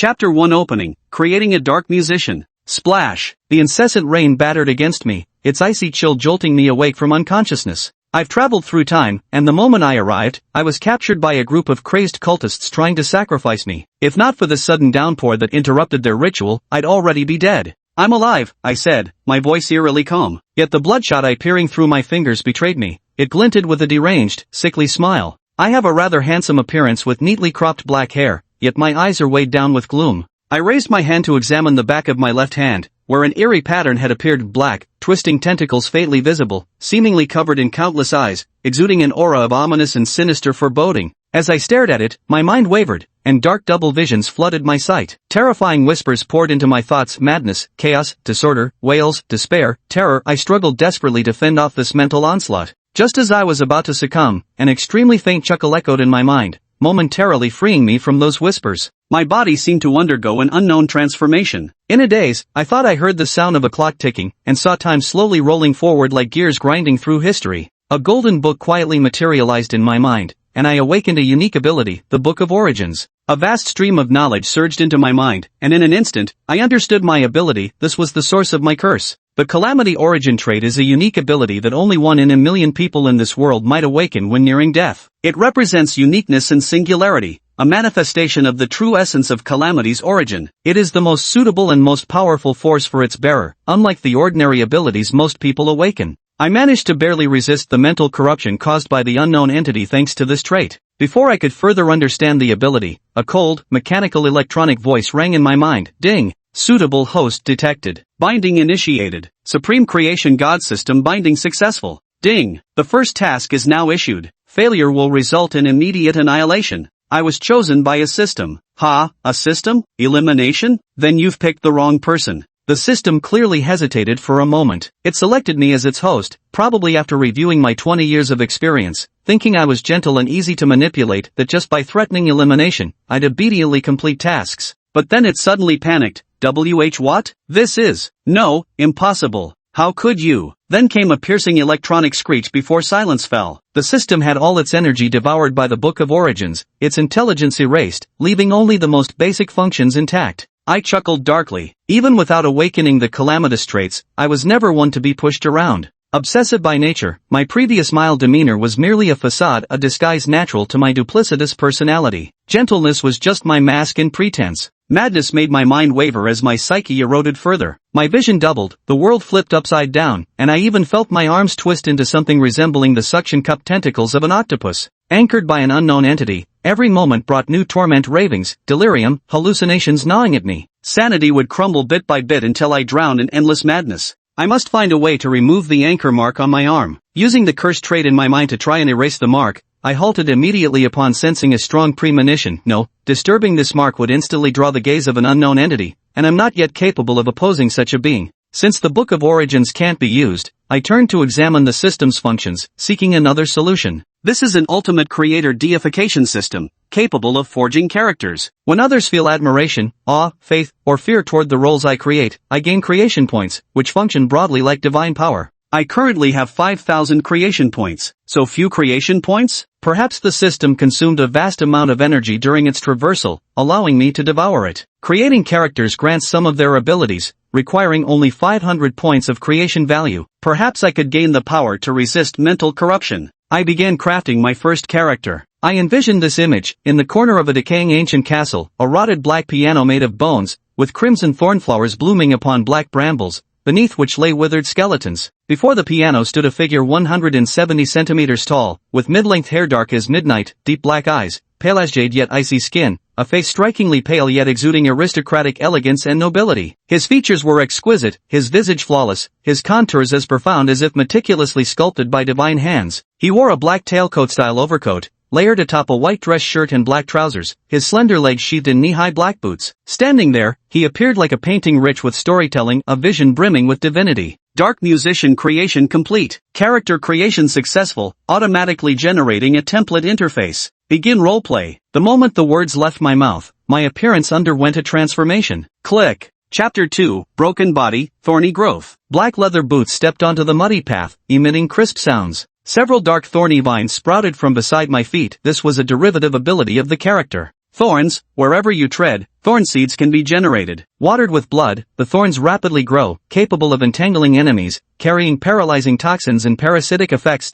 Chapter 1 Opening, Creating a Dark Musician. Splash! The incessant rain battered against me, its icy chill jolting me awake from unconsciousness. I've traveled through time, and the moment I arrived, I was captured by a group of crazed cultists trying to sacrifice me. If not for the sudden downpour that interrupted their ritual, I'd already be dead. I'm alive, I said, my voice eerily calm. Yet the bloodshot eye peering through my fingers betrayed me. It glinted with a deranged, sickly smile. I have a rather handsome appearance with neatly cropped black hair, yet my eyes are weighed down with gloom. I raised my hand to examine the back of my left hand, where an eerie pattern had appeared, black, twisting tentacles faintly visible, seemingly covered in countless eyes, exuding an aura of ominous and sinister foreboding. As I stared at it, my mind wavered, and dark double visions flooded my sight. Terrifying whispers poured into my thoughts: madness, chaos, disorder, wails, despair, terror. I struggled desperately to fend off this mental onslaught. Just as I was about to succumb, an extremely faint chuckle echoed in my mind, momentarily freeing me from those whispers. My body seemed to undergo an unknown transformation. In a daze, I thought I heard the sound of a clock ticking, and saw time slowly rolling forward like gears grinding through history. A golden book quietly materialized in my mind, and I awakened a unique ability, the Book of Origins. A vast stream of knowledge surged into my mind, and in an instant, I understood my ability. This was the source of my curse. The Calamity Origin trait is a unique ability that only 1 in a million people in this world might awaken when nearing death. It represents uniqueness and singularity, a manifestation of the true essence of Calamity's origin. It is the most suitable and most powerful force for its bearer, unlike the ordinary abilities most people awaken. I managed to barely resist the mental corruption caused by the unknown entity thanks to this trait. Before I could further understand the ability, a cold, mechanical electronic voice rang in my mind. Ding! Suitable host detected. Binding initiated. Supreme Creation God System binding successful. Ding! The first task is now issued. Failure will result in immediate annihilation. I was chosen by a system. Ha, a system? Elimination? Then you've picked the wrong person. The system clearly hesitated for a moment. It selected me as its host, probably after reviewing my 20 years of experience, thinking I was gentle and easy to manipulate, that just by threatening elimination, I'd obediently complete tasks. But then it suddenly panicked. What? This is, no, impossible. How could you? Then came a piercing electronic screech before silence fell. The system had all its energy devoured by the Book of Origins, its intelligence erased, leaving only the most basic functions intact. I chuckled darkly. Even without awakening the calamitous traits, I was never one to be pushed around. Obsessive by nature, my previous mild demeanor was merely a facade, a disguise natural to my duplicitous personality. Gentleness was just my mask and pretense. Madness made my mind waver as my psyche eroded further. My vision doubled, the world flipped upside down, and I even felt my arms twist into something resembling the suction cup tentacles of an octopus. Anchored by an unknown entity, every moment brought new torment, ravings, delirium, hallucinations gnawing at me. Sanity would crumble bit by bit until I drowned in endless madness. I must find a way to remove the anchor mark on my arm. Using the cursed trait in my mind to try and erase the mark, I halted immediately upon sensing a strong premonition. No, disturbing this mark would instantly draw the gaze of an unknown entity, and I'm not yet capable of opposing such a being. Since the Book of Origins can't be used, I turned to examine the system's functions, seeking another solution. This is an ultimate creator deification system, capable of forging characters. When others feel admiration, awe, faith, or fear toward the roles I create, I gain creation points, which function broadly like divine power. I currently have 5,000 creation points. So few creation points? Perhaps the system consumed a vast amount of energy during its traversal, allowing me to devour it. Creating characters grants some of their abilities, requiring only 500 points of creation value. Perhaps I could gain the power to resist mental corruption. I began crafting my first character. I envisioned this image, in the corner of a decaying ancient castle, a rotted black piano made of bones, with crimson thornflowers blooming upon black brambles, beneath which lay withered skeletons. Before the piano stood a figure 170 centimeters tall, with mid-length hair dark as midnight, deep black eyes, pale as jade yet icy skin, a face strikingly pale yet exuding aristocratic elegance and nobility. His features were exquisite, his visage flawless, his contours as profound as if meticulously sculpted by divine hands. He wore a black tailcoat-style overcoat, layered atop a white dress shirt and black trousers, his slender legs sheathed in knee-high black boots. Standing there, he appeared like a painting rich with storytelling, a vision brimming with divinity. Dark Musician creation complete. Character creation successful, automatically generating a template interface. Begin roleplay. The moment the words left my mouth, my appearance underwent a transformation. Click. Chapter 2, Broken Body, Thorny Growth. Black leather boots stepped onto the muddy path, emitting crisp sounds. Several dark thorny vines sprouted from beside my feet. This was a derivative ability of the character. Thorns, wherever you tread, thorn seeds can be generated. Watered with blood, the thorns rapidly grow, capable of entangling enemies, carrying paralyzing toxins and parasitic effects.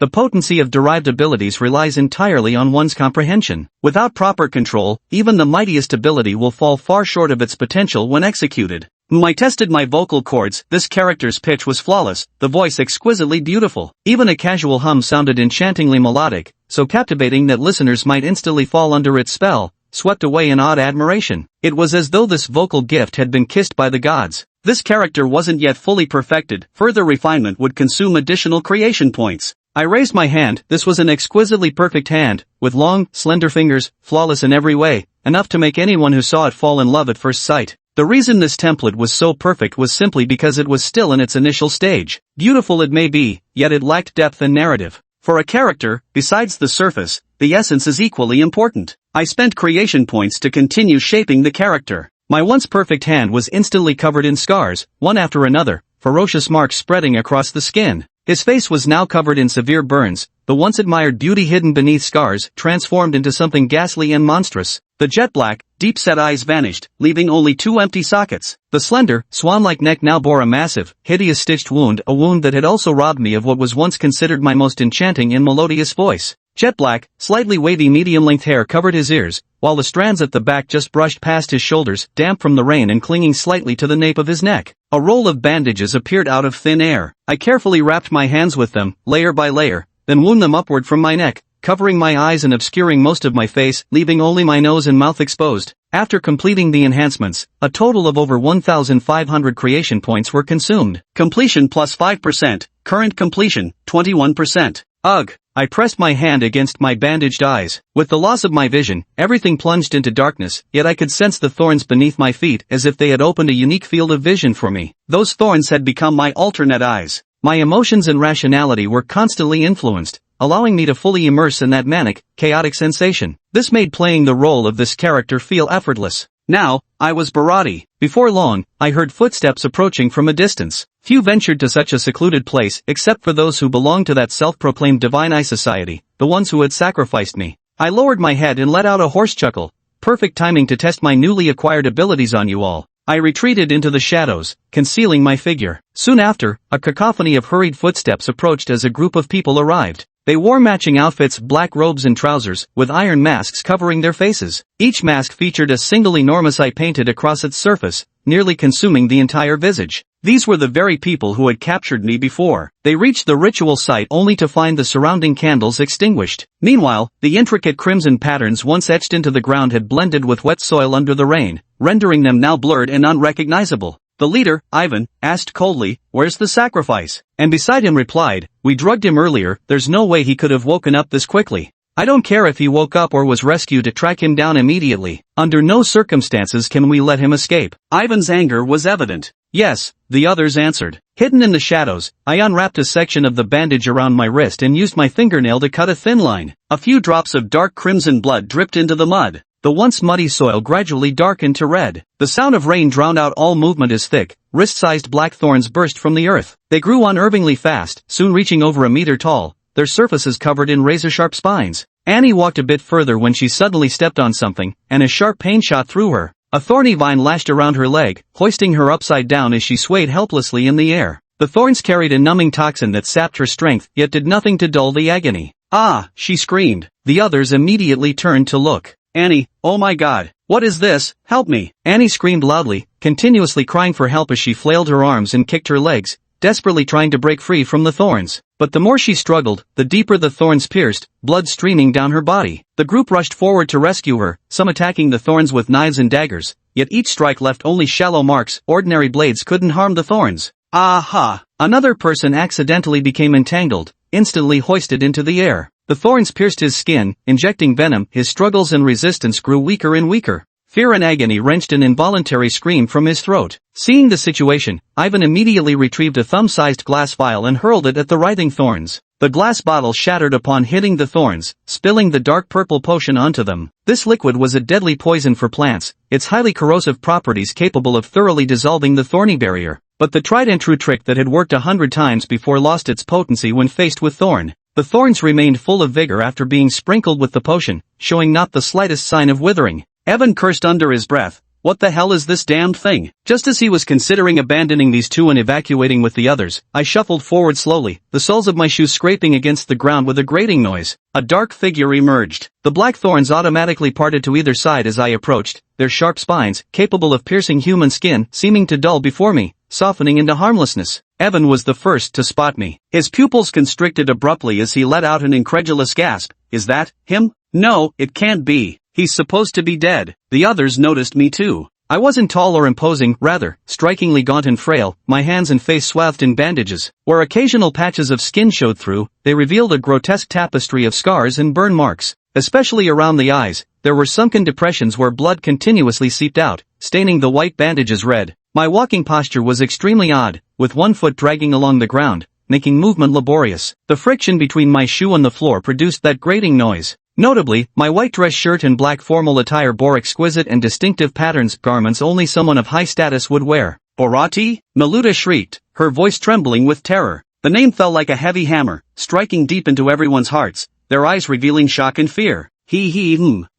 The potency of derived abilities relies entirely on one's comprehension. Without proper control, even the mightiest ability will fall far short of its potential when executed. I tested my vocal cords. This character's pitch was flawless, the voice exquisitely beautiful. Even a casual hum sounded enchantingly melodic, so captivating that listeners might instantly fall under its spell, swept away in awed admiration. It was as though this vocal gift had been kissed by the gods. This character wasn't yet fully perfected. Further refinement would consume additional creation points. I raised my hand. This was an exquisitely perfect hand, with long, slender fingers, flawless in every way, enough to make anyone who saw it fall in love at first sight. The reason this template was so perfect was simply because it was still in its initial stage. Beautiful it may be, yet it lacked depth and narrative. For a character, besides the surface, the essence is equally important. I spent creation points to continue shaping the character. My once perfect hand was instantly covered in scars, one after another, ferocious marks spreading across the skin. His face was now covered in severe burns, the once admired beauty hidden beneath scars transformed into something ghastly and monstrous. The jet-black, deep-set eyes vanished, leaving only 2 empty sockets. The slender, swan-like neck now bore a massive, hideous stitched wound, a wound that had also robbed me of what was once considered my most enchanting and melodious voice. Jet-black, slightly wavy medium-length hair covered his ears, while the strands at the back just brushed past his shoulders, damp from the rain and clinging slightly to the nape of his neck. A roll of bandages appeared out of thin air. I carefully wrapped my hands with them, layer by layer, then wound them upward from my neck, covering my eyes and obscuring most of my face, leaving only my nose and mouth exposed. After completing the enhancements, a total of over 1,500 creation points were consumed. Completion plus 5%, current completion, 21%. Ugh! I pressed my hand against my bandaged eyes. With the loss of my vision, everything plunged into darkness, yet I could sense the thorns beneath my feet as if they had opened a unique field of vision for me. Those thorns had become my alternate eyes. My emotions and rationality were constantly influenced, allowing me to fully immerse in that manic, chaotic sensation. This made playing the role of this character feel effortless. Now, I was Bharati. Before long, I heard footsteps approaching from a distance. Few ventured to such a secluded place except for those who belonged to that self-proclaimed divine eye society, the ones who had sacrificed me. I lowered my head and let out a hoarse chuckle. Perfect timing to test my newly acquired abilities on you all. I retreated into the shadows, concealing my figure. Soon after, a cacophony of hurried footsteps approached as a group of people arrived. They wore matching outfits, black robes and trousers, with iron masks covering their faces. Each mask featured a single enormous eye painted across its surface, nearly consuming the entire visage. These were the very people who had captured me before. They reached the ritual site only to find the surrounding candles extinguished. Meanwhile, the intricate crimson patterns once etched into the ground had blended with wet soil under the rain, rendering them now blurred and unrecognizable. The leader, Ivan, asked coldly, "Where's the sacrifice?" And beside him replied, "We drugged him earlier, there's no way he could have woken up this quickly." I don't care if he woke up or was rescued, to track him down immediately. Under no circumstances can we let him escape. Ivan's anger was evident. Yes, the others answered. Hidden in the shadows, I unwrapped a section of the bandage around my wrist and used my fingernail to cut a thin line. A few drops of dark crimson blood dripped into the mud. The once muddy soil gradually darkened to red. The sound of rain drowned out all movement as thick, wrist-sized black thorns burst from the earth. They grew unervingly fast, soon reaching over a meter tall, their surfaces covered in razor-sharp spines. Annie walked a bit further when she suddenly stepped on something, and a sharp pain shot through her. A thorny vine lashed around her leg, hoisting her upside down as she swayed helplessly in the air. The thorns carried a numbing toxin that sapped her strength, yet did nothing to dull the agony. "Ah!" she screamed. The others immediately turned to look. "Annie, oh my God, what is this? Help me!" Annie screamed loudly, continuously crying for help as she flailed her arms and kicked her legs, desperately trying to break free from the thorns. But the more she struggled, the deeper the thorns pierced, blood streaming down her body. The group rushed forward to rescue her, some attacking the thorns with knives and daggers, yet each strike left only shallow marks. Ordinary blades couldn't harm the thorns. Aha! Another person accidentally became entangled, instantly hoisted into the air. The thorns pierced his skin, injecting venom. His struggles and resistance grew weaker and weaker. Fear and agony wrenched an involuntary scream from his throat. Seeing the situation, Ivan immediately retrieved a thumb-sized glass vial and hurled it at the writhing thorns. The glass bottle shattered upon hitting the thorns, spilling the dark purple potion onto them. This liquid was a deadly poison for plants, its highly corrosive properties capable of thoroughly dissolving the thorny barrier. But the tried-and-true trick that had worked 100 times before lost its potency when faced with thorn. The thorns remained full of vigor after being sprinkled with the potion, showing not the slightest sign of withering. Evan cursed under his breath. What the hell is this damned thing? Just as he was considering abandoning these two and evacuating with the others, I shuffled forward slowly, the soles of my shoes scraping against the ground with a grating noise. A dark figure emerged. The black thorns automatically parted to either side as I approached, their sharp spines, capable of piercing human skin, seeming to dull before me, softening into harmlessness. Evan was the first to spot me. His pupils constricted abruptly as he let out an incredulous gasp. Is that him? No, it can't be. He's supposed to be dead. The others noticed me too. I wasn't tall or imposing, rather, strikingly gaunt and frail, my hands and face swathed in bandages. Where occasional patches of skin showed through, they revealed a grotesque tapestry of scars and burn marks. Especially around the eyes, there were sunken depressions where blood continuously seeped out, staining the white bandages red. My walking posture was extremely odd, with one foot dragging along the ground, making movement laborious. The friction between my shoe and the floor produced that grating noise. Notably, my white dress shirt and black formal attire bore exquisite and distinctive patterns, garments only someone of high status would wear. Bharati? Maluta shrieked, her voice trembling with terror. The name fell like a heavy hammer, striking deep into everyone's hearts, their eyes revealing shock and fear.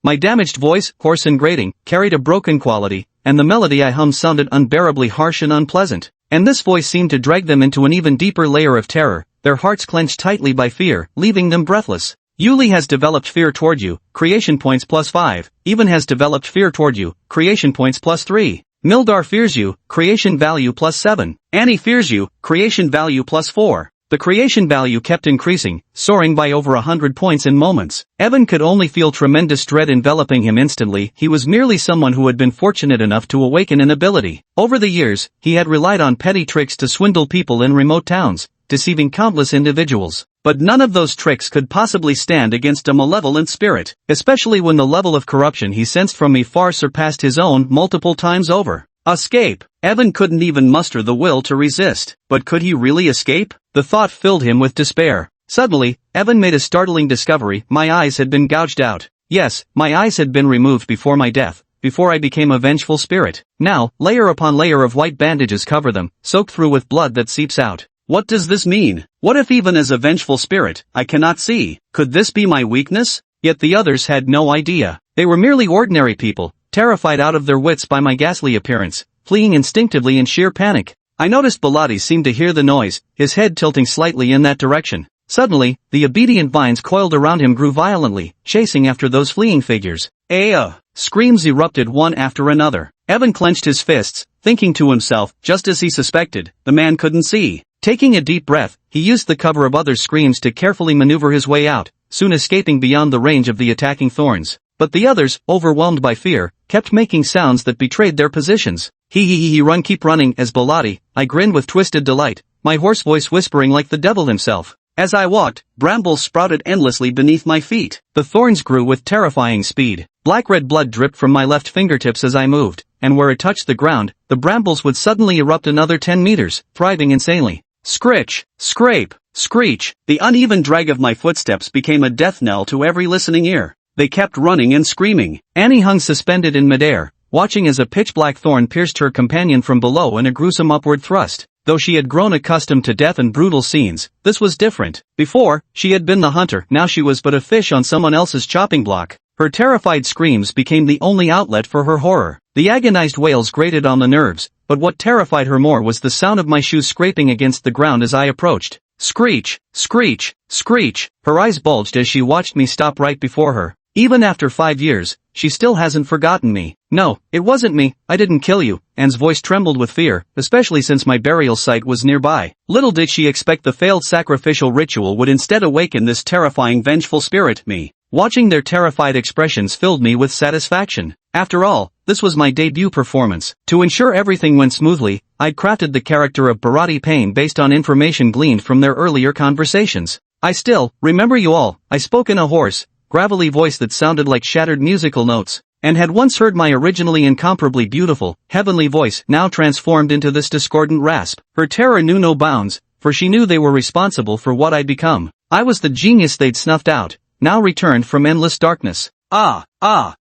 My damaged voice, hoarse and grating, carried a broken quality, and the melody I hummed sounded unbearably harsh and unpleasant. And this voice seemed to drag them into an even deeper layer of terror, their hearts clenched tightly by fear, leaving them breathless. Yuli has developed fear toward you, creation points +5. Even has developed fear toward you, creation points +3. Mildar fears you, creation value +7. Annie fears you, creation value +4. The creation value kept increasing, soaring by over 100 points in moments. Evan could only feel tremendous dread enveloping him instantly. He was merely someone who had been fortunate enough to awaken an ability. Over the years, he had relied on petty tricks to swindle people in remote towns, deceiving countless individuals. But none of those tricks could possibly stand against a malevolent spirit, especially when the level of corruption he sensed from me far surpassed his own multiple times over. Escape. Evan couldn't even muster the will to resist. But could he really escape? The thought filled him with despair. Suddenly, Evan made a startling discovery. My eyes had been gouged out. Yes, my eyes had been removed before my death, before I became a vengeful spirit. Now, layer upon layer of white bandages cover them, soaked through with blood that seeps out. What does this mean? What if even as a vengeful spirit, I cannot see? Could this be my weakness? Yet the others had no idea. They were merely ordinary people, terrified out of their wits by my ghastly appearance, fleeing instinctively in sheer panic. I noticed Baladi seemed to hear the noise, his head tilting slightly in that direction. Suddenly, the obedient vines coiled around him grew violently, chasing after those fleeing figures. Screams erupted one after another. Evan clenched his fists, thinking to himself, just as he suspected, the man couldn't see. Taking a deep breath, he used the cover of others' screams to carefully maneuver his way out, soon escaping beyond the range of the attacking thorns. But the others, overwhelmed by fear, kept making sounds that betrayed their positions. Run, keep running. As Baladi, I grinned with twisted delight, my hoarse voice whispering like the devil himself. As I walked, brambles sprouted endlessly beneath my feet. The thorns grew with terrifying speed. Black-red blood dripped from my left fingertips as I moved, and where it touched the ground, the brambles would suddenly erupt another 10 meters, thriving insanely. Scritch, scrape, screech. The uneven drag of my footsteps became a death knell to every listening ear. They kept running and screaming. Annie hung suspended in midair, watching as a pitch-black thorn pierced her companion from below in a gruesome upward thrust. Though she had grown accustomed to death and brutal scenes, this was different. Before, she had been the hunter, now she was but a fish on someone else's chopping block. Her terrified screams became the only outlet for her horror. The agonized wails grated on the nerves, but what terrified her more was the sound of my shoes scraping against the ground as I approached. Screech, screech, screech. Her eyes bulged as she watched me stop right before her. Even after 5 years, she still hasn't forgotten me. No, it wasn't me, I didn't kill you. Anne's voice trembled with fear, especially since my burial site was nearby. Little did she expect the failed sacrificial ritual would instead awaken this terrifying vengeful spirit, me. Watching their terrified expressions filled me with satisfaction. After all, this was my debut performance. To ensure everything went smoothly, I'd crafted the character of Bharati Payne based on information gleaned from their earlier conversations. I still remember you all. I spoke in a hoarse, gravelly voice that sounded like shattered musical notes, and had once heard my originally incomparably beautiful, heavenly voice now transformed into this discordant rasp. Her terror knew no bounds, for she knew they were responsible for what I'd become. I was the genius they'd snuffed out, now returned from endless darkness.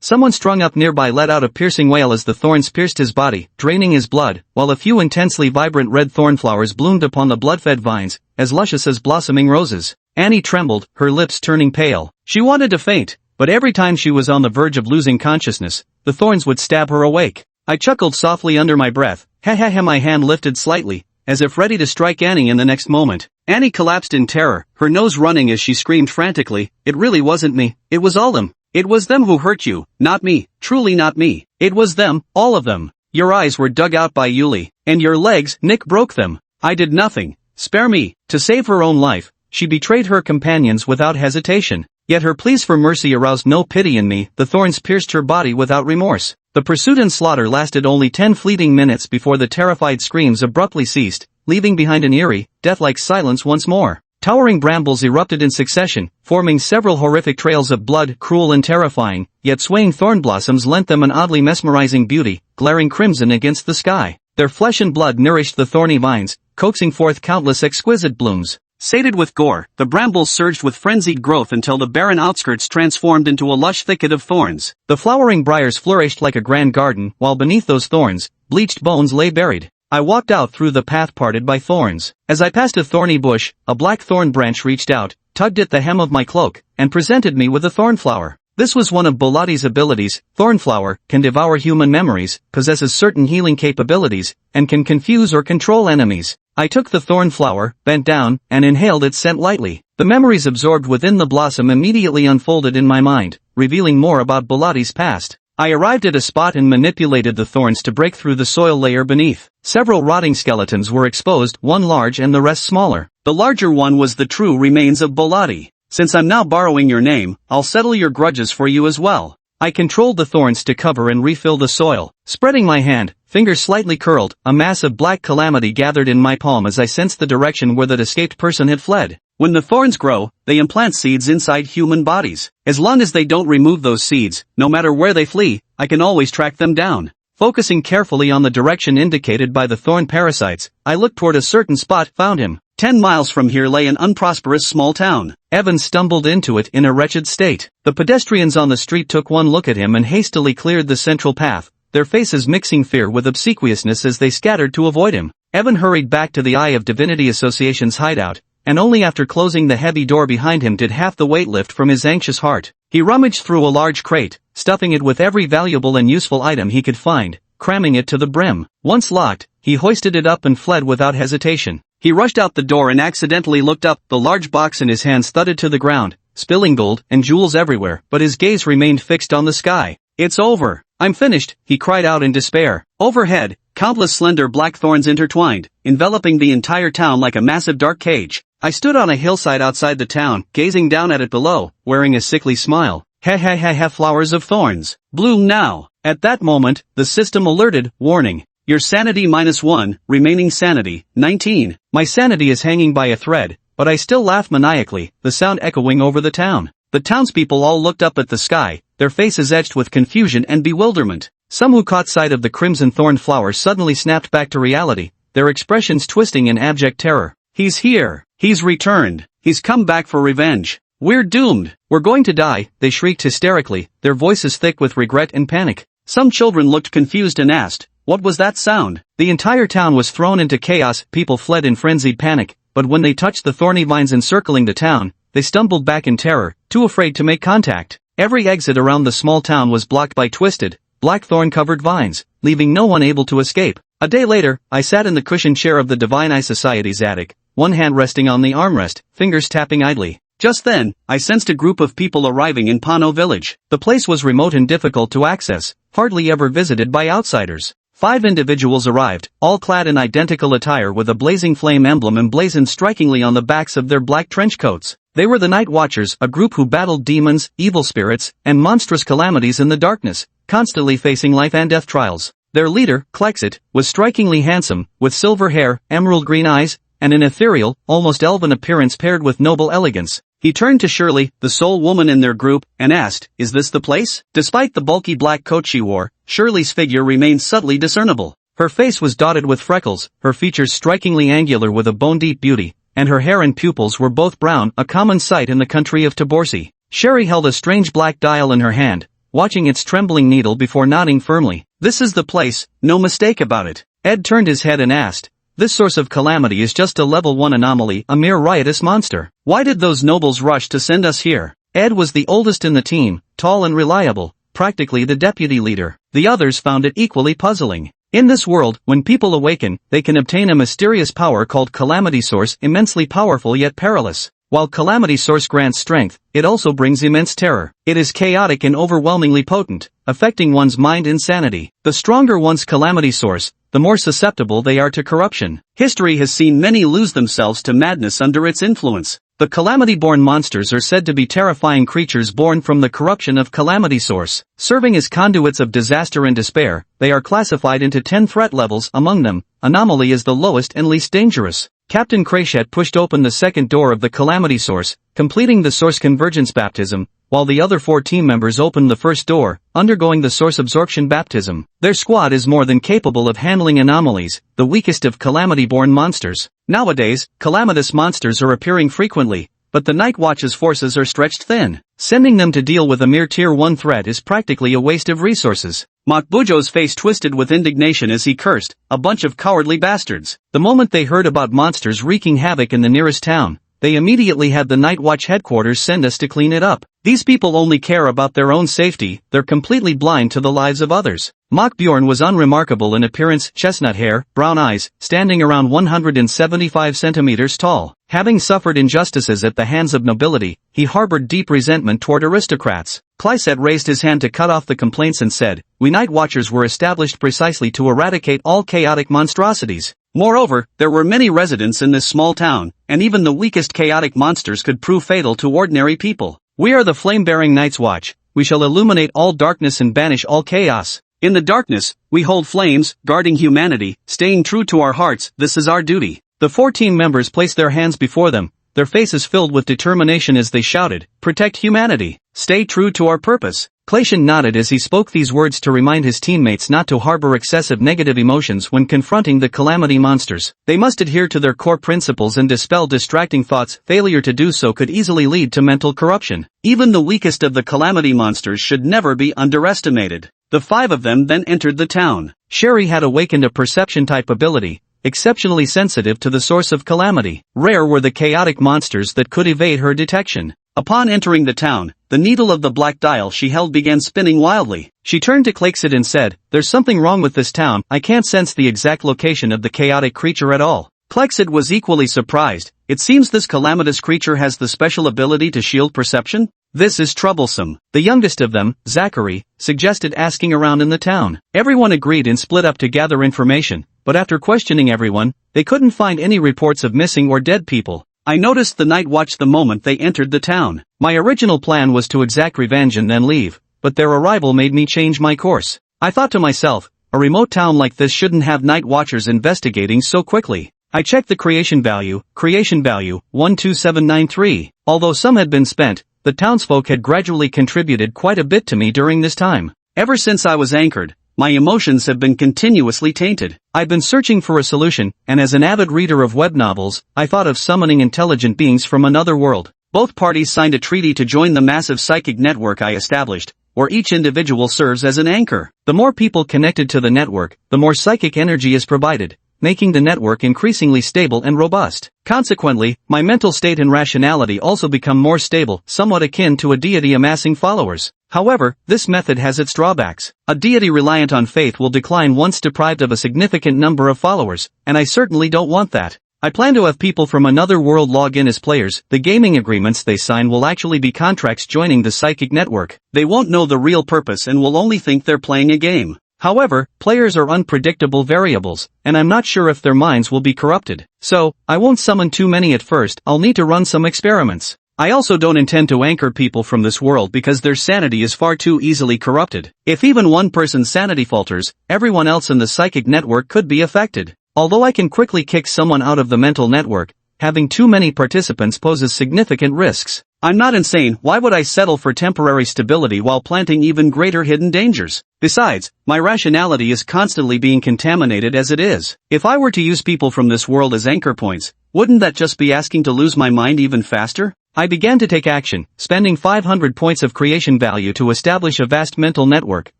Someone strung up nearby let out a piercing wail as the thorns pierced his body, draining his blood, while a few intensely vibrant red thorn flowers bloomed upon the blood-fed vines, as luscious as blossoming roses. Annie trembled, her lips turning pale. She wanted to faint, but every time she was on the verge of losing consciousness, the thorns would stab her awake. I chuckled softly under my breath. Ha ha ha, my hand lifted slightly, as if ready to strike Annie in the next moment. Annie collapsed in terror, her nose running as she screamed frantically, "It really wasn't me, it was all them. It was them who hurt you, not me, truly not me. It was them, all of them. Your eyes were dug out by Yuli, and your legs, Nick broke them. I did nothing. Spare me." To save her own life, she betrayed her companions without hesitation. Yet her pleas for mercy aroused no pity in me. The thorns pierced her body without remorse. The pursuit and slaughter lasted only 10 fleeting minutes before the terrified screams abruptly ceased, leaving behind an eerie, death-like silence once more. Towering brambles erupted in succession, forming several horrific trails of blood, cruel and terrifying, yet swaying thorn blossoms lent them an oddly mesmerizing beauty, glaring crimson against the sky. Their flesh and blood nourished the thorny vines, coaxing forth countless exquisite blooms. Sated with gore, the brambles surged with frenzied growth until the barren outskirts transformed into a lush thicket of thorns. The flowering briars flourished like a grand garden, while beneath those thorns, bleached bones lay buried. I walked out through the path parted by thorns. As I passed a thorny bush, a black thorn branch reached out, tugged at the hem of my cloak, and presented me with a thornflower. This was one of Bolati's abilities. Thornflower can devour human memories, possesses certain healing capabilities, and can confuse or control enemies. I took the thornflower, bent down, and inhaled its scent lightly. The memories absorbed within the blossom immediately unfolded in my mind, revealing more about Bolati's past. I arrived at a spot and manipulated the thorns to break through the soil layer beneath. Several rotting skeletons were exposed, one large and the rest smaller. The larger one was the true remains of Bolati. "Since I'm now borrowing your name, I'll settle your grudges for you as well." I controlled the thorns to cover and refill the soil. Spreading my hand, fingers slightly curled, a mass of black calamity gathered in my palm as I sensed the direction where that escaped person had fled. When the thorns grow, they implant seeds inside human bodies. As long as they don't remove those seeds, no matter where they flee, I can always track them down. Focusing carefully on the direction indicated by the thorn parasites, I looked toward a certain spot, found him. 10 miles from here lay an unprosperous small town. Evan stumbled into it in a wretched state. The pedestrians on the street took one look at him and hastily cleared the central path, their faces mixing fear with obsequiousness as they scattered to avoid him. Evan hurried back to the Eye of Divinity Association's hideout, and only after closing the heavy door behind him did half the weight lift from his anxious heart. He rummaged through a large crate, stuffing it with every valuable and useful item he could find, cramming it to the brim. Once locked, he hoisted it up and fled without hesitation. He rushed out the door and accidentally looked up. The large box in his hands thudded to the ground, spilling gold and jewels everywhere, but his gaze remained fixed on the sky. "It's over. I'm finished," he cried out in despair. Overhead, countless slender black thorns intertwined, enveloping the entire town like a massive dark cage. I stood on a hillside outside the town, gazing down at it below, wearing a sickly smile. Ha ha ha ha, flowers of thorns. Bloom now. At that moment, the system alerted, warning. Your sanity -1, remaining sanity, 19. My sanity is hanging by a thread, but I still laugh maniacally, the sound echoing over the town. The townspeople all looked up at the sky, their faces etched with confusion and bewilderment. Some who caught sight of the crimson thorn flower suddenly snapped back to reality, their expressions twisting in abject terror. "He's here. He's returned. He's come back for revenge. We're doomed. We're going to die," they shrieked hysterically, their voices thick with regret and panic. Some children looked confused and asked, "What was that sound?" The entire town was thrown into chaos. People fled in frenzied panic, but when they touched the thorny vines encircling the town, they stumbled back in terror, too afraid to make contact. Every exit around the small town was blocked by twisted, black thorn-covered vines, leaving no one able to escape. A day later, I sat in the cushioned chair of the Divine Eye Society's attic, one hand resting on the armrest, fingers tapping idly. Just then, I sensed a group of people arriving in Pano village. The place was remote and difficult to access, hardly ever visited by outsiders. 5 individuals arrived, all clad in identical attire with a blazing flame emblem emblazoned strikingly on the backs of their black trench coats. They were the Night Watchers, a group who battled demons, evil spirits, and monstrous calamities in the darkness, constantly facing life and death trials. Their leader, Klexit, was strikingly handsome, with silver hair, emerald green eyes, and an ethereal, almost elven appearance paired with noble elegance. He turned to Shirley, the sole woman in their group, and asked, "Is this the place?" Despite the bulky black coat she wore, Shirley's figure remained subtly discernible. Her face was dotted with freckles, her features strikingly angular with a bone-deep beauty, and her hair and pupils were both brown, a common sight in the country of Taborsi. Sherry held a strange black dial in her hand, watching its trembling needle before nodding firmly. "This is the place, no mistake about it." Ed turned his head and asked, This source of calamity is just a level 1 anomaly, a mere riotous monster. Why did those nobles rush to send us here? Ed was the oldest in the team, tall and reliable, practically the deputy leader. The others found it equally puzzling. In this world, when people awaken, they can obtain a mysterious power called Calamity Source, immensely powerful yet perilous. While Calamity Source grants strength, it also brings immense terror. It is chaotic and overwhelmingly potent, affecting one's mind insanity. The stronger one's Calamity Source, the more susceptible they are to corruption. History has seen many lose themselves to madness under its influence. The Calamity-born monsters are said to be terrifying creatures born from the corruption of Calamity Source. Serving as conduits of disaster and despair, they are classified into 10 threat levels. Among them, Anomaly is the lowest and least dangerous. Captain Crachet pushed open the second door of the Calamity Source, completing the Source Convergence Baptism, while the other 4 team members opened the first door, undergoing the Source Absorption Baptism. Their squad is more than capable of handling anomalies, the weakest of Calamity-born monsters. Nowadays, calamitous monsters are appearing frequently, but the Night Watch's forces are stretched thin. Sending them to deal with a mere Tier 1 threat is practically a waste of resources. Makbujo's face twisted with indignation as he cursed, "A bunch of cowardly bastards." The moment they heard about monsters wreaking havoc in the nearest town, they immediately had the Night Watch headquarters send us to clean it up. These people only care about their own safety, they're completely blind to the lives of others. Makbjorn was unremarkable in appearance, chestnut hair, brown eyes, standing around 175 centimeters tall. Having suffered injustices at the hands of nobility, he harbored deep resentment toward aristocrats. Clyset raised his hand to cut off the complaints and said, "We Night Watchers were established precisely to eradicate all chaotic monstrosities. Moreover, there were many residents in this small town, and even the weakest chaotic monsters could prove fatal to ordinary people. We are the flame-bearing Night's Watch. We shall illuminate all darkness and banish all chaos. In the darkness, we hold flames, guarding humanity, staying true to our hearts. This is our duty." The 4 team members placed their hands before them, their faces filled with determination as they shouted, "Protect humanity. Stay true to our purpose." Clatian nodded as he spoke these words to remind his teammates not to harbor excessive negative emotions when confronting the Calamity monsters. They must adhere to their core principles and dispel distracting thoughts. Failure to do so could easily lead to mental corruption. Even the weakest of the Calamity monsters should never be underestimated. The 5 of them then entered the town. Sherry had awakened a perception-type ability, exceptionally sensitive to the source of calamity. Rare were the chaotic monsters that could evade her detection. Upon entering the town, the needle of the black dial she held began spinning wildly. She turned to Claksid and said, "There's something wrong with this town. I can't sense the exact location of the chaotic creature at all." Claksid was equally surprised. "It seems this calamitous creature has the special ability to shield perception? This is troublesome." The youngest of them, Zachary, suggested asking around in the town. Everyone agreed and split up to gather information, but after questioning everyone, they couldn't find any reports of missing or dead people. I noticed the Night Watch the moment they entered the town. My original plan was to exact revenge and then leave, but their arrival made me change my course. I thought to myself, a remote town like this shouldn't have Night Watchers investigating so quickly. I checked the creation value, 12793. Although some had been spent, the townsfolk had gradually contributed quite a bit to me during this time. Ever since I was anchored, my emotions have been continuously tainted. I've been searching for a solution, and as an avid reader of web novels, I thought of summoning intelligent beings from another world. Both parties signed a treaty to join the massive psychic network I established, where each individual serves as an anchor. The more people connected to the network, the more psychic energy is provided, making the network increasingly stable and robust. Consequently, my mental state and rationality also become more stable, somewhat akin to a deity amassing followers. However, this method has its drawbacks. A deity reliant on faith will decline once deprived of a significant number of followers, and I certainly don't want that. I plan to have people from another world log in as players. The gaming agreements they sign will actually be contracts joining the psychic network. They won't know the real purpose and will only think they're playing a game. However, players are unpredictable variables, and I'm not sure if their minds will be corrupted. So, I won't summon too many at first. I'll need to run some experiments. I also don't intend to anchor people from this world because their sanity is far too easily corrupted. If even one person's sanity falters, everyone else in the psychic network could be affected. Although I can quickly kick someone out of the mental network, having too many participants poses significant risks. I'm not insane. Why would I settle for temporary stability while planting even greater hidden dangers? Besides, my rationality is constantly being contaminated as it is. If I were to use people from this world as anchor points, wouldn't that just be asking to lose my mind even faster? I began to take action, spending 500 points of creation value to establish a vast mental network,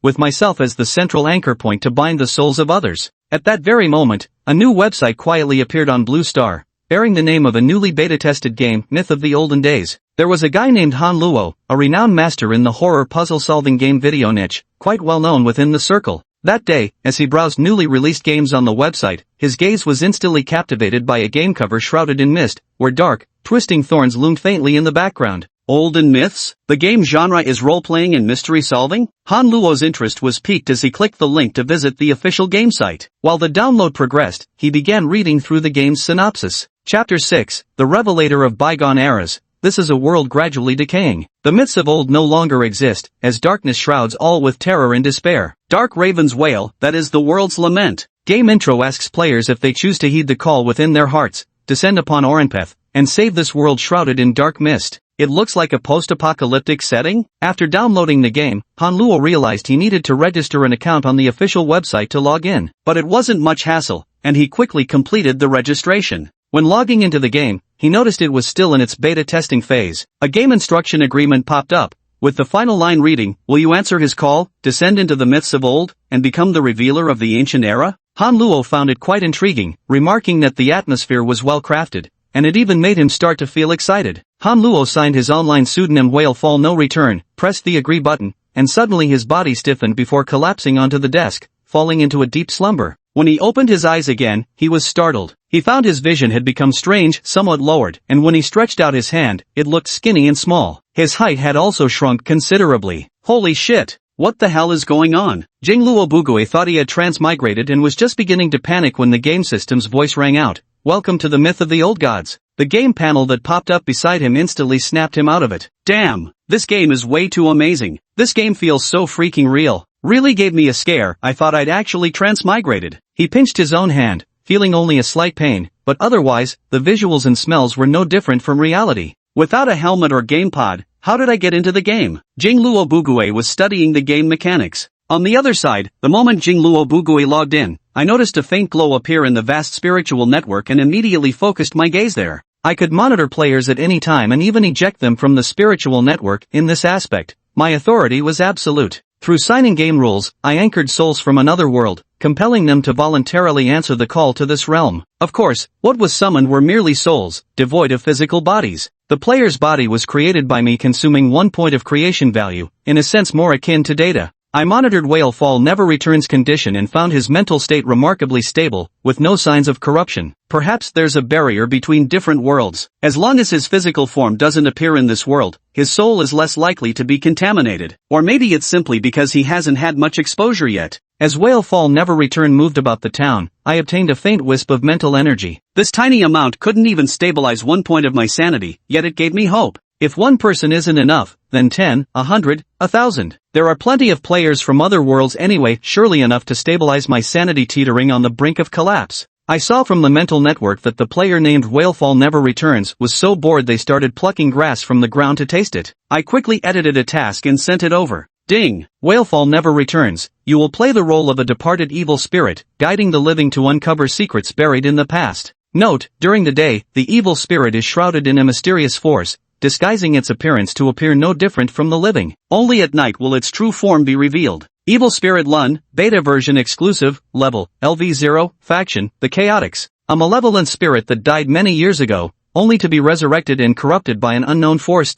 with myself as the central anchor point to bind the souls of others. At that very moment, a new website quietly appeared on Blue Star, bearing the name of a newly beta-tested game, Myth of the Olden Days. There was a guy named Han Luo, a renowned master in the horror puzzle-solving game video niche, quite well known within the circle. That day, as he browsed newly released games on the website, his gaze was instantly captivated by a game cover shrouded in mist, where dark, twisting thorns loomed faintly in the background. Olden Myths? The game genre is role-playing and mystery-solving? Han Luo's interest was piqued as he clicked the link to visit the official game site. While the download progressed, he began reading through the game's synopsis. Chapter 6, The Revelator of Bygone Eras. This is a world gradually decaying. The myths of old no longer exist, as darkness shrouds all with terror and despair. Dark Raven's Wail, that is the world's lament. Game intro asks players if they choose to heed the call within their hearts, descend upon Orenpeth, and save this world shrouded in dark mist. It looks like a post-apocalyptic setting? After downloading the game, Han Luo realized he needed to register an account on the official website to log in. But it wasn't much hassle, and he quickly completed the registration. When logging into the game, he noticed it was still in its beta testing phase. A game instruction agreement popped up, with the final line reading, "Will you answer his call, descend into the myths of old, and become the revealer of the ancient era?" Han Luo found it quite intriguing, remarking that the atmosphere was well crafted, and it even made him start to feel excited. Han Luo signed his online pseudonym Whalefall No Return, pressed the agree button, and suddenly his body stiffened before collapsing onto the desk, falling into a deep slumber. When he opened his eyes again, he was startled. He found his vision had become strange, somewhat lowered, and when he stretched out his hand, it looked skinny and small. His height had also shrunk considerably. Holy shit! What the hell is going on? Jingluo Bugui thought he had transmigrated and was just beginning to panic when the game system's voice rang out. "Welcome to the myth of the old gods." The game panel that popped up beside him instantly snapped him out of it. Damn! This game is way too amazing. This game feels so freaking real. Really gave me a scare. I thought I'd actually transmigrated. He pinched his own hand, feeling only a slight pain, but otherwise, the visuals and smells were no different from reality. Without a helmet or gamepad, how did I get into the game? Jingluo Bugui was studying the game mechanics. On the other side, the moment Jingluo Bugui logged in, I noticed a faint glow appear in the vast spiritual network and immediately focused my gaze there. I could monitor players at any time and even eject them from the spiritual network. In this aspect, my authority was absolute. Through signing game rules, I anchored souls from another world, compelling them to voluntarily answer the call to this realm. Of course, what was summoned were merely souls, devoid of physical bodies. The player's body was created by me, consuming 1 point of creation value, in a sense more akin to data. I monitored Whalefall Never Return's condition and found his mental state remarkably stable, with no signs of corruption. Perhaps there's a barrier between different worlds. As long as his physical form doesn't appear in this world, his soul is less likely to be contaminated. Or maybe it's simply because he hasn't had much exposure yet. As Whalefall Never Return moved about the town, I obtained a faint wisp of mental energy. This tiny amount couldn't even stabilize 1 point of my sanity, yet it gave me hope. If one person isn't enough, then 10, 100, 1,000. There are plenty of players from other worlds anyway, surely enough to stabilize my sanity teetering on the brink of collapse. I saw from the mental network that the player named Whalefall Never Returns was so bored they started plucking grass from the ground to taste it. I quickly edited a task and sent it over. Ding! Whalefall Never Returns. You will play the role of a departed evil spirit, guiding the living to uncover secrets buried in the past. Note, during the day, the evil spirit is shrouded in a mysterious force, disguising its appearance to appear no different from the living. Only at night will its true form be revealed. Evil Spirit Lun, Beta version exclusive, level, LV0, faction, the Chaotix. A malevolent spirit that died many years ago, only to be resurrected and corrupted by an unknown force.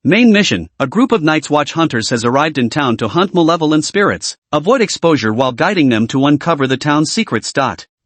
Main mission, a group of Night's Watch hunters has arrived in town to hunt malevolent spirits. Avoid exposure while guiding them to uncover the town's secrets.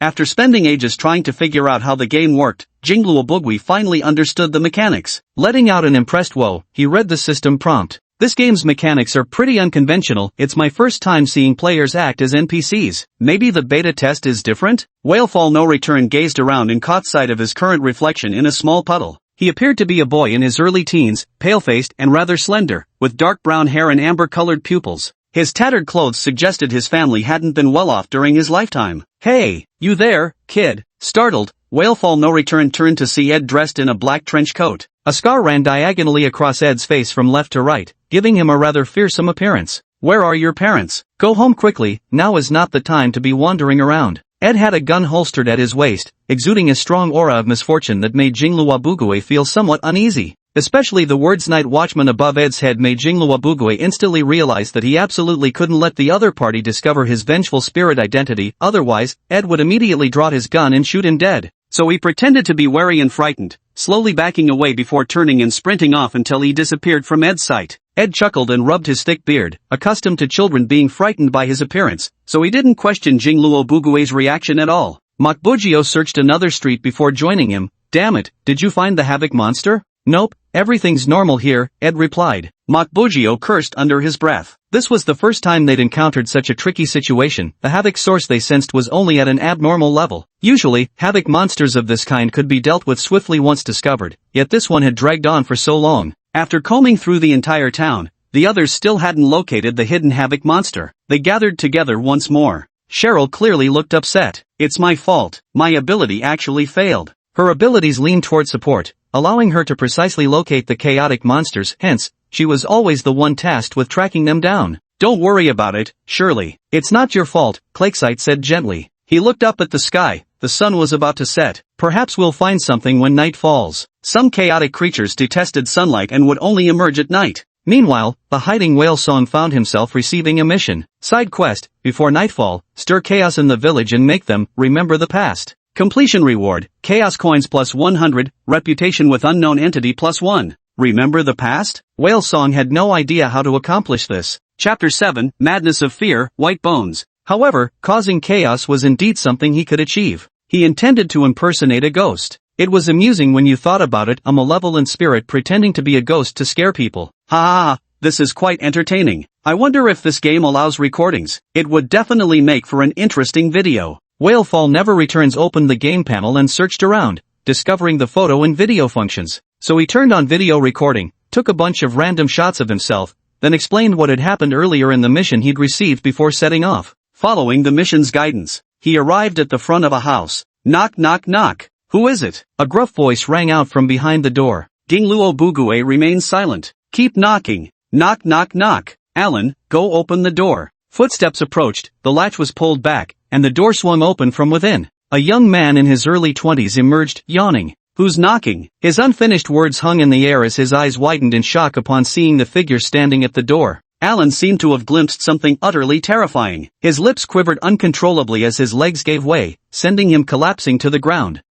After spending ages trying to figure out how the game worked, Jingluo Bugui finally understood the mechanics. Letting out an impressed "whoa," he read the system prompt. This game's mechanics are pretty unconventional. It's my first time seeing players act as NPCs. Maybe the beta test is different? Whalefall No Return gazed around and caught sight of his current reflection in a small puddle. He appeared to be a boy in his early teens, pale-faced and rather slender, with dark brown hair and amber-colored pupils. His tattered clothes suggested his family hadn't been well off during his lifetime. "Hey, you there, kid?" Startled, Whalefall No Return turned to see Ed dressed in a black trench coat. A scar ran diagonally across Ed's face from left to right, giving him a rather fearsome appearance. "Where are your parents? Go home quickly, now is not the time to be wandering around." Ed had a gun holstered at his waist, exuding a strong aura of misfortune that made Jingluo Bugui feel somewhat uneasy. Especially the words night watchman above Ed's head made Jinglua Bugui instantly realize that he absolutely couldn't let the other party discover his vengeful spirit identity, otherwise, Ed would immediately draw his gun and shoot him dead. So he pretended to be wary and frightened, slowly backing away before turning and sprinting off until he disappeared from Ed's sight. Ed chuckled and rubbed his thick beard, accustomed to children being frightened by his appearance, so he didn't question Jingluo Bugui's reaction at all. Makbujio searched another street before joining him. Damn it, did you find the havoc monster? Nope, everything's normal here, Ed replied. Makbujio cursed under his breath. This was the first time they'd encountered such a tricky situation. The havoc source they sensed was only at an abnormal level. Usually, havoc monsters of this kind could be dealt with swiftly once discovered, yet this one had dragged on for so long. After combing through the entire town, the others still hadn't located the hidden havoc monster. They gathered together once more. Cheryl clearly looked upset. It's my fault. My ability actually failed. Her abilities leaned toward support, allowing her to precisely locate the chaotic monsters, hence, she was always the one tasked with tracking them down. Don't worry about it, Shirley. It's not your fault, Clarksite said gently. He looked up at the sky. The sun was about to set. Perhaps we'll find something when night falls. Some chaotic creatures detested sunlight and would only emerge at night. Meanwhile, the hiding whale song found himself receiving a mission. Side quest, before nightfall, stir chaos in the village and make them remember the past. Completion reward, chaos coins plus 100, reputation with unknown entity plus 1. Remember the past? Whale Song had no idea how to accomplish this. Chapter 7, Madness of Fear, White Bones. However, causing chaos was indeed something he could achieve. He intended to impersonate a ghost. It was amusing when you thought about it, a malevolent spirit pretending to be a ghost to scare people. Ha ha ha, this is quite entertaining. I wonder if this game allows recordings. It would definitely make for an interesting video. Whalefall never returns opened the game panel and searched around, discovering the photo and video functions. So he turned on video recording, took a bunch of random shots of himself, then explained what had happened earlier in the mission he'd received before setting off. Following the mission's guidance, he arrived at the front of a house. Knock knock knock. Who is it? A gruff voice rang out from behind the door. Jingluo Bugui remained silent. Keep knocking. Knock knock knock. Alan, go open the door. Footsteps approached, the latch was pulled back, and the door swung open from within. A young man in his early 20s emerged, yawning. Who's knocking? His unfinished words hung in the air as his eyes widened in shock upon seeing the figure standing at the door. Alan seemed to have glimpsed something utterly terrifying. His lips quivered uncontrollably as his legs gave way, sending him collapsing to the ground.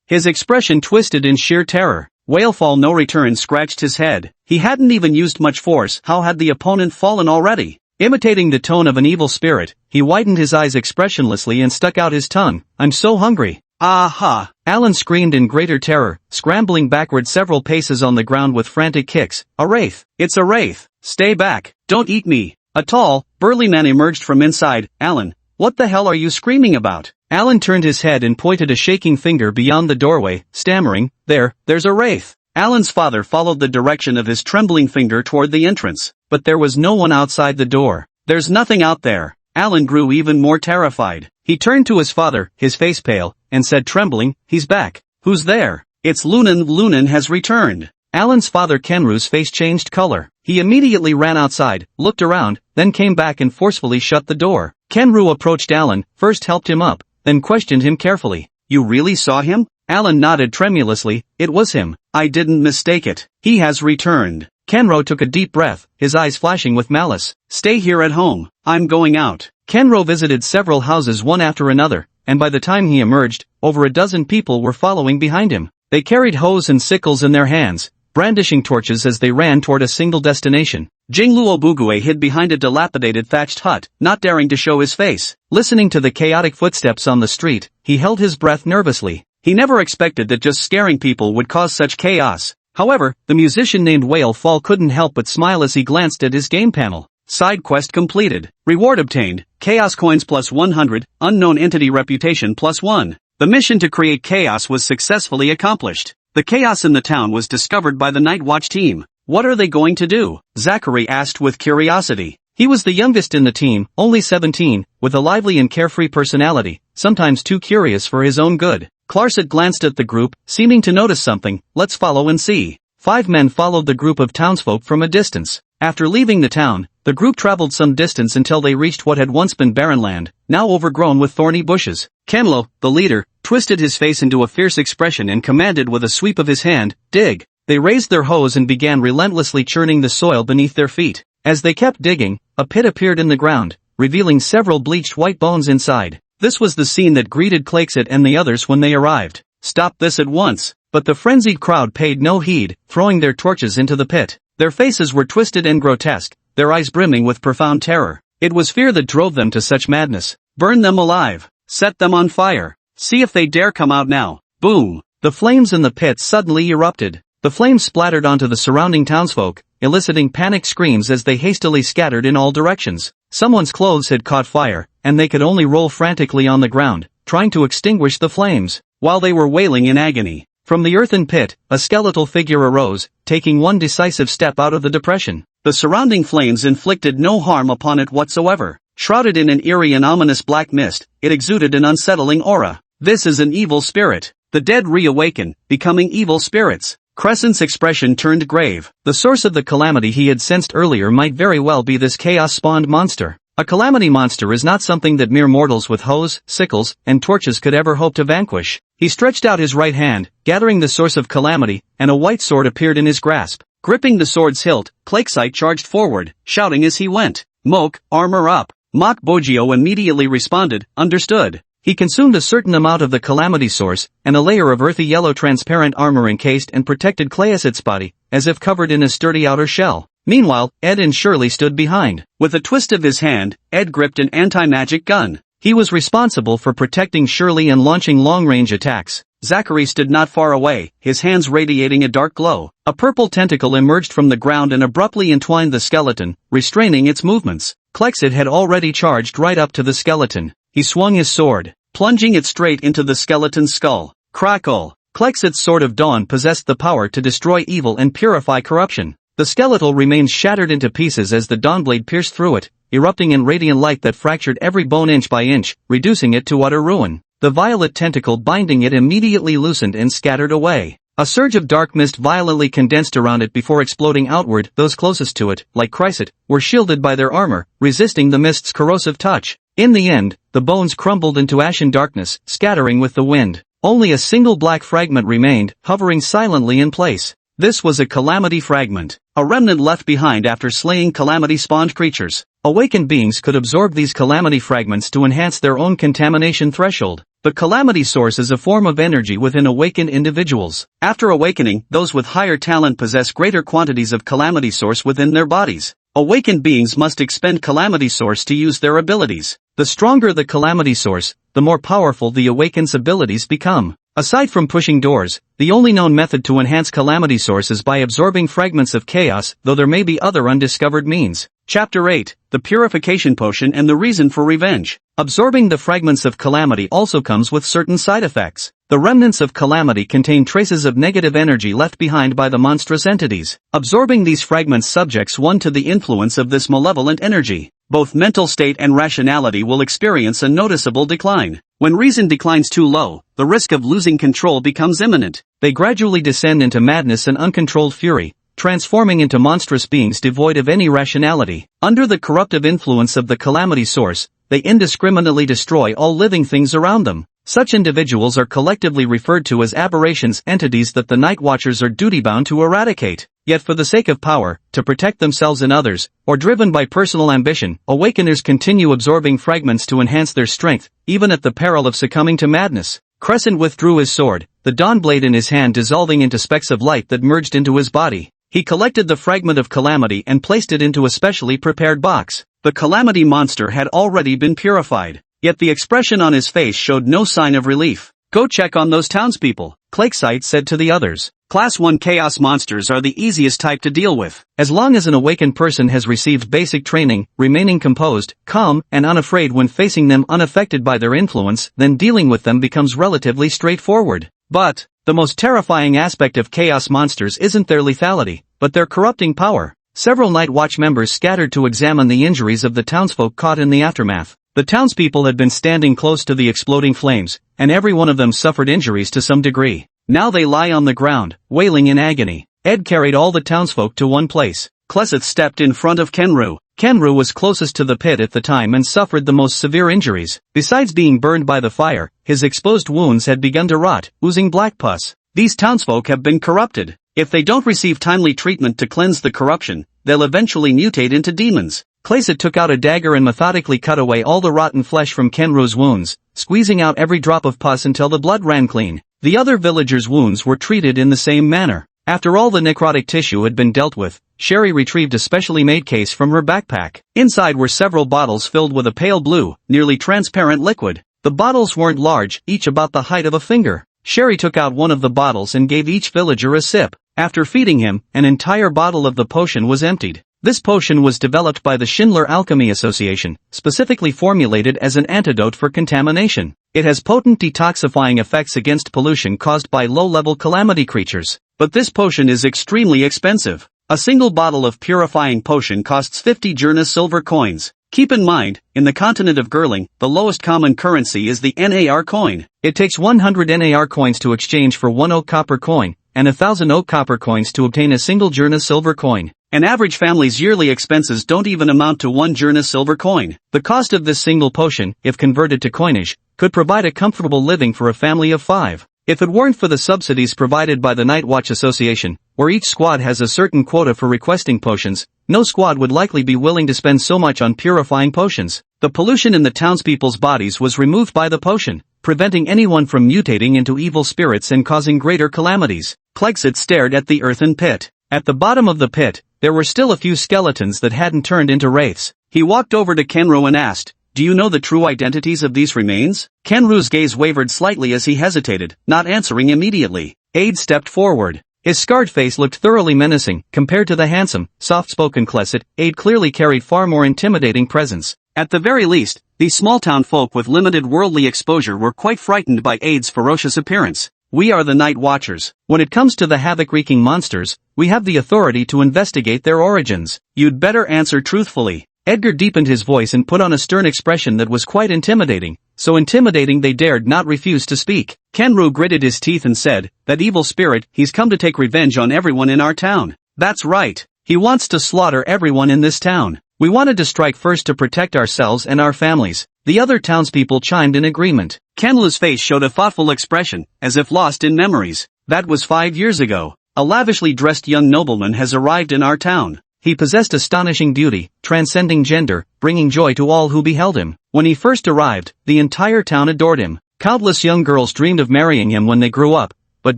His expression twisted in sheer terror. Whalefall no return scratched his head. He hadn't even used much force. How had the opponent fallen already? Imitating the tone of an evil spirit, he widened his eyes expressionlessly and stuck out his tongue. I'm so hungry. Aha! Alan screamed in greater terror, scrambling backward several paces on the ground with frantic kicks. A wraith! It's a wraith! Stay back! Don't eat me! A tall, burly man emerged from inside. Alan, what the hell are you screaming about? Alan turned his head and pointed a shaking finger beyond the doorway, stammering, there's a wraith. Alan's father followed the direction of his trembling finger toward the entrance, but there was no one outside the door. There's nothing out there. Alan grew even more terrified. He turned to his father, his face pale, and said trembling, he's back. Who's there? It's Lunan. Lunan has returned. Alan's father Kenru's face changed color. He immediately ran outside, looked around, then came back and forcefully shut the door. Kenru approached Alan, first helped him up, then questioned him carefully. You really saw him? Alan nodded tremulously. It was him. I didn't mistake it. He has returned. Kenro took a deep breath, his eyes flashing with malice. Stay here at home. I'm going out. Kenro visited several houses one after another, and by the time he emerged, over a dozen people were following behind him. They carried hoes and sickles in their hands, brandishing torches as they ran toward a single destination. Jingluo Bugui hid behind a dilapidated thatched hut, not daring to show his face. Listening to the chaotic footsteps on the street, he held his breath nervously. He never expected that just scaring people would cause such chaos. However, the musician named Whalefall couldn't help but smile as he glanced at his game panel. Side quest completed. Reward obtained. Chaos coins plus 100, unknown entity reputation plus 1. The mission to create chaos was successfully accomplished. The chaos in the town was discovered by the Night Watch team. What are they going to do? Zachary asked with curiosity. He was the youngest in the team, only 17, with a lively and carefree personality, sometimes too curious for his own good. Clarset glanced at the group, seeming to notice something. Let's follow and see. 5 men followed the group of townsfolk from a distance. After leaving the town, the group traveled some distance until they reached what had once been barren land, now overgrown with thorny bushes. Kenlo, the leader, twisted his face into a fierce expression and commanded with a sweep of his hand, "Dig." They raised their hoes and began relentlessly churning the soil beneath their feet. As they kept digging, a pit appeared in the ground, revealing several bleached white bones inside. This was the scene that greeted Clarksit and the others when they arrived. "Stop this at once." But the frenzied crowd paid no heed, throwing their torches into the pit. Their faces were twisted and grotesque, their eyes brimming with profound terror. It was fear that drove them to such madness. "Burn them alive. Set them on fire. See if they dare come out now." Boom! The flames in the pit suddenly erupted. The flames splattered onto the surrounding townsfolk, eliciting panicked screams as they hastily scattered in all directions. Someone's clothes had caught fire, and they could only roll frantically on the ground, trying to extinguish the flames. While they were wailing in agony, from the earthen pit, a skeletal figure arose, taking one decisive step out of the depression. The surrounding flames inflicted no harm upon it whatsoever. Shrouded in an eerie and ominous black mist, it exuded an unsettling aura. "This is an evil spirit." The dead reawaken, becoming evil spirits. Crescent's expression turned grave. The source of the calamity he had sensed earlier might very well be this chaos-spawned monster. A calamity monster is not something that mere mortals with hoes, sickles, and torches could ever hope to vanquish. He stretched out his right hand, gathering the source of calamity, and a white sword appeared in his grasp. Gripping the sword's hilt, Clarksit charged forward, shouting as he went, "Moke, armor up." Mok Bojio immediately responded, "Understood." He consumed a certain amount of the calamity source, and a layer of earthy yellow transparent armor encased and protected Clarksit's body, as if covered in a sturdy outer shell. Meanwhile, Ed and Shirley stood behind. With a twist of his hand, Ed gripped an anti-magic gun. He was responsible for protecting Shirley and launching long-range attacks. Zachary stood not far away, his hands radiating a dark glow. A purple tentacle emerged from the ground and abruptly entwined the skeleton, restraining its movements. Clarksit had already charged right up to the skeleton. He swung his sword, plunging it straight into the skeleton's skull. Crackle! Clarksit's Sword of Dawn possessed the power to destroy evil and purify corruption. The skeletal remained shattered into pieces as the Dawnblade pierced through it, erupting in radiant light that fractured every bone inch by inch, reducing it to utter ruin. The violet tentacle binding it immediately loosened and scattered away. A surge of dark mist violently condensed around it before exploding outward. Those closest to it, like Clarksit, were shielded by their armor, resisting the mist's corrosive touch. In the end, the bones crumbled into ashen darkness, scattering with the wind. Only a single black fragment remained, hovering silently in place. This was a calamity fragment, a remnant left behind after slaying calamity-spawned creatures. Awakened beings could absorb these calamity fragments to enhance their own contamination threshold. The calamity source is a form of energy within awakened individuals. After awakening, those with higher talent possess greater quantities of calamity source within their bodies. Awakened beings must expend calamity source to use their abilities. The stronger the calamity source, the more powerful the awakened's abilities become. Aside from pushing doors, the only known method to enhance calamity source is by absorbing fragments of chaos, though there may be other undiscovered means. Chapter 8, The Purification Potion and the Reason for Revenge. Absorbing the fragments of calamity also comes with certain side effects. The remnants of calamity contain traces of negative energy left behind by the monstrous entities. Absorbing these fragments subjects one to the influence of this malevolent energy. Both mental state and rationality will experience a noticeable decline. When reason declines too low, the risk of losing control becomes imminent. They gradually descend into madness and uncontrolled fury, transforming into monstrous beings devoid of any rationality. Under the corruptive influence of the calamity source, they indiscriminately destroy all living things around them. Such individuals are collectively referred to as aberrations, entities that the Night Watchers are duty-bound to eradicate. Yet for the sake of power, to protect themselves and others, or driven by personal ambition, awakeners continue absorbing fragments to enhance their strength, even at the peril of succumbing to madness. Crescent withdrew his sword, the Dawnblade in his hand dissolving into specks of light that merged into his body. He collected the fragment of calamity and placed it into a specially prepared box. The calamity monster had already been purified, yet the expression on his face showed no sign of relief. "Go check on those townspeople," Clarksit said to the others. Class 1 chaos monsters are the easiest type to deal with. As long as an awakened person has received basic training, remaining composed, calm, and unafraid when facing them unaffected by their influence, then dealing with them becomes relatively straightforward. But the most terrifying aspect of chaos monsters isn't their lethality, but their corrupting power. Several Night Watch members scattered to examine the injuries of the townsfolk caught in the aftermath. The townspeople had been standing close to the exploding flames, and every one of them suffered injuries to some degree. Now they lie on the ground, wailing in agony. Ed carried all the townsfolk to one place. Kleseth stepped in front of Kenru. Kenru was closest to the pit at the time and suffered the most severe injuries. Besides being burned by the fire, his exposed wounds had begun to rot, oozing black pus. These townsfolk have been corrupted. If they don't receive timely treatment to cleanse the corruption, they'll eventually mutate into demons. Kleseth took out a dagger and methodically cut away all the rotten flesh from Kenru's wounds, squeezing out every drop of pus until the blood ran clean. The other villagers' wounds were treated in the same manner. After all the necrotic tissue had been dealt with, Sherry retrieved a specially made case from her backpack. Inside were several bottles filled with a pale blue, nearly transparent liquid. The bottles weren't large, each about the height of a finger. Sherry took out one of the bottles and gave each villager a sip. After feeding him, an entire bottle of the potion was emptied. This potion was developed by the Schindler Alchemy Association, specifically formulated as an antidote for contamination. It has potent detoxifying effects against pollution caused by low-level calamity creatures. But this potion is extremely expensive. A single bottle of purifying potion costs 50 Jurna silver coins. Keep in mind, in the continent of Gerling, the lowest common currency is the NAR coin. It takes 100 NAR coins to exchange for 1 oak copper coin, and 1,000 oak copper coins to obtain a single Jurna silver coin. An average family's yearly expenses don't even amount to 1 Jurna silver coin. The cost of this single potion, if converted to coinage, could provide a comfortable living for a family of 5. If it weren't for the subsidies provided by the Night Watch Association, where each squad has a certain quota for requesting potions, no squad would likely be willing to spend so much on purifying potions. The pollution in the townspeople's bodies was removed by the potion, preventing anyone from mutating into evil spirits and causing greater calamities. Kleseth stared at the earthen pit. At the bottom of the pit, there were still a few skeletons that hadn't turned into wraiths. He walked over to Kenru and asked, "Do you know the true identities of these remains?" Kenru's gaze wavered slightly as he hesitated, not answering immediately. Ade stepped forward. His scarred face looked thoroughly menacing. Compared to the handsome, soft-spoken Kleseth, Ade clearly carried far more intimidating presence. At the very least, these small-town folk with limited worldly exposure were quite frightened by Ade's ferocious appearance. "We are the Night Watchers. When it comes to the havoc-wreaking monsters, we have the authority to investigate their origins. You'd better answer truthfully." Edgar deepened his voice and put on a stern expression that was quite intimidating, so intimidating they dared not refuse to speak. Kenru gritted his teeth and said, "That evil spirit, he's come to take revenge on everyone in our town." "That's right. He wants to slaughter everyone in this town. We wanted to strike first to protect ourselves and our families." The other townspeople chimed in agreement. Kenru's face showed a thoughtful expression, as if lost in memories. "That was 5 years ago. A lavishly dressed young nobleman has arrived in our town. He possessed astonishing beauty, transcending gender, bringing joy to all who beheld him. When he first arrived, the entire town adored him. Countless young girls dreamed of marrying him when they grew up, but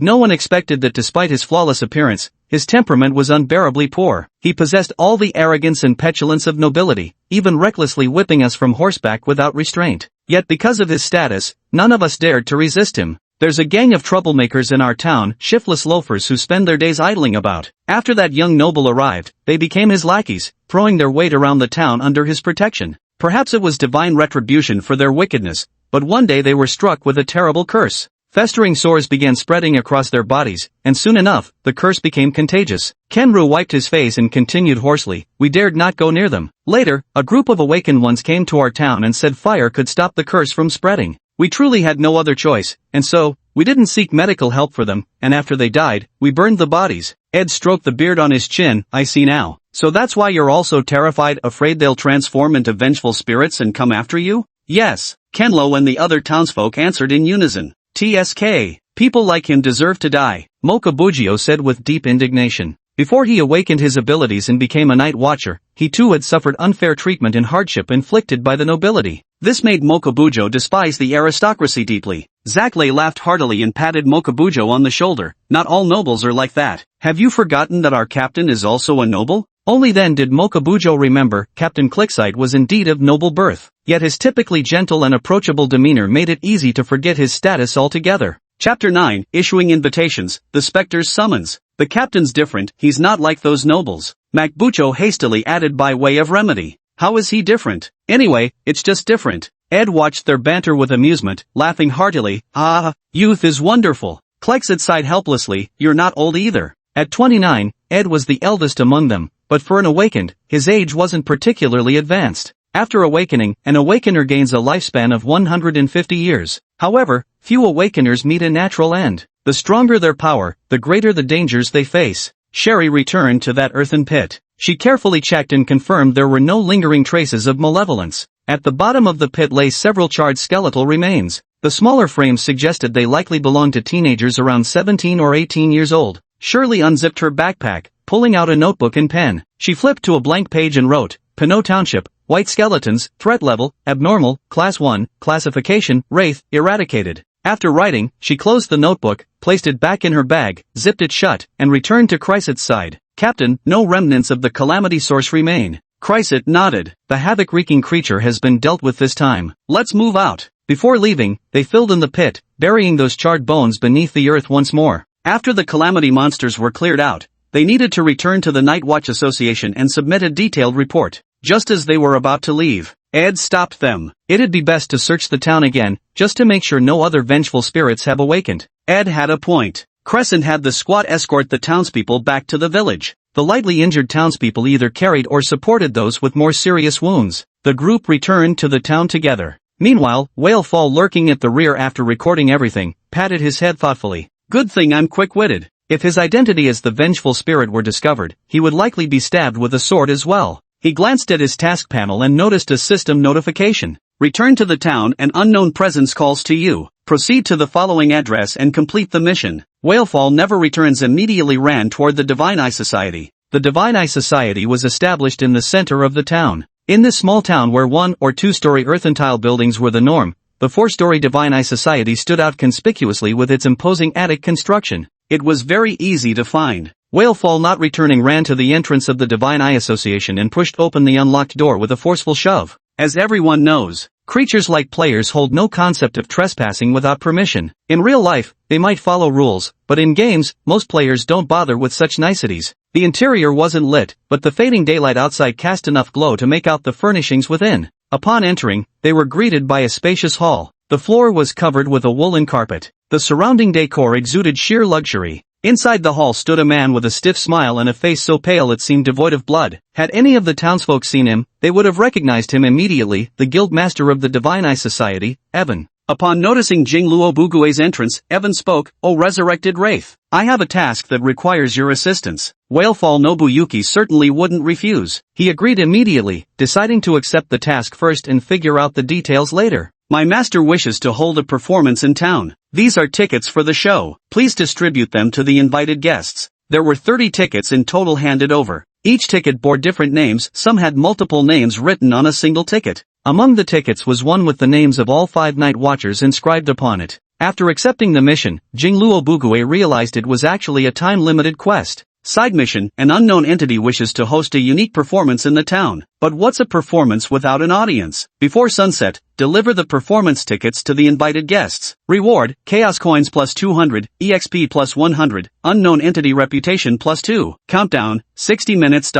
no one expected that despite his flawless appearance, his temperament was unbearably poor. He possessed all the arrogance and petulance of nobility, even recklessly whipping us from horseback without restraint. Yet because of his status, none of us dared to resist him. There's a gang of troublemakers in our town, shiftless loafers who spend their days idling about. After that young noble arrived, they became his lackeys, throwing their weight around the town under his protection. Perhaps it was divine retribution for their wickedness, but one day they were struck with a terrible curse. Festering sores began spreading across their bodies, and soon enough, the curse became contagious. Kenru wiped his face and continued hoarsely, "We dared not go near them. Later, a group of awakened ones came to our town and said fire could stop the curse from spreading. We truly had no other choice, and so, we didn't seek medical help for them, and after they died, we burned the bodies." Ed stroked the beard on his chin. "I see now. So that's why you're all so terrified, afraid they'll transform into vengeful spirits and come after you?" "Yes." Kenlo and the other townsfolk answered in unison. "TSK. People like him deserve to die," Mokabugio said with deep indignation. Before he awakened his abilities and became a night watcher, he too had suffered unfair treatment and hardship inflicted by the nobility. This made Mokabujo despise the aristocracy deeply. Zakley laughed heartily and patted Mokabujo on the shoulder. "Not all nobles are like that. Have you forgotten that our captain is also a noble?" Only then did Mokabujo remember Captain Clickside was indeed of noble birth, yet his typically gentle and approachable demeanor made it easy to forget his status altogether. Chapter 9, Issuing Invitations, the Spectre's Summons. "The captain's different, he's not like those nobles," Makbucho hastily added by way of remedy. "How is he different?" "Anyway, it's just different." Ed watched their banter with amusement, laughing heartily. "Ah, youth is wonderful." Klexit sighed helplessly. "You're not old either." At 29, Ed was the eldest among them, but for an awakened, his age wasn't particularly advanced. After awakening, an awakener gains a lifespan of 150 years. However, few awakeners meet a natural end. The stronger their power, the greater the dangers they face. Sherry returned to that earthen pit. She carefully checked and confirmed there were no lingering traces of malevolence. At the bottom of the pit lay several charred skeletal remains. The smaller frames suggested they likely belonged to teenagers around 17 or 18 years old. Shirley unzipped her backpack, pulling out a notebook and pen. She flipped to a blank page and wrote, Pinot Township, white skeletons, threat level, abnormal, class 1, classification, wraith, eradicated. After writing, she closed the notebook, placed it back in her bag, zipped it shut, and returned to Chryset's side. Captain, no remnants of the calamity source remain. Chryset nodded. The havoc-wreaking creature has been dealt with this time. Let's move out. Before leaving, they filled in the pit, burying those charred bones beneath the earth once more. After the calamity monsters were cleared out, they needed to return to the Night Watch Association and submit a detailed report. Just as they were about to leave, Ed stopped them. It'd be best to search the town again, just to make sure no other vengeful spirits have awakened. Ed had a point. Crescent had the squad escort the townspeople back to the village. The lightly injured townspeople either carried or supported those with more serious wounds. The group returned to the town together. Meanwhile, Whalefall, lurking at the rear after recording everything, patted his head thoughtfully. Good thing I'm quick-witted. If his identity as the vengeful spirit were discovered, he would likely be stabbed with a sword as well. He glanced at his task panel and noticed a system notification. Return to the town and unknown presence calls to you. Proceed to the following address and complete the mission. Whalefall never returns immediately ran toward the Divine Eye Society. The Divine Eye Society was established in the center of the town. In this small town where 1- or 2-story earthen tile buildings were the norm, the 4-story Divine Eye Society stood out conspicuously with its imposing attic construction. It was very easy to find. Whalefall, not returning, ran to the entrance of the Divine Eye Association and pushed open the unlocked door with a forceful shove. As everyone knows, creatures like players hold no concept of trespassing without permission. In real life, they might follow rules, but in games, most players don't bother with such niceties. The interior wasn't lit, but the fading daylight outside cast enough glow to make out the furnishings within. Upon entering, they were greeted by a spacious hall. The floor was covered with a woolen carpet. The surrounding decor exuded sheer luxury. Inside the hall stood a man with a stiff smile and a face so pale it seemed devoid of blood. Had any of the townsfolk seen him, they would have recognized him immediately, the guild master of the Divine Eye Society, Evan. Upon noticing Jingluo Bugue's entrance, Evan spoke, O resurrected wraith, I have a task that requires your assistance. Whalefall Nobuyuki certainly wouldn't refuse. He agreed immediately, deciding to accept the task first and figure out the details later. My master wishes to hold a performance in town. These are tickets for the show. Please distribute them to the invited guests. There were 30 tickets in total handed over. Each ticket bore different names, some had multiple names written on a single ticket. Among the tickets was one with the names of all 5 Night Watchers inscribed upon it. After accepting the mission, Jingluo Bugue realized it was actually a time-limited quest. Side mission, an unknown entity wishes to host a unique performance in the town. But what's a performance without an audience? Before sunset, deliver the performance tickets to the invited guests. Reward, Chaos Coins plus 200, EXP plus 100, Unknown Entity Reputation plus 2. Countdown, 60 minutes.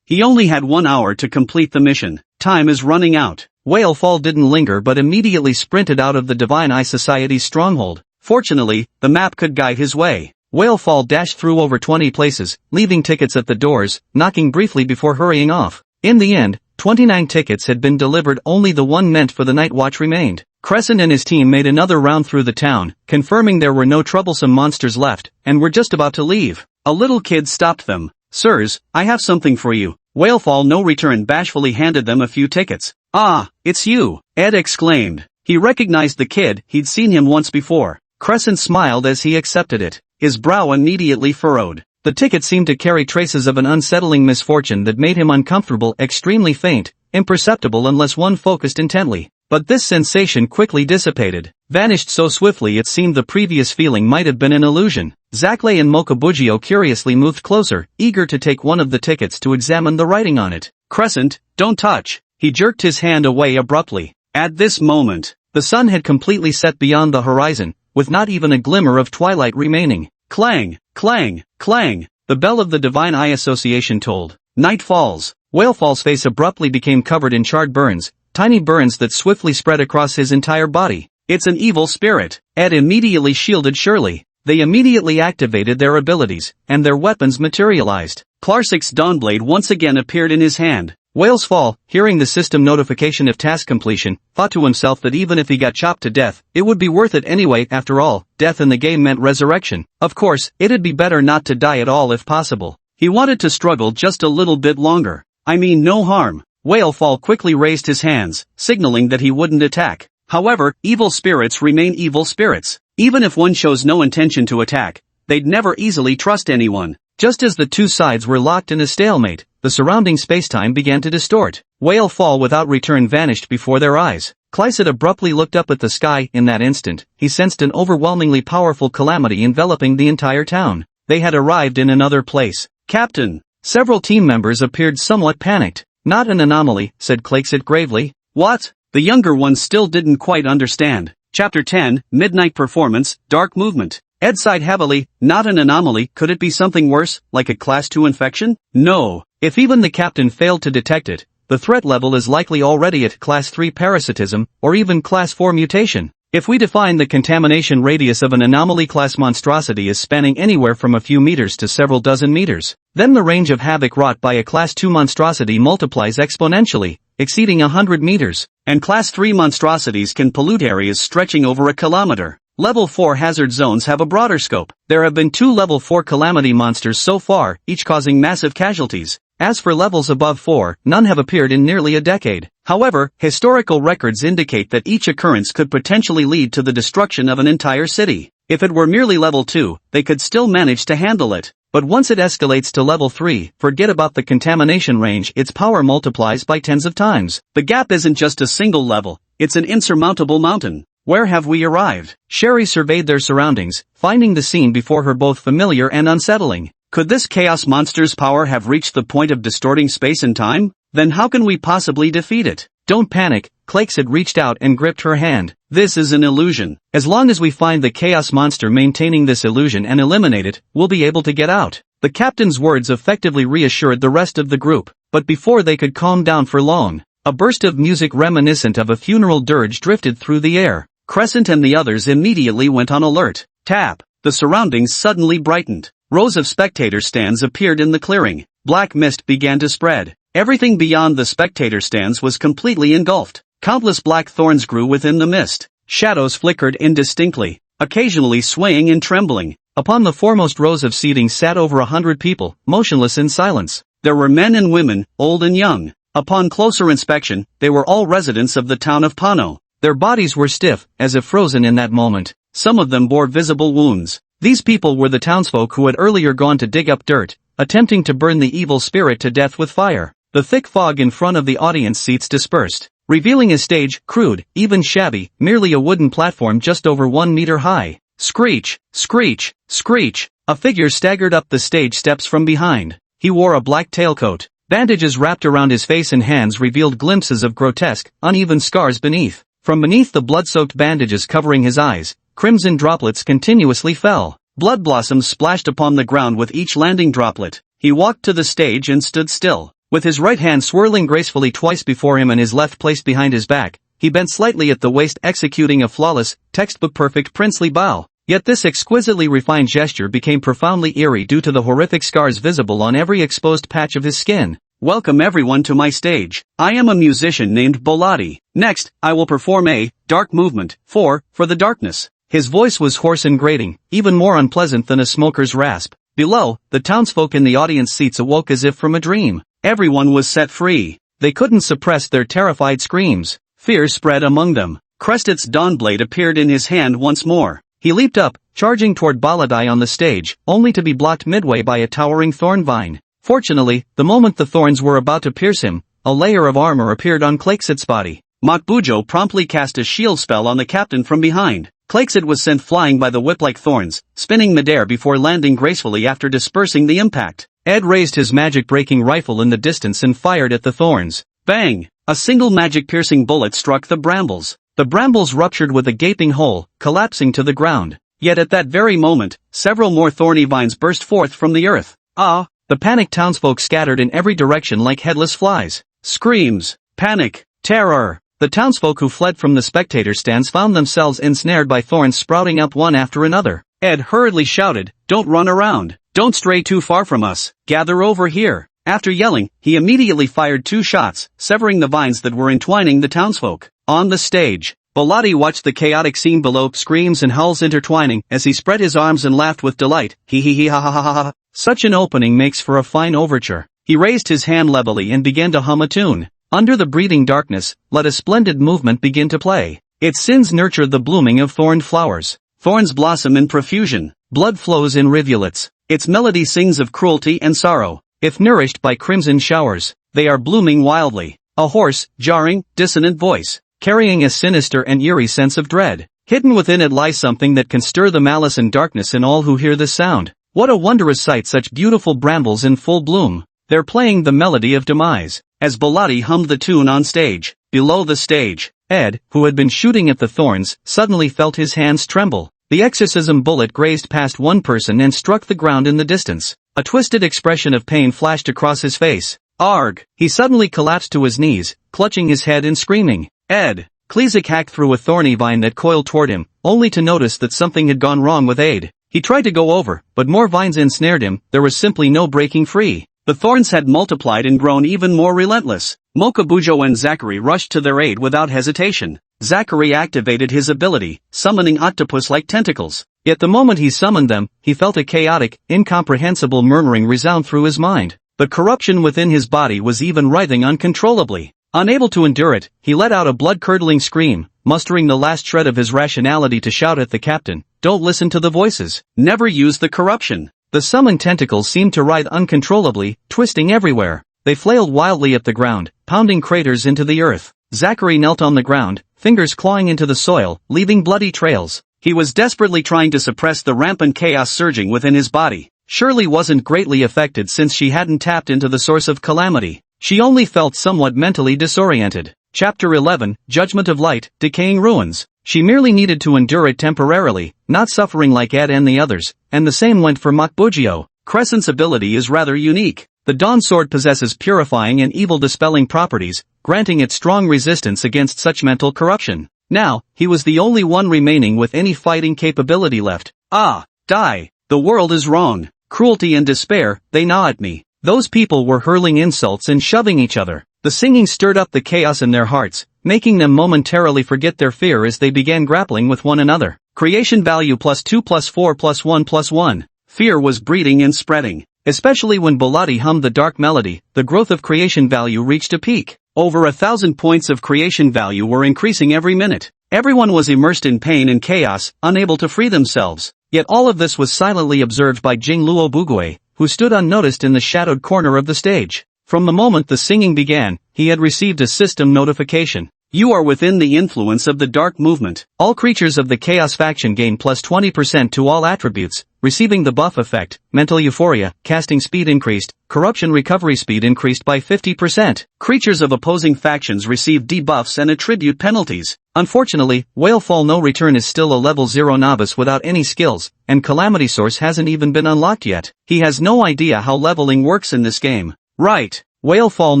He only had 1 hour to complete the mission. Time is running out. Whalefall didn't linger but immediately sprinted out of the Divine Eye Society's stronghold. Fortunately, the map could guide his way. Whalefall dashed through over 20 places, leaving tickets at the doors, knocking briefly before hurrying off. In the end, 29 tickets had been delivered, only the one meant for the Night Watch remained. Crescent and his team made another round through the town, confirming there were no troublesome monsters left, and were just about to leave. A little kid stopped them. Sirs, I have something for you. Whalefall no return bashfully handed them a few tickets. Ah, it's you, Ed exclaimed. He recognized the kid, he'd seen him once before. Crescent smiled as he accepted it. His brow immediately furrowed. The ticket seemed to carry traces of an unsettling misfortune that made him uncomfortable, extremely faint, imperceptible unless one focused intently. But this sensation quickly dissipated, vanished so swiftly it seemed the previous feeling might have been an illusion. Zackley and Mokabugio curiously moved closer, eager to take one of the tickets to examine the writing on it. Crescent, don't touch. He jerked his hand away abruptly. At this moment, the sun had completely set beyond the horizon, with not even a glimmer of twilight remaining. Clang, clang, clang, the bell of the Divine Eye Association tolled. Night falls. Whalefall's face abruptly became covered in charred burns, tiny burns that swiftly spread across his entire body. It's an evil spirit. Ed immediately shielded Shirley. They immediately activated their abilities, and their weapons materialized. Clarsik's Dawnblade once again appeared in his hand. Whalefall, hearing the system notification of task completion, thought to himself that even if he got chopped to death, it would be worth it anyway. After all, death in the game meant resurrection. Of course, it'd be better not to die at all if possible. He wanted to struggle just a little bit longer. I mean no harm. Whalefall quickly raised his hands, signaling that he wouldn't attack. However, evil spirits remain evil spirits. Even if one shows no intention to attack, they'd never easily trust anyone. Just as the two sides were locked in a stalemate, the surrounding spacetime began to distort. Whalefall without return vanished before their eyes. Clycid abruptly looked up at the sky. In that instant, he sensed an overwhelmingly powerful calamity enveloping the entire town. They had arrived in another place. Captain! Several team members appeared somewhat panicked. Not an anomaly, said Clycid gravely. What? The younger ones still didn't quite understand. Chapter 10, Midnight Performance, Dark Movement. Ed sighed heavily. Not an anomaly, could it be something worse, like a Class 2 infection? No. If even the captain failed to detect it, the threat level is likely already at Class 3 parasitism, or even Class 4 mutation. If we define the contamination radius of an anomaly-class monstrosity as spanning anywhere from a few meters to several dozen meters, then the range of havoc wrought by a Class 2 monstrosity multiplies exponentially, exceeding 100 meters, and Class 3 monstrosities can pollute areas stretching over a kilometer. Level 4 hazard zones have a broader scope. There have been 2 Level 4 calamity monsters so far, each causing massive casualties. As for levels above 4, none have appeared in nearly a decade. However, historical records indicate that each occurrence could potentially lead to the destruction of an entire city. If it were merely level 2, they could still manage to handle it. But once it escalates to level 3, forget about the contamination range, its power multiplies by tens of times. The gap isn't just a single level, it's an insurmountable mountain. Where have we arrived? Sherry surveyed their surroundings, finding the scene before her both familiar and unsettling. Could this chaos monster's power have reached the point of distorting space and time? Then how can we possibly defeat it? Don't panic, Clycid reached out and gripped her hand. This is an illusion. As long as we find the chaos monster maintaining this illusion and eliminate it, we'll be able to get out. The captain's words effectively reassured the rest of the group, but before they could calm down for long, a burst of music reminiscent of a funeral dirge drifted through the air. Crescent and the others immediately went on alert. Tap! The surroundings suddenly brightened. Rows of spectator stands appeared in the clearing. Black mist began to spread. Everything beyond the spectator stands was completely engulfed. Countless black thorns grew within the mist. Shadows flickered indistinctly, occasionally swaying and trembling. Upon the foremost rows of seating sat over 100 people, motionless in silence. There were men and women, old and young. Upon closer inspection, they were all residents of the town of Pano. Their bodies were stiff, as if frozen in that moment. Some of them bore visible wounds. These people were the townsfolk who had earlier gone to dig up dirt, attempting to burn the evil spirit to death with fire. The thick fog in front of the audience seats dispersed, revealing a stage, crude, even shabby, merely a wooden platform just over 1 meter high. Screech, screech, screech. A figure staggered up the stage steps from behind. He wore a black tailcoat. Bandages wrapped around his face and hands revealed glimpses of grotesque, uneven scars beneath. From beneath the blood-soaked bandages covering his eyes, crimson droplets continuously fell. Blood blossoms splashed upon the ground with each landing droplet. He walked to the stage and stood still. With his right hand swirling gracefully twice before him and his left placed behind his back, he bent slightly at the waist, executing a flawless, textbook-perfect princely bow. Yet this exquisitely refined gesture became profoundly eerie due to the horrific scars visible on every exposed patch of his skin. Welcome everyone to my stage. I am a musician named Bolati. Next, I will perform a dark movement for the darkness. His voice was hoarse and grating, even more unpleasant than a smoker's rasp. Below, the townsfolk in the audience seats awoke as if from a dream. Everyone was set free. They couldn't suppress their terrified screams. Fear spread among them. Crestet's Dawnblade appeared in his hand once more. He leaped up, charging toward Baladai on the stage, only to be blocked midway by a towering thorn vine. Fortunately, the moment the thorns were about to pierce him, a layer of armor appeared on Clycit's body. Makbujo promptly cast a shield spell on the captain from behind. Clycit was sent flying by the whip-like thorns, spinning midair before landing gracefully after dispersing the impact. Ed raised his magic-breaking rifle in the distance and fired at the thorns. Bang! A single magic-piercing bullet struck the brambles. The brambles ruptured with a gaping hole, collapsing to the ground. Yet at that very moment, several more thorny vines burst forth from the earth. Ah! The panicked townsfolk scattered in every direction like headless flies. Screams, panic, terror. The townsfolk who fled from the spectator stands found themselves ensnared by thorns sprouting up one after another. Ed hurriedly shouted, "Don't run around. Don't stray too far from us. Gather over here." After yelling, he immediately fired 2 shots, severing the vines that were entwining the townsfolk. On the stage, Bolati watched the chaotic scene below, screams and howls intertwining, as he spread his arms and laughed with delight. He ha ha ha ha ha. Such an opening makes for a fine overture. He raised his hand levelly and began to hum a tune. Under the breathing darkness, let a splendid movement begin to play. Its sins nurture the blooming of thorned flowers. Thorns blossom in profusion. Blood flows in rivulets. Its melody sings of cruelty and sorrow. If nourished by crimson showers, they are blooming wildly. A hoarse, jarring, dissonant voice, carrying a sinister and eerie sense of dread. Hidden within it lies something that can stir the malice and darkness in all who hear this sound. What a wondrous sight, such beautiful brambles in full bloom. They're playing the melody of demise. As Bellotti hummed the tune on stage, below the stage, Ed, who had been shooting at the thorns, suddenly felt his hands tremble. The exorcism bullet grazed past one person and struck the ground in the distance. A twisted expression of pain flashed across his face. Arg! He suddenly collapsed to his knees, clutching his head and screaming. Ed! Klezik hacked through a thorny vine that coiled toward him, only to notice that something had gone wrong with Ade. He tried to go over, but more vines ensnared him. There was simply no breaking free. The thorns had multiplied and grown even more relentless. Mokabujo and Zachary rushed to their aid without hesitation. Zachary activated his ability, summoning octopus-like tentacles. Yet the moment he summoned them, he felt a chaotic, incomprehensible murmuring resound through his mind. The corruption within his body was even writhing uncontrollably. Unable to endure it, he let out a blood-curdling scream, mustering the last shred of his rationality to shout at the captain, "Don't listen to the voices. Never use the corruption." The summoned tentacles seemed to writhe uncontrollably, twisting everywhere. They flailed wildly at the ground, pounding craters into the earth. Zachary knelt on the ground, fingers clawing into the soil, leaving bloody trails. He was desperately trying to suppress the rampant chaos surging within his body. Shirley wasn't greatly affected since she hadn't tapped into the source of calamity. She only felt somewhat mentally disoriented. Chapter 11, Judgment of Light, Decaying Ruins. She merely needed to endure it temporarily, not suffering like Ed and the others, and the same went for Makbujio. Crescent's ability is rather unique. The Dawn Sword possesses purifying and evil-dispelling properties, granting it strong resistance against such mental corruption. Now, he was the only one remaining with any fighting capability left. Ah, die! The world is wrong. Cruelty and despair, they gnaw at me. Those people were hurling insults and shoving each other. The singing stirred up the chaos in their hearts, making them momentarily forget their fear as they began grappling with one another. Creation value +2 +4 +1 +1. Fear was breeding and spreading. Especially when Bellotti hummed the dark melody, the growth of creation value reached a peak. Over 1,000 points of creation value were increasing every minute. Everyone was immersed in pain and chaos, unable to free themselves. Yet all of this was silently observed by Jingluo Bugui, who stood unnoticed in the shadowed corner of the stage. From the moment the singing began, he had received a system notification. You are within the influence of the Dark Movement. All creatures of the Chaos faction gain +20% to all attributes, receiving the buff effect, mental euphoria, casting speed increased, corruption recovery speed increased by 50%. Creatures of opposing factions receive debuffs and attribute penalties. Unfortunately, Whalefall No Return is still a level 0 novice without any skills, and Calamity Source hasn't even been unlocked yet. He has no idea how leveling works in this game. Right. Whalefall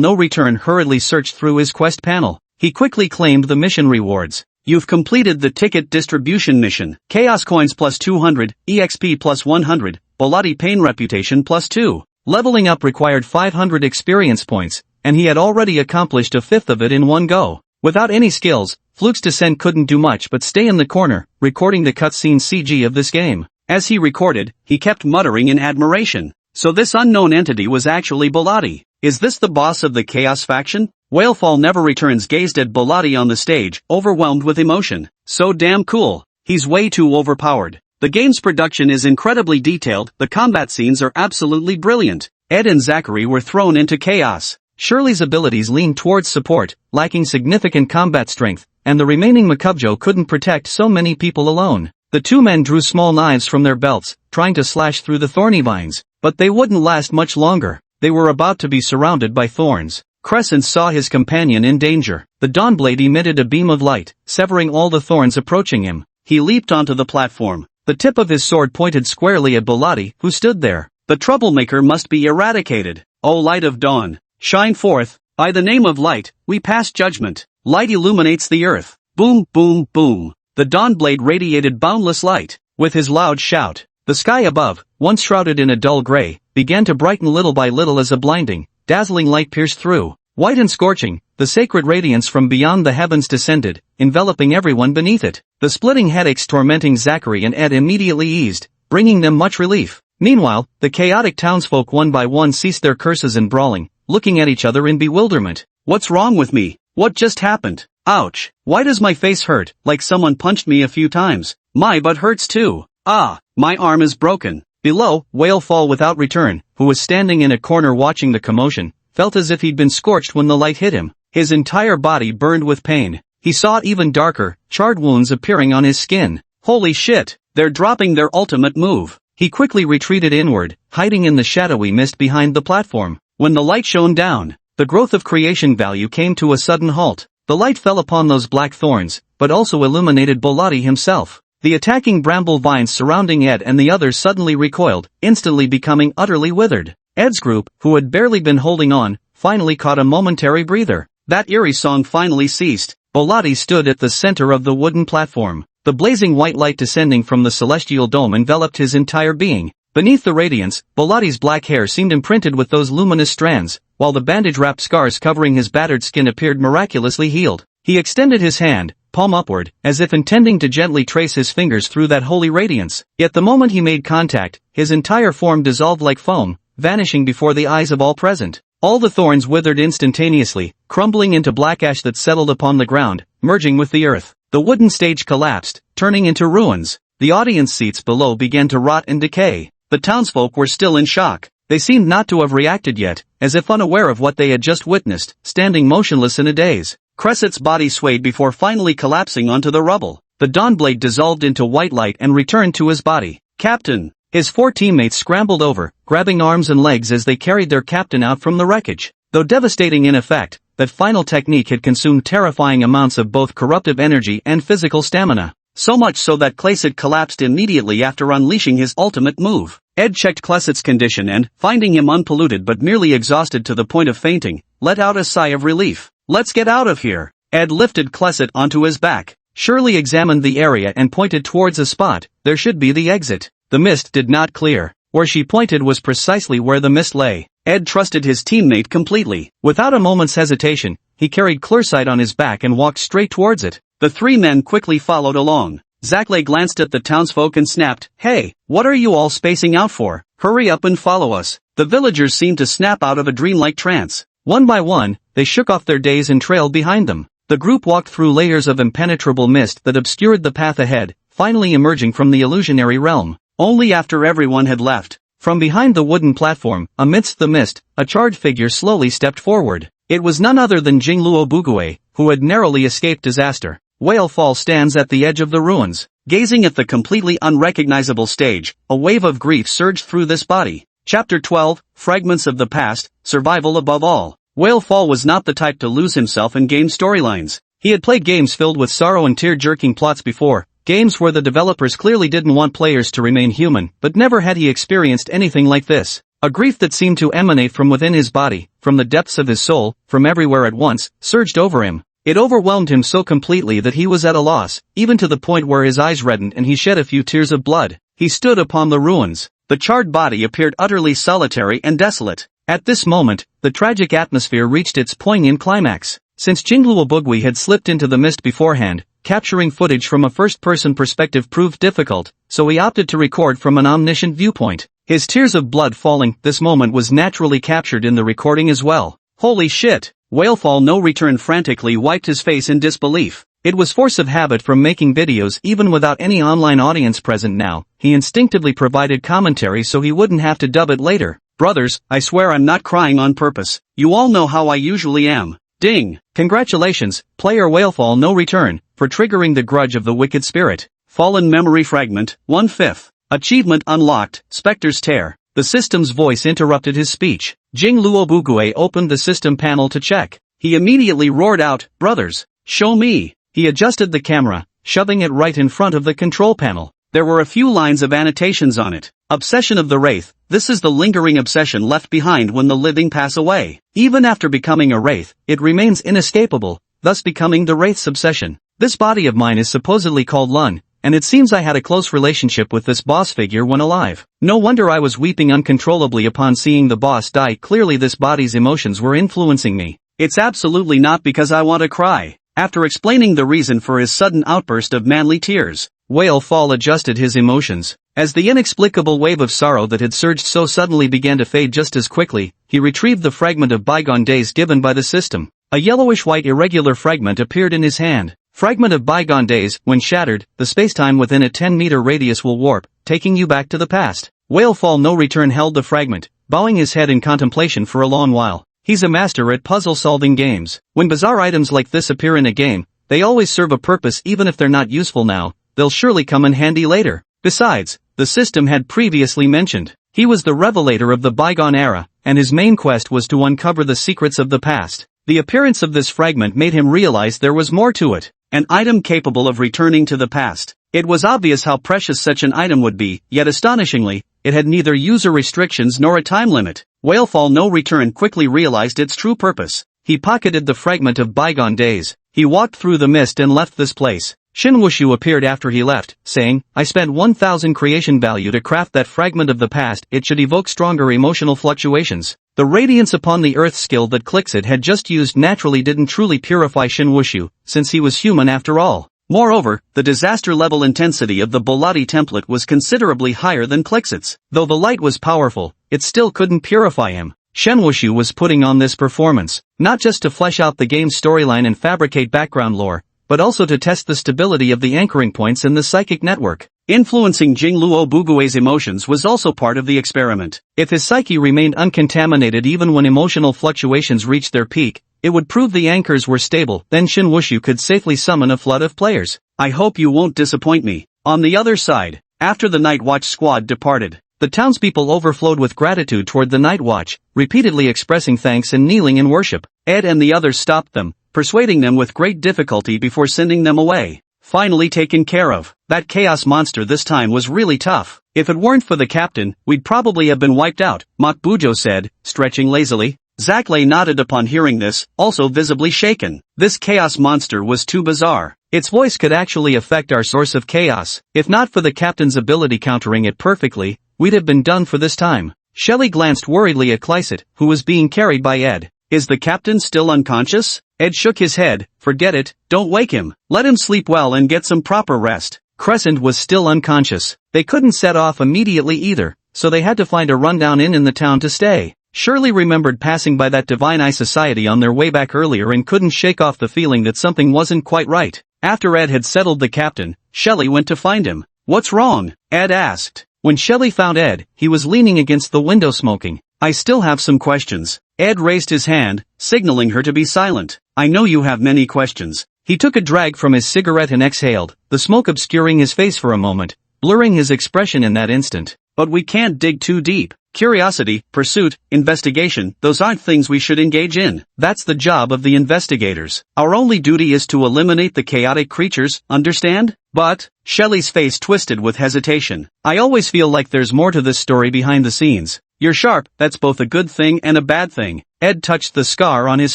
No Return hurriedly searched through his quest panel. He quickly claimed the mission rewards. You've completed the ticket distribution mission. Chaos coins +200, EXP +100, Bellotti Pain reputation +2. Leveling up required 500 experience points, and he had already accomplished a fifth of it in one go. Without any skills, Fluke's Descent couldn't do much but stay in the corner, recording the cutscene CG of this game. As he recorded, he kept muttering in admiration. So this unknown entity was actually Bellotti. Is this the boss of the Chaos faction? Whalefall Never Returns gazed at Bellotti on the stage, overwhelmed with emotion. So damn cool. He's way too overpowered. The game's production is incredibly detailed, the combat scenes are absolutely brilliant. Ed and Zachary were thrown into chaos. Shirley's abilities leaned towards support, lacking significant combat strength, and the remaining Makubjo couldn't protect so many people alone. The two men drew small knives from their belts, trying to slash through the thorny vines, but they wouldn't last much longer. They were about to be surrounded by thorns. Crescent saw his companion in danger. The Dawnblade emitted a beam of light, severing all the thorns approaching him. He leaped onto the platform. The tip of his sword pointed squarely at Bellotti, who stood there. The troublemaker must be eradicated. O light of dawn, shine forth. By the name of light, we pass judgment. Light illuminates the earth. Boom, boom, boom. The Dawnblade radiated boundless light. With his loud shout, the sky above, once shrouded in a dull gray, began to brighten little by little as a blinding, dazzling light pierced through. White and scorching, the sacred radiance from beyond the heavens descended, enveloping everyone beneath it. The splitting headaches tormenting Zachary and Ed immediately eased, bringing them much relief. Meanwhile, the chaotic townsfolk one by one ceased their curses and brawling, looking at each other in bewilderment. What's wrong with me? What just happened? Ouch. Why does my face hurt, like someone punched me a few times? My butt hurts too. Ah, my arm is broken. Below, Whale Fall Without Return, who was standing in a corner watching the commotion, felt as if he'd been scorched when the light hit him. His entire body burned with pain. He saw even darker, charred wounds appearing on his skin. Holy shit, they're dropping their ultimate move. He quickly retreated inward, hiding in the shadowy mist behind the platform. When the light shone down, the growth of creation value came to a sudden halt. The light fell upon those black thorns, but also illuminated Bolati himself. The attacking bramble vines surrounding Ed and the others suddenly recoiled, instantly becoming utterly withered. Ed's group, who had barely been holding on, finally caught a momentary breather. That eerie song finally ceased. Bolati stood at the center of the wooden platform. The blazing white light descending from the celestial dome enveloped his entire being. Beneath the radiance, Bolati's black hair seemed imprinted with those luminous strands, while the bandage-wrapped scars covering his battered skin appeared miraculously healed. He extended his hand, palm upward, as if intending to gently trace his fingers through that holy radiance. Yet the moment he made contact, his entire form dissolved like foam, vanishing before the eyes of all present. All the thorns withered instantaneously, crumbling into black ash that settled upon the ground, merging with the earth. The wooden stage collapsed, turning into ruins. The audience seats below began to rot and decay. The townsfolk were still in shock. They seemed not to have reacted yet, as if unaware of what they had just witnessed, standing motionless in a daze. Cresset's body swayed before finally collapsing onto the rubble. The Dawnblade dissolved into white light and returned to his body. Captain! His 4 teammates scrambled over, grabbing arms and legs as they carried their captain out from the wreckage. Though devastating in effect, that final technique had consumed terrifying amounts of both corruptive energy and physical stamina. So much so that Classet collapsed immediately after unleashing his ultimate move. Ed checked Classet's condition and, finding him unpolluted but merely exhausted to the point of fainting, let out a sigh of relief. Let's get out of here. Ed lifted Classet onto his back. Shirley examined the area and pointed towards a spot. There should be the exit. The mist did not clear. Where she pointed was precisely where the mist lay. Ed trusted his teammate completely. Without a moment's hesitation, he carried Clearsight on his back and walked straight towards it. The 3 men quickly followed along. Zackley glanced at the townsfolk and snapped, "Hey, what are you all spacing out for? Hurry up and follow us." The villagers seemed to snap out of a dreamlike trance. One by one, they shook off their daze and trailed behind them. The group walked through layers of impenetrable mist that obscured the path ahead, finally emerging from the illusionary realm. Only after everyone had left, from behind the wooden platform, amidst the mist, a charred figure slowly stepped forward. It was none other than Jingluo Bugue, who had narrowly escaped disaster. Whale Fall stands at the edge of the ruins. Gazing at the completely unrecognizable stage, a wave of grief surged through this body. Chapter 12, Fragments of the Past, Survival Above All. Whale Fall was not the type to lose himself in game storylines. He had played games filled with sorrow and tear-jerking plots before, games where the developers clearly didn't want players to remain human, but never had he experienced anything like this. A grief that seemed to emanate from within his body, from the depths of his soul, from everywhere at once, surged over him. It overwhelmed him so completely that he was at a loss, even to the point where his eyes reddened and he shed a few tears of blood. He stood upon the ruins. The charred body appeared utterly solitary and desolate. At this moment, the tragic atmosphere reached its poignant climax. Since Jingluo Bugui had slipped into the mist beforehand, capturing footage from a first-person perspective proved difficult, so he opted to record from an omniscient viewpoint. His tears of blood falling, this moment was naturally captured in the recording as well. Holy shit! Whalefall No Return frantically wiped his face in disbelief. It was force of habit from making videos even without any online audience present now. He instinctively provided commentary so he wouldn't have to dub it later. Brothers, I swear I'm not crying on purpose. You all know how I usually am. Ding! Congratulations, player Whalefall No Return, for triggering the grudge of the wicked spirit. Fallen Memory Fragment, 1/5. Achievement unlocked, Spectre's Tear. The system's voice interrupted his speech. Jingluo Bugui opened the system panel to check. He immediately roared out, "Brothers, show me." He adjusted the camera, shoving it right in front of the control panel. There were a few lines of annotations on it. Obsession of the Wraith. This is the lingering obsession left behind when the living pass away. Even after becoming a Wraith, it remains inescapable, thus becoming the Wraith's obsession. This body of mine is supposedly called Lun, and it seems I had a close relationship with this boss figure when alive. No wonder I was weeping uncontrollably upon seeing the boss die. Clearly this body's emotions were influencing me. It's absolutely not because I want to cry. After explaining the reason for his sudden outburst of manly tears, Whale Fall adjusted his emotions. As the inexplicable wave of sorrow that had surged so suddenly began to fade just as quickly, he retrieved the fragment of bygone days given by the system. A yellowish-white irregular fragment appeared in his hand. Fragment of bygone days, when shattered, the spacetime within a 10-meter radius will warp, taking you back to the past. Whalefall No Return held the fragment, bowing his head in contemplation for a long while. He's a master at puzzle-solving games. When bizarre items like this appear in a game, they always serve a purpose even if they're not useful now, they'll surely come in handy later. Besides, the system had previously mentioned, he was the revelator of the bygone era, and his main quest was to uncover the secrets of the past. The appearance of this fragment made him realize there was more to it, an item capable of returning to the past. It was obvious how precious such an item would be, yet astonishingly, it had neither user restrictions nor a time limit. Whalefall No Return quickly realized its true purpose. He pocketed the fragment of bygone days. He walked through the mist and left this place. Shinwushu appeared after he left, saying, I spent 1,000 creation value to craft that fragment of the past. It should evoke stronger emotional fluctuations. The radiance upon the earth skill that Clixit had just used naturally didn't truly purify Shinwushu, since he was human after all. Moreover, the disaster level intensity of the Bolati template was considerably higher than Clixit's. Though the light was powerful, it still couldn't purify him. Shinwushu was putting on this performance, not just to flesh out the game's storyline and fabricate background lore, but also to test the stability of the anchoring points in the psychic network. Influencing Jingluo Bugue's emotions was also part of the experiment. If his psyche remained uncontaminated even when emotional fluctuations reached their peak, it would prove the anchors were stable. Then Shinwushu could safely summon a flood of players. I hope you won't disappoint me. On the other side, after the Night Watch squad departed, the townspeople overflowed with gratitude toward the Night Watch, repeatedly expressing thanks and kneeling in worship. Ed and the others stopped them, persuading them with great difficulty before sending them away. Finally taken care of. That chaos monster this time was really tough. If it weren't for the captain, we'd probably have been wiped out, Makbujo said, stretching lazily. Zackley nodded upon hearing this, also visibly shaken. This chaos monster was too bizarre. Its voice could actually affect our source of chaos. If not for the captain's ability countering it perfectly, we'd have been done for this time. Shelley glanced worriedly at Clycet, who was being carried by Ed. Is the captain still unconscious? Ed shook his head. Forget it, don't wake him. Let him sleep well and get some proper rest. Crescent was still unconscious. They couldn't set off immediately either, so they had to find a rundown inn in the town to stay. Shirley remembered passing by that Divine Eye Society on their way back earlier and couldn't shake off the feeling that something wasn't quite right. After Ed had settled the captain, Shelley went to find him. What's wrong? Ed asked. When Shelley found Ed, he was leaning against the window smoking. I still have some questions. Ed raised his hand, signaling her to be silent. I know you have many questions. He took a drag from his cigarette and exhaled, the smoke obscuring his face for a moment, blurring his expression in that instant. But we can't dig too deep. Curiosity, pursuit, investigation, those aren't things we should engage in. That's the job of the investigators. Our only duty is to eliminate the chaotic creatures, understand? But, Shelley's face twisted with hesitation. I always feel like there's more to this story behind the scenes. You're sharp, that's both a good thing and a bad thing. Ed touched the scar on his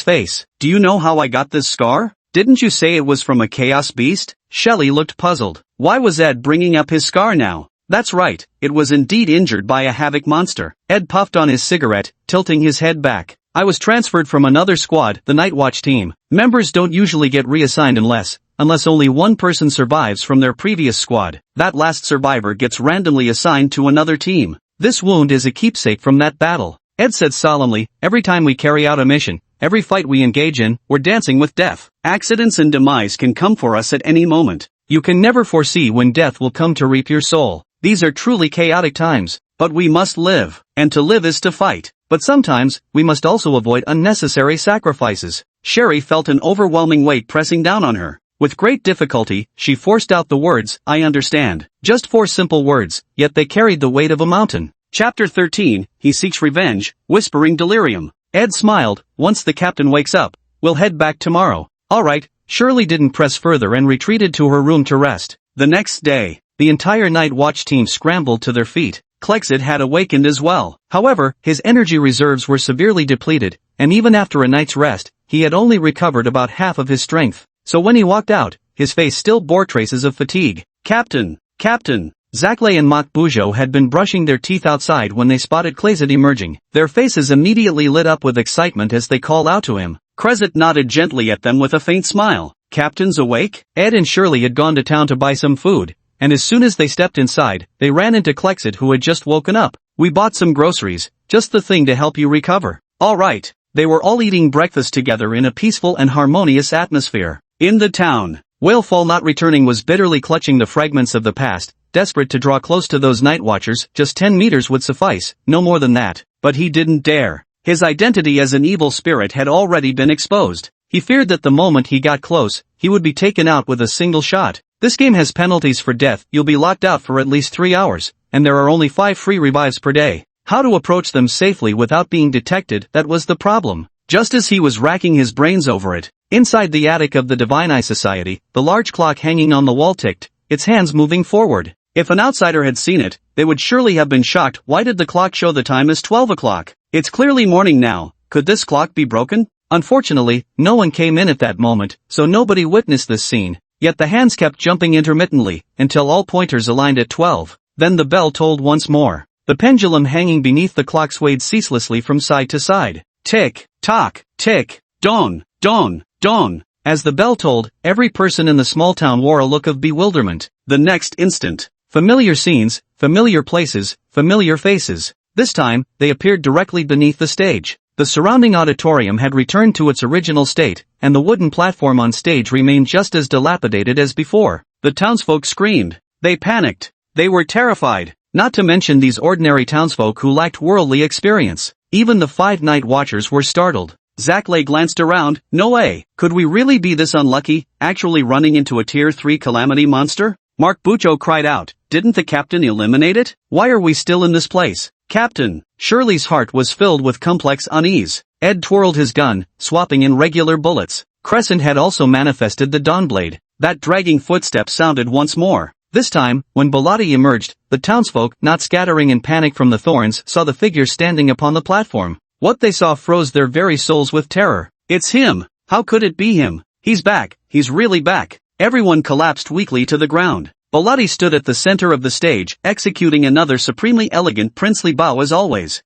face. Do you know how I got this scar? Didn't you say it was from a chaos beast? Shelley looked puzzled. Why was Ed bringing up his scar now? That's right, it was indeed injured by a havoc monster. Ed puffed on his cigarette, tilting his head back. I was transferred from another squad, the Night Watch team. Members don't usually get reassigned unless only one person survives from their previous squad. That last survivor gets randomly assigned to another team. This wound is a keepsake from that battle. Ed said solemnly, every time we carry out a mission, every fight we engage in, we're dancing with death. Accidents and demise can come for us at any moment. You can never foresee when death will come to reap your soul. These are truly chaotic times, but we must live, and to live is to fight. But sometimes, we must also avoid unnecessary sacrifices. Sherry felt an overwhelming weight pressing down on her. With great difficulty, she forced out the words, I understand. Just 4 simple words, yet they carried the weight of a mountain. Chapter 13, He Seeks Revenge, Whispering Delirium. Ed smiled, once the captain wakes up, we'll head back tomorrow. Alright, Shirley didn't press further and retreated to her room to rest. The next day, the entire Night Watch team scrambled to their feet. Klexit had awakened as well. However, his energy reserves were severely depleted, and even after a night's rest, he had only recovered about half of his strength. So when he walked out, his face still bore traces of fatigue. Captain! Zackley and Makbujo had been brushing their teeth outside when they spotted Klexit emerging. Their faces immediately lit up with excitement as they called out to him. Klexit nodded gently at them with a faint smile. Captain's awake? Ed and Shirley had gone to town to buy some food, and as soon as they stepped inside, they ran into Klexit, who had just woken up. "We bought some groceries, just the thing to help you recover." "All right." They were all eating breakfast together in a peaceful and harmonious atmosphere. In the town, Whalefall, not returning, was bitterly clutching the fragments of the past, desperate to draw close to those night watchers. Just 10 meters would suffice, no more than that. But he didn't dare. His identity as an evil spirit had already been exposed. He feared that the moment he got close, he would be taken out with a single shot. This game has penalties for death. You'll be locked out for at least 3 hours, and there are only 5 free revives per day. How to approach them safely without being detected, that was the problem. Just as he was racking his brains over it, inside the attic of the Divine Eye Society, the large clock hanging on the wall ticked, its hands moving forward. If an outsider had seen it, they would surely have been shocked. Why did the clock show the time as 12 o'clock? It's clearly morning now. Could this clock be broken? Unfortunately, no one came in at that moment, so nobody witnessed this scene. Yet the hands kept jumping intermittently, until all pointers aligned at 12. Then the bell tolled once more. The pendulum hanging beneath the clock swayed ceaselessly from side to side. Tick, tock, tick, dawn, dawn, dawn. As the bell tolled, every person in the small town wore a look of bewilderment. The next instant, familiar scenes, familiar places, familiar faces. This time, they appeared directly beneath the stage. The surrounding auditorium had returned to its original state, and the wooden platform on stage remained just as dilapidated as before. The townsfolk screamed. They panicked. They were terrified. Not to mention these ordinary townsfolk who lacked worldly experience. Even the 5 night watchers were startled. Zackley glanced around. No way. Could we really be this unlucky, actually running into a tier 3 calamity monster? Mark Bucho cried out. Didn't the captain eliminate it? Why are we still in this place? Captain. Shirley's heart was filled with complex unease. Ed twirled his gun, swapping in regular bullets. Crescent had also manifested the Dawnblade. That dragging footstep sounded once more. This time, when Bellotti emerged, the townsfolk, not scattering in panic from the thorns, saw the figure standing upon the platform. What they saw froze their very souls with terror. It's him! How could it be him? He's back! He's really back! Everyone collapsed weakly to the ground. Bellotti stood at the center of the stage, executing another supremely elegant princely bow as always.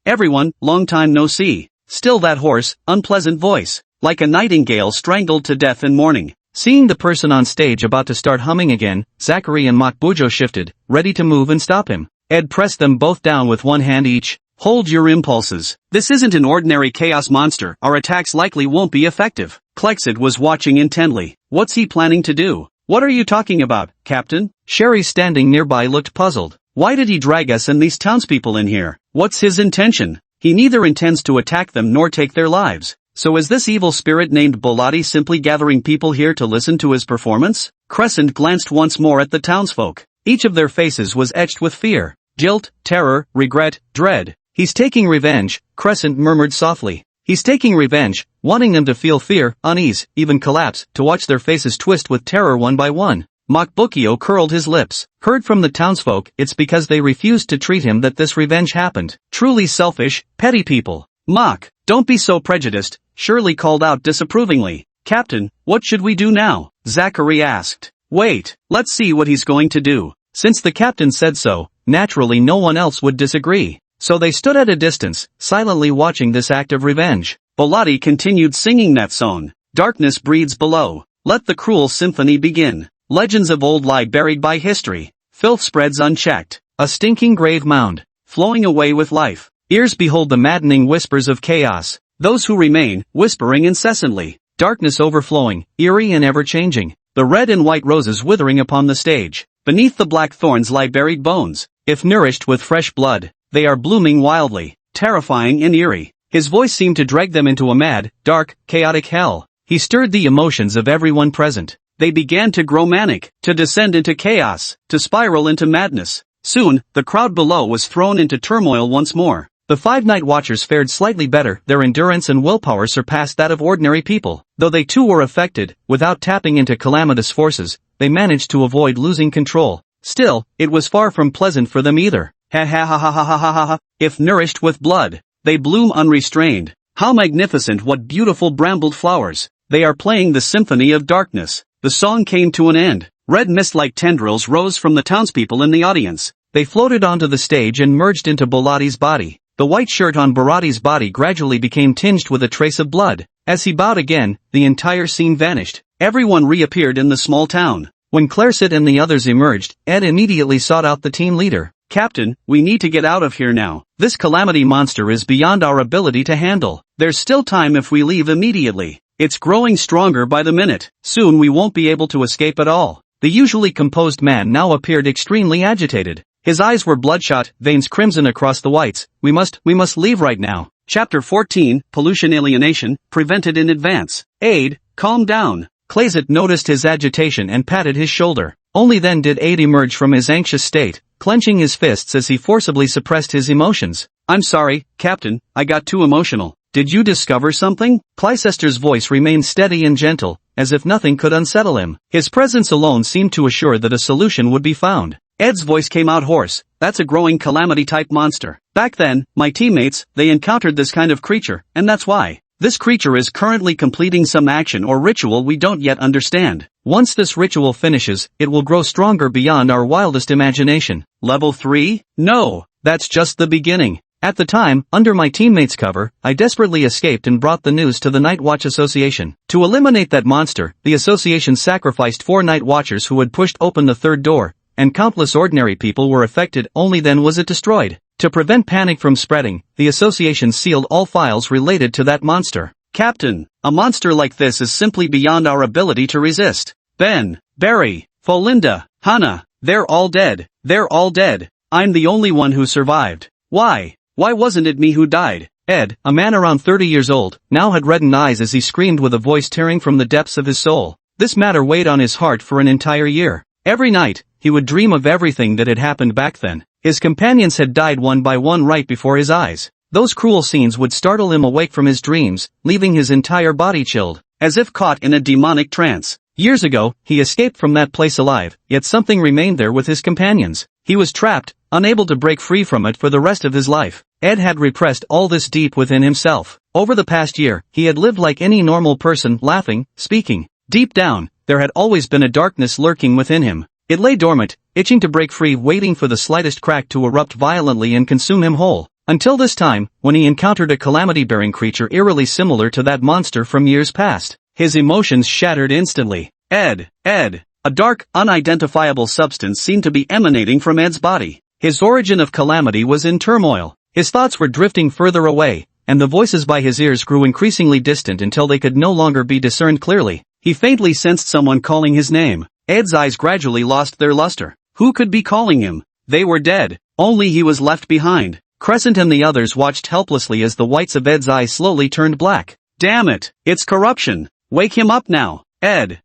Everyone, long time no see. Still that hoarse, unpleasant voice, like a nightingale strangled to death in mourning. Seeing the person on stage about to start humming again, Zachary and Makbujo shifted, ready to move and stop him. Ed pressed them both down with one hand each. Hold your impulses. This isn't an ordinary chaos monster. Our attacks likely won't be effective. Klexit was watching intently. What's he planning to do? What are you talking about, Captain? Sherry, standing nearby, looked puzzled. Why did he drag us and these townspeople in here? What's his intention? He neither intends to attack them nor take their lives. So is this evil spirit named Bellotti simply gathering people here to listen to his performance? Crescent glanced once more at the townsfolk. Each of their faces was etched with fear, guilt, terror, regret, dread. He's taking revenge, Crescent murmured softly. He's taking revenge, wanting them to feel fear, unease, even collapse, to watch their faces twist with terror one by one. Makbukio curled his lips. Heard from the townsfolk, it's because they refused to treat him that this revenge happened. Truly selfish, petty people. Mock, don't be so prejudiced, Shirley called out disapprovingly. Captain, what should we do now? Zachary asked. Wait, let's see what he's going to do. Since the captain said so, naturally no one else would disagree. So they stood at a distance, silently watching this act of revenge. Bellotti continued singing that song. Darkness breeds below. Let the cruel symphony begin. Legends of old lie buried by history. Filth spreads unchecked. A stinking grave mound. Flowing away with life. Ears behold the maddening whispers of chaos. Those who remain, whispering incessantly. Darkness overflowing, eerie and ever-changing. The red and white roses withering upon the stage. Beneath the black thorns lie buried bones. If nourished with fresh blood, they are blooming wildly, terrifying and eerie. His voice seemed to drag them into a mad, dark, chaotic hell. He stirred the emotions of everyone present. They began to grow manic, to descend into chaos, to spiral into madness. Soon, the crowd below was thrown into turmoil once more. The 5 night watchers fared slightly better. Their endurance and willpower surpassed that of ordinary people. Though they too were affected, without tapping into calamitous forces, they managed to avoid losing control. Still, it was far from pleasant for them either. Ha ha ha ha ha ha ha ha. If nourished with blood, they bloom unrestrained. How magnificent, what beautiful brambled flowers. They are playing the symphony of darkness. The song came to an end. Red mist-like tendrils rose from the townspeople in the audience. They floated onto the stage and merged into Bellotti's body. The white shirt on Barati's body gradually became tinged with a trace of blood. As he bowed again, the entire scene vanished. Everyone reappeared in the small town. When Clairsit and the others emerged, Ed immediately sought out the team leader. Captain, we need to get out of here now. This calamity monster is beyond our ability to handle. There's still time if we leave immediately. It's growing stronger by the minute. Soon we won't be able to escape at all. The usually composed man now appeared extremely agitated. His eyes were bloodshot, veins crimson across the whites. We must leave right now. Chapter 14, Pollution Alienation, Prevented in Advance. Aid, calm down. Clairsit noticed his agitation and patted his shoulder. Only then did Aid emerge from his anxious state, clenching his fists as he forcibly suppressed his emotions. I'm sorry, Captain, I got too emotional. Did you discover something? Clycester's voice remained steady and gentle, as if nothing could unsettle him. His presence alone seemed to assure that a solution would be found. Ed's voice came out hoarse. That's a growing calamity-type monster. Back then, my teammates, they encountered this kind of creature, and that's why. This creature is currently completing some action or ritual we don't yet understand. Once this ritual finishes, it will grow stronger beyond our wildest imagination. Level 3? No, that's just the beginning. At the time, under my teammates' cover, I desperately escaped and brought the news to the Night Watch Association. To eliminate that monster, the association sacrificed 4 Night Watchers who had pushed open the third door, and countless ordinary people were affected. Only then was it destroyed. To prevent panic from spreading, the association sealed all files related to that monster. Captain, a monster like this is simply beyond our ability to resist. Ben, Barry, Folinda, Hannah, they're all dead. They're all dead. I'm the only one who survived. Why? Why wasn't it me who died? Ed, a man around 30 years old, now had reddened eyes as he screamed with a voice tearing from the depths of his soul. This matter weighed on his heart for an entire year. Every night, he would dream of everything that had happened back then. His companions had died one by one right before his eyes. Those cruel scenes would startle him awake from his dreams, leaving his entire body chilled, as if caught in a demonic trance. Years ago, he escaped from that place alive, yet something remained there with his companions. He was trapped, unable to break free from it for the rest of his life. Ed had repressed all this deep within himself. Over the past year, he had lived like any normal person, laughing, speaking. Deep down, there had always been a darkness lurking within him. It lay dormant, itching to break free, waiting for the slightest crack to erupt violently and consume him whole. Until this time, when he encountered a calamity-bearing creature eerily similar to that monster from years past. His emotions shattered instantly. Ed. A dark, unidentifiable substance seemed to be emanating from Ed's body. His origin of calamity was in turmoil. His thoughts were drifting further away, and the voices by his ears grew increasingly distant until they could no longer be discerned clearly. He faintly sensed someone calling his name. Ed's eyes gradually lost their luster. Who could be calling him? They were dead. Only he was left behind. Crescent and the others watched helplessly as the whites of Ed's eyes slowly turned black. Damn it! It's corruption! Wake him up now! Ed,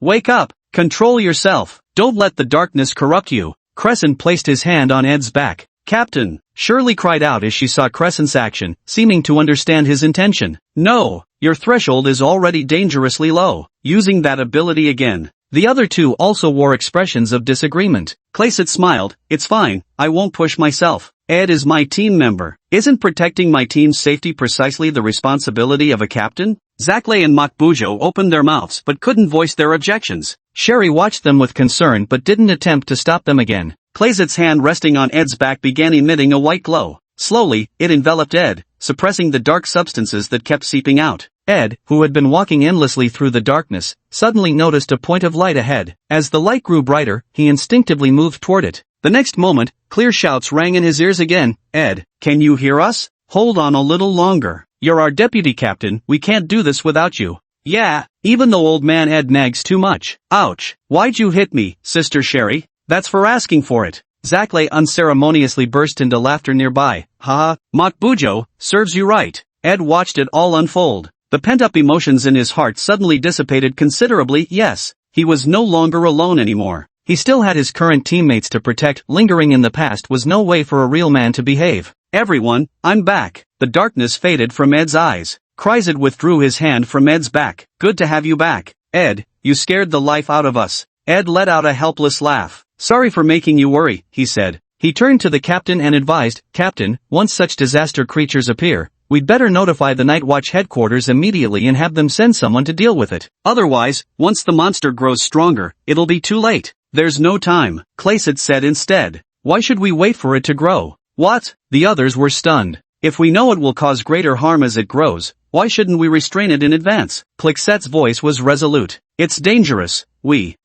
wake up! Control yourself! Don't let the darkness corrupt you! Crescent placed his hand on Ed's back. Captain, Shirley cried out as she saw Crescent's action, seeming to understand his intention. No, your threshold is already dangerously low. Using that ability again. The other two also wore expressions of disagreement. Clairsit smiled. It's fine, I won't push myself. Ed is my team member. Isn't protecting my team's safety precisely the responsibility of a captain? Zackley and Makbujo opened their mouths but couldn't voice their objections. Sherry watched them with concern but didn't attempt to stop them again. Clairsit's hand resting on Ed's back began emitting a white glow. Slowly, it enveloped Ed, suppressing the dark substances that kept seeping out. Ed, who had been walking endlessly through the darkness, suddenly noticed a point of light ahead. As the light grew brighter, he instinctively moved toward it. The next moment, clear shouts rang in his ears again. Ed, can you hear us? Hold on a little longer. You're our deputy captain, we can't do this without you. Yeah, even though old man Ed nags too much. Ouch, why'd you hit me, Sister Sherry? That's for asking for it. Zackley unceremoniously burst into laughter nearby. Haha, Makbujo, serves you right. Ed watched it all unfold. The pent-up emotions in his heart suddenly dissipated considerably. Yes, he was no longer alone anymore. He still had his current teammates to protect. Lingering in the past was no way for a real man to behave. Everyone, I'm back. The darkness faded from Ed's eyes. Clairsit withdrew his hand from Ed's back. Good to have you back. Ed, you scared the life out of us. Ed let out a helpless laugh. Sorry for making you worry, he said. He turned to the captain and advised, Captain, once such disaster creatures appear, we'd better notify the Night Watch headquarters immediately and have them send someone to deal with it. Otherwise, once the monster grows stronger, it'll be too late. There's no time, Clairsit said instead. Why should we wait for it to grow? What? The others were stunned. If we know it will cause greater harm as it grows, why shouldn't we restrain it in advance? Clixette's voice was resolute. It's dangerous,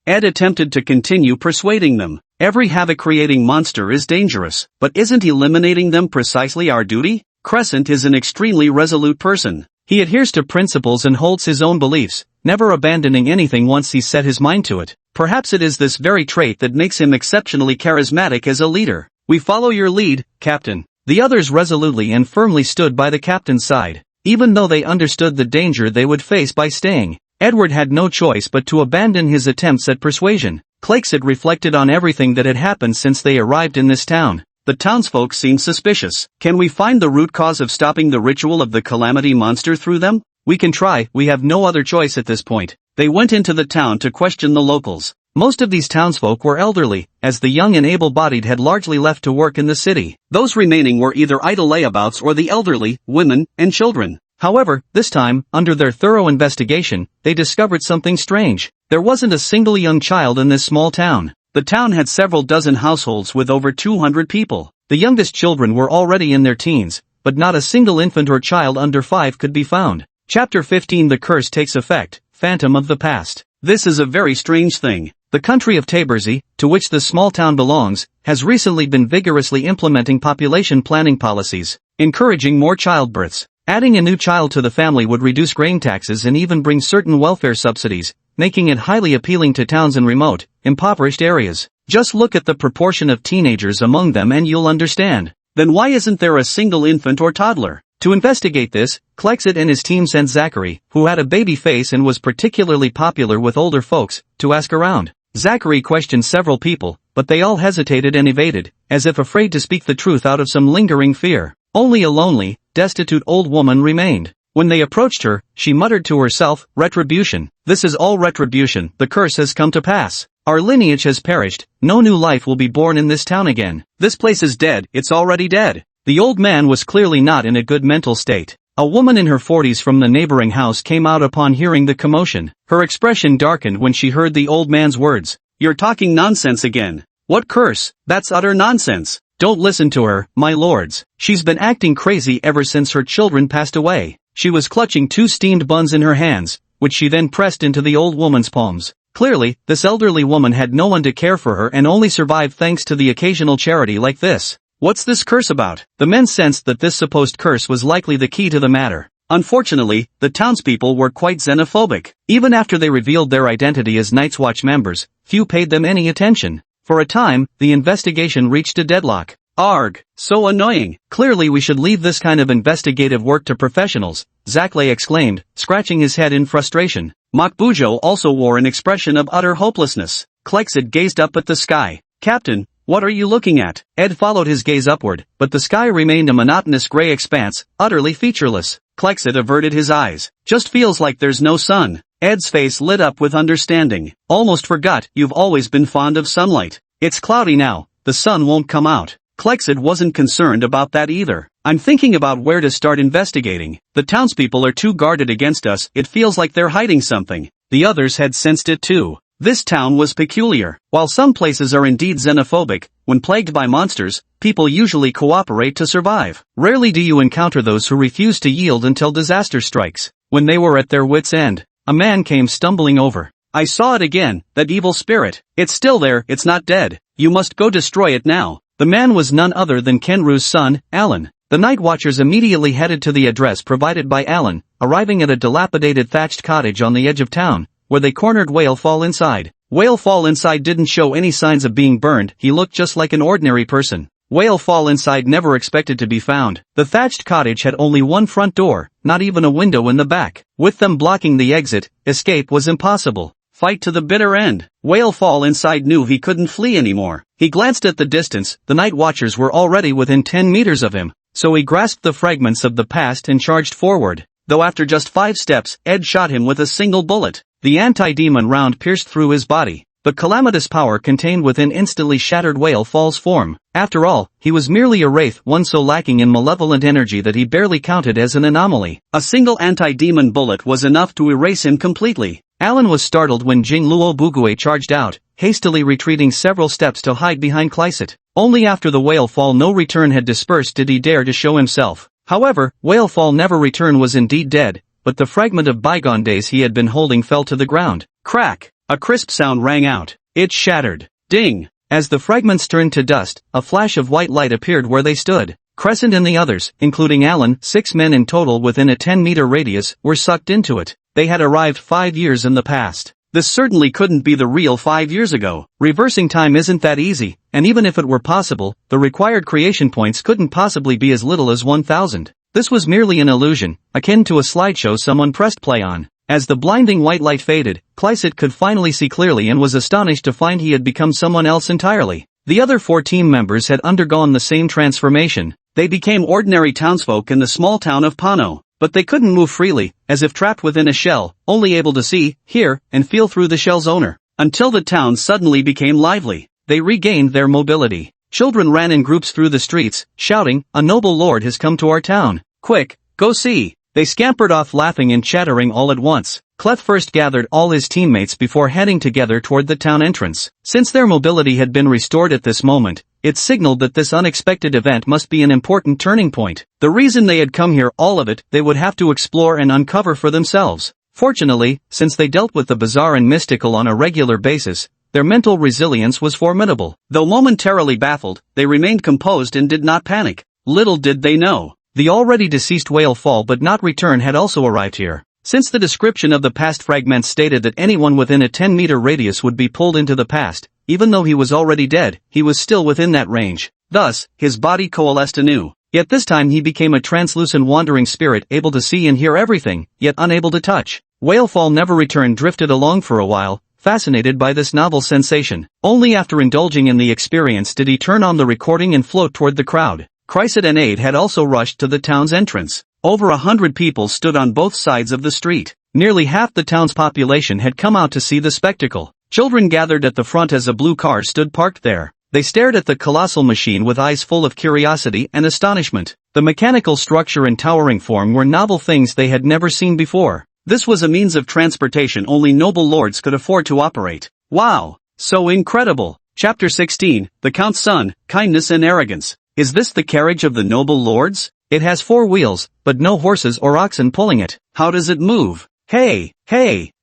Ed attempted to continue persuading them. Every havoc-creating monster is dangerous, but isn't eliminating them precisely our duty? Crescent is an extremely resolute person. He adheres to principles and holds his own beliefs, never abandoning anything once he's set his mind to it. Perhaps it is this very trait that makes him exceptionally charismatic as a leader. We follow your lead, Captain. The others resolutely and firmly stood by the captain's side, even though they understood the danger they would face by staying. Edward had no choice but to abandon his attempts at persuasion. Clixet reflected on everything that had happened since they arrived in this town. The townsfolk seemed suspicious. Can we find the root cause of stopping the ritual of the calamity monster through them? We can try, we have no other choice at this point. They went into the town to question the locals. Most of these townsfolk were elderly, as the young and able-bodied had largely left to work in the city. Those remaining were either idle layabouts or the elderly, women, and children. However, this time, under their thorough investigation, they discovered something strange. There wasn't a single young child in this small town. The town had several dozen households with over 200 people. The youngest children were already in their teens, but not a single infant or child under 5 could be found. Chapter 15 The Curse Takes Effect, Phantom of the Past. This is a very strange thing. The country of Taberzi, to which the small town belongs, has recently been vigorously implementing population planning policies, encouraging more childbirths. Adding a new child to the family would reduce grain taxes and even bring certain welfare subsidies, making it highly appealing to towns in remote, impoverished areas. Just look at the proportion of teenagers among them and you'll understand. Then why isn't there a single infant or toddler? To investigate this, Clixet and his team sent Zachary, who had a baby face and was particularly popular with older folks, to ask around. Zachary questioned several people, but they all hesitated and evaded, as if afraid to speak the truth out of some lingering fear. Only a lonely, destitute old woman remained. When they approached her, she muttered to herself, "Retribution. This is all retribution. The curse has come to pass. Our lineage has perished. No new life will be born in this town again. This place is dead. It's already dead." The old man was clearly not in a good mental state. A woman in her 40s from the neighboring house came out upon hearing the commotion. Her expression darkened when she heard the old man's words. "You're talking nonsense again. What curse? That's utter nonsense. Don't listen to her, my lords. She's been acting crazy ever since her children passed away." She was clutching 2 steamed buns in her hands, which she then pressed into the old woman's palms. Clearly, this elderly woman had no one to care for her and only survived thanks to the occasional charity like this. What's this curse about? The men sensed that this supposed curse was likely the key to the matter. Unfortunately, the townspeople were quite xenophobic. Even after they revealed their identity as Night's Watch members, few paid them any attention. For a time, the investigation reached a deadlock. Arg, so annoying. Clearly we should leave this kind of investigative work to professionals, Zachley exclaimed, scratching his head in frustration. Makbujo also wore an expression of utter hopelessness. Clixet gazed up at the sky. "Captain, what are you looking at?" Ed followed his gaze upward, but the sky remained a monotonous gray expanse, utterly featureless. Clixet averted his eyes. "Just feels like there's no sun." Ed's face lit up with understanding. "Almost forgot, you've always been fond of sunlight. It's cloudy now, the sun won't come out." Clixet wasn't concerned about that either. "I'm thinking about where to start investigating. The townspeople are too guarded against us, it feels like they're hiding something." The others had sensed it too. This town was peculiar. While some places are indeed xenophobic, when plagued by monsters, people usually cooperate to survive. Rarely do you encounter those who refuse to yield until disaster strikes. When they were at their wits' end, a man came stumbling over. "I saw it again, that evil spirit. It's still there, it's not dead. You must go destroy it now." The man was none other than Kenru's son, Alan. The night watchers immediately headed to the address provided by Alan, arriving at a dilapidated thatched cottage on the edge of town, where they cornered Whalefall inside. Whalefall inside didn't show any signs of being burned, he looked just like an ordinary person. Whalefall inside never expected to be found. The thatched cottage had only one front door, not even a window in the back. With them blocking the exit, escape was impossible. Fight to the bitter end. Whalefall inside knew he couldn't flee anymore. He glanced at the distance, the night watchers were already within 10 meters of him, so he grasped the fragments of the past and charged forward. Though after just 5 steps, Ed shot him with a single bullet. The anti-demon round pierced through his body. The calamitous power contained within instantly shattered Whalefall's form. After all, he was merely a wraith, one so lacking in malevolent energy that he barely counted as an anomaly. A single anti-demon bullet was enough to erase him completely. Alan was startled when Jing Luo Bugue charged out, hastily retreating several steps to hide behind Clixet. Only after the Whalefall no return had dispersed did he dare to show himself. However, Whalefall Never Return was indeed dead, but the fragment of bygone days he had been holding fell to the ground. Crack! A crisp sound rang out. It shattered. Ding! As the fragments turned to dust, a flash of white light appeared where they stood. Crescent and the others, including Alan, 6 men in total within a 10-meter radius, were sucked into it. They had arrived 5 years in the past. This certainly couldn't be the real 5 years ago. Reversing time isn't that easy, and even if it were possible, the required creation points couldn't possibly be as little as 1,000. This was merely an illusion, akin to a slideshow someone pressed play on. As the blinding white light faded, Clyset could finally see clearly and was astonished to find he had become someone else entirely. The other 4 team members had undergone the same transformation. They became ordinary townsfolk in the small town of Pano. But they couldn't move freely, as if trapped within a shell, only able to see, hear, and feel through the shell's owner. Until the town suddenly became lively. They regained their mobility. Children ran in groups through the streets, shouting, "A noble lord has come to our town. Quick, go see!" They scampered off laughing and chattering all at once. Clef first gathered all his teammates before heading together toward the town entrance. Since their mobility had been restored at this moment, it signaled that this unexpected event must be an important turning point. The reason they had come here, all of it, they would have to explore and uncover for themselves. Fortunately, since they dealt with the bizarre and mystical on a regular basis, their mental resilience was formidable. Though momentarily baffled, they remained composed and did not panic. Little did they know, the already deceased Whalefall but not return had also arrived here. Since the description of the past fragments stated that anyone within a 10-meter radius would be pulled into the past, even though he was already dead, he was still within that range. Thus, his body coalesced anew. Yet this time he became a translucent wandering spirit able to see and hear everything, yet unable to touch. Whalefall Never Return drifted along for a while, fascinated by this novel sensation. Only after indulging in the experience did he turn on the recording and float toward the crowd. Cryset and Aid had also rushed to the town's entrance. Over 100 people stood on both sides of the street. Nearly half the town's population had come out to see the spectacle. Children gathered at the front as a blue car stood parked there. They stared at the colossal machine with eyes full of curiosity and astonishment. The mechanical structure and towering form were novel things they had never seen before. This was a means of transportation only noble lords could afford to operate. Wow! So incredible! Chapter 16, The Count's Son, Kindness and Arrogance. Is this the carriage of the noble lords? It has 4 wheels, but no horses or oxen pulling it. How does it move? Hey,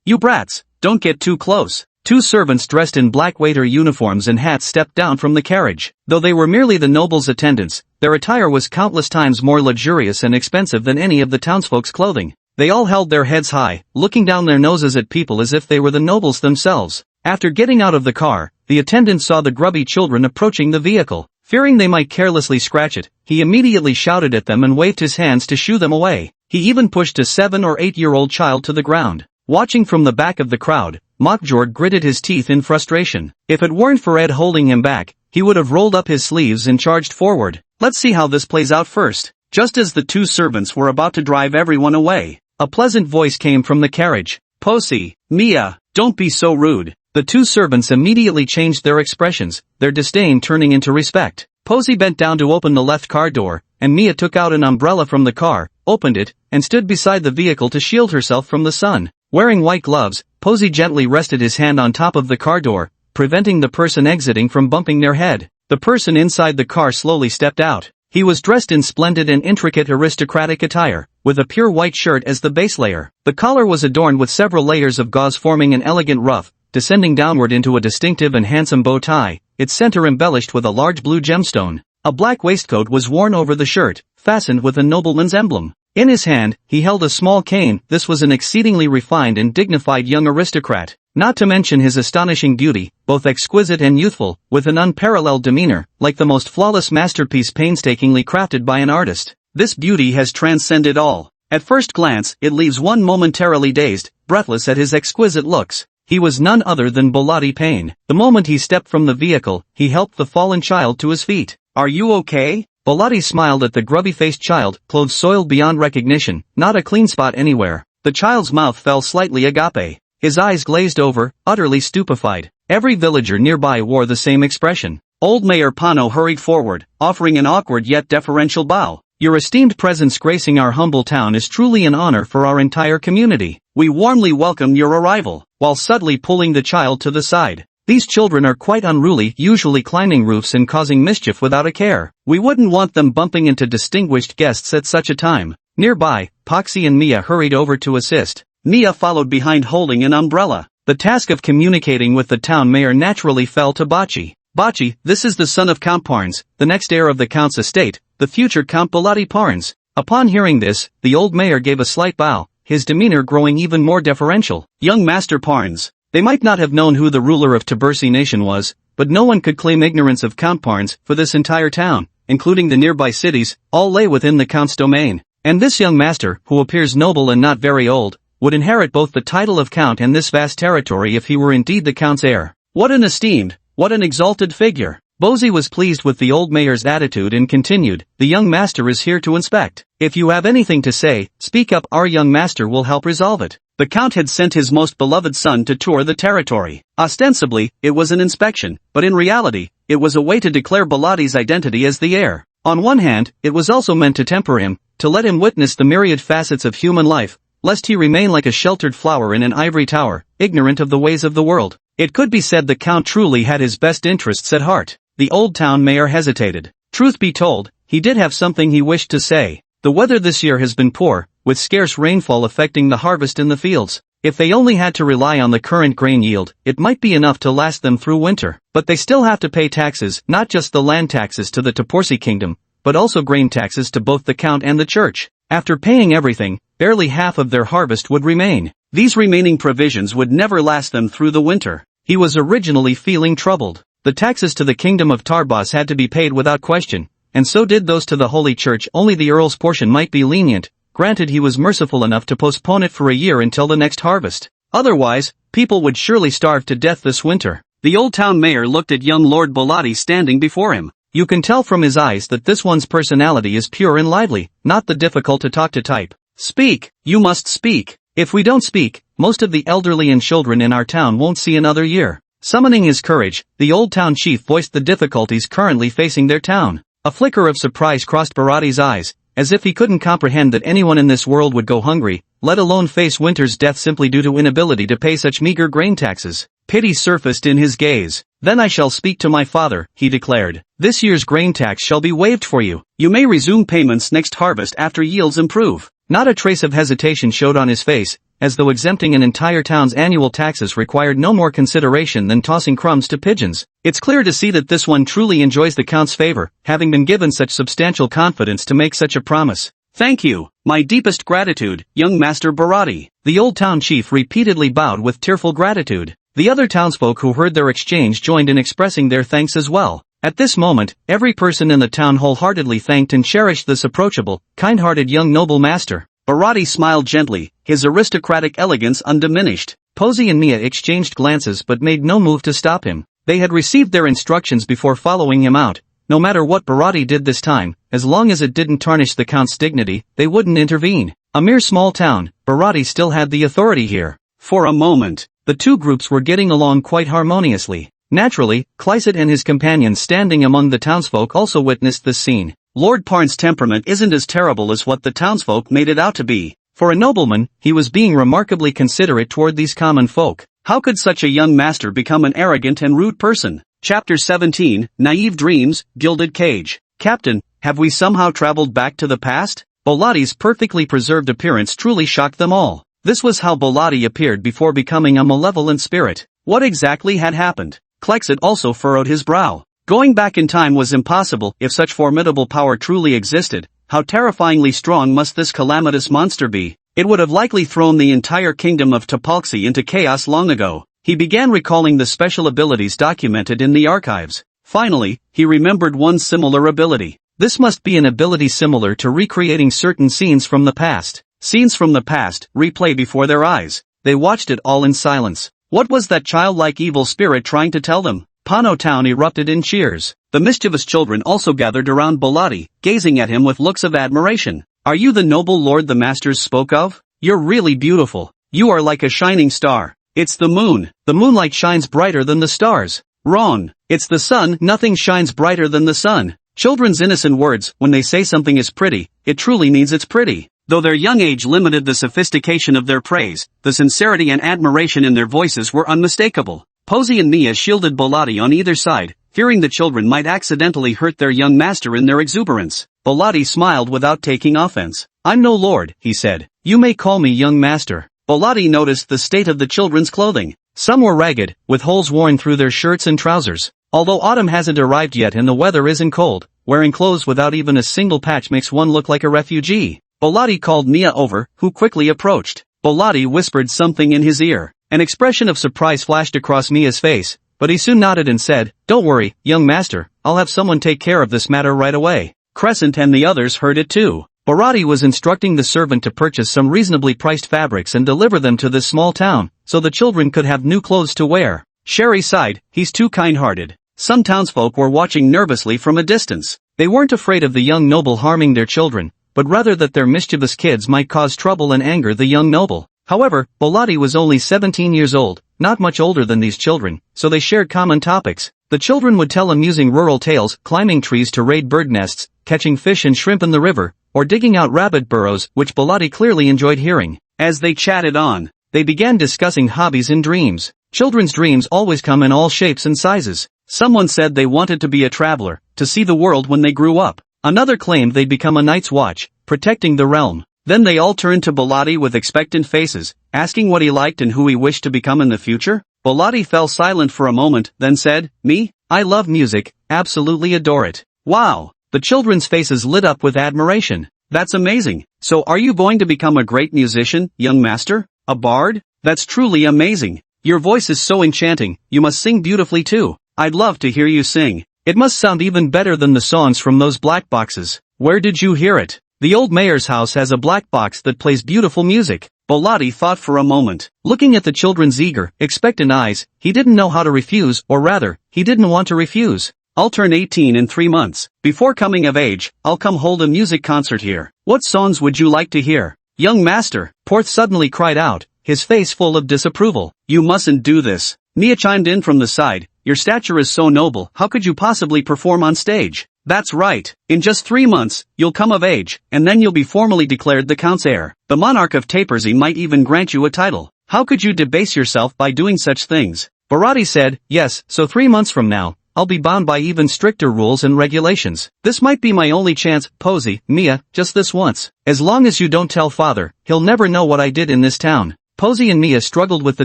you brats, don't get too close. 2 servants dressed in black waiter uniforms and hats stepped down from the carriage. Though they were merely the noble's attendants, their attire was countless times more luxurious and expensive than any of the townsfolk's clothing. They all held their heads high, looking down their noses at people as if they were the nobles themselves. After getting out of the car, the attendant saw the grubby children approaching the vehicle. Fearing they might carelessly scratch it, he immediately shouted at them and waved his hands to shoo them away. He even pushed a 7- or 8-year-old child to the ground. Watching from the back of the crowd, Mockjord gritted his teeth in frustration. If it weren't for Ed holding him back, he would have rolled up his sleeves and charged forward. Let's see how this plays out first. Just as the 2 servants were about to drive everyone away, a pleasant voice came from the carriage. "Posey, Mia, don't be so rude." The 2 servants immediately changed their expressions, their disdain turning into respect. Posey bent down to open the left car door, and Mia took out an umbrella from the car, opened it, and stood beside the vehicle to shield herself from the sun. Wearing white gloves, Posey gently rested his hand on top of the car door, preventing the person exiting from bumping their head. The person inside the car slowly stepped out. He was dressed in splendid and intricate aristocratic attire, with a pure white shirt as the base layer. The collar was adorned with several layers of gauze forming an elegant ruff, descending downward into a distinctive and handsome bow tie, its center embellished with a large blue gemstone. A black waistcoat was worn over the shirt, fastened with a nobleman's emblem. In his hand, he held a small cane. This was an exceedingly refined and dignified young aristocrat, not to mention his astonishing beauty, both exquisite and youthful, with an unparalleled demeanor, like the most flawless masterpiece painstakingly crafted by an artist. This beauty has transcended all. At first glance, it leaves one momentarily dazed, breathless at his exquisite looks. He was none other than Bolati Payne. The moment he stepped from the vehicle, he helped the fallen child to his feet. "Are you okay?" Bolati smiled at the grubby-faced child, clothes soiled beyond recognition, not a clean spot anywhere. The child's mouth fell slightly agape. His eyes glazed over, utterly stupefied. Every villager nearby wore the same expression. Old Mayor Pano hurried forward, offering an awkward yet deferential bow. "Your esteemed presence gracing our humble town is truly an honor for our entire community. We warmly welcome your arrival," while subtly pulling the child to the side. These children are quite unruly, usually climbing roofs and causing mischief without a care. We wouldn't want them bumping into distinguished guests at such a time. Nearby, Poxy and Mia hurried over to assist. Mia followed behind holding an umbrella. The task of communicating with the town mayor naturally fell to Bocce. Bocce, this is the son of Count Parnes, the next heir of the Count's estate, the future Count Bellotti Parnes. Upon hearing this, the old mayor gave a slight bow, his demeanor growing even more deferential. Young Master Parnes. They might not have known who the ruler of Tiburci nation was, but no one could claim ignorance of Count Parnes, for this entire town, including the nearby cities, all lay within the Count's domain. And this young master, who appears noble and not very old, would inherit both the title of Count and this vast territory if he were indeed the Count's heir. What an esteemed, what an exalted figure. Bocce was pleased with the old mayor's attitude and continued, the young master is here to inspect. If you have anything to say, speak up, our young master will help resolve it. The Count had sent his most beloved son to tour the territory. Ostensibly, it was an inspection, but in reality, it was a way to declare Bellotti's identity as the heir. On one hand, it was also meant to temper him, to let him witness the myriad facets of human life, lest he remain like a sheltered flower in an ivory tower, ignorant of the ways of the world. It could be said the Count truly had his best interests at heart. The old town mayor hesitated. Truth be told, he did have something he wished to say. The weather this year has been poor, with scarce rainfall affecting the harvest in the fields. If they only had to rely on the current grain yield, it might be enough to last them through winter. But they still have to pay taxes, not just the land taxes to the Tiburci kingdom, but also grain taxes to both the Count and the church. After paying everything, barely half of their harvest would remain. These remaining provisions would never last them through the winter. He was originally feeling troubled. The taxes to the kingdom of Tarbas had to be paid without question, and so did those to the Holy Church. Only the Earl's portion might be lenient, granted he was merciful enough to postpone it for a year until the next harvest. Otherwise, people would surely starve to death this winter. The old town mayor looked at young Lord Bellotti standing before him. You can tell from his eyes that this one's personality is pure and lively, not the difficult to talk to type. Speak, you must speak. If we don't speak, most of the elderly and children in our town won't see another year. Summoning his courage, the old town chief voiced the difficulties currently facing their town. A flicker of surprise crossed Bellotti's eyes, as if he couldn't comprehend that anyone in this world would go hungry, let alone face winter's death simply due to inability to pay such meager grain taxes. Pity surfaced in his gaze. Then I shall speak to my father, he declared. This year's grain tax shall be waived for you. You may resume payments next harvest after yields improve. Not a trace of hesitation showed on his face, as though exempting an entire town's annual taxes required no more consideration than tossing crumbs to pigeons. It's clear to see that this one truly enjoys the Count's favor, having been given such substantial confidence to make such a promise. Thank you, my deepest gratitude, young Master Bellotti. The old town chief repeatedly bowed with tearful gratitude. The other townsfolk who heard their exchange joined in expressing their thanks as well. At this moment, every person in the town wholeheartedly thanked and cherished this approachable, kind-hearted young noble master. Bellotti smiled gently, his aristocratic elegance undiminished. Posey and Mia exchanged glances but made no move to stop him. They had received their instructions before following him out. No matter what Bellotti did this time, as long as it didn't tarnish the Count's dignity, they wouldn't intervene. A mere small town, Bellotti still had the authority here. For a moment, the two groups were getting along quite harmoniously. Naturally, Clysette and his companions standing among the townsfolk also witnessed this scene. Lord Parnes' temperament isn't as terrible as what the townsfolk made it out to be. For a nobleman, he was being remarkably considerate toward these common folk. How could such a young master become an arrogant and rude person? Chapter 17, Naive Dreams, Gilded Cage. Captain, have we somehow traveled back to the past? Bellotti's perfectly preserved appearance truly shocked them all. This was how Bellotti appeared before becoming a malevolent spirit. What exactly had happened? Clysette also furrowed his brow. Going back in time was impossible. If such formidable power truly existed, how terrifyingly strong must this calamitous monster be? It would have likely thrown the entire kingdom of Tiburci into chaos long ago. He began recalling the special abilities documented in the archives. Finally, he remembered one similar ability. This must be an ability similar to recreating certain scenes from the past. Scenes from the past, replay before their eyes. They watched it all in silence. What was that childlike evil spirit trying to tell them? Pano town erupted in cheers. The mischievous children also gathered around Bellotti, gazing at him with looks of admiration. Are you the noble lord the masters spoke of? You're really beautiful. You are like a shining star. It's the moon. The moonlight shines brighter than the stars. Wrong. It's the sun. Nothing shines brighter than the sun. Children's innocent words, when they say something is pretty, it truly means it's pretty. Though their young age limited the sophistication of their praise, the sincerity and admiration in their voices were unmistakable. Posey and Mia shielded Bolati on either side, fearing the children might accidentally hurt their young master in their exuberance. Bolati smiled without taking offense. "I'm no lord," he said. "You may call me young master." Bolati noticed the state of the children's clothing. Some were ragged, with holes worn through their shirts and trousers. Although autumn hasn't arrived yet and the weather isn't cold, wearing clothes without even a single patch makes one look like a refugee. Bolati called Mia over, who quickly approached. Bolati whispered something in his ear. An expression of surprise flashed across Mia's face, but he soon nodded and said, "Don't worry, young master, I'll have someone take care of this matter right away." Crescent and the others heard it too. Bolati was instructing the servant to purchase some reasonably priced fabrics and deliver them to this small town, so the children could have new clothes to wear. Sherry sighed, "He's too kind-hearted." Some townsfolk were watching nervously from a distance. They weren't afraid of the young noble harming their children, but rather that their mischievous kids might cause trouble and anger the young noble. However, Bolati was only 17 years old, not much older than these children, so they shared common topics. The children would tell amusing rural tales, climbing trees to raid bird nests, catching fish and shrimp in the river, or digging out rabbit burrows, which Bolati clearly enjoyed hearing. As they chatted on, they began discussing hobbies and dreams. Children's dreams always come in all shapes and sizes. Someone said they wanted to be a traveler, to see the world when they grew up. Another claimed they'd become a night's watch, protecting the realm. Then they all turned to Bolati with expectant faces, asking what he liked and who he wished to become in the future. Bolati fell silent for a moment, then said, "Me? I love music, absolutely adore it." "Wow!" The children's faces lit up with admiration. "That's amazing. So are you going to become a great musician, young master? A bard? That's truly amazing. Your voice is so enchanting, you must sing beautifully too. I'd love to hear you sing. It must sound even better than the songs from those black boxes. Where did you hear it?" "The old mayor's house has a black box that plays beautiful music." Bolati thought for a moment. Looking at the children's eager, expectant eyes, he didn't know how to refuse, or rather, he didn't want to refuse. "I'll turn 18 in 3 months. Before coming of age, I'll come hold a music concert here. What songs would you like to hear?" "Young master," Porth suddenly cried out, his face full of disapproval. "You mustn't do this." Mia chimed in from the side, "Your stature is so noble, how could you possibly perform on stage?" "That's right. In just 3 months, you'll come of age, and then you'll be formally declared the Count's heir. The monarch of Tapersy might even grant you a title. How could you debase yourself by doing such things?" Bolati said, "Yes, so 3 months from now, I'll be bound by even stricter rules and regulations. This might be my only chance, Posey, Mia, just this once. As long as you don't tell father, he'll never know what I did in this town." Posey and Mia struggled with the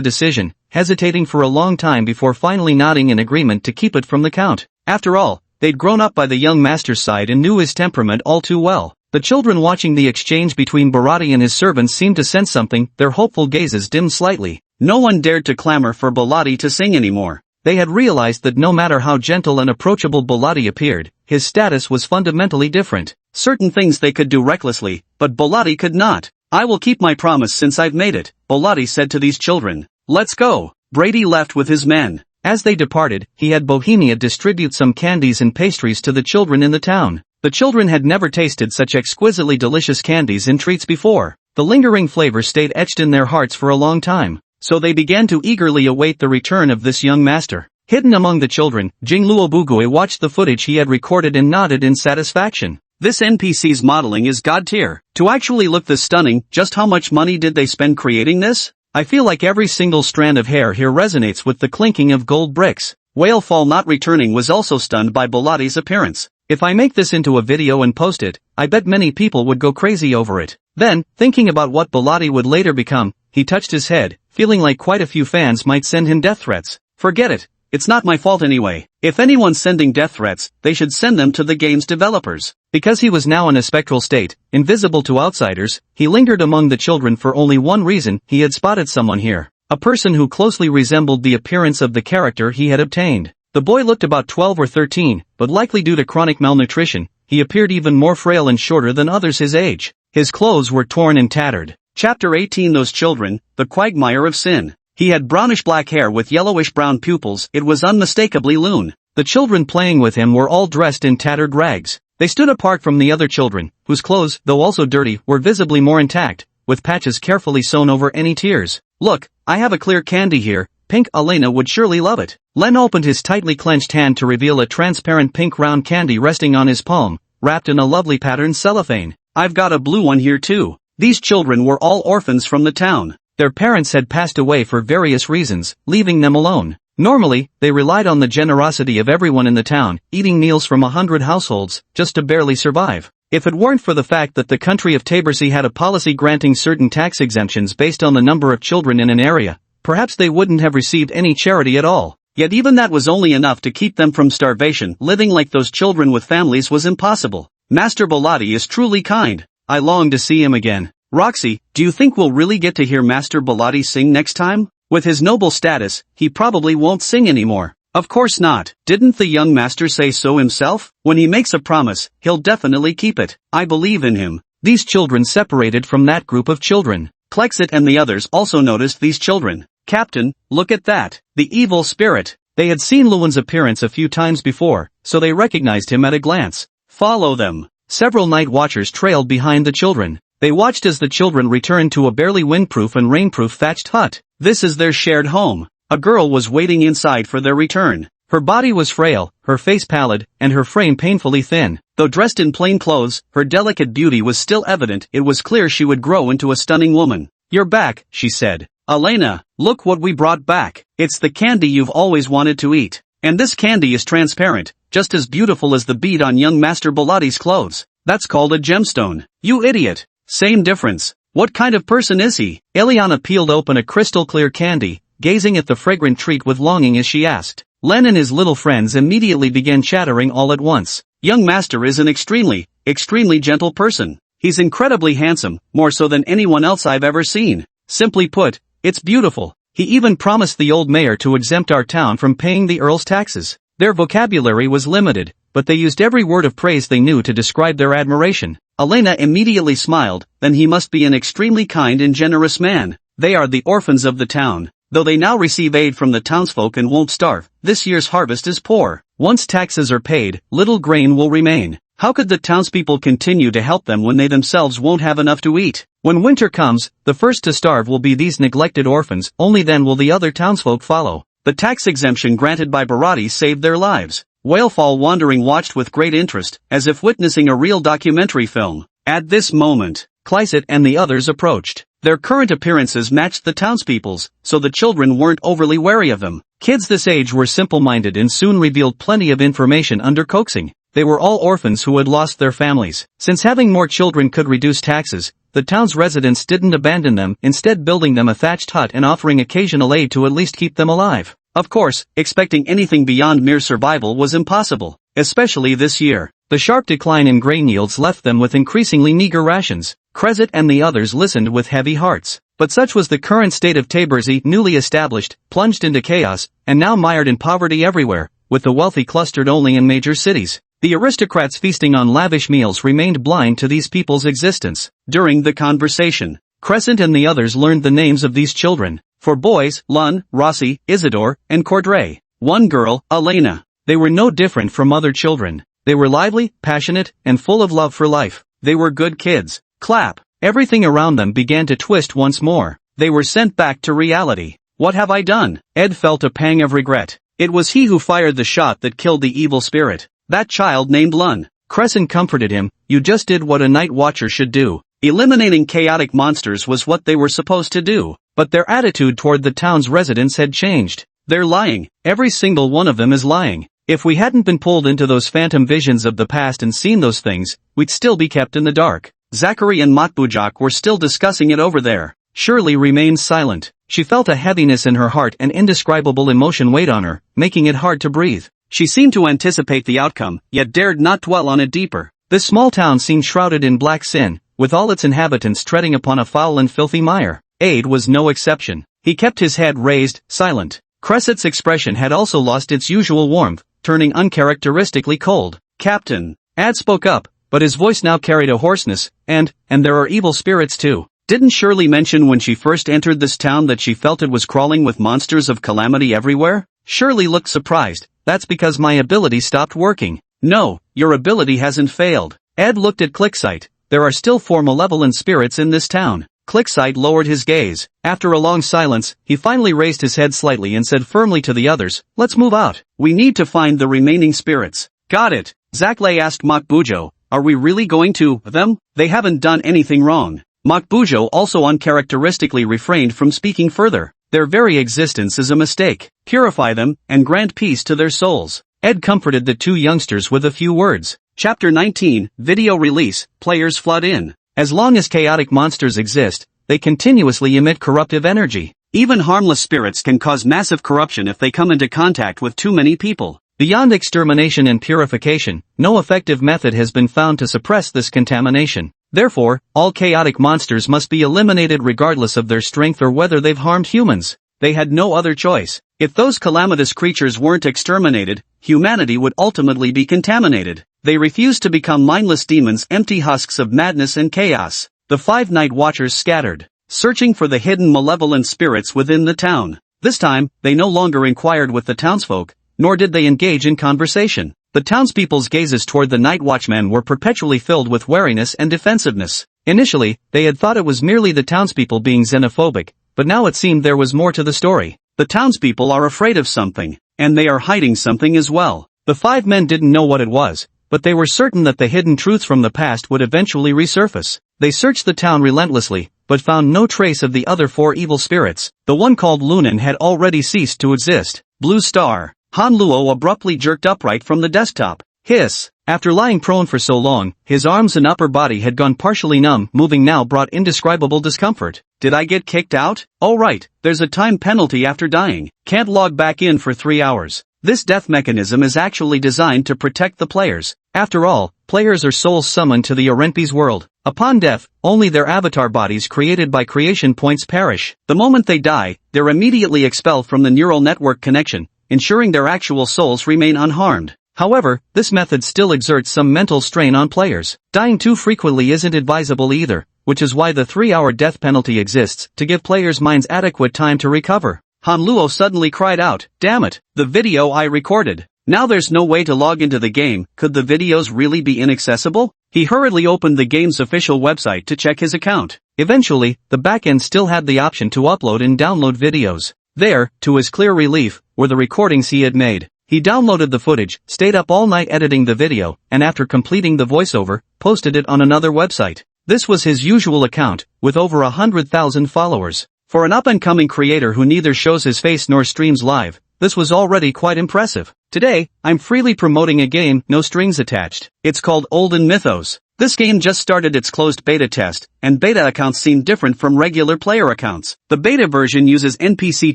decision, hesitating for a long time before finally nodding in agreement to keep it from the Count. After all, they'd grown up by the young master's side and knew his temperament all too well. The children watching the exchange between Bolati and his servants seemed to sense something, their hopeful gazes dimmed slightly. No one dared to clamor for Bolati to sing anymore. They had realized that no matter how gentle and approachable Bolati appeared, his status was fundamentally different. Certain things they could do recklessly, but Bolati could not. "I will keep my promise since I've made it," Bolati said to these children. "Let's go." Brady left with his men. As they departed, he had Bohemia distribute some candies and pastries to the children in the town. The children had never tasted such exquisitely delicious candies and treats before. The lingering flavor stayed etched in their hearts for a long time, so they began to eagerly await the return of this young master. Hidden among the children, Jingluo Bugui watched the footage he had recorded and nodded in satisfaction. This NPC's modeling is god tier. To actually look this stunning, just how much money did they spend creating this? I feel like every single strand of hair here resonates with the clinking of gold bricks. Whalefall not returning was also stunned by Bolati's appearance. If I make this into a video and post it, I bet many people would go crazy over it. Then, thinking about what Bolati would later become, he touched his head, feeling like quite a few fans might send him death threats. Forget it. It's not my fault anyway. If anyone's sending death threats, they should send them to the game's developers. Because he was now in a spectral state, invisible to outsiders, he lingered among the children for only one reason: he had spotted someone here. A person who closely resembled the appearance of the character he had obtained. The boy looked about 12 or 13, but likely due to chronic malnutrition, he appeared even more frail and shorter than others his age. His clothes were torn and tattered. Chapter 18 Those Children, the Quagmire of Sin. He had brownish-black hair with yellowish-brown pupils. It was unmistakably Loon. The children playing with him were all dressed in tattered rags. They stood apart from the other children, whose clothes, though also dirty, were visibly more intact, with patches carefully sewn over any tears. "Look, I have a clear candy here. Pink Elena would surely love it." Len opened his tightly clenched hand to reveal a transparent pink round candy resting on his palm, wrapped in a lovely patterned cellophane. "I've got a blue one here too." These children were all orphans from the town. Their parents had passed away for various reasons, leaving them alone. Normally, they relied on the generosity of everyone in the town, eating meals from 100 households, just to barely survive. If it weren't for the fact that the country of Tabersi had a policy granting certain tax exemptions based on the number of children in an area, perhaps they wouldn't have received any charity at all. Yet even that was only enough to keep them from starvation. Living like those children with families was impossible. Master Baladi is truly kind. I long to see him again. Roxy, do you think we'll really get to hear Master Baladi sing next time? With his noble status, he probably won't sing anymore. Of course not. Didn't the young master say so himself? When he makes a promise, he'll definitely keep it. I believe in him. These children separated from that group of children. Klexit and the others also noticed these children. Captain, look at that. The evil spirit. They had seen Luan's appearance a few times before, so they recognized him at a glance. Follow them. Several night watchers trailed behind the children. They watched as the children returned to a barely windproof and rainproof thatched hut. This is their shared home. A girl was waiting inside for their return. Her body was frail, her face pallid, and her frame painfully thin. Though dressed in plain clothes, her delicate beauty was still evident. It was clear she would grow into a stunning woman. You're back, she said. Elena, look what we brought back. It's the candy you've always wanted to eat. And this candy is transparent, just as beautiful as the bead on young Master Baladi's clothes. That's called a gemstone. You idiot. Same difference. What kind of person is he? Eliana peeled open a crystal-clear candy, gazing at the fragrant treat with longing as she asked. Len and his little friends immediately began chattering all at once. Young Master is an extremely gentle person. He's incredibly handsome, more so than anyone else I've ever seen. Simply put, it's beautiful. He even promised the old mayor to exempt our town from paying the earl's taxes. Their vocabulary was limited, but they used every word of praise they knew to describe their admiration. Elena immediately smiled. Then he must be an extremely kind and generous man. They are the orphans of the town. Though they now receive aid from the townsfolk and won't starve, this year's harvest is poor. Once taxes are paid, little grain will remain. How could the townspeople continue to help them when they themselves won't have enough to eat? When winter comes, the first to starve will be these neglected orphans. Only then will the other townsfolk follow. The tax exemption granted by Barati saved their lives. Whalefall Wandering watched with great interest, as if witnessing a real documentary film. At this moment, Klexit and the others approached. Their current appearances matched the townspeople's, so the children weren't overly wary of them. Kids this age were simple-minded and soon revealed plenty of information under coaxing. They were all orphans who had lost their families. Since having more children could reduce taxes, the town's residents didn't abandon them, instead building them a thatched hut and offering occasional aid to at least keep them alive. Of course, expecting anything beyond mere survival was impossible, especially this year. The sharp decline in grain yields left them with increasingly meager rations. Klexit and the others listened with heavy hearts. But such was the current state of Tabersi, newly established, plunged into chaos, and now mired in poverty everywhere, with the wealthy clustered only in major cities. The aristocrats feasting on lavish meals remained blind to these people's existence. During the conversation, Crescent and the others learned the names of these children. For boys, Lun, Rossi, Isidore, and Cordray. One girl, Elena. They were no different from other children. They were lively, passionate, and full of love for life. They were good kids. Clap. Everything around them began to twist once more. They were sent back to reality. What have I done? Ed felt a pang of regret. It was he who fired the shot that killed the evil spirit. That child named Lun. Crescent comforted him. You just did what a night watcher should do. Eliminating chaotic monsters was what they were supposed to do. But their attitude toward the town's residents had changed. They're lying. Every single one of them is lying. If we hadn't been pulled into those phantom visions of the past and seen those things, we'd still be kept in the dark. Zachary and Matbujak were still discussing it over there. Shirley remained silent. She felt a heaviness in her heart and indescribable emotion weighed on her, making it hard to breathe. She seemed to anticipate the outcome, yet dared not dwell on it deeper. This small town seemed shrouded in black sin, with all its inhabitants treading upon a foul and filthy mire. Ade was no exception. He kept his head raised, silent. Crescent's expression had also lost its usual warmth, turning uncharacteristically cold. Captain. Ad spoke up, but his voice now carried a hoarseness, and there are evil spirits too. Didn't Shirley mention when she first entered this town that she felt it was crawling with monsters of calamity everywhere? Shirley looked surprised. That's because my ability stopped working. No, your ability hasn't failed. Ed looked at Klexit. There are still 4 malevolent spirits in this town. Klexit lowered his gaze. After a long silence, he finally raised his head slightly and said firmly to the others, let's move out. We need to find the remaining spirits. Got it. Zaklay asked Makbujo, are we really going to them? They haven't done anything wrong. Makbujo also uncharacteristically refrained from speaking further. Their very existence is a mistake. Purify them, and grant peace to their souls. Ed comforted the two youngsters with a few words. Chapter 19, Video Release, Players Flood In. As long as chaotic monsters exist, they continuously emit corruptive energy. Even harmless spirits can cause massive corruption if they come into contact with too many people. Beyond extermination and purification, no effective method has been found to suppress this contamination. Therefore, all chaotic monsters must be eliminated regardless of their strength or whether they've harmed humans. They had no other choice. If those calamitous creatures weren't exterminated, humanity would ultimately be contaminated. They refused to become mindless demons, empty husks of madness and chaos. The 5 night watchers scattered, searching for the hidden malevolent spirits within the town. This time, they no longer inquired with the townsfolk, nor did they engage in conversation. The townspeople's gazes toward the night watchman were perpetually filled with wariness and defensiveness. Initially, they had thought it was merely the townspeople being xenophobic, but now it seemed there was more to the story. The townspeople are afraid of something, and they are hiding something as well. The 5 men didn't know what it was, but they were certain that the hidden truths from the past would eventually resurface. They searched the town relentlessly, but found no trace of the other 4 evil spirits. The one called Lunan had already ceased to exist. Blue Star. Han Luo abruptly jerked upright from the desktop. Hiss. After lying prone for so long, his arms and upper body had gone partially numb. Moving now brought indescribable discomfort. Did I get kicked out? Oh right, there's a time penalty after dying. Can't log back in for 3 hours. This death mechanism is actually designed to protect the players. After all, players are souls summoned to the Orenpe's world. Upon death, only their avatar bodies created by creation points perish. The moment they die, they're immediately expelled from the neural network connection, ensuring their actual souls remain unharmed. However, this method still exerts some mental strain on players. Dying too frequently isn't advisable either, which is why the 3-hour death penalty exists, to give players' minds adequate time to recover. Han Luo suddenly cried out, "Damn it, the video I recorded. Now there's no way to log into the game. Could the videos really be inaccessible?" He hurriedly opened the game's official website to check his account. Eventually, the backend still had the option to upload and download videos. There, to his clear relief, were the recordings he had made. He downloaded the footage, stayed up all night editing the video, and after completing the voiceover, posted it on another website. This was his usual account, with over 100,000 followers. For an up-and-coming creator who neither shows his face nor streams live, this was already quite impressive. Today, I'm freely promoting a game, no strings attached. It's called Olden Mythos. This game just started its closed beta test, and beta accounts seem different from regular player accounts. The beta version uses NPC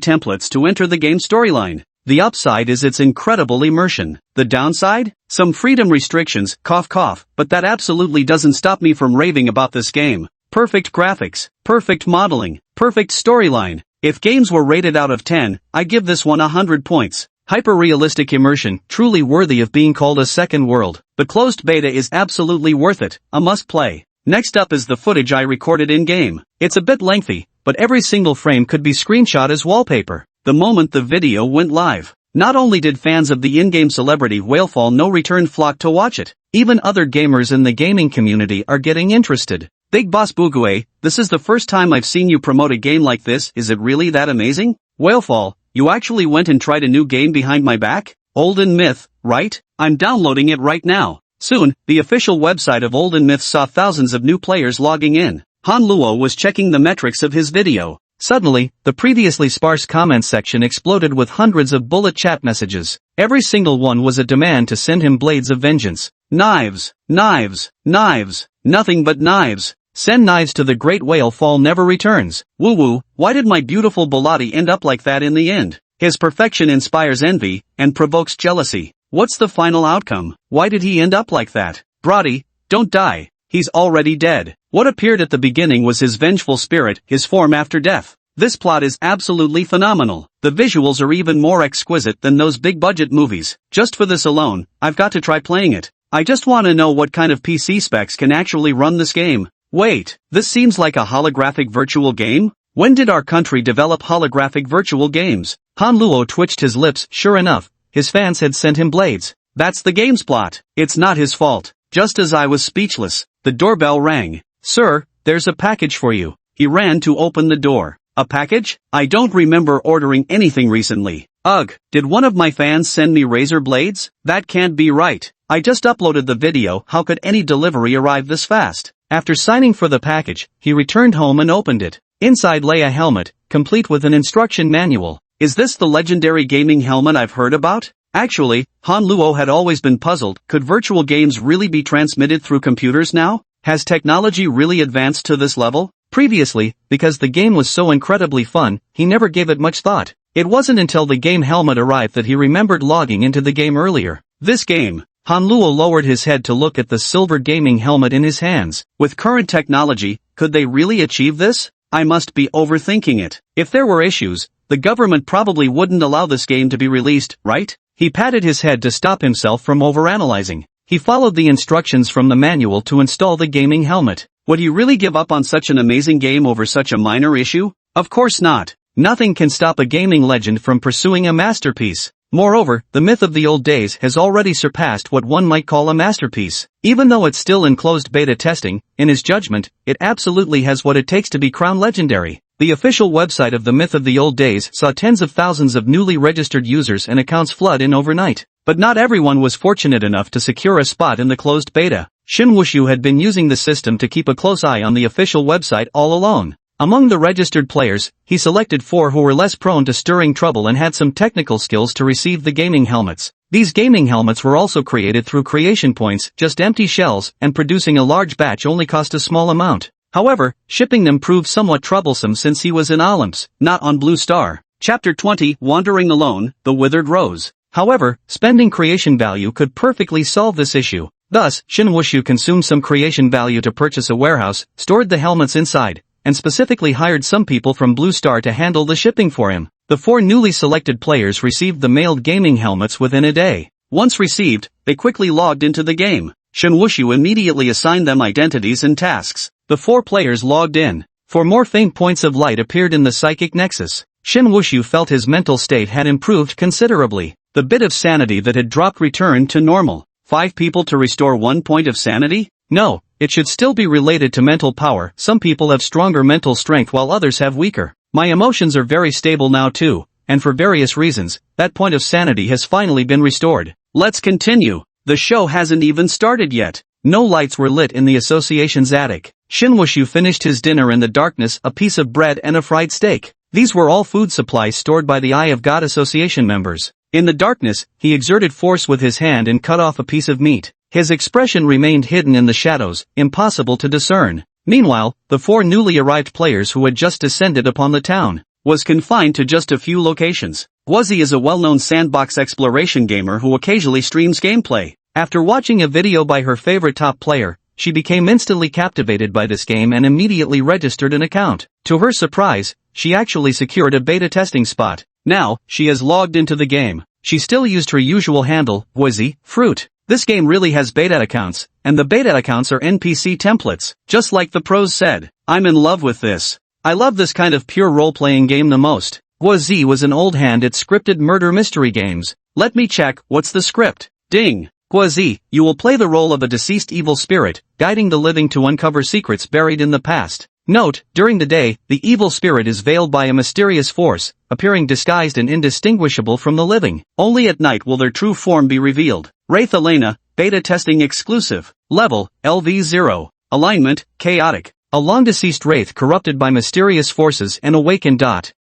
templates to enter the game storyline. The upside is its incredible immersion. The downside? Some freedom restrictions, cough cough, but that absolutely doesn't stop me from raving about this game. Perfect graphics, perfect modeling, perfect storyline. If games were rated out of 10, I give this one 100 points. Hyper-realistic immersion, truly worthy of being called a second world. The closed beta is absolutely worth it, a must-play. Next up is the footage I recorded in-game. It's a bit lengthy, but every single frame could be screenshot as wallpaper. The moment the video went live, not only did fans of the in-game celebrity Whalefall No Return flock to watch it, even other gamers in the gaming community are getting interested. Big Boss Bugue, this is the first time I've seen you promote a game like this. Is it really that amazing? Whalefall, you actually went and tried a new game behind my back? Olden Myth, right? I'm downloading it right now. Soon, the official website of Olden Myth saw thousands of new players logging in. Han Luo was checking the metrics of his video. Suddenly, the previously sparse comments section exploded with hundreds of bullet chat messages. Every single one was a demand to send him blades of vengeance. Knives, knives, knives, nothing but knives. Send knives to the great whale fall never returns. Woo woo, why did my beautiful Bolati end up like that in the end? His perfection inspires envy, and provokes jealousy. What's the final outcome? Why did he end up like that? Brody, don't die. He's already dead. What appeared at the beginning was his vengeful spirit, his form after death. This plot is absolutely phenomenal. The visuals are even more exquisite than those big-budget movies. Just for this alone, I've got to try playing it. I just want to know what kind of PC specs can actually run this game. Wait, this seems like a holographic virtual game? When did our country develop holographic virtual games? Han Luo twitched his lips. Sure enough, his fans had sent him blades. That's the game's plot. It's not his fault. Just as I was speechless, the doorbell rang. Sir, there's a package for you. He ran to open the door. A package? I don't remember ordering anything recently. Ugh, did one of my fans send me razor blades? That can't be right. I just uploaded the video. How could any delivery arrive this fast? After signing for the package, he returned home and opened it. Inside lay a helmet, complete with an instruction manual. Is this the legendary gaming helmet I've heard about? Actually, Han Luo had always been puzzled, could virtual games really be transmitted through computers now? Has technology really advanced to this level? Previously, because the game was so incredibly fun, he never gave it much thought. It wasn't until the game helmet arrived that he remembered logging into the game earlier. This game. Han Luo lowered his head to look at the silver gaming helmet in his hands. With current technology, could they really achieve this? I must be overthinking it. If there were issues, the government probably wouldn't allow this game to be released, right? He patted his head to stop himself from overanalyzing. He followed the instructions from the manual to install the gaming helmet. Would he really give up on such an amazing game over such a minor issue? Of course not. Nothing can stop a gaming legend from pursuing a masterpiece. Moreover, the myth of the old days has already surpassed what one might call a masterpiece. Even though it's still in closed beta testing, in his judgment, it absolutely has what it takes to be crowned legendary. The official website of the myth of the old days saw tens of thousands of newly registered users and accounts flood in overnight. But not everyone was fortunate enough to secure a spot in the closed beta. Shin Wushu had been using the system to keep a close eye on the official website all alone. Among the registered players, he selected 4 who were less prone to stirring trouble and had some technical skills to receive the gaming helmets. These gaming helmets were also created through creation points, just empty shells, and producing a large batch only cost a small amount. However, shipping them proved somewhat troublesome since he was in Olymps, not on Blue Star. Chapter 20, Wandering Alone, The Withered Rose. However, spending creation value could perfectly solve this issue. Thus, Shin Wushu consumed some creation value to purchase a warehouse, stored the helmets inside, and specifically hired some people from Blue Star to handle the shipping for him. The 4 newly selected players received the mailed gaming helmets within a day. Once received, they quickly logged into the game. Shin Wushu immediately assigned them identities and tasks. The 4 players logged in. 4 more faint points of light appeared in the psychic nexus. Shin Wushu felt his mental state had improved considerably. The bit of sanity that had dropped returned to normal. 5 people to restore 1 point of sanity? No, it should still be related to mental power. Some people have stronger mental strength while others have weaker. My emotions are very stable now too, and for various reasons, that point of sanity has finally been restored. Let's continue. The show hasn't even started yet. No lights were lit in the association's attic. Shin Wushu finished his dinner in the darkness, a piece of bread and a fried steak. These were all food supplies stored by the Eye of God Association members. In the darkness, he exerted force with his hand and cut off a piece of meat. His expression remained hidden in the shadows, impossible to discern. Meanwhile, the 4 newly arrived players who had just descended upon the town was confined to just a few locations. Guozi is a well-known sandbox exploration gamer who occasionally streams gameplay. After watching a video by her favorite top player, she became instantly captivated by this game and immediately registered an account. To her surprise, she actually secured a beta testing spot. Now, she has logged into the game. She still used her usual handle, Guozi, Fruit. This game really has beta accounts, and the beta accounts are NPC templates. Just like the pros said, I'm in love with this. I love this kind of pure role-playing game the most. Guozi was an old hand at scripted murder mystery games. Let me check, what's the script? Ding! Guozi, you will play the role of a deceased evil spirit, guiding the living to uncover secrets buried in the past. Note, during the day, the evil spirit is veiled by a mysterious force, appearing disguised and indistinguishable from the living. Only at night will their true form be revealed. Wraith Elena, beta testing exclusive. Level, LV0. Alignment, chaotic. A long-deceased wraith corrupted by mysterious forces and awakened.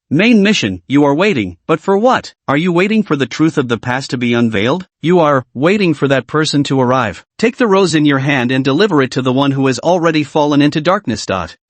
Main mission, you are waiting, but for what? Are you waiting for the truth of the past to be unveiled? You are waiting for that person to arrive. Take the rose in your hand and deliver it to the one who has already fallen into darkness.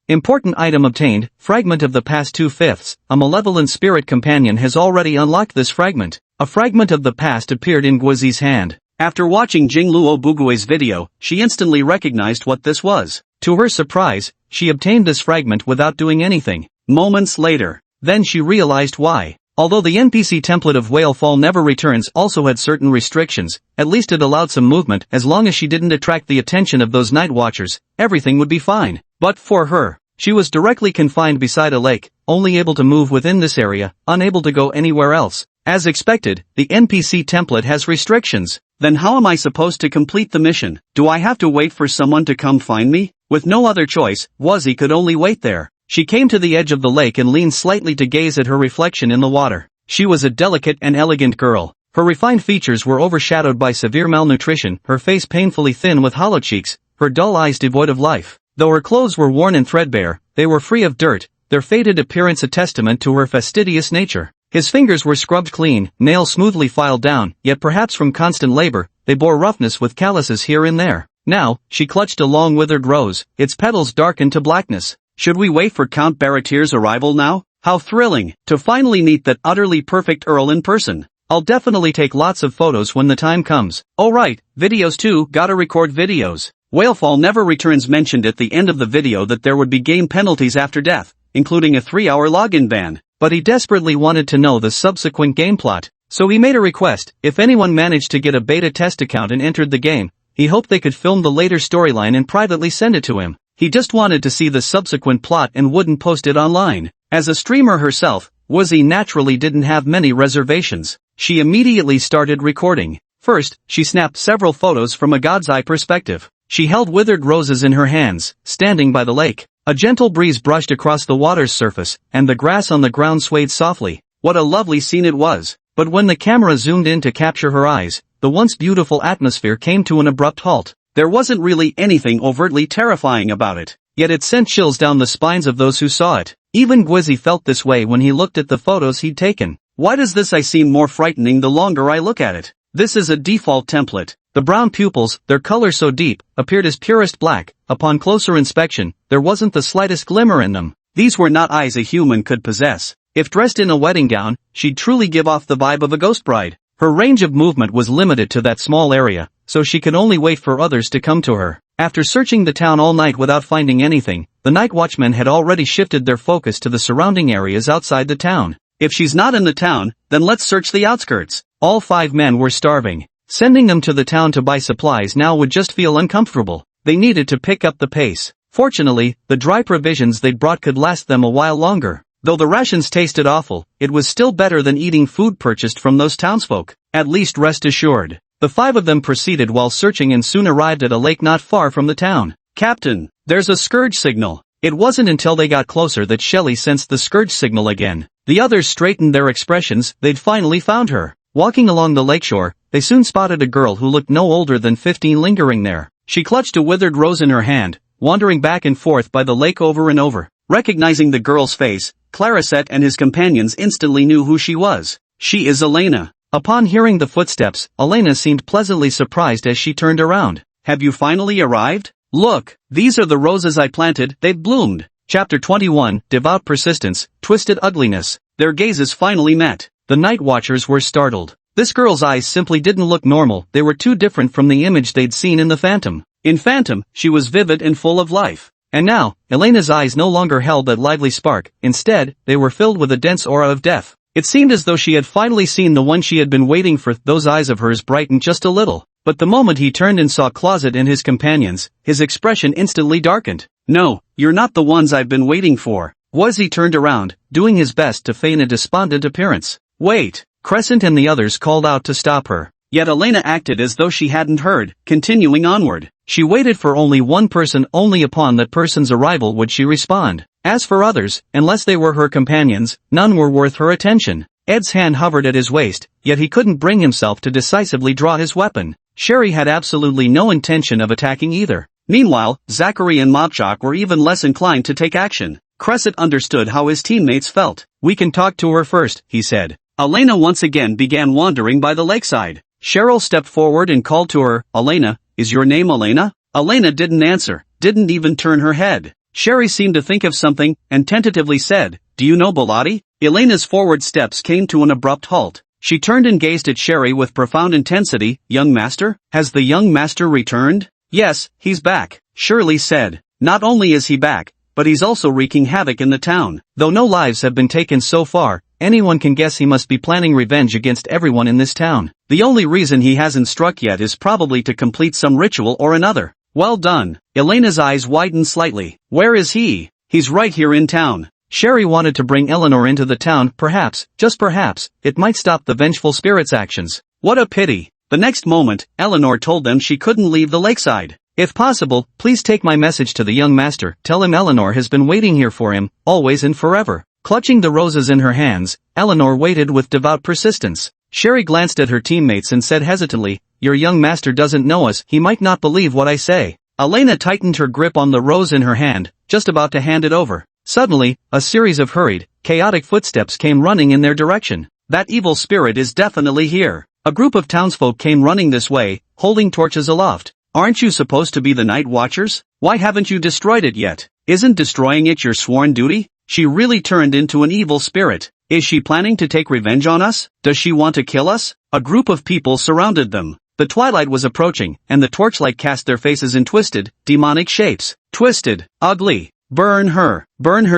Important item obtained, fragment of the past 2/5. A malevolent spirit companion has already unlocked this fragment. A fragment of the past appeared in Guozi's hand. After watching Jingluo Bugui's video, she instantly recognized what this was. To her surprise, she obtained this fragment without doing anything. Moments later, then she realized why. Although the NPC template of Whale Fall Never Returns also had certain restrictions, at least it allowed some movement. As long as she didn't attract the attention of those night watchers, everything would be fine. But for her, she was directly confined beside a lake, only able to move within this area, unable to go anywhere else. As expected, the NPC template has restrictions. Then how am I supposed to complete the mission? Do I have to wait for someone to come find me? With no other choice, Guozi could only wait there. She came to the edge of the lake and leaned slightly to gaze at her reflection in the water. She was a delicate and elegant girl. Her refined features were overshadowed by severe malnutrition, her face painfully thin with hollow cheeks, her dull eyes devoid of life. Though her clothes were worn and threadbare, they were free of dirt. their faded appearance a testament to her fastidious nature. His fingers were scrubbed clean, nails smoothly filed down, yet perhaps from constant labor, they bore roughness with calluses here and there. Now, she clutched a long withered rose, its petals darkened to blackness. Should we wait for Count Baratir's arrival now? How thrilling, to finally meet that utterly perfect Earl in person. I'll definitely take lots of photos when the time comes. Oh right, videos too, gotta record videos. Whalefall never returns mentioned at the end of the video that there would be game penalties after death, including a 3-hour login ban, but he desperately wanted to know the subsequent game plot, so he made a request. If anyone managed to get a beta test account and entered the game, he hoped they could film the later storyline and privately send it to him. He just wanted to see the subsequent plot and wouldn't post it online. As a streamer herself, Wuzzy naturally didn't have many reservations. She immediately started recording. First, she snapped several photos from a god's eye perspective. She held withered roses in her hands, standing by the lake. A gentle breeze brushed across the water's surface, and the grass on the ground swayed softly. What a lovely scene it was. But when the camera zoomed in to capture her eyes, the once beautiful atmosphere came to an abrupt halt. There wasn't really anything overtly terrifying about it, yet it sent chills down the spines of those who saw it. Even Gwizzy felt this way when he looked at the photos he'd taken. Why does this eye seem more frightening the longer I look at it? This is a default template. The brown pupils, their color so deep, appeared as purest black. Upon closer inspection, there wasn't the slightest glimmer in them. These were not eyes a human could possess. If dressed in a wedding gown, she'd truly give off the vibe of a ghost bride. Her range of movement was limited to that small area, so she could only wait for others to come to her. After searching the town all night without finding anything, the night watchmen had already shifted their focus to the surrounding areas outside the town. If she's not in the town, then let's search the outskirts. All 5 men were starving. Sending them to the town to buy supplies now would just feel uncomfortable. They needed to pick up the pace. Fortunately, the dry provisions they'd brought could last them a while longer. Though the rations tasted awful, it was still better than eating food purchased from those townsfolk. At least rest assured. The 5 of them proceeded while searching and soon arrived at a lake not far from the town. Captain, there's a scourge signal. It wasn't until they got closer that Shelley sensed the scourge signal again. The others straightened their expressions. They'd finally found her. Walking along the lakeshore, they soon spotted a girl who looked no older than 15 lingering there. She clutched a withered rose in her hand, wandering back and forth by the lake over and over. Recognizing the girl's face, Claricet and his companions instantly knew who she was. She is Elena. Upon hearing the footsteps, Elena seemed pleasantly surprised as she turned around. Have you finally arrived? Look, these are the roses I planted, they've bloomed. Chapter 21, Devout Persistence, Twisted Ugliness. Their gazes finally met. The night watchers were startled. This girl's eyes simply didn't look normal. They were too different from the image they'd seen in the Phantom. In Phantom, she was vivid and full of life. And now, Elena's eyes no longer held that lively spark. Instead, they were filled with a dense aura of death. It seemed as though she had finally seen the one she had been waiting for. Those eyes of hers brightened just a little. But the moment he turned and saw Closet and his companions, his expression instantly darkened. No, you're not the ones I've been waiting for. Wuzzy turned around, doing his best to feign a despondent appearance. Wait, Crescent and the others called out to stop her. Yet Elena acted as though she hadn't heard, continuing onward. She waited for only one person. Only upon that person's arrival would she respond. As for others, unless they were her companions, none were worth her attention. Ed's hand hovered at his waist, yet he couldn't bring himself to decisively draw his weapon. Sherry had absolutely no intention of attacking either. Meanwhile, Zachary and Mobchok were even less inclined to take action. Crescent understood how his teammates felt. We can talk to her first, he said. Elena once again began wandering by the lakeside. Cheryl stepped forward and called to her. Elena, is your name Elena? Elena didn't answer, didn't even turn her head. Sherry seemed to think of something, and tentatively said, do you know Bellotti? Elena's forward steps came to an abrupt halt. She turned and gazed at Sherry with profound intensity. Young master? Has the young master returned? Yes, he's back, Shirley said. Not only is he back, but he's also wreaking havoc in the town. Though no lives have been taken so far, anyone can guess he must be planning revenge against everyone in this town. The only reason he hasn't struck yet is probably to complete some ritual or another. Well done. Elena's eyes widened slightly. Where is he? He's right here in town. Sherry wanted to bring Eleanor into the town. Perhaps, just perhaps, it might stop the vengeful spirit's actions. What a pity. The next moment, Eleanor told them she couldn't leave the lakeside. If possible, please take my message to the young master. Tell him Eleanor has been waiting here for him, always and forever. Clutching the roses in her hands, Eleanor waited with devout persistence. Sherry glanced at her teammates and said hesitantly, your young master doesn't know us. He might not believe what I say. Elena tightened her grip on the rose in her hand, just about to hand it over. Suddenly, a series of hurried, chaotic footsteps came running in their direction. That evil spirit is definitely here. A group of townsfolk came running this way, holding torches aloft. Aren't you supposed to be the night watchers? Why haven't you destroyed it yet? Isn't destroying it your sworn duty? She really turned into an evil spirit. Is she planning to take revenge on us? Does she want to kill us? A group of people surrounded them. The twilight was approaching, and the torchlight cast their faces in twisted, demonic shapes. Twisted, ugly. Burn her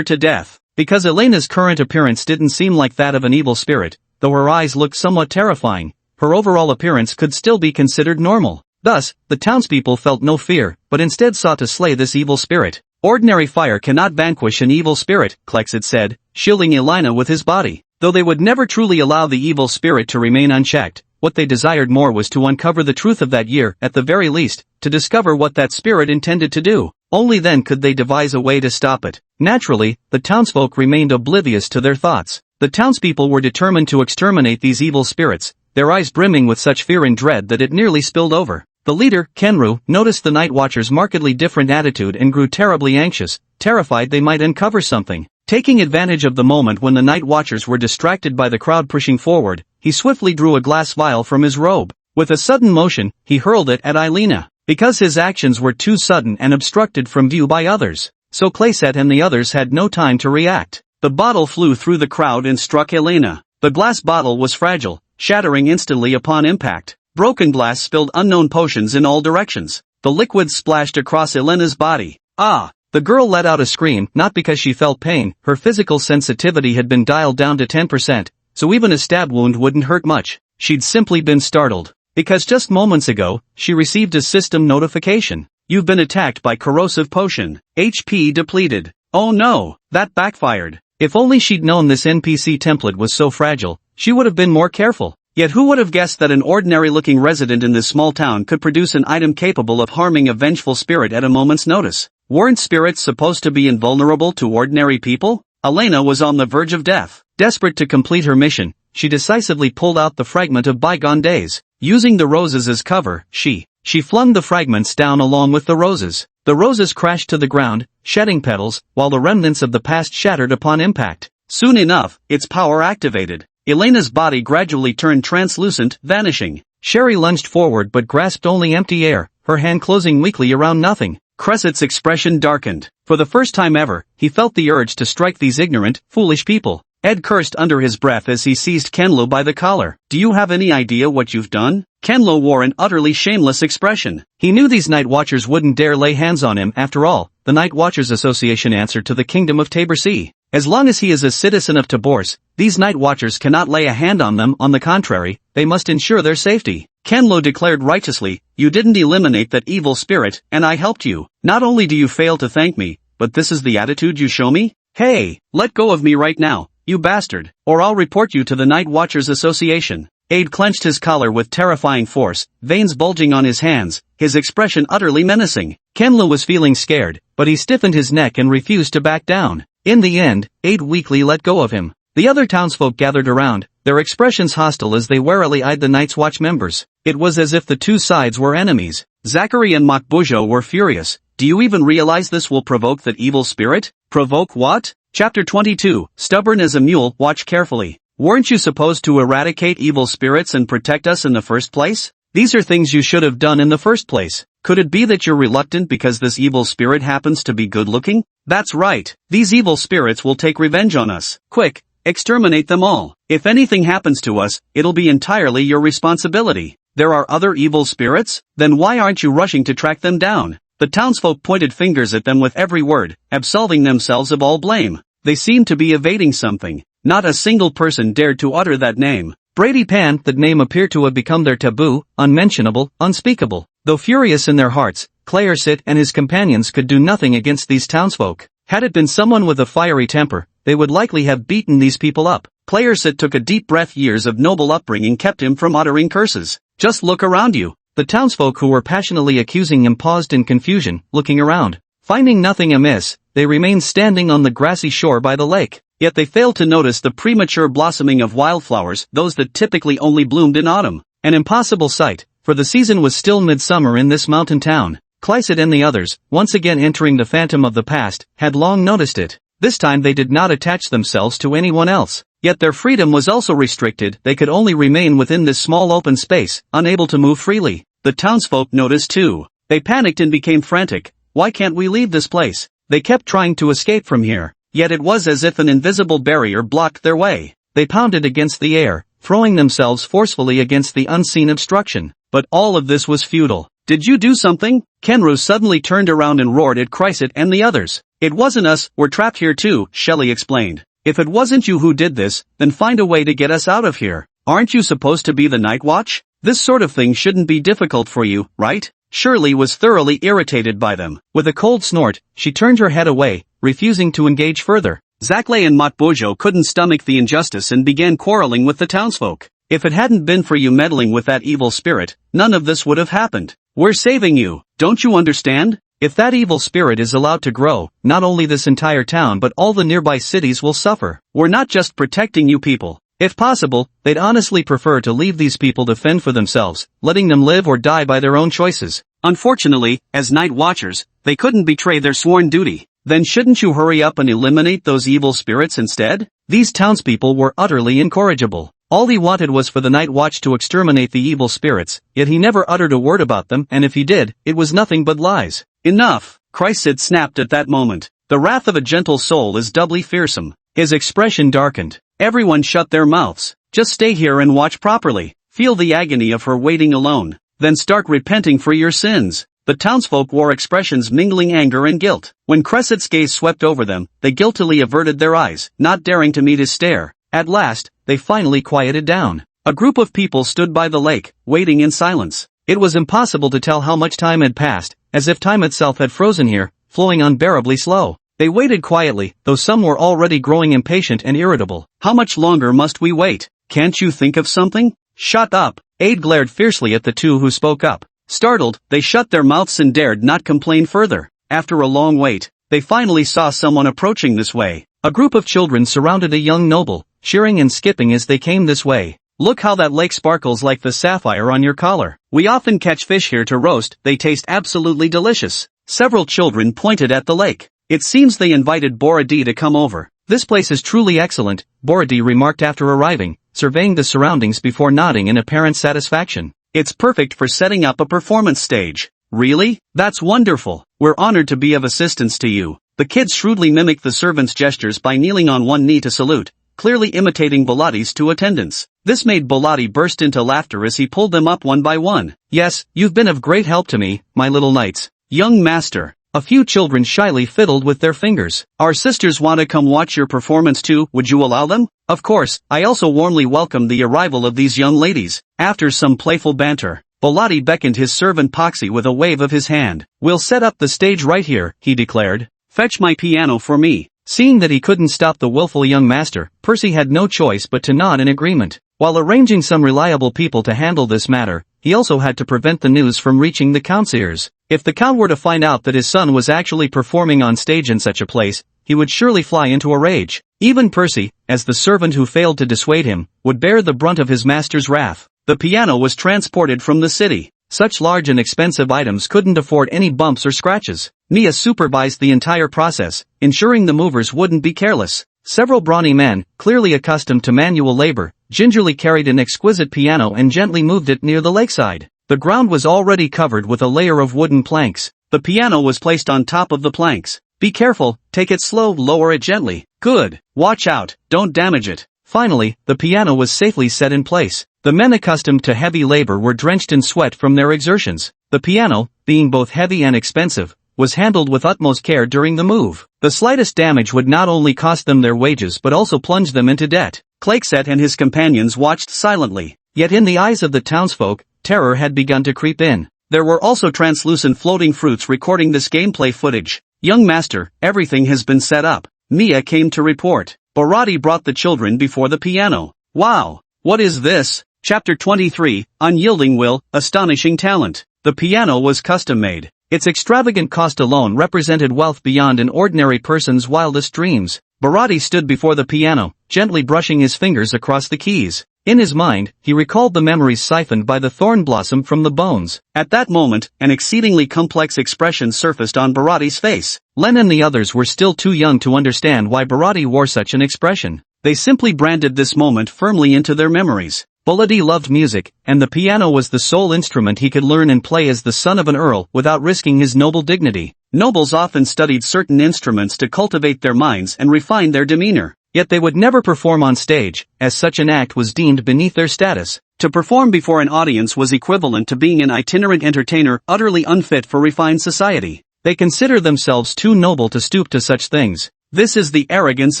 to death. Because Elena's current appearance didn't seem like that of an evil spirit, though her eyes looked somewhat terrifying, her overall appearance could still be considered normal. Thus, the townspeople felt no fear, but instead sought to slay this evil spirit. Ordinary fire cannot vanquish an evil spirit, Klexit said, shielding Elena with his body. Though they would never truly allow the evil spirit to remain unchecked, what they desired more was to uncover the truth of that year, at the very least, to discover what that spirit intended to do. Only then could they devise a way to stop it. Naturally, the townsfolk remained oblivious to their thoughts. The townspeople were determined to exterminate these evil spirits, their eyes brimming with such fear and dread that it nearly spilled over. The leader, Kenru, noticed the night watchers' markedly different attitude and grew terribly anxious, terrified they might uncover something. Taking advantage of the moment when the night watchers were distracted by the crowd pushing forward, he swiftly drew a glass vial from his robe. With a sudden motion, he hurled it at Elena. Because his actions were too sudden and obstructed from view by others, so Klexit and the others had no time to react. The bottle flew through the crowd and struck Elena. The glass bottle was fragile, shattering instantly upon impact. Broken glass spilled unknown potions in all directions. The liquid splashed across Elena's body. Ah! The girl let out a scream, not because she felt pain, her physical sensitivity had been dialed down to 10%, so even a stab wound wouldn't hurt much. She'd simply been startled. Because just moments ago, she received a system notification. You've been attacked by corrosive potion. HP depleted. Oh no, that backfired. If only she'd known this NPC template was so fragile, she would have been more careful. Yet who would have guessed that an ordinary-looking resident in this small town could produce an item capable of harming a vengeful spirit at a moment's notice? Weren't spirits supposed to be invulnerable to ordinary people? Elena was on the verge of death. Desperate to complete her mission, she decisively pulled out the fragment of bygone days. Using the roses as cover, she flung the fragments down along with the roses. The roses crashed to the ground, shedding petals, while the remnants of the past shattered upon impact. Soon enough, its power activated. Elena's body gradually turned translucent, vanishing. Sherry lunged forward but grasped only empty air, her hand closing weakly around nothing. Cresset's expression darkened. For the first time ever, he felt the urge to strike these ignorant, foolish people. Ed cursed under his breath as he seized Kenlo by the collar. Do you have any idea what you've done? Kenlo wore an utterly shameless expression. He knew these night watchers wouldn't dare lay hands on him. After all, the Night Watchers Association answered to the Kingdom of Taborsi. As long as he is a citizen of Tabors, these night watchers cannot lay a hand on them. On the contrary, they must ensure their safety. Kenlo declared righteously, you didn't eliminate that evil spirit, and I helped you. Not only do you fail to thank me, but this is the attitude you show me? Hey, let go of me right now, you bastard, or I'll report you to the Night Watchers Association. Aide clenched his collar with terrifying force, veins bulging on his hands, his expression utterly menacing. Kenlo was feeling scared, but he stiffened his neck and refused to back down. In the end, Aide weakly let go of him. The other townsfolk gathered around, their expressions hostile as they warily eyed the Night's Watch members. It was as if the two sides were enemies. Zachary and Makbujo were furious. Do you even realize this will provoke that evil spirit? Provoke what? Chapter 22, Stubborn as a Mule. Watch carefully. Weren't you supposed to eradicate evil spirits and protect us in the first place? These are things you should have done in the first place. Could it be that you're reluctant because this evil spirit happens to be good-looking? That's right. These evil spirits will take revenge on us. Quick, exterminate them all. If anything happens to us, it'll be entirely your responsibility. There are other evil spirits? Then why aren't you rushing to track them down? The townsfolk pointed fingers at them with every word, absolving themselves of all blame. They seemed to be evading something. Not a single person dared to utter that name. Brady Pan, that name appeared to have become their taboo, unmentionable, unspeakable. Though furious in their hearts, Claersit and his companions could do nothing against these townsfolk. Had it been someone with a fiery temper, they would likely have beaten these people up. Claersit took a deep breath. Years of noble upbringing kept him from uttering curses. Just look around you. The townsfolk who were passionately accusing him paused in confusion, looking around. Finding nothing amiss, they remained standing on the grassy shore by the lake. Yet they failed to notice the premature blossoming of wildflowers, those that typically only bloomed in autumn. An impossible sight, for the season was still midsummer in this mountain town. Klexit and the others, once again entering the phantom of the past, had long noticed it. This time they did not attach themselves to anyone else. Yet their freedom was also restricted, they could only remain within this small open space, unable to move freely. The townsfolk noticed too. They panicked and became frantic. Why can't we leave this place? They kept trying to escape from here, yet it was as if an invisible barrier blocked their way. They pounded against the air, throwing themselves forcefully against the unseen obstruction. But all of this was futile. Did you do something? Kenru suddenly turned around and roared at Chrysit and the others. It wasn't us, we're trapped here too, Shelley explained. If it wasn't you who did this, then find a way to get us out of here. Aren't you supposed to be the night watch? This sort of thing shouldn't be difficult for you, right? Shirley was thoroughly irritated by them. With a cold snort, she turned her head away, refusing to engage further. Zakley and Matbojo couldn't stomach the injustice and began quarreling with the townsfolk. If it hadn't been for you meddling with that evil spirit, none of this would have happened. We're saving you, don't you understand? If that evil spirit is allowed to grow, not only this entire town but all the nearby cities will suffer. We're not just protecting you people. If possible, they'd honestly prefer to leave these people to fend for themselves, letting them live or die by their own choices. Unfortunately, as night watchers, they couldn't betray their sworn duty. Then shouldn't you hurry up and eliminate those evil spirits instead? These townspeople were utterly incorrigible. All he wanted was for the night watch to exterminate the evil spirits, yet he never uttered a word about them, and if he did, it was nothing but lies. Enough! Chrysid snapped at that moment. The wrath of a gentle soul is doubly fearsome. His expression darkened. Everyone shut their mouths. Just stay here and watch properly. Feel the agony of her waiting alone. Then start repenting for your sins. The townsfolk wore expressions mingling anger and guilt. When Chrysid's gaze swept over them, they guiltily averted their eyes, not daring to meet his stare. At last, they finally quieted down. A group of people stood by the lake, waiting in silence. It was impossible to tell how much time had passed, as if time itself had frozen here, flowing unbearably slow. They waited quietly, though some were already growing impatient and irritable. How much longer must we wait? Can't you think of something? Shut up! Aide glared fiercely at the two who spoke up. Startled, they shut their mouths and dared not complain further. After a long wait, they finally saw someone approaching this way. A group of children surrounded a young noble, cheering and skipping as they came this way. Look how that lake sparkles like the sapphire on your collar. We often catch fish here to roast, they taste absolutely delicious. Several children pointed at the lake. It seems they invited Boradi to come over. This place is truly excellent, Boradi remarked after arriving, surveying the surroundings before nodding in apparent satisfaction. It's perfect for setting up a performance stage. Really? That's wonderful. We're honored to be of assistance to you. The kids shrewdly mimicked the servant's gestures by kneeling on one knee to salute, clearly imitating Boladi's two attendants. This made Boladi burst into laughter as he pulled them up one by one. Yes, you've been of great help to me, my little knights. Young master. A few children shyly fiddled with their fingers. Our sisters want to come watch your performance too, would you allow them? Of course, I also warmly welcome the arrival of these young ladies. After some playful banter, Boladi beckoned his servant Poxy with a wave of his hand. We'll set up the stage right here, he declared. Fetch my piano for me. Seeing that he couldn't stop the willful young master, Percy had no choice but to nod in agreement. While arranging some reliable people to handle this matter, he also had to prevent the news from reaching the Count's ears. If the Count were to find out that his son was actually performing on stage in such a place, he would surely fly into a rage. Even Percy, as the servant who failed to dissuade him, would bear the brunt of his master's wrath. The piano was transported from the city. Such large and expensive items couldn't afford any bumps or scratches. Mia supervised the entire process, ensuring the movers wouldn't be careless. Several brawny men, clearly accustomed to manual labor, gingerly carried an exquisite piano and gently moved it near the lakeside. The ground was already covered with a layer of wooden planks. The piano was placed on top of the planks. Be careful, take it slow, lower it gently. Good. Watch out, don't damage it. Finally, the piano was safely set in place. The men accustomed to heavy labor were drenched in sweat from their exertions. The piano, being both heavy and expensive, was handled with utmost care during the move. The slightest damage would not only cost them their wages but also plunge them into debt. Clakeset and his companions watched silently. Yet in the eyes of the townsfolk, terror had begun to creep in. There were also translucent floating fruits recording this gameplay footage. Young master, everything has been set up. Mia came to report. Borati brought the children before the piano. Wow! What is this? Chapter 23, Unyielding Will, Astonishing Talent. The piano was custom-made. Its extravagant cost alone represented wealth beyond an ordinary person's wildest dreams. Borati stood before the piano, gently brushing his fingers across the keys. In his mind, he recalled the memories siphoned by the thorn blossom from the bones. At that moment, an exceedingly complex expression surfaced on Bharati's face. Len and the others were still too young to understand why Bharati wore such an expression. They simply branded this moment firmly into their memories. Bharati loved music, and the piano was the sole instrument he could learn and play as the son of an earl without risking his noble dignity. Nobles often studied certain instruments to cultivate their minds and refine their demeanor. Yet they would never perform on stage, as such an act was deemed beneath their status. To perform before an audience was equivalent to being an itinerant entertainer utterly unfit for refined society. They consider themselves too noble to stoop to such things. This is the arrogance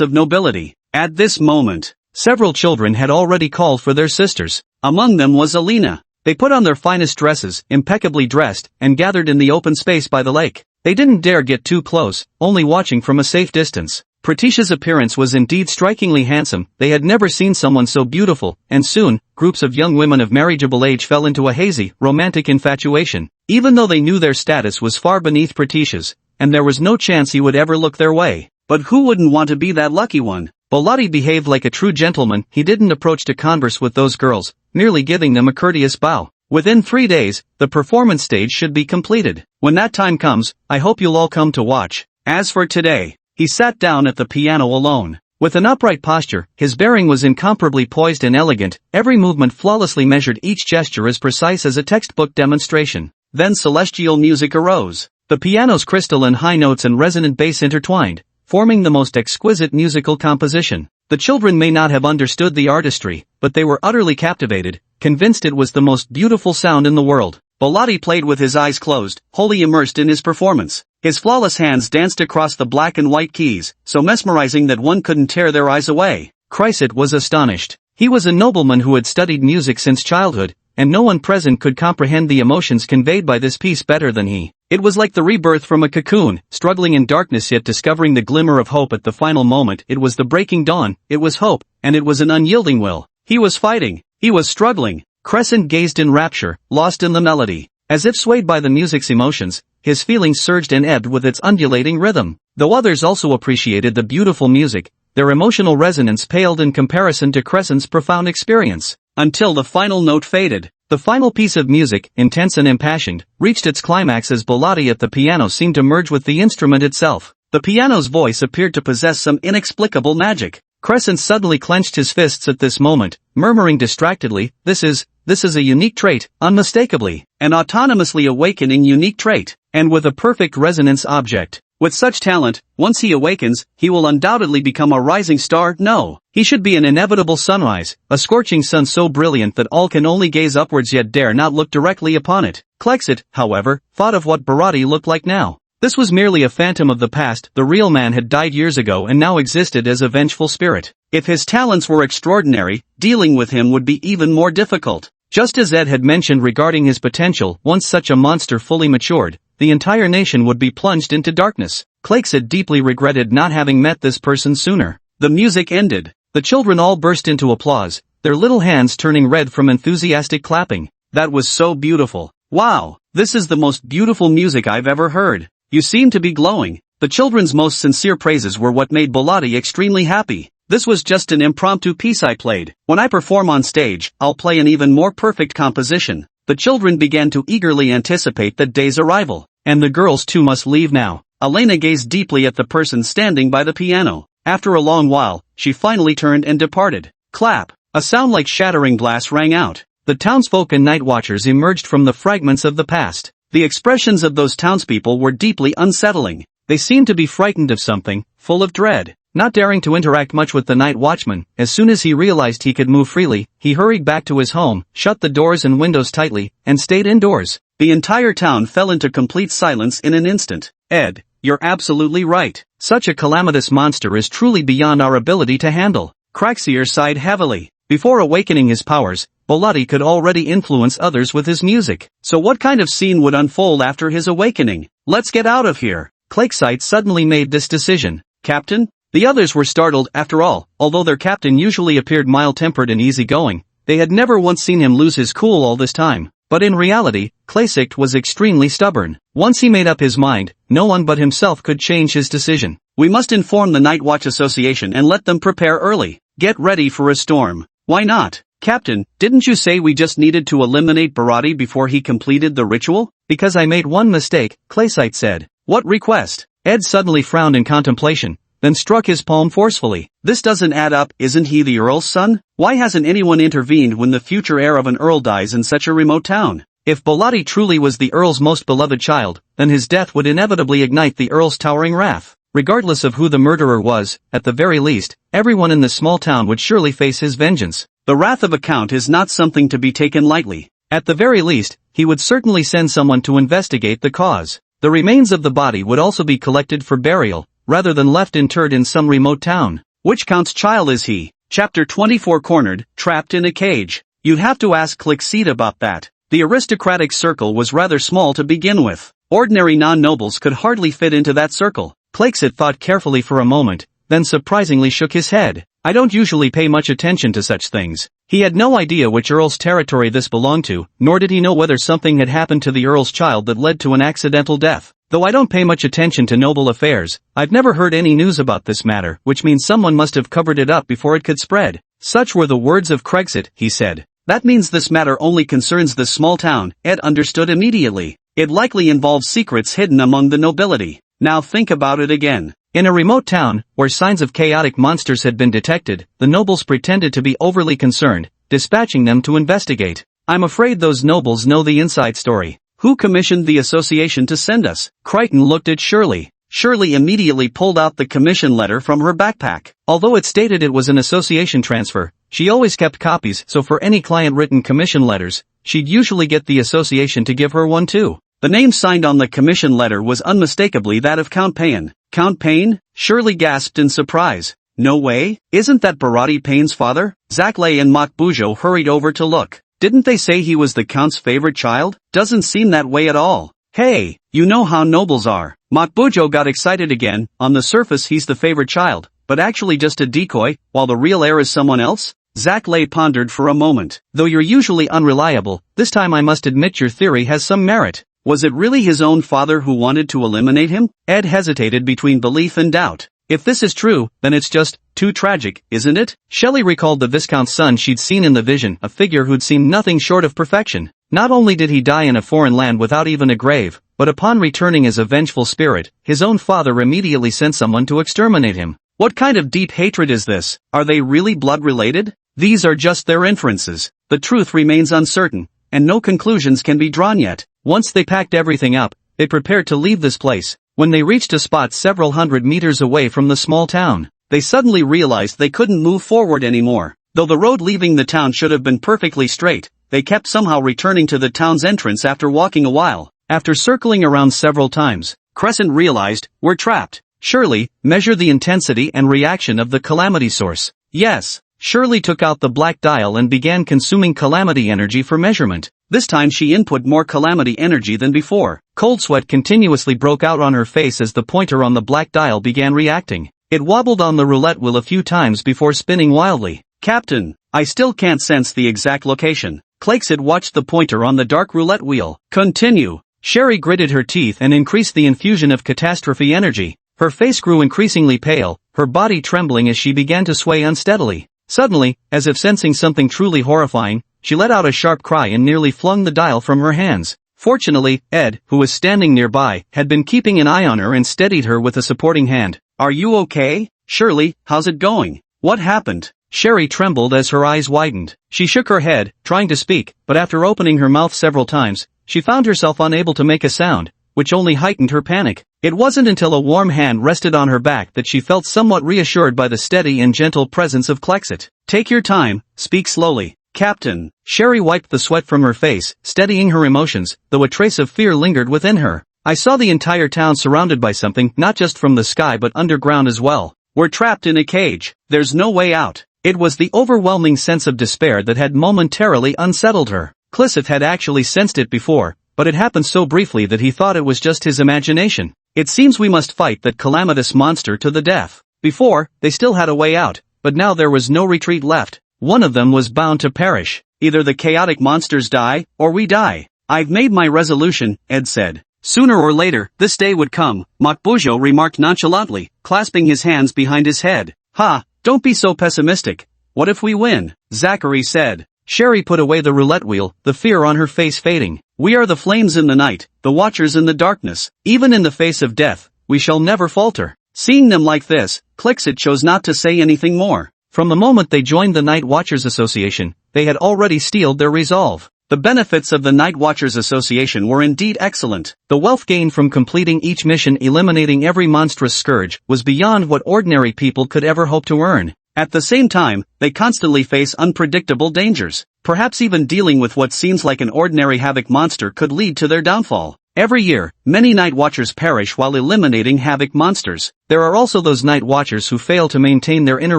of nobility. At this moment, several children had already called for their sisters. Among them was Alina. They put on their finest dresses, impeccably dressed, and gathered in the open space by the lake. They didn't dare get too close, only watching from a safe distance. Pratisha's appearance was indeed strikingly handsome. They had never seen someone so beautiful, and soon, groups of young women of marriageable age fell into a hazy, romantic infatuation. Even though they knew their status was far beneath Pratisha's, and there was no chance he would ever look their way. But who wouldn't want to be that lucky one? Bharati behaved like a true gentleman. He didn't approach to converse with those girls, merely giving them a courteous bow. Within 3 days, the performance stage should be completed. When that time comes, I hope you'll all come to watch. As for today, he sat down at the piano alone. With an upright posture, his bearing was incomparably poised and elegant, every movement flawlessly measured, each gesture as precise as a textbook demonstration. Then celestial music arose. The piano's crystalline high notes and resonant bass intertwined, forming the most exquisite musical composition. The children may not have understood the artistry, but they were utterly captivated, convinced it was the most beautiful sound in the world. Bharati played with his eyes closed, wholly immersed in his performance. His flawless hands danced across the black and white keys, so mesmerizing that one couldn't tear their eyes away. Chrysit was astonished. He was a nobleman who had studied music since childhood, and no one present could comprehend the emotions conveyed by this piece better than he. It was like the rebirth from a cocoon, struggling in darkness yet discovering the glimmer of hope at the final moment. It was the breaking dawn, it was hope, and it was an unyielding will. He was fighting, he was struggling. Crescent gazed in rapture, lost in the melody. As if swayed by the music's emotions, his feelings surged and ebbed with its undulating rhythm. Though others also appreciated the beautiful music, their emotional resonance paled in comparison to Crescent's profound experience. Until the final note faded. The final piece of music, intense and impassioned, reached its climax as Bharati at the piano seemed to merge with the instrument itself. The piano's voice appeared to possess some inexplicable magic. Crescent suddenly clenched his fists at this moment, murmuring distractedly, This is a unique trait, unmistakably, an autonomously awakening unique trait, and with a perfect resonance object. With such talent, once he awakens, he will undoubtedly become a rising star. No, he should be an inevitable sunrise, a scorching sun so brilliant that all can only gaze upwards yet dare not look directly upon it. Clexit, however, thought of what Bharati looked like now. This was merely a phantom of the past. The real man had died years ago and now existed as a vengeful spirit. If his talents were extraordinary, dealing with him would be even more difficult. Just as Ed had mentioned regarding his potential, once such a monster fully matured, the entire nation would be plunged into darkness. Clexit deeply regretted not having met this person sooner. The music ended. The children all burst into applause, their little hands turning red from enthusiastic clapping. That was so beautiful. Wow, this is the most beautiful music I've ever heard. You seem to be glowing. The children's most sincere praises were what made Bharati extremely happy. This was just an impromptu piece I played. When I perform on stage, I'll play an even more perfect composition. The children began to eagerly anticipate that day's arrival. And the girls too must leave now. Elena gazed deeply at the person standing by the piano. After a long while, she finally turned and departed. Clap! A sound like shattering glass rang out. The townsfolk and night watchers emerged from the fragments of the past. The expressions of those townspeople were deeply unsettling. They seemed to be frightened of something, full of dread. Not daring to interact much with the night watchman, as soon as he realized he could move freely, he hurried back to his home, shut the doors and windows tightly, and stayed indoors. The entire town fell into complete silence in an instant. Ed, you're absolutely right. Such a calamitous monster is truly beyond our ability to handle. Craxier sighed heavily. Before awakening his powers, Bharati could already influence others with his music. So what kind of scene would unfold after his awakening? Let's get out of here. Clexit suddenly made this decision. Captain? The others were startled. After all, although their captain usually appeared mild-tempered and easygoing, they had never once seen him lose his cool all this time. But in reality, Clexit was extremely stubborn. Once he made up his mind, no one but himself could change his decision. We must inform the Night Watch Association and let them prepare early. Get ready for a storm. Why not? Captain, didn't you say we just needed to eliminate Bharati before he completed the ritual? Because I made one mistake, Claysight said. What request? Ed suddenly frowned in contemplation, then struck his palm forcefully. This doesn't add up, isn't he the Earl's son? Why hasn't anyone intervened when the future heir of an Earl dies in such a remote town? If Bharati truly was the Earl's most beloved child, then his death would inevitably ignite the Earl's towering wrath. Regardless of who the murderer was, at the very least, everyone in this small town would surely face his vengeance. The wrath of a count is not something to be taken lightly. At the very least, he would certainly send someone to investigate the cause. The remains of the body would also be collected for burial, rather than left interred in some remote town. Which count's child is he? Chapter 24 Cornered, trapped in a cage. You'd have to ask Clickseed about that. The aristocratic circle was rather small to begin with. Ordinary non-nobles could hardly fit into that circle. Klexit thought carefully for a moment, then surprisingly shook his head. I don't usually pay much attention to such things. He had no idea which Earl's territory this belonged to, nor did he know whether something had happened to the Earl's child that led to an accidental death. Though I don't pay much attention to noble affairs, I've never heard any news about this matter, which means someone must have covered it up before it could spread. Such were the words of Craigsit, he said. That means this matter only concerns this small town, Ed understood immediately. It likely involves secrets hidden among the nobility. Now think about it again. In a remote town, where signs of chaotic monsters had been detected, the nobles pretended to be overly concerned, dispatching them to investigate. I'm afraid those nobles know the inside story. Who commissioned the association to send us? Crichton looked at Shirley. Shirley immediately pulled out the commission letter from her backpack. Although it stated it was an association transfer, she always kept copies, so for any client-written commission letters, she'd usually get the association to give her one too. The name signed on the commission letter was unmistakably that of Count Payne. Count Payne? Shirley gasped in surprise. No way? Isn't that Bharati Payne's father? Zaklay and Makbujo hurried over to look. Didn't they say he was the Count's favorite child? Doesn't seem that way at all. Hey, you know how nobles are. Makbujo got excited again. On the surface he's the favorite child, but actually just a decoy, while the real heir is someone else? Zaklay pondered for a moment. Though you're usually unreliable, this time I must admit your theory has some merit. Was it really his own father who wanted to eliminate him? Ed hesitated between belief and doubt. If this is true, then it's just too tragic, isn't it? Shelley recalled the Viscount's son she'd seen in the vision, a figure who'd seemed nothing short of perfection. Not only did he die in a foreign land without even a grave, but upon returning as a vengeful spirit, his own father immediately sent someone to exterminate him. What kind of deep hatred is this? Are they really blood-related? These are just their inferences. The truth remains uncertain, and no conclusions can be drawn yet. Once they packed everything up, they prepared to leave this place. When they reached a spot several hundred meters away from the small town, they suddenly realized they couldn't move forward anymore. Though the road leaving the town should have been perfectly straight, they kept somehow returning to the town's entrance after walking a while. After circling around several times, Crescent realized, we're trapped. Shirley, measure the intensity and reaction of the calamity source. Yes. Shirley took out the black dial and began consuming calamity energy for measurement. This time she input more calamity energy than before. Cold sweat continuously broke out on her face as the pointer on the black dial began reacting. It wobbled on the roulette wheel a few times before spinning wildly. Captain, I still can't sense the exact location. Klexit watched the pointer on the dark roulette wheel. Continue. Sherry gritted her teeth and increased the infusion of catastrophe energy. Her face grew increasingly pale, her body trembling as she began to sway unsteadily. Suddenly, as if sensing something truly horrifying, she let out a sharp cry and nearly flung the dial from her hands. Fortunately, Ed, who was standing nearby, had been keeping an eye on her and steadied her with a supporting hand. Are you okay? Shirley, how's it going? What happened? Sherry trembled as her eyes widened. She shook her head, trying to speak, but after opening her mouth several times, she found herself unable to make a sound, which only heightened her panic. It wasn't until a warm hand rested on her back that she felt somewhat reassured by the steady and gentle presence of Klexit. Take your time, speak slowly. Captain. Sherry wiped the sweat from her face, steadying her emotions, though a trace of fear lingered within her. I saw the entire town surrounded by something, not just from the sky but underground as well. We're trapped in a cage. There's no way out. It was the overwhelming sense of despair that had momentarily unsettled her. Klexit had actually sensed it before, but it happened so briefly that he thought it was just his imagination. It seems we must fight that calamitous monster to the death. Before, they still had a way out, but now there was no retreat left. One of them was bound to perish. Either the chaotic monsters die, or we die. I've made my resolution, Ed said. Sooner or later, this day would come, Makbujo remarked nonchalantly, clasping his hands behind his head. Ha, don't be so pessimistic. What if we win? Zachary said. Sherry put away the roulette wheel, the fear on her face fading. We are the flames in the night, the watchers in the darkness. Even in the face of death, we shall never falter. Seeing them like this, Clixit chose not to say anything more. From the moment they joined the Night Watchers Association, they had already steeled their resolve. The benefits of the Night Watchers Association were indeed excellent. The wealth gained from completing each mission, eliminating every monstrous scourge, was beyond what ordinary people could ever hope to earn. At the same time, they constantly face unpredictable dangers. Perhaps even dealing with what seems like an ordinary havoc monster could lead to their downfall. Every year, many Night Watchers perish while eliminating havoc monsters. There are also those Night Watchers who fail to maintain their inner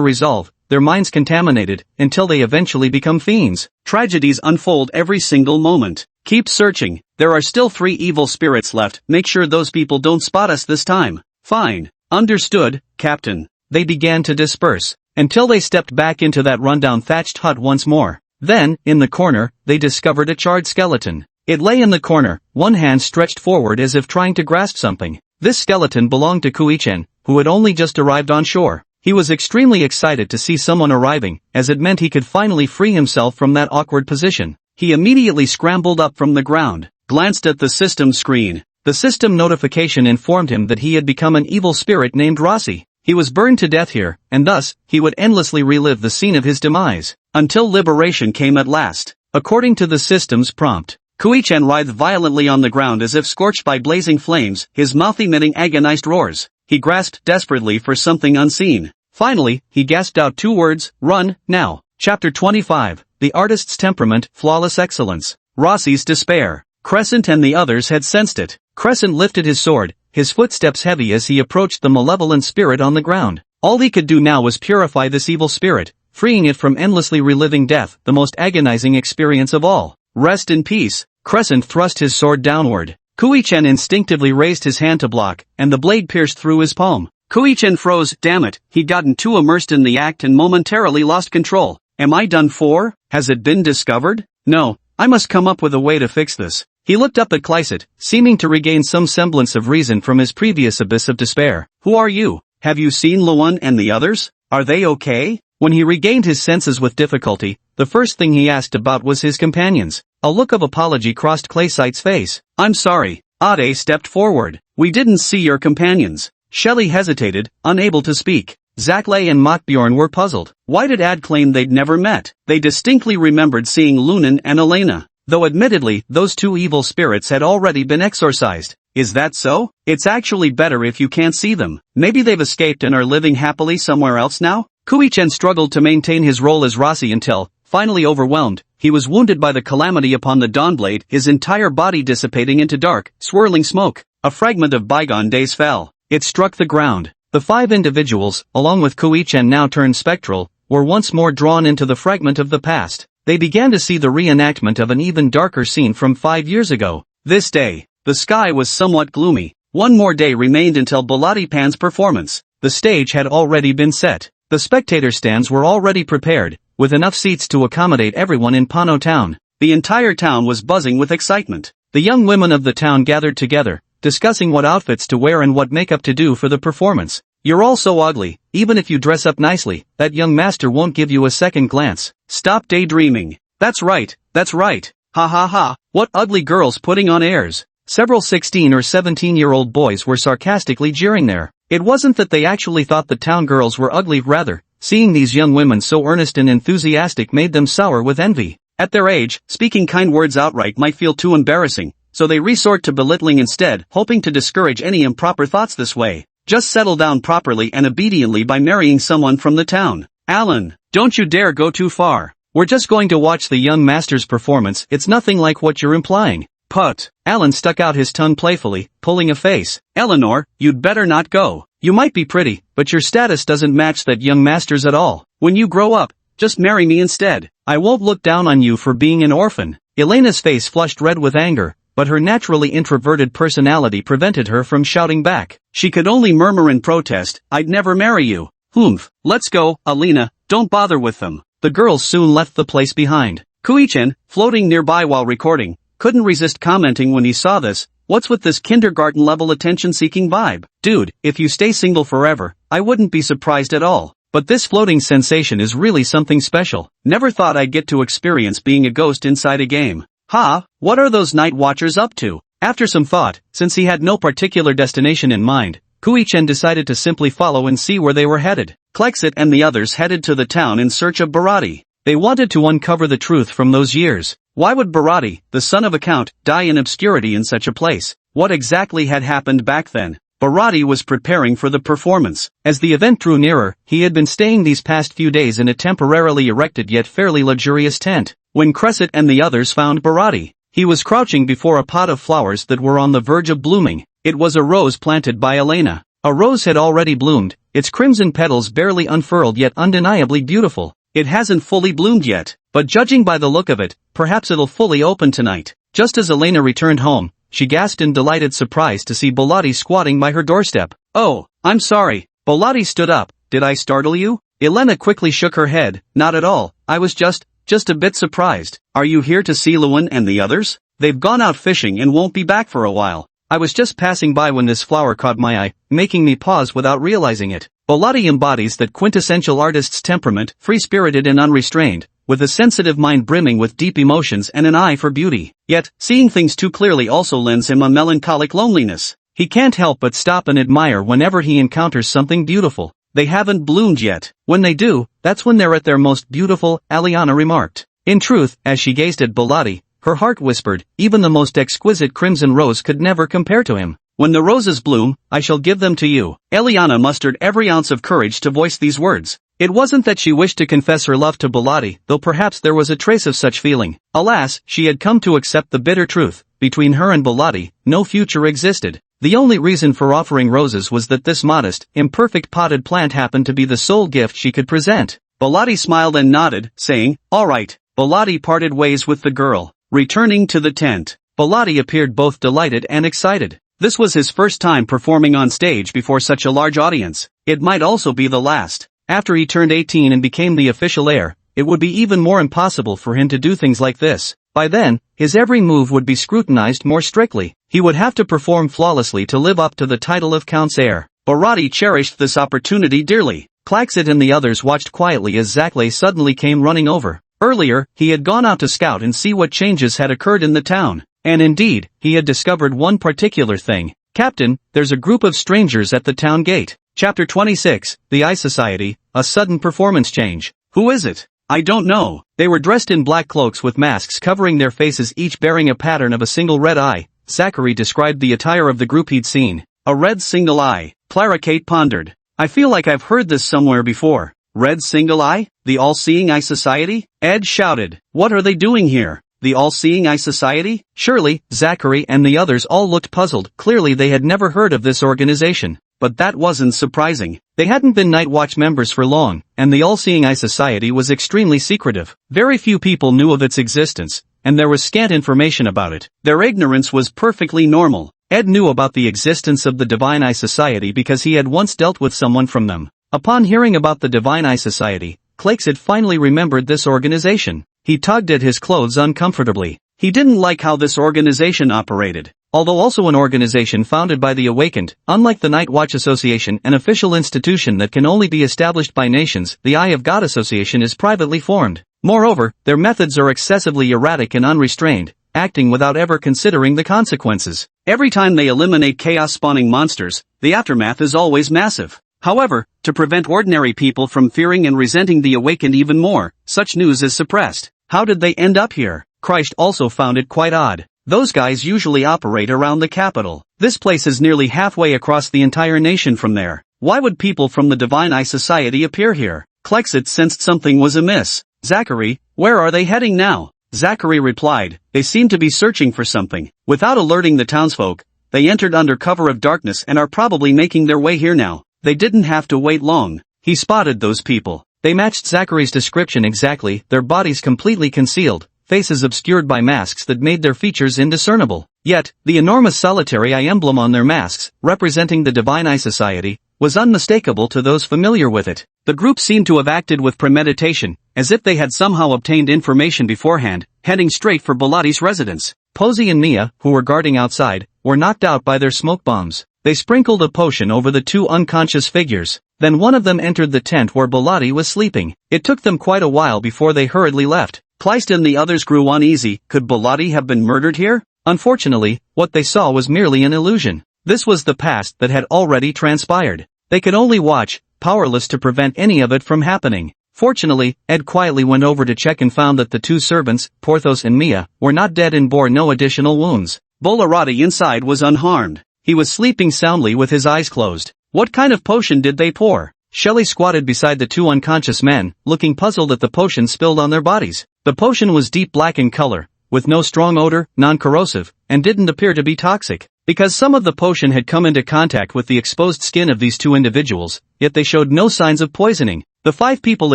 resolve, their minds contaminated, until they eventually become fiends. Tragedies unfold every single moment. Keep searching. There are still 3 evil spirits left. Make sure those people don't spot us this time. Fine. Understood, Captain. They began to disperse, until they stepped back into that rundown thatched hut once more. Then, in the corner, they discovered a charred skeleton. It lay in the corner, one hand stretched forward as if trying to grasp something. This skeleton belonged to Kui-chan, who had only just arrived on shore. He was extremely excited to see someone arriving, as it meant he could finally free himself from that awkward position. He immediately scrambled up from the ground, glanced at the system screen. The system notification informed him that he had become an evil spirit named Rossi. He was burned to death here, and thus, he would endlessly relive the scene of his demise, until liberation came at last. According to the system's prompt, Kui-chan writhed violently on the ground as if scorched by blazing flames, his mouth emitting agonized roars. He grasped desperately for something unseen. Finally, he gasped out 2 words, "Run, now." Chapter 25, The Artist's Temperament, Flawless Excellence. Rossi's despair. Crescent and the others had sensed it. Crescent lifted his sword, his footsteps heavy as he approached the malevolent spirit on the ground. All he could do now was purify this evil spirit, freeing it from endlessly reliving death, the most agonizing experience of all. Rest in peace. Crescent thrust his sword downward. Kui-chan instinctively raised his hand to block, and the blade pierced through his palm. Kui-chan froze. Damn it, he'd gotten too immersed in the act and momentarily lost control. Am I done for? Has it been discovered? No, I must come up with a way to fix this. He looked up at Clixit, seeming to regain some semblance of reason from his previous abyss of despair. Who are you? Have you seen Luan and the others? Are they okay? When he regained his senses with difficulty, the first thing he asked about was his companions. A look of apology crossed Claysight's face. I'm sorry. Ade stepped forward. We didn't see your companions. Shelley hesitated, unable to speak. Zackley and Mockbjorn were puzzled. Why did Ad claim they'd never met? They distinctly remembered seeing Lunan and Elena, though admittedly, those 2 evil spirits had already been exorcised. Is that so? It's actually better if you can't see them. Maybe they've escaped and are living happily somewhere else now? Kui-chan struggled to maintain his role as Rossi until, finally overwhelmed, he was wounded by the calamity upon the Dawnblade, his entire body dissipating into dark, swirling smoke. A fragment of bygone days fell. It struck the ground. The 5 individuals, along with Kui-chan now turned spectral, were once more drawn into the fragment of the past. They began to see the reenactment of an even darker scene from 5 years ago. This day, the sky was somewhat gloomy. One more day remained until Baladipan's performance. The stage had already been set. The spectator stands were already prepared, with enough seats to accommodate everyone in Pano Town. The entire town was buzzing with excitement. The young women of the town gathered together, discussing what outfits to wear and what makeup to do for the performance. You're all so ugly, even if you dress up nicely, that young master won't give you a second glance. Stop daydreaming. That's right. Ha ha ha, what ugly girls putting on airs. Several 16 or 17-year-old boys were sarcastically jeering there. It wasn't that they actually thought the town girls were ugly, rather, seeing these young women so earnest and enthusiastic made them sour with envy. At their age, speaking kind words outright might feel too embarrassing, so they resort to belittling instead, hoping to discourage any improper thoughts this way. Just settle down properly and obediently by marrying someone from the town. Alan, don't you dare go too far. We're just going to watch the young master's performance. It's nothing like what you're implying. Put. Alan stuck out his tongue playfully, pulling a face. Eleanor, you'd better not go. You might be pretty, but your status doesn't match that young master's at all. When you grow up, just marry me instead. I won't look down on you for being an orphan. Elena's face flushed red with anger, but her naturally introverted personality prevented her from shouting back. She could only murmur in protest, I'd never marry you. Humph, let's go, Alina, don't bother with them. The girls soon left the place behind. Kui-chan, floating nearby while recording, couldn't resist commenting when he saw this. What's with this kindergarten-level attention-seeking vibe? Dude, if you stay single forever, I wouldn't be surprised at all. but this floating sensation is really something special. Never thought I'd get to experience being a ghost inside a game. What are those night watchers up to? After some thought, since he had no particular destination in mind, Kui-chen decided to simply follow and see where they were headed. Klexit and the others headed to the town in search of Bharati. They wanted to uncover the truth from those years. Why would Bharati, the son of a count, die in obscurity in such a place? What exactly had happened back then? Bharati was preparing for the performance. As the event drew nearer, he had been staying these past few days in a temporarily erected yet fairly luxurious tent. When Crescent and the others found Bharati, he was crouching before a pot of flowers that were on the verge of blooming. It was a rose planted by Elena. A rose had already bloomed, its crimson petals barely unfurled yet undeniably beautiful. It hasn't fully bloomed yet, but judging by the look of it, perhaps it'll fully open tonight. Just as Elena returned home, she gasped in delighted surprise to see Bharati squatting by her doorstep. "Oh, I'm sorry." Bharati stood up. "Did I startle you?" Elena quickly shook her head. "Not at all, I was just a bit surprised." "Are you here to see Luan and the others?" "They've gone out fishing and won't be back for a while. I was just passing by when this flower caught my eye, making me pause without realizing it." Bharati embodies that quintessential artist's temperament, free-spirited and unrestrained, with a sensitive mind brimming with deep emotions and an eye for beauty. Yet, seeing things too clearly also lends him a melancholic loneliness. He can't help but stop and admire whenever he encounters something beautiful. "They haven't bloomed yet. When they do, that's when they're at their most beautiful," Aliana remarked. In truth, as she gazed at Bharati, her heart whispered, even the most exquisite crimson rose could never compare to him. "When the roses bloom, I shall give them to you." Eliana mustered every ounce of courage to voice these words. It wasn't that she wished to confess her love to Bharati, though perhaps there was a trace of such feeling. Alas, she had come to accept the bitter truth. Between her and Bharati, no future existed. The only reason for offering roses was that this modest, imperfect potted plant happened to be the sole gift she could present. Bharati smiled and nodded, saying, "All right." Bharati parted ways with the girl. Returning to the tent, Bharati appeared both delighted and excited. This was his first time performing on stage before such a large audience. It might also be the last. After he turned 18 and became the official heir, it would be even more impossible for him to do things like this. By then, his every move would be scrutinized more strictly. He would have to perform flawlessly to live up to the title of Count's heir. Bharati cherished this opportunity dearly. Klaxit and the others watched quietly as Zaklay suddenly came running over. Earlier, he had gone out to scout and see what changes had occurred in the town. And indeed, he had discovered one particular thing. "Captain, there's a group of strangers at the town gate." Chapter 26, The Eye Society, a sudden performance change. "Who is it?" "I don't know." They were dressed in black cloaks with masks covering their faces, each bearing a pattern of a single red eye. Zachary described the attire of the group he'd seen. "A red single eye," Clara Kate pondered. "I feel like I've heard this somewhere before." "Red single eye? The All-Seeing Eye Society?" Ed shouted. "What are they doing here?" "The All-Seeing Eye Society?" Shirley, Zachary and the others all looked puzzled. Clearly they had never heard of this organization. But that wasn't surprising. They hadn't been Night Watch members for long, and the All-Seeing Eye Society was extremely secretive. Very few people knew of its existence, and there was scant information about it. Their ignorance was perfectly normal. Ed knew about the existence of the Divine Eye Society because he had once dealt with someone from them. Upon hearing about the Divine Eye Society, Klexit finally remembered this organization. He tugged at his clothes uncomfortably. He didn't like how this organization operated. Although also an organization founded by the Awakened, unlike the Night Watch Association, an official institution that can only be established by nations, the Eye of God Association is privately formed. Moreover, their methods are excessively erratic and unrestrained, acting without ever considering the consequences. Every time they eliminate chaos-spawning monsters, the aftermath is always massive. However, to prevent ordinary people from fearing and resenting the Awakened even more, such news is suppressed. How did they end up here? Christ also found it quite odd. Those guys usually operate around the capital. This place is nearly halfway across the entire nation from there. Why would people from the Divine Eye Society appear here? Klexit sensed something was amiss. "Zachary, where are they heading now?" Zachary replied, "They seem to be searching for something." Without alerting the townsfolk, they entered under cover of darkness and are probably making their way here now. They didn't have to wait long. He spotted those people. They matched Zachary's description exactly, their bodies completely concealed, faces obscured by masks that made their features indiscernible. Yet, the enormous solitary eye emblem on their masks, representing the Divine Eye Society, was unmistakable to those familiar with it. The group seemed to have acted with premeditation, as if they had somehow obtained information beforehand, heading straight for Bharati's residence. Posey and Mia, who were guarding outside, were knocked out by their smoke bombs. They sprinkled a potion over the two unconscious figures. Then one of them entered the tent where Baladi was sleeping. It took them quite a while before they hurriedly left. Kleist and the others grew uneasy. Could Baladi have been murdered here? Unfortunately, what they saw was merely an illusion. This was the past that had already transpired. They could only watch, powerless to prevent any of it from happening. Fortunately, Ed quietly went over to check and found that the two servants, Porthos and Mia, were not dead and bore no additional wounds. Bolarati inside was unharmed. He was sleeping soundly with his eyes closed. What kind of potion did they pour? Shelley squatted beside the two unconscious men, looking puzzled at the potion spilled on their bodies. The potion was deep black in color, with no strong odor, non-corrosive, and didn't appear to be toxic. Because some of the potion had come into contact with the exposed skin of these two individuals, yet they showed no signs of poisoning. The 5 people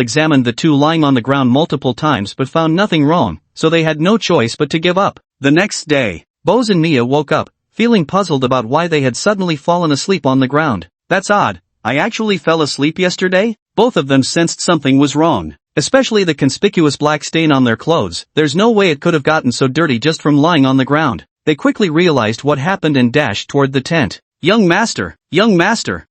examined the two lying on the ground multiple times but found nothing wrong, so they had no choice but to give up. The next day, Bose and Mia woke up, feeling puzzled about why they had suddenly fallen asleep on the ground. That's odd. I actually fell asleep yesterday? Both of them sensed something was wrong. Especially the conspicuous black stain on their clothes. There's no way it could have gotten so dirty just from lying on the ground. They quickly realized what happened and dashed toward the tent. Young master,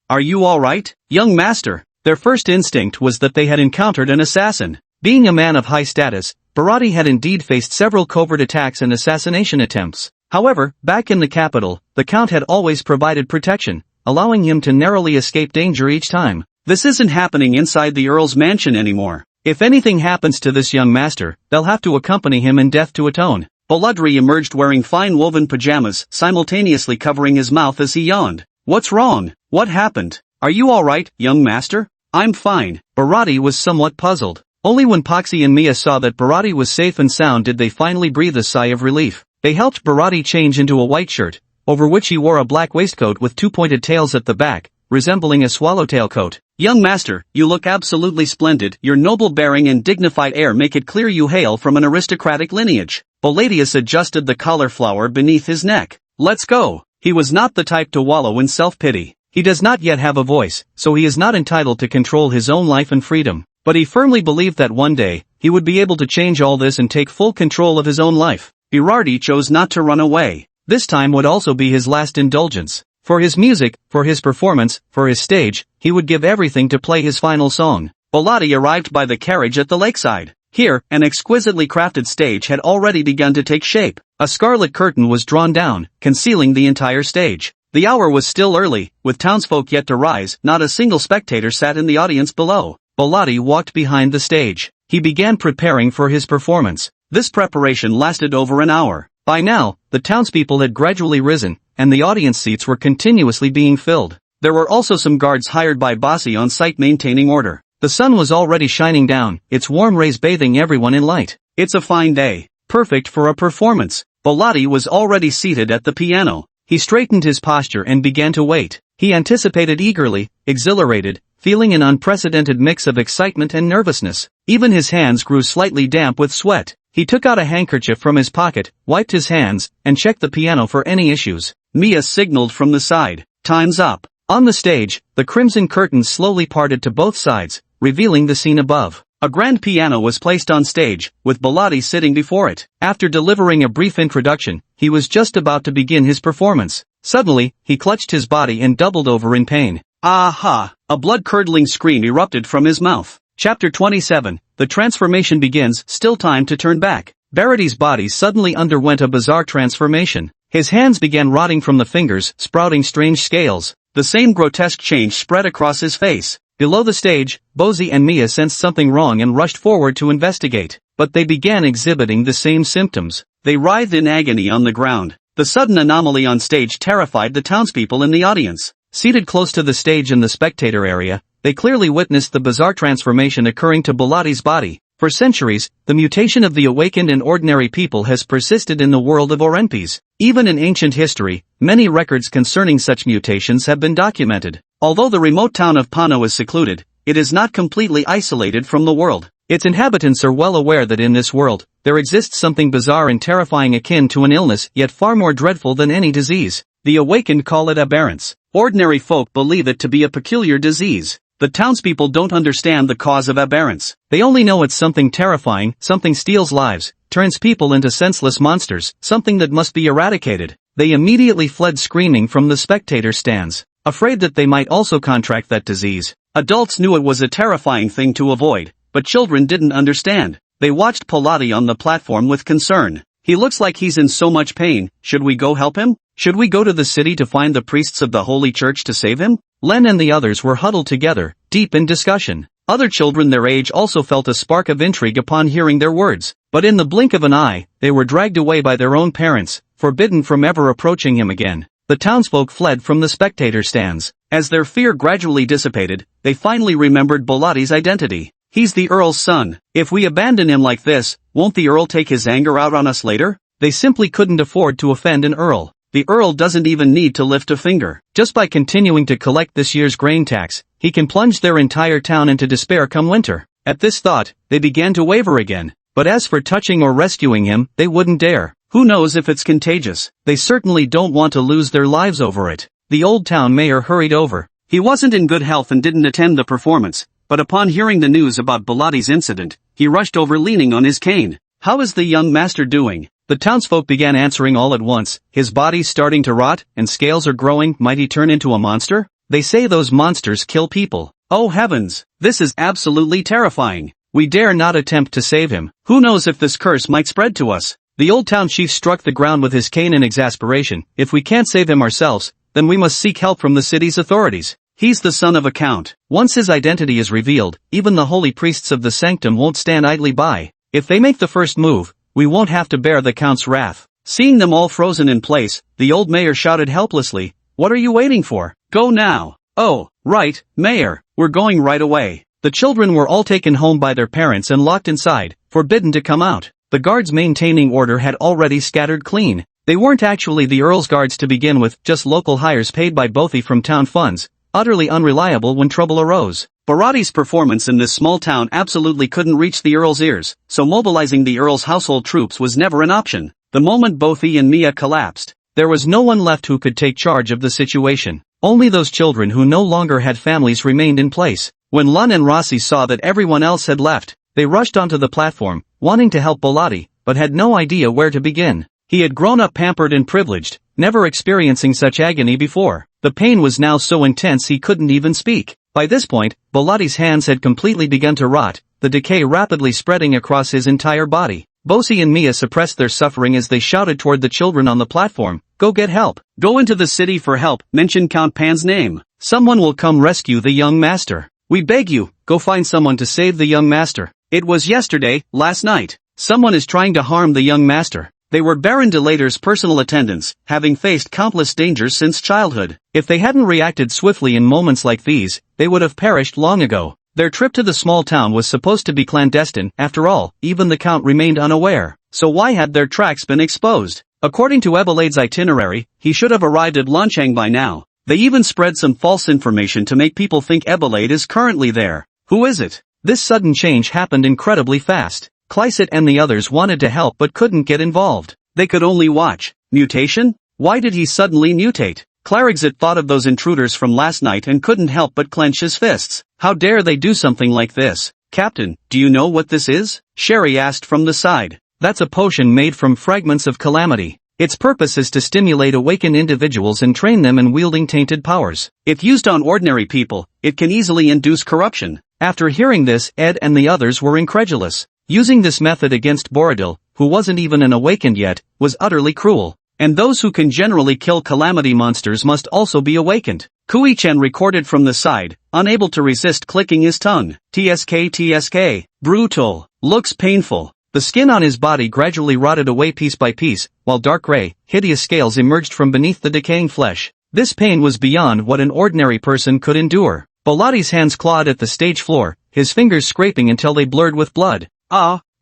are you alright? Young master. Their first instinct was that they had encountered an assassin. Being a man of high status, Barati had indeed faced several covert attacks and assassination attempts. However, back in the capital, the Count had always provided protection, allowing him to narrowly escape danger each time. This isn't happening inside the Earl's mansion anymore. If anything happens to this young master, they'll have to accompany him in death to atone. Boludri emerged wearing fine woven pajamas, simultaneously covering his mouth as he yawned. What's wrong? What happened? Are you alright, young master? I'm fine. Barati was somewhat puzzled. Only when Poxy and Mia saw that Barati was safe and sound did they finally breathe a sigh of relief. They helped Barati change into a white shirt, over which he wore a black waistcoat with 2 pointed tails at the back, resembling a swallowtail coat. Young master, you look absolutely splendid. Your noble bearing and dignified air make it clear you hail from an aristocratic lineage. Boladius adjusted the cauliflower beneath his neck. Let's go. He was not the type to wallow in self-pity. He does not yet have a voice, so he is not entitled to control his own life and freedom. But he firmly believed that one day, he would be able to change all this and take full control of his own life. Berardi chose not to run away. This time would also be his last indulgence. For his music, for his performance, for his stage, he would give everything to play his final song. Boladi arrived by the carriage at the lakeside. Here, an exquisitely crafted stage had already begun to take shape. A scarlet curtain was drawn down, concealing the entire stage. The hour was still early, with townsfolk yet to rise. Not a single spectator sat in the audience below. Boladi walked behind the stage. He began preparing for his performance. This preparation lasted over an hour. By now, the townspeople had gradually risen, and the audience seats were continuously being filled. There were also some guards hired by Bossi on site maintaining order. The sun was already shining down, its warm rays bathing everyone in light. It's a fine day, perfect for a performance. Boladi was already seated at the piano. He straightened his posture and began to wait. He anticipated eagerly, exhilarated, feeling an unprecedented mix of excitement and nervousness. Even his hands grew slightly damp with sweat. He took out a handkerchief from his pocket, wiped his hands, and checked the piano for any issues. Mia signaled from the side. Time's up. On the stage, the crimson curtains slowly parted to both sides, revealing the scene above. A grand piano was placed on stage, with Boladi sitting before it. After delivering a brief introduction, he was just about to begin his performance. Suddenly, he clutched his body and doubled over in pain. Aha! A blood-curdling scream erupted from his mouth. Chapter 27, The Transformation Begins. Still time to turn back. Barati's body suddenly underwent a bizarre transformation. His hands began rotting from the fingers, sprouting strange scales. The same grotesque change spread across his face. Below the stage, Bozy and Mia sensed something wrong and rushed forward to investigate. But they began exhibiting the same symptoms. They writhed in agony on the ground. The sudden anomaly on stage terrified the townspeople in the audience. Seated close to the stage in the spectator area, they clearly witnessed the bizarre transformation occurring to Boladi's body. For centuries, the mutation of the awakened and ordinary people has persisted in the world of Orenpes. Even in ancient history, many records concerning such mutations have been documented. Although the remote town of Pano is secluded, it is not completely isolated from the world. Its inhabitants are well aware that in this world, there exists something bizarre and terrifying akin to an illness, yet far more dreadful than any disease. The awakened call it aberrance. Ordinary folk believe it to be a peculiar disease. The townspeople don't understand the cause of aberrance. They only know it's something terrifying, something steals lives, turns people into senseless monsters, something that must be eradicated. They immediately fled screaming from the spectator stands, afraid that they might also contract that disease. Adults knew it was a terrifying thing to avoid, but children didn't understand. They watched Pilati on the platform with concern. He looks like he's in so much pain. Should we go help him? Should we go to the city to find the priests of the Holy Church to save him? Len and the others were huddled together, deep in discussion. Other children their age also felt a spark of intrigue upon hearing their words, but in the blink of an eye, they were dragged away by their own parents, forbidden from ever approaching him again. The townsfolk fled from the spectator stands. As their fear gradually dissipated, they finally remembered Pilati's identity. He's the Earl's son. If we abandon him like this, won't the Earl take his anger out on us later? They simply couldn't afford to offend an Earl. The Earl doesn't even need to lift a finger. Just by continuing to collect this year's grain tax, he can plunge their entire town into despair come winter. At this thought, they began to waver again. But as for touching or rescuing him, they wouldn't dare. Who knows if it's contagious? They certainly don't want to lose their lives over it. The old town mayor hurried over. He wasn't in good health and didn't attend the performance, but upon hearing the news about Pilati's incident, he rushed over leaning on his cane. How is the young master doing? The townsfolk began answering all at once. His body's starting to rot, and scales are growing. Might he turn into a monster? They say those monsters kill people. Oh heavens! This is absolutely terrifying. We dare not attempt to save him. Who knows if this curse might spread to us? The old town chief struck the ground with his cane in exasperation. If we can't save him ourselves, then we must seek help from the city's authorities. He's the son of a count. Once his identity is revealed, even the holy priests of the sanctum won't stand idly by. If they make the first move, we won't have to bear the count's wrath. Seeing them all frozen in place, the old mayor shouted helplessly, "What are you waiting for? Go now." "Oh, right, mayor, we're going right away." The children were all taken home by their parents and locked inside, forbidden to come out. The guards maintaining order had already scattered clean. They weren't actually the Earl's guards to begin with, just local hires paid by Bothi from town funds, utterly unreliable when trouble arose. Pilati's performance in this small town absolutely couldn't reach the Earl's ears, so mobilizing the Earl's household troops was never an option. The moment Bothi and Mia collapsed, there was no one left who could take charge of the situation. Only those children who no longer had families remained in place. When Lun and Rossi saw that everyone else had left, they rushed onto the platform, wanting to help Pilati, but had no idea where to begin. He had grown up pampered and privileged, never experiencing such agony before. The pain was now so intense he couldn't even speak. By this point, Pilati's hands had completely begun to rot, the decay rapidly spreading across his entire body. Bosi and Mia suppressed their suffering as they shouted toward the children on the platform, "Go get help. Go into the city for help. Mention Count Pan's name. Someone will come rescue the young master. We beg you, go find someone to save the young master. It was yesterday, last night. Someone is trying to harm the young master." They were Baron de Later's personal attendants, having faced countless dangers since childhood. If they hadn't reacted swiftly in moments like these, they would have perished long ago. Their trip to the small town was supposed to be clandestine. After all, even the Count remained unaware. So why had their tracks been exposed? According to Ebelade's itinerary, he should have arrived at Lanchang by now. They even spread some false information to make people think Ebelade is currently there. Who is it? This sudden change happened incredibly fast. Clyset and the others wanted to help but couldn't get involved. They could only watch. Mutation? Why did he suddenly mutate? Clarixit thought of those intruders from last night and couldn't help but clench his fists. How dare they do something like this? "Captain, do you know what this is?" Sherry asked from the side. "That's a potion made from fragments of calamity. Its purpose is to stimulate awakened individuals and train them in wielding tainted powers. If used on ordinary people, it can easily induce corruption." After hearing this, Ed and the others were incredulous. Using this method against Borodil, who wasn't even an awakened yet, was utterly cruel. And those who can generally kill calamity monsters must also be awakened. Kui-chan recorded from the side, unable to resist clicking his tongue. TSK. Brutal. Looks painful. The skin on his body gradually rotted away piece by piece, while dark gray, hideous scales emerged from beneath the decaying flesh. This pain was beyond what an ordinary person could endure. Pilati's hands clawed at the stage floor, his fingers scraping until they blurred with blood.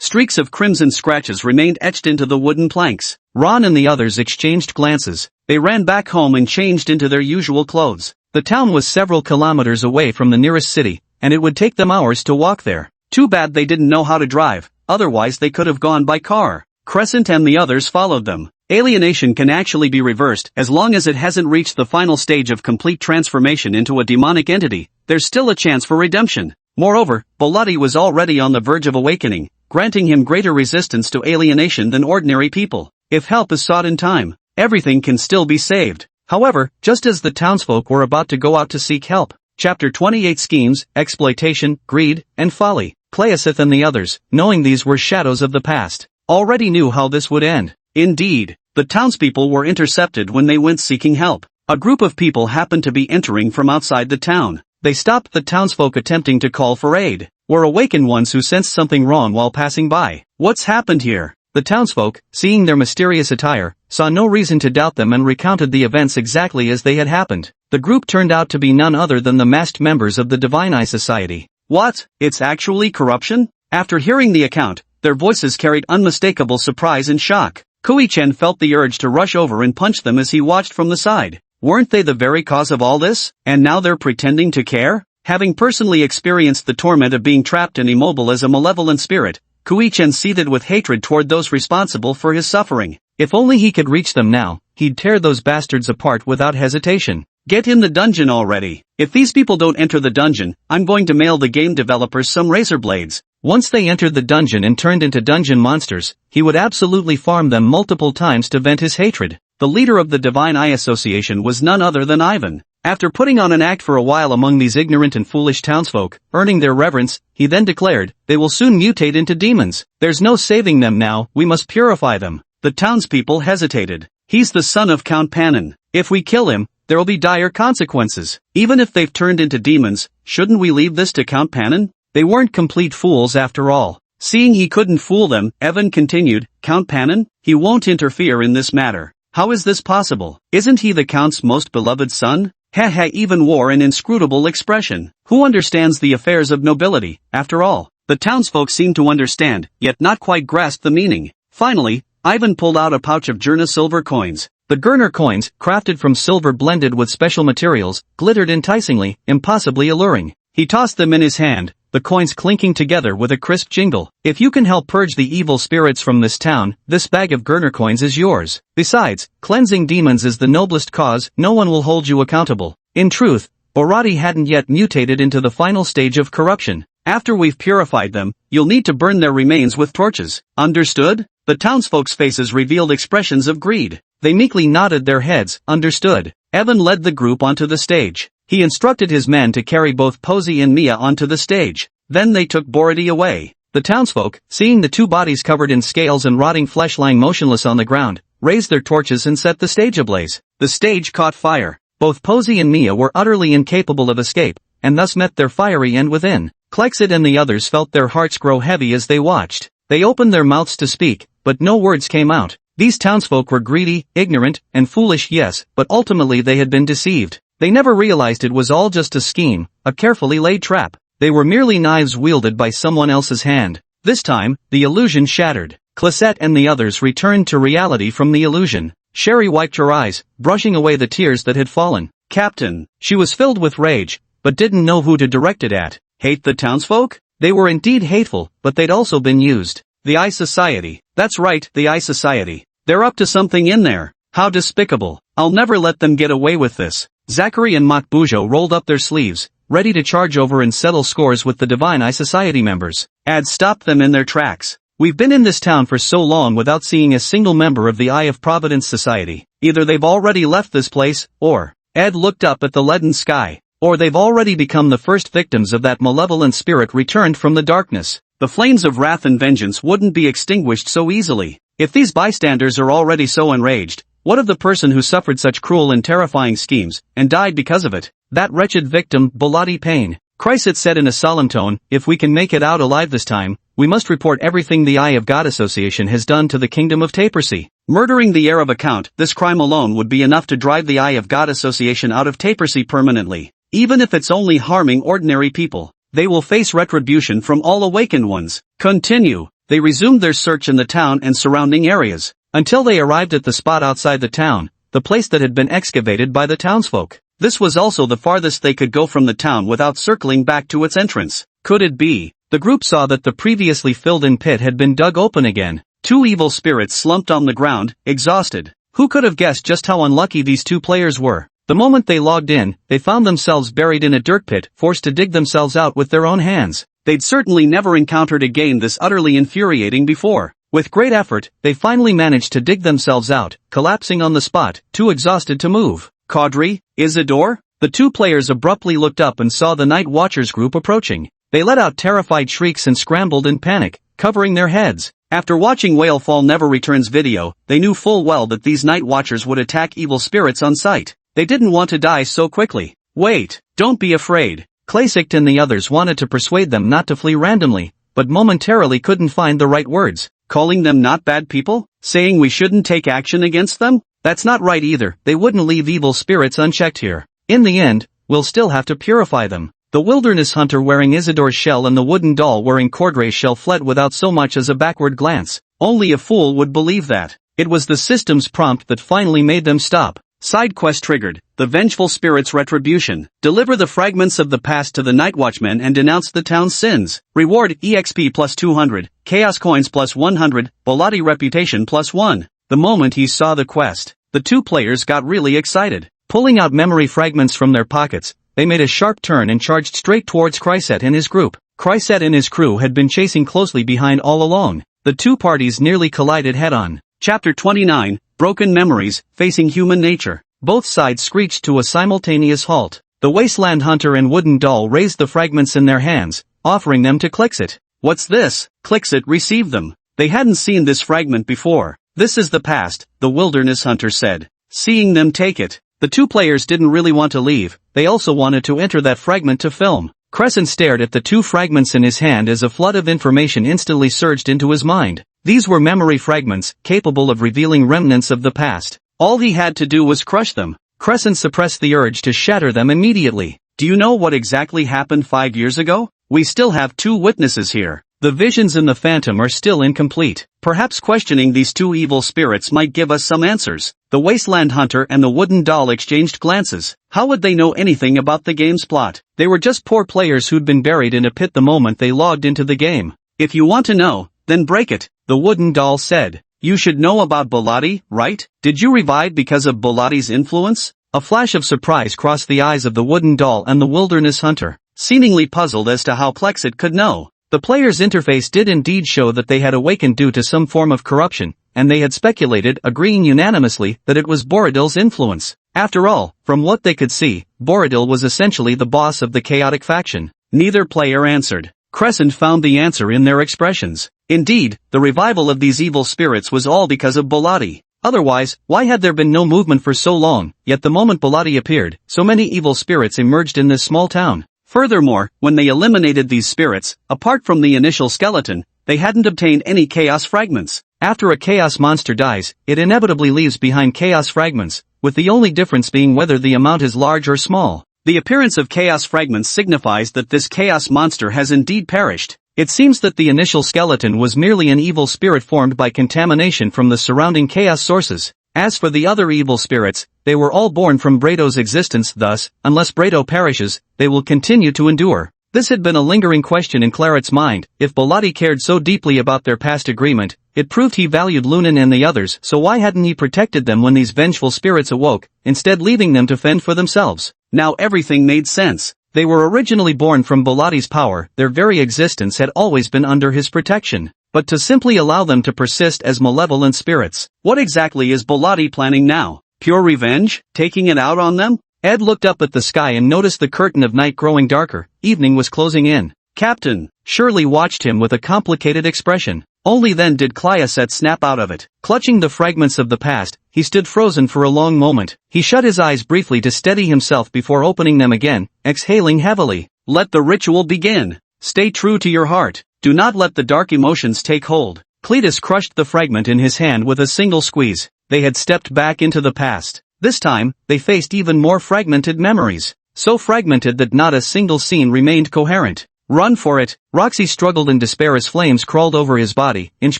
Streaks of crimson scratches remained etched into the wooden planks. Ron and the others exchanged glances. They ran back home and changed into their usual clothes. The town was several kilometers away from the nearest city, and it would take them hours to walk there. Too bad they didn't know how to drive, otherwise they could have gone by car. Crescent and the others followed them. Alienation can actually be reversed as long as it hasn't reached the final stage of complete transformation into a demonic entity. There's still a chance for redemption. Moreover, Pilati was already on the verge of awakening, granting him greater resistance to alienation than ordinary people. If help is sought in time, everything can still be saved. However, just as the townsfolk were about to go out to seek help, Chapter 28 Schemes, Exploitation, Greed, and Folly. Cleasith and the others, knowing these were shadows of the past, already knew how this would end. Indeed, the townspeople were intercepted when they went seeking help. A group of people happened to be entering from outside the town. They stopped the townsfolk attempting to call for aid, were awakened ones who sensed something wrong while passing by. What's happened here? The townsfolk, seeing their mysterious attire, saw no reason to doubt them and recounted the events exactly as they had happened. The group turned out to be none other than the masked members of the Divine Eye Society. What? It's actually corruption? After hearing the account, their voices carried unmistakable surprise and shock. Kui-chen felt the urge to rush over and punch them as he watched from the side. Weren't they the very cause of all this? And now they're pretending to care? Having personally experienced the torment of being trapped and immobile as a malevolent spirit, Kui-chen seethed with hatred toward those responsible for his suffering. If only he could reach them now, he'd tear those bastards apart without hesitation. Get in the dungeon already. If these people don't enter the dungeon, I'm going to mail the game developers some razor blades. Once they entered the dungeon and turned into dungeon monsters, he would absolutely farm them multiple times to vent his hatred. The leader of the Divine Eye Association was none other than Ivan. After putting on an act for a while among these ignorant and foolish townsfolk, earning their reverence, he then declared, they will soon mutate into demons. There's no saving them now, we must purify them. The townspeople hesitated. He's the son of Count Panin. If we kill him, there'll be dire consequences. Even if they've turned into demons, shouldn't we leave this to Count Panin? They weren't complete fools after all. Seeing he couldn't fool them, Evan continued, Count Panin? He won't interfere in this matter. How is this possible? Isn't he the Count's most beloved son? Even wore an inscrutable expression. Who understands the affairs of nobility, after all? The townsfolk seemed to understand, yet not quite grasp the meaning. Finally, Ivan pulled out a pouch of Gurna silver coins. The Gurner coins, crafted from silver blended with special materials, glittered enticingly, impossibly alluring. He tossed them in his hand, the coins clinking together with a crisp jingle. If you can help purge the evil spirits from this town, this bag of Gurner coins is yours. Besides, cleansing demons is the noblest cause, no one will hold you accountable. In truth, Borati hadn't yet mutated into the final stage of corruption. After we've purified them, you'll need to burn their remains with torches. Understood? The townsfolk's faces revealed expressions of greed. They meekly nodded their heads, understood. Evan led the group onto the stage. He instructed his men to carry both Posey and Mia onto the stage. Then they took Borati away. The townsfolk, seeing the two bodies covered in scales and rotting flesh lying motionless on the ground, raised their torches and set the stage ablaze. The stage caught fire. Both Posey and Mia were utterly incapable of escape, and thus met their fiery end within. Klexit and the others felt their hearts grow heavy as they watched. They opened their mouths to speak, but no words came out. These townsfolk were greedy, ignorant, and foolish, yes, but ultimately they had been deceived. They never realized it was all just a scheme, a carefully laid trap. They were merely knives wielded by someone else's hand. This time, the illusion shattered. Clisette and the others returned to reality from the illusion. Sherry wiped her eyes, brushing away the tears that had fallen. Captain, she was filled with rage, but didn't know who to direct it at. Hate the townsfolk? They were indeed hateful, but they'd also been used. The Eye Society. That's right, the Eye Society. They're up to something in there. How despicable. I'll never let them get away with this. Zachary and Makbujo rolled up their sleeves, ready to charge over and settle scores with the Divine Eye Society members. Ad stopped them in their tracks. We've been in this town for so long without seeing a single member of the Eye of Providence Society. Either they've already left this place, or, Ed looked up at the leaden sky, or they've already become the first victims of that malevolent spirit returned from the darkness. The flames of wrath and vengeance wouldn't be extinguished so easily. If these bystanders are already so enraged, what of the person who suffered such cruel and terrifying schemes, and died because of it? That wretched victim, Bolati Payne. Chrysit said in a solemn tone, if we can make it out alive this time, we must report everything the Eye of God Association has done to the Kingdom of Tapersy. Murdering the heir of a count, this crime alone would be enough to drive the Eye of God Association out of Tapersy permanently. Even if it's only harming ordinary people, they will face retribution from all awakened ones. Continue. They resumed their search in the town and surrounding areas, until they arrived at the spot outside the town, the place that had been excavated by the townsfolk. This was also the farthest they could go from the town without circling back to its entrance. Could it be? The group saw that the previously filled-in pit had been dug open again. Two evil spirits slumped on the ground, exhausted. Who could have guessed just how unlucky these two players were? The moment they logged in, they found themselves buried in a dirt pit, forced to dig themselves out with their own hands. They'd certainly never encountered a game this utterly infuriating before. With great effort, they finally managed to dig themselves out, collapsing on the spot, too exhausted to move. Caudry, Isidore? The two players abruptly looked up and saw the Night Watchers group approaching. They let out terrified shrieks and scrambled in panic, covering their heads. After watching Whalefall Never Returns video, they knew full well that these Night Watchers would attack evil spirits on sight. They didn't want to die so quickly. Wait, don't be afraid. Classict and the others wanted to persuade them not to flee randomly, but momentarily couldn't find the right words. Calling them not bad people? Saying we shouldn't take action against them? That's not right either. They wouldn't leave evil spirits unchecked here. In the end, we'll still have to purify them. The wilderness hunter wearing Isidore's shell and the wooden doll wearing Caudry's shell fled without so much as a backward glance. Only a fool would believe that. It was the system's prompt that finally made them stop. Side quest triggered. The Vengeful Spirit's Retribution. Deliver the fragments of the past to the Night Watchmen and denounce the town's sins. Reward EXP plus 200, Chaos Coins plus 100, Bolati Reputation plus 1. The moment he saw the quest, the two players got really excited. Pulling out memory fragments from their pockets, they made a sharp turn and charged straight towards Chryset and his group. Chryset and his crew had been chasing closely behind all along. The two parties nearly collided head-on. Chapter 29, Broken Memories, Facing Human Nature. Both sides screeched to a simultaneous halt. The Wasteland Hunter and Wooden Doll raised the fragments in their hands, offering them to Clixit. What's this? Clixit received them. They hadn't seen this fragment before. This is the past, the Wilderness Hunter said. Seeing them take it, the two players didn't really want to leave. They also wanted to enter that fragment to film. Crescent stared at the two fragments in his hand as a flood of information instantly surged into his mind. These were memory fragments, capable of revealing remnants of the past. All he had to do was crush them. Crescent suppressed the urge to shatter them immediately. Do you know what exactly happened 5 years ago? We still have two witnesses here. The visions in the Phantom are still incomplete. Perhaps questioning these two evil spirits might give us some answers. The Wasteland Hunter and the Wooden Doll exchanged glances. How would they know anything about the game's plot? They were just poor players who'd been buried in a pit the moment they logged into the game. If you want to know, then break it, the Wooden Doll said. You should know about Bolati, right? Did you revive because of Bolati's influence? A flash of surprise crossed the eyes of the Wooden Doll and the Wilderness Hunter, seemingly puzzled as to how Plexit could know. The player's interface did indeed show that they had awakened due to some form of corruption, and they had speculated, agreeing unanimously, that it was Borodil's influence. After all, from what they could see, Borodil was essentially the boss of the chaotic faction. Neither player answered. Crescent found the answer in their expressions. Indeed, the revival of these evil spirits was all because of Bolati. Otherwise, why had there been no movement for so long? Yet the moment Bolati appeared, so many evil spirits emerged in this small town. Furthermore, when they eliminated these spirits, apart from the initial skeleton, they hadn't obtained any chaos fragments. After a chaos monster dies, it inevitably leaves behind chaos fragments, with the only difference being whether the amount is large or small. The appearance of chaos fragments signifies that this chaos monster has indeed perished. It seems that the initial skeleton was merely an evil spirit formed by contamination from the surrounding chaos sources. As for the other evil spirits, they were all born from Brado's existence, thus, unless Brado perishes, they will continue to endure. This had been a lingering question in Claret's mind. If Bolati cared so deeply about their past agreement, it proved he valued Lunan and the others, so why hadn't he protected them when these vengeful spirits awoke, instead leaving them to fend for themselves? Now everything made sense. They were originally born from Bolati's power, their very existence had always been under his protection. But to simply allow them to persist as malevolent spirits, what exactly is Bolati planning now? Pure revenge? Taking it out on them? Ed looked up at the sky and noticed the curtain of night growing darker. Evening was closing in. Captain, Shirley watched him with a complicated expression. Only then did Clyaset snap out of it. Clutching the fragments of the past, he stood frozen for a long moment. He shut his eyes briefly to steady himself before opening them again, exhaling heavily. Let the ritual begin. Stay true to your heart. Do not let the dark emotions take hold. Cletus crushed the fragment in his hand with a single squeeze. They had stepped back into the past. This time, they faced even more fragmented memories. So fragmented that not a single scene remained coherent. Run for it. Roxy struggled in despair as flames crawled over his body, inch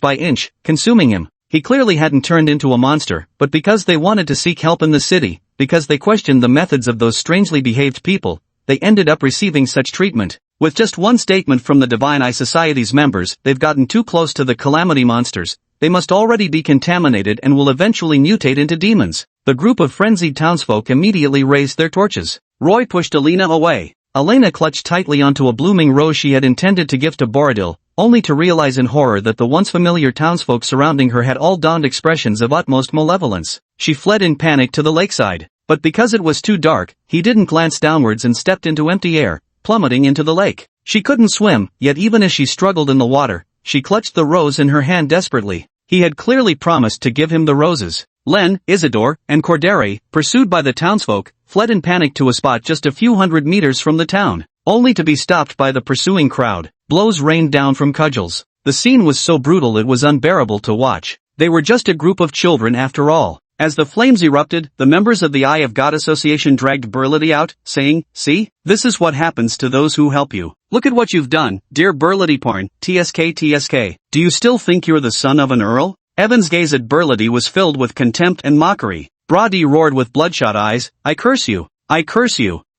by inch, consuming him. He clearly hadn't turned into a monster, but because they wanted to seek help in the city, because they questioned the methods of those strangely behaved people, they ended up receiving such treatment. With just one statement from the Divine Eye Society's members, they've gotten too close to the Calamity monsters. They must already be contaminated and will eventually mutate into demons. The group of frenzied townsfolk immediately raised their torches. Roy pushed Alina away. Elena clutched tightly onto a blooming rose she had intended to give to Borodil, only to realize in horror that the once familiar townsfolk surrounding her had all donned expressions of utmost malevolence. She fled in panic to the lakeside. But because it was too dark, he didn't glance downwards and stepped into empty air, plummeting into the lake. She couldn't swim, yet even as she struggled in the water, she clutched the rose in her hand desperately. He had clearly promised to give him the roses. Len, Isidore, and Cordere, pursued by the townsfolk, fled in panic to a spot just a few hundred meters from the town, only to be stopped by the pursuing crowd. Blows rained down from cudgels. The scene was so brutal it was unbearable to watch. They were just a group of children after all. As the flames erupted, the members of the Eye of God Association dragged Burlity out, saying, "See, this is what happens to those who help you. Look at what you've done, dear Burlity Porn, TSK. Do you still think you're the son of an earl?" Evan's gaze at Burlity was filled with contempt and mockery. Brody roared with bloodshot eyes, I curse you,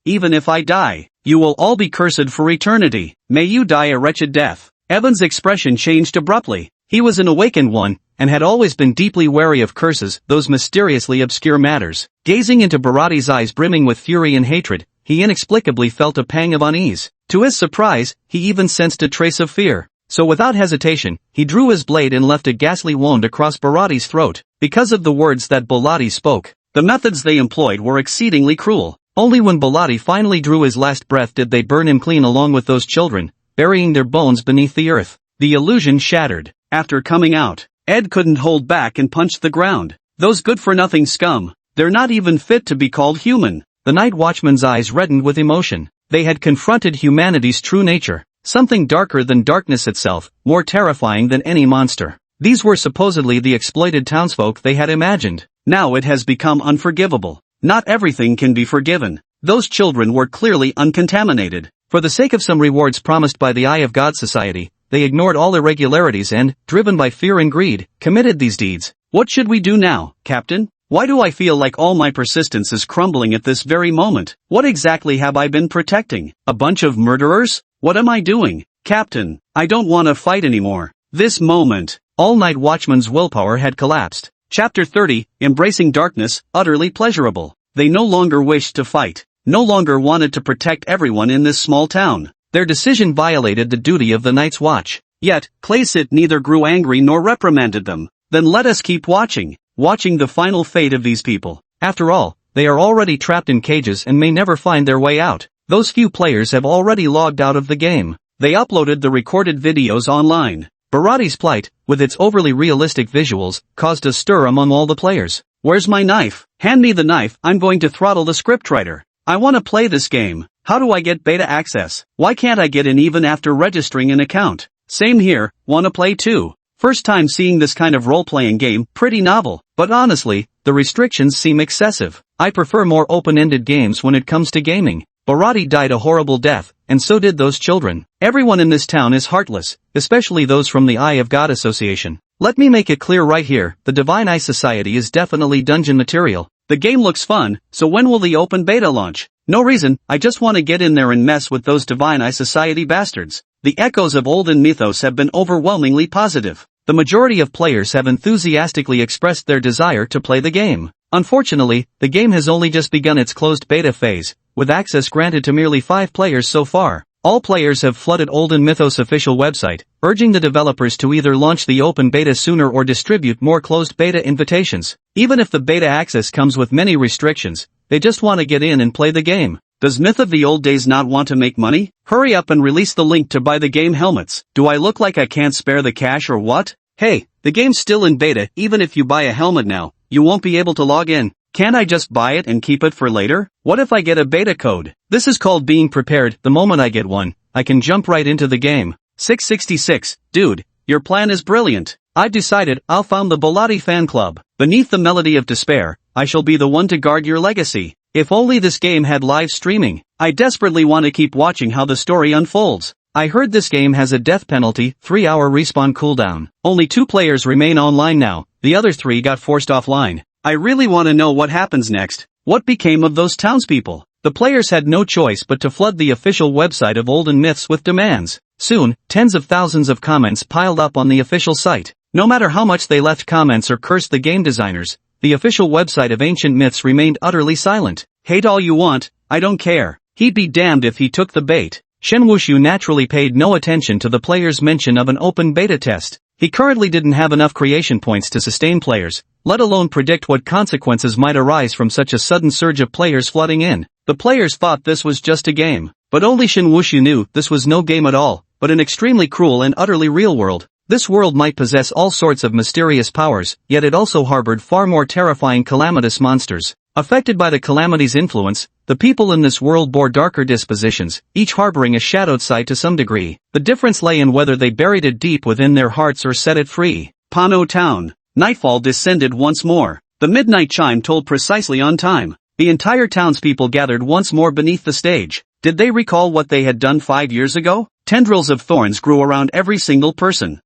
even if I die. You will all be cursed for eternity. May you die a wretched death." Evan's expression changed abruptly. He was an awakened one, and had always been deeply wary of curses, those mysteriously obscure matters. Gazing into Barati's eyes brimming with fury and hatred, he inexplicably felt a pang of unease. To his surprise, he even sensed a trace of fear. So without hesitation, he drew his blade and left a ghastly wound across Barati's throat. Because of the words that Barati spoke, the methods they employed were exceedingly cruel. Only when Barati finally drew his last breath did they burn him clean along with those children, burying their bones beneath the earth. The illusion shattered. After coming out, Ed couldn't hold back and punched the ground. Those good-for-nothing scum. They're not even fit to be called human. The night watchman's eyes reddened with emotion. They had confronted humanity's true nature. Something darker than darkness itself, more terrifying than any monster. These were supposedly the exploited townsfolk they had imagined. Now it has become unforgivable. Not everything can be forgiven. Those children were clearly uncontaminated. For the sake of some rewards promised by the Eye of God Society, they ignored all irregularities and, driven by fear and greed, committed these deeds. What should we do now, Captain? Why do I feel like all my persistence is crumbling at this very moment? What exactly have I been protecting? A bunch of murderers? What am I doing? Captain, I don't want to fight anymore. This moment. All Night Watchman's willpower had collapsed. Chapter 30, Embracing Darkness, Utterly Pleasurable. They no longer wished to fight. No longer wanted to protect everyone in this small town. Their decision violated the duty of the Night's Watch. Yet, Claysit neither grew angry nor reprimanded them. Then let us keep watching the final fate of these people. After all, they are already trapped in cages and may never find their way out. Those few players have already logged out of the game. They uploaded the recorded videos online. Barati's plight, with its overly realistic visuals, caused a stir among all the players. Where's my knife? Hand me the knife, I'm going to throttle the scriptwriter. I want to play this game. How do I get beta access? Why can't I get in even after registering an account? Same here, wanna play too. First time seeing this kind of role-playing game, pretty novel. But honestly, the restrictions seem excessive. I prefer more open-ended games when it comes to gaming. Barati died a horrible death, and so did those children. Everyone in this town is heartless, especially those from the Eye of God Association. Let me make it clear right here, the Divine Eye Society is definitely dungeon material. The game looks fun, so when will the open beta launch? No reason, I just want to get in there and mess with those Divine Eye Society bastards. The echoes of olden mythos have been overwhelmingly positive. The majority of players have enthusiastically expressed their desire to play the game. Unfortunately, the game has only just begun its closed beta phase, with access granted to merely 5 players so far. All players have flooded Olden Mythos' official website, urging the developers to either launch the open beta sooner or distribute more closed beta invitations. Even if the beta access comes with many restrictions, they just want to get in and play the game. Does Myth of the Old Days not want to make money? Hurry up and release the link to buy the game helmets. Do I look like I can't spare the cash or what? Hey, the game's still in beta. Even if you buy a helmet now, you won't be able to log in. Can't I just buy it and keep it for later? What if I get a beta code? This is called being prepared. The moment I get one, I can jump right into the game. 666, dude, your plan is brilliant. I've decided I'll found the Bolati fan club. Beneath the melody of despair, I shall be the one to guard your legacy. If only this game had live streaming. I desperately want to keep watching how the story unfolds. I heard this game has a death penalty, 3-hour respawn cooldown. Only 2 players remain online now, the other 3 got forced offline. I really want to know what happens next. What became of those townspeople? The players had no choice but to flood the official website of Olden Myths with demands. Soon, tens of thousands of comments piled up on the official site. No matter how much they left comments or cursed the game designers, the official website of Ancient Myths remained utterly silent. Hate all you want, I don't care. He'd be damned if he took the bait. Shen Wushu naturally paid no attention to the player's mention of an open beta test. He currently didn't have enough creation points to sustain players, let alone predict what consequences might arise from such a sudden surge of players flooding in. The players thought this was just a game, but only Shen Wushu knew this was no game at all, but an extremely cruel and utterly real world. This world might possess all sorts of mysterious powers, yet it also harbored far more terrifying calamitous monsters. Affected by the calamity's influence, the people in this world bore darker dispositions, each harboring a shadowed side to some degree. The difference lay in whether they buried it deep within their hearts or set it free. Pano Town. Nightfall descended once more. The midnight chime told precisely on time. The entire townspeople gathered once more beneath the stage. Did they recall what they had done 5 years ago? Tendrils of thorns grew around every single person.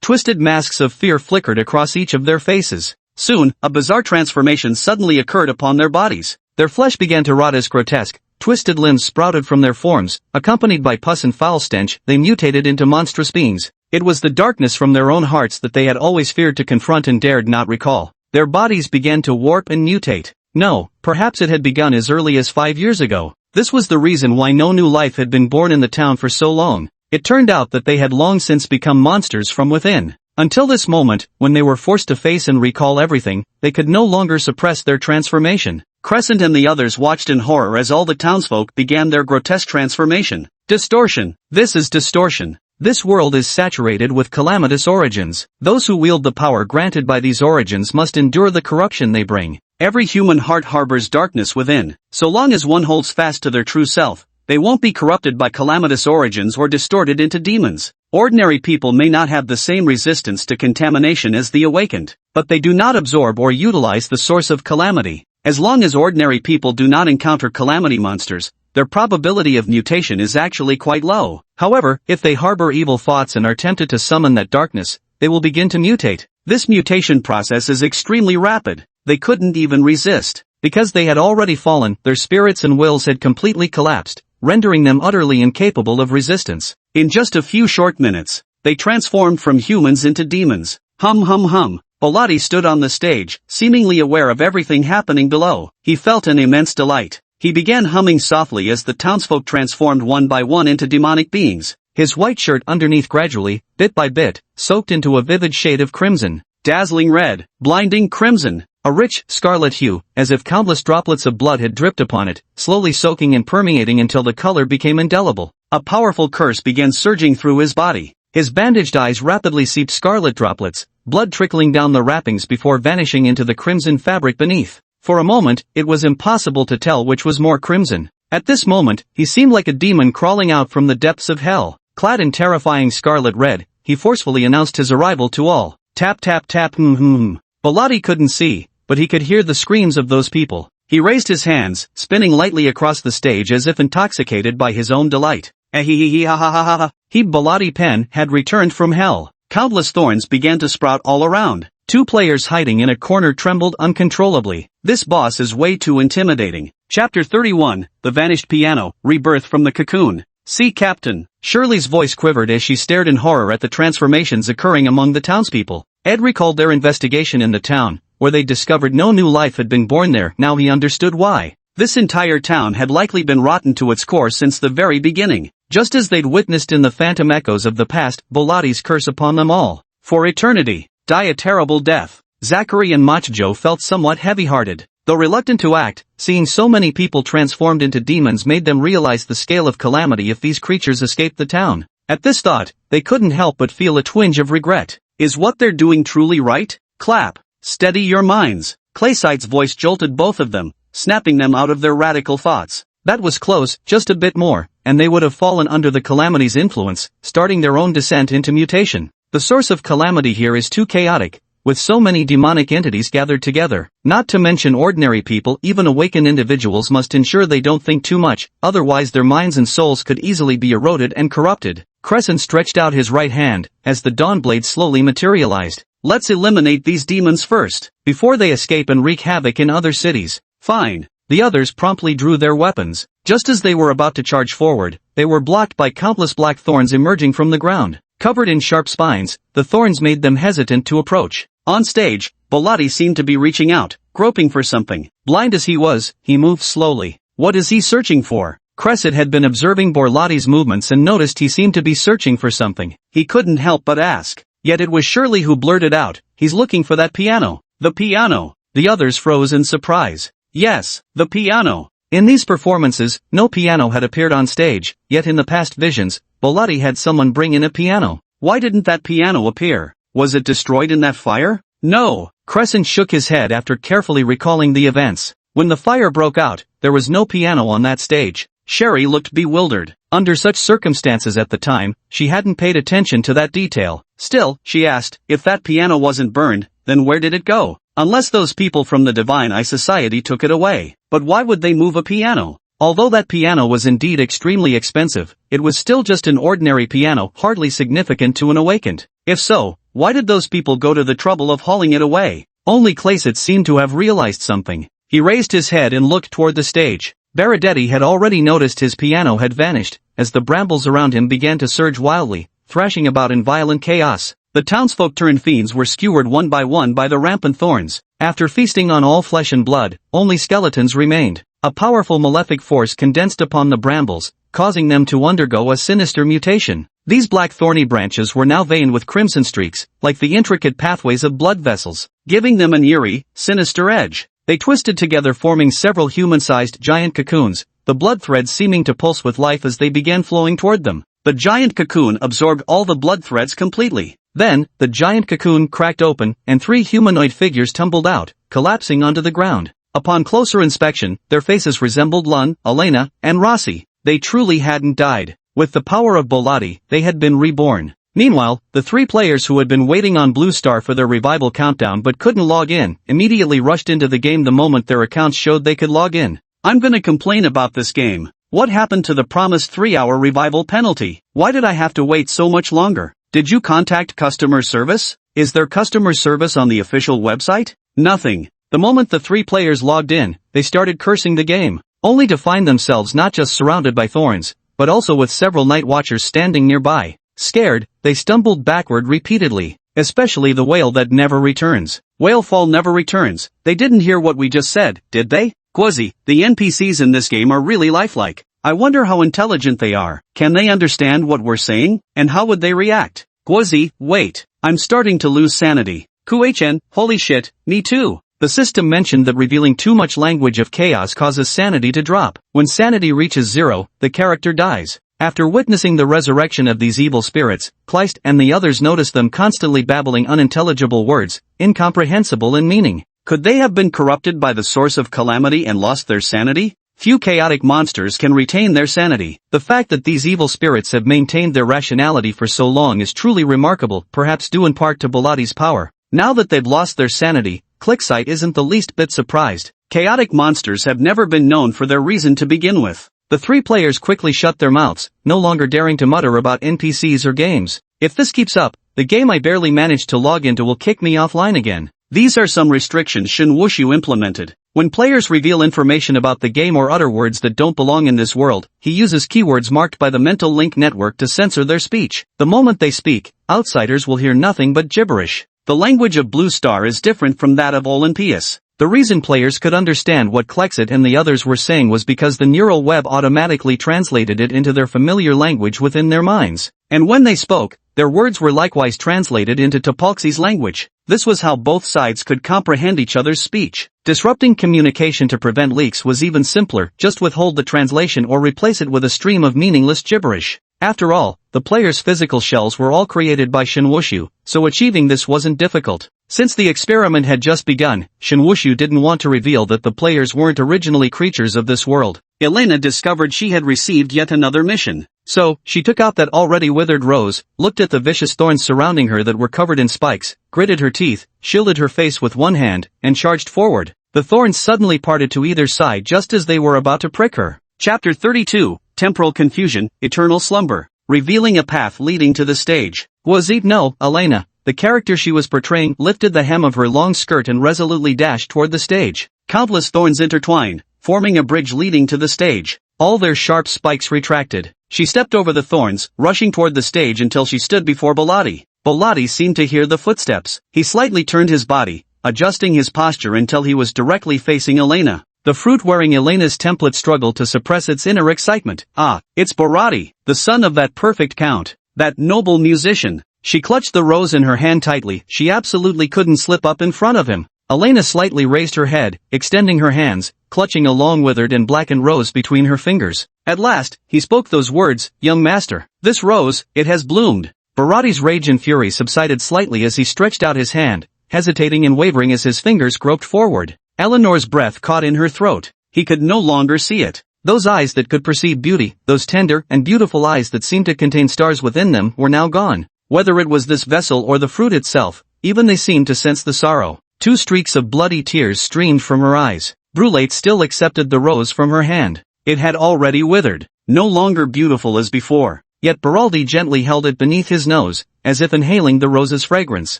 Twisted masks of fear flickered across each of their faces. Soon, a bizarre transformation suddenly occurred upon their bodies. Their flesh began to rot as grotesque, twisted limbs sprouted from their forms, accompanied by pus and foul stench, they mutated into monstrous beings. It was the darkness from their own hearts that they had always feared to confront and dared not recall. Their bodies began to warp and mutate. No, perhaps it had begun as early as 5 years ago. This was the reason why no new life had been born in the town for so long. It turned out that they had long since become monsters from within. Until this moment, when they were forced to face and recall everything, they could no longer suppress their transformation. Crescent and the others watched in horror as all the townsfolk began their grotesque transformation. Distortion. This is distortion. This world is saturated with calamitous origins. Those who wield the power granted by these origins must endure the corruption they bring. Every human heart harbors darkness within. So long as one holds fast to their true self, they won't be corrupted by calamitous origins or distorted into demons. Ordinary people may not have the same resistance to contamination as the awakened, but they do not absorb or utilize the source of calamity. As long as ordinary people do not encounter calamity monsters, their probability of mutation is actually quite low. However, if they harbor evil thoughts and are tempted to summon that darkness, they will begin to mutate. This mutation process is extremely rapid. They couldn't even resist. Because they had already fallen, their spirits and wills had completely collapsed, rendering them utterly incapable of resistance. In just a few short minutes, they transformed from humans into demons. Hum hum hum. Bolati stood on the stage, seemingly aware of everything happening below. He felt an immense delight. He began humming softly as the townsfolk transformed one by one into demonic beings. His white shirt underneath gradually, bit by bit, soaked into a vivid shade of crimson. Dazzling red, blinding crimson. A rich, scarlet hue, as if countless droplets of blood had dripped upon it, slowly soaking and permeating until the color became indelible. A powerful curse began surging through his body. His bandaged eyes rapidly seeped scarlet droplets, blood trickling down the wrappings before vanishing into the crimson fabric beneath. For a moment, it was impossible to tell which was more crimson. At this moment, he seemed like a demon crawling out from the depths of hell. Clad in terrifying scarlet red, he forcefully announced his arrival to all. Tap tap tap Bolati couldn't see, but he could hear the screams of those people. He raised his hands, spinning lightly across the stage as if intoxicated by his own delight. He Bolati Pen had returned from hell. Countless thorns began to sprout all around. Two players hiding in a corner trembled uncontrollably. This boss is way too intimidating. Chapter 31, The Vanished Piano, Rebirth from the Cocoon. See Captain. Shirley's voice quivered as she stared in horror at the transformations occurring among the townspeople. Ed recalled their investigation in the town, where they discovered no new life had been born there. Now he understood why. This entire town had likely been rotten to its core since the very beginning. Just as they'd witnessed in the phantom echoes of the past, Bolati's curse upon them all. For eternity. Die a terrible death. Zachary and Machjo felt somewhat heavy-hearted. Though reluctant to act, seeing so many people transformed into demons made them realize the scale of calamity if these creatures escaped the town. At this thought, they couldn't help but feel a twinge of regret. Is what they're doing truly right? Clap. Steady your minds. Clayside's voice jolted both of them, snapping them out of their radical thoughts. That was close, just a bit more, and they would have fallen under the calamity's influence, starting their own descent into mutation. The source of calamity here is too chaotic, with so many demonic entities gathered together. Not to mention ordinary people, even awakened individuals must ensure they don't think too much, otherwise their minds and souls could easily be eroded and corrupted. Crescent stretched out his right hand, as the Dawnblade slowly materialized. Let's eliminate these demons first, before they escape and wreak havoc in other cities. Fine. The others promptly drew their weapons. Just as they were about to charge forward, they were blocked by countless black thorns emerging from the ground. Covered in sharp spines, the thorns made them hesitant to approach. On stage, Bolati seemed to be reaching out, groping for something. Blind as he was, he moved slowly. What is he searching for? Crescent had been observing Borlotti's movements and noticed he seemed to be searching for something. He couldn't help but ask. Yet it was Shirley who blurted out, "He's looking for that piano." The piano. The others froze in surprise. Yes, the piano. In these performances, no piano had appeared on stage, yet in the past visions, Borlotti had someone bring in a piano. Why didn't that piano appear? Was it destroyed in that fire? No. Crescent shook his head after carefully recalling the events. When the fire broke out, there was no piano on that stage. Sherry looked bewildered. Under such circumstances at the time, she hadn't paid attention to that detail. Still, she asked, if that piano wasn't burned, then where did it go? Unless those people from the Divine Eye Society took it away. But why would they move a piano? Although that piano was indeed extremely expensive, it was still just an ordinary piano, hardly significant to an awakened. If so, why did those people go to the trouble of hauling it away? Only Classet seemed to have realized something. He raised his head and looked toward the stage. Beredetti had already noticed his piano had vanished, as the brambles around him began to surge wildly, thrashing about in violent chaos. The townsfolk turned fiends were skewered one by the rampant thorns. After feasting on all flesh and blood, only skeletons remained. A powerful malefic force condensed upon the brambles, causing them to undergo a sinister mutation. These black thorny branches were now veined with crimson streaks, like the intricate pathways of blood vessels, giving them an eerie, sinister edge. They twisted together, forming several human-sized giant cocoons, the blood threads seeming to pulse with life as they began flowing toward them. The giant cocoon absorbed all the blood threads completely. Then, the giant cocoon cracked open, and 3 humanoid figures tumbled out, collapsing onto the ground. Upon closer inspection, their faces resembled Lun, Elena, and Rossi. They truly hadn't died. With the power of Borlotti, they had been reborn. Meanwhile, the 3 players who had been waiting on Blue Star for their revival countdown but couldn't log in, immediately rushed into the game the moment their accounts showed they could log in. I'm gonna complain about this game. What happened to the promised 3-hour revival penalty? Why did I have to wait so much longer? Did you contact customer service? Is there customer service on the official website? Nothing. The moment the 3 players logged in, they started cursing the game, only to find themselves not just surrounded by thorns, but also with several night watchers standing nearby. Scared, they stumbled backward repeatedly, especially the whale that never returns. Whalefall never returns. They didn't hear what we just said, did they? Quasi, the NPCs in this game are really lifelike. I wonder how intelligent they are. Can they understand what we're saying? And how would they react? Quasi, wait. I'm starting to lose sanity. QHN, holy shit, me too. The system mentioned that revealing too much language of chaos causes sanity to drop. When sanity reaches 0, the character dies. After witnessing the resurrection of these evil spirits, Kleist and the others noticed them constantly babbling unintelligible words, incomprehensible in meaning. Could they have been corrupted by the source of calamity and lost their sanity? Few chaotic monsters can retain their sanity. The fact that these evil spirits have maintained their rationality for so long is truly remarkable, perhaps due in part to Borlotti's power. Now that they've lost their sanity, Clicksight isn't the least bit surprised. Chaotic monsters have never been known for their reason to begin with. The 3 players quickly shut their mouths, no longer daring to mutter about NPCs or games. If this keeps up, the game I barely managed to log into will kick me offline again. These are some restrictions Shin Wushu implemented. When players reveal information about the game or utter words that don't belong in this world, he uses keywords marked by the mental link network to censor their speech. The moment they speak, outsiders will hear nothing but gibberish. The language of Blue Star is different from that of Olympias. The reason players could understand what Klexit and the others were saying was because the neural web automatically translated it into their familiar language within their minds. And when they spoke, their words were likewise translated into Topolxi's language. This was how both sides could comprehend each other's speech. Disrupting communication to prevent leaks was even simpler, just withhold the translation or replace it with a stream of meaningless gibberish. After all, the players' physical shells were all created by Shinwushu, so achieving this wasn't difficult. Since the experiment had just begun, Shinwushu didn't want to reveal that the players weren't originally creatures of this world. Elena discovered she had received yet another mission. So, she took out that already withered rose, looked at the vicious thorns surrounding her that were covered in spikes, gritted her teeth, shielded her face with one hand, and charged forward. The thorns suddenly parted to either side just as they were about to prick her. Chapter 32, Temporal Confusion, Eternal Slumber. Revealing a path leading to the stage. Was it no, Elena, the character she was portraying, lifted the hem of her long skirt and resolutely dashed toward the stage. Countless thorns intertwined, forming a bridge leading to the stage. All their sharp spikes retracted. She stepped over the thorns, rushing toward the stage until she stood before Borlotti. Borlotti seemed to hear the footsteps. He slightly turned his body, adjusting his posture until he was directly facing Elena. The fruit-wearing Elena's template struggled to suppress its inner excitement. Ah, it's Bharati, the son of that perfect count, that noble musician. She clutched the rose in her hand tightly. She absolutely couldn't slip up in front of him. Elena slightly raised her head, extending her hands, clutching a long withered and blackened rose between her fingers. At last, he spoke those words, "Young master, this rose, it has bloomed." Bharati's rage and fury subsided slightly as he stretched out his hand, hesitating and wavering as his fingers groped forward. Eleanor's breath caught in her throat. He could no longer see it. Those eyes that could perceive beauty, those tender and beautiful eyes that seemed to contain stars within them, were now gone. Whether it was this vessel or the fruit itself, even they seemed to sense the sorrow. 2 streaks of bloody tears streamed from her eyes. Brulate still accepted the rose from her hand. It had already withered, no longer beautiful as before. Yet Beraldi gently held it beneath his nose, as if inhaling the rose's fragrance.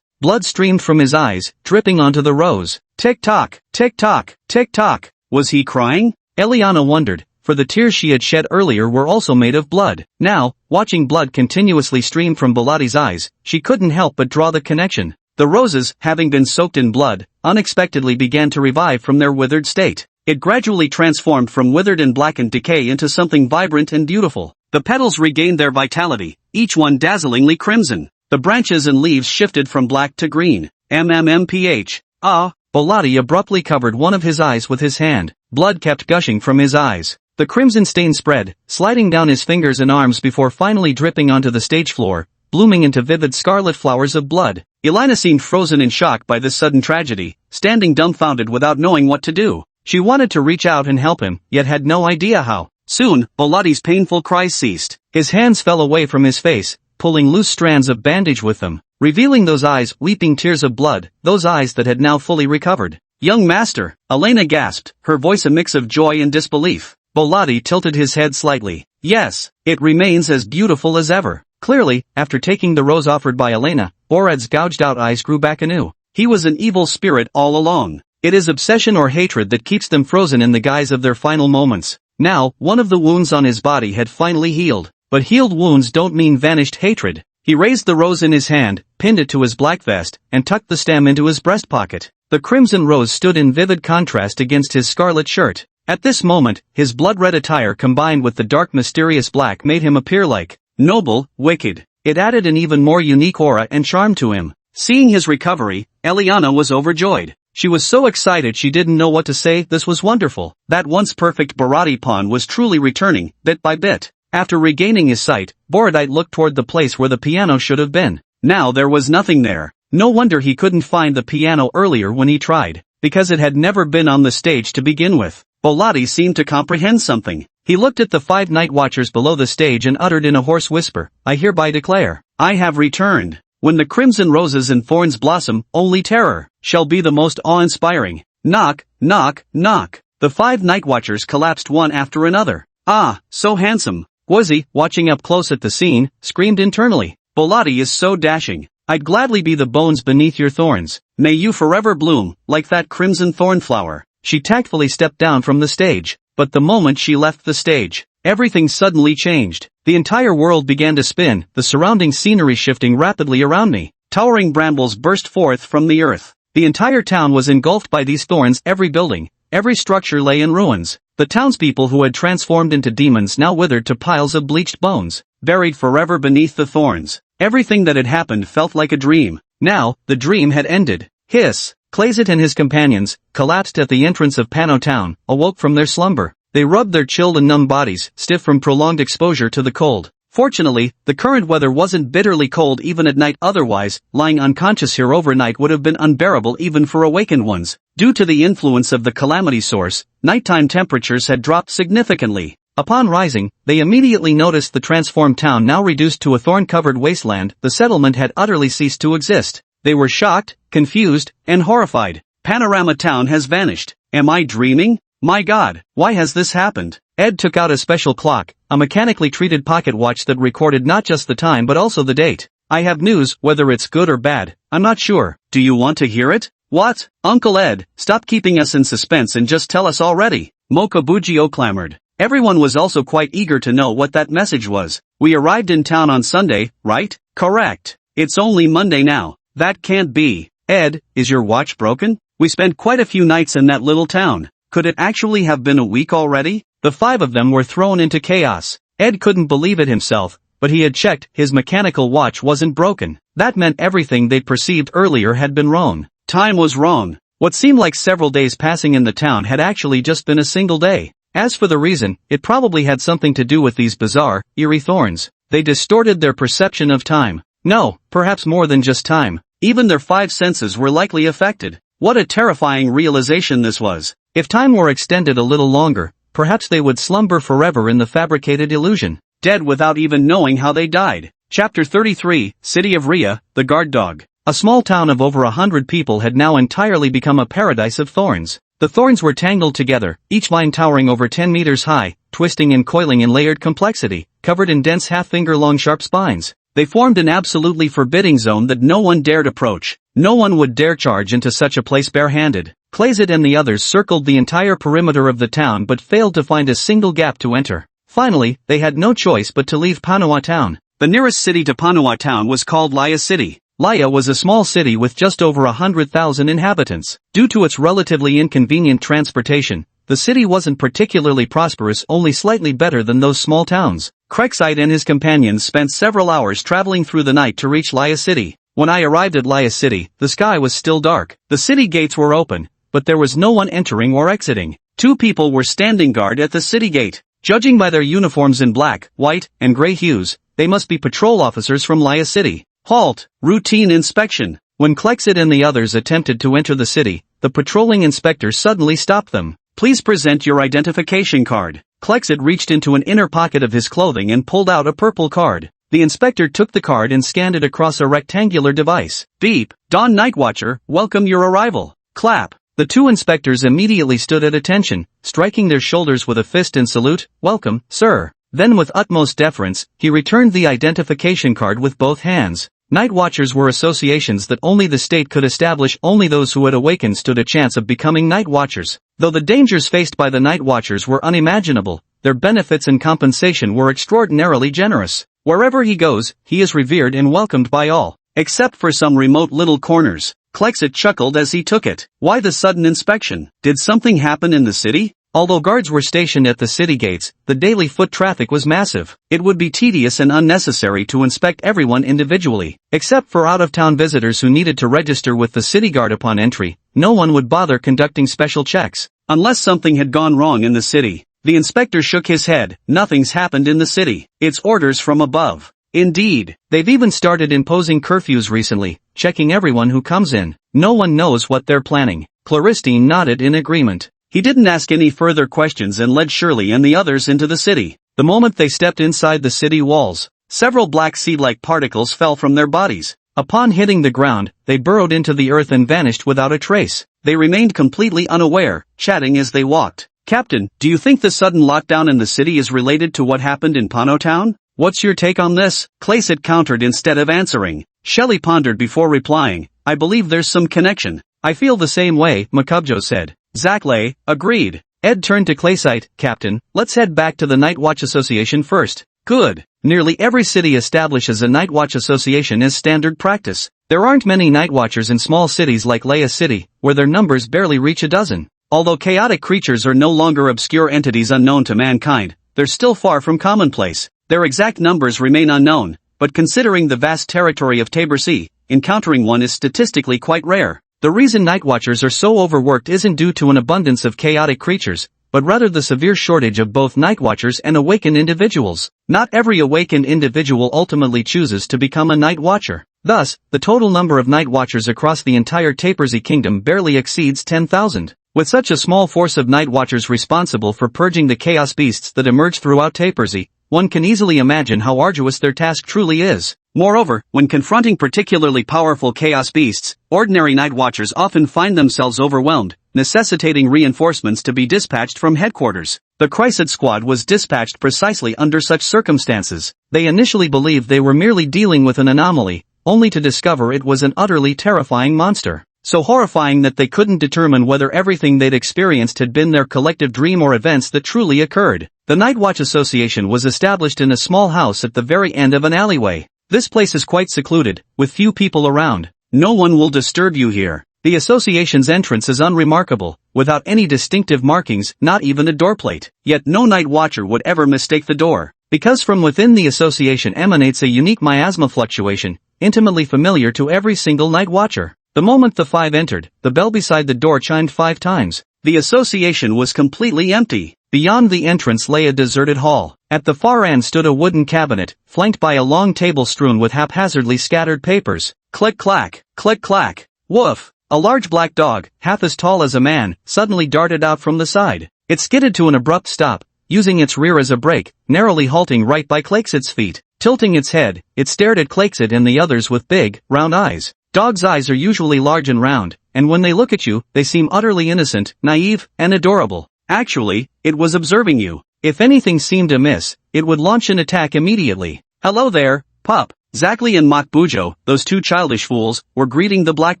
Blood streamed from his eyes, dripping onto the rose. Tick-tock, tick-tock, tick-tock. Was he crying? Eliana wondered, for the tears she had shed earlier were also made of blood. Now, watching blood continuously stream from Beraldi's eyes, she couldn't help but draw the connection. The roses, having been soaked in blood, unexpectedly began to revive from their withered state. It gradually transformed from withered and blackened decay into something vibrant and beautiful. The petals regained their vitality, each one dazzlingly crimson. The branches and leaves shifted from black to green. MMMPH. Ah! Beraldi abruptly covered one of his eyes with his hand. Blood kept gushing from his eyes. The crimson stain spread, sliding down his fingers and arms before finally dripping onto the stage floor, blooming into vivid scarlet flowers of blood. Elena seemed frozen in shock by this sudden tragedy, standing dumbfounded without knowing what to do. She wanted to reach out and help him, yet had no idea how. Soon, Beraldi's painful cries ceased. His hands fell away from his face, pulling loose strands of bandage with them, revealing those eyes weeping tears of blood, those eyes that had now fully recovered. "Young master," Elena gasped, her voice a mix of joy and disbelief. Beraldi tilted his head slightly. "Yes, it remains as beautiful as ever." Clearly, after taking the rose offered by Elena, Borad's gouged-out eyes grew back anew. He was an evil spirit all along. It is obsession or hatred that keeps them frozen in the guise of their final moments. Now, one of the wounds on his body had finally healed. But healed wounds don't mean vanished hatred. He raised the rose in his hand, pinned it to his black vest, and tucked the stem into his breast pocket. The crimson rose stood in vivid contrast against his scarlet shirt. At this moment, his blood-red attire combined with the dark mysterious black made him appear like noble, wicked. It added an even more unique aura and charm to him. Seeing his recovery, Eliana was overjoyed. She was so excited she didn't know what to say. This was wonderful. That once perfect Bharati pawn was truly returning, bit by bit. After regaining his sight, Borodite looked toward the place where the piano should have been. Now there was nothing there. No wonder he couldn't find the piano earlier when he tried, because it had never been on the stage to begin with. Bharati seemed to comprehend something. He looked at the 5 night watchers below the stage and uttered in a hoarse whisper, "I hereby declare, I have returned. When the crimson roses and thorns blossom, only terror shall be the most awe-inspiring." Knock, knock, knock. The 5 night watchers collapsed one after another. "Ah, so handsome." Gwazi, watching up close at the scene, screamed internally, "Bharati is so dashing. I'd gladly be the bones beneath your thorns. May you forever bloom, like that crimson thorn flower." She tactfully stepped down from the stage. But the moment she left the stage, everything suddenly changed. The entire world began to spin, the surrounding scenery shifting rapidly around me. Towering brambles burst forth from the earth. The entire town was engulfed by these thorns. Every building, every structure lay in ruins. The townspeople who had transformed into demons now withered to piles of bleached bones, buried forever beneath the thorns. Everything that had happened felt like a dream. Now, the dream had ended. Hiss! Klazit and his companions, collapsed at the entrance of Pano town, awoke from their slumber. They rubbed their chilled and numb bodies, stiff from prolonged exposure to the cold. Fortunately, the current weather wasn't bitterly cold even at night. Otherwise, lying unconscious here overnight would have been unbearable even for awakened ones. Due to the influence of the calamity source, nighttime temperatures had dropped significantly. Upon rising, they immediately noticed the transformed town now reduced to a thorn-covered wasteland. The settlement had utterly ceased to exist. They were shocked, confused, and horrified. Panorama Town has vanished. Am I dreaming? My God, why has this happened? Ed took out a special clock, a mechanically treated pocket watch that recorded not just the time but also the date. "I have news, whether it's good or bad, I'm not sure. Do you want to hear it?" "What? Uncle Ed, stop keeping us in suspense and just tell us already," Mokabujio clamored. Everyone was also quite eager to know what that message was. "We arrived in town on Sunday, right?" "Correct. It's only Monday now." "That can't be. Ed, is your watch broken? We spent quite a few nights in that little town." Could it actually have been a week already? The 5 of them were thrown into chaos. Ed couldn't believe it himself, but he had checked, his mechanical watch wasn't broken. That meant everything they'd perceived earlier had been wrong. Time was wrong. What seemed like several days passing in the town had actually just been a single day. As for the reason, it probably had something to do with these bizarre, eerie thorns. They distorted their perception of time. No, perhaps more than just time. Even their 5 senses were likely affected. What a terrifying realization this was. If time were extended a little longer, perhaps they would slumber forever in the fabricated illusion, dead without even knowing how they died. Chapter 33, City of Rhea, the Guard Dog. A small town of over 100 people had now entirely become a paradise of thorns. The thorns were tangled together, each vine towering over 10 meters high, twisting and coiling in layered complexity, covered in dense half-finger-long sharp spines. They formed an absolutely forbidding zone that no one dared approach. No one would dare charge into such a place barehanded. Klazit and the others circled the entire perimeter of the town but failed to find a single gap to enter. Finally, they had no choice but to leave Manhwa town. The nearest city to Manhwa town was called Laya City. Laya was a small city with just over 100,000 inhabitants. Due to its relatively inconvenient transportation, the city wasn't particularly prosperous, only slightly better than those small towns. Krexite and his companions spent several hours traveling through the night to reach Laya City. When I arrived at Laya City, the sky was still dark. The city gates were open, but there was no one entering or exiting. 2 people were standing guard at the city gate. Judging by their uniforms in black, white, and gray hues, they must be patrol officers from Laya City. Halt! Routine inspection. When Klexit and the others attempted to enter the city, the patrolling inspector suddenly stopped them. Please present your identification card. Klexit reached into an inner pocket of his clothing and pulled out a purple card. The inspector took the card and scanned it across a rectangular device. Beep. Dawn Nightwatcher, welcome your arrival. Clap. The 2 inspectors immediately stood at attention, striking their shoulders with a fist in salute. Welcome, sir. Then with utmost deference, he returned the identification card with both hands. Night Watchers were associations that only the state could establish. Only those who had awakened stood a chance of becoming Night Watchers. Though the dangers faced by the Night Watchers were unimaginable, their benefits and compensation were extraordinarily generous. Wherever he goes, he is revered and welcomed by all, except for some remote little corners. Klexit chuckled as he took it. Why the sudden inspection? Did something happen in the city? Although guards were stationed at the city gates, the daily foot traffic was massive. It would be tedious and unnecessary to inspect everyone individually. Except for out-of-town visitors who needed to register with the city guard upon entry, no one would bother conducting special checks. Unless something had gone wrong in the city. The inspector shook his head. Nothing's happened in the city. It's orders from above. Indeed, they've even started imposing curfews recently, checking everyone who comes in. No one knows what they're planning. Claristine nodded in agreement. He didn't ask any further questions and led Shirley and the others into the city. The moment they stepped inside the city walls, several black seed-like particles fell from their bodies. Upon hitting the ground, they burrowed into the earth and vanished without a trace. They remained completely unaware, chatting as they walked. Captain, do you think the sudden lockdown in the city is related to what happened in Pano Town? What's your take on this? Klazit countered instead of answering. Shelley pondered before replying. I believe there's some connection. I feel the same way, Makubjo said. Zaklay agreed. Ed turned to Klazit. Captain, let's head back to the Night Watch Association first. Good. Nearly every city establishes a Night Watch Association as standard practice. There aren't many Night Watchers in small cities like Laya City, where their numbers barely reach a dozen. Although chaotic creatures are no longer obscure entities unknown to mankind, they're still far from commonplace. Their exact numbers remain unknown, but considering the vast territory of Tabor Sea, encountering one is statistically quite rare. The reason Night Watchers are so overworked isn't due to an abundance of chaotic creatures, but rather the severe shortage of both Night Watchers and awakened individuals. Not every awakened individual ultimately chooses to become a Night Watcher. Thus, the total number of Night Watchers across the entire Tapersea kingdom barely exceeds 10,000. With such a small force of Night Watchers responsible for purging the chaos beasts that emerge throughout Tapersea, one can easily imagine how arduous their task truly is. Moreover, when confronting particularly powerful chaos beasts, ordinary Night Watchers often find themselves overwhelmed, necessitating reinforcements to be dispatched from headquarters. The Chrysid squad was dispatched precisely under such circumstances. They initially believed they were merely dealing with an anomaly, only to discover it was an utterly terrifying monster. So horrifying that they couldn't determine whether everything they'd experienced had been their collective dream or events that truly occurred. The Night Watch Association was established in a small house at the very end of an alleyway. This place is quite secluded, with few people around. No one will disturb you here. The association's entrance is unremarkable, without any distinctive markings, not even a doorplate. Yet no night watcher would ever mistake the door, because from within the association emanates a unique miasma fluctuation, intimately familiar to every single night watcher. The moment the five entered, the bell beside the door chimed 5 times. The association was completely empty. Beyond the entrance lay a deserted hall. At the far end stood a wooden cabinet, flanked by a long table strewn with haphazardly scattered papers. Click-clack, click-clack. Woof! A large black dog, half as tall as a man, suddenly darted out from the side. It skidded to an abrupt stop, using its rear as a brake, narrowly halting right by Clakesid's feet. Tilting its head, it stared at Clakesid and the others with big, round eyes. Dogs' eyes are usually large and round, and when they look at you, they seem utterly innocent, naive, and adorable. Actually, it was observing you. If anything seemed amiss, it would launch an attack immediately. Hello there, pup. Zackly and Makbujo, those two childish fools, were greeting the black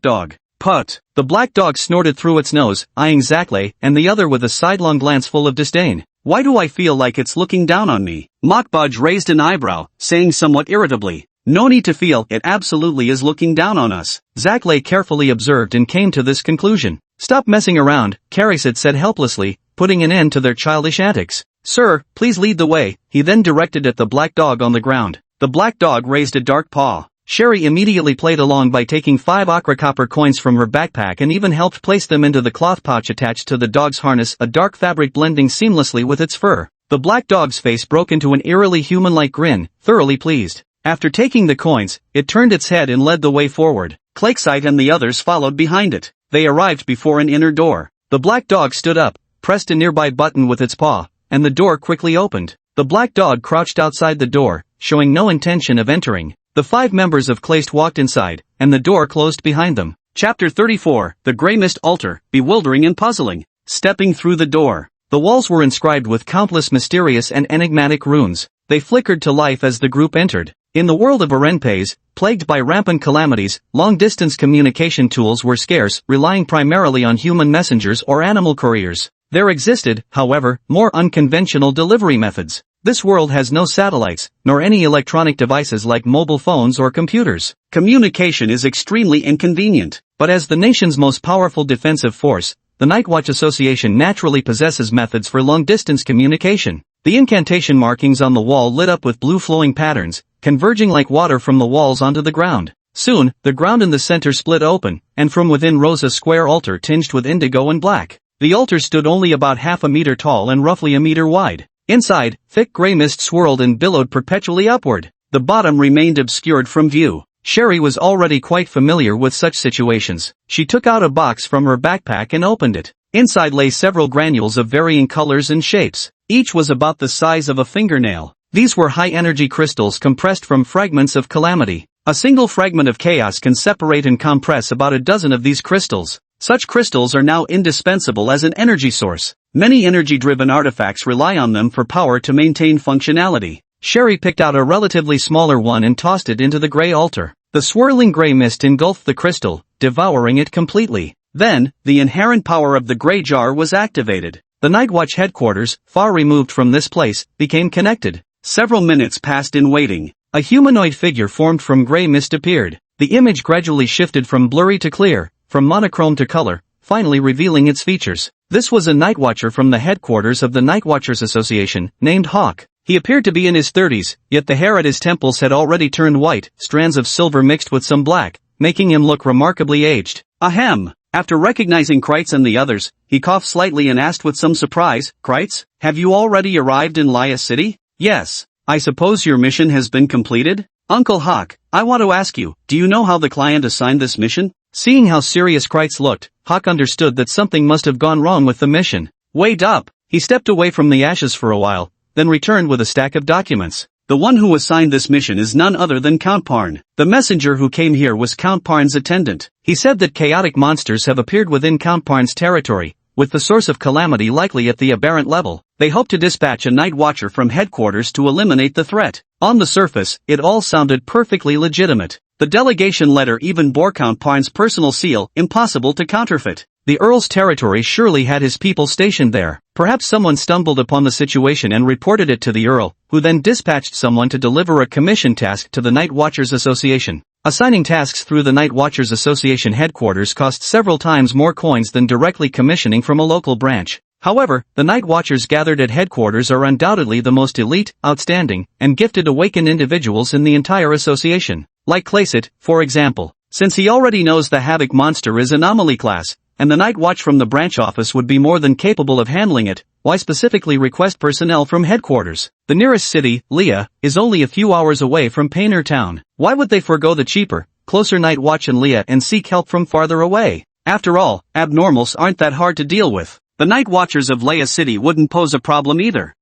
dog. Put. The black dog snorted through its nose, eyeing Zackly and the other with a sidelong glance full of disdain. Why do I feel like it's looking down on me? Makbuj raised an eyebrow, saying somewhat irritably. No need to feel, it absolutely is looking down on us. Zackly carefully observed and came to this conclusion. Stop messing around, Clakesid said helplessly, putting an end to their childish antics. Sir, please lead the way, he then directed at the black dog on the ground. The black dog raised a dark paw. Sherry immediately played along by taking 5 aqua copper coins from her backpack and even helped place them into the cloth pouch attached to the dog's harness, a dark fabric blending seamlessly with its fur. The black dog's face broke into an eerily human-like grin, thoroughly pleased. After taking the coins, it turned its head and led the way forward. Clakesid and the others followed behind it. They arrived before an inner door. The black dog stood up, pressed a nearby button with its paw, and the door quickly opened. The black dog crouched outside the door, showing no intention of entering. The 5 members of Claste walked inside, and the door closed behind them. Chapter 34, The Grey Mist Altar, Bewildering and Puzzling. Stepping through the door. The walls were inscribed with countless mysterious and enigmatic runes. They flickered to life as the group entered. In the world of Arenpes, plagued by rampant calamities, long-distance communication tools were scarce, relying primarily on human messengers or animal couriers. There existed, however, more unconventional delivery methods. This world has no satellites, nor any electronic devices like mobile phones or computers. Communication is extremely inconvenient, but as the nation's most powerful defensive force, the Nightwatch Association naturally possesses methods for long-distance communication. The incantation markings on the wall lit up with blue flowing patterns, converging like water from the walls onto the ground. Soon, the ground in the center split open, and from within rose a square altar tinged with indigo and black. The altar stood only about half a meter tall and roughly a meter wide. Inside, thick gray mist swirled and billowed perpetually upward. The bottom remained obscured from view. Sherry was already quite familiar with such situations. She took out a box from her backpack and opened it. Inside lay several granules of varying colors and shapes. Each was about the size of a fingernail. These were high-energy crystals compressed from fragments of calamity. A single fragment of chaos can separate and compress about a dozen of these crystals. Such crystals are now indispensable as an energy source. Many energy-driven artifacts rely on them for power to maintain functionality. Sherry picked out a relatively smaller one and tossed it into the gray altar. The swirling gray mist engulfed the crystal, devouring it completely. Then, the inherent power of the gray jar was activated. The Nightwatch headquarters, far removed from this place, became connected. Several minutes passed in waiting. A humanoid figure formed from gray mist appeared. The image gradually shifted from blurry to clear, from monochrome to color, finally revealing its features. This was a Nightwatcher from the headquarters of the Nightwatchers Association, named Hawk. He appeared to be in his 30s, yet the hair at his temples had already turned white, strands of silver mixed with some black, making him look remarkably aged. Ahem! After recognizing Kreitz and the others, he coughed slightly and asked with some surprise, Kreitz, have you already arrived in Laya City? Yes. I suppose your mission has been completed? Uncle Hawk, I want to ask you, do you know how the client assigned this mission? Seeing how serious Kreitz looked, Hawk understood that something must have gone wrong with the mission. Wait up! He stepped away from the ashes for a while, then returned with a stack of documents. The one who assigned this mission is none other than Count Parn. The messenger who came here was Count Parn's attendant. He said that chaotic monsters have appeared within Count Parn's territory, with the source of calamity likely at the aberrant level. They hope to dispatch a night watcher from headquarters to eliminate the threat. On the surface, it all sounded perfectly legitimate. The delegation letter even bore Count Parn's personal seal, impossible to counterfeit. The Earl's territory surely had his people stationed there. Perhaps someone stumbled upon the situation and reported it to the Earl, who then dispatched someone to deliver a commission task to the Night Watchers Association. Assigning tasks through the Night Watchers Association headquarters cost several times more coins than directly commissioning from a local branch. However, the Night Watchers gathered at headquarters are undoubtedly the most elite, outstanding, and gifted awakened individuals in the entire association. Like Clayset, for example. Since he already knows the Havoc monster is anomaly class, and the Night Watch from the branch office would be more than capable of handling it, why specifically request personnel from headquarters? The nearest city, Leah, is only a few hours away from Painter Town. Why would they forego the cheaper, closer Night Watch in Leah and seek help from farther away? After all, abnormals aren't that hard to deal with. The Night Watchers of Leia City wouldn't pose a problem either.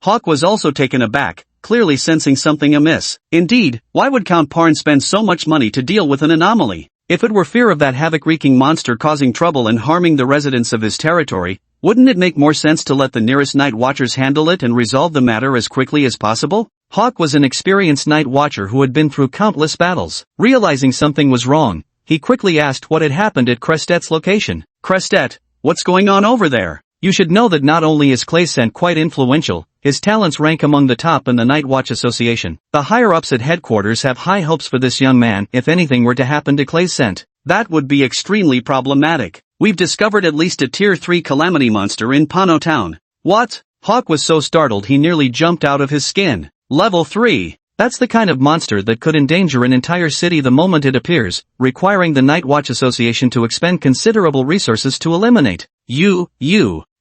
Hawk was also taken aback, clearly sensing something amiss. Indeed, why would Count Parn spend so much money to deal with an anomaly? If it were fear of that havoc-wreaking monster causing trouble and harming the residents of his territory, wouldn't it make more sense to let the nearest Night Watchers handle it and resolve the matter as quickly as possible? Hawk was an experienced Night Watcher who had been through countless battles. Realizing something was wrong, he quickly asked what had happened at Crestet's location. Crestet, what's going on over there? You should know that not only is Clayset quite influential, his talents rank among the top in the Night Watch Association. The higher-ups at headquarters have high hopes for this young man if anything were to happen to Clayset. That would be extremely problematic. We've discovered at least a Tier 3 calamity monster in Pano Town. What? Hawk was so startled he nearly jumped out of his skin. Level 3. That's the kind of monster that could endanger an entire city the moment it appears, requiring the Night Watch Association to expend considerable resources to eliminate.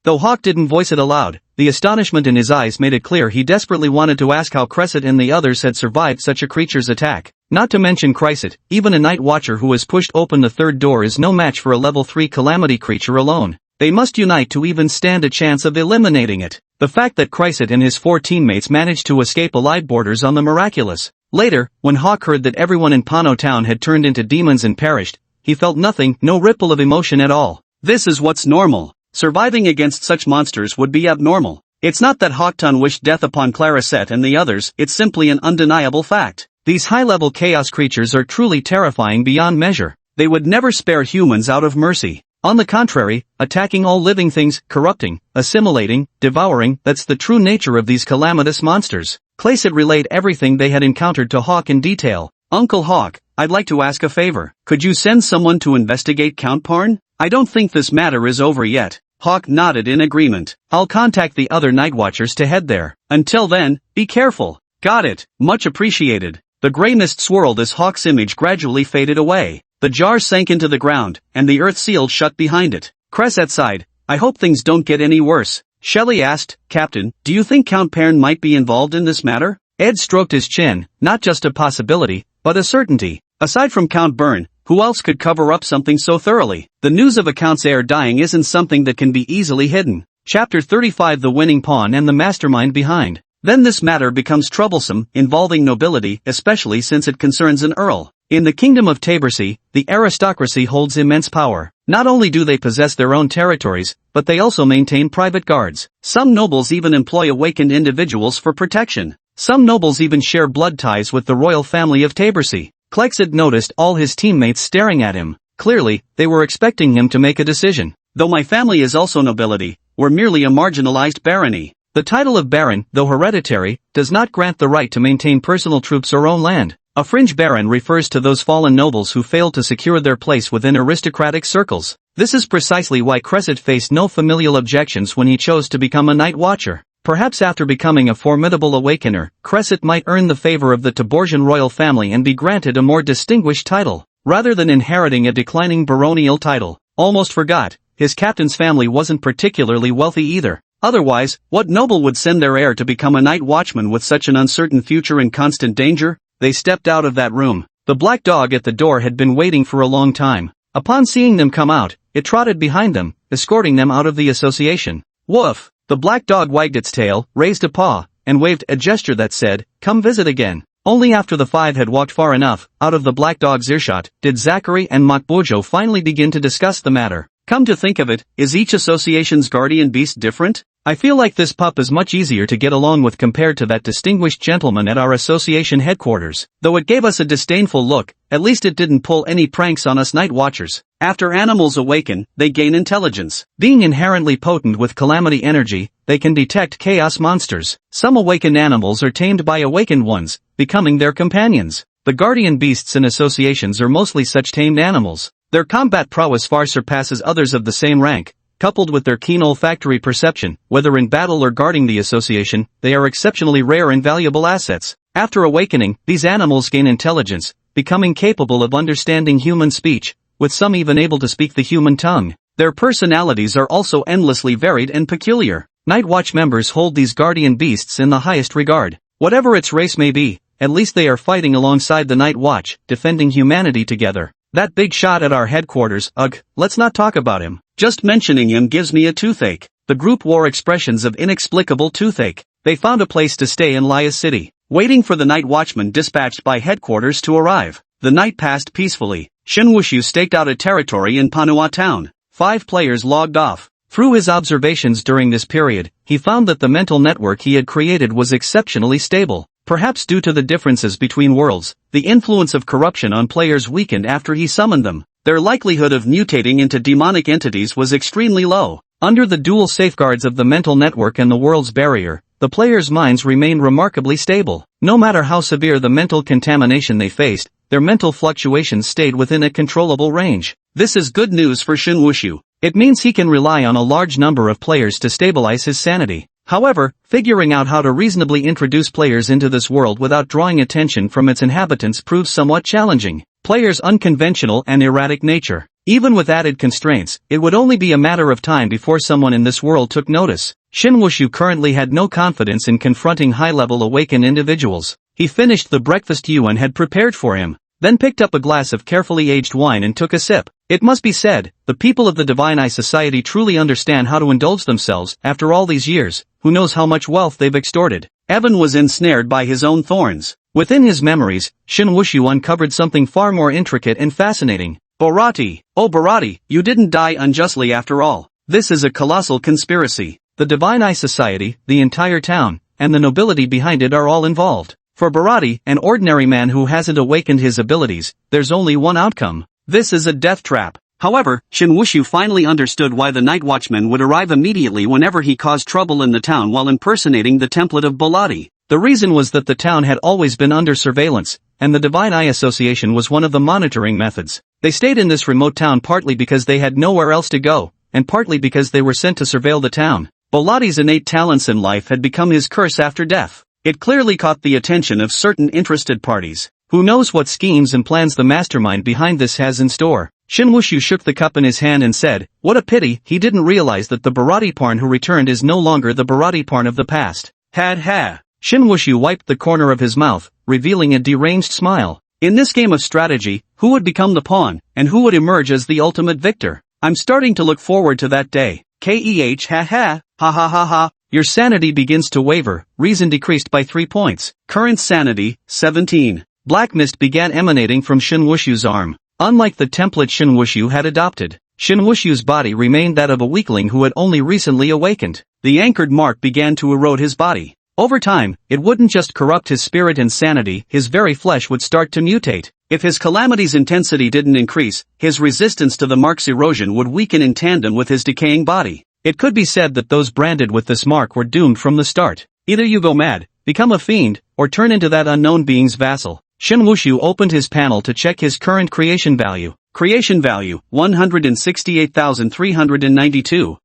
Though Hawk didn't voice it aloud, the astonishment in his eyes made it clear he desperately wanted to ask how Cresset and the others had survived such a creature's attack. Not to mention Cresset, even a Night Watcher who has pushed open the third door is no match for a level 3 calamity creature alone. They must unite to even stand a chance of eliminating it. The fact that Cresset and his 4 teammates managed to escape alive borders on the miraculous. Later, when Hawk heard that everyone in Pano Town had turned into demons and perished, he felt nothing, no ripple of emotion at all. This is what's normal. Surviving against such monsters would be abnormal. It's not that Hawkton wished death upon Claricet and the others, it's simply an undeniable fact. These high-level chaos creatures are truly terrifying beyond measure. They would never spare humans out of mercy. On the contrary, attacking all living things, corrupting, assimilating, devouring, that's the true nature of these calamitous monsters. Clayset relayed everything they had encountered to Hawk in detail. Uncle Hawk, I'd like to ask a favor. Could you send someone to investigate Count Parn? I don't think this matter is over yet. Hawk nodded in agreement. I'll contact the other Night Watchers to head there. Until then, be careful. Got it. Much appreciated. The gray mist swirled as Hawk's image gradually faded away. The jar sank into the ground, and the earth sealed shut behind it. Cresset sighed. I hope things don't get any worse. Shelley asked, Captain, do you think Count Parn might be involved in this matter? Ed stroked his chin, not just a possibility, but a certainty. Aside from Count Byrne, who else could cover up something so thoroughly? The news of a Count's heir dying isn't something that can be easily hidden. Chapter 35 The Winning Pawn and the Mastermind Behind. Then this matter becomes troublesome, involving nobility, especially since it concerns an earl. In the kingdom of Tabersea, the aristocracy holds immense power. Not only do they possess their own territories, but they also maintain private guards. Some nobles even employ awakened individuals for protection. Some nobles even share blood ties with the royal family of Tabersea. Clexid noticed all his teammates staring at him. Clearly, they were expecting him to make a decision. Though my family is also nobility, we're merely a marginalized barony. The title of baron, though hereditary, does not grant the right to maintain personal troops or own land. A fringe baron refers to those fallen nobles who failed to secure their place within aristocratic circles. This is precisely why Cresset faced no familial objections when he chose to become a Night Watcher. Perhaps after becoming a formidable awakener, Cresset might earn the favor of the Taborgian royal family and be granted a more distinguished title, rather than inheriting a declining baronial title. Almost forgot, his captain's family wasn't particularly wealthy either. Otherwise, what noble would send their heir to become a night watchman with such an uncertain future and constant danger? They stepped out of that room. The black dog at the door had been waiting for a long time. Upon seeing them come out, it trotted behind them, escorting them out of the association. Woof! The black dog wagged its tail, raised a paw, and waved a gesture that said, "Come visit again." Only after the 5 had walked far enough, out of the black dog's earshot, did Zachary and Makbojo finally begin to discuss the matter. Come to think of it, is each association's guardian beast different? I feel like this pup is much easier to get along with compared to that distinguished gentleman at our association headquarters. Though it gave us a disdainful look, at least it didn't pull any pranks on us night watchers. After animals awaken, they gain intelligence. Being inherently potent with calamity energy, they can detect chaos monsters. Some awakened animals are tamed by awakened ones, becoming their companions. The guardian beasts and associations are mostly such tamed animals. Their combat prowess far surpasses others of the same rank. Coupled with their keen olfactory perception, whether in battle or guarding the association, they are exceptionally rare and valuable assets. After awakening, these animals gain intelligence, becoming capable of understanding human speech, with some even able to speak the human tongue. Their personalities are also endlessly varied and peculiar. Night Watch members hold these guardian beasts in the highest regard. Whatever its race may be, at least they are fighting alongside the Night Watch, defending humanity together. That big shot at our headquarters, ugh, let's not talk about him. Just mentioning him gives me a toothache. The group wore expressions of inexplicable toothache. They found a place to stay in Laya City, waiting for the night watchman dispatched by headquarters to arrive. The night passed peacefully. Shin Wushu staked out a territory in Manhwa town. 5 players logged off. Through his observations during this period, he found that the mental network he had created was exceptionally stable. Perhaps due to the differences between worlds, the influence of corruption on players weakened after he summoned them. Their likelihood of mutating into demonic entities was extremely low. Under the dual safeguards of the mental network and the world's barrier, the players' minds remained remarkably stable. No matter how severe the mental contamination they faced, their mental fluctuations stayed within a controllable range. This is good news for Shin Wushu. It means he can rely on a large number of players to stabilize his sanity. However, figuring out how to reasonably introduce players into this world without drawing attention from its inhabitants proves somewhat challenging. Players' unconventional and erratic nature. Even with added constraints, it would only be a matter of time before someone in this world took notice. Shin Wushu currently had no confidence in confronting high-level awakened individuals. He finished the breakfast Yuan had prepared for him, then picked up a glass of carefully aged wine and took a sip. It must be said, the people of the Divine Eye Society truly understand how to indulge themselves after all these years. Who knows how much wealth they've extorted? Evan was ensnared by his own thorns. Within his memories, Shin Wushu uncovered something far more intricate and fascinating. Bharati, oh Bharati, you didn't die unjustly after all. This is a colossal conspiracy. The Divine Eye Society, the entire town, and the nobility behind it are all involved. For Bharati, an ordinary man who hasn't awakened his abilities, there's only one outcome. This is a death trap. However, Shin Wushu finally understood why the Night Watchman would arrive immediately whenever he caused trouble in the town while impersonating the template of Bharati. The reason was that the town had always been under surveillance, and the Divine Eye Association was one of the monitoring methods. They stayed in this remote town partly because they had nowhere else to go, and partly because they were sent to surveil the town. Bharati's innate talents in life had become his curse after death. It clearly caught the attention of certain interested parties. Who knows what schemes and plans the mastermind behind this has in store? Shin Wushu shook the cup in his hand and said, what a pity, he didn't realize that the Bharati Parn who returned is no longer the Bharati Parn of the past. Had ha. Shin Wushu wiped the corner of his mouth, revealing a deranged smile. In this game of strategy, who would become the pawn, and who would emerge as the ultimate victor? I'm starting to look forward to that day. Keh ha ha, ha ha ha ha. Your sanity begins to waver, reason decreased by 3 points. Current sanity, 17. Black mist began emanating from Shin Wushu's arm. Unlike the template Shin Wushu had adopted, Shin Wushu's body remained that of a weakling who had only recently awakened. The anchored mark began to erode his body. Over time, it wouldn't just corrupt his spirit and sanity, his very flesh would start to mutate. If his calamity's intensity didn't increase, his resistance to the mark's erosion would weaken in tandem with his decaying body. It could be said that those branded with this mark were doomed from the start. Either you go mad, become a fiend, or turn into that unknown being's vassal. Shin Wushu opened his panel to check his current creation value. Creation value, 168,392.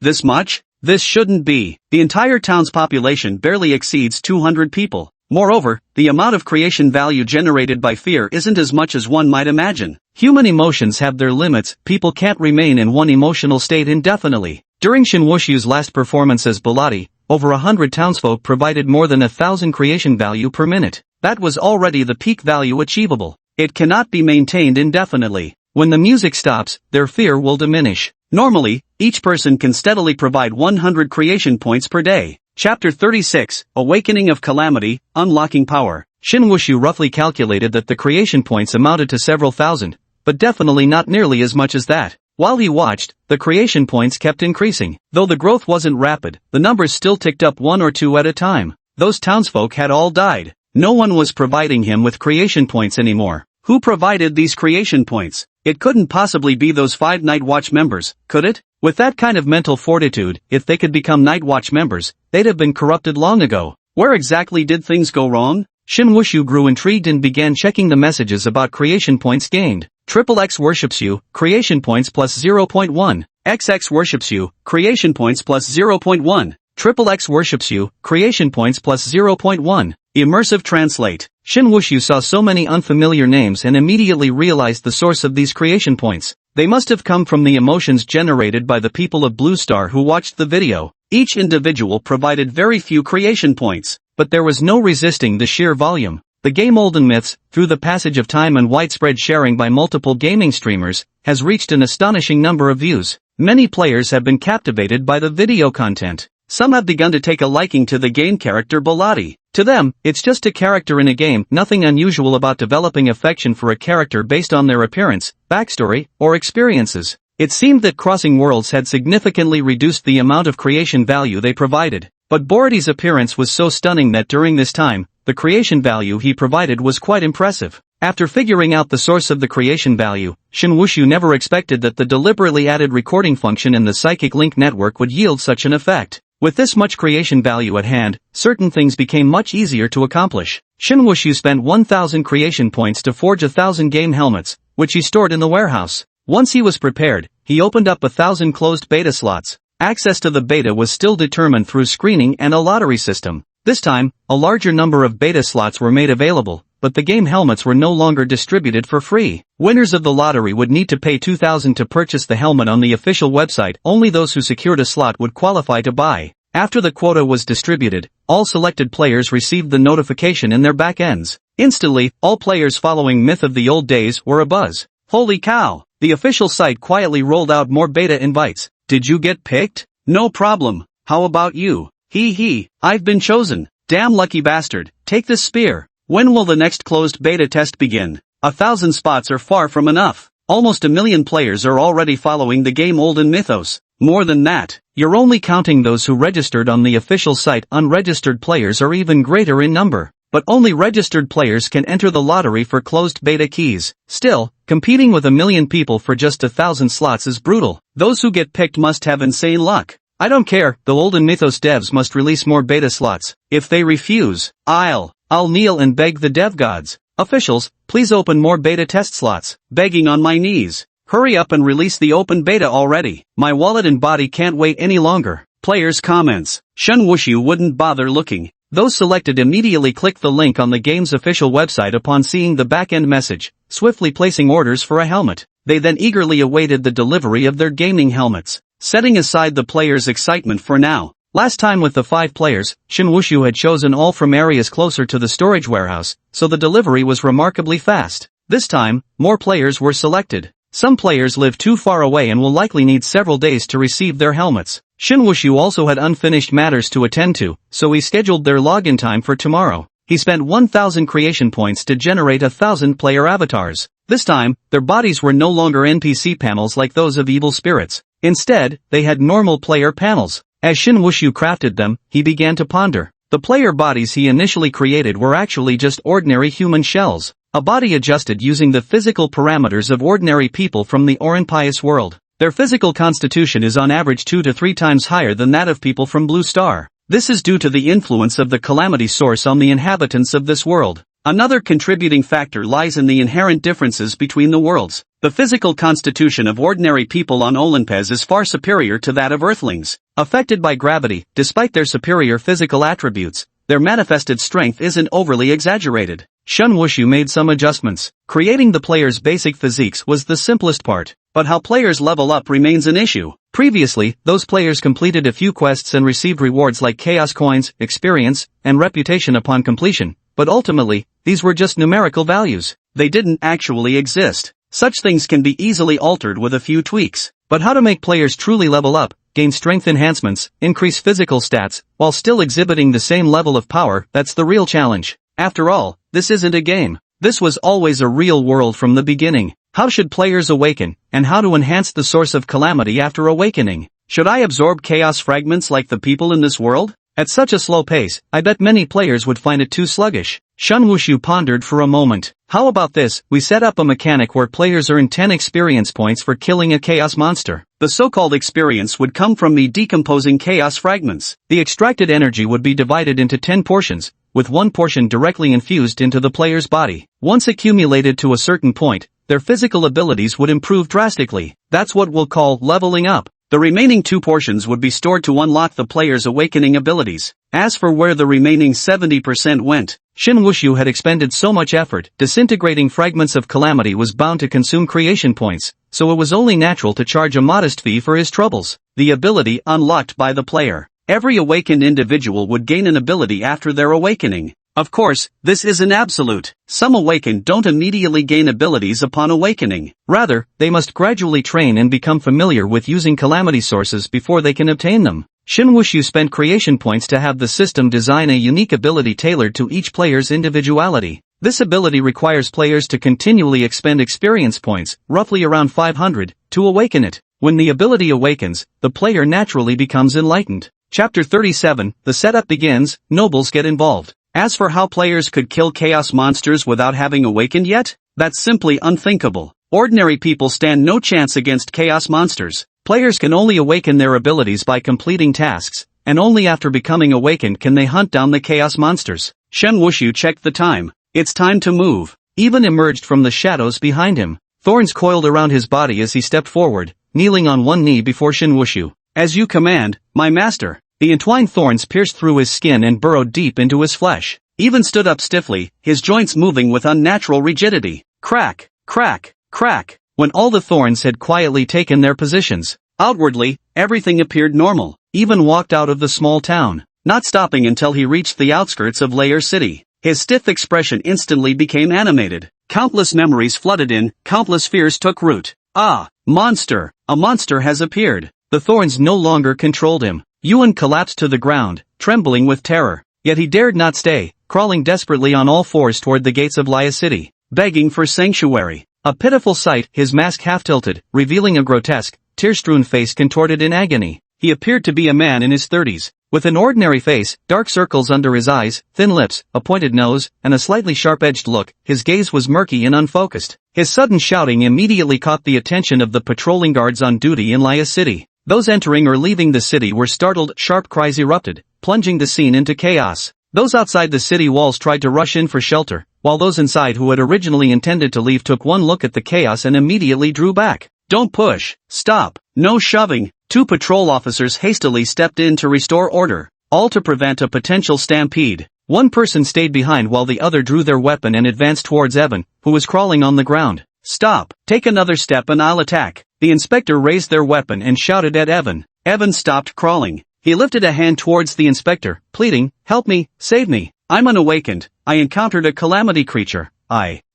This much? This shouldn't be. The entire town's population barely exceeds 200 people. Moreover, the amount of creation value generated by fear isn't as much as one might imagine. Human emotions have their limits, people can't remain in one emotional state indefinitely. During Shin Wushu's last performance as Bharati, over 100 townsfolk provided more than 1,000 creation value per minute. That was already the peak value achievable. It cannot be maintained indefinitely. When the music stops, their fear will diminish. Normally, each person can steadily provide 100 creation points per day. Chapter 36, Awakening of Calamity, Unlocking Power. Shin Wushu roughly calculated that the creation points amounted to several thousand, but definitely not nearly as much as that. While he watched, the creation points kept increasing. Though the growth wasn't rapid, the numbers still ticked up 1 or 2 at a time. Those townsfolk had all died. No one was providing him with creation points anymore. Who provided these creation points? It couldn't possibly be those 5 Night Watch members, could it? With that kind of mental fortitude, if they could become Night Watch members, they'd have been corrupted long ago. Where exactly did things go wrong? Shin Wushu grew intrigued and began checking the messages about creation points gained. XX worships you, creation points plus 0.1. XX worships you, creation points plus 0.1. XX worships you, creation points plus 0.1. Immersive translate. Shin Wushu saw so many unfamiliar names and immediately realized the source of these creation points. They must have come from the emotions generated by the people of Blue Star who watched the video. Each individual provided very few creation points, but there was no resisting the sheer volume. The game Olden Myths, through the passage of time and widespread sharing by multiple gaming streamers, has reached an astonishing number of views. Many players have been captivated by the video content. Some have begun to take a liking to the game character Baladi. To them, it's just a character in a game, nothing unusual about developing affection for a character based on their appearance, backstory, or experiences. It seemed that Crossing Worlds had significantly reduced the amount of creation value they provided. But Borati's appearance was so stunning that during this time, the creation value he provided was quite impressive. After figuring out the source of the creation value, Shin Wushu never expected that the deliberately added recording function in the Psychic Link network would yield such an effect. With this much creation value at hand, certain things became much easier to accomplish. Shin Wushu spent 1,000 creation points to forge 1,000 game helmets, which he stored in the warehouse. Once he was prepared, he opened up 1,000 closed beta slots. Access to the beta was still determined through screening and a lottery system. This time, a larger number of beta slots were made available, but the game helmets were no longer distributed for free. Winners of the lottery would need to pay 2,000 to purchase the helmet on the official website. Only those who secured a slot would qualify to buy. After the quota was distributed, all selected players received the notification in their back ends. Instantly, all players following Myth of the Old Days were abuzz. Holy cow! The official site quietly rolled out more beta invites. Did you get picked? No problem. How about you? Hee, I've been chosen. Damn lucky bastard. Take this spear. When will the next closed beta test begin? 1,000 spots are far from enough. Almost 1 million players are already following the game Olden Mythos. More than that, you're only counting those who registered on the official site. Unregistered players are even greater in number. But only registered players can enter the lottery for closed beta keys. Still, competing with 1 million people for just 1,000 slots is brutal. Those who get picked must have insane luck. I don't care, the Olden Mythos devs must release more beta slots. If they refuse, I'll kneel and beg the dev gods. Officials, please open more beta test slots. Begging on my knees. Hurry up and release the open beta already. My wallet and body can't wait any longer. Players' comments. Shin Wushu wouldn't bother looking. Those selected immediately clicked the link on the game's official website upon seeing the back-end message, swiftly placing orders for a helmet. They then eagerly awaited the delivery of their gaming helmets. Setting aside the players' excitement for now. Last time with the 5 players, Shin Wushu had chosen all from areas closer to the storage warehouse, so the delivery was remarkably fast. This time, more players were selected. Some players live too far away and will likely need several days to receive their helmets. Shin Wushu also had unfinished matters to attend to, so he scheduled their login time for tomorrow. He spent 1,000 creation points to generate 1,000 player avatars. This time, their bodies were no longer NPC panels like those of evil spirits. Instead, they had normal player panels. As Shin Wushu crafted them, he began to ponder. The player bodies he initially created were actually just ordinary human shells. A body adjusted using the physical parameters of ordinary people from the Oranpious world. Their physical constitution is on average 2 to 3 times higher than that of people from Blue Star. This is due to the influence of the calamity source on the inhabitants of this world. Another contributing factor lies in the inherent differences between the worlds. The physical constitution of ordinary people on Olympus is far superior to that of Earthlings. Affected by gravity, despite their superior physical attributes, their manifested strength isn't overly exaggerated. Shin Wushu made some adjustments. Creating the players' basic physiques was the simplest part, but how players level up remains an issue. Previously, those players completed a few quests and received rewards like chaos coins, experience, and reputation upon completion, but ultimately, these were just numerical values. They didn't actually exist. Such things can be easily altered with a few tweaks. But how to make players truly level up, gain strength enhancements, increase physical stats, while still exhibiting the same level of power, that's the real challenge. After all, this isn't a game. This was always a real world from the beginning. How should players awaken, and how to enhance the source of calamity after awakening? Should I absorb chaos fragments like the people in this world? At such a slow pace, I bet many players would find it too sluggish. Shin Wushu pondered for a moment. How about this? We set up a mechanic where players earn 10 experience points for killing a chaos monster. The so-called experience would come from me decomposing chaos fragments. The extracted energy would be divided into 10 portions, with one portion directly infused into the player's body. Once accumulated to a certain point, their physical abilities would improve drastically. That's what we'll call leveling up. The remaining 2 portions would be stored to unlock the player's awakening abilities. As for where the remaining 70% went, Shin Wushu had expended so much effort, disintegrating fragments of calamity was bound to consume creation points, so it was only natural to charge a modest fee for his troubles. The ability unlocked by the player. Every awakened individual would gain an ability after their awakening. Of course, this isn't absolute. Some awakened don't immediately gain abilities upon awakening. Rather, they must gradually train and become familiar with using calamity sources before they can obtain them. Shin Wushu spent creation points to have the system design a unique ability tailored to each player's individuality. This ability requires players to continually expend experience points, roughly around 500, to awaken it. When the ability awakens, the player naturally becomes enlightened. Chapter 37, the setup begins, nobles get involved. As for how players could kill chaos monsters without having awakened yet, that's simply unthinkable. Ordinary people stand no chance against chaos monsters. Players can only awaken their abilities by completing tasks, and only after becoming awakened can they hunt down the chaos monsters. Shen Wushu checked the time. It's time to move. Even emerged from the shadows behind him. Thorns coiled around his body as he stepped forward, kneeling on one knee before Shin Wushu. As you command, my master. The entwined thorns pierced through his skin and burrowed deep into his flesh. Even stood up stiffly, his joints moving with unnatural rigidity. Crack, crack, crack. When all the thorns had quietly taken their positions, outwardly, everything appeared normal. Even walked out of the small town, not stopping until he reached the outskirts of Layer City. His stiff expression instantly became animated. Countless memories flooded in, countless fears took root. Ah, monster! A monster has appeared. The thorns no longer controlled him. Yuan collapsed to the ground, trembling with terror. Yet he dared not stay, crawling desperately on all fours toward the gates of Laya City, begging for sanctuary. A pitiful sight, his mask half-tilted, revealing a grotesque, tear-strewn face contorted in agony. He appeared to be a man in his 30s, with an ordinary face, dark circles under his eyes, thin lips, a pointed nose, and a slightly sharp-edged look. His gaze was murky and unfocused. His sudden shouting immediately caught the attention of the patrolling guards on duty in Laya City. Those entering or leaving the city were startled, sharp cries erupted, plunging the scene into chaos. Those outside the city walls tried to rush in for shelter, while those inside who had originally intended to leave took one look at the chaos and immediately drew back. Don't push. Stop. No shoving. 2 patrol officers hastily stepped in to restore order, all to prevent a potential stampede. One person stayed behind while the other drew their weapon and advanced towards Evan, who was crawling on the ground. Stop. Take another step and I'll attack. The inspector raised their weapon and shouted at Evan. Evan stopped crawling. He lifted a hand towards the inspector, pleading, help me, save me. I'm unawakened. I encountered a calamity creature.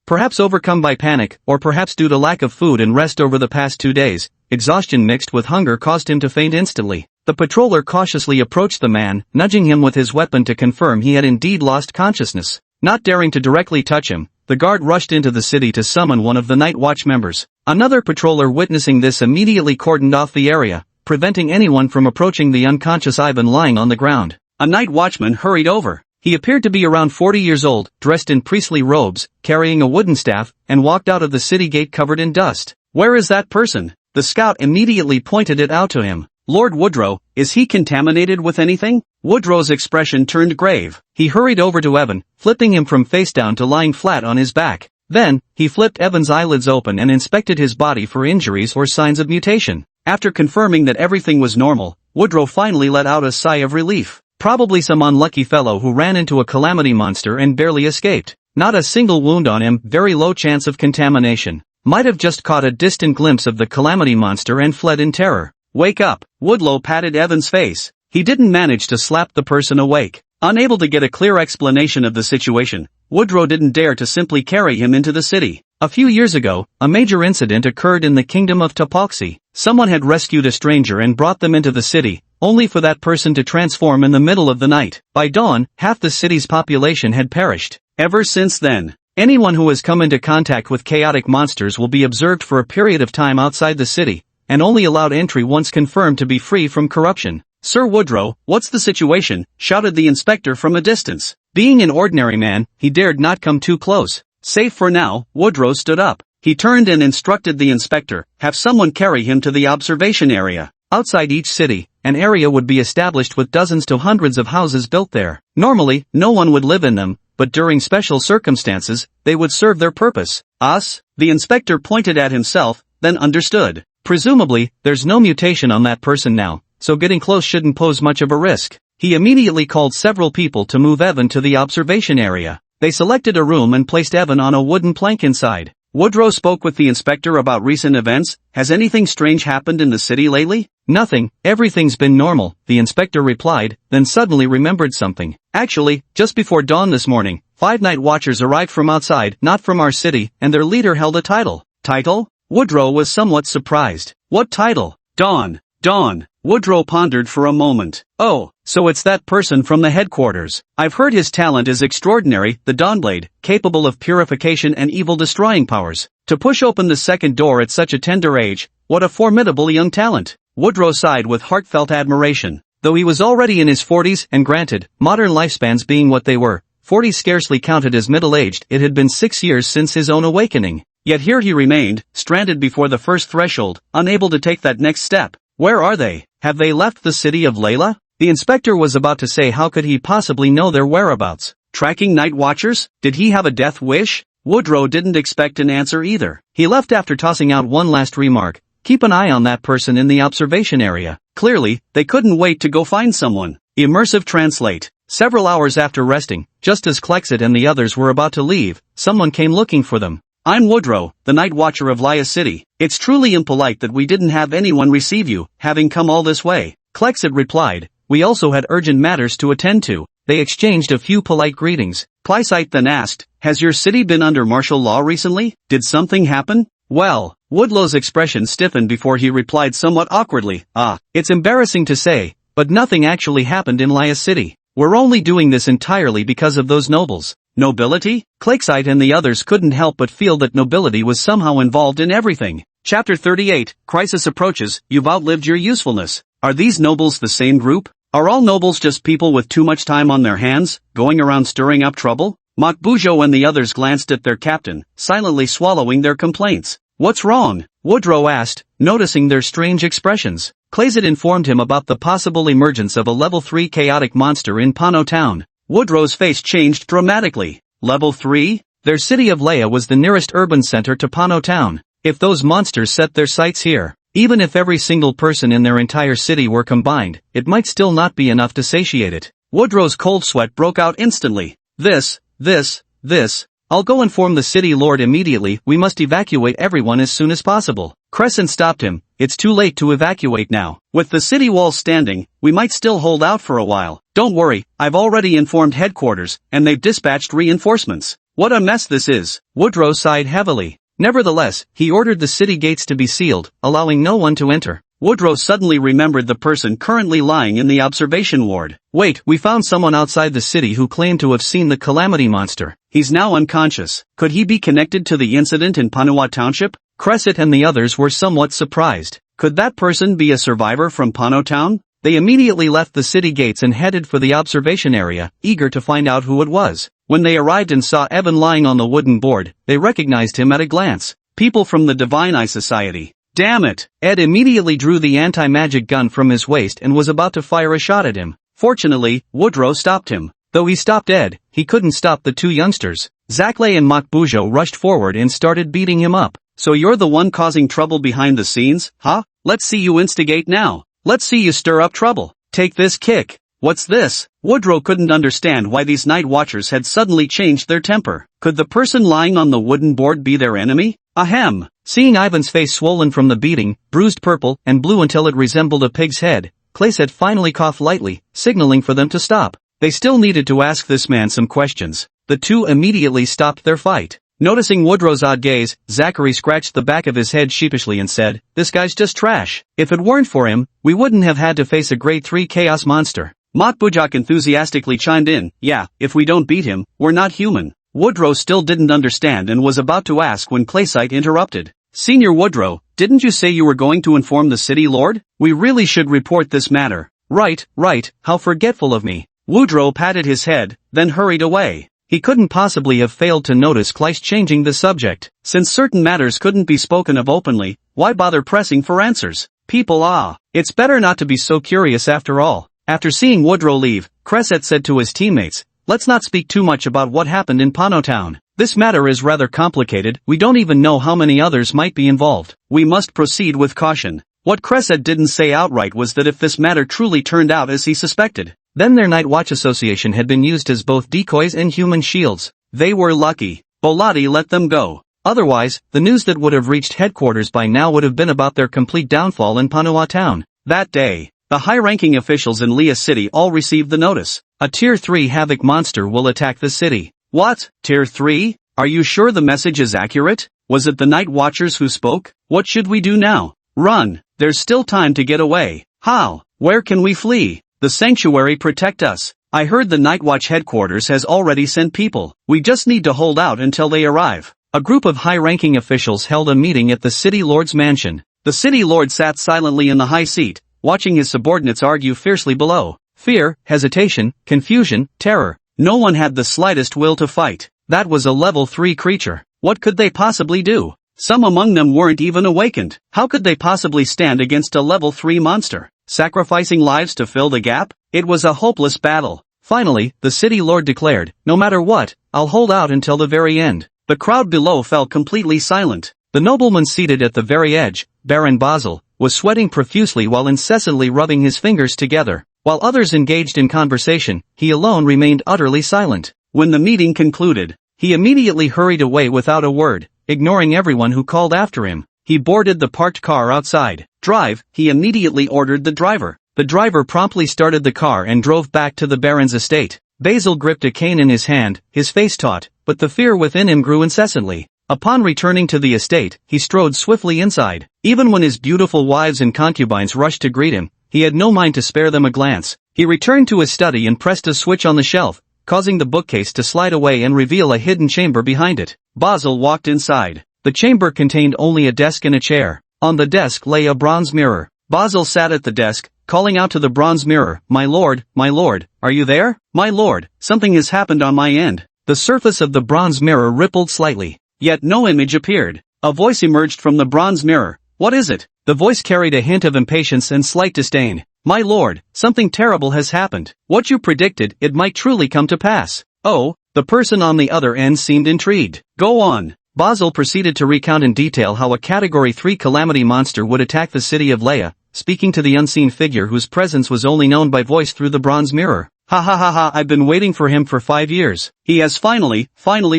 Perhaps overcome by panic, or perhaps due to lack of food and rest over the past 2 days, exhaustion mixed with hunger caused him to faint instantly. The patroller cautiously approached the man, nudging him with his weapon to confirm he had indeed lost consciousness. Not daring to directly touch him, the guard rushed into the city to summon one of the Night Watch members. Another patroller witnessing this immediately cordoned off the area, preventing anyone from approaching the unconscious Ivan lying on the ground. A night watchman hurried over. He appeared to be around 40 years old, dressed in priestly robes, carrying a wooden staff, and walked out of the city gate covered in dust. Where is that person? The scout immediately pointed it out to him. Lord Woodrow, is he contaminated with anything? Woodrow's expression turned grave. He hurried over to Evan, flipping him from face down to lying flat on his back. Then, he flipped Evan's eyelids open and inspected his body for injuries or signs of mutation. After confirming that everything was normal, Woodrow finally let out a sigh of relief. Probably some unlucky fellow who ran into a calamity monster and barely escaped. Not a single wound on him, very low chance of contamination. Might have just caught a distant glimpse of the calamity monster and fled in terror. Wake up. Woodrow patted Evan's face. He didn't manage to slap the person awake. Unable to get a clear explanation of the situation, Woodrow didn't dare to simply carry him into the city. A few years ago, a major incident occurred in the kingdom of Tapoxy. Someone had rescued a stranger and brought them into the city, only for that person to transform in the middle of the night. By dawn, half the city's population had perished. Ever since then, anyone who has come into contact with chaotic monsters will be observed for a period of time outside the city, and only allowed entry once confirmed to be free from corruption. Sir Woodrow, what's the situation? Shouted the inspector from a distance. Being an ordinary man, he dared not come too close. Safe for now, Woodrow stood up. He turned and instructed the inspector, have someone carry him to the observation area. Outside each city, an area would be established with dozens to hundreds of houses built there. Normally, no one would live in them, but during special circumstances, they would serve their purpose. Us? The inspector pointed at himself, then understood. Presumably, there's no mutation on that person now, so getting close shouldn't pose much of a risk. He immediately called several people to move Evan to the observation area. They selected a room and placed Evan on a wooden plank inside. Woodrow spoke with the inspector about recent events. Has anything strange happened in the city lately? Nothing, everything's been normal, the inspector replied, then suddenly remembered something. Actually, just before dawn this morning, 5 night watchers arrived from outside, not from our city, and their leader held a title. Title? Woodrow was somewhat surprised. What title? Dawn. Woodrow pondered for a moment. Oh, so it's that person from the headquarters. I've heard his talent is extraordinary, the Dawnblade, capable of purification and evil-destroying powers. To push open the second door at such a tender age, what a formidable young talent. Woodrow sighed with heartfelt admiration. Though he was already in his 40s, and granted, modern lifespans being what they were, 40 scarcely counted as middle-aged, it had been 6 years since his own awakening. Yet here he remained, stranded before the first threshold, unable to take that next step. Where are they? Have they left the city of Layla? The inspector was about to say how could he possibly know their whereabouts. Tracking night watchers? Did he have a death wish? Woodrow didn't expect an answer either. He left after tossing out one last remark. Keep an eye on that person in the observation area. Clearly, they couldn't wait to go find someone. Immersive translate. Several hours after resting, just as Klexit and the others were about to leave, someone came looking for them. I'm Woodrow, the night watcher of Laya City. It's truly impolite that we didn't have anyone receive you, having come all this way. Klexit replied, we also had urgent matters to attend to. They exchanged a few polite greetings. Klexit then asked, has your city been under martial law recently? Did something happen? Well, Woodrow's expression stiffened before he replied somewhat awkwardly, it's embarrassing to say, but nothing actually happened in Laya City. We're only doing this entirely because of those nobles. Nobility? Klexit and the others couldn't help but feel that nobility was somehow involved in everything. Chapter 38, Crisis approaches, you've outlived your usefulness. Are these nobles the same group? Are all nobles just people with too much time on their hands, going around stirring up trouble? Makbujo and the others glanced at their captain, silently swallowing their complaints. What's wrong? Woodrow asked, noticing their strange expressions. Klexit informed him about the possible emergence of a level 3 chaotic monster in Pano Town. Woodrow's face changed dramatically. Level 3? Their city of Laya was the nearest urban center to Pano Town. If those monsters set their sights here, even if every single person in their entire city were combined, it might still not be enough to satiate it. Woodrow's cold sweat broke out instantly. This. I'll go inform the city lord immediately. We must evacuate everyone as soon as possible. Crescent stopped him. It's too late to evacuate now. With the city walls standing, we might still hold out for a while. Don't worry, I've already informed headquarters, and they've dispatched reinforcements. What a mess this is. Woodrow sighed heavily. Nevertheless, he ordered the city gates to be sealed, allowing no one to enter. Woodrow suddenly remembered the person currently lying in the observation ward. Wait, we found someone outside the city who claimed to have seen the Calamity Monster. He's now unconscious. Could he be connected to the incident in Manhwa Township? Crescit and the others were somewhat surprised. Could that person be a survivor from Pano Town? They immediately left the city gates and headed for the observation area, eager to find out who it was. When they arrived and saw Evan lying on the wooden board, they recognized him at a glance. People from the Divine Eye Society. Damn it! Ed immediately drew the anti-magic gun from his waist and was about to fire a shot at him. Fortunately, Woodrow stopped him. Though he stopped Ed, he couldn't stop the two youngsters. Zakley and Makbujo rushed forward and started beating him up. So you're the one causing trouble behind the scenes, huh? Let's see you instigate now. Let's see you stir up trouble. Take this kick. What's this? Woodrow couldn't understand why these night watchers had suddenly changed their temper. Could the person lying on the wooden board be their enemy? Ahem. Seeing Ivan's face swollen from the beating, bruised purple and blue until it resembled a pig's head, Klexit finally coughed lightly, signaling for them to stop. They still needed to ask this man some questions. The two immediately stopped their fight. Noticing Woodrow's odd gaze, Zachary scratched the back of his head sheepishly and said, "This guy's just trash. If it weren't for him, we wouldn't have had to face a grade 3 chaos monster." Makbujak enthusiastically chimed in, "Yeah, if we don't beat him, we're not human." Woodrow still didn't understand and was about to ask when Klexit interrupted. "Senior Woodrow, didn't you say you were going to inform the city lord? We really should report this matter." Right, how forgetful of me." Woodrow patted his head, then hurried away. He couldn't possibly have failed to notice Kleist changing the subject. Since certain matters couldn't be spoken of openly, why bother pressing for answers? People it's better not to be so curious after all. After seeing Woodrow leave, Cresset said to his teammates, let's not speak too much about what happened in Pano Town. This matter is rather complicated, we don't even know how many others might be involved. We must proceed with caution. What Cresset didn't say outright was that if this matter truly turned out as he suspected, then their Night Watch Association had been used as both decoys and human shields. They were lucky. Bolati let them go. Otherwise, the news that would have reached headquarters by now would have been about their complete downfall in Panua Town. That day, the high-ranking officials in Lea City all received the notice. A Tier 3 Havoc monster will attack the city. What? Tier 3? Are you sure the message is accurate? Was it the Night Watchers who spoke? What should we do now? Run. There's still time to get away. How? Where can we flee? The sanctuary protect us. I heard the Night Watch headquarters has already sent people. We just need to hold out until they arrive. A group of high-ranking officials held a meeting at the city lord's mansion. The city lord sat silently in the high seat, watching his subordinates argue fiercely below. Fear, hesitation, confusion, terror. No one had the slightest will to fight. That was a level 3 creature. What could they possibly do? Some among them weren't even awakened. How could they possibly stand against a level 3 monster? Sacrificing lives to fill the gap? It was a hopeless battle. Finally, the city lord declared, no matter what, I'll hold out until the very end. The crowd below fell completely silent. The nobleman seated at the very edge, Baron Basel, was sweating profusely while incessantly rubbing his fingers together. While others engaged in conversation, he alone remained utterly silent. When the meeting concluded, he immediately hurried away without a word, ignoring everyone who called after him. He boarded the parked car outside. Drive, he immediately ordered the driver. The driver promptly started the car and drove back to the Baron's estate. Basil gripped a cane in his hand, his face taut, but the fear within him grew incessantly. Upon returning to the estate, he strode swiftly inside. Even when his beautiful wives and concubines rushed to greet him, he had no mind to spare them a glance. He returned to his study and pressed a switch on the shelf, causing the bookcase to slide away and reveal a hidden chamber behind it. Basil walked inside. The chamber contained only a desk and a chair. On the desk lay a bronze mirror. Basil sat at the desk, calling out to the bronze mirror, my lord, are you there? My lord, something has happened on my end. The surface of the bronze mirror rippled slightly, yet no image appeared. A voice emerged from the bronze mirror. What is it? The voice carried a hint of impatience and slight disdain. My lord, something terrible has happened. What you predicted, it might truly come to pass. Oh, the person on the other end seemed intrigued. Go on. Basil proceeded to recount in detail how a Category 3 calamity monster would attack the city of Lea, speaking to the unseen figure whose presence was only known by voice through the bronze mirror. Ha ha ha ha, I've been waiting for him for 5 years. He has finally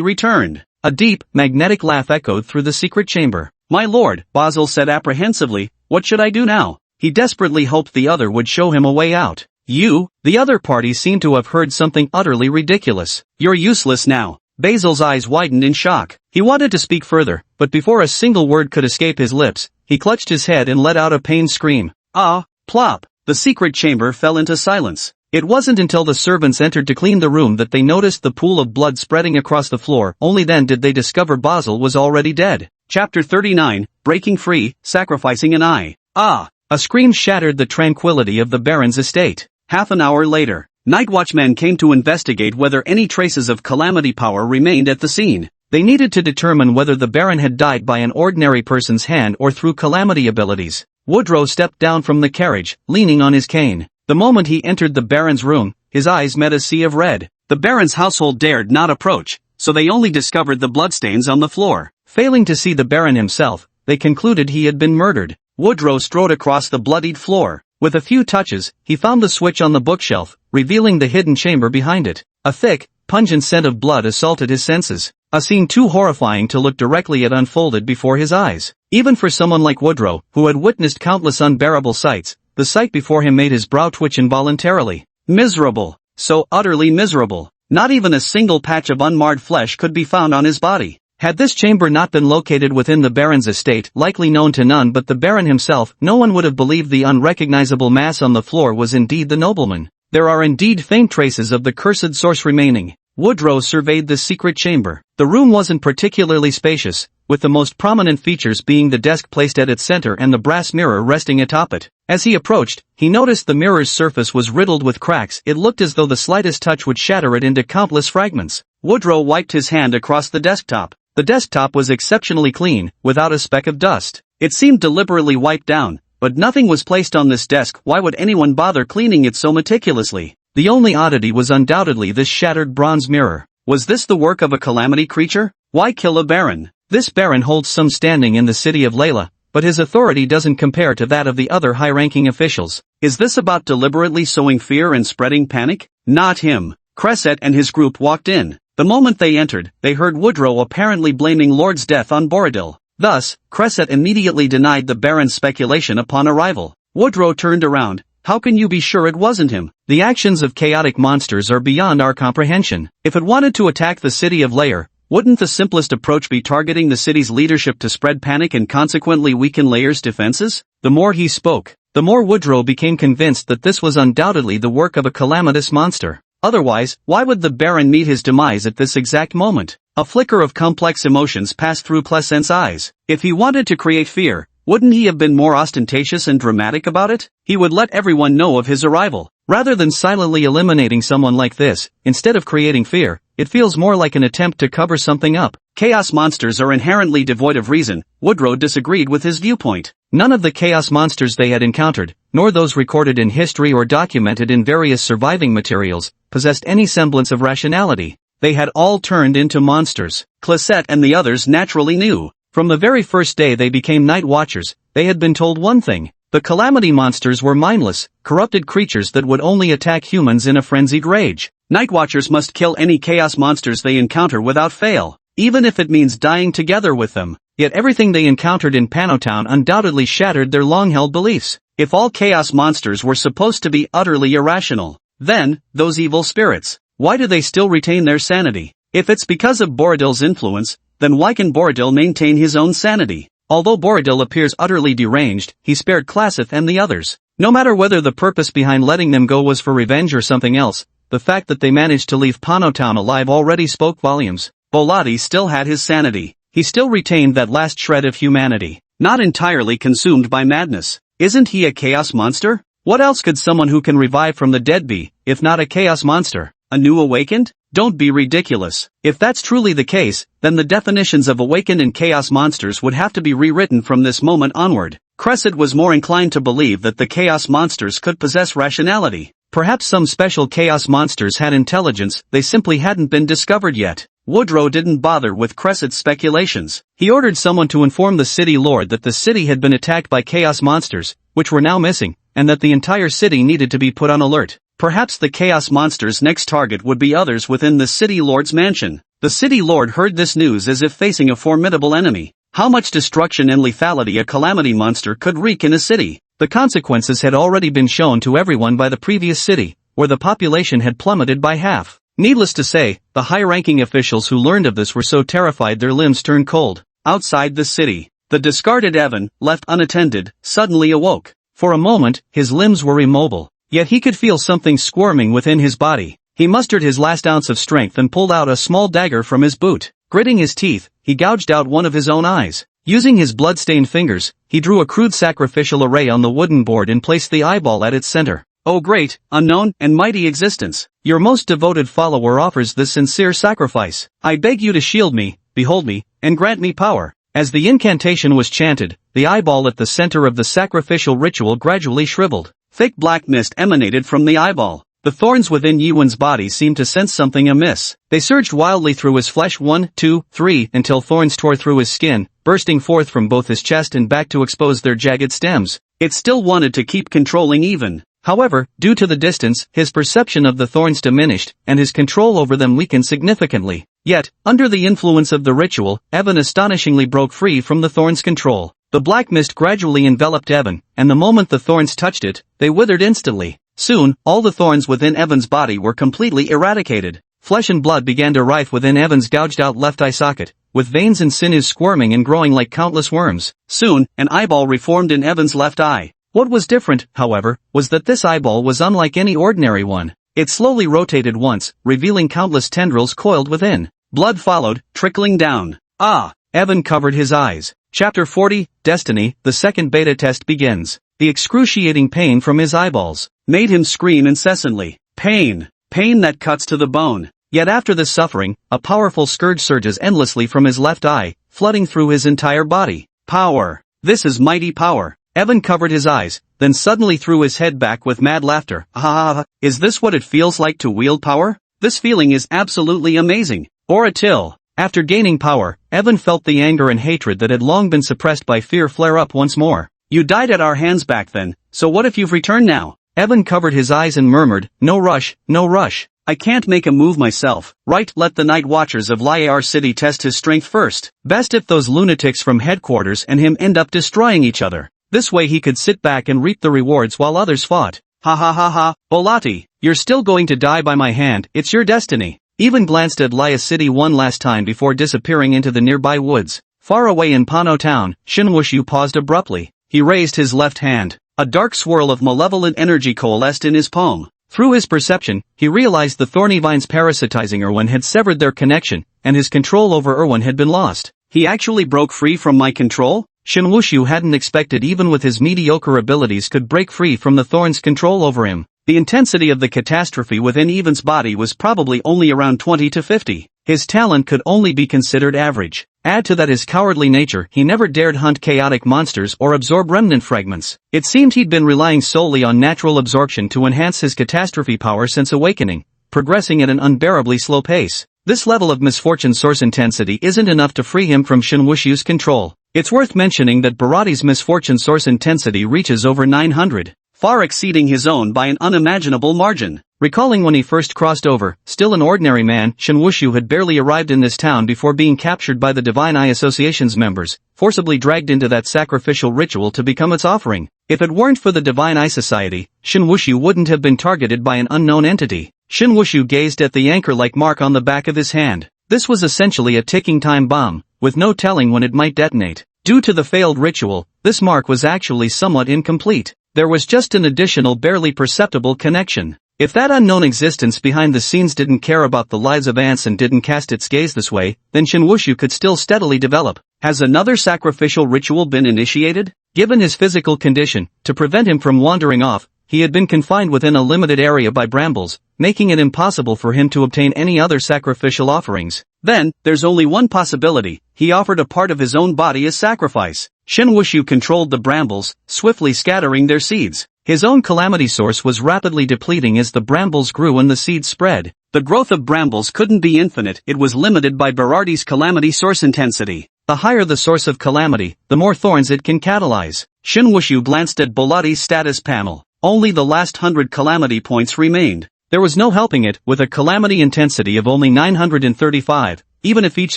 returned. A deep, magnetic laugh echoed through the secret chamber. My lord, Basil said apprehensively, what should I do now? He desperately hoped the other would show him a way out. The other party seemed to have heard something utterly ridiculous. You're useless now. Basil's eyes widened in shock. He wanted to speak further, but before a single word could escape his lips, he clutched his head and let out a pained scream. Ah, plop! The secret chamber fell into silence. It wasn't until the servants entered to clean the room that they noticed the pool of blood spreading across the floor. Only then did they discover Basil was already dead. Chapter 39, Breaking Free, Sacrificing an Eye. Ah! A scream shattered the tranquility of the Baron's estate. Half an hour later, night watchmen came to investigate whether any traces of calamity power remained at the scene. They needed to determine whether the Baron had died by an ordinary person's hand or through calamity abilities. Woodrow stepped down from the carriage, leaning on his cane. The moment he entered the Baron's room, his eyes met a sea of red. The Baron's household dared not approach, so they only discovered the bloodstains on the floor. Failing to see the Baron himself, they concluded he had been murdered. Woodrow strode across the bloodied floor. With a few touches, he found the switch on the bookshelf, revealing the hidden chamber behind it. A thick, pungent scent of blood assaulted his senses. A scene too horrifying to look directly at unfolded before his eyes. Even for someone like Woodrow, who had witnessed countless unbearable sights, the sight before him made his brow twitch involuntarily. Miserable. So utterly miserable. Not even a single patch of unmarred flesh could be found on his body. Had this chamber not been located within the Baron's estate, likely known to none but the Baron himself, no one would have believed the unrecognizable mass on the floor was indeed the nobleman. There are indeed faint traces of the cursed source remaining. Woodrow surveyed the secret chamber. The room wasn't particularly spacious, with the most prominent features being the desk placed at its center and the brass mirror resting atop it. As he approached, he noticed the mirror's surface was riddled with cracks. It looked as though the slightest touch would shatter it into countless fragments. Woodrow wiped his hand across the desktop. The desktop was exceptionally clean, without a speck of dust. It seemed deliberately wiped down, but nothing was placed on this desk. Why would anyone bother cleaning it so meticulously? The only oddity was undoubtedly this shattered bronze mirror. Was this the work of a calamity creature? Why kill a baron? This baron holds some standing in the city of Layla, but his authority doesn't compare to that of the other high-ranking officials. Is this about deliberately sowing fear and spreading panic? Not him. Cresset and his group walked in. The moment they entered, they heard Woodrow apparently blaming Lord's death on Borodil. Thus, Cresset immediately denied the baron's speculation upon arrival. Woodrow turned around. How can you be sure it wasn't him? The actions of chaotic monsters are beyond our comprehension. If it wanted to attack the city of Lair, wouldn't the simplest approach be targeting the city's leadership to spread panic and consequently weaken Lair's defenses? The more he spoke, the more Woodrow became convinced that this was undoubtedly the work of a calamitous monster. Otherwise, why would the Baron meet his demise at this exact moment? A flicker of complex emotions passed through Pleasant's eyes. If he wanted to create fear, wouldn't he have been more ostentatious and dramatic about it? He would let everyone know of his arrival. Rather than silently eliminating someone like this, instead of creating fear, it feels more like an attempt to cover something up. Chaos monsters are inherently devoid of reason. Woodrow disagreed with his viewpoint. None of the chaos monsters they had encountered, nor those recorded in history or documented in various surviving materials, possessed any semblance of rationality. They had all turned into monsters. Clisette and the others naturally knew. From the very first day they became night watchers, they had been told one thing. The calamity monsters were mindless, corrupted creatures that would only attack humans in a frenzied rage. Night watchers must kill any chaos monsters they encounter without fail, even if it means dying together with them. Yet everything they encountered in Panotown undoubtedly shattered their long-held beliefs. If all chaos monsters were supposed to be utterly irrational, then, those evil spirits, why do they still retain their sanity? If it's because of Borodil's influence, then why can Borodil maintain his own sanity? Although Borodil appears utterly deranged, he spared Classith and the others. No matter whether the purpose behind letting them go was for revenge or something else, the fact that they managed to leave Panotown alive already spoke volumes. Bolati still had his sanity. He still retained that last shred of humanity. Not entirely consumed by madness. Isn't he a chaos monster? What else could someone who can revive from the dead be, if not a chaos monster? A new awakened? Don't be ridiculous. If that's truly the case, then the definitions of awakened and chaos monsters would have to be rewritten from this moment onward. Cresset was more inclined to believe that the chaos monsters could possess rationality. Perhaps some special chaos monsters had intelligence, they simply hadn't been discovered yet. Woodrow didn't bother with Cresset's speculations. He ordered someone to inform the city lord that the city had been attacked by chaos monsters, which were now missing, and that the entire city needed to be put on alert. Perhaps the chaos monster's next target would be others within the city lord's mansion. The city lord heard this news as if facing a formidable enemy. How much destruction and lethality a calamity monster could wreak in a city. The consequences had already been shown to everyone by the previous city, where the population had plummeted by half. Needless to say, the high-ranking officials who learned of this were so terrified their limbs turned cold. Outside the city, the discarded Evan, left unattended, suddenly awoke. For a moment, his limbs were immobile. Yet he could feel something squirming within his body. He mustered his last ounce of strength and pulled out a small dagger from his boot. Gritting his teeth, he gouged out one of his own eyes. Using his blood-stained fingers, he drew a crude sacrificial array on the wooden board and placed the eyeball at its center. O great, unknown, and mighty existence, your most devoted follower offers this sincere sacrifice. I beg you to shield me, behold me, and grant me power. As the incantation was chanted, the eyeball at the center of the sacrificial ritual gradually shriveled. Thick black mist emanated from the eyeball. The thorns within Yuan's body seemed to sense something amiss. They surged wildly through his flesh 1, 2, 3 until thorns tore through his skin, bursting forth from both his chest and back to expose their jagged stems. It still wanted to keep controlling even. However, due to the distance, his perception of the thorns diminished, and his control over them weakened significantly. Yet, under the influence of the ritual, Evan astonishingly broke free from the thorns' control. The black mist gradually enveloped Evan, and the moment the thorns touched it, they withered instantly. Soon, all the thorns within Evan's body were completely eradicated. Flesh and blood began to rife within Evan's gouged-out left eye socket, with veins and sinews squirming and growing like countless worms. Soon, an eyeball reformed in Evan's left eye. What was different, however, was that this eyeball was unlike any ordinary one. It slowly rotated once, revealing countless tendrils coiled within. Blood followed, trickling down. Ah! Evan covered his eyes. Chapter 40, Destiny, the second beta test begins. The excruciating pain from his eyeballs made him scream incessantly. Pain. Pain that cuts to the bone. Yet after this suffering, a powerful scourge surges endlessly from his left eye, flooding through his entire body. Power. This is mighty power. Evan covered his eyes, then suddenly threw his head back with mad laughter. Ah, is this what it feels like to wield power? This feeling is absolutely amazing. Or a till. After gaining power, Evan felt the anger and hatred that had long been suppressed by fear flare up once more. You died at our hands back then, so what if you've returned now? Evan covered his eyes and murmured, no rush, no rush. I can't make a move myself, right? Let the Night Watchers of Liar City test his strength first. Best if those lunatics from headquarters and him end up destroying each other. This way he could sit back and reap the rewards while others fought. Ha ha ha ha, Bolati, you're still going to die by my hand, it's your destiny. Evan glanced at Liar City one last time before disappearing into the nearby woods. Far away in Pano Town, Shinwushu paused abruptly. He raised his left hand. A dark swirl of malevolent energy coalesced in his palm. Through his perception, he realized the thorny vines parasitizing Erwin had severed their connection, and his control over Erwin had been lost. He actually broke free from my control? Shinwushu hadn't expected even with his mediocre abilities could break free from the thorn's control over him. The intensity of the catastrophe within Evan's body was probably only around 20 to 50. His talent could only be considered average. Add to that his cowardly nature, he never dared hunt chaotic monsters or absorb remnant fragments. It seemed he'd been relying solely on natural absorption to enhance his catastrophe power since awakening, progressing at an unbearably slow pace. This level of misfortune source intensity isn't enough to free him from Shinwushu's control. It's worth mentioning that Barati's misfortune source intensity reaches over 900. Far exceeding his own by an unimaginable margin. Recalling when he first crossed over, still an ordinary man, Shinwushu had barely arrived in this town before being captured by the Divine Eye Association's members, forcibly dragged into that sacrificial ritual to become its offering. If it weren't for the Divine Eye Society, Shinwushu wouldn't have been targeted by an unknown entity. Shinwushu gazed at the anchor-like mark on the back of his hand. This was essentially a ticking time bomb, with no telling when it might detonate. Due to the failed ritual, this mark was actually somewhat incomplete. There was just an additional barely perceptible connection. If that unknown existence behind the scenes didn't care about the lives of ants and didn't cast its gaze this way, then Shinwushu could still steadily develop. Has another sacrificial ritual been initiated? Given his physical condition, to prevent him from wandering off, he had been confined within a limited area by brambles, making it impossible for him to obtain any other sacrificial offerings. Then, there's only one possibility, he offered a part of his own body as sacrifice. Shinwushu controlled the brambles, swiftly scattering their seeds. His own calamity source was rapidly depleting as the brambles grew and the seeds spread. The growth of brambles couldn't be infinite, it was limited by Berardi's calamity source intensity. The higher the source of calamity, the more thorns it can catalyze. Shinwushu glanced at Bolati's status panel. Only the last 100 calamity points remained. There was no helping it, with a calamity intensity of only 935, even if each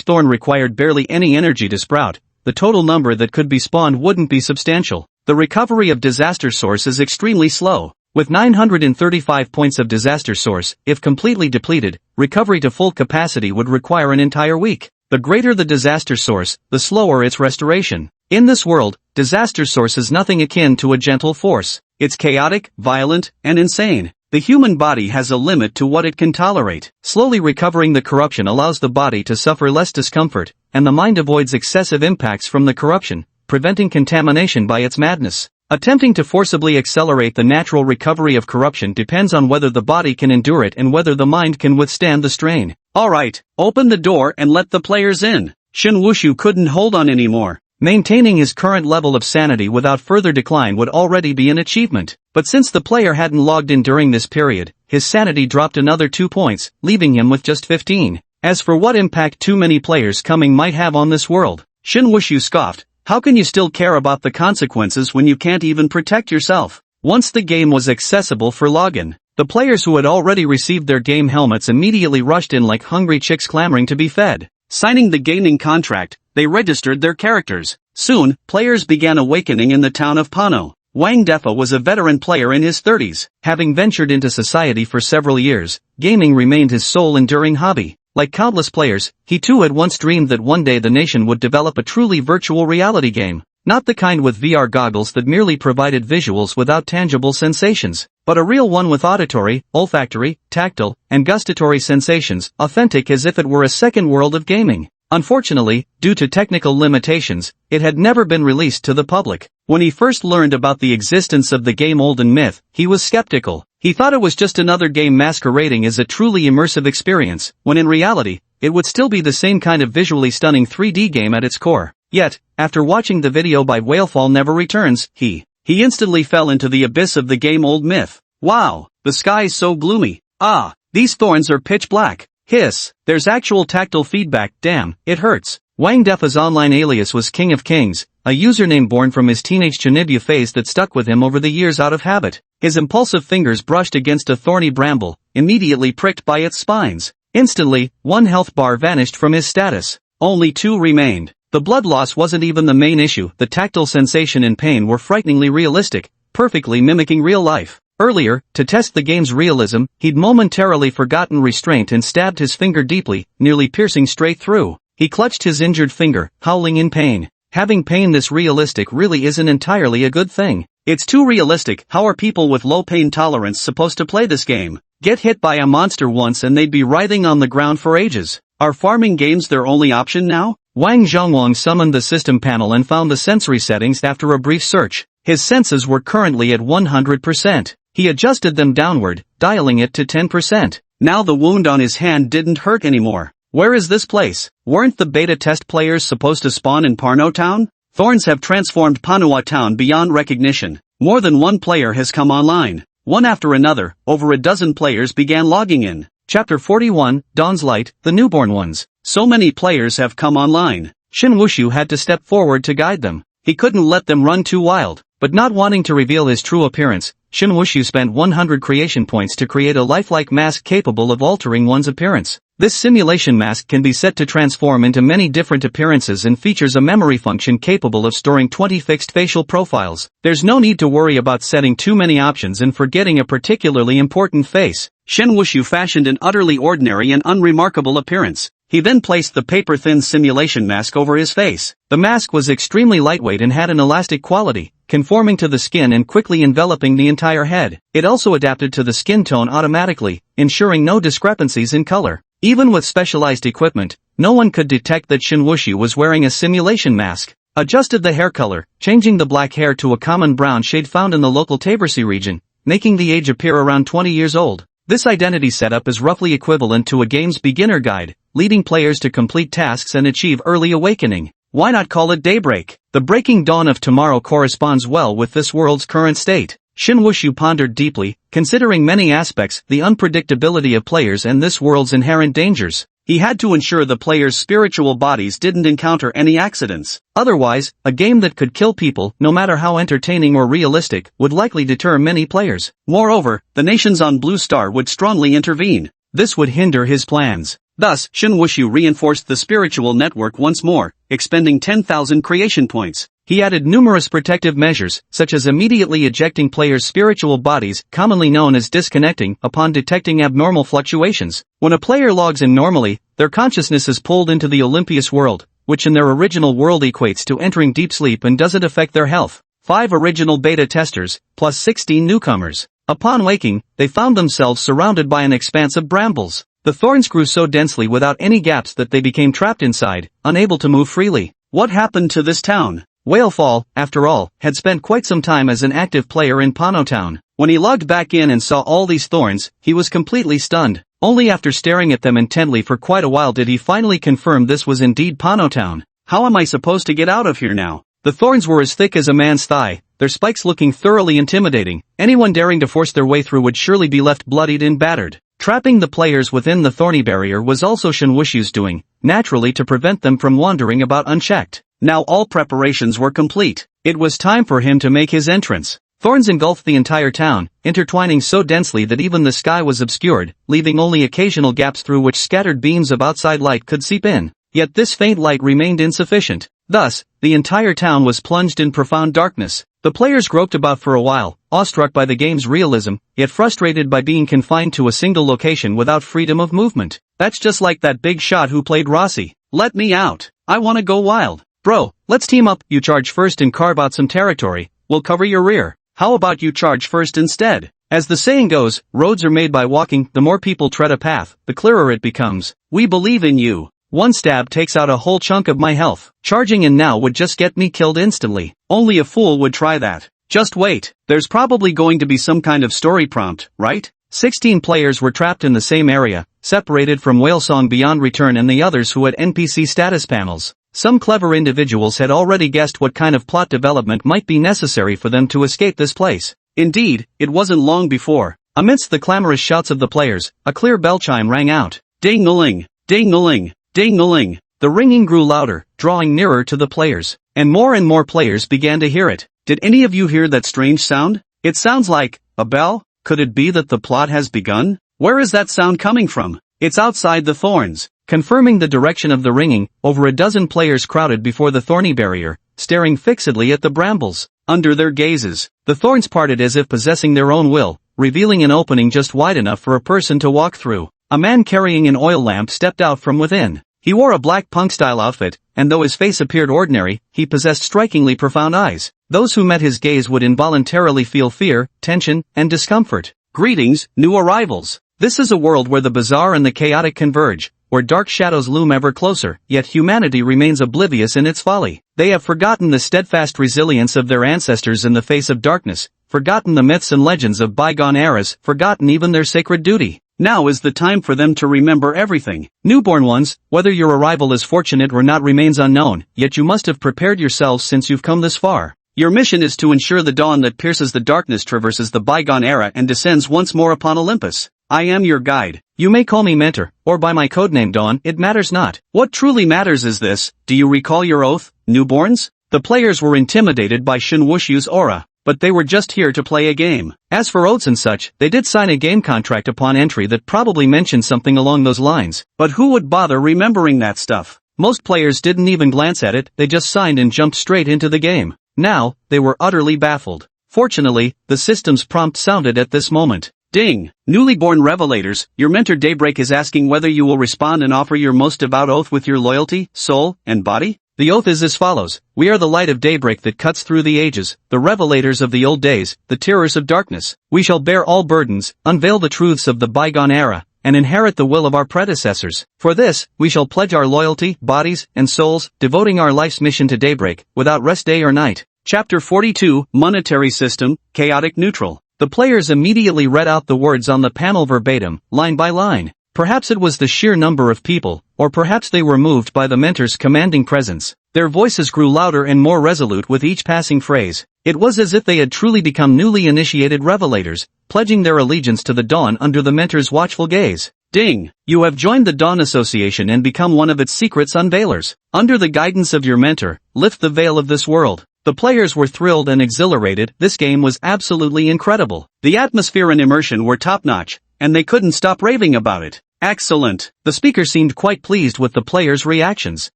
thorn required barely any energy to sprout, the total number that could be spawned wouldn't be substantial. The recovery of disaster source is extremely slow. With 935 points of disaster source, if completely depleted, recovery to full capacity would require an entire week. The greater the disaster source, the slower its restoration. In this world, disaster source is nothing akin to a gentle force. It's chaotic, violent, and insane. The human body has a limit to what it can tolerate. Slowly recovering the corruption allows the body to suffer less discomfort, and the mind avoids excessive impacts from the corruption, preventing contamination by its madness. Attempting to forcibly accelerate the natural recovery of corruption depends on whether the body can endure it and whether the mind can withstand the strain. Alright, open the door and let the players in. Shinwushu couldn't hold on anymore. Maintaining his current level of sanity without further decline would already be an achievement. But since the player hadn't logged in during this period, his sanity dropped another 2 points, leaving him with just 15. As for what impact too many players coming might have on this world, Shinwushu scoffed. How can you still care about the consequences when you can't even protect yourself? Once the game was accessible for login, the players who had already received their game helmets immediately rushed in like hungry chicks clamoring to be fed. Signing the gaming contract, they registered their characters. Soon, players began awakening in the town of Pano. Wang Defa was a veteran player in his 30s. Having ventured into society for several years, gaming remained his sole enduring hobby. Like countless players, he too had once dreamed that one day the nation would develop a truly virtual reality game. Not the kind with VR goggles that merely provided visuals without tangible sensations, but a real one with auditory, olfactory, tactile, and gustatory sensations, authentic as if it were a second world of gaming. Unfortunately, due to technical limitations, it had never been released to the public. When he first learned about the existence of the game Olden Myth, he was skeptical. He thought it was just another game masquerading as a truly immersive experience, when in reality, it would still be the same kind of visually stunning 3D game at its core. Yet, after watching the video by Whalefall Never Returns, he He instantly fell into the abyss of the game-old myth. Wow, the sky is so gloomy. Ah, these thorns are pitch black. Hiss, there's actual tactile feedback, damn, it hurts. Wang Defa's online alias was King of Kings, a username born from his teenage Chinibya phase that stuck with him over the years out of habit. His impulsive fingers brushed against a thorny bramble, immediately pricked by its spines. Instantly, 1 health bar vanished from his status. Only 2 remained. The blood loss wasn't even the main issue, the tactile sensation and pain were frighteningly realistic, perfectly mimicking real life. Earlier, to test the game's realism, he'd momentarily forgotten restraint and stabbed his finger deeply, nearly piercing straight through. He clutched his injured finger, howling in pain. Having pain this realistic really isn't entirely a good thing. It's too realistic. How are people with low pain tolerance supposed to play this game? Get hit by a monster once and they'd be writhing on the ground for ages. Are farming games their only option now? Wang Zhongwang summoned the system panel and found the sensory settings after a brief search. His senses were currently at 100%. He adjusted them downward, dialing it to 10%. Now the wound on his hand didn't hurt anymore. Where is this place? Weren't the beta test players supposed to spawn in Parno Town? Thorns have transformed Manhwa Town beyond recognition. More than one player has come online. One after another, over a dozen players began logging in. Chapter 41, Dawn's Light, the Newborn Ones. So many players have come online. Shin Wushu had to step forward to guide them. He couldn't let them run too wild. But not wanting to reveal his true appearance, Shin Wushu spent 100 creation points to create a lifelike mask capable of altering one's appearance. This simulation mask can be set to transform into many different appearances and features a memory function capable of storing 20 fixed facial profiles. There's no need to worry about setting too many options and forgetting a particularly important face. Shin Wushu fashioned an utterly ordinary and unremarkable appearance. He then placed the paper-thin simulation mask over his face. The mask was extremely lightweight and had an elastic quality, conforming to the skin and quickly enveloping the entire head. It also adapted to the skin tone automatically, ensuring no discrepancies in color. Even with specialized equipment, no one could detect that Shin Wushu was wearing a simulation mask. Adjusted the hair color, changing the black hair to a common brown shade found in the local Tabersi region, making the age appear around 20 years old. This identity setup is roughly equivalent to a game's beginner guide, leading players to complete tasks and achieve early awakening. Why not call it daybreak? The breaking dawn of tomorrow corresponds well with this world's current state. Shin Wushu pondered deeply, considering many aspects, the unpredictability of players and this world's inherent dangers. He had to ensure the players' spiritual bodies didn't encounter any accidents. Otherwise, a game that could kill people, no matter how entertaining or realistic, would likely deter many players. Moreover, the nations on Blue Star would strongly intervene. This would hinder his plans. Thus, Shin Wushu reinforced the spiritual network once more, expending 10,000 creation points. He added numerous protective measures, such as immediately ejecting players' spiritual bodies, commonly known as disconnecting, upon detecting abnormal fluctuations. When a player logs in normally, their consciousness is pulled into the Olympius world, which in their original world equates to entering deep sleep and doesn't affect their health. 5 original beta testers, plus 16 newcomers. Upon waking, they found themselves surrounded by an expanse of brambles. The thorns grew so densely without any gaps that they became trapped inside, unable to move freely. What happened to this town? Whalefall, after all, had spent quite some time as an active player in Pano Town. When he logged back in and saw all these thorns, he was completely stunned. Only after staring at them intently for quite a while did he finally confirm this was indeed Pano Town. How am I supposed to get out of here now? The thorns were as thick as a man's thigh, their spikes looking thoroughly intimidating. Anyone daring to force their way through would surely be left bloodied and battered. Trapping the players within the thorny barrier was also Shin Wushu's doing, naturally to prevent them from wandering about unchecked. Now all preparations were complete. It was time for him to make his entrance. Thorns engulfed the entire town, intertwining so densely that even the sky was obscured, leaving only occasional gaps through which scattered beams of outside light could seep in. Yet this faint light remained insufficient. Thus, the entire town was plunged in profound darkness. The players groped about for a while, awestruck by the game's realism, yet frustrated by being confined to a single location without freedom of movement. That's just like that big shot who played Rossi. Let me out. I wanna go wild. Bro, let's team up. You charge first and carve out some territory. We'll cover your rear. How about you charge first instead? As the saying goes, roads are made by walking. The more people tread a path, the clearer it becomes. We believe in you. One stab takes out a whole chunk of my health. Charging in now would just get me killed instantly. Only a fool would try that. Just wait. There's probably going to be some kind of story prompt, right? 16 players were trapped in the same area, separated from Whalesong beyond return and the others who had NPC status panels. Some clever individuals had already guessed what kind of plot development might be necessary for them to escape this place. Indeed, it wasn't long before, amidst the clamorous shouts of the players, a clear bell chime rang out. Ding-a-ling, ding-a-ling, ding-a-ling. The ringing grew louder, drawing nearer to the players, and more players began to hear it. Did any of you hear that strange sound? It sounds like a bell. Could it be that the plot has begun? Where is that sound coming from? It's outside the thorns. Confirming the direction of the ringing, over a dozen players crowded before the thorny barrier, staring fixedly at the brambles. Under their gazes, the thorns parted as if possessing their own will, revealing an opening just wide enough for a person to walk through. A man carrying an oil lamp stepped out from within. He wore a black punk-style outfit, and though his face appeared ordinary, he possessed strikingly profound eyes. Those who met his gaze would involuntarily feel fear, tension, and discomfort. Greetings, new arrivals. This is a world where the bizarre and the chaotic converge, where dark shadows loom ever closer, yet humanity remains oblivious in its folly. They have forgotten the steadfast resilience of their ancestors in the face of darkness, forgotten the myths and legends of bygone eras, forgotten even their sacred duty. Now is the time for them to remember everything. Newborn ones, whether your arrival is fortunate or not remains unknown, yet you must have prepared yourselves since you've come this far. Your mission is to ensure the dawn that pierces the darkness traverses the bygone era and descends once more upon Olympus. I am your guide. You may call me Mentor, or by my codename Dawn, it matters not. What truly matters is this: do you recall your oath, newborns? The players were intimidated by Shun Wuxu's aura, but they were just here to play a game. As for oaths and such, they did sign a game contract upon entry that probably mentioned something along those lines, but who would bother remembering that stuff? Most players didn't even glance at it, they just signed and jumped straight into the game. Now, they were utterly baffled. Fortunately, the system's prompt sounded at this moment. Ding! Newly born revelators, your mentor Daybreak is asking whether you will respond and offer your most devout oath with your loyalty, soul, and body? The oath is as follows: we are the light of daybreak that cuts through the ages, the revelators of the old days, the terrors of darkness. We shall bear all burdens, unveil the truths of the bygone era, and inherit the will of our predecessors. For this, we shall pledge our loyalty, bodies, and souls, devoting our life's mission to daybreak, without rest day or night. Chapter 42, Monetary System, Chaotic Neutral. The players immediately read out the words on the panel verbatim, line by line. Perhaps it was the sheer number of people, or perhaps they were moved by the mentor's commanding presence. Their voices grew louder and more resolute with each passing phrase. It was as if they had truly become newly initiated revelators, pledging their allegiance to the dawn under the mentor's watchful gaze. Ding! You have joined the Dawn Association and become one of its secrets unveilers. Under the guidance of your mentor, lift the veil of this world. The players were thrilled and exhilarated. This game was absolutely incredible. The atmosphere and immersion were top-notch, and they couldn't stop raving about it. Excellent. The speaker seemed quite pleased with the players' reactions.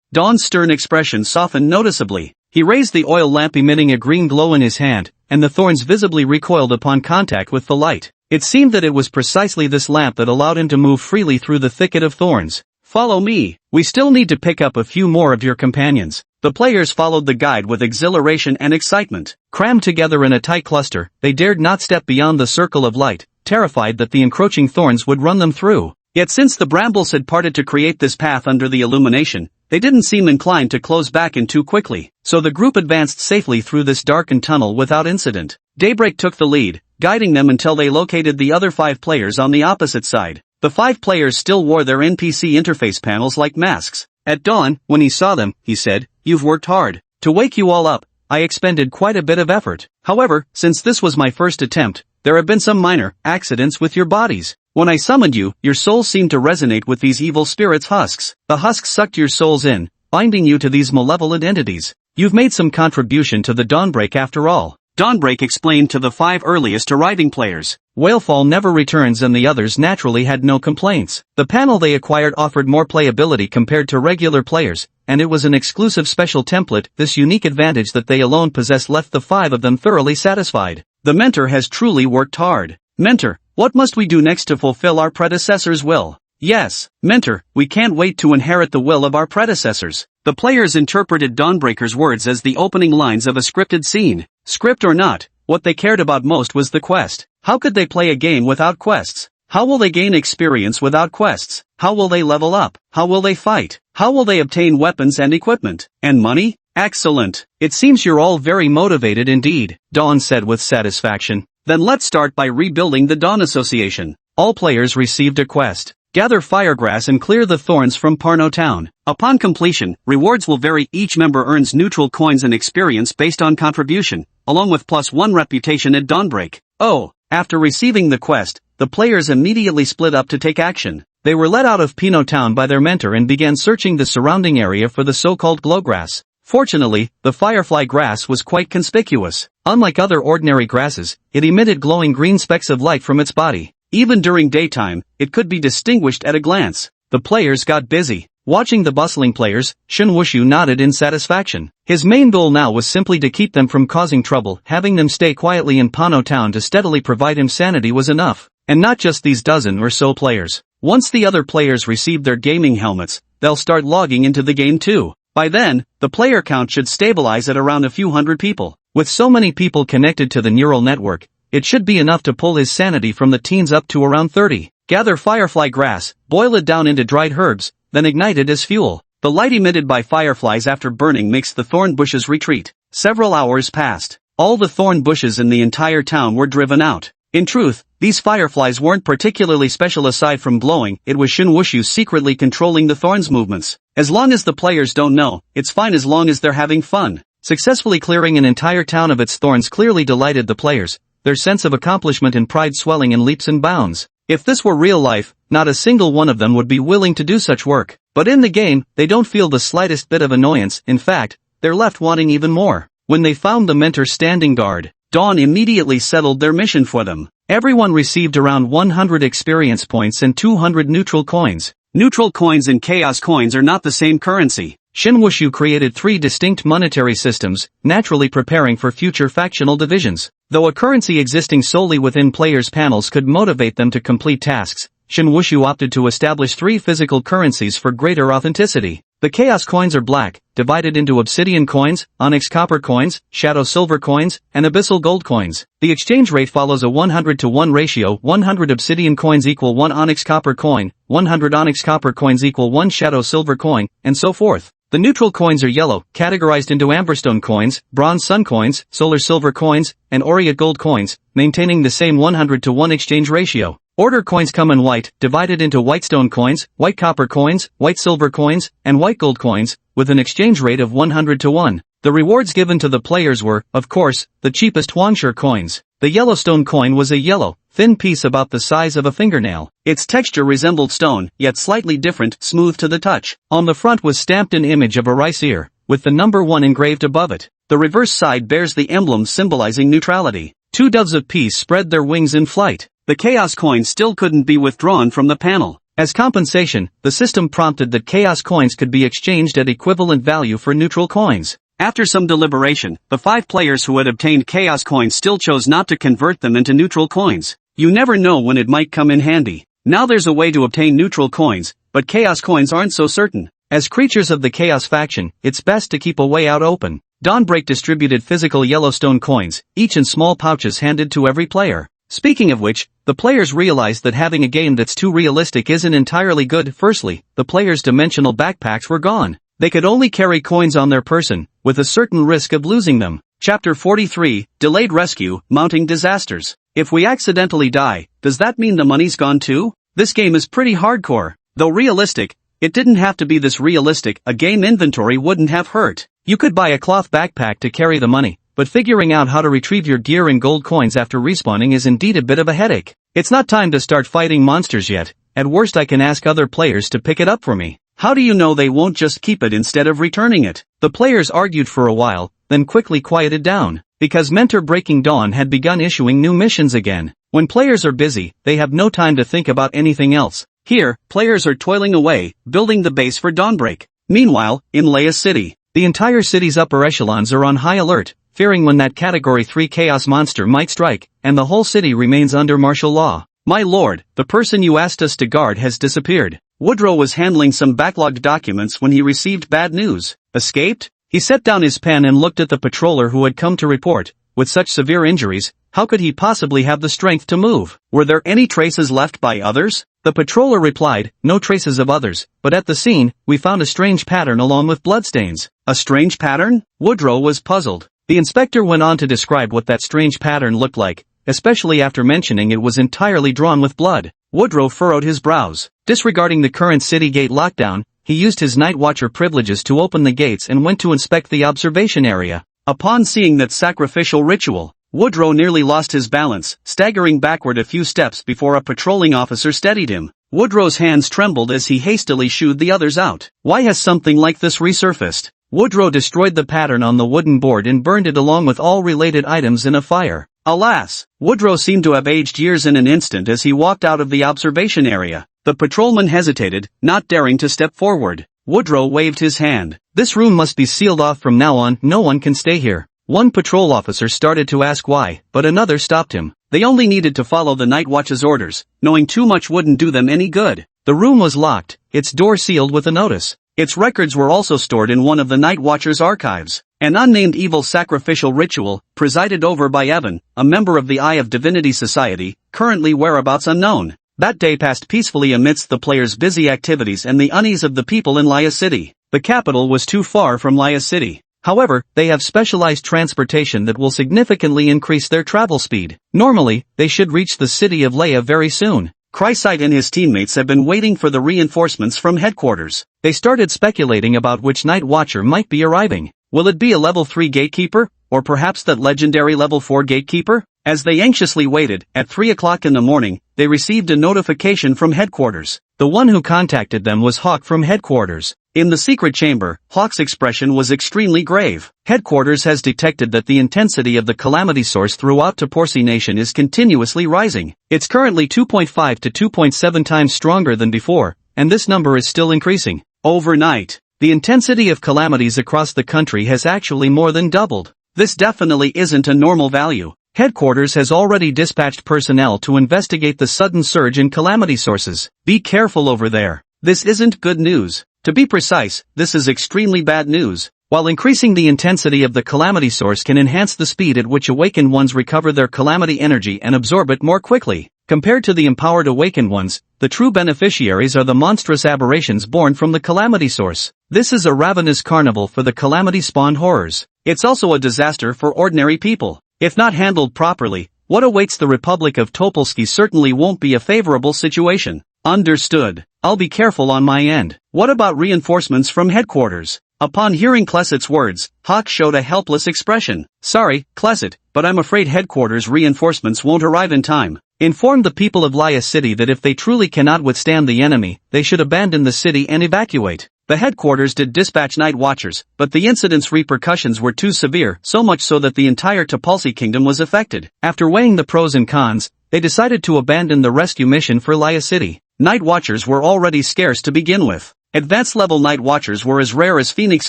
Dawn's stern expression softened noticeably. He raised the oil lamp, emitting a green glow in his hand, and the thorns visibly recoiled upon contact with the light. It seemed that it was precisely this lamp that allowed him to move freely through the thicket of thorns. Follow me. We still need to pick up a few more of your companions. The players followed the guide with exhilaration and excitement. Crammed together in a tight cluster, they dared not step beyond the circle of light, terrified that the encroaching thorns would run them through. Yet since the brambles had parted to create this path under the illumination, they didn't seem inclined to close back in too quickly, so the group advanced safely through this darkened tunnel without incident. Daybreak took the lead, guiding them until they located the other 5 players on the opposite side. The 5 players still wore their NPC interface panels like masks. At dawn, when he saw them, he said, "You've worked hard. To wake you all up, I expended quite a bit of effort. However, since this was my first attempt, there have been some minor accidents with your bodies. When I summoned you, your souls seemed to resonate with these evil spirits' husks. The husks sucked your souls in, binding you to these malevolent entities. You've made some contribution to the Dawnbreak after all." Dawnbreak explained to the 5 earliest arriving players. Whalefall never returns, and the others naturally had no complaints. The panel they acquired offered more playability compared to regular players, and it was an exclusive special template. This unique advantage that they alone possessed left the 5 of them thoroughly satisfied. The mentor has truly worked hard. Mentor, what must we do next to fulfill our predecessor's will? Yes, Mentor, we can't wait to inherit the will of our predecessors. The players interpreted Dawnbreaker's words as the opening lines of a scripted scene. Script or not, what they cared about most was the quest. How could they play a game without quests? How will they gain experience without quests? How will they level up? How will they fight? How will they obtain weapons and equipment? And money? Excellent. It seems you're all very motivated indeed, Dawn said with satisfaction. Then let's start by rebuilding the Dawn Association. All players received a quest. Gather firegrass and clear the thorns from Parno Town. Upon completion, rewards will vary. Each member earns neutral coins and experience based on contribution, along with +1 reputation at dawnbreak. Oh, after receiving the quest, the players immediately split up to take action. They were let out of Pino Town by their mentor and began searching the surrounding area for the so-called glowgrass. Fortunately, the firefly grass was quite conspicuous. Unlike other ordinary grasses, it emitted glowing green specks of light from its body. Even during daytime, it could be distinguished at a glance. The players got busy. Watching the bustling players, Shun Wushu nodded in satisfaction. His main goal now was simply to keep them from causing trouble. Having them stay quietly in Pano Town to steadily provide him sanity was enough. And not just these dozen or so players. Once the other players receive their gaming helmets, they'll start logging into the game too. By then, the player count should stabilize at around a few hundred people. With so many people connected to the neural network, it should be enough to pull his sanity from the teens up to around 30. Gather firefly grass, boil it down into dried herbs, then ignite it as fuel. The light emitted by fireflies after burning makes the thorn bushes retreat. Several hours passed. All the thorn bushes in the entire town were driven out. In truth, these fireflies weren't particularly special aside from glowing. It was Shun Wushu secretly controlling the thorns' movements. As long as the players don't know, it's fine as long as they're having fun. Successfully clearing an entire town of its thorns clearly delighted the players, their sense of accomplishment and pride swelling in leaps and bounds. If this were real life, not a single one of them would be willing to do such work. But in the game, they don't feel the slightest bit of annoyance. In fact, they're left wanting even more. When they found the mentor standing guard, Dawn immediately settled their mission for them. Everyone received around 100 experience points and 200 neutral coins. Neutral coins and chaos coins are not the same currency. Shun Wushu created 3 distinct monetary systems, naturally preparing for future factional divisions. Though a currency existing solely within players' panels could motivate them to complete tasks, Shun Wushu opted to establish 3 physical currencies for greater authenticity. The chaos coins are black, divided into obsidian coins, onyx copper coins, shadow silver coins, and abyssal gold coins. The exchange rate follows a 100-to-1 ratio. 100 obsidian coins equal 1 onyx copper coin, 100 onyx copper coins equal 1 shadow silver coin, and so forth. The neutral coins are yellow, categorized into amberstone coins, bronze sun coins, solar silver coins, and aureate gold coins, maintaining the same 100-to-1 exchange ratio. Order coins come in white, divided into white stone coins, white copper coins, white silver coins, and white gold coins, with an exchange rate of 100-to-1. The rewards given to the players were, of course, the cheapest Huangshe coins. The Yellowstone coin was a yellow, thin piece about the size of a fingernail. Its texture resembled stone, yet slightly different, smooth to the touch. On the front was stamped an image of a rice ear, with the number 1 engraved above it. The reverse side bears the emblem symbolizing neutrality. 2 doves of peace spread their wings in flight. The chaos coin still couldn't be withdrawn from the panel. As compensation, the system prompted that chaos coins could be exchanged at equivalent value for neutral coins. After some deliberation, the 5 players who had obtained chaos coins still chose not to convert them into neutral coins. You never know when it might come in handy. Now there's a way to obtain neutral coins, but chaos coins aren't so certain. As creatures of the chaos faction, it's best to keep a way out open. Dawnbreak distributed physical Yellowstone coins, each in small pouches handed to every player. Speaking of which, the players realized that having a game that's too realistic isn't entirely good. Firstly, the players' dimensional backpacks were gone. They could only carry coins on their person, with a certain risk of losing them. Chapter 43, Delayed Rescue, Mounting Disasters. If we accidentally die, does that mean the money's gone too? This game is pretty hardcore. Though realistic, it didn't have to be this realistic. A game inventory wouldn't have hurt. You could buy a cloth backpack to carry the money, but figuring out how to retrieve your gear and gold coins after respawning is indeed a bit of a headache. It's not time to start fighting monsters yet. At worst I can ask other players to pick it up for me. How do you know they won't just keep it instead of returning it? The players argued for a while, then quickly quieted down, because Mentor Breaking Dawn had begun issuing new missions again. When players are busy, they have no time to think about anything else. Here, players are toiling away, building the base for Dawnbreak. Meanwhile, in Leia City, the entire city's upper echelons are on high alert, fearing when that Category 3 Chaos monster might strike, and the whole city remains under martial law. My lord, the person you asked us to guard has disappeared. Woodrow was handling some backlogged documents when he received bad news. Escaped? He set down his pen and looked at the patroller who had come to report. With such severe injuries, how could he possibly have the strength to move? Were there any traces left by others? The patroller replied, no traces of others, but at the scene, we found a strange pattern along with bloodstains. A strange pattern? Woodrow was puzzled. The inspector went on to describe what that strange pattern looked like, especially after mentioning it was entirely drawn with blood. Woodrow furrowed his brows. Disregarding the current city gate lockdown, he used his night watcher privileges to open the gates and went to inspect the observation area. Upon seeing that sacrificial ritual, Woodrow nearly lost his balance, staggering backward a few steps before a patrolling officer steadied him. Woodrow's hands trembled as he hastily shooed the others out. Why has something like this resurfaced? Woodrow destroyed the pattern on the wooden board and burned it along with all related items in a fire. Alas, Woodrow seemed to have aged years in an instant as he walked out of the observation area. The patrolman hesitated, not daring to step forward. Woodrow waved his hand. This room must be sealed off from now on, no one can stay here. One patrol officer started to ask why, but another stopped him. They only needed to follow the night watch's orders. Knowing too much wouldn't do them any good. The room was locked, its door sealed with a notice. Its records were also stored in one of the night watcher's archives. An unnamed evil sacrificial ritual, presided over by Evan, a member of the Eye of Divinity Society, currently whereabouts unknown. That day passed peacefully amidst the players' busy activities and the unease of the people in Laya City. The capital was too far from Laya City. However, they have specialized transportation that will significantly increase their travel speed. Normally, they should reach the city of Laya very soon. Chrysite and his teammates have been waiting for the reinforcements from headquarters. They started speculating about which night watcher might be arriving. Will it be a level 3 gatekeeper, or perhaps that legendary level 4 gatekeeper? As they anxiously waited, at 3 o'clock in the morning, they received a notification from headquarters. The one who contacted them was Hawk from headquarters. In the secret chamber, Hawk's expression was extremely grave. Headquarters has detected that the intensity of the calamity source throughout Toporsi Nation is continuously rising. It's currently 2.5 to 2.7 times stronger than before, and this number is still increasing. Overnight, the intensity of calamities across the country has actually more than doubled. This definitely isn't a normal value. Headquarters has already dispatched personnel to investigate the sudden surge in calamity sources. Be careful over there. This isn't good news. To be precise, this is extremely bad news. While increasing the intensity of the calamity source can enhance the speed at which awakened ones recover their calamity energy and absorb it more quickly, compared to the empowered awakened ones, the true beneficiaries are the monstrous aberrations born from the calamity source. This is a ravenous carnival for the calamity-spawned horrors. It's also a disaster for ordinary people. If not handled properly, what awaits the Republic of Topolsky certainly won't be a favorable situation. Understood. I'll be careful on my end. What about reinforcements from headquarters? Upon hearing Klesset's words, Hawk showed a helpless expression. Sorry, Klesset, but I'm afraid headquarters reinforcements won't arrive in time. Inform the people of Laya City that if they truly cannot withstand the enemy, they should abandon the city and evacuate. The headquarters did dispatch night watchers, but the incident's repercussions were too severe, so much so that the entire Topolsky kingdom was affected. After weighing the pros and cons, they decided to abandon the rescue mission for Laya City. Night watchers were already scarce to begin with. Advanced level night watchers were as rare as phoenix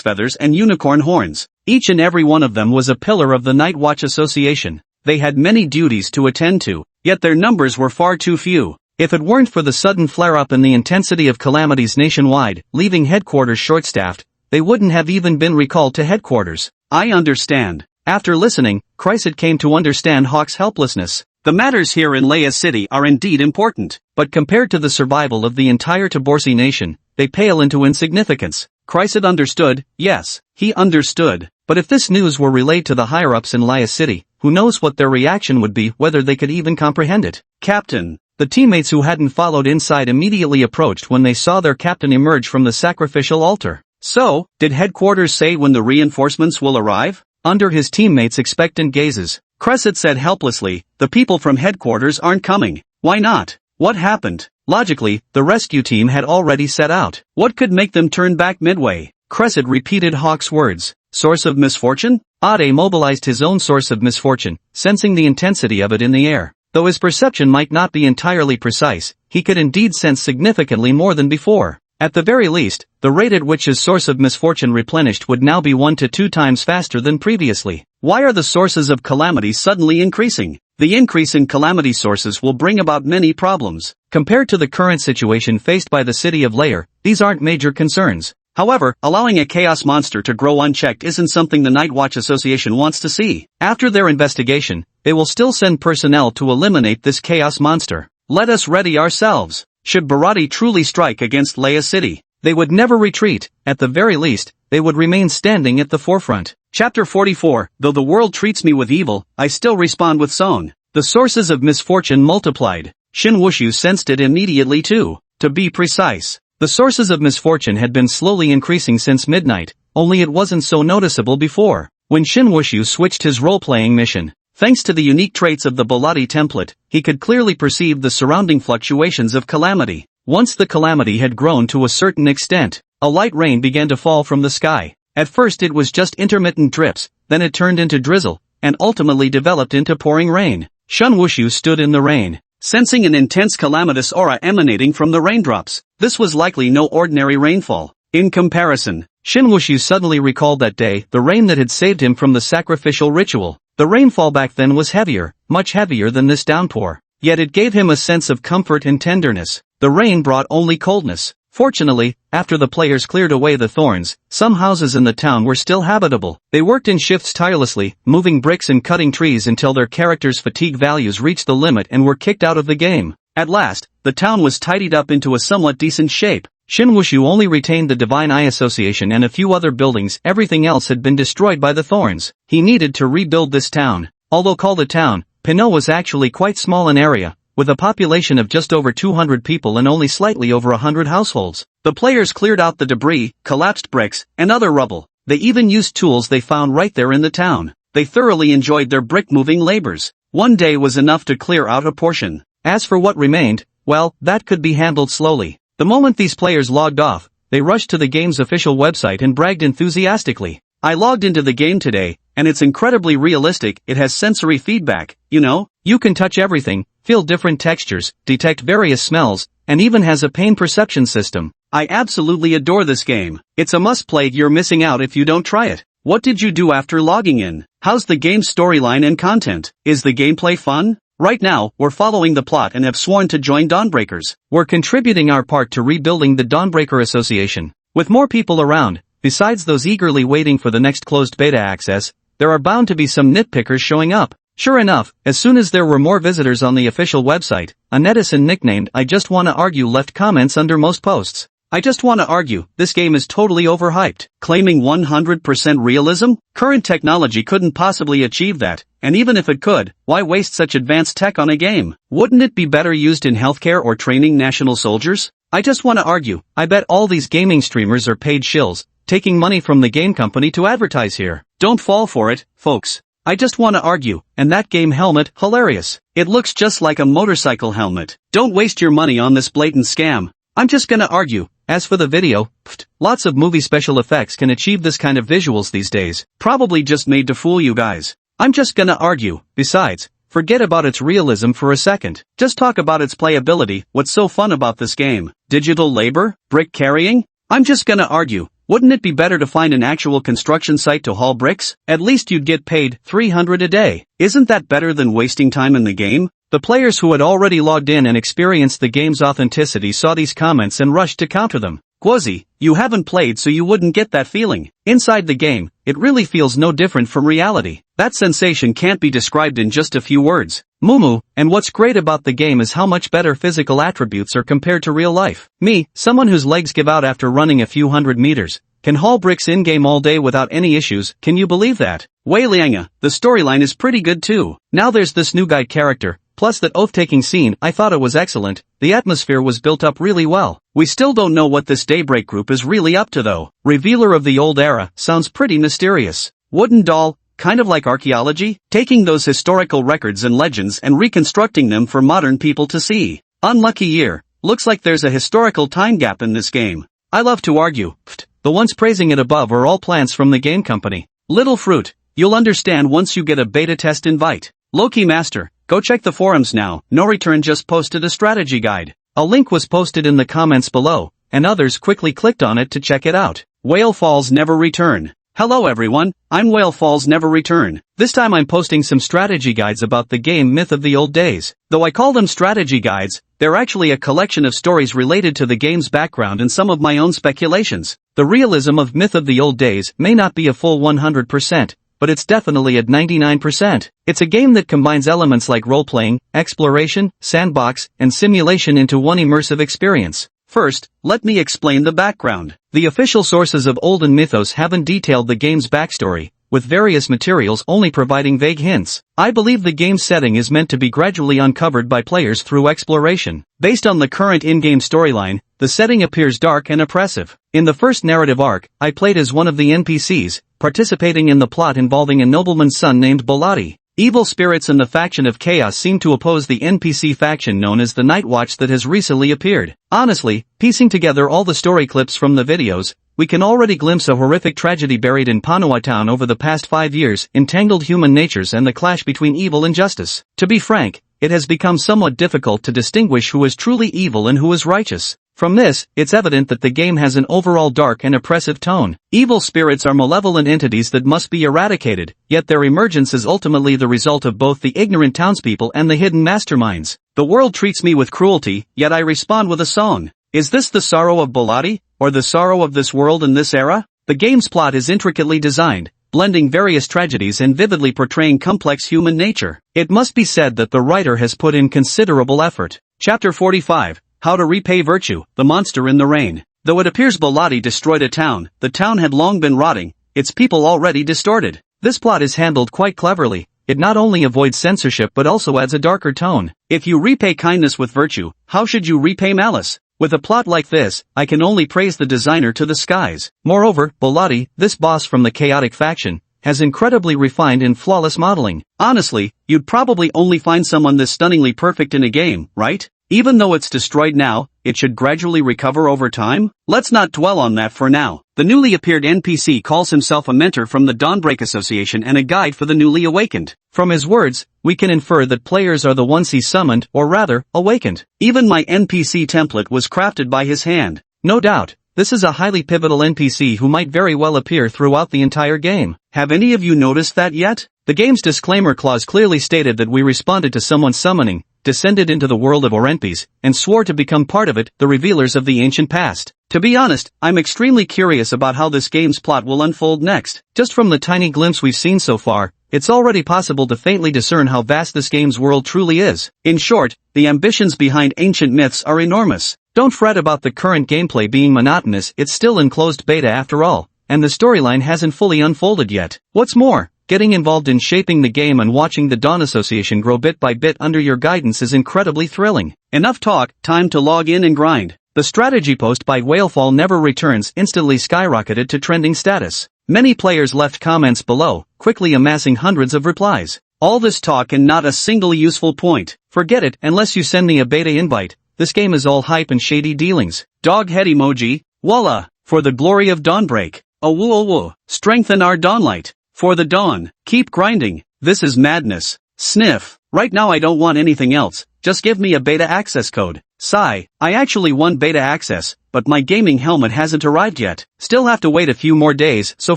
feathers and unicorn horns. Each and every one of them was a pillar of the Night Watch Association. They had many duties to attend to, yet their numbers were far too few. If it weren't for the sudden flare-up in the intensity of calamities nationwide, leaving headquarters short-staffed, they wouldn't have even been recalled to headquarters. I understand. After listening, Chryssit came to understand Hawk's helplessness. The matters here in Laya City are indeed important, but compared to the survival of the entire Toporsi nation, they pale into insignificance. Chryssit understood, yes, he understood, but if this news were relayed to the higher-ups in Laya City, who knows what their reaction would be, whether they could even comprehend it. Captain. The teammates who hadn't followed inside immediately approached when they saw their captain emerge from the sacrificial altar. So, did headquarters say when the reinforcements will arrive? Under his teammates' expectant gazes, Crescent said helplessly, the people from headquarters aren't coming. Why not? What happened? Logically, the rescue team had already set out. What could make them turn back midway? Crescent repeated Hawk's words. Source of misfortune? Ade mobilized his own source of misfortune, sensing the intensity of it in the air. Though his perception might not be entirely precise, he could indeed sense significantly more than before. At the very least, the rate at which his source of misfortune replenished would now be 1 to 2 times faster than previously. Why are the sources of calamity suddenly increasing? The increase in calamity sources will bring about many problems. Compared to the current situation faced by the city of Lair, these aren't major concerns. However, allowing a chaos monster to grow unchecked isn't something the Night Watch Association wants to see. After their investigation, they will still send personnel to eliminate this chaos monster. Let us ready ourselves. Should Bharati truly strike against Laya City, they would never retreat. At the very least, they would remain standing at the forefront. Chapter 44. Though the world treats me with evil, I still respond with song. The sources of misfortune multiplied. Shin Wushu sensed it immediately too. To be precise, the sources of misfortune had been slowly increasing since midnight, only it wasn't so noticeable before. When Shin Wushu switched his role-playing mission, thanks to the unique traits of the Baladi template, he could clearly perceive the surrounding fluctuations of calamity. Once the calamity had grown to a certain extent, a light rain began to fall from the sky. At first it was just intermittent drips, then it turned into drizzle, and ultimately developed into pouring rain. Shin Wushu stood in the rain, sensing an intense calamitous aura emanating from the raindrops. This was likely no ordinary rainfall. In comparison, Shin Wushu suddenly recalled that day, the rain that had saved him from the sacrificial ritual. The rainfall back then was heavier, much heavier than this downpour. Yet it gave him a sense of comfort and tenderness. The rain brought only coldness. Fortunately, after the players cleared away the thorns, some houses in the town were still habitable. They worked in shifts tirelessly, moving bricks and cutting trees until their characters' fatigue values reached the limit and were kicked out of the game. At last, the town was tidied up into a somewhat decent shape. Shin Wushu only retained the Divine Eye Association and a few other buildings. Everything else had been destroyed by the thorns. He needed to rebuild this town. Although called a town, Pinot was actually quite small in area, with a population of just over 200 people and only slightly over 100 households. The players cleared out the debris, collapsed bricks, and other rubble. They even used tools they found right there in the town. They thoroughly enjoyed their brick-moving labors. One day was enough to clear out a portion. As for what remained, well, that could be handled slowly. The moment these players logged off, they rushed to the game's official website and bragged enthusiastically. I logged into the game today, and it's incredibly realistic. It has sensory feedback, you know? You can touch everything, feel different textures, detect various smells, and even has a pain perception system. I absolutely adore this game. It's a must-play. You're missing out if you don't try it. What did you do after logging in? How's the game's storyline and content? Is the gameplay fun? Right now, we're following the plot and have sworn to join Dawnbreakers. We're contributing our part to rebuilding the Dawnbreaker Association. With more people around, besides those eagerly waiting for the next closed beta access, there are bound to be some nitpickers showing up. Sure enough, as soon as there were more visitors on the official website, a netizen nicknamed I Just Wanna Argue left comments under most posts. I just wanna argue, this game is totally overhyped. Claiming 100% realism? Current technology couldn't possibly achieve that, and even if it could, why waste such advanced tech on a game? Wouldn't it be better used in healthcare or training national soldiers? I just wanna argue, I bet all these gaming streamers are paid shills, taking money from the game company to advertise here. Don't fall for it, folks. I just wanna argue, and that game helmet, hilarious. It looks just like a motorcycle helmet. Don't waste your money on this blatant scam. I'm just gonna argue. As for the video, lots of movie special effects can achieve this kind of visuals these days. Probably just made to fool you guys. I'm just gonna argue. Besides, forget about its realism for a second. Just talk about its playability. What's so fun about this game? Digital labor? Brick carrying? I'm just gonna argue. Wouldn't it be better to find an actual construction site to haul bricks? At least you'd get paid $300 a day. Isn't that better than wasting time in the game? The players who had already logged in and experienced the game's authenticity saw these comments and rushed to counter them. Gwazi, you haven't played so you wouldn't get that feeling. Inside the game, it really feels no different from reality. That sensation can't be described in just a few words. Mumu, and what's great about the game is how much better physical attributes are compared to real life. Me, someone whose legs give out after running a few hundred meters, can haul bricks in-game all day without any issues. Can you believe that? Wei Lianga, the storyline is pretty good too. Now there's this new guy character. Plus that oath-taking scene, I thought it was excellent. The atmosphere was built up really well. We still don't know what this Daybreak group is really up to though. Revealer of the old era, sounds pretty mysterious. Wooden doll, kind of like archaeology? Taking those historical records and legends and reconstructing them for modern people to see. Unlucky year, looks like there's a historical time gap in this game. I love to argue. The ones praising it above are all plants from the game company. Little fruit, you'll understand once you get a beta test invite. Loki Master, go check the forums now. No Return just posted a strategy guide. A link was posted in the comments below, and others quickly clicked on it to check it out. Whale Falls Never Return. Hello everyone, I'm Whale Falls Never Return. This time I'm posting some strategy guides about the game Myth of the Old Days. Though I call them strategy guides, they're actually a collection of stories related to the game's background and some of my own speculations. The realism of Myth of the Old Days may not be a full 100%. But it's definitely at 99%. It's a game that combines elements like role-playing, exploration, sandbox, and simulation into one immersive experience. First, let me explain the background. The official sources of olden mythos haven't detailed the game's backstory, with various materials only providing vague hints. I believe the game's setting is meant to be gradually uncovered by players through exploration. Based on the current in-game storyline, the setting appears dark and oppressive. In the first narrative arc, I played as one of the NPCs, participating in the plot involving a nobleman's son named Bolati. Evil spirits and the faction of Chaos seem to oppose the NPC faction known as the Night Watch that has recently appeared. Honestly, piecing together all the story clips from the videos, we can already glimpse a horrific tragedy buried in Manhwa town over the past 5 years, entangled human natures and the clash between evil and justice. To be frank, it has become somewhat difficult to distinguish who is truly evil and who is righteous. From this, it's evident that the game has an overall dark and oppressive tone. Evil spirits are malevolent entities that must be eradicated, yet their emergence is ultimately the result of both the ignorant townspeople and the hidden masterminds. The world treats me with cruelty, yet I respond with a song. Is this the sorrow of Bolati, or the sorrow of this world in this era? The game's plot is intricately designed, blending various tragedies and vividly portraying complex human nature. It must be said that the writer has put in considerable effort. Chapter 45. How to Repay Virtue, the Monster in the Rain. Though it appears Bolati destroyed a town, the town had long been rotting, its people already distorted. This plot is handled quite cleverly. It not only avoids censorship but also adds a darker tone. If you repay kindness with virtue, how should you repay malice? With a plot like this, I can only praise the designer to the skies. Moreover, Bolati, this boss from the chaotic faction, has incredibly refined and flawless modeling. Honestly, you'd probably only find someone this stunningly perfect in a game, right? Even though it's destroyed now, it should gradually recover over time? Let's not dwell on that for now. The newly appeared NPC calls himself a mentor from the Dawnbreak Association and a guide for the newly awakened. From his words, we can infer that players are the ones he summoned, or rather, awakened. Even my NPC template was crafted by his hand. No doubt, this is a highly pivotal NPC who might very well appear throughout the entire game. Have any of you noticed that yet? The game's disclaimer clause clearly stated that we responded to someone's summoning, descended into the world of Orenpes, and swore to become part of it, the revealers of the ancient past. To be honest, I'm extremely curious about how this game's plot will unfold next. Just from the tiny glimpse we've seen so far, it's already possible to faintly discern how vast this game's world truly is. In short, the ambitions behind ancient myths are enormous. Don't fret about the current gameplay being monotonous, it's still in closed beta after all, and the storyline hasn't fully unfolded yet. What's more, getting involved in shaping the game and watching the Dawn Association grow bit by bit under your guidance is incredibly thrilling. Enough talk, time to log in and grind. The strategy post by Whalefall Never Returns instantly skyrocketed to trending status. Many players left comments below, quickly amassing hundreds of replies. All this talk and not a single useful point. Forget it, unless you send me a beta invite. This game is all hype and shady dealings. Dog head emoji. Voila! For the glory of Dawnbreak. Oh woo oh woo. Strengthen our dawnlight. For the dawn. Keep grinding. This is madness. Sniff. Right now I don't want anything else. Just give me a beta access code. Sigh. I actually want beta access, but my gaming helmet hasn't arrived yet. Still have to wait a few more days, so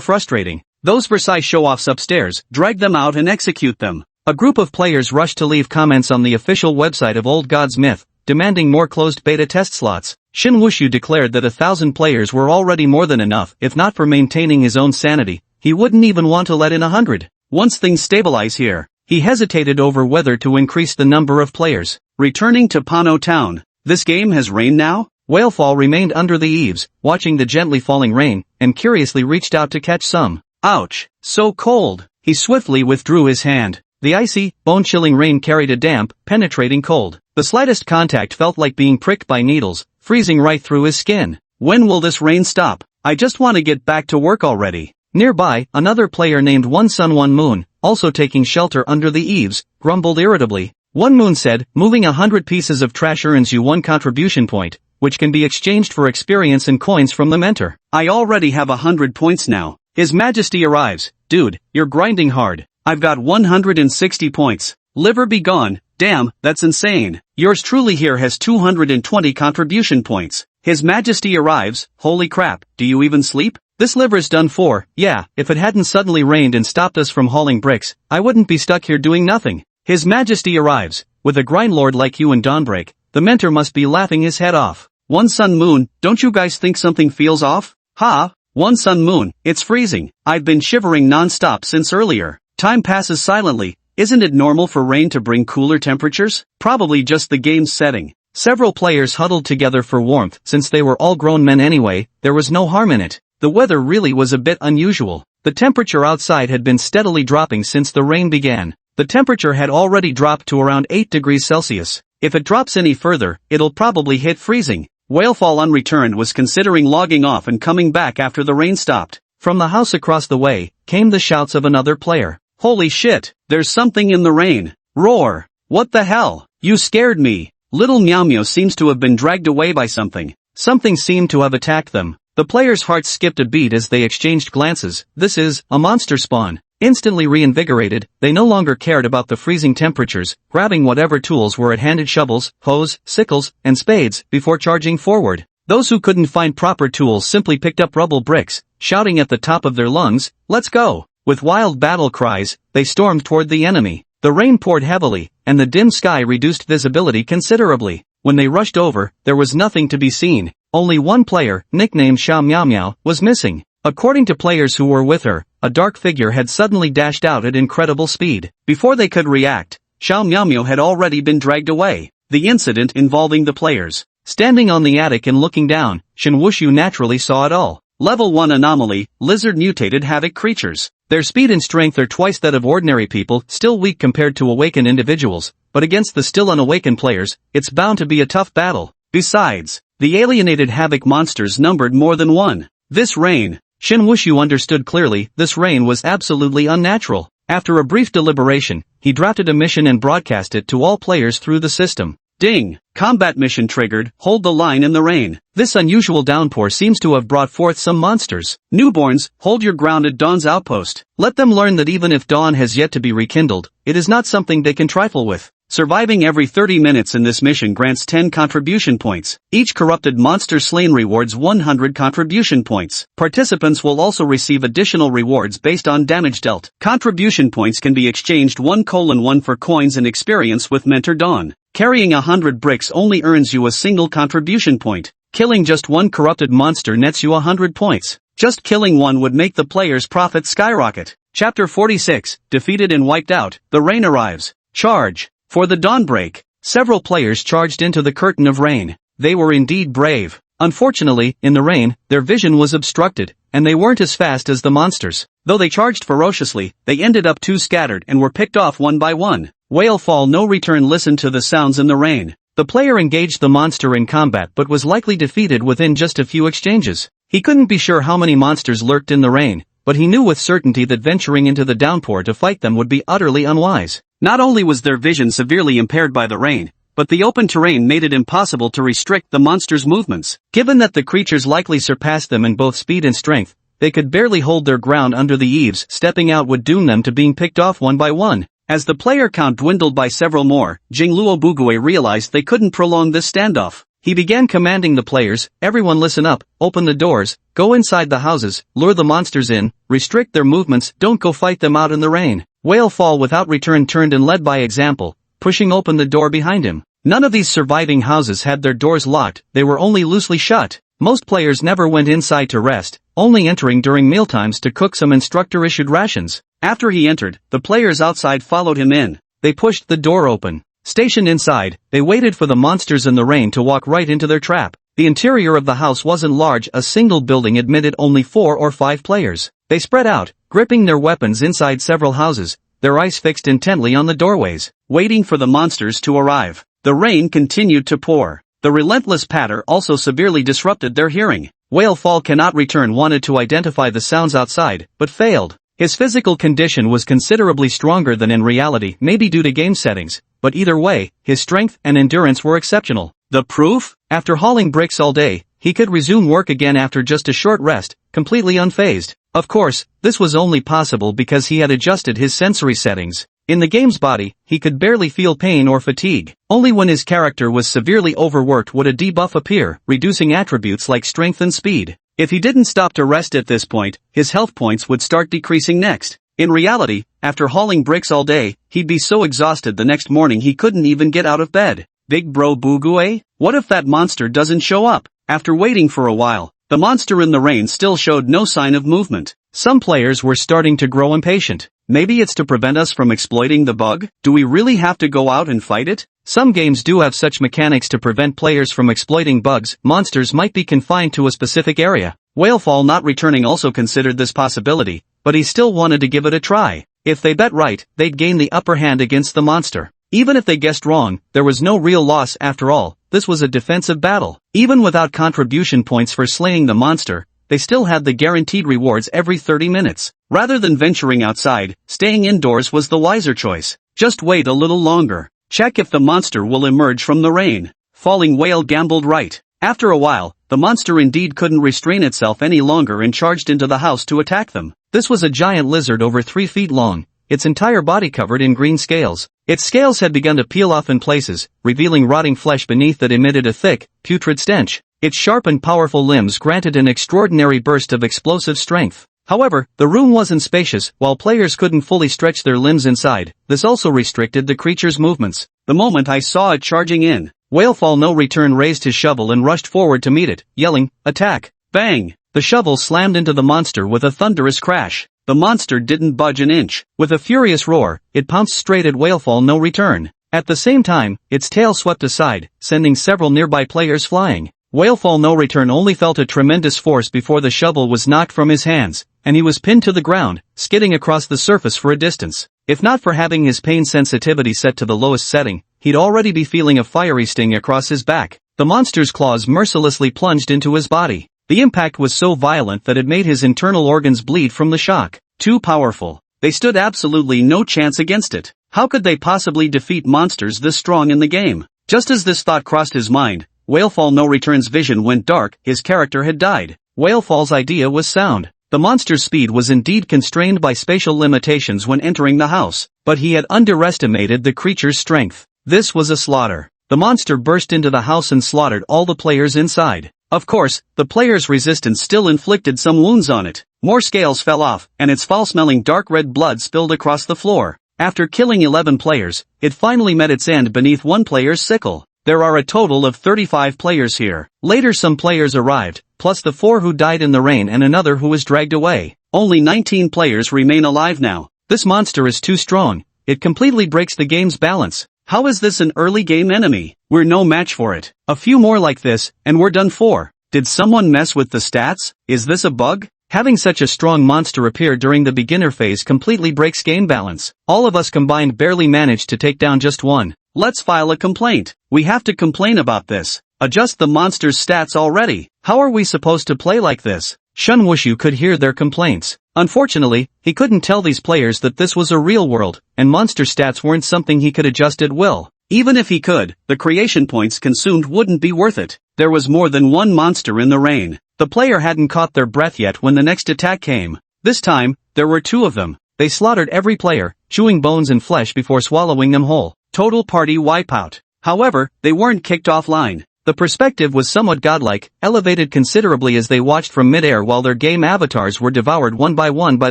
frustrating. Those Versailles show-offs upstairs, drag them out and execute them. A group of players rushed to leave comments on the official website of Old Gods Myth, demanding more closed beta test slots. Shin Wushu declared that 1,000 players were already more than enough. If not for maintaining his own sanity, he wouldn't even want to let in 100. Once things stabilize here, he hesitated over whether to increase the number of players. Returning to Pano Town. This game has rain now? Whalefall remained under the eaves, watching the gently falling rain, and curiously reached out to catch some. Ouch, so cold. He swiftly withdrew his hand. The icy, bone-chilling rain carried a damp, penetrating cold. The slightest contact felt like being pricked by needles, freezing right through his skin. When will this rain stop? I just want to get back to work already. Nearby, another player named One Sun One Moon, also taking shelter under the eaves, grumbled irritably. One Moon said, moving 100 pieces of trash earns you 1 contribution point, which can be exchanged for experience and coins from the mentor. I already have 100 points now. His Majesty arrives. Dude, you're grinding hard. I've got 160 points. Liver be gone. Damn, that's insane. Yours truly here has 220 contribution points. His Majesty arrives. Holy crap, do you even sleep? This liver's done for. Yeah, if it hadn't suddenly rained and stopped us from hauling bricks, I wouldn't be stuck here doing nothing. His Majesty arrives. With a grindlord like you in Dawnbreak, the mentor must be laughing his head off. One Sun Moon, don't you guys think something feels off? Ha! One Sun Moon, it's freezing. I've been shivering non-stop since earlier. Time passes silently. Isn't it normal for rain to bring cooler temperatures? Probably just the game's setting. Several players huddled together for warmth. Since they were all grown men anyway, there was no harm in it. The weather really was a bit unusual. The temperature outside had been steadily dropping since the rain began. The temperature had already dropped to around 8 degrees Celsius. If it drops any further, it'll probably hit freezing. Whalefall unreturned was considering logging off and coming back after the rain stopped. From the house across the way, came the shouts of another player. Holy shit, there's something in the rain. Roar. What the hell? You scared me. Little Meow Meow seems to have been dragged away by something. Something seemed to have attacked them. The players' hearts skipped a beat as they exchanged glances. This is a monster spawn. Instantly reinvigorated, they no longer cared about the freezing temperatures, grabbing whatever tools were at hand, shovels, hoes, sickles, and spades, before charging forward. Those who couldn't find proper tools simply picked up rubble bricks, shouting at the top of their lungs, "Let's go!" With wild battle cries, they stormed toward the enemy. The rain poured heavily, and the dim sky reduced visibility considerably. When they rushed over, there was nothing to be seen. Only one player, nicknamed Xiao Miao Miao, was missing. According to players who were with her, a dark figure had suddenly dashed out at incredible speed. Before they could react, Xiao Miao Miao had already been dragged away. The incident involving the players. Standing on the attic and looking down, Shen Wushu naturally saw it all. Level 1 anomaly, lizard mutated havoc creatures. Their speed and strength are twice that of ordinary people, still weak compared to awakened individuals, but against the still unawakened players, it's bound to be a tough battle. Besides, the alienated havoc monsters numbered more than one. This rain, Shen Wushu understood clearly, this rain was absolutely unnatural. After a brief deliberation, he drafted a mission and broadcast it to all players through the system. Ding! Combat mission triggered, hold the line in the rain. This unusual downpour seems to have brought forth some monsters. Newborns, hold your ground at Dawn's outpost. Let them learn that even if Dawn has yet to be rekindled, it is not something they can trifle with. Surviving every 30 minutes in this mission grants 10 contribution points. Each corrupted monster slain rewards 100 contribution points. Participants will also receive additional rewards based on damage dealt. Contribution points can be exchanged 1:1 for coins and experience with Mentor Dawn. Carrying 100 bricks only earns you a single contribution point. Killing just one corrupted monster nets you 100 points. Just killing one would make the player's profit skyrocket. Chapter 46, Defeated and Wiped Out, the rain arrives. Charge. For the dawnbreak, several players charged into the curtain of rain. They were indeed brave. Unfortunately, in the rain, their vision was obstructed, and they weren't as fast as the monsters. Though they charged ferociously, they ended up too scattered and were picked off one by one. Whalefall no return listened to the sounds in the rain. The player engaged the monster in combat but was likely defeated within just a few exchanges. He couldn't be sure how many monsters lurked in the rain, but he knew with certainty that venturing into the downpour to fight them would be utterly unwise. Not only was their vision severely impaired by the rain, but the open terrain made it impossible to restrict the monsters' movements. Given that the creatures likely surpassed them in both speed and strength, they could barely hold their ground under the eaves. Stepping out would doom them to being picked off one by one. As the player count dwindled by several more, Jingluo Bugui realized they couldn't prolong this standoff. He began commanding the players, everyone listen up, open the doors, go inside the houses, lure the monsters in, restrict their movements, don't go fight them out in the rain. Whalefall without return turned and led by example, pushing open the door behind him. None of these surviving houses had their doors locked, they were only loosely shut. Most players never went inside to rest, only entering during mealtimes to cook some instructor-issued rations. After he entered, the players outside followed him in. They pushed the door open. Stationed inside, they waited for the monsters in the rain to walk right into their trap. The interior of the house wasn't large, a single building admitted only 4 or 5 players. They spread out, gripping their weapons inside several houses, their eyes fixed intently on the doorways, waiting for the monsters to arrive. The rain continued to pour. The relentless patter also severely disrupted their hearing. Whalefall cannot return wanted to identify the sounds outside, but failed. His physical condition was considerably stronger than in reality, maybe due to game settings, but either way, his strength and endurance were exceptional. The proof? After hauling bricks all day, he could resume work again after just a short rest, completely unfazed. Of course, this was only possible because he had adjusted his sensory settings. In the game's body, he could barely feel pain or fatigue. Only when his character was severely overworked would a debuff appear, reducing attributes like strength and speed. If he didn't stop to rest at this point, his health points would start decreasing next. In reality, after hauling bricks all day, he'd be so exhausted the next morning he couldn't even get out of bed. Big bro Bugui? What if that monster doesn't show up? After waiting for a while, the monster in the rain still showed no sign of movement. Some players were starting to grow impatient. Maybe it's to prevent us from exploiting the bug? Do we really have to go out and fight it? Some games do have such mechanics to prevent players from exploiting bugs. Monsters might be confined to a specific area. Whalefall not returning also considered this possibility, but he still wanted to give it a try. If they bet right, they'd gain the upper hand against the monster. Even if they guessed wrong, there was no real loss after all. This was a defensive battle. Even without contribution points for slaying the monster, they still had the guaranteed rewards every 30 minutes. Rather than venturing outside, staying indoors was the wiser choice. Just wait a little longer. Check if the monster will emerge from the rain. Falling Whale gambled right. After a while, the monster indeed couldn't restrain itself any longer and charged into the house to attack them. This was a giant lizard over 3 feet long, its entire body covered in green scales. Its scales had begun to peel off in places, revealing rotting flesh beneath that emitted a thick, putrid stench. Its sharp and powerful limbs granted an extraordinary burst of explosive strength. However, the room wasn't spacious. While players couldn't fully stretch their limbs inside, this also restricted the creature's movements. The moment I saw it charging in, Whalefall No Return raised his shovel and rushed forward to meet it, yelling, "Attack!" Bang! The shovel slammed into the monster with a thunderous crash. The monster didn't budge an inch. With a furious roar, it pounced straight at Whalefall No Return. At the same time, its tail swept aside, sending several nearby players flying. Whalefall No Return only felt a tremendous force before the shovel was knocked from his hands, and he was pinned to the ground, skidding across the surface for a distance. If not for having his pain sensitivity set to the lowest setting, he'd already be feeling a fiery sting across his back. The monster's claws mercilessly plunged into his body. The impact was so violent that it made his internal organs bleed from the shock. Too powerful. They stood absolutely no chance against it. How could they possibly defeat monsters this strong in the game? Just as this thought crossed his mind, Whalefall No Return's vision went dark. His character had died. Whalefall's idea was sound. The monster's speed was indeed constrained by spatial limitations when entering the house, but he had underestimated the creature's strength. This was a slaughter. The monster burst into the house and slaughtered all the players inside. Of course, the player's resistance still inflicted some wounds on it. More scales fell off, and its foul-smelling dark red blood spilled across the floor. After killing 11 players, it finally met its end beneath one player's sickle. There are a total of 35 players here. Later some players arrived, plus the 4 who died in the rain and another who was dragged away. Only 19 players remain alive now. This monster is too strong. It completely breaks the game's balance. How is this an early game enemy? We're no match for it. A few more like this, and we're done for. Did someone mess with the stats? Is this a bug? Having such a strong monster appear during the beginner phase completely breaks game balance. All of us combined barely managed to take down just one. Let's file a complaint. We have to complain about this. Adjust the monster's stats already. How are we supposed to play like this? Shun Wushu could hear their complaints. Unfortunately, he couldn't tell these players that this was a real world, and monster stats weren't something he could adjust at will. Even if he could, the creation points consumed wouldn't be worth it. There was more than one monster in the rain. The player hadn't caught their breath yet when the next attack came. This time, there were 2 of them. They slaughtered every player, chewing bones and flesh before swallowing them whole. Total party wipeout. However, they weren't kicked offline. The perspective was somewhat godlike, elevated considerably as they watched from midair while their game avatars were devoured one by one by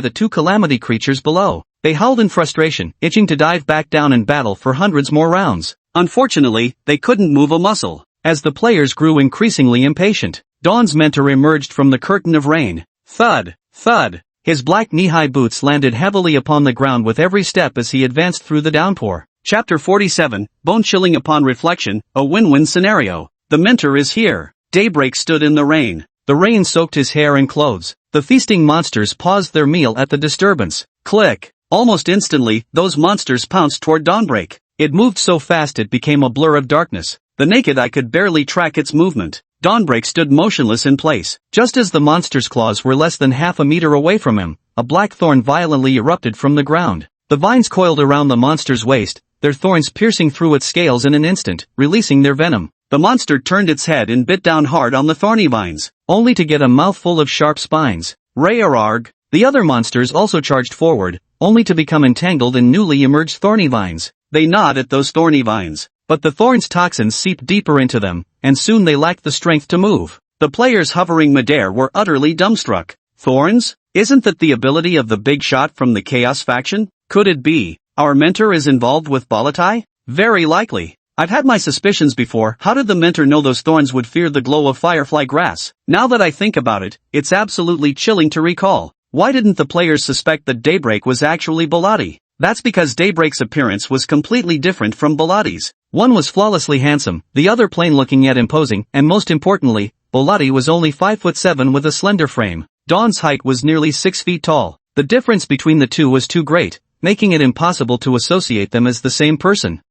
the 2 calamity creatures below. They howled in frustration, itching to dive back down and battle for hundreds more rounds. Unfortunately, they couldn't move a muscle. As the players grew increasingly impatient, Dawn's mentor emerged from the curtain of rain. Thud, thud. His black knee-high boots landed heavily upon the ground with every step as he advanced through the downpour. Chapter 47, Bone-chilling upon reflection, a win-win scenario. The mentor is here. Daybreak stood in the rain. The rain soaked his hair and clothes. The feasting monsters paused their meal at the disturbance. Click. Almost instantly, those monsters pounced toward dawnbreak. It moved so fast it became a blur of darkness. The naked eye could barely track its movement. Dawnbreak stood motionless in place. Just as the monster's claws were less than half a meter away from him, a black thorn violently erupted from the ground. The vines coiled around the monster's waist, their thorns piercing through its scales in an instant, releasing their venom. The monster turned its head and bit down hard on the thorny vines, only to get a mouthful of sharp spines. Rayararg. The other monsters also charged forward, only to become entangled in newly emerged thorny vines. They gnawed at those thorny vines, but the thorn's toxins seeped deeper into them, and soon they lacked the strength to move. The players hovering midair were utterly dumbstruck. Thorns? Isn't that the ability of the big shot from the Chaos faction? Could it be our mentor is involved with Balatai? Very likely. I've had my suspicions before. How did the mentor know those thorns would fear the glow of firefly grass? Now that I think about it, it's absolutely chilling to recall. Why didn't the players suspect that Daybreak was actually Balati? That's because Daybreak's appearance was completely different from Balati's. One was flawlessly handsome, the other plain-looking yet imposing, and most importantly, Balati was only 5'7" with a slender frame. Dawn's height was nearly 6 feet tall. The difference between the two was too great, making it impossible to associate them as the same person.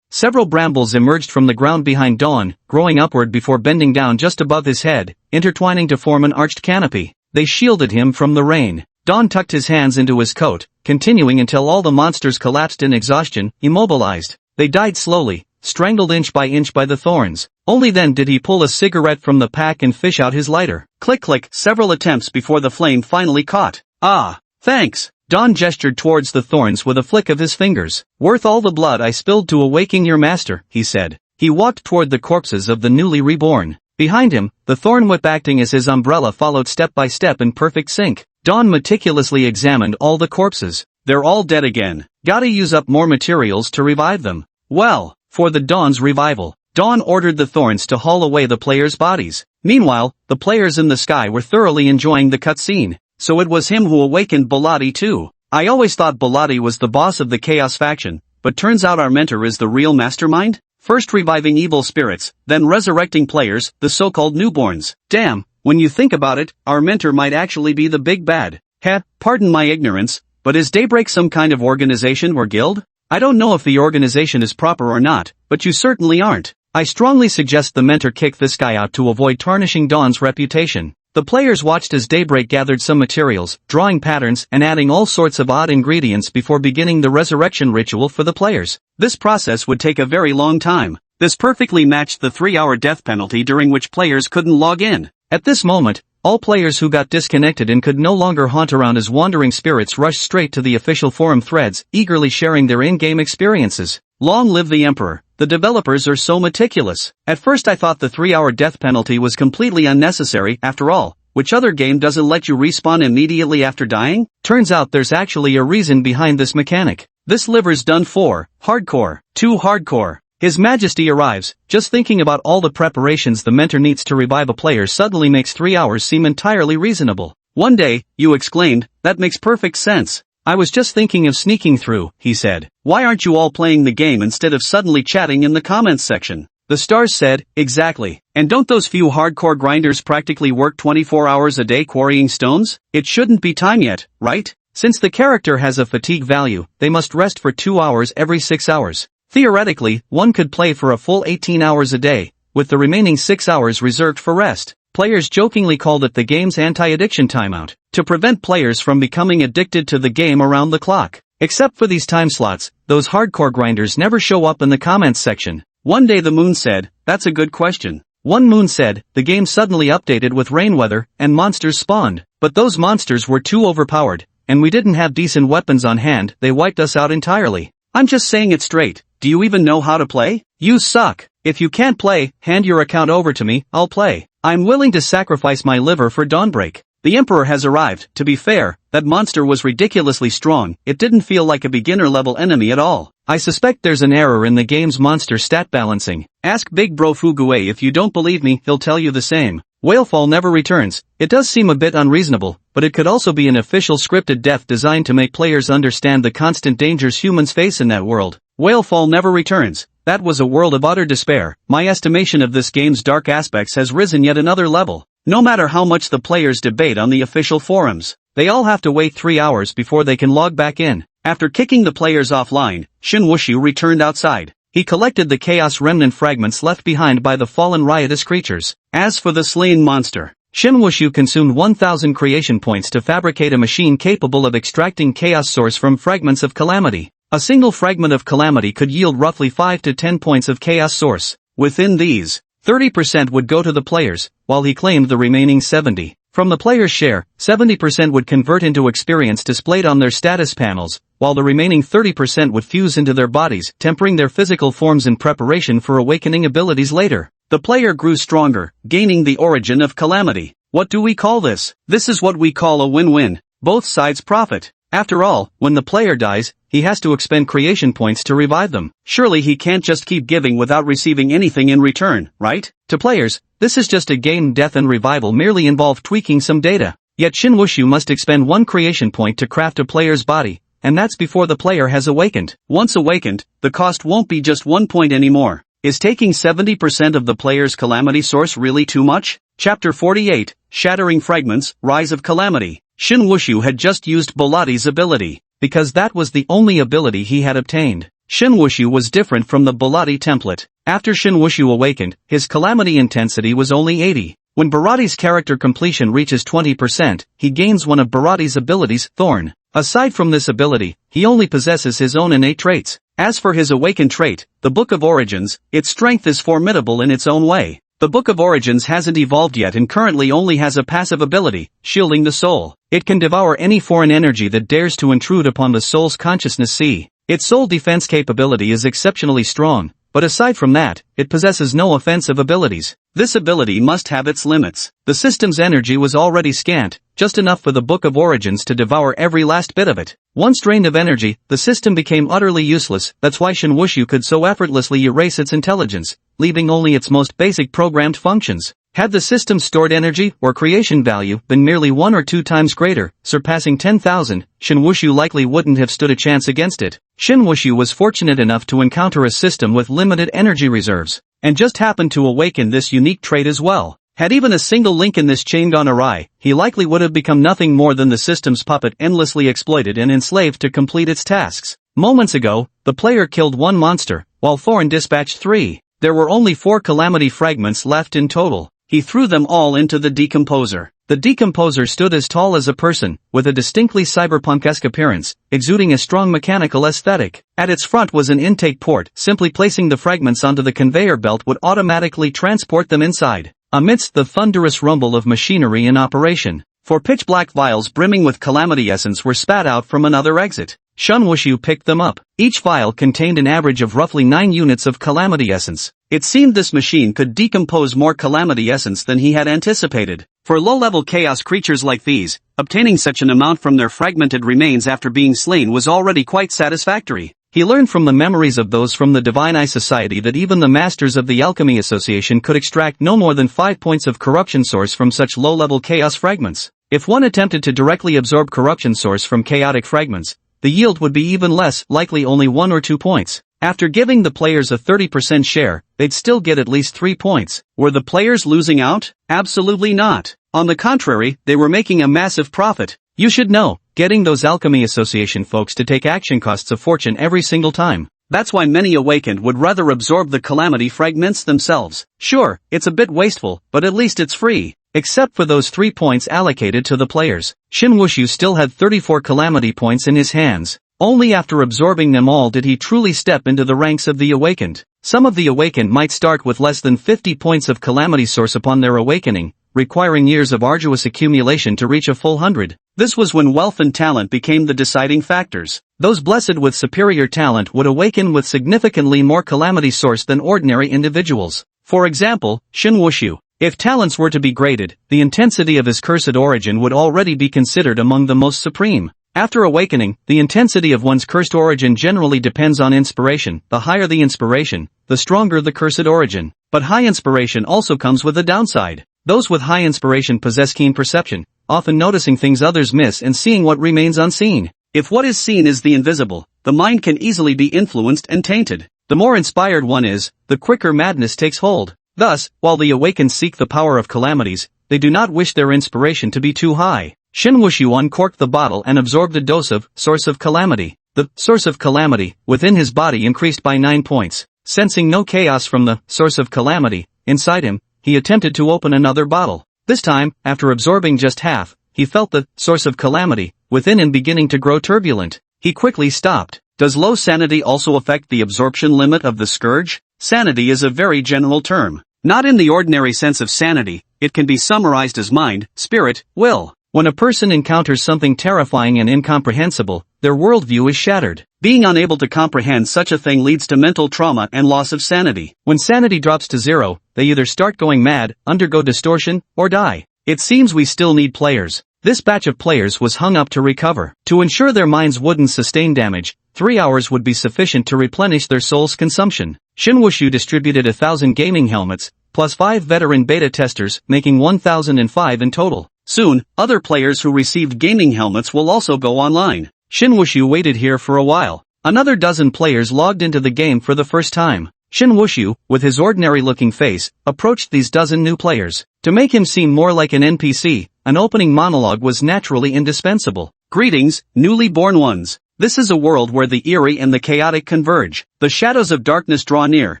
Several brambles emerged from the ground behind Dawn, growing upward before bending down just above his head, intertwining to form an arched canopy. They shielded him from the rain. Dawn tucked his hands into his coat, continuing until all the monsters collapsed in exhaustion, immobilized. They died slowly, strangled inch by the thorns. Only then did he pull a cigarette from the pack and fish out his lighter. Click click, several attempts before the flame finally caught. Ah, thanks. Dawn gestured towards the thorns with a flick of his fingers. Worth all the blood I spilled to awaken your master, he said. He walked toward the corpses of the newly reborn. Behind him, the thorn whip acting as his umbrella followed step by step in perfect sync. Dawn meticulously examined all the corpses. They're all dead again. Gotta use up more materials to revive them. Well, for the Dawn's revival, Dawn ordered the thorns to haul away the players' bodies. Meanwhile, the players in the sky were thoroughly enjoying the cutscene. So it was him who awakened Bellotti too. I always thought Bellotti was the boss of the Chaos faction, but turns out our mentor is the real mastermind? First reviving evil spirits, then resurrecting players, the so-called newborns. Damn, when you think about it, our mentor might actually be the big bad. Heh, pardon my ignorance, but is Daybreak some kind of organization or guild? I don't know if the organization is proper or not, but you certainly aren't. I strongly suggest the mentor kick this guy out to avoid tarnishing Dawn's reputation. The players watched as Daybreak gathered some materials, drawing patterns and adding all sorts of odd ingredients before beginning the resurrection ritual for the players. This process would take a very long time. This perfectly matched the 3-hour death penalty during which players couldn't log in. At this moment, all players who got disconnected and could no longer haunt around as wandering spirits rushed straight to the official forum threads, eagerly sharing their in-game experiences. Long live the Emperor. The developers are so meticulous. At first I thought the 3-hour death penalty was completely unnecessary. After all, which other game doesn't let you respawn immediately after dying? Turns out there's actually a reason behind this mechanic. This liver's done for hardcore. Too hardcore. His Majesty arrives. Just thinking about all the preparations the mentor needs to revive a player suddenly makes 3 hours seem entirely reasonable. One day, you exclaimed, that makes perfect sense. I was just thinking of sneaking through, he said. Why aren't you all playing the game instead of suddenly chatting in the comments section? The stars said, exactly. And don't those few hardcore grinders practically work 24 hours a day quarrying stones? It shouldn't be time yet, right? Since the character has a fatigue value, they must rest for 2 hours every 6 hours. Theoretically, one could play for a full 18 hours a day, with the remaining 6 hours reserved for rest. Players jokingly called it the game's anti-addiction timeout, to prevent players from becoming addicted to the game around the clock. Except for these time slots, those hardcore grinders never show up in the comments section. One day the moon said, that's a good question. One moon said, the game suddenly updated with rain weather, and monsters spawned. But those monsters were too overpowered, and we didn't have decent weapons on hand, they wiped us out entirely. I'm just saying it straight, do you even know how to play? You suck. If you can't play, hand your account over to me, I'll play. I'm willing to sacrifice my liver for Dawnbreak. The Emperor has arrived. To be fair, that monster was ridiculously strong, it didn't feel like a beginner-level enemy at all. I suspect there's an error in the game's monster stat balancing. Ask Big Bro Fugue if you don't believe me, he'll tell you the same. Whalefall never returns. It does seem a bit unreasonable, but it could also be an official scripted death designed to make players understand the constant dangers humans face in that world. Whalefall never returns. That was a world of utter despair. My estimation of this game's dark aspects has risen yet another level. No matter how much the players debate on the official forums, they all have to wait 3 hours before they can log back in. After kicking the players offline, Shin Wushu returned outside. He collected the chaos remnant fragments left behind by the fallen riotous creatures. As for the slain monster, Shin Wushu consumed 1,000 creation points to fabricate a machine capable of extracting chaos source from fragments of calamity. A single fragment of calamity could yield roughly 5 to 10 points of chaos source. Within these, 30% would go to the players, while he claimed the remaining 70. From the player's share, 70% would convert into experience displayed on their status panels, while the remaining 30% would fuse into their bodies, tempering their physical forms in preparation for awakening abilities later. The player grew stronger, gaining the origin of calamity. What do we call this? This is what we call a win-win. Both sides profit. After all, when the player dies, he has to expend creation points to revive them. Surely he can't just keep giving without receiving anything in return, right? To players, this is just a game. Death and revival merely involve tweaking some data. Yet Shin Wushu must expend 1 creation point to craft a player's body, and that's before the player has awakened. Once awakened, the cost won't be just 1 point anymore. Is taking 70% of the player's calamity source really too much? Chapter 48, Shattering Fragments, Rise of Calamity. Shin Wushu had just used Bolati's ability, because that was the only ability he had obtained. Shin Wushu was different from the Bolati template. After Shin Wushu awakened, his calamity intensity was only 80. When Barati's character completion reaches 20%, he gains one of Barati's abilities, Thorn. Aside from this ability, he only possesses his own innate traits. As for his awakened trait, the Book of Origins, its strength is formidable in its own way. The Book of Origins hasn't evolved yet and currently only has a passive ability, shielding the soul. It can devour any foreign energy that dares to intrude upon the soul's consciousness. Its soul defense capability is exceptionally strong, but aside from that, it possesses no offensive abilities. This ability must have its limits. The system's energy was already scant, just enough for the Book of Origins to devour every last bit of it. Once drained of energy, the system became utterly useless. That's why Shin Wushu could so effortlessly erase its intelligence, leaving only its most basic programmed functions. Had the system's stored energy or creation value been merely 1 or 2 times greater, surpassing 10,000, Shin Wushu likely wouldn't have stood a chance against it. Shin Wushu was fortunate enough to encounter a system with limited energy reserves, and just happened to awaken this unique trait as well. Had even a single link in this chain gone awry, he likely would have become nothing more than the system's puppet, endlessly exploited and enslaved to complete its tasks. Moments ago, the player killed 1 monster, while Thorn dispatched 3. There were only 4 calamity fragments left in total. He threw them all into the decomposer. The decomposer stood as tall as a person, with a distinctly cyberpunk-esque appearance, exuding a strong mechanical aesthetic. At its front was an intake port. Simply placing the fragments onto the conveyor belt would automatically transport them inside. Amidst the thunderous rumble of machinery in operation, 4 pitch-black vials brimming with calamity essence were spat out from another exit. Shin Wushu picked them up. Each vial contained an average of roughly 9 units of calamity essence. It seemed this machine could decompose more calamity essence than he had anticipated. For low-level chaos creatures like these, obtaining such an amount from their fragmented remains after being slain was already quite satisfactory. He learned from the memories of those from the Divine Eye Society that even the masters of the Alchemy Association could extract no more than 5 points of corruption source from such low-level chaos fragments. If one attempted to directly absorb corruption source from chaotic fragments, the yield would be even less, likely only 1 or 2 points. After giving the players a 30% share, they'd still get at least 3 points. Were the players losing out? Absolutely not. On the contrary, they were making a massive profit. You should know, getting those Alchemy Association folks to take action costs a fortune every single time. That's why many awakened would rather absorb the calamity fragments themselves. Sure, it's a bit wasteful, but at least it's free. Except for those 3 points allocated to the players. Shin Wushu still had 34 calamity points in his hands. Only after absorbing them all did he truly step into the ranks of the awakened. Some of the awakened might start with less than 50 points of calamity source upon their awakening, requiring years of arduous accumulation to reach a full 100. This was when wealth and talent became the deciding factors. Those blessed with superior talent would awaken with significantly more calamity source than ordinary individuals. For example, Shin Wushu. If talents were to be graded, the intensity of his cursed origin would already be considered among the most supreme. After awakening, the intensity of one's cursed origin generally depends on inspiration. The higher the inspiration, the stronger the cursed origin. But high inspiration also comes with a downside. Those with high inspiration possess keen perception, often noticing things others miss and seeing what remains unseen. If what is seen is the invisible, the mind can easily be influenced and tainted. The more inspired one is, the quicker madness takes hold. Thus, while the awakened seek the power of calamities, they do not wish their inspiration to be too high. Shin Wushu uncorked the bottle and absorbed a dose of source of calamity. The source of calamity within his body increased by 9 points. Sensing no chaos from the source of calamity inside him, he attempted to open another bottle. This time, after absorbing just half, he felt the source of calamity within him beginning to grow turbulent. He quickly stopped. Does low sanity also affect the absorption limit of the scourge? Sanity is a very general term. Not in the ordinary sense of sanity, it can be summarized as mind, spirit, will. When a person encounters something terrifying and incomprehensible, their worldview is shattered. Being unable to comprehend such a thing leads to mental trauma and loss of sanity. When sanity drops to 0, they either start going mad, undergo distortion, or die. It seems we still need players. This batch of players was hung up to recover. To ensure their minds wouldn't sustain damage, 3 hours would be sufficient to replenish their soul's consumption. Shin Wushu distributed 1,000 gaming helmets, plus 5 veteran beta testers, making 1,005 in total. Soon, other players who received gaming helmets will also go online. Shin Wushu waited here for a while. Another dozen players logged into the game for the first time. Shin Wushu, with his ordinary-looking face, approached these dozen new players. To make him seem more like an NPC, an opening monologue was naturally indispensable. Greetings, newly born ones. This is a world where the eerie and the chaotic converge. The shadows of darkness draw near,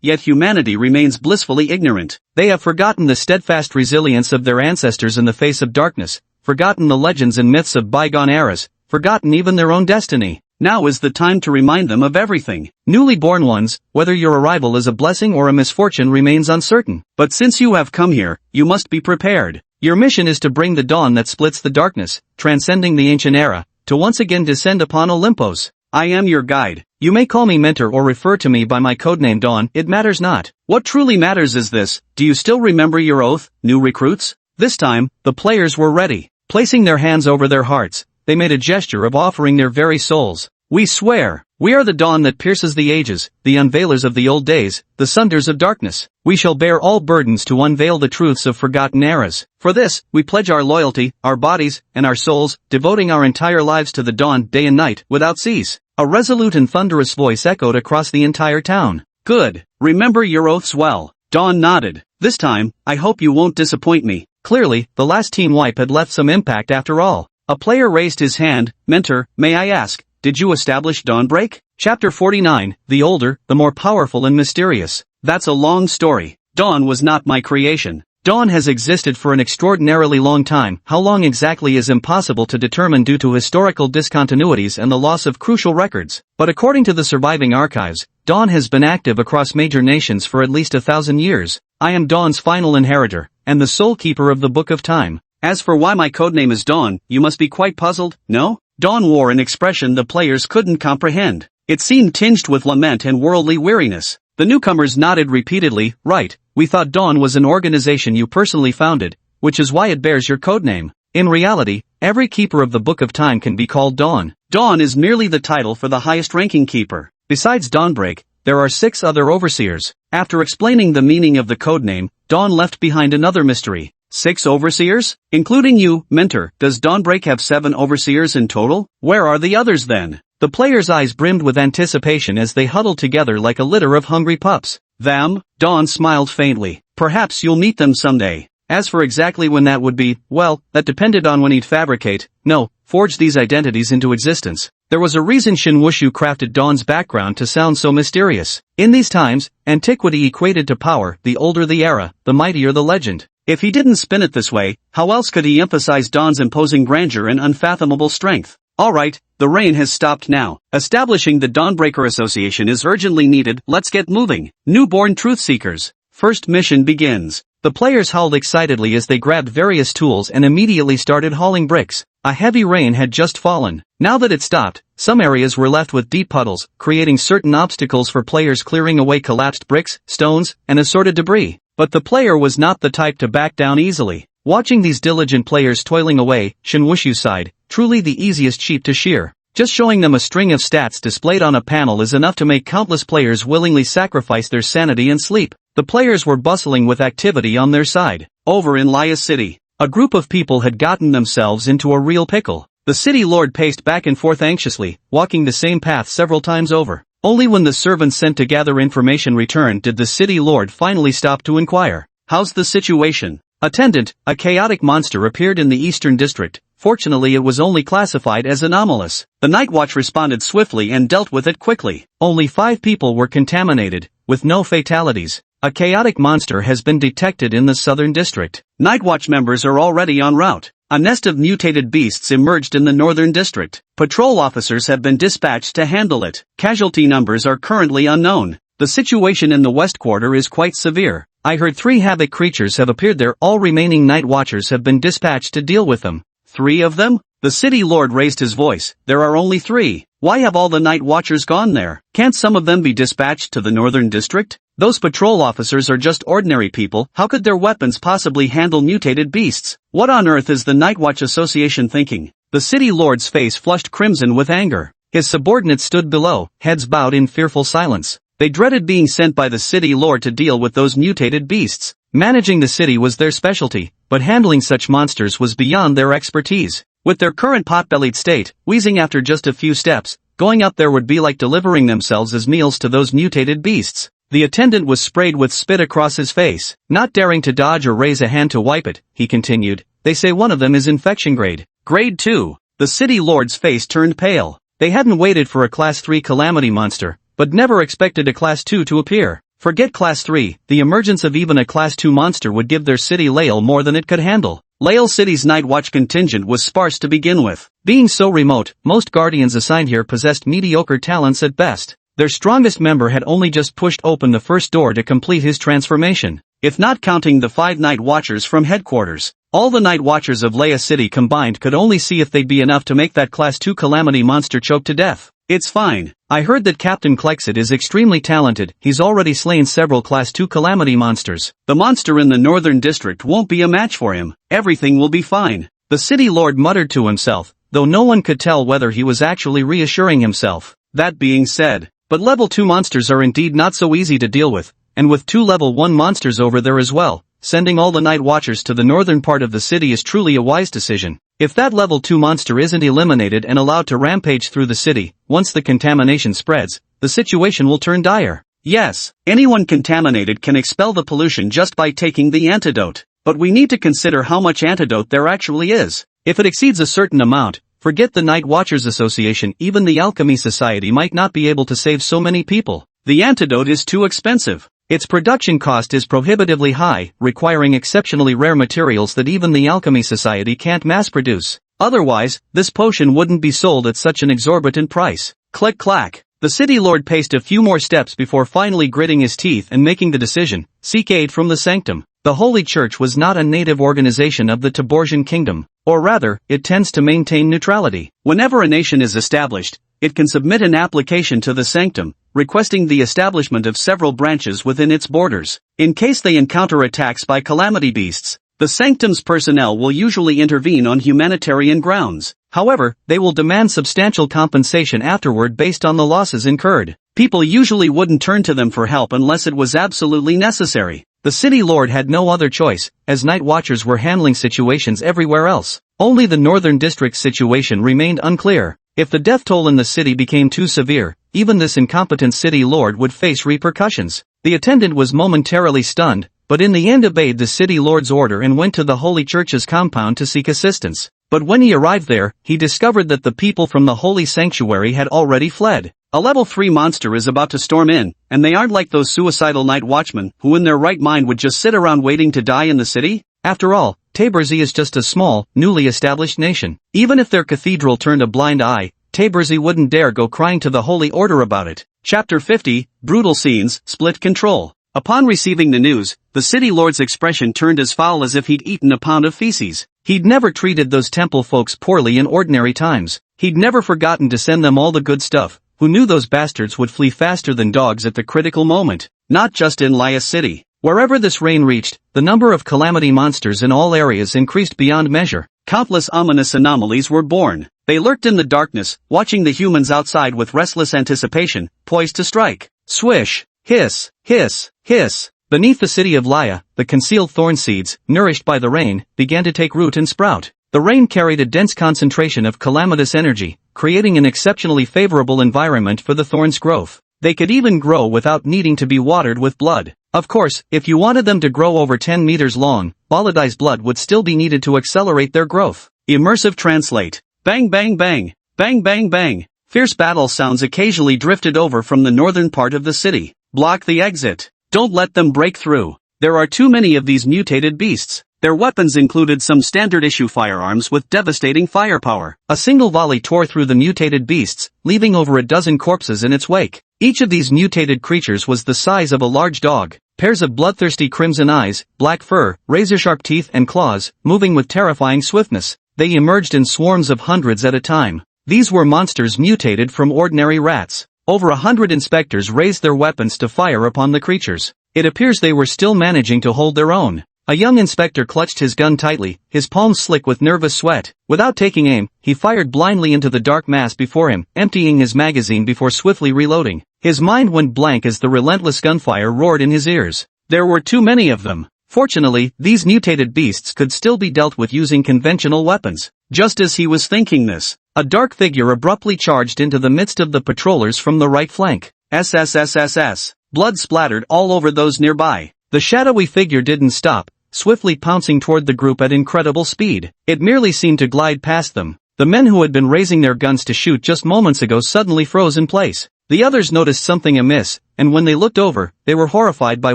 yet humanity remains blissfully ignorant. They have forgotten the steadfast resilience of their ancestors in the face of darkness, forgotten the legends and myths of bygone eras, forgotten even their own destiny. Now is the time to remind them of everything. Newly born ones, whether your arrival is a blessing or a misfortune remains uncertain. But since you have come here, you must be prepared. Your mission is to bring the dawn that splits the darkness, transcending the ancient era, to once again descend upon Olympos. I am your guide. You may call me Mentor or refer to me by my codename Dawn, it matters not. What truly matters is this: do you still remember your oath, new recruits? This time, the players were ready. Placing their hands over their hearts, they made a gesture of offering their very souls. We swear, we are the dawn that pierces the ages, the unveilers of the old days, the sunders of darkness. We shall bear all burdens to unveil the truths of forgotten eras. For this, we pledge our loyalty, our bodies, and our souls, devoting our entire lives to the dawn day and night, without cease. A resolute and thunderous voice echoed across the entire town. Good. Remember your oaths well. Dawn nodded. This time, I hope you won't disappoint me. Clearly, the last team wipe had left some impact after all. A player raised his hand. Mentor, may I ask, did you establish Dawnbreak? Chapter 49, the older, the more powerful and mysterious. That's a long story. Dawn was not my creation. Dawn has existed for an extraordinarily long time. How long exactly is impossible to determine due to historical discontinuities and the loss of crucial records. But according to the surviving archives, Dawn has been active across major nations for at least 1,000 years. I am Dawn's final inheritor, and the sole keeper of the Book of Time. As for why my codename is Dawn, you must be quite puzzled, no? Dawn wore an expression the players couldn't comprehend. It seemed tinged with lament and worldly weariness. The newcomers nodded repeatedly. Right, we thought Dawn was an organization you personally founded, which is why it bears your codename. In reality, every keeper of the Book of Time can be called Dawn. Dawn is merely the title for the highest-ranking keeper. Besides Dawnbreak, there are 6 other overseers. After explaining the meaning of the codename, Dawn left behind another mystery. 6 overseers? Including you, Mentor. Does Dawnbreak have 7 overseers in total? Where are the others then? The players' eyes brimmed with anticipation as they huddled together like a litter of hungry pups. Them? Dawn smiled faintly. Perhaps you'll meet them someday. As for exactly when that would be, well, that depended on when he'd forge these identities into existence. There was a reason Shin Wushu crafted Dawn's background to sound so mysterious. In these times, antiquity equated to power. The older the era, the mightier the legend. If he didn't spin it this way, how else could he emphasize Dawn's imposing grandeur and unfathomable strength? Alright, the rain has stopped now. Establishing the Dawnbreaker Association is urgently needed. Let's get moving. Newborn Truth Seekers. First mission begins. The players howled excitedly as they grabbed various tools and immediately started hauling bricks. A heavy rain had just fallen. Now that it stopped, some areas were left with deep puddles, creating certain obstacles for players clearing away collapsed bricks, stones, and assorted debris. But the player was not the type to back down easily. Watching these diligent players toiling away, Shin Wushu sighed, truly the easiest sheep to shear. Just showing them a string of stats displayed on a panel is enough to make countless players willingly sacrifice their sanity and sleep. The players were bustling with activity on their side. Over in Laya City, a group of people had gotten themselves into a real pickle. The city lord paced back and forth anxiously, walking the same path several times over. Only when the servants sent to gather information returned did the city lord finally stop to inquire. How's the situation? Attendant, a chaotic monster appeared in the eastern district. Fortunately it was only classified as anomalous. The Night Watch responded swiftly and dealt with it quickly. Only 5 people were contaminated, with no fatalities. A chaotic monster has been detected in the southern district. Night Watch members are already en route. A nest of mutated beasts emerged in the northern district. Patrol officers have been dispatched to handle it. Casualty numbers are currently unknown. The situation in the west quarter is quite severe. I heard 3 havoc creatures have appeared there. All remaining Night Watchers have been dispatched to deal with them. 3 of them? The city lord raised his voice. There are only 3. Why have all the Night Watchers gone there? Can't some of them be dispatched to the northern district? Those patrol officers are just ordinary people. How could their weapons possibly handle mutated beasts? What on earth is the Night Watch Association thinking? The city lord's face flushed crimson with anger. His subordinates stood below, heads bowed in fearful silence. They dreaded being sent by the city lord to deal with those mutated beasts. Managing the city was their specialty, but handling such monsters was beyond their expertise. With their current pot-bellied state, wheezing after just a few steps, going up there would be like delivering themselves as meals to those mutated beasts. The attendant was sprayed with spit across his face. Not daring to dodge or raise a hand to wipe it, he continued, they say one of them is infection grade. Grade 2. The city lord's face turned pale. They hadn't waited for a Class 3 calamity monster, but never expected a Class 2 to appear. Forget Class 3, the emergence of even a Class 2 monster would give their city Lael more than it could handle. Lael City's Night Watch contingent was sparse to begin with. Being so remote, most guardians assigned here possessed mediocre talents at best. Their strongest member had only just pushed open the first door to complete his transformation. If not counting the 5 Night Watchers from headquarters, all the Night Watchers of Lael City combined could only see if they'd be enough to make that Class 2 calamity monster choke to death. It's fine. I heard that Captain Klexit is extremely talented. He's already slain several Class 2 calamity monsters. The monster in the northern district won't be a match for him. Everything will be fine. The city lord muttered to himself, though no one could tell whether he was actually reassuring himself. That being said, but level 2 monsters are indeed not so easy to deal with, and with 2 level 1 monsters over there as well, sending all the Night Watchers to the northern part of the city is truly a wise decision. If that level 2 monster isn't eliminated and allowed to rampage through the city, once the contamination spreads, the situation will turn dire. Yes, anyone contaminated can expel the pollution just by taking the antidote. But we need to consider how much antidote there actually is. If it exceeds a certain amount, forget the Night Watchers Association, even the Alchemy Society might not be able to save so many people. The antidote is too expensive. Its production cost is prohibitively high, requiring exceptionally rare materials that even the Alchemy Society can't mass-produce. Otherwise, this potion wouldn't be sold at such an exorbitant price. Click clack. The city lord paced a few more steps before finally gritting his teeth and making the decision, seek aid from the sanctum. The Holy Church was not a native organization of the Taborgian kingdom, or rather, it tends to maintain neutrality. Whenever a nation is established, it can submit an application to the sanctum, requesting the establishment of several branches within its borders. In case they encounter attacks by calamity beasts, the sanctum's personnel will usually intervene on humanitarian grounds. However, they will demand substantial compensation afterward based on the losses incurred. People usually wouldn't turn to them for help unless it was absolutely necessary. The city lord had no other choice, as Night Watchers were handling situations everywhere else. Only the northern district's situation remained unclear. If the death toll in the city became too severe, even this incompetent city lord would face repercussions. The attendant was momentarily stunned, but in the end obeyed the city lord's order and went to the Holy Church's compound to seek assistance. But when he arrived there, he discovered that the people from the holy sanctuary had already fled. A level 3 monster is about to storm in, and they aren't like those suicidal night watchmen who in their right mind would just sit around waiting to die in the city. After all, Taborzi is just a small, newly established nation. Even if their cathedral turned a blind eye, Taborzi wouldn't dare go crying to the Holy Order about it. Chapter 50, Brutal Scenes, Split Control. Upon receiving the news, the city lord's expression turned as foul as if he'd eaten a pound of feces. He'd never treated those temple folks poorly in ordinary times. He'd never forgotten to send them all the good stuff. Who knew those bastards would flee faster than dogs at the critical moment? Not just in Laia City. Wherever this rain reached, the number of calamity monsters in all areas increased beyond measure. Countless ominous anomalies were born. They lurked in the darkness, watching the humans outside with restless anticipation, poised to strike. Swish, hiss, hiss, hiss. Beneath the city of Laia, the concealed thorn seeds, nourished by the rain, began to take root and sprout. The rain carried a dense concentration of calamitous energy, creating an exceptionally favorable environment for the thorns' growth. They could even grow without needing to be watered with blood. Of course, if you wanted them to grow over 10 meters long, Baladi's blood would still be needed to accelerate their growth. Immersive translate. Bang bang bang. Bang bang bang. Fierce battle sounds occasionally drifted over from the northern part of the city. Block the exit. Don't let them break through. There are too many of these mutated beasts. Their weapons included some standard-issue firearms with devastating firepower. A single volley tore through the mutated beasts, leaving over a dozen corpses in its wake. Each of these mutated creatures was the size of a large dog. Pairs of bloodthirsty crimson eyes, black fur, razor-sharp teeth and claws, moving with terrifying swiftness. They emerged in swarms of hundreds at a time. These were monsters mutated from ordinary rats. Over 100 inspectors raised their weapons to fire upon the creatures. It appears they were still managing to hold their own. A young inspector clutched his gun tightly, his palms slick with nervous sweat. Without taking aim, he fired blindly into the dark mass before him, emptying his magazine before swiftly reloading. His mind went blank as the relentless gunfire roared in his ears. There were too many of them. Fortunately, these mutated beasts could still be dealt with using conventional weapons. Just as he was thinking this, a dark figure abruptly charged into the midst of the patrollers from the right flank. SSSSS. Blood splattered all over those nearby. The shadowy figure didn't stop, swiftly pouncing toward the group at incredible speed. It merely seemed to glide past them. The men who had been raising their guns to shoot just moments ago suddenly froze in place. The others noticed something amiss, and when they looked over, they were horrified by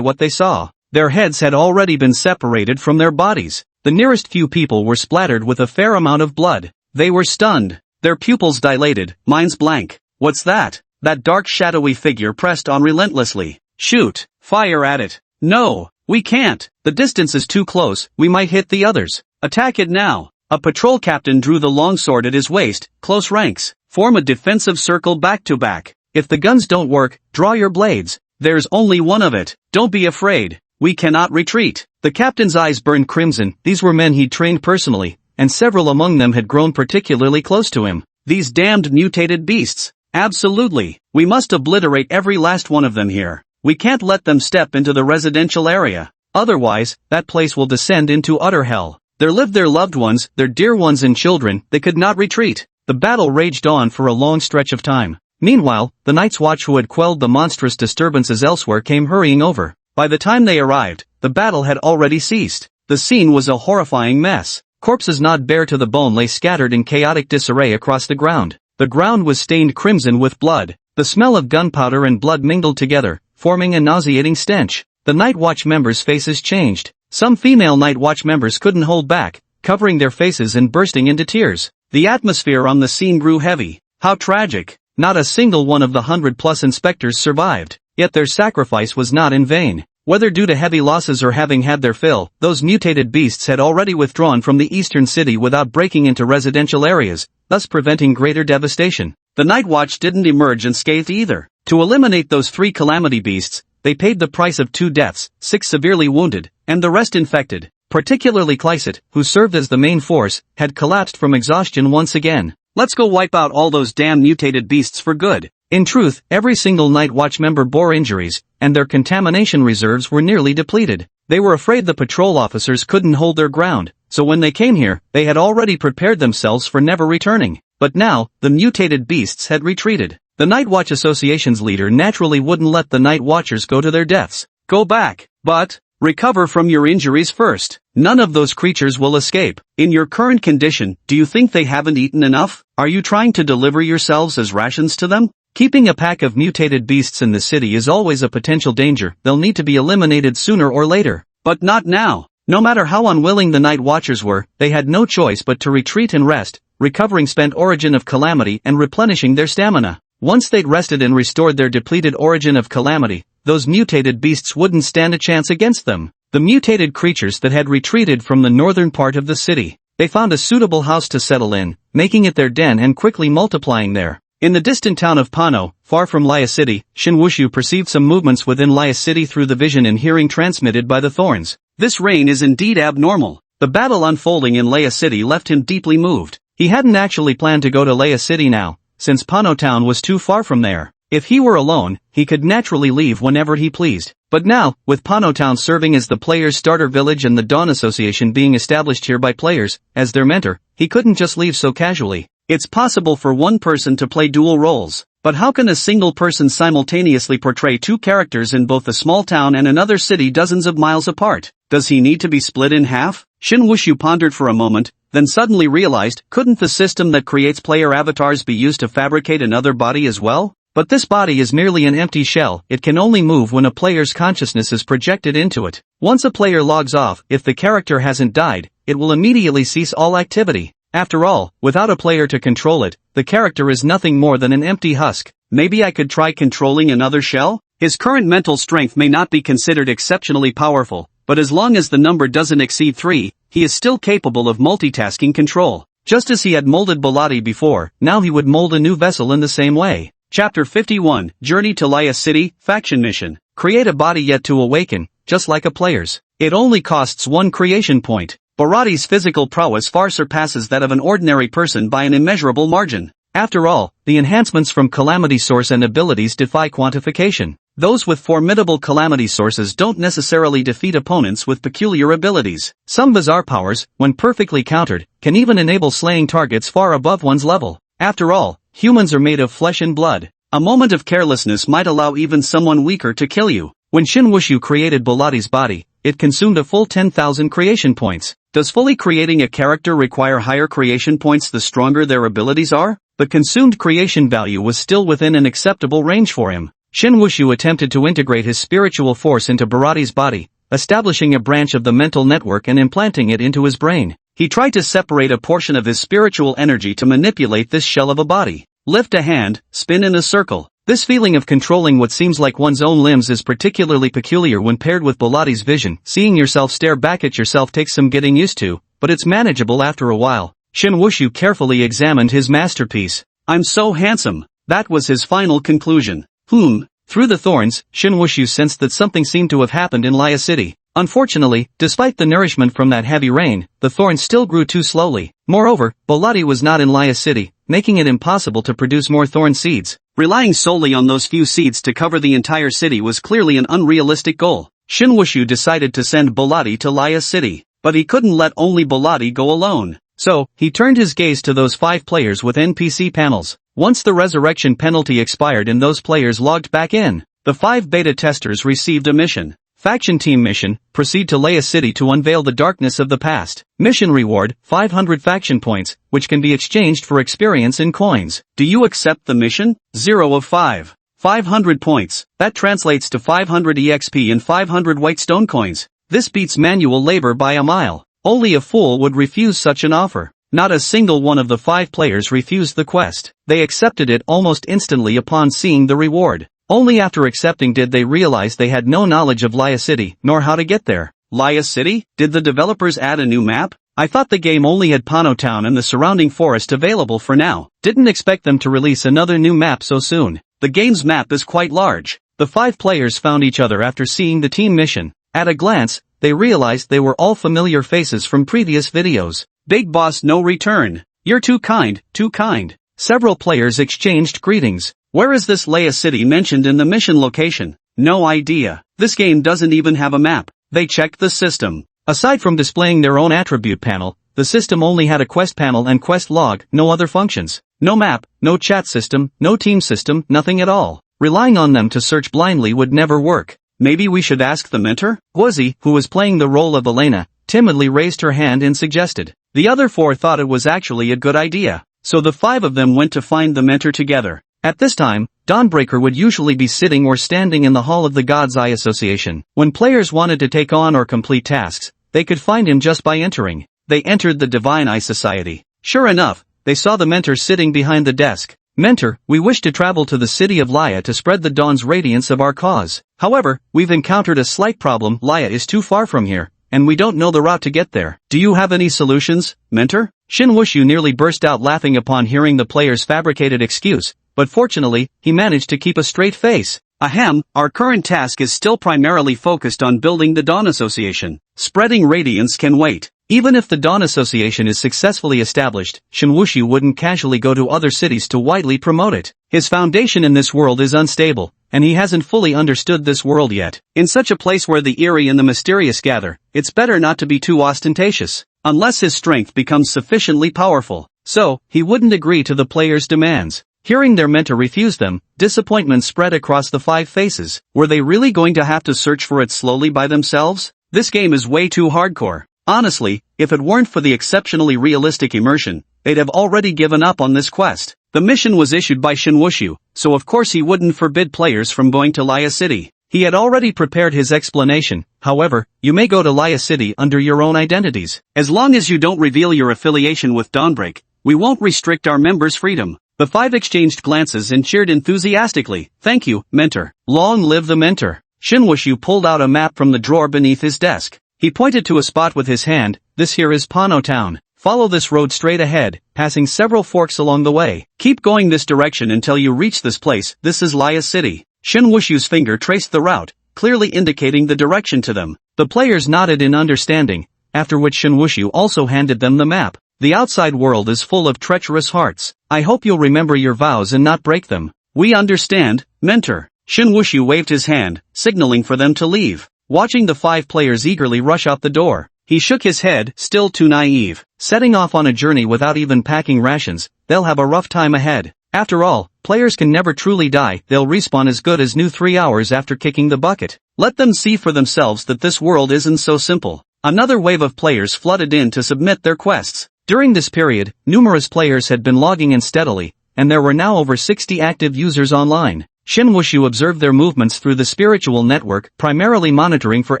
what they saw. Their heads had already been separated from their bodies. The nearest few people were splattered with a fair amount of blood. They were stunned. Their pupils dilated, minds blank. What's that? That dark shadowy figure pressed on relentlessly. Shoot! Fire at it! No! We can't! The distance is too close, we might hit the others. Attack it now! A patrol captain drew the longsword at his waist. Close ranks. Form a defensive circle back to back. If the guns don't work, draw your blades. There's only one of it. Don't be afraid. We cannot retreat. The captain's eyes burned crimson. These were men he'd trained personally, and several among them had grown particularly close to him. These damned mutated beasts. Absolutely. We must obliterate every last one of them here. We can't let them step into the residential area. Otherwise, that place will descend into utter hell. There lived their loved ones, their dear ones and children. They could not retreat. The battle raged on for a long stretch of time. Meanwhile, the Night's Watch who had quelled the monstrous disturbances elsewhere came hurrying over. By the time they arrived, the battle had already ceased. The scene was a horrifying mess. Corpses gnawed bare to the bone lay scattered in chaotic disarray across the ground. The ground was stained crimson with blood. The smell of gunpowder and blood mingled together, forming a nauseating stench. The Night Watch members' faces changed. Some female Night Watch members couldn't hold back, covering their faces and bursting into tears. The atmosphere on the scene grew heavy. How tragic. Not a single one of the 100+ inspectors survived. Yet their sacrifice was not in vain. Whether due to heavy losses or having had their fill, those mutated beasts had already withdrawn from the eastern city without breaking into residential areas, thus preventing greater devastation. The Night Watch didn't emerge unscathed either. To eliminate those 3 calamity beasts, they paid the price of 2 deaths, 6 severely wounded, and the rest infected. Particularly Clyset, who served as the main force, had collapsed from exhaustion once again. Let's go wipe out all those damn mutated beasts for good. In truth, every single Night Watch member bore injuries, and their contamination reserves were nearly depleted. They were afraid the patrol officers couldn't hold their ground, so when they came here, they had already prepared themselves for never returning. But now, the mutated beasts had retreated. The Night Watch Association's leader naturally wouldn't let the Night Watchers go to their deaths. Go back, but recover from your injuries first. None of those creatures will escape. In your current condition, do you think they haven't eaten enough? Are you trying to deliver yourselves as rations to them? Keeping a pack of mutated beasts in the city is always a potential danger. They'll need to be eliminated sooner or later. But not now. No matter how unwilling the Night Watchers were, they had no choice but to retreat and rest, recovering spent origin of calamity and replenishing their stamina. Once they'd rested and restored their depleted origin of calamity, those mutated beasts wouldn't stand a chance against them. The mutated creatures that had retreated from the northern part of the city. They found a suitable house to settle in, making it their den and quickly multiplying there. In the distant town of Pano, far from Laya City, Shin Wushu perceived some movements within Laya City through the vision and hearing transmitted by the thorns. This rain is indeed abnormal. The battle unfolding in Laya City left him deeply moved. He hadn't actually planned to go to Laya City now, since Pano Town was too far from there. If he were alone, he could naturally leave whenever he pleased. But now, with Pano Town serving as the players' starter village and the Dawn Association being established here by players, as their mentor, he couldn't just leave so casually. It's possible for one person to play dual roles. But how can a single person simultaneously portray 2 characters in both a small town and another city dozens of miles apart? Does he need to be split in half? Shin Wushu pondered for a moment, then suddenly realized, couldn't the system that creates player avatars be used to fabricate another body as well? But this body is merely an empty shell. It can only move when a player's consciousness is projected into it. Once a player logs off, if the character hasn't died, it will immediately cease all activity. After all, without a player to control it, the character is nothing more than an empty husk. Maybe I could try controlling another shell? His current mental strength may not be considered exceptionally powerful, but as long as the number doesn't exceed 3, he is still capable of multitasking control. Just as he had molded Baladi before, now he would mold a new vessel in the same way. Chapter 51, Journey to Laya City, Faction Mission. Create a body yet to awaken, just like a player's. It only costs 1 creation point. Baradi's physical prowess far surpasses that of an ordinary person by an immeasurable margin. After all, the enhancements from Calamity Source and abilities defy quantification. Those with formidable Calamity Sources don't necessarily defeat opponents with peculiar abilities. Some bizarre powers, when perfectly countered, can even enable slaying targets far above one's level. After all, humans are made of flesh and blood. A moment of carelessness might allow even someone weaker to kill you. When Shin Wushu created Bolati's body, it consumed a full 10,000 creation points. Does fully creating a character require higher creation points the stronger their abilities are? The consumed creation value was still within an acceptable range for him. Shin Wushu attempted to integrate his spiritual force into Bolati's body, establishing a branch of the mental network and implanting it into his brain. He tried to separate a portion of his spiritual energy to manipulate this shell of a body. Lift a hand, spin in a circle. This feeling of controlling what seems like one's own limbs is particularly peculiar when paired with Bolati's vision. Seeing yourself stare back at yourself takes some getting used to, but it's manageable after a while. Shin Wushu carefully examined his masterpiece. I'm so handsome. That was his final conclusion. Through the thorns, Shin Wushu sensed that something seemed to have happened in Laya City. Unfortunately, despite the nourishment from that heavy rain, the thorns still grew too slowly. Moreover, Bolati was not in Laya City, making it impossible to produce more thorn seeds. Relying solely on those few seeds to cover the entire city was clearly an unrealistic goal. Shin Wushu decided to send Bolati to Laya City, but he couldn't let only Bolati go alone. So, he turned his gaze to those 5 players with NPC panels. Once the resurrection penalty expired and those players logged back in, the 5 beta testers received a mission. Faction Team Mission, proceed to Laya City to unveil the darkness of the past. Mission reward, 500 faction points, which can be exchanged for experience in coins. Do you accept the mission? 0 of 5. 500 points. That translates to 500 EXP and 500 white stone coins. This beats manual labor by a mile. Only a fool would refuse such an offer. Not a single one of the 5 players refused the quest. They accepted it almost instantly upon seeing the reward. Only after accepting did they realize they had no knowledge of Laya City, nor how to get there. Laya City? Did the developers add a new map? I thought the game only had Pano Town and the surrounding forest available for now. Didn't expect them to release another new map so soon. The game's map is quite large. The 5 players found each other after seeing the team mission. At a glance, they realized they were all familiar faces from previous videos. Big Boss no return. You're too kind, too kind. Several players exchanged greetings. Where is this Laya City mentioned in the mission location? No idea. This game doesn't even have a map. They checked the system. Aside from displaying their own attribute panel, the system only had a quest panel and quest log, no other functions. No map, no chat system, no team system, nothing at all. Relying on them to search blindly would never work. Maybe we should ask the mentor? Huazi, who was playing the role of Elena, timidly raised her hand and suggested. The other 4 thought it was actually a good idea. So the 5 of them went to find the mentor together. At this time, Dawnbreaker would usually be sitting or standing in the hall of the God's Eye Association. When players wanted to take on or complete tasks, they could find him just by entering. They entered the Divine Eye Society. Sure enough, they saw the mentor sitting behind the desk. Mentor, we wish to travel to the city of Laya to spread the dawn's radiance of our cause. However, we've encountered a slight problem. Laya is too far from here, and we don't know the route to get there. Do you have any solutions, mentor? Shin Wushu nearly burst out laughing upon hearing the player's fabricated excuse, but fortunately, he managed to keep a straight face. Ahem, our current task is still primarily focused on building the Dawn Association. Spreading radiance can wait. Even if the Dawn Association is successfully established, Shin Wushu wouldn't casually go to other cities to widely promote it. His foundation in this world is unstable, and he hasn't fully understood this world yet. In such a place where the eerie and the mysterious gather, it's better not to be too ostentatious, unless his strength becomes sufficiently powerful. So, he wouldn't agree to the players' demands. Hearing their mentor refuse them, disappointment spread across the 5 faces. Were they really going to have to search for it slowly by themselves? This game is way too hardcore. Honestly, if it weren't for the exceptionally realistic immersion, they'd have already given up on this quest. The mission was issued by Shin Wushu, so of course he wouldn't forbid players from going to Laya City. He had already prepared his explanation. However, you may go to Laya City under your own identities. As long as you don't reveal your affiliation with Dawnbreak, we won't restrict our members' freedom. The 5 exchanged glances and cheered enthusiastically. Thank you, mentor. Long live the mentor. Shin Wushu pulled out a map from the drawer beneath his desk. He pointed to a spot with his hand. This here is Pano Town. Follow this road straight ahead, passing several forks along the way. Keep going this direction until you reach this place. This is Laya City. Shin Wushu's finger traced the route, clearly indicating the direction to them. The players nodded in understanding, after which Shin Wushu also handed them the map. The outside world is full of treacherous hearts. I hope you'll remember your vows and not break them. We understand, mentor. Shin Wushu waved his hand, signaling for them to leave. Watching the 5 players eagerly rush out the door, he shook his head, still too naive. Setting off on a journey without even packing rations, they'll have a rough time ahead. After all, players can never truly die, they'll respawn as good as new 3 hours after kicking the bucket. Let them see for themselves that this world isn't so simple. Another wave of players flooded in to submit their quests. During this period, numerous players had been logging in steadily, and there were now over 60 active users online. Shinwushu observed their movements through the spiritual network, primarily monitoring for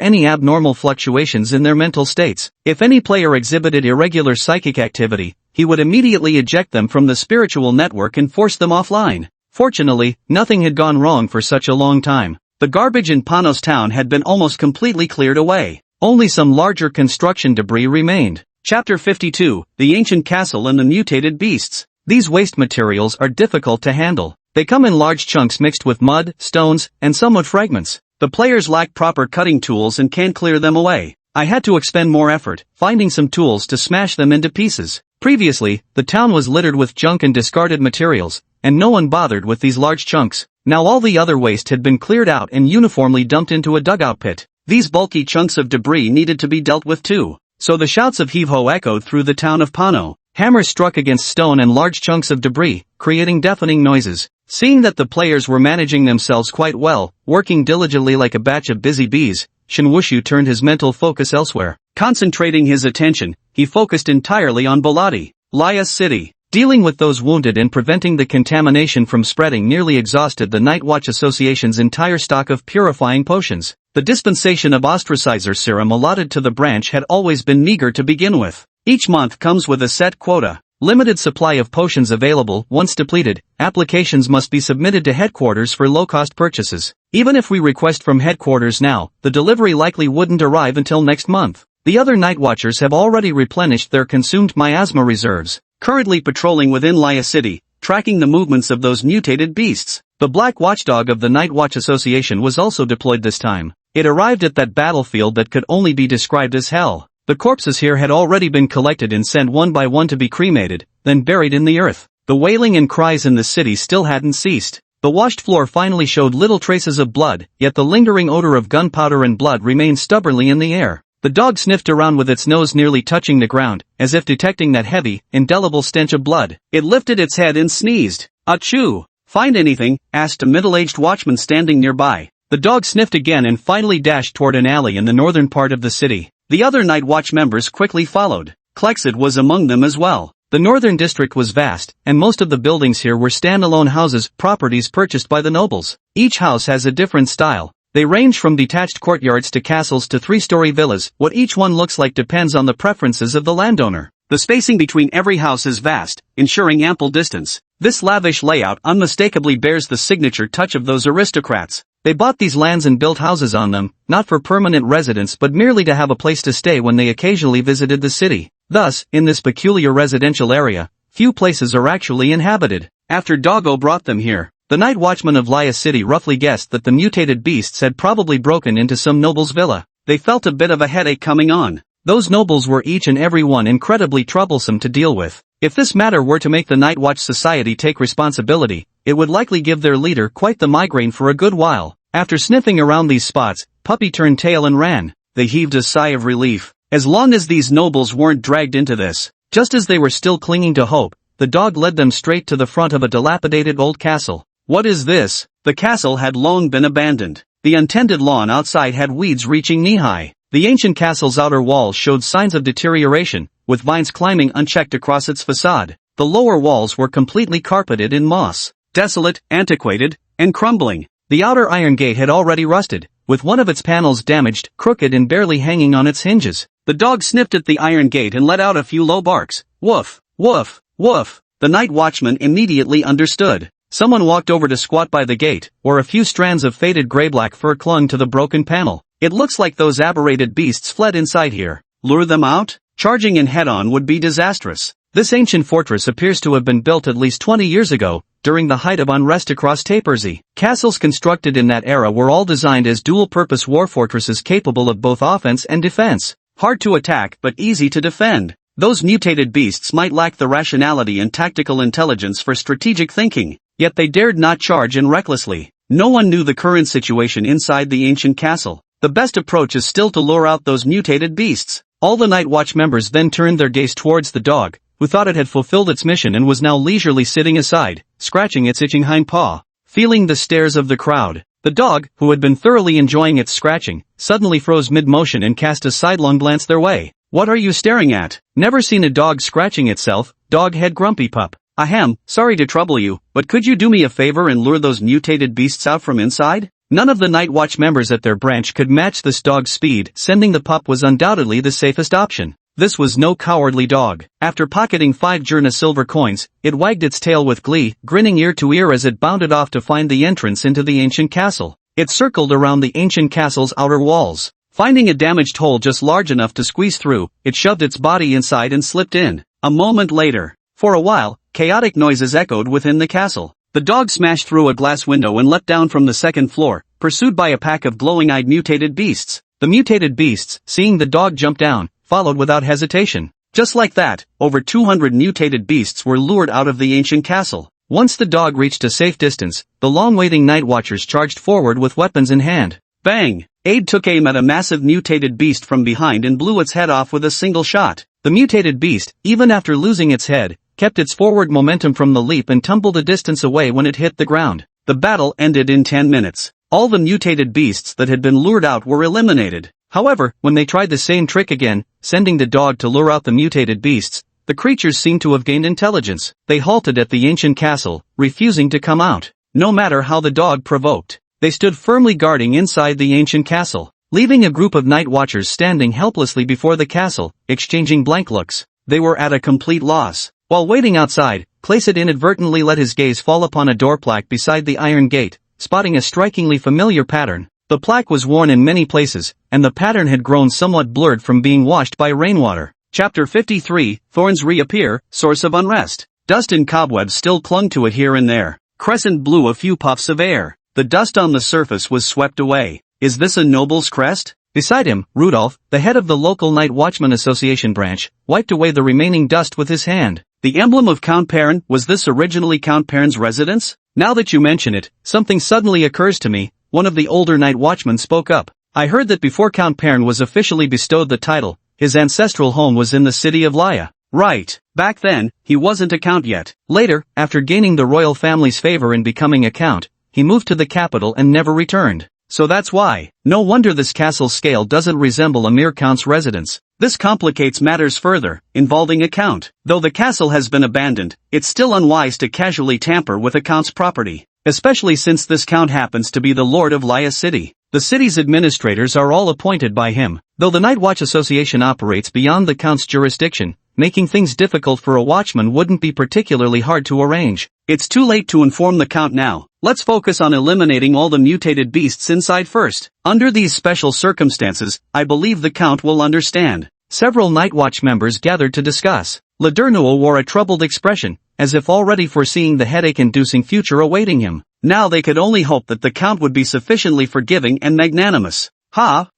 any abnormal fluctuations in their mental states. If any player exhibited irregular psychic activity, he would immediately eject them from the spiritual network and force them offline. Fortunately, nothing had gone wrong for such a long time. The garbage in Panos town had been almost completely cleared away. Only some larger construction debris remained. Chapter 52, The Ancient Castle and the Mutated Beasts. These waste materials are difficult to handle. They come in large chunks mixed with mud, stones, and somewhat fragments. The players lack proper cutting tools and can't clear them away. I had to expend more effort, finding some tools to smash them into pieces. Previously, the town was littered with junk and discarded materials, and no one bothered with these large chunks. Now all the other waste had been cleared out and uniformly dumped into a dugout pit. These bulky chunks of debris needed to be dealt with too. So the shouts of heave-ho echoed through the town of Pano. Hammers struck against stone and large chunks of debris, creating deafening noises. Seeing that the players were managing themselves quite well, working diligently like a batch of busy bees, Shinwushu turned his mental focus elsewhere. Concentrating his attention, he focused entirely on Baladi, Laya City. Dealing with those wounded and preventing the contamination from spreading nearly exhausted the Night Watch Association's entire stock of purifying potions. The dispensation of ostracizer serum allotted to the branch had always been meager to begin with. Each month comes with a set quota. Limited supply of potions available. Once depleted, applications must be submitted to headquarters for low-cost purchases. Even if we request from headquarters now, the delivery likely wouldn't arrive until next month. The other Night Watchers have already replenished their consumed miasma reserves, currently patrolling within Laya City, tracking the movements of those mutated beasts. The Black Watchdog of the Night Watch Association was also deployed this time. It arrived at that battlefield that could only be described as hell. The corpses here had already been collected and sent one by one to be cremated, then buried in the earth. The wailing and cries in the city still hadn't ceased. The washed floor finally showed little traces of blood, yet the lingering odor of gunpowder and blood remained stubbornly in the air. The dog sniffed around with its nose nearly touching the ground, as if detecting that heavy, indelible stench of blood. It lifted its head and sneezed. "Achoo! Find anything?" asked a middle-aged watchman standing nearby. The dog sniffed again and finally dashed toward an alley in the northern part of the city. The other Night Watch members quickly followed. Klexit was among them as well. The northern district was vast, and most of the buildings here were standalone houses, properties purchased by the nobles. Each house has a different style. They range from detached courtyards to castles to three-story villas. What each one looks like depends on the preferences of the landowner. The spacing between every house is vast, ensuring ample distance. This lavish layout unmistakably bears the signature touch of those aristocrats. They bought these lands and built houses on them, not for permanent residence but merely to have a place to stay when they occasionally visited the city. Thus, in this peculiar residential area, few places are actually inhabited. After Doggo brought them here, the night watchman of Laya City roughly guessed that the mutated beasts had probably broken into some noble's villa. They felt a bit of a headache coming on. Those nobles were each and every one incredibly troublesome to deal with. If this matter were to make the Night Watch Society take responsibility, it would likely give their leader quite the migraine for a good while. After sniffing around these spots, Puppy turned tail and ran. They heaved a sigh of relief. As long as these nobles weren't dragged into this. Just as they were still clinging to hope, the dog led them straight to the front of a dilapidated old castle. What is this? The castle had long been abandoned. The untended lawn outside had weeds reaching knee-high. The ancient castle's outer walls showed signs of deterioration, with vines climbing unchecked across its facade. The lower walls were completely carpeted in moss. Desolate, antiquated, and crumbling. The outer iron gate had already rusted, with one of its panels damaged, crooked and barely hanging on its hinges. The dog sniffed at the iron gate and let out a few low barks. Woof, woof, woof. The night watchman immediately understood. Someone walked over to squat by the gate, where a few strands of faded gray-black fur clung to the broken panel. It looks like those aberrated beasts fled inside here. Lure them out? Charging in head-on would be disastrous. This ancient fortress appears to have been built at least 20 years ago, during the height of unrest across Taperzy. Castles constructed in that era were all designed as dual-purpose war fortresses capable of both offense and defense. Hard to attack but easy to defend. Those mutated beasts might lack the rationality and tactical intelligence for strategic thinking, yet they dared not charge in recklessly. No one knew the current situation inside the ancient castle. The best approach is still to lure out those mutated beasts. All the Night Watch members then turned their gaze towards the dog, who thought it had fulfilled its mission and was now leisurely sitting aside, scratching its itching hind paw. Feeling the stares of the crowd, the dog, who had been thoroughly enjoying its scratching, suddenly froze mid-motion and cast a sidelong glance their way. "What are you staring at? Never seen a dog scratching itself, dog head grumpy pup. Ahem, sorry to trouble you, but could you do me a favor and lure those mutated beasts out from inside?" None of the Night Watch members at their branch could match this dog's speed. Sending the pup was undoubtedly the safest option. This was no cowardly dog. After pocketing 5 Jurna silver coins, it wagged its tail with glee, grinning ear to ear as it bounded off to find the entrance into the ancient castle. It circled around the ancient castle's outer walls. Finding a damaged hole just large enough to squeeze through, it shoved its body inside and slipped in. A moment later, for a while, chaotic noises echoed within the castle. The dog smashed through a glass window and leapt down from the second floor, pursued by a pack of glowing-eyed mutated beasts. The mutated beasts, seeing the dog jump down, followed without hesitation. Just like that, over 200 mutated beasts were lured out of the ancient castle. Once the dog reached a safe distance, the long-waiting night watchers charged forward with weapons in hand. Bang! Aide took aim at a massive mutated beast from behind and blew its head off with a single shot. The mutated beast, even after losing its head, kept its forward momentum from the leap and tumbled a distance away when it hit the ground. The battle ended in 10 minutes. All the mutated beasts that had been lured out were eliminated. However, when they tried the same trick again, sending the dog to lure out the mutated beasts, the creatures seemed to have gained intelligence. They halted at the ancient castle, refusing to come out. No matter how the dog provoked, they stood firmly guarding inside the ancient castle, leaving a group of night watchers standing helplessly before the castle, exchanging blank looks. They were at a complete loss. While waiting outside, Placid inadvertently let his gaze fall upon a door plaque beside the iron gate, spotting a strikingly familiar pattern. The plaque was worn in many places, and the pattern had grown somewhat blurred from being washed by rainwater. Chapter 53, Thorns Reappear, Source of Unrest. Dust and cobwebs still clung to it here and there. Crescent blew a few puffs of air. The dust on the surface was swept away. Is this a noble's crest? Beside him, Rudolph, the head of the local Night Watchman Association branch, wiped away the remaining dust with his hand. The emblem of Count Perrin, was this originally Count Perrin's residence? Now that you mention it, something suddenly occurs to me. One of the older Night Watchmen spoke up. I heard that before Count Perrin was officially bestowed the title, his ancestral home was in the city of Laya. Right. Back then, he wasn't a count yet. Later, after gaining the royal family's favor and becoming a count, he moved to the capital and never returned. So that's why. No wonder this castle's scale doesn't resemble a mere count's residence. This complicates matters further, involving a count. Though the castle has been abandoned, it's still unwise to casually tamper with a count's property. Especially since this count happens to be the lord of Laya City. The city's administrators are all appointed by him. Though the Night Watch Association operates beyond the count's jurisdiction, making things difficult for a watchman wouldn't be particularly hard to arrange. It's too late to inform the count now. Let's focus on eliminating all the mutated beasts inside first. Under these special circumstances, I believe the count will understand. Several Night Watch members gathered to discuss. Ladurnual wore a troubled expression, as if already foreseeing the headache-inducing future awaiting him. Now they could only hope that the count would be sufficiently forgiving and magnanimous.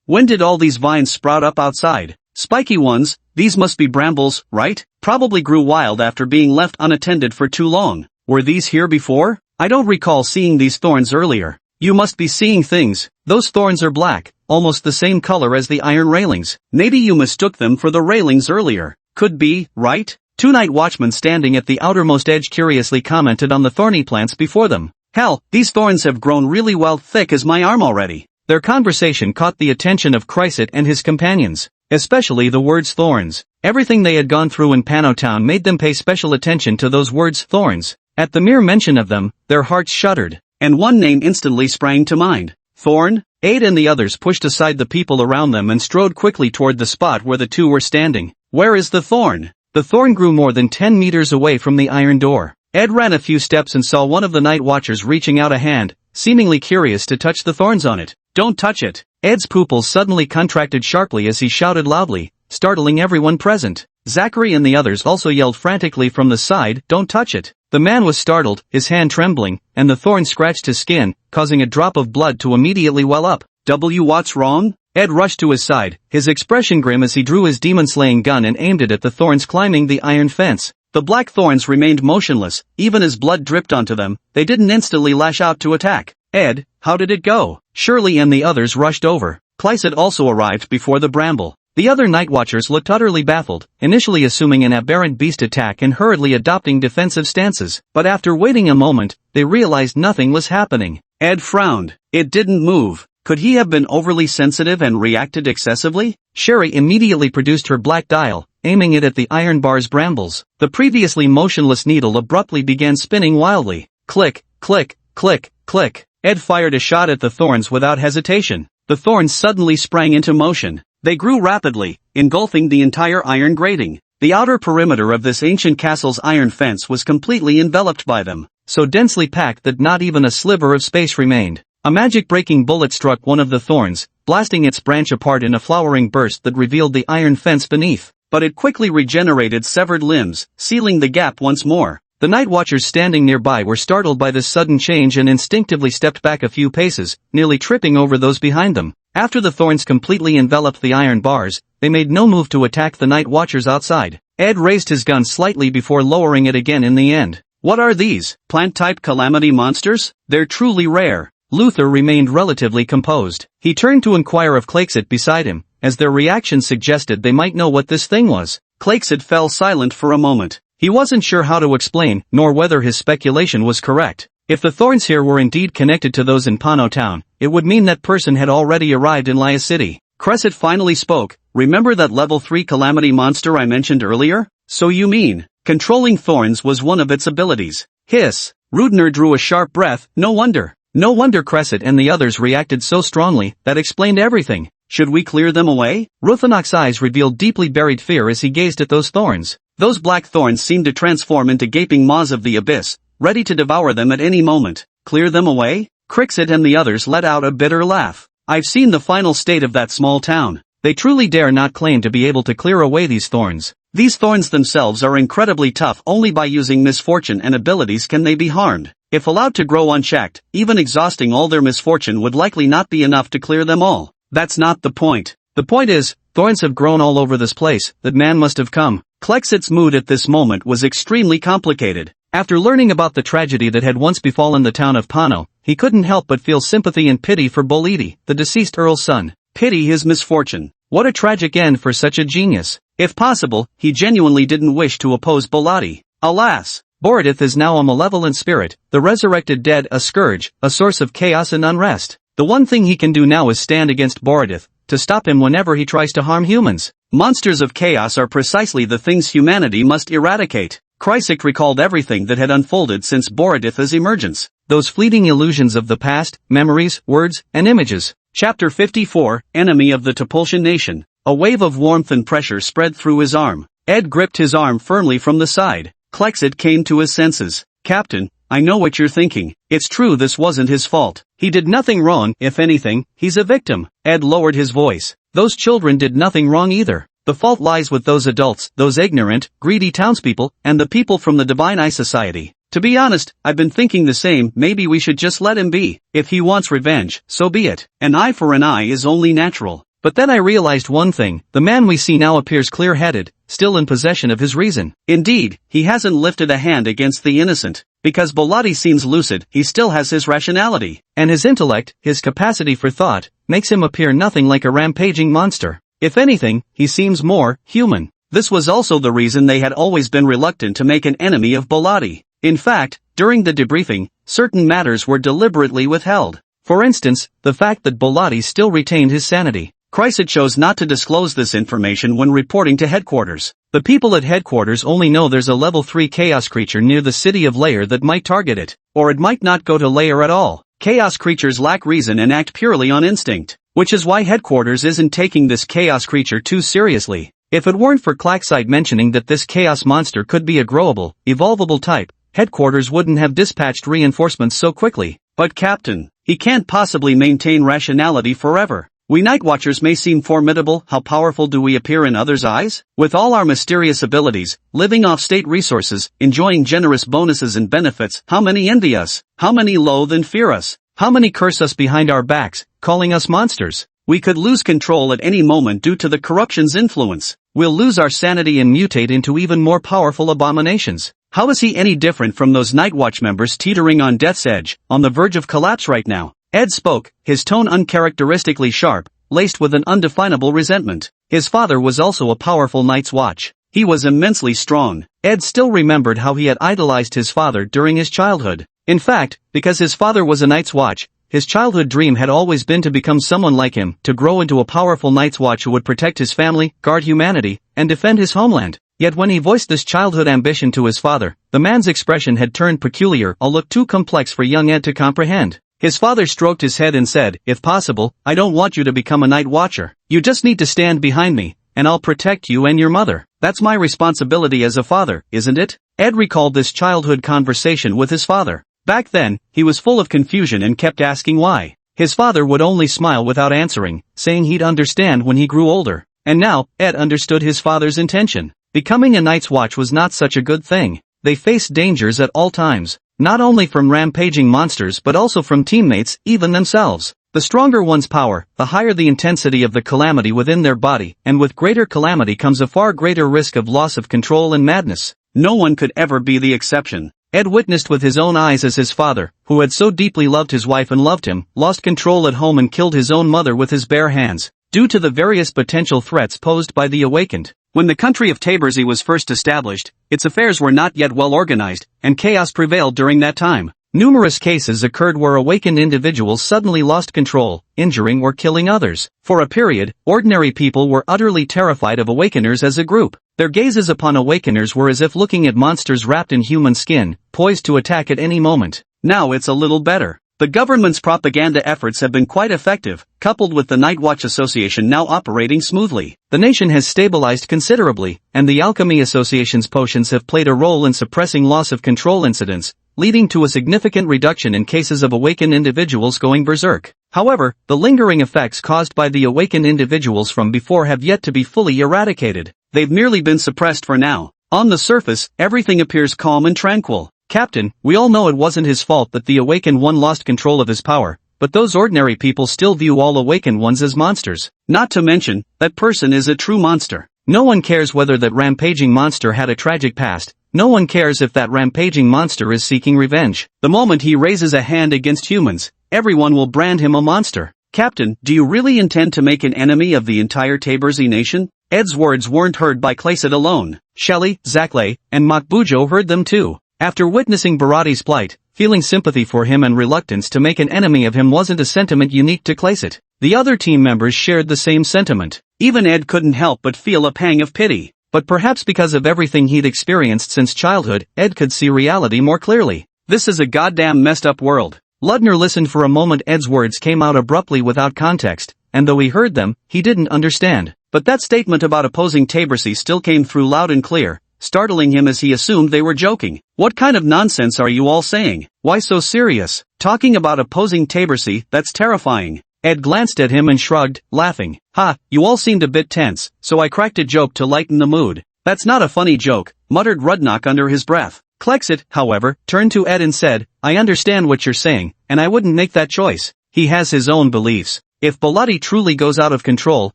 When did all these vines sprout up outside? Spiky ones, these must be brambles, right? Probably grew wild after being left unattended for too long. Were these here before? I don't recall seeing these thorns earlier. You must be seeing things. Those thorns are black, almost the same color as the iron railings. Maybe you mistook them for the railings earlier. Could be, right? Two night watchmen standing at the outermost edge curiously commented on the thorny plants before them. Hell, these thorns have grown really well thick as my arm already. Their conversation caught the attention of Chrysit and his companions, especially the words thorns. Everything they had gone through in Pano Town made them pay special attention to those words thorns. At the mere mention of them, their hearts shuddered, and one name instantly sprang to mind. Thorn? Aid and the others pushed aside the people around them and strode quickly toward the spot where the two were standing. Where is the thorn? The thorn grew more than 10 meters away from the iron door. Ed ran a few steps and saw one of the night watchers reaching out a hand, seemingly curious to touch the thorns on it. Don't touch it. Ed's pupils suddenly contracted sharply as he shouted loudly, startling everyone present. Zachary and the others also yelled frantically from the side, don't touch it. The man was startled, his hand trembling, and the thorn scratched his skin, causing a drop of blood to immediately well up. What's wrong? Ed rushed to his side, his expression grim as he drew his demon-slaying gun and aimed it at the thorns climbing the iron fence. The black thorns remained motionless, even as blood dripped onto them. They didn't instantly lash out to attack. Ed, how did it go? Shirley and the others rushed over. Clycid also arrived before the bramble. The other night watchers looked utterly baffled, initially assuming an aberrant beast attack and hurriedly adopting defensive stances, but after waiting a moment, they realized nothing was happening. Ed frowned. It didn't move. Could he have been overly sensitive and reacted excessively? Sherry immediately produced her black dial, aiming it at the iron bar's brambles. The previously motionless needle abruptly began spinning wildly. Click, click, click, click. Ed fired a shot at the thorns without hesitation. The thorns suddenly sprang into motion. They grew rapidly, engulfing the entire iron grating. The outer perimeter of this ancient castle's iron fence was completely enveloped by them, so densely packed that not even a sliver of space remained. A magic-breaking bullet struck one of the thorns, blasting its branch apart in a flowering burst that revealed the iron fence beneath. But it quickly regenerated severed limbs, sealing the gap once more. The night watchers standing nearby were startled by this sudden change and instinctively stepped back a few paces, nearly tripping over those behind them. After the thorns completely enveloped the iron bars, they made no move to attack the night watchers outside. Ed raised his gun slightly before lowering it again in the end. What are these? Plant-type calamity monsters? They're truly rare. Luther remained relatively composed. He turned to inquire of Clakesit beside him, as their reaction suggested they might know what this thing was. Clakesit fell silent for a moment. He wasn't sure how to explain, nor whether his speculation was correct. If the thorns here were indeed connected to those in Pano Town, it would mean that person had already arrived in Laya City. Crescit finally spoke. Remember that level 3 calamity monster I mentioned earlier? So you mean, controlling thorns was one of its abilities. Hiss. Rudner drew a sharp breath. No wonder Crescit and the others reacted so strongly. That explained everything. Should we clear them away? Ruthanok's eyes revealed deeply buried fear as he gazed at those thorns. Those black thorns seemed to transform into gaping maws of the abyss, ready to devour them at any moment. Clear them away? Crixit and the others let out a bitter laugh. I've seen the final state of that small town. They truly dare not claim to be able to clear away these thorns. These thorns themselves are incredibly tough. Only by using misfortune and abilities can they be harmed. If allowed to grow unchecked, even exhausting all their misfortune would likely not be enough to clear them all. That's not the point. The point is, thorns have grown all over this place. That man must have come. Klexit's mood at this moment was extremely complicated. After learning about the tragedy that had once befallen the town of Pano, he couldn't help but feel sympathy and pity for Bolidi, the deceased earl's son. Pity his misfortune. What a tragic end for such a genius. If possible, he genuinely didn't wish to oppose Boladi. Alas, Borodith is now a malevolent spirit, the resurrected dead, a scourge, a source of chaos and unrest. The one thing he can do now is stand against Borodith, to stop him whenever he tries to harm humans. Monsters of chaos are precisely the things humanity must eradicate. Chrysik recalled everything that had unfolded since Borodith's emergence. Those fleeting illusions of the past, memories, words, and images. Chapter 54, Enemy of the Topultian Nation. A wave of warmth and pressure spread through his arm. Ed gripped his arm firmly from the side. Klexit came to his senses. Captain, I know what you're thinking. It's true this wasn't his fault. He did nothing wrong. If anything, he's a victim. Ed lowered his voice. Those children did nothing wrong either. The fault lies with those adults, those ignorant, greedy townspeople, and the people from the Divine Eye Society. To be honest, I've been thinking the same. Maybe we should just let him be. If he wants revenge, so be it. An eye for an eye is only natural. But then I realized one thing. The man we see now appears clear-headed, still in possession of his reason. Indeed, he hasn't lifted a hand against the innocent. Because Boladi seems lucid, he still has his rationality. And his intellect, his capacity for thought, makes him appear nothing like a rampaging monster. If anything, he seems more human. This was also the reason they had always been reluctant to make an enemy of Boladi. In fact, during the debriefing, certain matters were deliberately withheld. For instance, the fact that Boladi still retained his sanity. Chryssit chose not to disclose this information when reporting to headquarters. The people at headquarters only know there's a level 3 chaos creature near the city of Lair that might target it, or it might not go to Lair at all. Chaos creatures lack reason and act purely on instinct, which is why headquarters isn't taking this chaos creature too seriously. If it weren't for Clackside mentioning that this chaos monster could be a growable, evolvable type, headquarters wouldn't have dispatched reinforcements so quickly. But Captain, he can't possibly maintain rationality forever. We Night Watchers may seem formidable. How powerful do we appear in others' eyes? With all our mysterious abilities, living off state resources, enjoying generous bonuses and benefits, how many envy us? How many loathe and fear us? How many curse us behind our backs, calling us monsters? We could lose control at any moment due to the corruption's influence. We'll lose our sanity and mutate into even more powerful abominations. How is he any different from those Night Watch members teetering on death's edge, on the verge of collapse right now? Ed spoke, his tone uncharacteristically sharp, laced with an undefinable resentment. His father was also a powerful Night's Watch. He was immensely strong. Ed still remembered how he had idolized his father during his childhood. In fact, because his father was a Night's Watch, his childhood dream had always been to become someone like him, to grow into a powerful Night's Watch who would protect his family, guard humanity, and defend his homeland. Yet when he voiced this childhood ambition to his father, the man's expression had turned peculiar, a look too complex for young Ed to comprehend. His father stroked his head and said, "If possible, I don't want you to become a Night Watcher. You just need to stand behind me, and I'll protect you and your mother. That's my responsibility as a father, isn't it?" Ed recalled this childhood conversation with his father. Back then, he was full of confusion and kept asking why. His father would only smile without answering, saying he'd understand when he grew older. And now, Ed understood his father's intention. Becoming a Night's Watch was not such a good thing. They faced dangers at all times, not only from rampaging monsters but also from teammates, even themselves. The stronger one's power, the higher the intensity of the calamity within their body, and with greater calamity comes a far greater risk of loss of control and madness. No one could ever be the exception. Ed witnessed with his own eyes as his father, who had so deeply loved his wife and loved him, lost control at home and killed his own mother with his bare hands, due to the various potential threats posed by the Awakened. When the country of Taberzi was first established, its affairs were not yet well organized, and chaos prevailed during that time. Numerous cases occurred where awakened individuals suddenly lost control, injuring or killing others. For a period, ordinary people were utterly terrified of Awakeners as a group. Their gazes upon Awakeners were as if looking at monsters wrapped in human skin, poised to attack at any moment. Now it's a little better. The government's propaganda efforts have been quite effective, coupled with the Night Watch Association now operating smoothly. The nation has stabilized considerably, and the Alchemy Association's potions have played a role in suppressing loss of control incidents, leading to a significant reduction in cases of awakened individuals going berserk. However, the lingering effects caused by the awakened individuals from before have yet to be fully eradicated. They've merely been suppressed for now. On the surface, everything appears calm and tranquil. Captain, we all know it wasn't his fault that the Awakened One lost control of his power, but those ordinary people still view all Awakened Ones as monsters. Not to mention, that person is a true monster. No one cares whether that rampaging monster had a tragic past. No one cares if that rampaging monster is seeking revenge. The moment he raises a hand against humans, everyone will brand him a monster. Captain, do you really intend to make an enemy of the entire Taberzi nation? Ed's words weren't heard by Clayset alone. Shelley, Zaklay, and Makbujo heard them too. After witnessing Barati's plight, feeling sympathy for him and reluctance to make an enemy of him wasn't a sentiment unique to Clayset. The other team members shared the same sentiment. Even Ed couldn't help but feel a pang of pity. But perhaps because of everything he'd experienced since childhood, Ed could see reality more clearly. This is a goddamn messed up world. Ludner listened for a moment. Ed's words came out abruptly without context, and though he heard them, he didn't understand. But that statement about opposing Taberzi still came through loud and clear, startling him as he assumed they were joking. What kind of nonsense are you all saying? Why so serious? Talking about opposing Taberzi, that's terrifying. Ed glanced at him and shrugged, laughing. Ha, you all seemed a bit tense, so I cracked a joke to lighten the mood. That's not a funny joke, muttered Rudnock under his breath. Klexit, however, turned to Ed and said, I understand what you're saying, and I wouldn't make that choice. He has his own beliefs. If Balati truly goes out of control,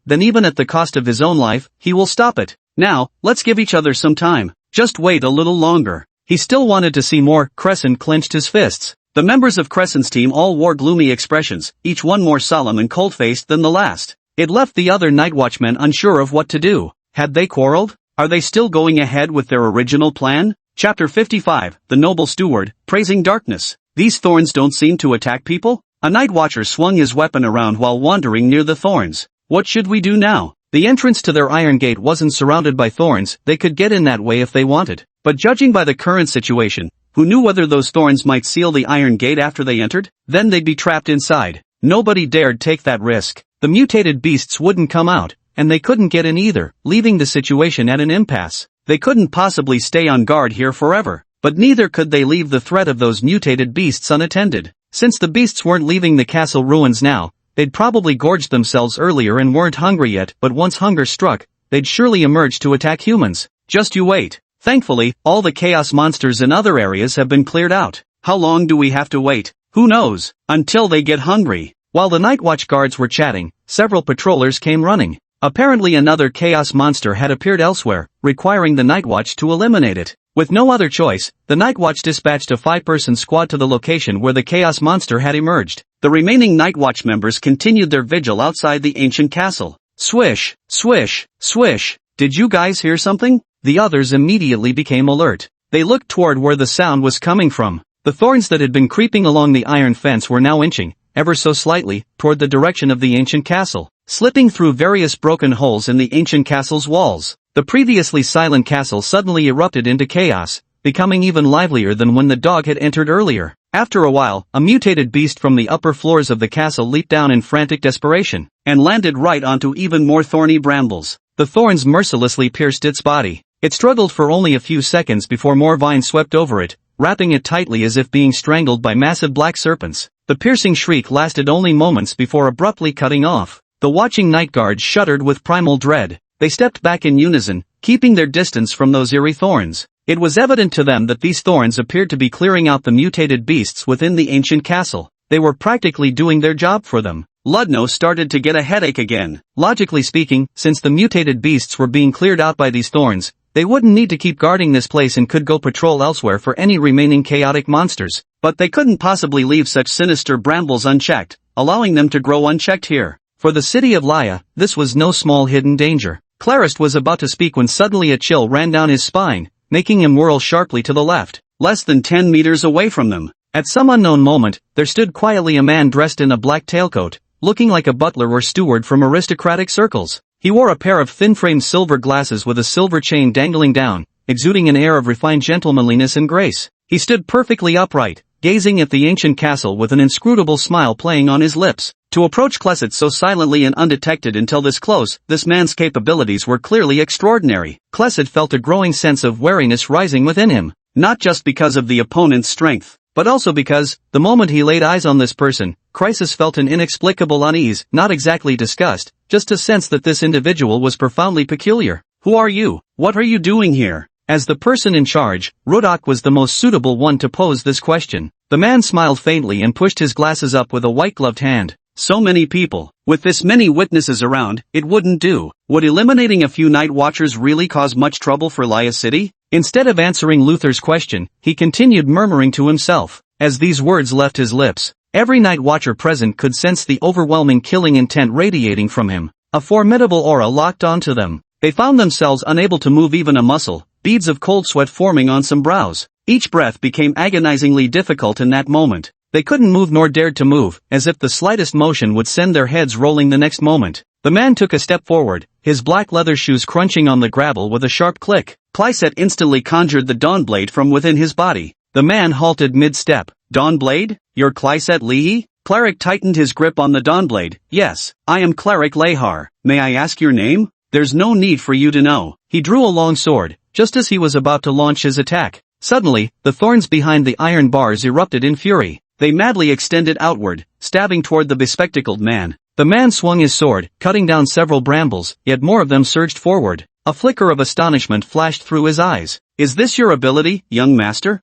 then even at the cost of his own life, he will stop it. Now, let's give each other some time. Just wait a little longer. He still wanted to see more. Crescent clenched his fists. The members of Crescent's team all wore gloomy expressions, each one more solemn and cold-faced than the last. It left the other Night Watchmen unsure of what to do. Had they quarreled? Are they still going ahead with their original plan? Chapter 55, The Noble Steward, Praising Darkness. These thorns don't seem to attack people? A Night Watcher swung his weapon around while wandering near the thorns. What should we do now? The entrance to their iron gate wasn't surrounded by thorns. They could get in that way if they wanted. But judging by the current situation, who knew whether those thorns might seal the iron gate after they entered? Then they'd be trapped inside. Nobody dared take that risk. The mutated beasts wouldn't come out, and they couldn't get in either, leaving the situation at an impasse. They couldn't possibly stay on guard here forever, but neither could they leave the threat of those mutated beasts unattended. Since the beasts weren't leaving the castle ruins now, they'd probably gorged themselves earlier and weren't hungry yet, but once hunger struck, they'd surely emerge to attack humans. Just you wait. Thankfully, all the chaos monsters in other areas have been cleared out. How long do we have to wait? Who knows? Until they get hungry. While the Night Watch guards were chatting, several patrollers came running. Apparently another chaos monster had appeared elsewhere, requiring the Night Watch to eliminate it. With no other choice, the Night Watch dispatched a 5-person squad to the location where the chaos monster had emerged. The remaining Night Watch members continued their vigil outside the ancient castle. Swish, swish, swish. Did you guys hear something? The others immediately became alert. They looked toward where the sound was coming from. The thorns that had been creeping along the iron fence were now inching, ever so slightly, toward the direction of the ancient castle, slipping through various broken holes in the ancient castle's walls. The previously silent castle suddenly erupted into chaos, becoming even livelier than when the dog had entered earlier. After a while, a mutated beast from the upper floors of the castle leaped down in frantic desperation, and landed right onto even more thorny brambles. The thorns mercilessly pierced its body. It struggled for only a few seconds before more vines swept over it, wrapping it tightly as if being strangled by massive black serpents. The piercing shriek lasted only moments before abruptly cutting off. The watching night guards shuddered with primal dread. They stepped back in unison, keeping their distance from those eerie thorns. It was evident to them that these thorns appeared to be clearing out the mutated beasts within the ancient castle. They were practically doing their job for them. Ludno started to get a headache again. Logically speaking, since the mutated beasts were being cleared out by these thorns, they wouldn't need to keep guarding this place and could go patrol elsewhere for any remaining chaotic monsters. But they couldn't possibly leave such sinister brambles unchecked, allowing them to grow unchecked here. For the city of Laya, this was no small hidden danger. Clarist was about to speak when suddenly a chill ran down his spine, making him whirl sharply to the left. Less than 10 meters away from them, at some unknown moment, there stood quietly a man dressed in a black tailcoat, looking like a butler or steward from aristocratic circles. He wore a pair of thin-framed silver glasses with a silver chain dangling down, exuding an air of refined gentlemanliness and grace. He stood perfectly upright, gazing at the ancient castle with an inscrutable smile playing on his lips. To approach Clesset so silently and undetected until this close, this man's capabilities were clearly extraordinary. Clesset felt a growing sense of wariness rising within him, not just because of the opponent's strength, but also because, the moment he laid eyes on this person, Crisis felt an inexplicable unease, not exactly disgust, just a sense that this individual was profoundly peculiar. Who are you? What are you doing here? As the person in charge, Rodok was the most suitable one to pose this question. The man smiled faintly and pushed his glasses up with a white-gloved hand. So many people. With this many witnesses around, it wouldn't do. Would eliminating a few night watchers really cause much trouble for Laya City? Instead of answering Luther's question, he continued murmuring to himself. As these words left his lips, every night watcher present could sense the overwhelming killing intent radiating from him. A formidable aura locked onto them. They found themselves unable to move even a muscle, beads of cold sweat forming on some brows. Each breath became agonizingly difficult in that moment. They couldn't move nor dared to move, as if the slightest motion would send their heads rolling the next moment. The man took a step forward, his black leather shoes crunching on the gravel with a sharp click. Clyset instantly conjured the Dawnblade from within his body. The man halted mid-step. Dawnblade? You're Clyset Leahy? Cleric tightened his grip on the Dawnblade. Yes, I am Cleric Lehar. May I ask your name? There's no need for you to know. He drew a long sword, just as he was about to launch his attack. Suddenly, the thorns behind the iron bars erupted in fury. They madly extended outward, stabbing toward the bespectacled man. The man swung his sword, cutting down several brambles, yet more of them surged forward. A flicker of astonishment flashed through his eyes. Is this your ability, young master?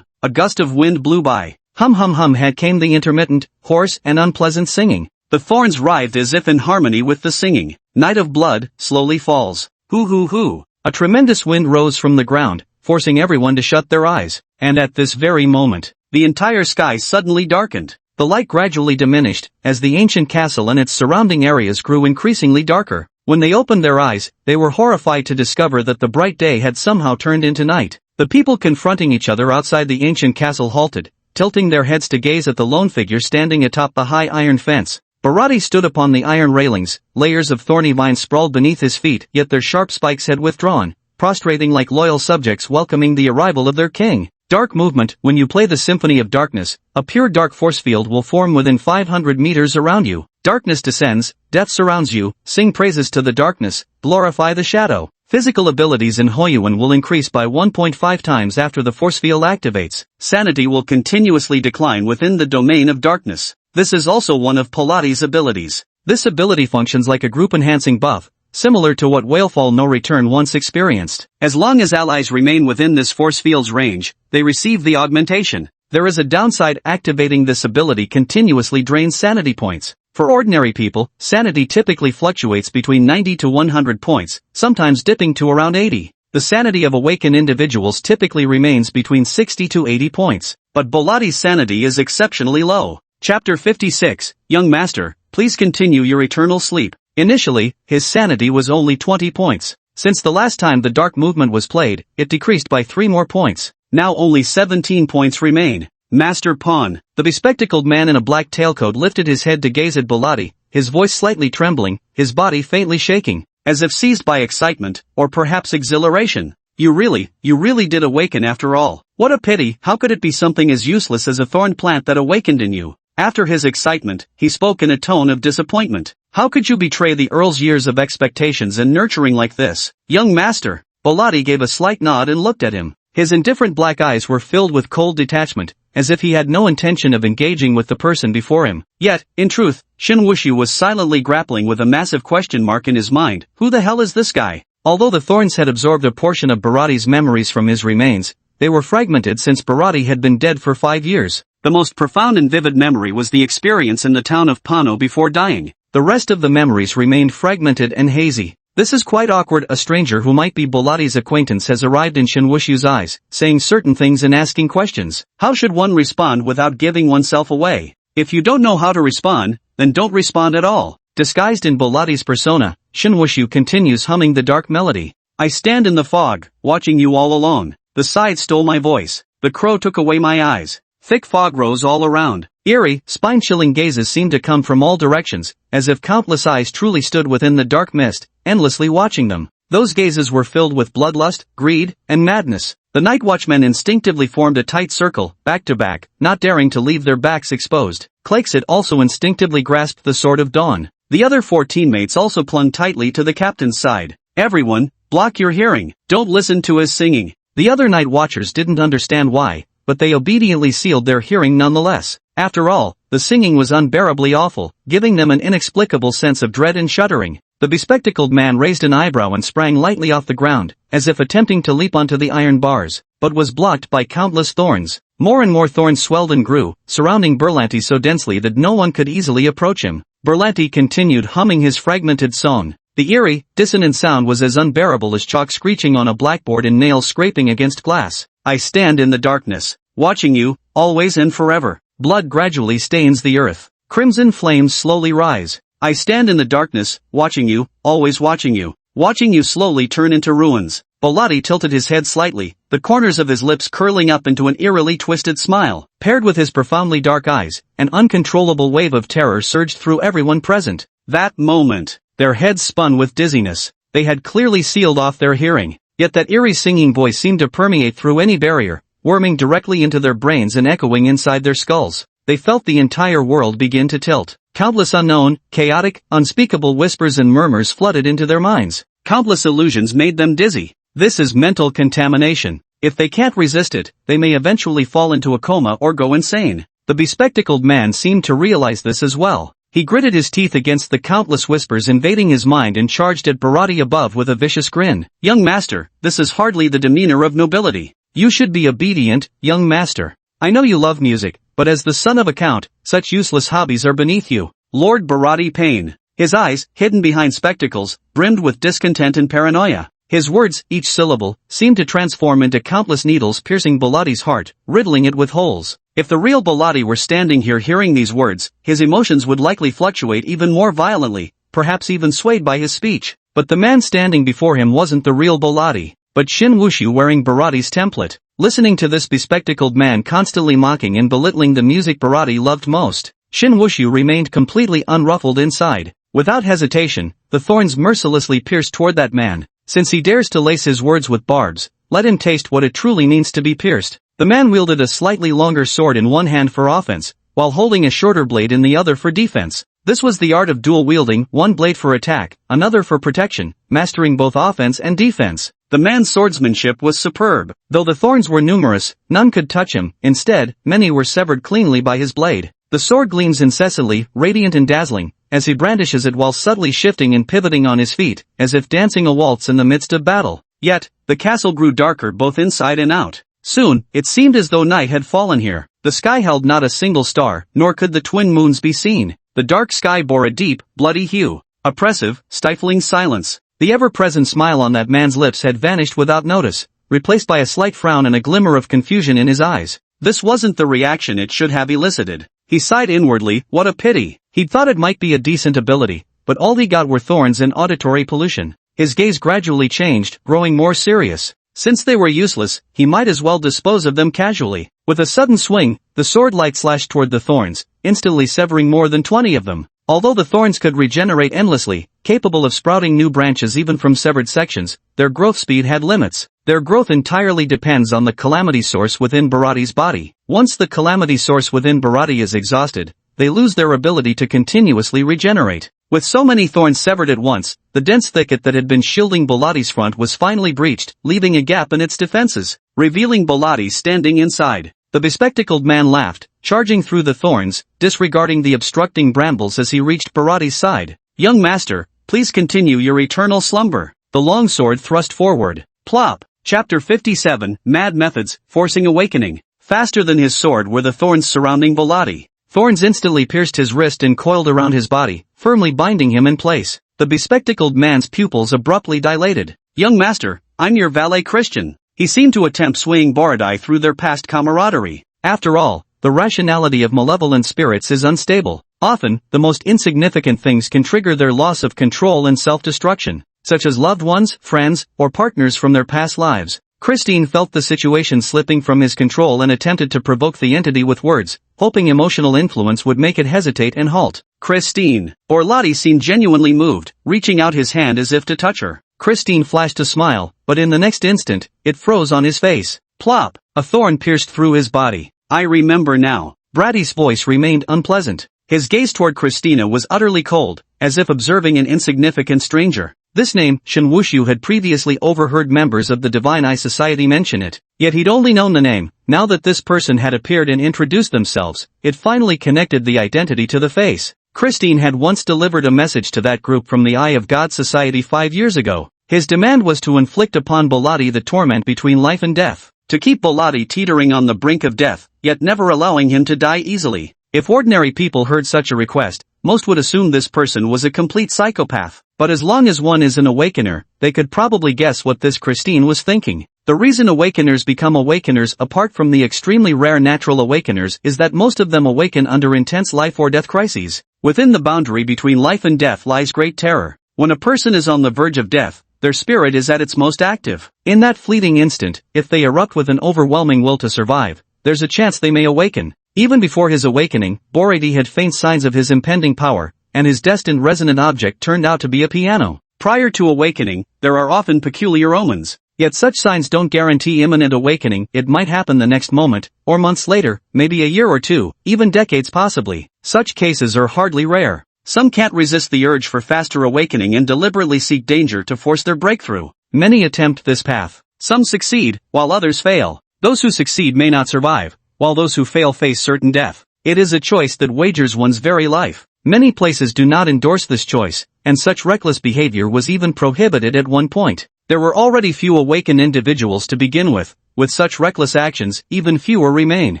A gust of wind blew by. Hum hum hum came the intermittent, hoarse and unpleasant singing. The thorns writhed as if in harmony with the singing. Night of blood, slowly falls. Hoo. A tremendous wind rose from the ground, forcing everyone to shut their eyes. And at this very moment, the entire sky suddenly darkened. The light gradually diminished, as the ancient castle and its surrounding areas grew increasingly darker. When they opened their eyes, they were horrified to discover that the bright day had somehow turned into night. The people confronting each other outside the ancient castle halted, tilting their heads to gaze at the lone figure standing atop the high iron fence. Barati stood upon the iron railings, layers of thorny vines sprawled beneath his feet, yet their sharp spikes had withdrawn, prostrating like loyal subjects welcoming the arrival of their king. Dark movement. When you play the Symphony of Darkness, a pure dark force field will form within 500 meters around you. Darkness descends, death surrounds you, sing praises to the darkness, glorify the shadow. Physical abilities in Hoyuan will increase by 1.5 times after the force field activates. Sanity will continuously decline within the domain of darkness. This is also one of Pilates' abilities. This ability functions like a group-enhancing buff, similar to what Whalefall No Return once experienced. As long as allies remain within this force field's range, they receive the augmentation. There is a downside: activating this ability continuously drains sanity points. For ordinary people, sanity typically fluctuates between 90 to 100 points, sometimes dipping to around 80. The sanity of awakened individuals typically remains between 60 to 80 points, but Bolati's sanity is exceptionally low. Chapter 56, Young Master, please continue your eternal sleep. Initially, his sanity was only 20 points. Since the last time the dark movement was played, it decreased by 3 more points. Now only 17 points remain. Master Pawn. The bespectacled man in a black tailcoat lifted his head to gaze at Bolati, his voice slightly trembling, his body faintly shaking, as if seized by excitement, or perhaps exhilaration. You really did awaken after all. What a pity, how could it be something as useless as a thorn plant that awakened in you? After his excitement, he spoke in a tone of disappointment. How could you betray the Earl's years of expectations and nurturing like this? Young Master. Bolati gave a slight nod and looked at him. His indifferent black eyes were filled with cold detachment, as if he had no intention of engaging with the person before him. Yet, in truth, Shin Wushu was silently grappling with a massive question mark in his mind. Who the hell is this guy? Although the thorns had absorbed a portion of Barati's memories from his remains, they were fragmented since Barati had been dead for 5 years. The most profound and vivid memory was the experience in the town of Pano before dying. The rest of the memories remained fragmented and hazy. This is quite awkward. A stranger who might be Bolati's acquaintance has arrived in Shin Wushu's eyes, saying certain things and asking questions. How should one respond without giving oneself away? If you don't know how to respond, then don't respond at all. Disguised in Bolati's persona, Shin Wushu continues humming the dark melody. I stand in the fog, watching you all alone. The side stole my voice. The crow took away my eyes. Thick fog rose all around. Eerie, spine-chilling gazes seemed to come from all directions, as if countless eyes truly stood within the dark mist, endlessly watching them. Those gazes were filled with bloodlust, greed, and madness. The night watchmen instinctively formed a tight circle, back to back, not daring to leave their backs exposed. Clarksit also instinctively grasped the Sword of Dawn. The other 4 teammates also clung tightly to the captain's side. Everyone, block your hearing. Don't listen to his singing. The other night watchers didn't understand why, but they obediently sealed their hearing nonetheless. After all, the singing was unbearably awful, giving them an inexplicable sense of dread and shuddering. The bespectacled man raised an eyebrow and sprang lightly off the ground, as if attempting to leap onto the iron bars, but was blocked by countless thorns. More and more thorns swelled and grew, surrounding Berlanti so densely that no one could easily approach him. Berlanti continued humming his fragmented song. The eerie, dissonant sound was as unbearable as chalk screeching on a blackboard and nails scraping against glass. I stand in the darkness, watching you, always and forever. Blood gradually stains the earth. Crimson flames slowly rise. I stand in the darkness, watching you, always watching you. Watching you slowly turn into ruins. Bolati tilted his head slightly, the corners of his lips curling up into an eerily twisted smile. Paired with his profoundly dark eyes, an uncontrollable wave of terror surged through everyone present. That moment, their heads spun with dizziness. They had clearly sealed off their hearing. Yet that eerie singing voice seemed to permeate through any barrier, worming directly into their brains and echoing inside their skulls. They felt the entire world begin to tilt. Countless unknown, chaotic, unspeakable whispers and murmurs flooded into their minds. Countless illusions made them dizzy. This is mental contamination. If they can't resist it, they may eventually fall into a coma or go insane. The bespectacled man seemed to realize this as well. He gritted his teeth against the countless whispers invading his mind and charged at Barati above with a vicious grin. Young master, this is hardly the demeanor of nobility. You should be obedient, young master. I know you love music, but as the son of a count, such useless hobbies are beneath you. Lord Barati Payne. His eyes, hidden behind spectacles, brimmed with discontent and paranoia. His words, each syllable, seemed to transform into countless needles piercing Bolati's heart, riddling it with holes. If the real Bolati were standing here hearing these words, his emotions would likely fluctuate even more violently, perhaps even swayed by his speech. But the man standing before him wasn't the real Bolati, but Shin Wushu wearing Barati's template. Listening to this bespectacled man constantly mocking and belittling the music Barati loved most, Shin Wushu remained completely unruffled inside. Without hesitation, the thorns mercilessly pierced toward that man. Since he dares to lace his words with barbs, let him taste what it truly means to be pierced. The man wielded a slightly longer sword in one hand for offense, while holding a shorter blade in the other for defense. This was the art of dual wielding, one blade for attack, another for protection, mastering both offense and defense. The man's swordsmanship was superb. Though the thorns were numerous, none could touch him. Instead, many were severed cleanly by his blade. The sword gleams incessantly, radiant and dazzling, as he brandishes it while subtly shifting and pivoting on his feet, as if dancing a waltz in the midst of battle. Yet, the castle grew darker both inside and out. Soon, it seemed as though night had fallen here. The sky held not a single star, nor could the twin moons be seen. The dark sky bore a deep, bloody hue. Oppressive, stifling silence. The ever-present smile on that man's lips had vanished without notice, replaced by a slight frown and a glimmer of confusion in his eyes. This wasn't the reaction it should have elicited. He sighed inwardly, what a pity. He'd thought it might be a decent ability, but all he got were thorns and auditory pollution. His gaze gradually changed, growing more serious. Since they were useless, he might as well dispose of them casually. With a sudden swing, the sword light slashed toward the thorns, instantly severing more than 20 of them. Although the thorns could regenerate endlessly, capable of sprouting new branches even from severed sections, their growth speed had limits. Their growth entirely depends on the calamity source within Bharati's body. Once the calamity source within Bharati is exhausted, they lose their ability to continuously regenerate. With so many thorns severed at once, the dense thicket that had been shielding Bharati's front was finally breached, leaving a gap in its defenses, revealing Bharati standing inside. The bespectacled man laughed, charging through the thorns, disregarding the obstructing brambles as he reached Bharati's side. Young master, please continue your eternal slumber. The long sword thrust forward. Plop. Chapter 57, Mad Methods, Forcing Awakening. Faster than his sword were the thorns surrounding Bharati. Thorns instantly pierced his wrist and coiled around his body, firmly binding him in place. The bespectacled man's pupils abruptly dilated. Young master, I'm your valet Christian. He seemed to attempt swaying Bharati through their past camaraderie. After all, the rationality of malevolent spirits is unstable. Often, the most insignificant things can trigger their loss of control and self-destruction, such as loved ones, friends, or partners from their past lives. Christine felt the situation slipping from his control and attempted to provoke the entity with words, hoping emotional influence would make it hesitate and halt. Christine. Bharati seemed genuinely moved, reaching out his hand as if to touch her. Christine flashed a smile, but in the next instant, it froze on his face. Plop! A thorn pierced through his body. I remember now. Bharati's voice remained unpleasant. His gaze toward Christina was utterly cold, as if observing an insignificant stranger. This name, Shen Wushu, had previously overheard members of the Divine Eye Society mention it, yet he'd only known the name. Now that this person had appeared and introduced themselves, it finally connected the identity to the face. Christine had once delivered a message to that group from the Eye of God Society 5 years ago. His demand was to inflict upon Bharati the torment between life and death, to keep Bharati teetering on the brink of death, yet never allowing him to die easily. If ordinary people heard such a request, most would assume this person was a complete psychopath. But as long as one is an awakener, they could probably guess what this Christine was thinking. The reason awakeners become awakeners apart from the extremely rare natural awakeners is that most of them awaken under intense life or death crises. Within the boundary between life and death lies great terror. When a person is on the verge of death, their spirit is at its most active. In that fleeting instant, if they erupt with an overwhelming will to survive, there's a chance they may awaken. Even before his awakening, Bharati had faint signs of his impending power, and his destined resonant object turned out to be a piano. Prior to awakening, there are often peculiar omens. Yet such signs don't guarantee imminent awakening. It might happen the next moment, or months later, maybe a year or two, even decades possibly. Such cases are hardly rare. Some can't resist the urge for faster awakening and deliberately seek danger to force their breakthrough. Many attempt this path. Some succeed, while others fail. Those who succeed may not survive, while those who fail face certain death. It is a choice that wagers one's very life. Many places do not endorse this choice, and such reckless behavior was even prohibited at one point. There were already few awakened individuals to begin with such reckless actions, even fewer remain.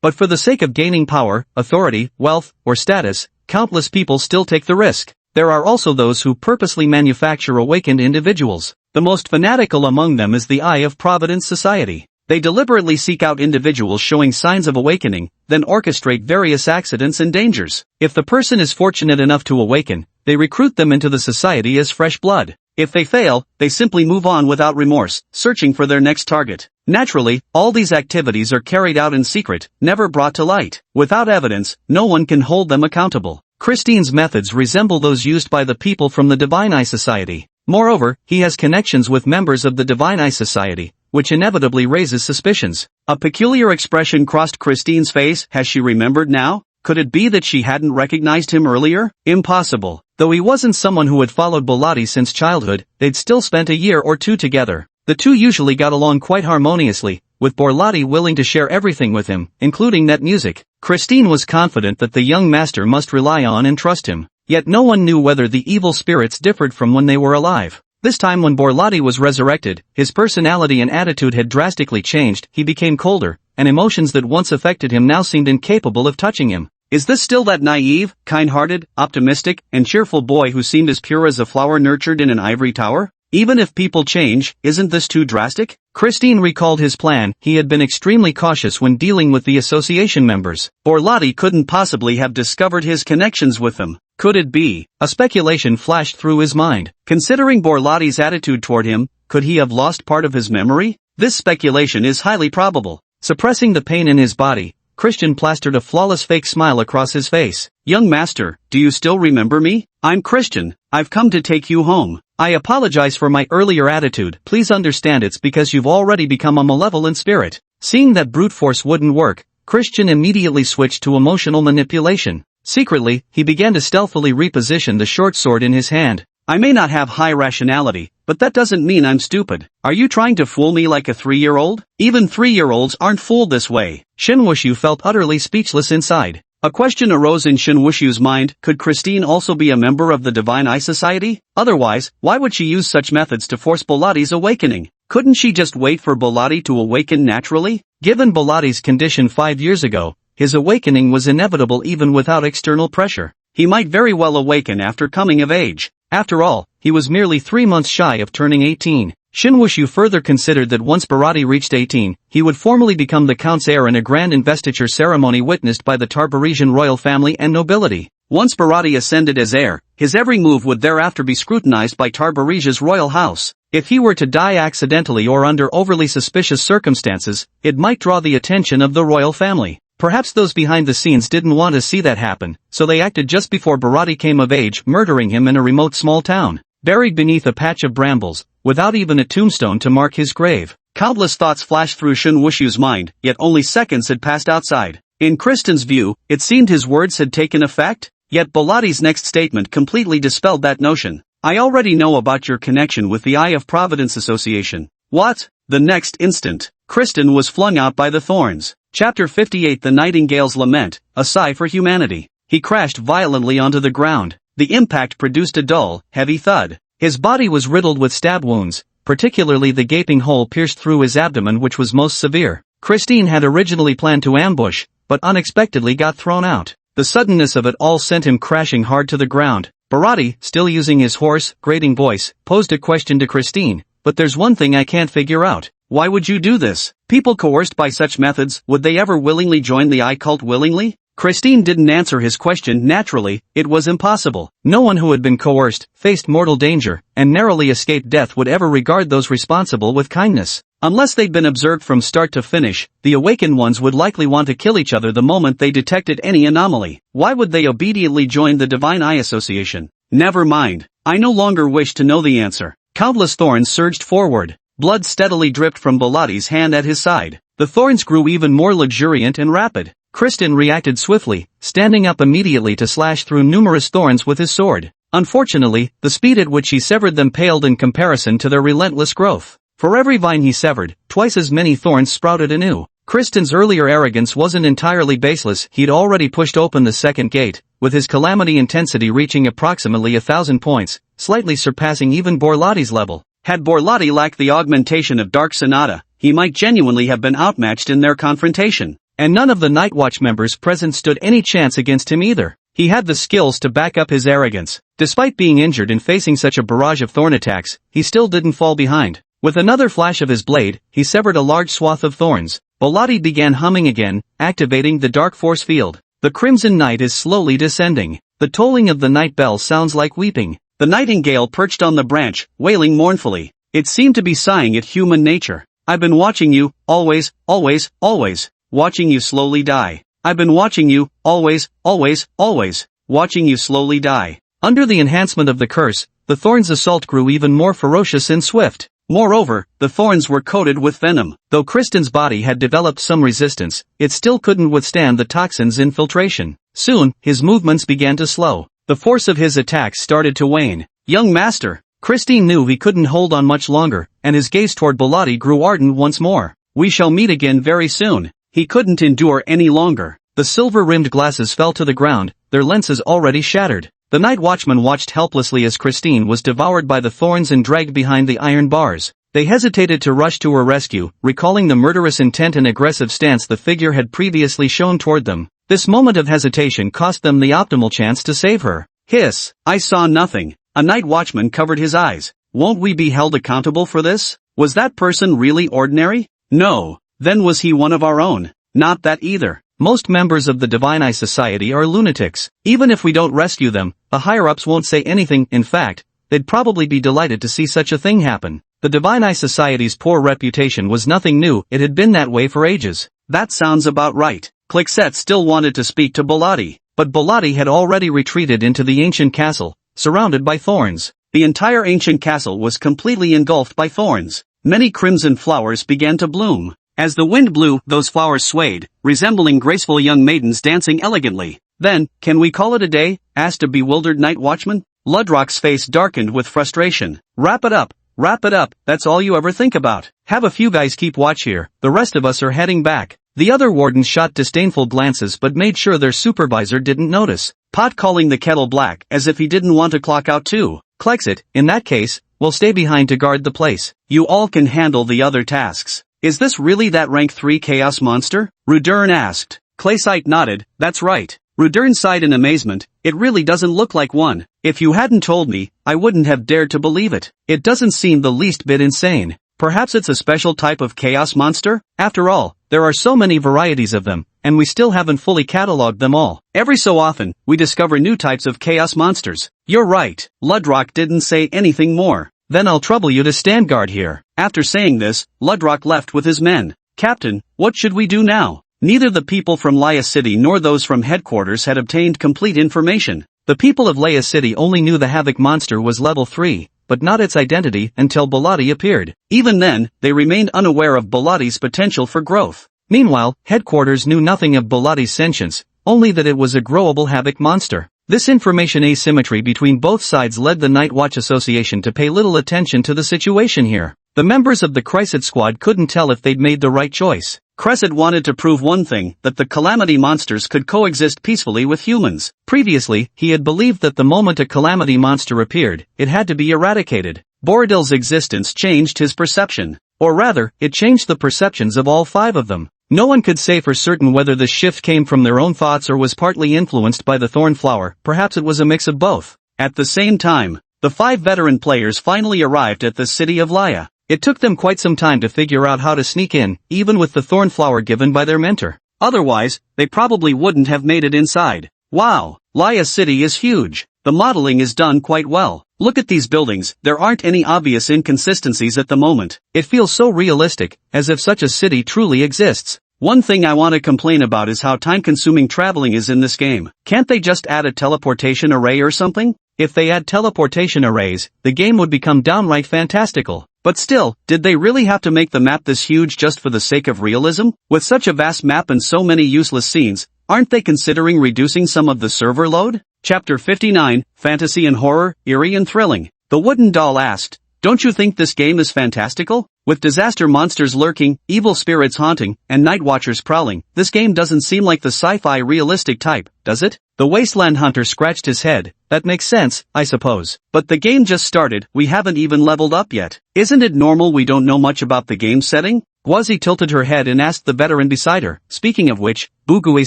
But for the sake of gaining power, authority, wealth, or status, countless people still take the risk. There are also those who purposely manufacture awakened individuals. The most fanatical among them is the Eye of Providence Society. They deliberately seek out individuals showing signs of awakening, then orchestrate various accidents and dangers. If the person is fortunate enough to awaken, they recruit them into the society as fresh blood. If they fail, they simply move on without remorse, searching for their next target. Naturally, all these activities are carried out in secret, never brought to light. Without evidence, no one can hold them accountable. Christine's methods resemble those used by the people from the Divine Eye Society. Moreover, he has connections with members of the Divine Eye Society, which inevitably raises suspicions. A peculiar expression crossed Christine's face. Has she remembered now? Could it be that she hadn't recognized him earlier? Impossible. Though he wasn't someone who had followed Bharati since childhood, they'd still spent a year or two together. The two usually got along quite harmoniously, with Bharati willing to share everything with him, including net music. Christine was confident that the young master must rely on and trust him. Yet no one knew whether the evil spirits differed from when they were alive. This time when Bharati was resurrected, his personality and attitude had drastically changed. He became colder, and emotions that once affected him now seemed incapable of touching him. Is this still that naive, kind-hearted, optimistic, and cheerful boy who seemed as pure as a flower nurtured in an ivory tower? Even if people change, isn't this too drastic? Christine recalled his plan. He had been extremely cautious when dealing with the association members. Borlotti couldn't possibly have discovered his connections with them. Could it be? A speculation flashed through his mind. Considering Borlotti's attitude toward him, could he have lost part of his memory? This speculation is highly probable. Suppressing the pain in his body, Christian plastered a flawless fake smile across his face. Young master, do you still remember me? I'm Christian. I've come to take you home. I apologize for my earlier attitude. Please understand it's because you've already become a malevolent spirit. Seeing that brute force wouldn't work, Christian immediately switched to emotional manipulation. Secretly, he began to stealthily reposition the short sword in his hand. I may not have high rationality, but that doesn't mean I'm stupid. Are you trying to fool me like a 3-year-old? Even 3-year-olds aren't fooled this way. Shin Wushu felt utterly speechless inside. A question arose in Shin Wushu's mind: could Christine also be a member of the Divine Eye Society? Otherwise, why would she use such methods to force Bolotti's awakening? Couldn't she just wait for Bolotti to awaken naturally? Given Bolotti's condition 5 years ago, his awakening was inevitable even without external pressure. He might very well awaken after coming of age. After all, he was merely 3 months shy of turning 18. Shin Wushu further considered that once Bharati reached 18, he would formally become the Count's heir in a grand investiture ceremony witnessed by the Tarparisian royal family and nobility. Once Bharati ascended as heir, his every move would thereafter be scrutinized by Tarparisia's royal house. If he were to die accidentally or under overly suspicious circumstances, it might draw the attention of the royal family. Perhaps those behind the scenes didn't want to see that happen, so they acted just before Bharati came of age, murdering him in a remote small town, buried beneath a patch of brambles, without even a tombstone to mark his grave. Countless thoughts flashed through Shin Wushu's mind, yet only seconds had passed outside. In Kristen's view, it seemed his words had taken effect, yet Bolotti's next statement completely dispelled that notion. I already know about your connection with the Eye of Providence Association. What? The next instant, Kristen was flung out by the thorns. Chapter 58: The Nightingale's Lament, a Sigh for Humanity. He crashed violently onto the ground. The impact produced a dull, heavy thud. His body was riddled with stab wounds, particularly the gaping hole pierced through his abdomen, which was most severe. Christine had originally planned to ambush, but unexpectedly got thrown out. The suddenness of it all sent him crashing hard to the ground. Bharati, still using his hoarse, grating voice, posed a question to Christine. But there's one thing I can't figure out. Why would you do this? People coerced by such methods, would they ever willingly join the Eye cult willingly? Christine didn't answer his question naturally. It was impossible. No one who had been coerced, faced mortal danger, and narrowly escaped death would ever regard those responsible with kindness. Unless they'd been observed from start to finish, the awakened ones would likely want to kill each other the moment they detected any anomaly. Why would they obediently join the Divine Eye Association? Never mind. I no longer wish to know the answer. Countless thorns surged forward. Blood steadily dripped from Bolotti's hand at his side. The thorns grew even more luxuriant and rapid. Kristen reacted swiftly, standing up immediately to slash through numerous thorns with his sword. Unfortunately, the speed at which he severed them paled in comparison to their relentless growth. For every vine he severed, twice as many thorns sprouted anew. Kristen's earlier arrogance wasn't entirely baseless. He'd already pushed open the second gate, with his calamity intensity reaching approximately 1,000 points, slightly surpassing even Borlotti's level. Had Borlotti lacked the augmentation of Dark Sonata, he might genuinely have been outmatched in their confrontation. And none of the Night Watch members present stood any chance against him either. He had the skills to back up his arrogance. Despite being injured and facing such a barrage of thorn attacks, he still didn't fall behind. With another flash of his blade, he severed a large swath of thorns. Bollotti began humming again, activating the dark force field. The crimson night is slowly descending. The tolling of the night bell sounds like weeping. The nightingale perched on the branch, wailing mournfully. It seemed to be sighing at human nature. I've been watching you, always, always, always. Watching you slowly die. I've been watching you, always, always, always. Watching you slowly die. Under the enhancement of the curse, the thorn's assault grew even more ferocious and swift. Moreover, the thorns were coated with venom. Though Kristen's body had developed some resistance, it still couldn't withstand the toxin's infiltration. Soon, his movements began to slow. The force of his attacks started to wane. Young master, Christine knew he couldn't hold on much longer, and his gaze toward Bollotti grew ardent once more. We shall meet again very soon. He couldn't endure any longer. The silver-rimmed glasses fell to the ground, their lenses already shattered. The night watchman watched helplessly as Christine was devoured by the thorns and dragged behind the iron bars. They hesitated to rush to her rescue, recalling the murderous intent and aggressive stance the figure had previously shown toward them. This moment of hesitation cost them the optimal chance to save her. Hiss! I saw nothing. A night watchman covered his eyes. Won't we be held accountable for this? Was that person really ordinary? No. Then was he one of our own? Not that either. Most members of the Divine Eye Society are lunatics. Even if we don't rescue them, the higher-ups won't say anything. In fact, they'd probably be delighted to see such a thing happen. The Divine Eye Society's poor reputation was nothing new, it had been that way for ages. That sounds about right. Clixette still wanted to speak to Bellotti, but Bellotti had already retreated into the ancient castle, surrounded by thorns. The entire ancient castle was completely engulfed by thorns. Many crimson flowers began to bloom. As the wind blew, those flowers swayed, resembling graceful young maidens dancing elegantly. Then, can we call it a day? Asked a bewildered night watchman. Ludrock's face darkened with frustration. Wrap it up, that's all you ever think about. Have a few guys keep watch here, the rest of us are heading back. The other wardens shot disdainful glances but made sure their supervisor didn't notice. Pot calling the kettle black as if he didn't want to clock out too. Klexit, in that case, we'll stay behind to guard the place. You all can handle the other tasks. Is this really that rank 3 chaos monster? Rudern asked. Claysight nodded, that's right. Rudern sighed in amazement, it really doesn't look like one. If you hadn't told me, I wouldn't have dared to believe it. It doesn't seem the least bit insane. Perhaps it's a special type of chaos monster? After all, there are so many varieties of them, and we still haven't fully catalogued them all. Every so often, we discover new types of chaos monsters. You're right. Ludrock didn't say anything more. Then I'll trouble you to stand guard here. After saying this, Ludrock left with his men. Captain, what should we do now? Neither the people from Laya City nor those from headquarters had obtained complete information. The people of Laya City only knew the Havoc monster was level 3, but not its identity until Bellotti appeared. Even then, they remained unaware of Bellotti's potential for growth. Meanwhile, headquarters knew nothing of Bellotti's sentience, only that it was a growable Havoc monster. This information asymmetry between both sides led the Night Watch Association to pay little attention to the situation here. The members of the Crescent squad couldn't tell if they'd made the right choice. Crescent wanted to prove one thing, that the Calamity monsters could coexist peacefully with humans. Previously, he had believed that the moment a Calamity monster appeared, it had to be eradicated. Borodil's existence changed his perception. Or rather, it changed the perceptions of all 5 of them. No one could say for certain whether this shift came from their own thoughts or was partly influenced by the thorn flower, perhaps it was a mix of both. At the same time, the 5 veteran players finally arrived at the city of Laya. It took them quite some time to figure out how to sneak in, even with the thorn flower given by their mentor. Otherwise, they probably wouldn't have made it inside. Wow, Laya City is huge. The modeling is done quite well. Look at these buildings, there aren't any obvious inconsistencies at the moment. It feels so realistic, as if such a city truly exists. One thing I want to complain about is how time-consuming traveling is in this game. Can't they just add a teleportation array or something? If they add teleportation arrays, the game would become downright fantastical. But still, did they really have to make the map this huge just for the sake of realism? With such a vast map and so many useless scenes, aren't they considering reducing some of the server load? Chapter 59, Fantasy and Horror, Eerie and Thrilling. The wooden doll asked, don't you think this game is fantastical? With disaster monsters lurking, evil spirits haunting, and night watchers prowling, this game doesn't seem like the sci-fi realistic type, does it? The Wasteland Hunter scratched his head. That makes sense, I suppose. But the game just started, we haven't even leveled up yet. Isn't it normal we don't know much about the game setting? Gwazi tilted her head and asked the veteran beside her, speaking of which, Bugue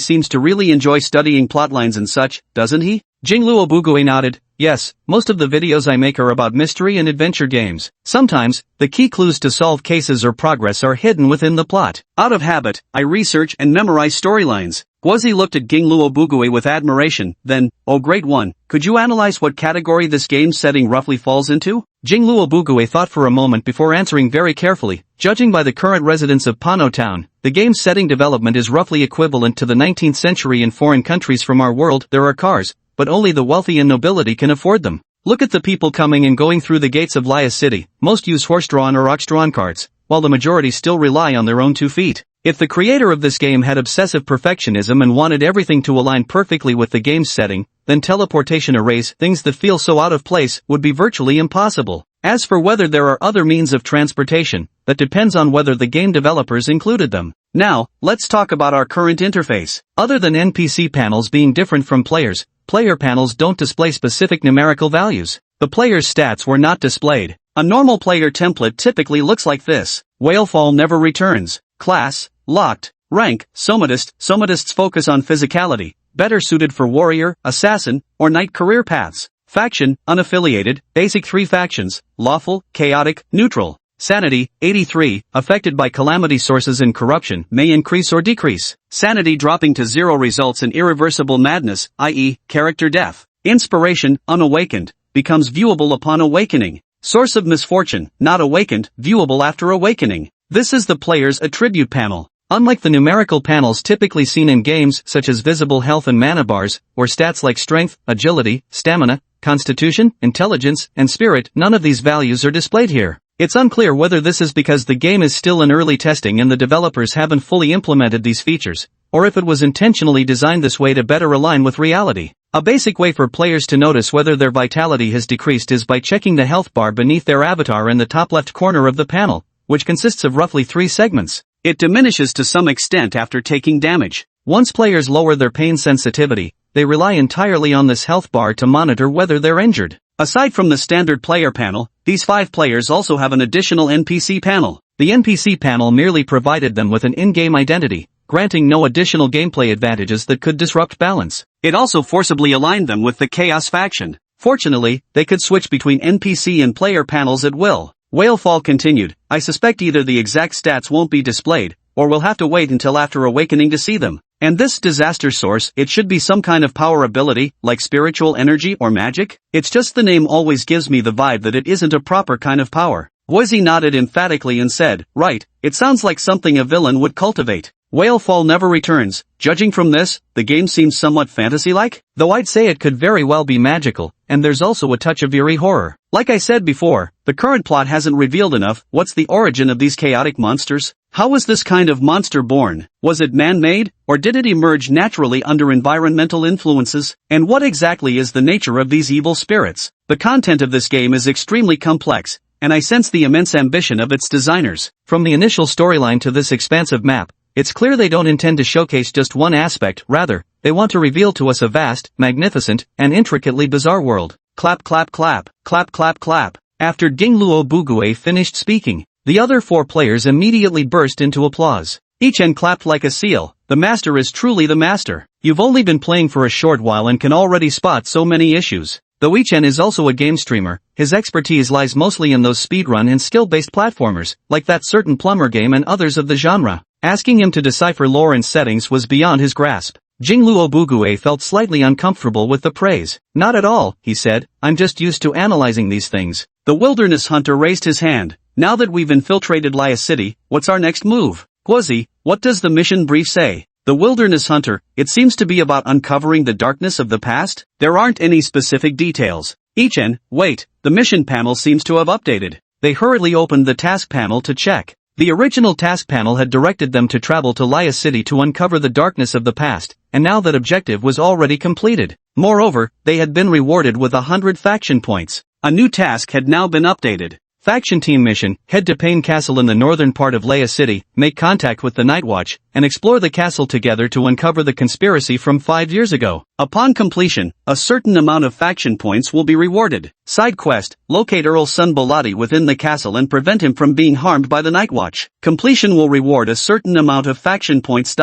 seems to really enjoy studying plotlines and such, doesn't he? Jingluo Bugue nodded, yes, most of the videos I make are about mystery and adventure games. Sometimes, the key clues to solve cases or progress are hidden within the plot. Out of habit, I research and memorize storylines. Gwazi looked at Jingluo Bugue with admiration, then, oh great one, could you analyze what category this game's setting roughly falls into? Jingluo Bugue thought for a moment before answering very carefully. Judging by the current residents of Pano Town, the game's setting development is roughly equivalent to the 19th century in foreign countries from our world. There are cars, but only the wealthy and nobility can afford them. Look at the people coming and going through the gates of Laya City. Most use horse-drawn or ox-drawn carts, while the majority still rely on their own 2 feet. If the creator of this game had obsessive perfectionism and wanted everything to align perfectly with the game's setting, then teleportation arrays, things that feel so out of place, would be virtually impossible. As for whether there are other means of transportation, that depends on whether the game developers included them. Now, let's talk about our current interface. Other than NPC panels being different from players, player panels don't display specific numerical values. The player's stats were not displayed. A normal player template typically looks like this. Whalefall never returns. Class, locked. Rank, Somatist. Somatists focus on physicality, better suited for warrior, assassin, or knight career paths. Faction, unaffiliated, basic 3 factions, lawful, chaotic, neutral. Sanity, 83, affected by calamity sources and corruption, may increase or decrease. Sanity dropping to 0 results in irreversible madness, i.e., character death. Inspiration, unawakened, becomes viewable upon awakening. Source of misfortune, not awakened, viewable after awakening. This is the player's attribute panel. Unlike the numerical panels typically seen in games such as visible health and mana bars, or stats like strength, agility, stamina, constitution, intelligence, and spirit, none of these values are displayed here. It's unclear whether this is because the game is still in early testing and the developers haven't fully implemented these features, or if it was intentionally designed this way to better align with reality. A basic way for players to notice whether their vitality has decreased is by checking the health bar beneath their avatar in the top left corner of the panel, which consists of roughly 3 segments. It diminishes to some extent after taking damage. Once players lower their pain sensitivity, they rely entirely on this health bar to monitor whether they're injured. Aside from the standard player panel, these 5 players also have an additional NPC panel. The NPC panel merely provided them with an in-game identity, granting no additional gameplay advantages that could disrupt balance. It also forcibly aligned them with the Chaos faction. Fortunately, they could switch between NPC and player panels at will. Whalefall continued, I suspect either the exact stats won't be displayed, or we'll have to wait until after awakening to see them. And this disaster source, it should be some kind of power ability, like spiritual energy or magic? It's just the name always gives me the vibe that it isn't a proper kind of power. Boise nodded emphatically and said, right, it sounds like something a villain would cultivate. Whalefall never returns. Judging from this, the game seems somewhat fantasy-like, though I'd say it could very well be magical, and there's also a touch of eerie horror. Like I said before, the current plot hasn't revealed enough. What's the origin of these chaotic monsters? How was this kind of monster born? Was it man-made, or did it emerge naturally under environmental influences? And what exactly is the nature of these evil spirits? The content of this game is extremely complex, and I sense the immense ambition of its designers. From the initial storyline to this expansive map, it's clear they don't intend to showcase just one aspect, rather, they want to reveal to us a vast, magnificent, and intricately bizarre world. Clap clap clap, clap clap clap. After Dingluo Bugue finished speaking, the other 4 players immediately burst into applause. Ichen clapped like a seal. The master is truly the master. You've only been playing for a short while and can already spot so many issues. Though Ichen is also a game streamer, his expertise lies mostly in those speedrun and skill-based platformers, like that certain plumber game and others of the genre. Asking him to decipher lore and settings was beyond his grasp. Jingluo Bugue felt slightly uncomfortable with the praise. Not at all, he said, I'm just used to analyzing these things. The wilderness hunter raised his hand. Now that we've infiltrated Laya City, what's our next move? Guozi, what does the mission brief say? The wilderness hunter, it seems to be about uncovering the darkness of the past? There aren't any specific details. Ichen, wait, the mission panel seems to have updated. They hurriedly opened the task panel to check. The original task panel had directed them to travel to Laya City to uncover the darkness of the past, and now that objective was already completed. Moreover, they had been rewarded with 100 faction points. A new task had now been updated. Faction Team Mission, head to Pain Castle in the northern part of Laya City, make contact with the Night Watch, and explore the castle together to uncover the conspiracy from 5 years ago. Upon completion, a certain amount of faction points will be rewarded. Side quest, locate Earl's son Bolati within the castle and prevent him from being harmed by the Night Watch. Completion will reward a certain amount of faction points.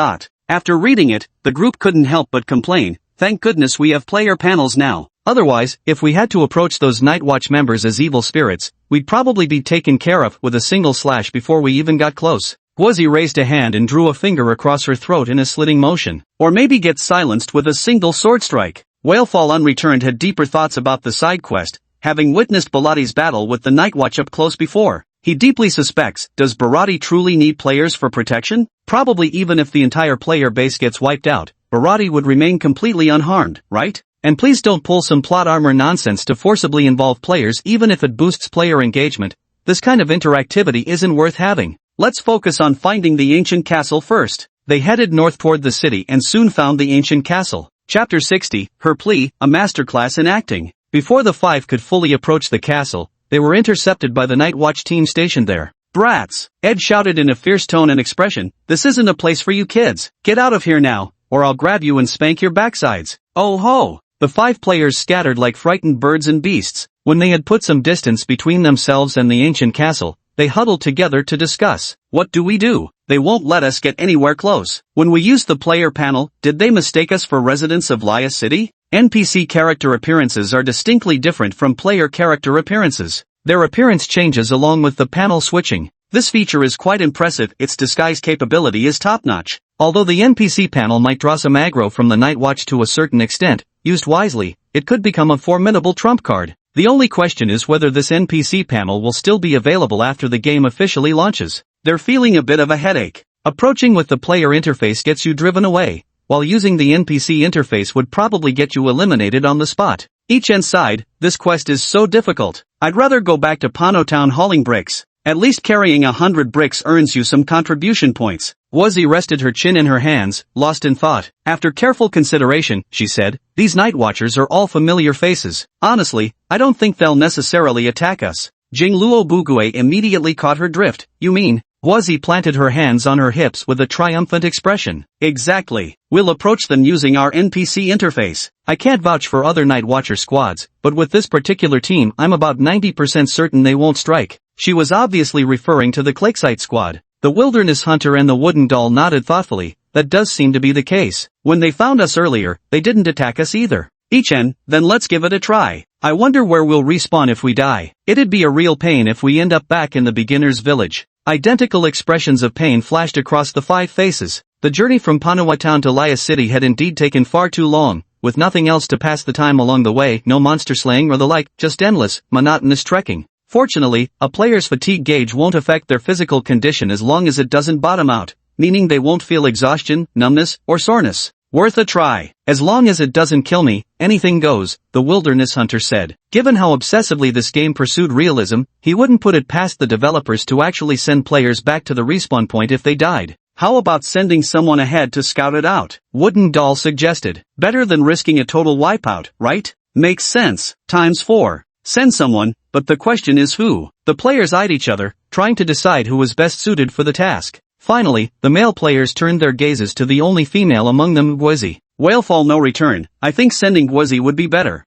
After reading it, the group couldn't help but complain, thank goodness we have player panels now. Otherwise, if we had to approach those Night Watch members as evil spirits, we'd probably be taken care of with a single slash before we even got close. Guozi raised a hand and drew a finger across her throat in a slitting motion. Or maybe get silenced with a single sword strike. Whalefall Unreturned had deeper thoughts about the side quest, having witnessed Bolati's battle with the Night Watch up close before. He deeply suspects, does Barati truly need players for protection? Probably even if the entire player base gets wiped out, Barati would remain completely unharmed, right? And please don't pull some plot armor nonsense to forcibly involve players even if it boosts player engagement. This kind of interactivity isn't worth having. Let's focus on finding the ancient castle first. They headed north toward the city and soon found the ancient castle. Chapter 60, Her Plea, a masterclass in acting. Before the 5 could fully approach the castle, they were intercepted by the Night Watch team stationed there. Brats! Ed shouted in a fierce tone and expression, this isn't a place for you kids. Get out of here now, or I'll grab you and spank your backsides. Oh ho! The 5 players scattered like frightened birds and beasts. When they had put some distance between themselves and the ancient castle, they huddled together to discuss. What do we do? They won't let us get anywhere close. When we used the player panel, did they mistake us for residents of Laya City? NPC character appearances are distinctly different from player character appearances. Their appearance changes along with the panel switching. This feature is quite impressive, its disguise capability is top-notch. Although the NPC panel might draw some aggro from the Night Watch to a certain extent, used wisely, it could become a formidable trump card. The only question is whether this NPC panel will still be available after the game officially launches. They're feeling a bit of a headache. Approaching with the player interface gets you driven away, while using the NPC interface would probably get you eliminated on the spot. Each side, this quest is so difficult. I'd rather go back to Pano Town hauling bricks. At least carrying 100 bricks earns you some contribution points. Wuzzy rested her chin in her hands, lost in thought. After careful consideration, she said, these Night Watchers are all familiar faces. Honestly, I don't think they'll necessarily attack us. Jingluo Bugue immediately caught her drift. You mean? Wuzzy planted her hands on her hips with a triumphant expression. Exactly. We'll approach them using our NPC interface. I can't vouch for other Night Watcher squads, but with this particular team I'm about 90% certain they won't strike. She was obviously referring to the Clakesite squad. The Wilderness Hunter and the Wooden Doll nodded thoughtfully. That does seem to be the case. When they found us earlier, they didn't attack us either. Then let's give it a try. I wonder where we'll respawn if we die. It'd be a real pain if we end up back in the beginner's village. Identical expressions of pain flashed across the 5 faces. The journey from Manhwa Town to Laya City had indeed taken far too long, with nothing else to pass the time along the way, no monster slaying or the like, just endless, monotonous trekking. Fortunately, a player's fatigue gauge won't affect their physical condition as long as it doesn't bottom out, meaning they won't feel exhaustion, numbness, or soreness. Worth a try. As long as it doesn't kill me, anything goes, the Wilderness Hunter said. Given how obsessively this game pursued realism, he wouldn't put it past the developers to actually send players back to the respawn point if they died. How about sending someone ahead to scout it out? Wooden Doll suggested. Better than risking a total wipeout, right? Makes sense. ×4. Send someone, but the question is who? The players eyed each other, trying to decide who was best suited for the task. Finally, the male players turned their gazes to the only female among them, Wuzzy. Whalefall no return. I think sending Wuzzy would be better.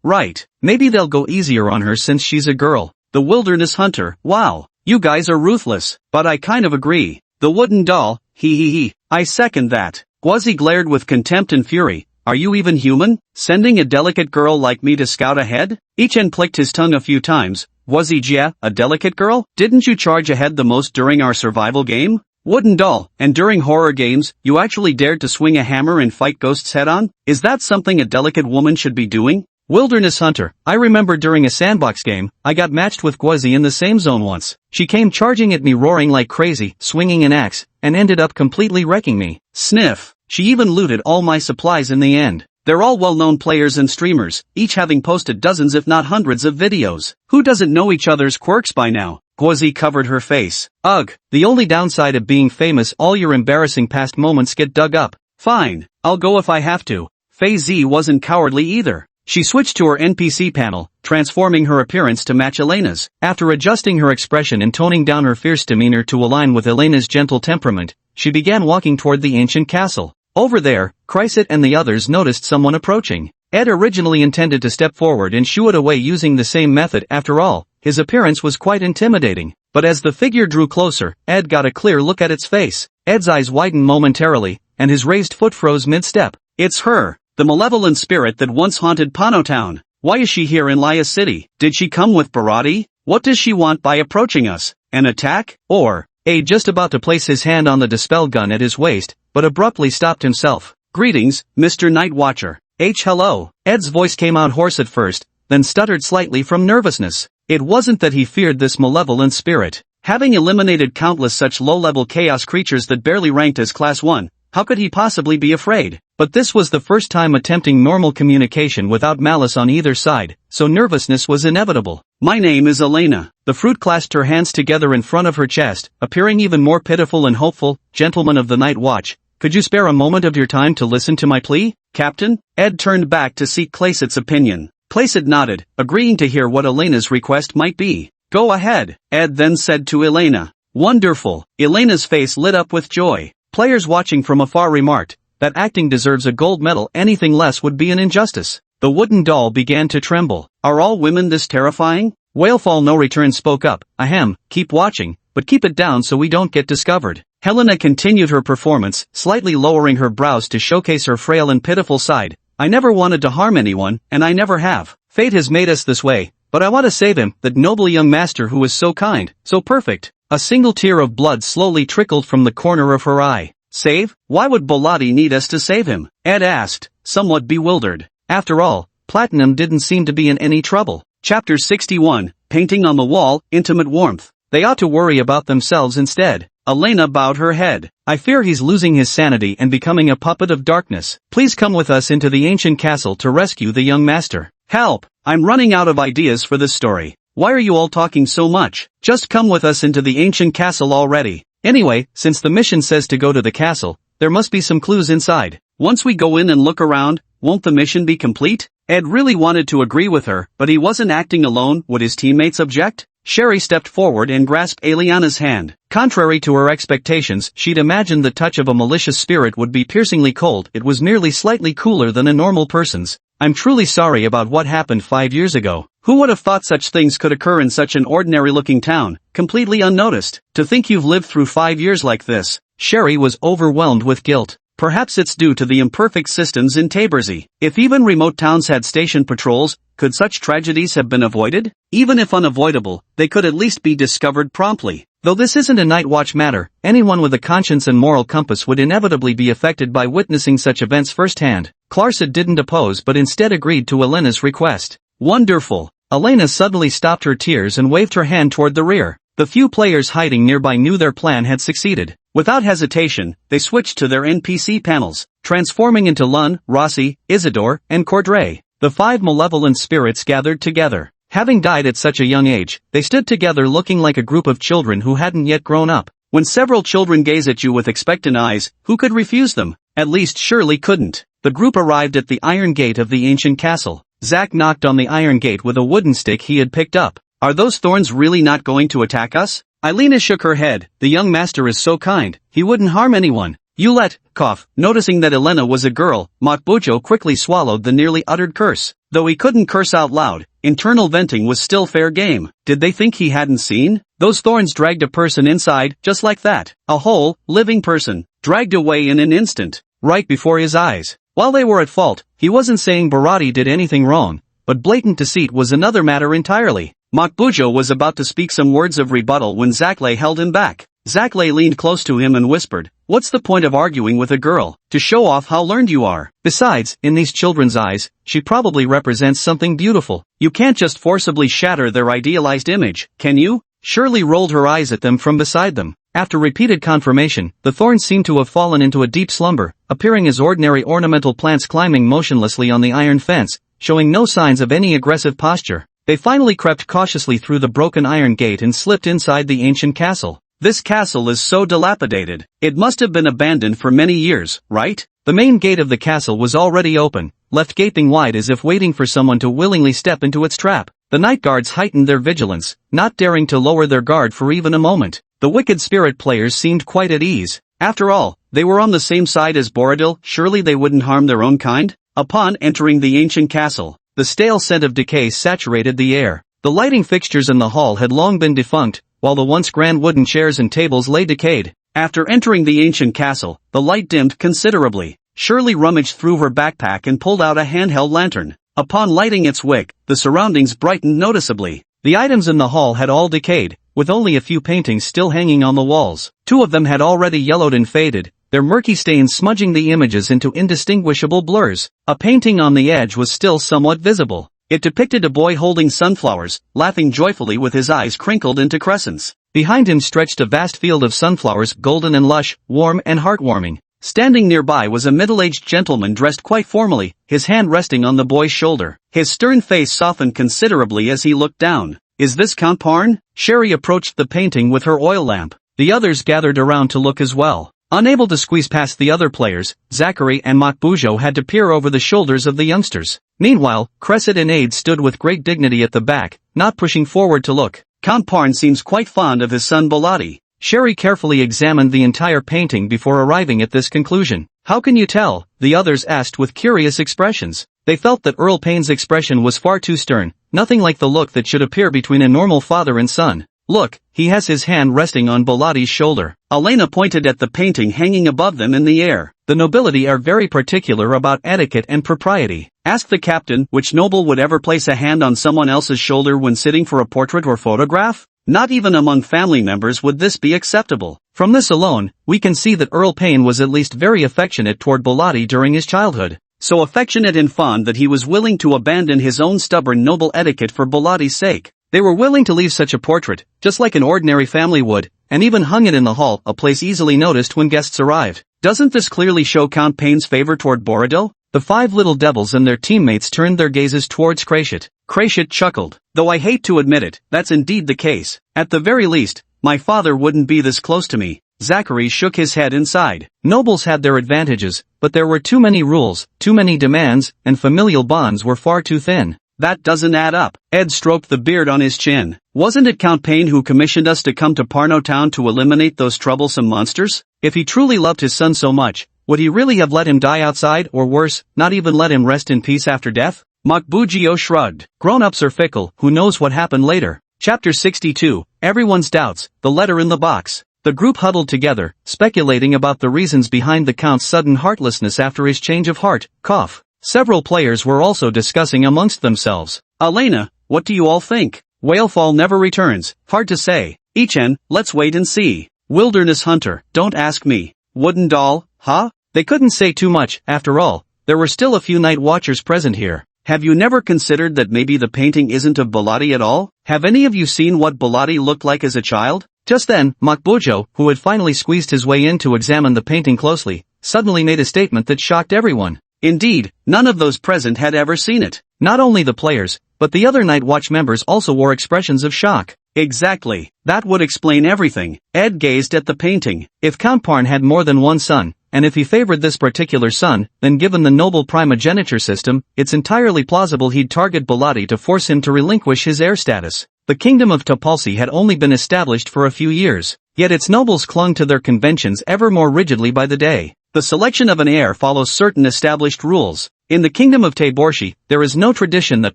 Right. Maybe they'll go easier on her since she's a girl. The Wilderness Hunter. Wow. You guys are ruthless. But I kind of agree. The Wooden Doll. He. I second that. Wuzzy glared with contempt and fury. Are you even human? Sending a delicate girl like me to scout ahead? Clicked his tongue a few times. Wuzzy, yeah, a delicate girl? Didn't you charge ahead the most during our survival game? Wooden Doll, and during horror games, you actually dared to swing a hammer and fight ghosts head-on? Is that something a delicate woman should be doing? Wilderness Hunter, I remember during a sandbox game, I got matched with Wuzzy in the same zone once. She came charging at me roaring like crazy, swinging an axe, and ended up completely wrecking me. Sniff. She even looted all my supplies in the end. They're all well-known players and streamers, each having posted dozens if not hundreds of videos. Who doesn't know each other's quirks by now? Wuzzy covered her face. Ugh, the only downside of being famous, all your embarrassing past moments get dug up. Fine, I'll go if I have to. Fei Z wasn't cowardly either. She switched to her NPC panel, transforming her appearance to match Elena's. After adjusting her expression and toning down her fierce demeanor to align with Elena's gentle temperament, she began walking toward the ancient castle. Over there, Chrysit and the others noticed someone approaching. Ed originally intended to step forward and shoo it away using the same method. After all, his appearance was quite intimidating. But as the figure drew closer, Ed got a clear look at its face. Ed's eyes widened momentarily, and his raised foot froze mid-step. It's her, the malevolent spirit that once haunted Pano Town. Why is she here in Laya City? Did she come with Barati? What does she want by approaching us? An attack? Or? Ed just about to place his hand on the dispel gun at his waist, but abruptly stopped himself. Greetings, Mr. Night Watcher. Hello. Ed's voice came out hoarse at first, then stuttered slightly from nervousness. It wasn't that he feared this malevolent spirit. Having eliminated countless such low-level chaos creatures that barely ranked as Class 1, how could he possibly be afraid? But this was the first time attempting normal communication without malice on either side, so nervousness was inevitable. My name is Elena. The fruit clasped her hands together in front of her chest, appearing even more pitiful and hopeful. Gentlemen of the Night Watch, could you spare a moment of your time to listen to my plea, Captain? Ed turned back to seek Claysit's opinion. Claysit nodded, agreeing to hear what Elena's request might be. Go ahead, Ed then said to Elena. Wonderful. Elena's face lit up with joy. Players watching from afar remarked, that acting deserves a gold medal, anything less would be an injustice. The Wooden Doll began to tremble. Are all women this terrifying? Whalefall No Return spoke up. Ahem, keep watching, but keep it down so we don't get discovered. Helena continued her performance, slightly lowering her brows to showcase her frail and pitiful side. I never wanted to harm anyone, and I never have. Fate has made us this way, but I want to save him, that noble young master who is so kind, so perfect. A single tear of blood slowly trickled from the corner of her eye. Save? Why would Bolati need us to save him? Ed asked, somewhat bewildered. After all, Platinum didn't seem to be in any trouble. Chapter 61, Painting on the Wall, Intimate Warmth. They ought to worry about themselves instead. Elena bowed her head. I fear he's losing his sanity and becoming a puppet of darkness. Please come with us into the ancient castle to rescue the young master. Help! I'm running out of ideas for this story. Why are you all talking so much? Just come with us into the ancient castle already. Anyway, since the mission says to go to the castle, there must be some clues inside. Once we go in and look around, won't the mission be complete? Ed really wanted to agree with her, but he wasn't acting alone. Would his teammates object? Sherry stepped forward and grasped Eliana's hand. Contrary to her expectations, she'd imagined the touch of a malicious spirit would be piercingly cold. It was merely slightly cooler than a normal person's. I'm truly sorry about what happened 5 years ago. Who would have thought such things could occur in such an ordinary-looking town, completely unnoticed? To think you've lived through 5 years like this. Sherry was overwhelmed with guilt. Perhaps it's due to the imperfect systems in Taberzi. If even remote towns had station patrols, could such tragedies have been avoided? Even if unavoidable, they could at least be discovered promptly. Though this isn't a night watch matter, anyone with a conscience and moral compass would inevitably be affected by witnessing such events firsthand. Clarissa didn't oppose but instead agreed to Elena's request. Wonderful! Elena suddenly stopped her tears and waved her hand toward the rear. The few players hiding nearby knew their plan had succeeded. Without hesitation, they switched to their NPC panels, transforming into Lun, Rossi, Isidore, and Cordray. The 5 malevolent spirits gathered together. Having died at such a young age, they stood together looking like a group of children who hadn't yet grown up. When several children gaze at you with expectant eyes, who could refuse them? At least Shirley couldn't. The group arrived at the iron gate of the ancient castle. Zack knocked on the iron gate with a wooden stick he had picked up. Are those thorns really not going to attack us? Elena shook her head. The young master is so kind, he wouldn't harm anyone. Yulet, cough. Noticing that Elena was a girl, Matbujo quickly swallowed the nearly uttered curse. Though he couldn't curse out loud, internal venting was still fair game. Did they think he hadn't seen? Those thorns dragged a person inside, just like that. A whole, living person, dragged away in an instant, right before his eyes. While they were at fault, he wasn't saying Bharati did anything wrong, but blatant deceit was another matter entirely. Makbujo was about to speak some words of rebuttal when Zaklay held him back. Zaklay leaned close to him and whispered, "What's the point of arguing with a girl? To show off how learned you are. Besides, in these children's eyes, she probably represents something beautiful. You can't just forcibly shatter their idealized image, can you?" Shirley rolled her eyes at them from beside them. After repeated confirmation, the thorns seemed to have fallen into a deep slumber, appearing as ordinary ornamental plants climbing motionlessly on the iron fence, showing no signs of any aggressive posture. They finally crept cautiously through the broken iron gate and slipped inside the ancient castle. This castle is so dilapidated. It must have been abandoned for many years, right? The main gate of the castle was already open, left gaping wide as if waiting for someone to willingly step into its trap. The night guards heightened their vigilance, not daring to lower their guard for even a moment. The wicked spirit players seemed quite at ease. After all, they were on the same side as Borodil. Surely they wouldn't harm their own kind? Upon entering the ancient castle, the stale scent of decay saturated the air. The lighting fixtures in the hall had long been defunct, while the once grand wooden chairs and tables lay decayed. After entering the ancient castle, the light dimmed considerably. Shirley rummaged through her backpack and pulled out a handheld lantern. Upon lighting its wick, the surroundings brightened noticeably. The items in the hall had all decayed, with only a few paintings still hanging on the walls. 2 of them had already yellowed and faded, their murky stains smudging the images into indistinguishable blurs. A painting on the edge was still somewhat visible. It depicted a boy holding sunflowers, laughing joyfully with his eyes crinkled into crescents. Behind him stretched a vast field of sunflowers, golden and lush, warm and heartwarming. Standing nearby was a middle-aged gentleman dressed quite formally, his hand resting on the boy's shoulder. His stern face softened considerably as he looked down. "Is this Count Parn?" Sherry approached the painting with her oil lamp. The others gathered around to look as well. Unable to squeeze past the other players, Zachary and Makbujo had to peer over the shoulders of the youngsters. Meanwhile, Crescent and Aide stood with great dignity at the back, not pushing forward to look. "Count Parn seems quite fond of his son Bolati." Sherry carefully examined the entire painting before arriving at this conclusion. "How can you tell?" the others asked with curious expressions. They felt that Earl Payne's expression was far too stern, nothing like the look that should appear between a normal father and son. "Look, he has his hand resting on Bolati's shoulder." Elena pointed at the painting hanging above them in the air. The nobility are very particular about etiquette and propriety. Ask the captain which noble would ever place a hand on someone else's shoulder when sitting for a portrait or photograph? Not even among family members would this be acceptable. From this alone, we can see that Earl Payne was at least very affectionate toward Bellotti during his childhood. So affectionate and fond that he was willing to abandon his own stubborn noble etiquette for Bellotti's sake. They were willing to leave such a portrait, just like an ordinary family would, and even hung it in the hall, a place easily noticed when guests arrived. Doesn't this clearly show Count Payne's favor toward Borodil? The five little devils and their teammates turned their gazes towards Cratchit. Cratchit chuckled. Though I hate to admit it, that's indeed the case. At the very least, my father wouldn't be this close to me. Zachary shook his head and sighed. Nobles had their advantages, but there were too many rules, too many demands, and familial bonds were far too thin. That doesn't add up. Ed stroked the beard on his chin. Wasn't it Count Payne who commissioned us to come to Parno Town to eliminate those troublesome monsters? If he truly loved his son so much, would he really have let him die outside, or worse, not even let him rest in peace after death? Makbujio shrugged. Grown-ups are fickle, who knows what happened later. Chapter 62, Everyone's Doubts, The Letter in the Box. The group huddled together, speculating about the reasons behind the Count's sudden heartlessness after his change of heart. Cough. Several players were also discussing amongst themselves. Elena, what do you all think? Whalefall never returns. Hard to say. Ichen, let's wait and see. Wilderness Hunter, don't ask me. Wooden Doll, huh? They couldn't say too much, after all. There were still a few night watchers present here. Have you never considered that maybe the painting isn't of Bellotti at all? Have any of you seen what Bellotti looked like as a child? Just then, Makbujo, who had finally squeezed his way in to examine the painting closely, suddenly made a statement that shocked everyone. Indeed, none of those present had ever seen it. Not only the players, but the other Night Watch members also wore expressions of shock. Exactly. That would explain everything. Ed gazed at the painting. If Count Parn had more than one son, and if he favored this particular son, then given the noble primogeniture system, it's entirely plausible he'd target Bellotti to force him to relinquish his heir status. The kingdom of Topolsi had only been established for a few years, yet its nobles clung to their conventions ever more rigidly by the day. The selection of an heir follows certain established rules. In the kingdom of Taborshi, there is no tradition that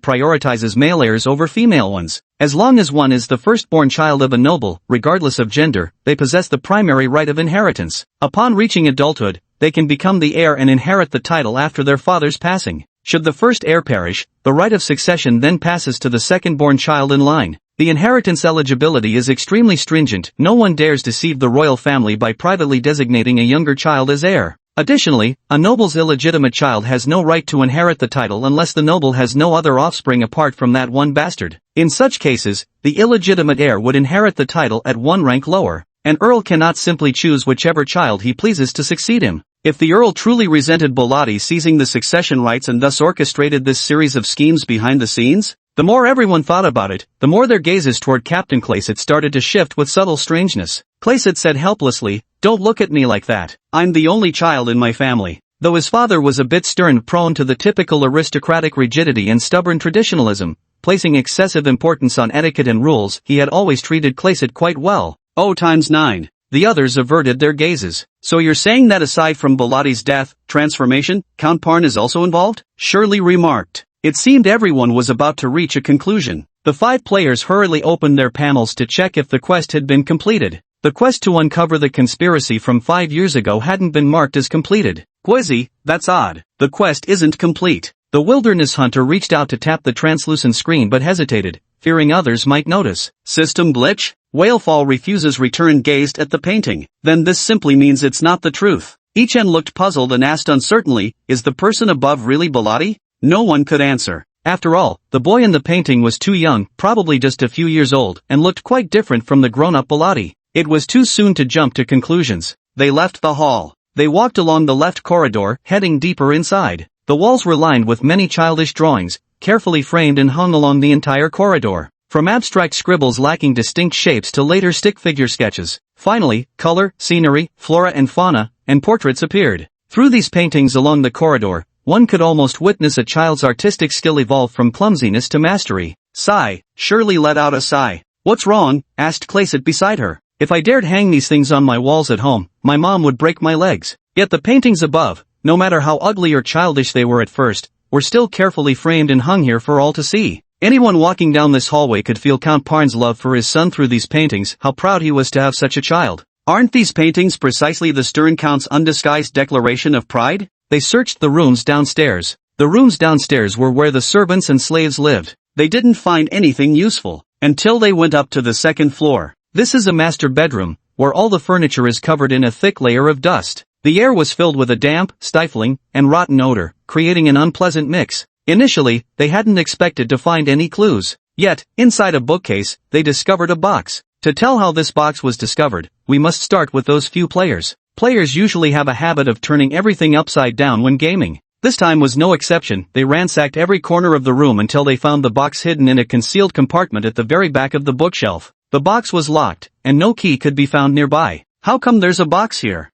prioritizes male heirs over female ones. As long as one is the firstborn child of a noble, regardless of gender, they possess the primary right of inheritance. Upon reaching adulthood, they can become the heir and inherit the title after their father's passing. Should the first heir perish, the right of succession then passes to the second-born child in line. The inheritance eligibility is extremely stringent. No one dares deceive the royal family by privately designating a younger child as heir. Additionally, a noble's illegitimate child has no right to inherit the title unless the noble has no other offspring apart from that one bastard. In such cases, the illegitimate heir would inherit the title at one rank lower. An earl cannot simply choose whichever child he pleases to succeed him. If the earl truly resented Bellotti seizing the succession rights and thus orchestrated this series of schemes behind the scenes, the more everyone thought about it, the more their gazes toward Captain Clayset started to shift with subtle strangeness. Clayset said helplessly, "Don't look at me like that. I'm the only child in my family." Though his father was a bit stern, prone to the typical aristocratic rigidity and stubborn traditionalism, placing excessive importance on etiquette and rules, he had always treated Clayset quite well. Oh times 9. The others averted their gazes. So you're saying that aside from Bellotti's death, transformation, Count Parn is also involved? Shirley remarked. It seemed everyone was about to reach a conclusion. The 5 players hurriedly opened their panels to check if the quest had been completed. The quest to uncover the conspiracy from 5 years ago hadn't been marked as completed. Quizzy, that's odd. The quest isn't complete. The wilderness hunter reached out to tap the translucent screen but hesitated, fearing others might notice. System glitch? Whalefall refuses return gazed at the painting. Then this simply means it's not the truth. Ichen looked puzzled and asked uncertainly, is the person above really Bellotti? No one could answer. After all, the boy in the painting was too young, probably just a few years old, and looked quite different from the grown-up Bellotti. It was too soon to jump to conclusions. They left the hall. They walked along the left corridor, heading deeper inside. The walls were lined with many childish drawings, carefully framed and hung along the entire corridor. From abstract scribbles lacking distinct shapes to later stick figure sketches. Finally, color, scenery, flora and fauna, and portraits appeared. Through these paintings along the corridor, one could almost witness a child's artistic skill evolve from clumsiness to mastery. Sigh. Shirley let out a sigh. What's wrong? Asked Clayset beside her. If I dared hang these things on my walls at home, my mom would break my legs. Yet the paintings above, no matter how ugly or childish they were at first, were still carefully framed and hung here for all to see. Anyone walking down this hallway could feel Count Parn's love for his son through these paintings, how proud he was to have such a child. Aren't these paintings precisely the stern Count's undisguised declaration of pride? They searched the rooms downstairs. The rooms downstairs were where the servants and slaves lived. They didn't find anything useful until they went up to the second floor. This is a master bedroom, where all the furniture is covered in a thick layer of dust. The air was filled with a damp, stifling, and rotten odor, creating an unpleasant mix. Initially, they hadn't expected to find any clues. Yet, inside a bookcase, they discovered a box. To tell how this box was discovered, we must start with those few players. Players usually have a habit of turning everything upside down when gaming. This time was no exception. They ransacked every corner of the room until they found the box hidden in a concealed compartment at the very back of the bookshelf. The box was locked, and no key could be found nearby. How come there's a box here?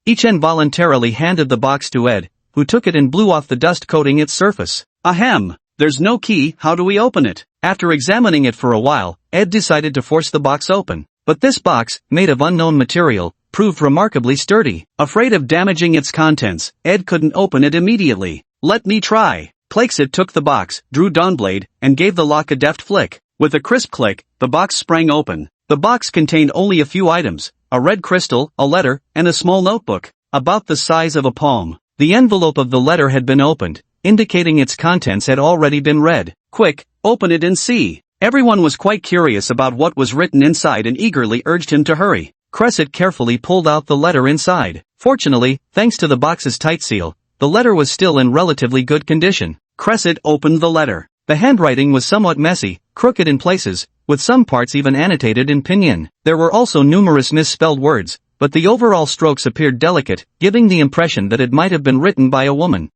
Each involuntarily handed the box to Ed, who took it and blew off the dust coating its surface. Ahem! There's no key, how do we open it? After examining it for a while, Ed decided to force the box open. But this box, made of unknown material, proved remarkably sturdy. Afraid of damaging its contents, Ed couldn't open it immediately. Let me try. Klexit took the box, drew Dawnblade, and gave the lock a deft flick. With a crisp click, the box sprang open. The box contained only a few items: a red crystal, a letter, and a small notebook, about the size of a palm. The envelope of the letter had been opened, indicating its contents had already been read. Quick, open it and see. Everyone was quite curious about what was written inside and eagerly urged him to hurry. Crescit carefully pulled out the letter inside. Fortunately, thanks to the box's tight seal, the letter was still in relatively good condition. Crescit opened the letter. The handwriting was somewhat messy, crooked in places, with some parts even annotated in pinyin. There were also numerous misspelled words, but the overall strokes appeared delicate, giving the impression that it might have been written by a woman.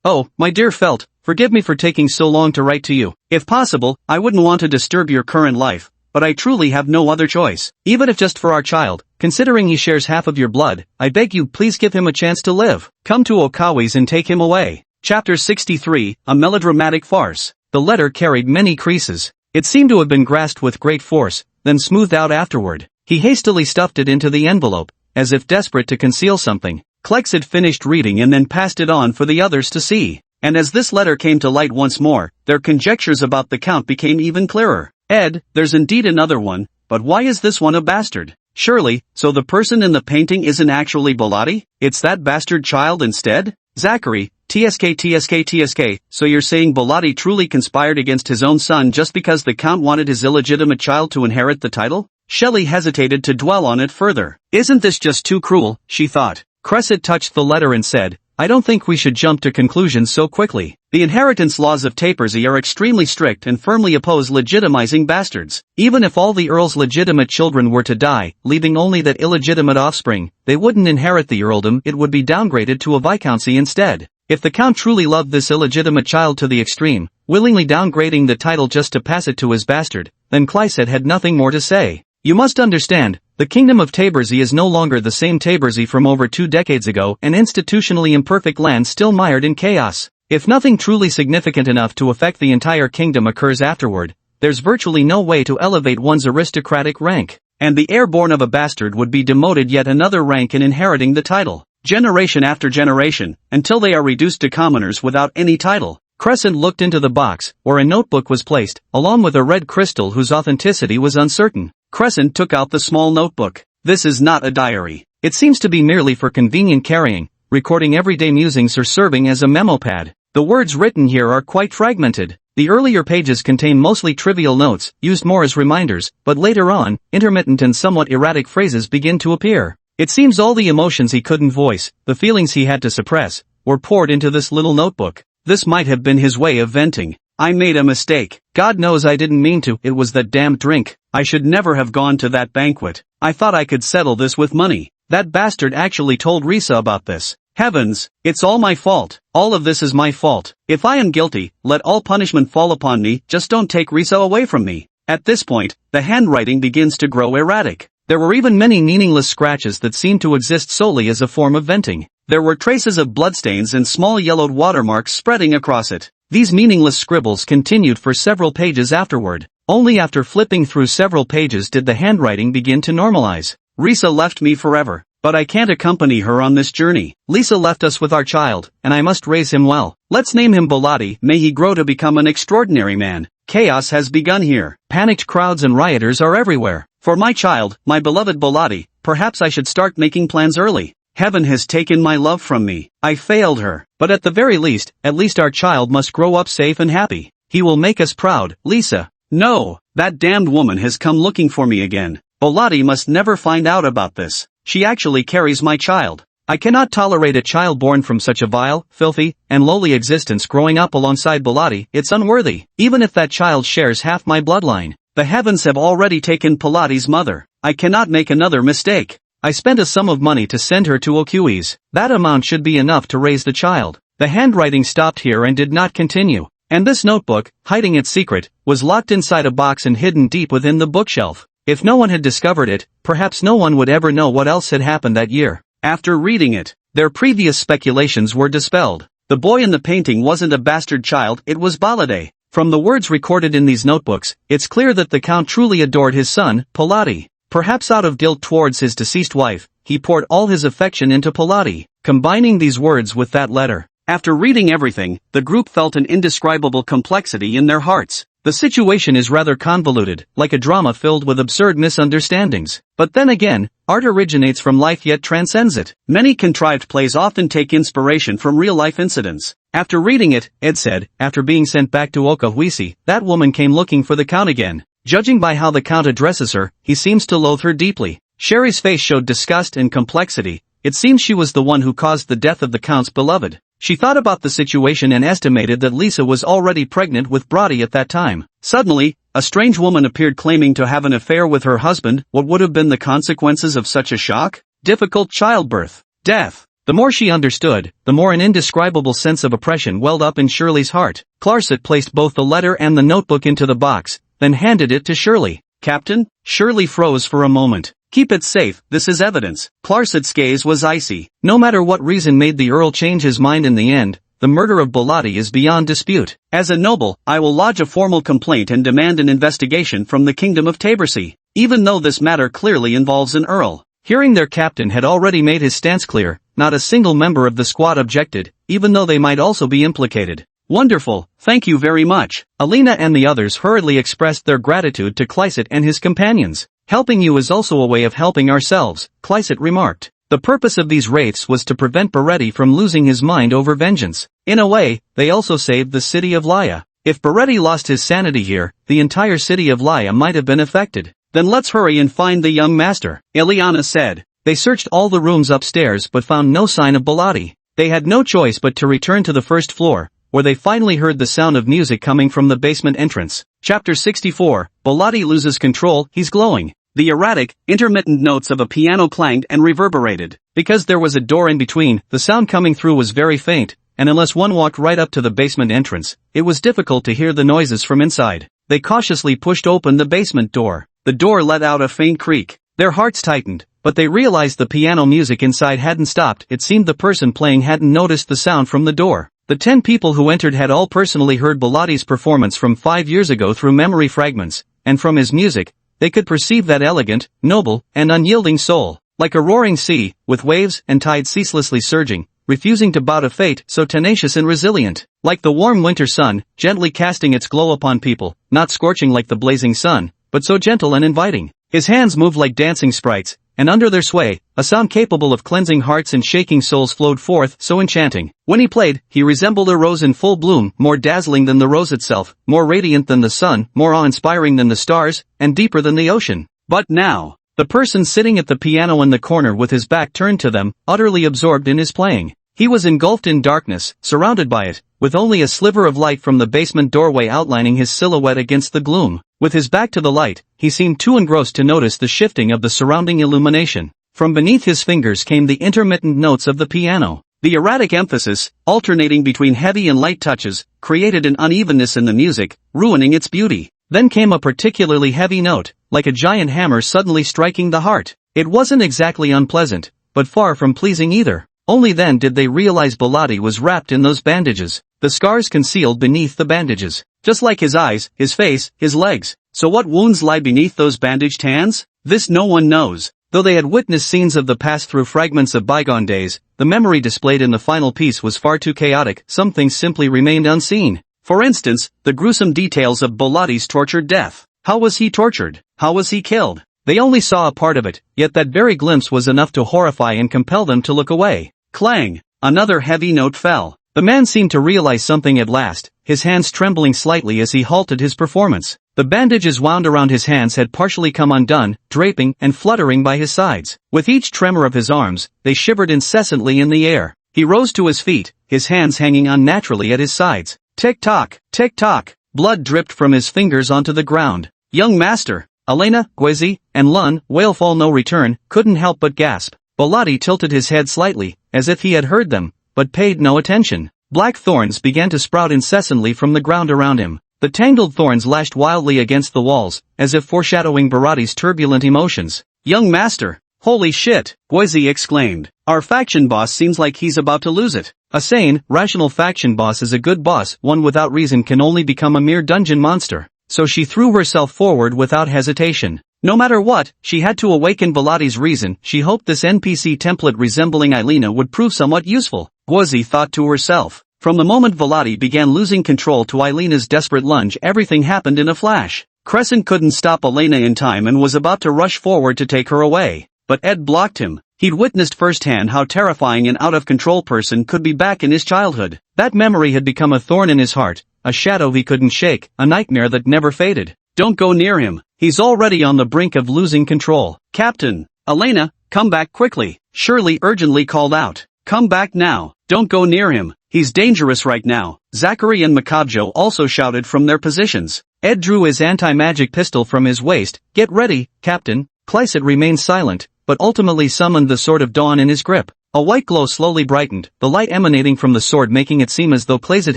Oh, my dear Felt, forgive me for taking so long to write to you. If possible, I wouldn't want to disturb your current life, but I truly have no other choice. Even if just for our child, considering he shares half of your blood, I beg you please give him a chance to live. Come to Okawi's and take him away. Chapter 63, A Melodramatic Farce. The letter carried many creases. It seemed to have been grasped with great force, then smoothed out afterward. He hastily stuffed it into the envelope, as if desperate to conceal something. Klexit finished reading and then passed it on for the others to see. And as this letter came to light once more, their conjectures about the Count became even clearer. Ed, there's indeed another one, but why is this one a bastard? Surely, so the person in the painting isn't actually Bellotti? It's that bastard child instead? Zachary, TSK, so you're saying Bellotti truly conspired against his own son just because the Count wanted his illegitimate child to inherit the title? Shelley hesitated to dwell on it further. Isn't this just too cruel, she thought. Crescit touched the letter and said, I don't think we should jump to conclusions so quickly. The inheritance laws of Tapersy are extremely strict and firmly oppose legitimizing bastards. Even if all the Earl's legitimate children were to die, leaving only that illegitimate offspring, they wouldn't inherit the earldom, it would be downgraded to a viscountcy instead. If the Count truly loved this illegitimate child to the extreme, willingly downgrading the title just to pass it to his bastard, then Klexit had nothing more to say. You must understand, the kingdom of Tapersy is no longer the same Tapersy from over 2 decades ago, an institutionally imperfect land still mired in chaos. If nothing truly significant enough to affect the entire kingdom occurs afterward, there's virtually no way to elevate one's aristocratic rank, and the heir born of a bastard would be demoted yet another rank in inheriting the title, generation after generation, until they are reduced to commoners without any title. Crescent looked into the box, where a notebook was placed, along with a red crystal whose authenticity was uncertain. Crescent took out the small notebook. This is not a diary. It seems to be merely for convenient carrying, recording everyday musings or serving as a memo pad. The words written here are quite fragmented. The earlier pages contain mostly trivial notes, used more as reminders, but later on, intermittent and somewhat erratic phrases begin to appear. It seems all the emotions he couldn't voice, the feelings he had to suppress, were poured into this little notebook. This might have been his way of venting. I made a mistake. God knows I didn't mean to. It was that damned drink. I should never have gone to that banquet. I thought I could settle this with money. That bastard actually told Risa about this. Heavens, it's all my fault. All of this is my fault. If I am guilty, let all punishment fall upon me, just don't take Risa away from me. At this point, the handwriting begins to grow erratic. There were even many meaningless scratches that seemed to exist solely as a form of venting. There were traces of bloodstains and small yellowed watermarks spreading across it. These meaningless scribbles continued for several pages afterward. Only after flipping through several pages did the handwriting begin to normalize. Risa left me forever, but I can't accompany her on this journey. Lisa left us with our child, and I must raise him well. Let's name him Bellotti. May he grow to become an extraordinary man. Chaos has begun here. Panicked crowds and rioters are everywhere. For my child, my beloved Bellotti, Perhaps I should start making plans early. Heaven has taken my love from me. I failed her. But at the very least, our child must grow up safe and happy. He will make us proud, Lisa. No, that damned woman has come looking for me again. Bolati must never find out about this. She actually carries my child. I cannot tolerate a child born from such a vile, filthy, and lowly existence growing up alongside Bolati. It's unworthy. Even if that child shares half my bloodline. The heavens have already taken Bolati's mother. I cannot make another mistake. I spent a sum of money to send her to Okui's. That amount should be enough to raise the child. The handwriting stopped here and did not continue. And this notebook, hiding its secret, was locked inside a box and hidden deep within the bookshelf. If no one had discovered it, perhaps no one would ever know what else had happened that year. After reading it, their previous speculations were dispelled. The boy in the painting wasn't a bastard child, it was Balade. From the words recorded in these notebooks, it's clear that the Count truly adored his son, Bolati. Perhaps out of guilt towards his deceased wife, he poured all his affection into Bolati. Combining these words with that letter. After reading everything, the group felt an indescribable complexity in their hearts. The situation is rather convoluted, like a drama filled with absurd misunderstandings. But then again, art originates from life yet transcends it. Many contrived plays often take inspiration from real-life incidents. After reading it, Ed said, after being sent back to Okahuisi, that woman came looking for the Count again. Judging by how the Count addresses her, he seems to loathe her deeply. Sherry's face showed disgust and complexity. It seems she was the one who caused the death of the Count's beloved. She thought about the situation and estimated that Lisa was already pregnant with Brody at that time. Suddenly, a strange woman appeared claiming to have an affair with her husband. What would have been the consequences of such a shock? Difficult childbirth. Death. The more she understood, the more an indescribable sense of oppression welled up in Shirley's heart. Clarset placed both the letter and the notebook into the box, then handed it to Shirley. Captain? Shirley froze for a moment. Keep it safe, this is evidence. Clarset's gaze was icy. No matter what reason made the Earl change his mind in the end, the murder of Bolati is beyond dispute. As a noble, I will lodge a formal complaint and demand an investigation from the Kingdom of Tabersi, even though this matter clearly involves an Earl. Hearing their captain had already made his stance clear, not a single member of the squad objected, even though they might also be implicated. Wonderful, thank you very much. Alina and the others hurriedly expressed their gratitude to Clarset and his companions. Helping you is also a way of helping ourselves, Clarset remarked. The purpose of these wraiths was to prevent Beretti from losing his mind over vengeance. In a way, they also saved the city of Laya. If Beretti lost his sanity here, the entire city of Laya might have been affected. Then let's hurry and find the young master, Ileana said. They searched all the rooms upstairs but found no sign of Bolati. They had no choice but to return to the first floor, where they finally heard the sound of music coming from the basement entrance. Chapter 64, Bolati loses control, he's glowing. The erratic, intermittent notes of a piano clanged and reverberated. Because there was a door in between, the sound coming through was very faint, and unless one walked right up to the basement entrance, it was difficult to hear the noises from inside. They cautiously pushed open the basement door. The door let out a faint creak. Their hearts tightened, but they realized the piano music inside hadn't stopped. It seemed the person playing hadn't noticed the sound from the door. The 10 people who entered had all personally heard Bolati's performance from 5 years ago through memory fragments, and from his music, they could perceive that elegant, noble, and unyielding soul, like a roaring sea, with waves and tides ceaselessly surging, refusing to bow to fate, so tenacious and resilient, like the warm winter sun, gently casting its glow upon people, not scorching like the blazing sun, but so gentle and inviting. His hands moved like dancing sprites, and under their sway, a sound capable of cleansing hearts and shaking souls flowed forth, so enchanting. When he played, he resembled a rose in full bloom, more dazzling than the rose itself, more radiant than the sun, more awe-inspiring than the stars, and deeper than the ocean. But now, the person sitting at the piano in the corner with his back turned to them, utterly absorbed in his playing. He was engulfed in darkness, surrounded by it, with only a sliver of light from the basement doorway outlining his silhouette against the gloom. With his back to the light, he seemed too engrossed to notice the shifting of the surrounding illumination. From beneath his fingers came the intermittent notes of the piano. The erratic emphasis, alternating between heavy and light touches, created an unevenness in the music, ruining its beauty. Then came a particularly heavy note, like a giant hammer suddenly striking the heart. It wasn't exactly unpleasant, but far from pleasing either. Only then did they realize Bolati was wrapped in those bandages, the scars concealed beneath the bandages. Just like his eyes, his face, his legs. So what wounds lie beneath those bandaged hands? This no one knows. Though they had witnessed scenes of the past through fragments of bygone days, the memory displayed in the final piece was far too chaotic. Some things simply remained unseen. For instance, the gruesome details of Bolati's tortured death. How was he tortured? How was he killed? They only saw a part of it, yet that very glimpse was enough to horrify and compel them to look away. Clang! Another heavy note fell. The man seemed to realize something at last, his hands trembling slightly as he halted his performance. The bandages wound around his hands had partially come undone, draping and fluttering by his sides. With each tremor of his arms, they shivered incessantly in the air. He rose to his feet, his hands hanging unnaturally at his sides. Tick-tock, tick-tock. Blood dripped from his fingers onto the ground. Young master, Elena, Gwezi, and Lun, Whalefall no return, couldn't help but gasp. Bolati tilted his head slightly, as if he had heard them, but paid no attention. Black thorns began to sprout incessantly from the ground around him. The tangled thorns lashed wildly against the walls, as if foreshadowing Barati's turbulent emotions. Young master! Holy shit! Gwezi exclaimed. Our faction boss seems like he's about to lose it. A sane, rational faction boss is a good boss, one without reason can only become a mere dungeon monster. So she threw herself forward without hesitation. No matter what, she had to awaken Volati's reason. She hoped this NPC template resembling Elena would prove somewhat useful. Gwezi thought to herself. From the moment Volati began losing control to Elena's desperate lunge, everything happened in a flash. Crescent couldn't stop Elena in time and was about to rush forward to take her away. But Ed blocked him. He'd witnessed firsthand how terrifying an out-of-control person could be back in his childhood. That memory had become a thorn in his heart, a shadow he couldn't shake, a nightmare that never faded. Don't go near him. He's already on the brink of losing control. Captain! Elena, come back quickly. Shirley urgently called out. Come back now. Don't go near him. He's dangerous right now. Zachary and Makabjo also shouted from their positions. Ed drew his anti-magic pistol from his waist. Get ready, Captain. Clyset remained silent, but ultimately summoned the Sword of Dawn in his grip. A white glow slowly brightened, the light emanating from the sword making it seem as though Clyset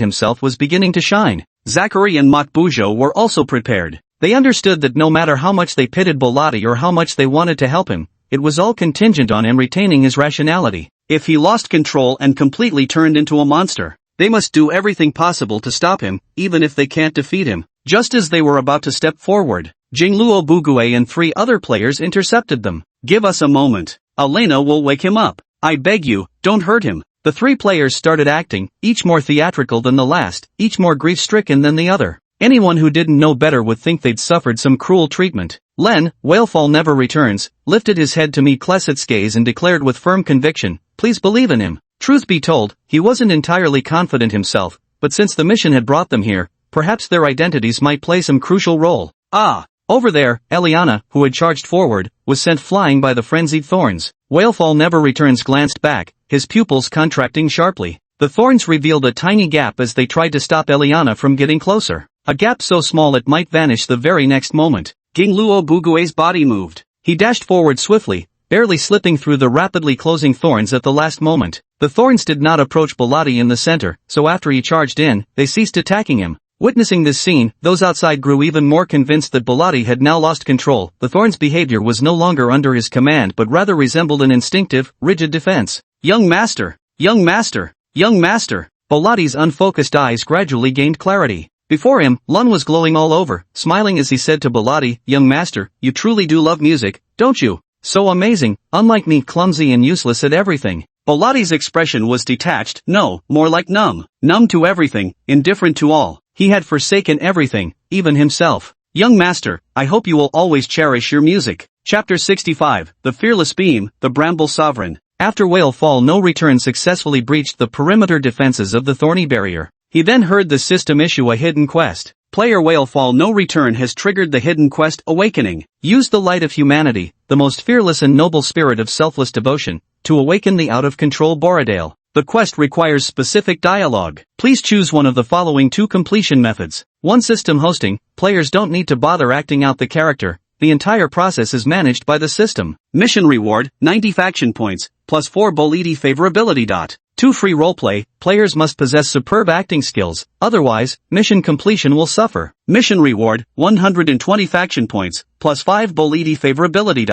himself was beginning to shine. Zachary and Makabjo were also prepared. They understood that no matter how much they pitied Bolati or how much they wanted to help him, it was all contingent on him retaining his rationality. If he lost control and completely turned into a monster, they must do everything possible to stop him, even if they can't defeat him. Just as they were about to step forward, Jingluo Bugue and 3 other players intercepted them. Give us a moment. Elena will wake him up. I beg you, don't hurt him. The 3 players started acting, each more theatrical than the last, each more grief-stricken than the other. Anyone who didn't know better would think they'd suffered some cruel treatment. Len, Whalefall never returns, lifted his head to meet Clyset's gaze and declared with firm conviction, please believe in him. Truth be told, he wasn't entirely confident himself, but since the mission had brought them here, perhaps their identities might play some crucial role. Ah! Over there, Eliana, who had charged forward, was sent flying by the frenzied thorns. Whalefall never returns glanced back, his pupils contracting sharply. The thorns revealed a tiny gap as they tried to stop Eliana from getting closer. A gap so small it might vanish the very next moment. Jingluo Bugue's body moved. He dashed forward swiftly, barely slipping through the rapidly closing thorns at the last moment. The thorns did not approach Bolati in the center, so after he charged in, they ceased attacking him. Witnessing this scene, those outside grew even more convinced that Bolati had now lost control. The thorn's behavior was no longer under his command but rather resembled an instinctive, rigid defense. Young master! Young master! Young master! Bolati's unfocused eyes gradually gained clarity. Before him, Lun was glowing all over, smiling as he said to Bolati, young master, you truly do love music, don't you? So amazing, unlike me clumsy and useless at everything. Bolati's expression was detached, no, more like numb. Numb to everything, indifferent to all. He had forsaken everything, even himself. Young master, I hope you will always cherish your music. Chapter 65, The Fearless Beam, The Bramble Sovereign. After Whalefall no return successfully breached the perimeter defenses of the thorny barrier, he then heard the system issue a hidden quest. Player Whalefall no return has triggered the hidden quest Awakening. Use the light of humanity, the most fearless and noble spirit of selfless devotion, to awaken the out-of-control Borodale. The quest requires specific dialogue. Please choose one of the following 2 completion methods. 1. System hosting. Players don't need to bother acting out the character. The entire process is managed by the system. Mission reward, 90 faction points, plus 4 Bolidi favorability. 2. Free roleplay. Players must possess superb acting skills, otherwise, mission completion will suffer. Mission reward, 120 faction points, plus 5 Bolidi favorability.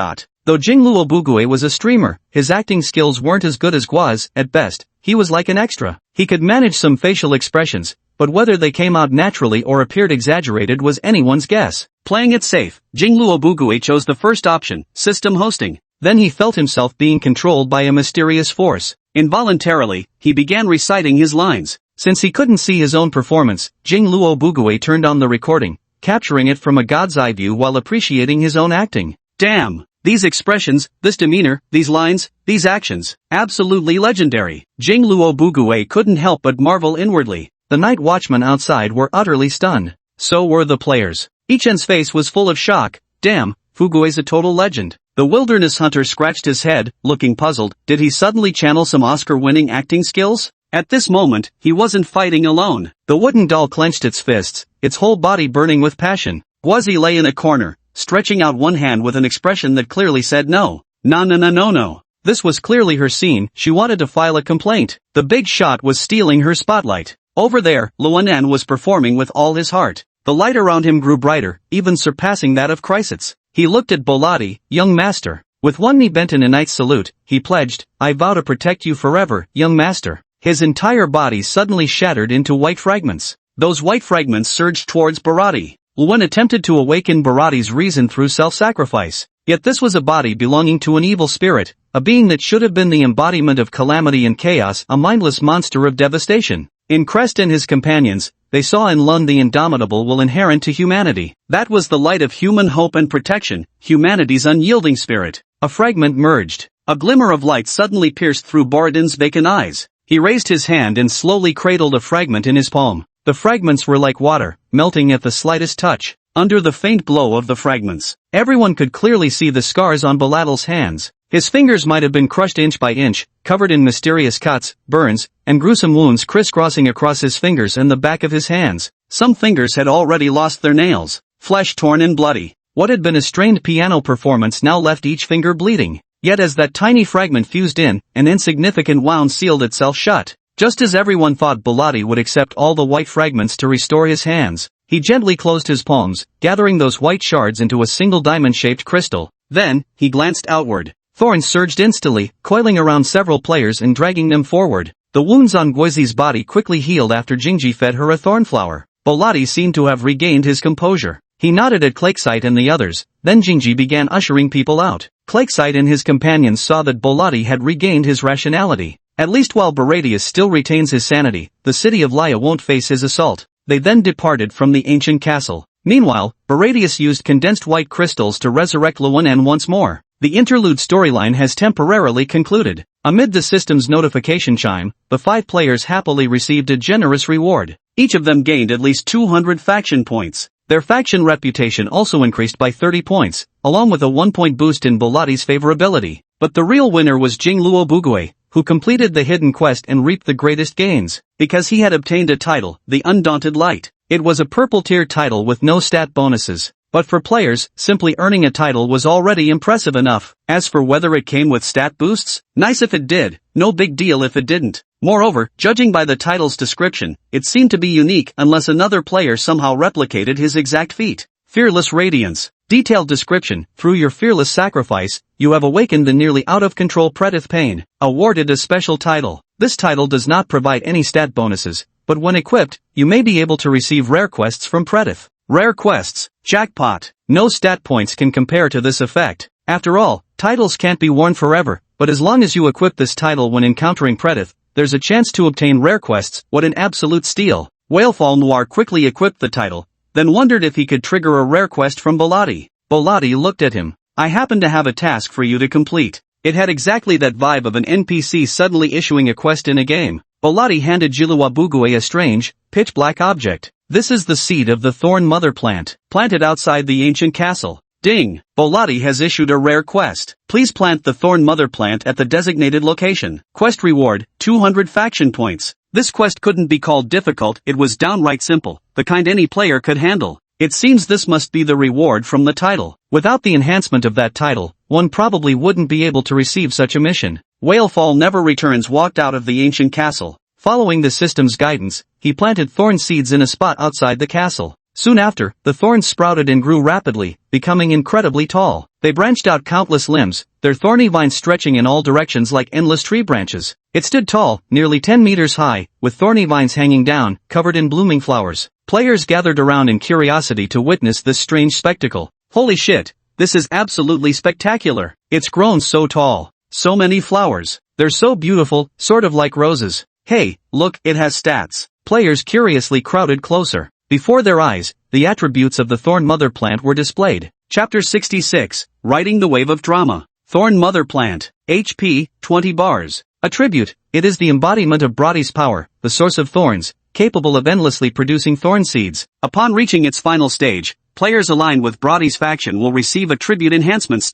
Though Jingluo Bugue was a streamer, his acting skills weren't as good as Gua's. At best, he was like an extra. He could manage some facial expressions, but whether they came out naturally or appeared exaggerated was anyone's guess. Playing it safe, Jingluo Bugue chose the first option, system hosting. Then he felt himself being controlled by a mysterious force. Involuntarily, he began reciting his lines. Since he couldn't see his own performance, Jingluo Bugue turned on the recording, capturing it from a god's eye view while appreciating his own acting. Damn! These expressions, this demeanor, these lines, these actions, absolutely legendary. Jing Luo Bugue couldn't help but marvel inwardly. The night watchmen outside were utterly stunned. So were the players. Eachen's face was full of shock. Damn, Fugue's a total legend. The wilderness hunter scratched his head, looking puzzled. Did he suddenly channel some Oscar-winning acting skills? At this moment, he wasn't fighting alone. The wooden doll clenched its fists, its whole body burning with passion. Guozi lay in a corner, stretching out one hand with an expression that clearly said no. No. This was clearly her scene. She wanted to file a complaint. The big shot was stealing her spotlight. Over there, Luanan was performing with all his heart. The light around him grew brighter, even surpassing that of Chrysits. He looked at Bolati, young master. With one knee bent in a knight's salute, he pledged, I vow to protect you forever, young master. His entire body suddenly shattered into white fragments. Those white fragments surged towards Bharati. Luan attempted to awaken Bharati's reason through self-sacrifice. Yet this was a body belonging to an evil spirit, a being that should have been the embodiment of calamity and chaos, a mindless monster of devastation. In Crest and his companions, they saw in Lund the indomitable will inherent to humanity. That was the light of human hope and protection, humanity's unyielding spirit. A fragment merged. A glimmer of light suddenly pierced through Borodin's vacant eyes. He raised his hand and slowly cradled a fragment in his palm. The fragments were like water, melting at the slightest touch. Under the faint glow of the fragments, everyone could clearly see the scars on Balatal's hands. His fingers might have been crushed inch by inch, covered in mysterious cuts, burns, and gruesome wounds crisscrossing across his fingers and the back of his hands. Some fingers had already lost their nails, flesh torn and bloody. What had been a strained piano performance now left each finger bleeding. Yet as that tiny fragment fused in, an insignificant wound sealed itself shut. Just as everyone thought Balati would accept all the white fragments to restore his hands, he gently closed his palms, gathering those white shards into a single diamond-shaped crystal. Then, he glanced outward. Thorns surged instantly, coiling around several players and dragging them forward. The wounds on Guizi's body quickly healed after Jingji fed her a thornflower. Bolati seemed to have regained his composure. He nodded at Clarksite and the others, then Jingji began ushering people out. Clarksite and his companions saw that Bolati had regained his rationality. At least while Baradius still retains his sanity, the city of Laya won't face his assault. They then departed from the ancient castle. Meanwhile, Baradius used condensed white crystals to resurrect Luanan once more. The interlude storyline has temporarily concluded. Amid the system's notification chime, the 5 players happily received a generous reward. Each of them gained at least 200 faction points. Their faction reputation also increased by 30 points, along with a 1-point boost in Bolati's favorability. But the real winner was Jing Luo Bugui, who completed the hidden quest and reaped the greatest gains, because he had obtained a title, the Undaunted Light. It was a purple-tier title with no stat bonuses. But for players, simply earning a title was already impressive enough. As for whether it came with stat boosts, nice if it did, no big deal if it didn't. Moreover, judging by the title's description, it seemed to be unique unless another player somehow replicated his exact feat. Fearless Radiance. Detailed description: through your fearless sacrifice, you have awakened the nearly out-of-control Predith Pain. Awarded a special title. This title does not provide any stat bonuses, but when equipped, you may be able to receive rare quests from Predith. Rare quests. Jackpot. No stat points can compare to this effect. After all, titles can't be worn forever, but as long as you equip this title when encountering Predith, there's a chance to obtain rare quests. What an absolute steal. Whalefall Noir quickly equipped the title, then wondered if he could trigger a rare quest from Bolati. Bolati looked at him. I happen to have a task for you to complete. It had exactly that vibe of an NPC suddenly issuing a quest in a game. Bolati handed Jilua Bugue a strange, pitch-black object. This is the seed of the thorn mother plant, planted outside the ancient castle. Ding! Bolati has issued a rare quest. Please plant the thorn mother plant at the designated location. Quest reward, 200 faction points. This quest couldn't be called difficult, it was downright simple, the kind any player could handle. It seems this must be the reward from the title. Without the enhancement of that title, one probably wouldn't be able to receive such a mission. Whalefall Never Returns walked out of the ancient castle. Following the system's guidance, he planted thorn seeds in a spot outside the castle. Soon after, the thorns sprouted and grew rapidly, becoming incredibly tall. They branched out countless limbs, their thorny vines stretching in all directions like endless tree branches. It stood tall, nearly 10 meters high, with thorny vines hanging down, covered in blooming flowers. Players gathered around in curiosity to witness this strange spectacle. Holy shit, this is absolutely spectacular. It's grown so tall. So many flowers. They're so beautiful, sort of like roses. Hey, look, it has stats. Players curiously crowded closer. Before their eyes, the attributes of the Thorn Mother Plant were displayed. Chapter 66, Riding the Wave of Drama. Thorn Mother Plant. HP, 20 bars. Attribute, it is the embodiment of Brody's power, the source of thorns, capable of endlessly producing thorn seeds. Upon reaching its final stage, players aligned with Brody's faction will receive attribute enhancements.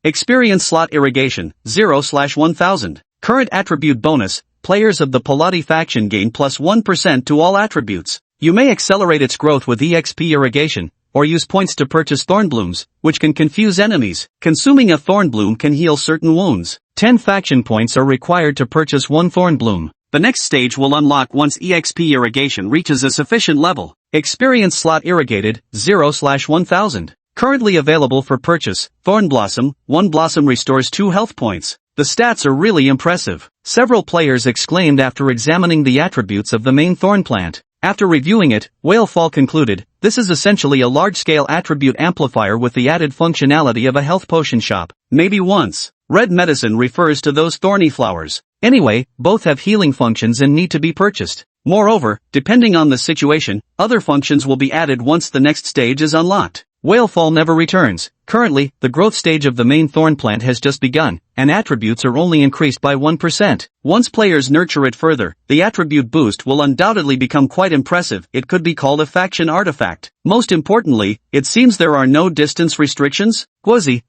Experience slot irrigation, 0/1000. Current attribute bonus, players of the Pilati faction gain plus 1% to all attributes. You may accelerate its growth with EXP irrigation, or use points to purchase thornblooms, which can confuse enemies. Consuming a thornbloom can heal certain wounds. 10 faction points are required to purchase one thornbloom. The next stage will unlock once EXP irrigation reaches a sufficient level. Experience slot irrigated, 0/1000. Currently available for purchase, Thorn Blossom, 1 blossom restores 2 health points. The stats are really impressive. Several players exclaimed after examining the attributes of the main thorn plant. After reviewing it, Whalefall concluded, this is essentially a large-scale attribute amplifier with the added functionality of a health potion shop. Maybe once. Red medicine refers to those thorny flowers. Anyway, both have healing functions and need to be purchased. Moreover, depending on the situation, other functions will be added once the next stage is unlocked. Whalefall never returns. Currently, the growth stage of the main thorn plant has just begun, and attributes are only increased by 1%. Once players nurture it further, the attribute boost will undoubtedly become quite impressive. It could be called a faction artifact. Most importantly, it seems there are no distance restrictions? Quasi,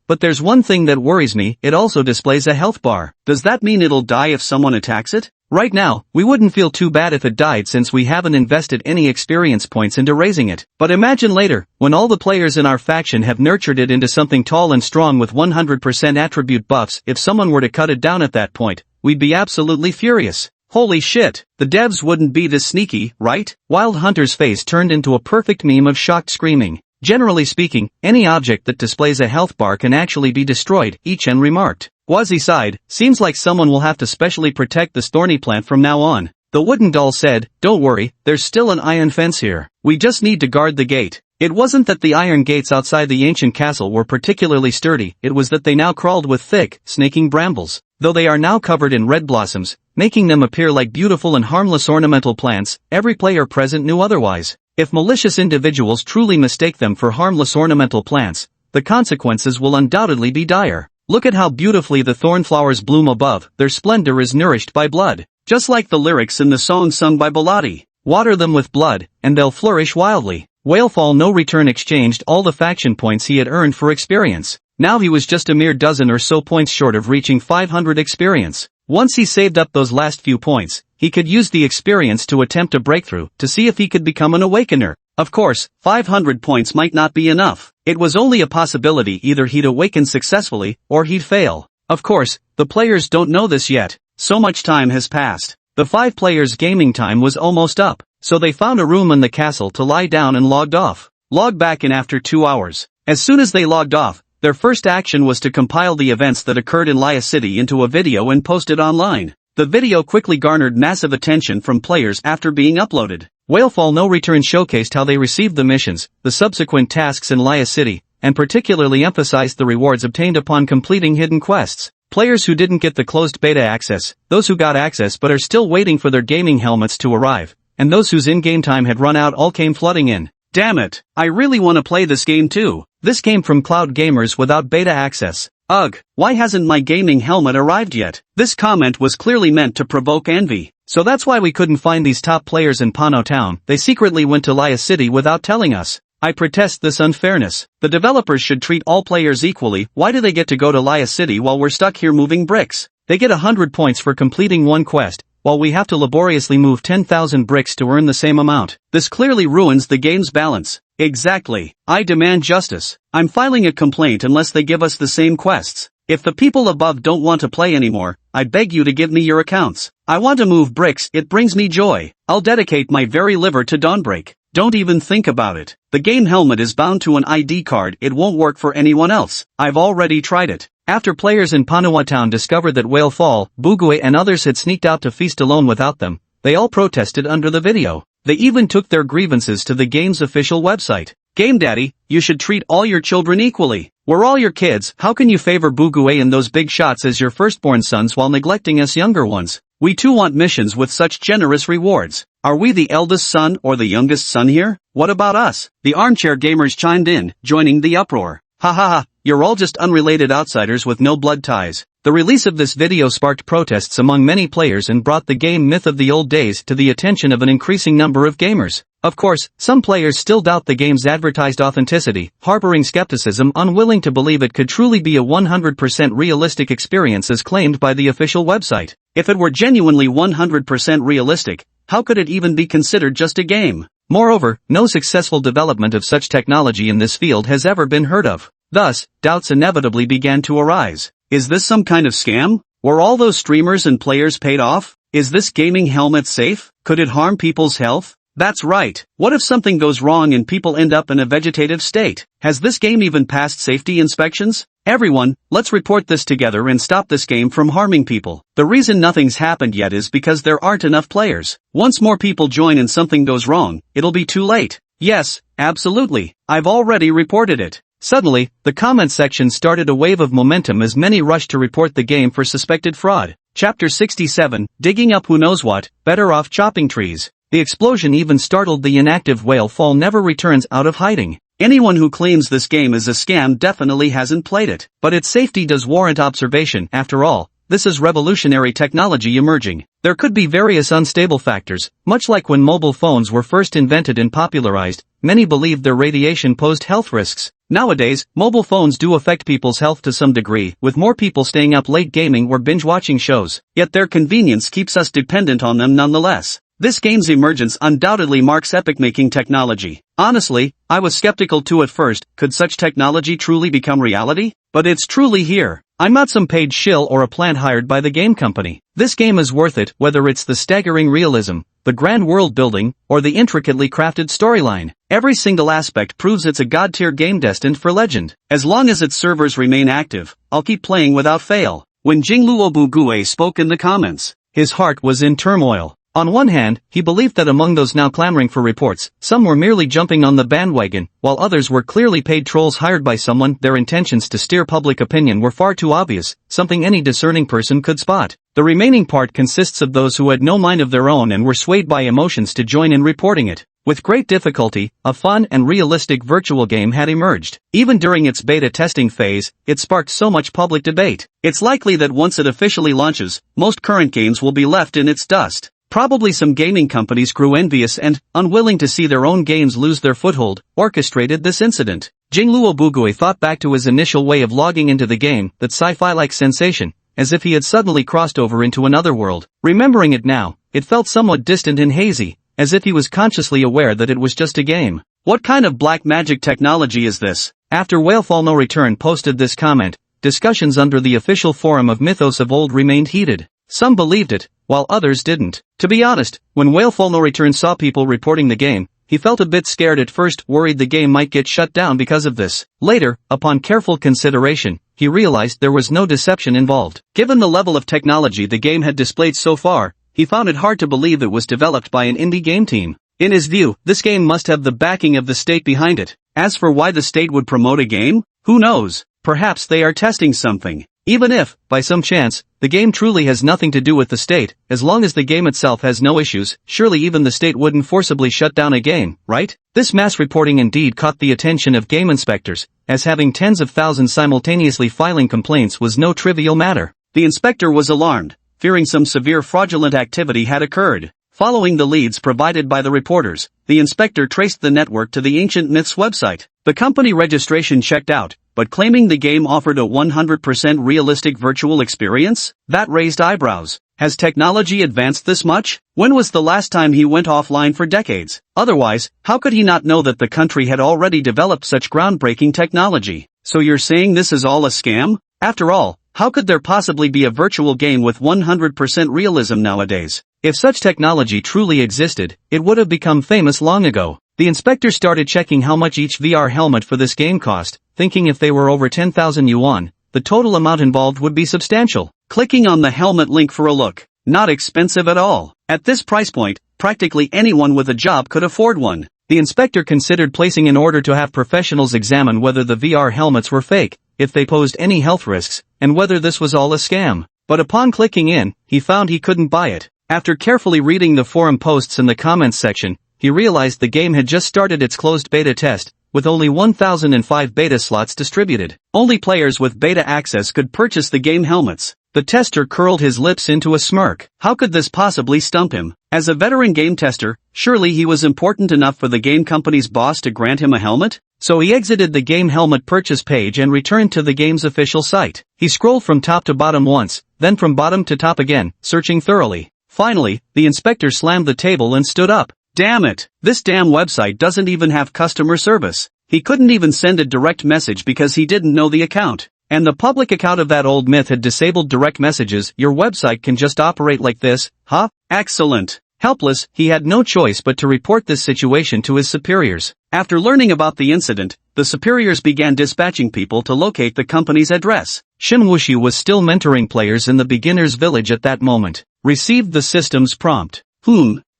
but there's one thing that worries me, it also displays a health bar. Does that mean it'll die if someone attacks it? Right now, we wouldn't feel too bad if it died since we haven't invested any experience points into raising it. But imagine later, when all the players in our faction have nurtured it into something tall and strong with 100% attribute buffs, if someone were to cut it down at that point, we'd be absolutely furious. Holy shit, the devs wouldn't be this sneaky, right? Wild Hunter's face turned into a perfect meme of shocked screaming. Generally speaking, any object that displays a health bar can actually be destroyed, Ichen remarked. Wazi sighed, seems like someone will have to specially protect this thorny plant from now on. The wooden doll said, don't worry, there's still an iron fence here. We just need to guard the gate. It wasn't that the iron gates outside the ancient castle were particularly sturdy, it was that they now crawled with thick, snaking brambles. Though they are now covered in red blossoms, making them appear like beautiful and harmless ornamental plants, every player present knew otherwise. If malicious individuals truly mistake them for harmless ornamental plants, the consequences will undoubtedly be dire. Look at how beautifully the thorn flowers bloom above, their splendor is nourished by blood. Just like the lyrics in the song sung by Pilati. Water them with blood, and they'll flourish wildly. Whalefall no return exchanged all the faction points he had earned for experience. Now he was just a mere dozen or so points short of reaching 500 experience. Once he saved up those last few points, he could use the experience to attempt a breakthrough to see if he could become an awakener. Of course, 500 points might not be enough. It was only a possibility either he'd awaken successfully, or he'd fail. Of course, the players don't know this yet. So much time has passed. The 5 players' gaming time was almost up, so they found a room in the castle to lie down and logged off. Logged back in after 2 hours. As soon as they logged off, their first action was to compile the events that occurred in Laya City into a video and post it online. The video quickly garnered massive attention from players after being uploaded. Whalefall No Return showcased how they received the missions, the subsequent tasks in Laya City, and particularly emphasized the rewards obtained upon completing hidden quests. Players who didn't get the closed beta access, those who got access but are still waiting for their gaming helmets to arrive, and those whose in-game time had run out all came flooding in. Damn it, I really want to play this game too. This came from Cloud Gamers without beta access. Ugh, why hasn't my gaming helmet arrived yet? This comment was clearly meant to provoke envy. So that's why we couldn't find these top players in Pano Town. They secretly went to Laya City without telling us. I protest this unfairness. The developers should treat all players equally. Why do they get to go to Laya City while we're stuck here moving bricks? They get 100 points for completing one quest, while we have to laboriously move 10,000 bricks to earn the same amount. This clearly ruins the game's balance. Exactly. I demand justice. I'm filing a complaint unless they give us the same quests. If the people above don't want to play anymore, I beg you to give me your accounts. I want to move bricks, it brings me joy. I'll dedicate my very liver to Dawnbreak. Don't even think about it. The game helmet is bound to an ID card, it won't work for anyone else. I've already tried it. After players in Panua Town discovered that Whalefall, Bugue and others had sneaked out to feast alone without them, they all protested under the video. They even took their grievances to the game's official website. Game Daddy, you should treat all your children equally. We're all your kids, how can you favor Bugue and those big shots as your firstborn sons while neglecting us younger ones? We too want missions with such generous rewards. Are we the eldest son or the youngest son here? What about us? The armchair gamers chimed in, joining the uproar. Ha ha ha, you're all just unrelated outsiders with no blood ties. The release of this video sparked protests among many players and brought the game myth of the old days to the attention of an increasing number of gamers. Of course, some players still doubt the game's advertised authenticity, harboring skepticism, unwilling to believe it could truly be a 100% realistic experience as claimed by the official website. If it were genuinely 100% realistic, how could it even be considered just a game? Moreover, no successful development of such technology in this field has ever been heard of. Thus, doubts inevitably began to arise. Is this some kind of scam? Were all those streamers and players paid off? Is this gaming helmet safe? Could it harm people's health? That's right. What if something goes wrong and people end up in a vegetative state? Has this game even passed safety inspections? Everyone, let's report this together and stop this game from harming people. The reason nothing's happened yet is because there aren't enough players. Once more people join and something goes wrong, it'll be too late. Yes, absolutely. I've already reported it. Suddenly, the comment section started a wave of momentum as many rushed to report the game for suspected fraud. Chapter 67, Digging Up Who Knows What, Better Off Chopping Trees. The explosion even startled the inactive whale fall never returns out of hiding. Anyone who claims this game is a scam definitely hasn't played it. But its safety does warrant observation. After all, this is revolutionary technology emerging. There could be various unstable factors. Much like when mobile phones were first invented and popularized, many believed their radiation posed health risks. Nowadays, mobile phones do affect people's health to some degree, with more people staying up late gaming or binge-watching shows. Yet their convenience keeps us dependent on them nonetheless. This game's emergence undoubtedly marks epoch-making technology. Honestly, I was skeptical too at first. Could such technology truly become reality? But it's truly here. I'm not some paid shill or a plant hired by the game company. This game is worth it, whether it's the staggering realism, the grand world building, or the intricately crafted storyline. Every single aspect proves it's a god-tier game destined for legend. As long as its servers remain active, I'll keep playing without fail. When Jingluo Bugue spoke in the comments, his heart was in turmoil. On one hand, he believed that among those now clamoring for reports, some were merely jumping on the bandwagon, while others were clearly paid trolls hired by someone. Their intentions to steer public opinion were far too obvious, something any discerning person could spot. The remaining part consists of those who had no mind of their own and were swayed by emotions to join in reporting it. With great difficulty, a fun and realistic virtual game had emerged. Even during its beta testing phase, it sparked so much public debate. It's likely that once it officially launches, most current games will be left in its dust. Probably some gaming companies grew envious and, unwilling to see their own games lose their foothold, orchestrated this incident. Jingluo Bugue thought back to his initial way of logging into the game, that sci-fi-like sensation, as if he had suddenly crossed over into another world. Remembering it now, it felt somewhat distant and hazy, as if he was consciously aware that it was just a game. What kind of black magic technology is this? After Whalefall No Return posted this comment, discussions under the official forum of Mythos of old remained heated. Some believed it, while others didn't. To be honest, when Whalefall No Return saw people reporting the game, he felt a bit scared at first, worried the game might get shut down because of this. Later, upon careful consideration, he realized there was no deception involved. Given the level of technology the game had displayed so far, he found it hard to believe it was developed by an indie game team. In his view, this game must have the backing of the state behind it. As for why the state would promote a game, who knows? Perhaps they are testing something. Even if, by some chance, the game truly has nothing to do with the state, as long as the game itself has no issues, surely even the state wouldn't forcibly shut down a game, right? This mass reporting indeed caught the attention of game inspectors, as having tens of thousands simultaneously filing complaints was no trivial matter. The inspector was alarmed, fearing some severe fraudulent activity had occurred. Following the leads provided by the reporters, the inspector traced the network to the Ancient Myths website. The company registration checked out, but claiming the game offered a 100% realistic virtual experience? That raised eyebrows. Has technology advanced this much? When was the last time he went offline for decades? Otherwise, how could he not know that the country had already developed such groundbreaking technology? So you're saying this is all a scam? After all, how could there possibly be a virtual game with 100% realism nowadays? If such technology truly existed, it would have become famous long ago. The inspector started checking how much each VR helmet for this game cost, thinking if they were over 10,000 yuan, the total amount involved would be substantial. Clicking on the helmet link for a look. Not expensive at all. At this price point, practically anyone with a job could afford one. The inspector considered placing an order to have professionals examine whether the VR helmets were fake, if they posed any health risks, and whether this was all a scam. But upon clicking in, he found he couldn't buy it. After carefully reading the forum posts and the comments section, he realized the game had just started its closed beta test, with only 1,005 beta slots distributed. Only players with beta access could purchase the game helmets. The tester curled his lips into a smirk. How could this possibly stump him? As a veteran game tester, surely he was important enough for the game company's boss to grant him a helmet? So he exited the game helmet purchase page and returned to the game's official site. He scrolled from top to bottom once, then from bottom to top again, searching thoroughly. Finally, the inspector slammed the table and stood up. Damn it! This damn website doesn't even have customer service. He couldn't even send a direct message because he didn't know the account. And the public account of that old myth had disabled direct messages. Your website can just operate like this, huh? Excellent. Helpless, he had no choice but to report this situation to his superiors. After learning about the incident, the superiors began dispatching people to locate the company's address. Shin Wushu was still mentoring players in the beginner's village at that moment. Received the system's prompt.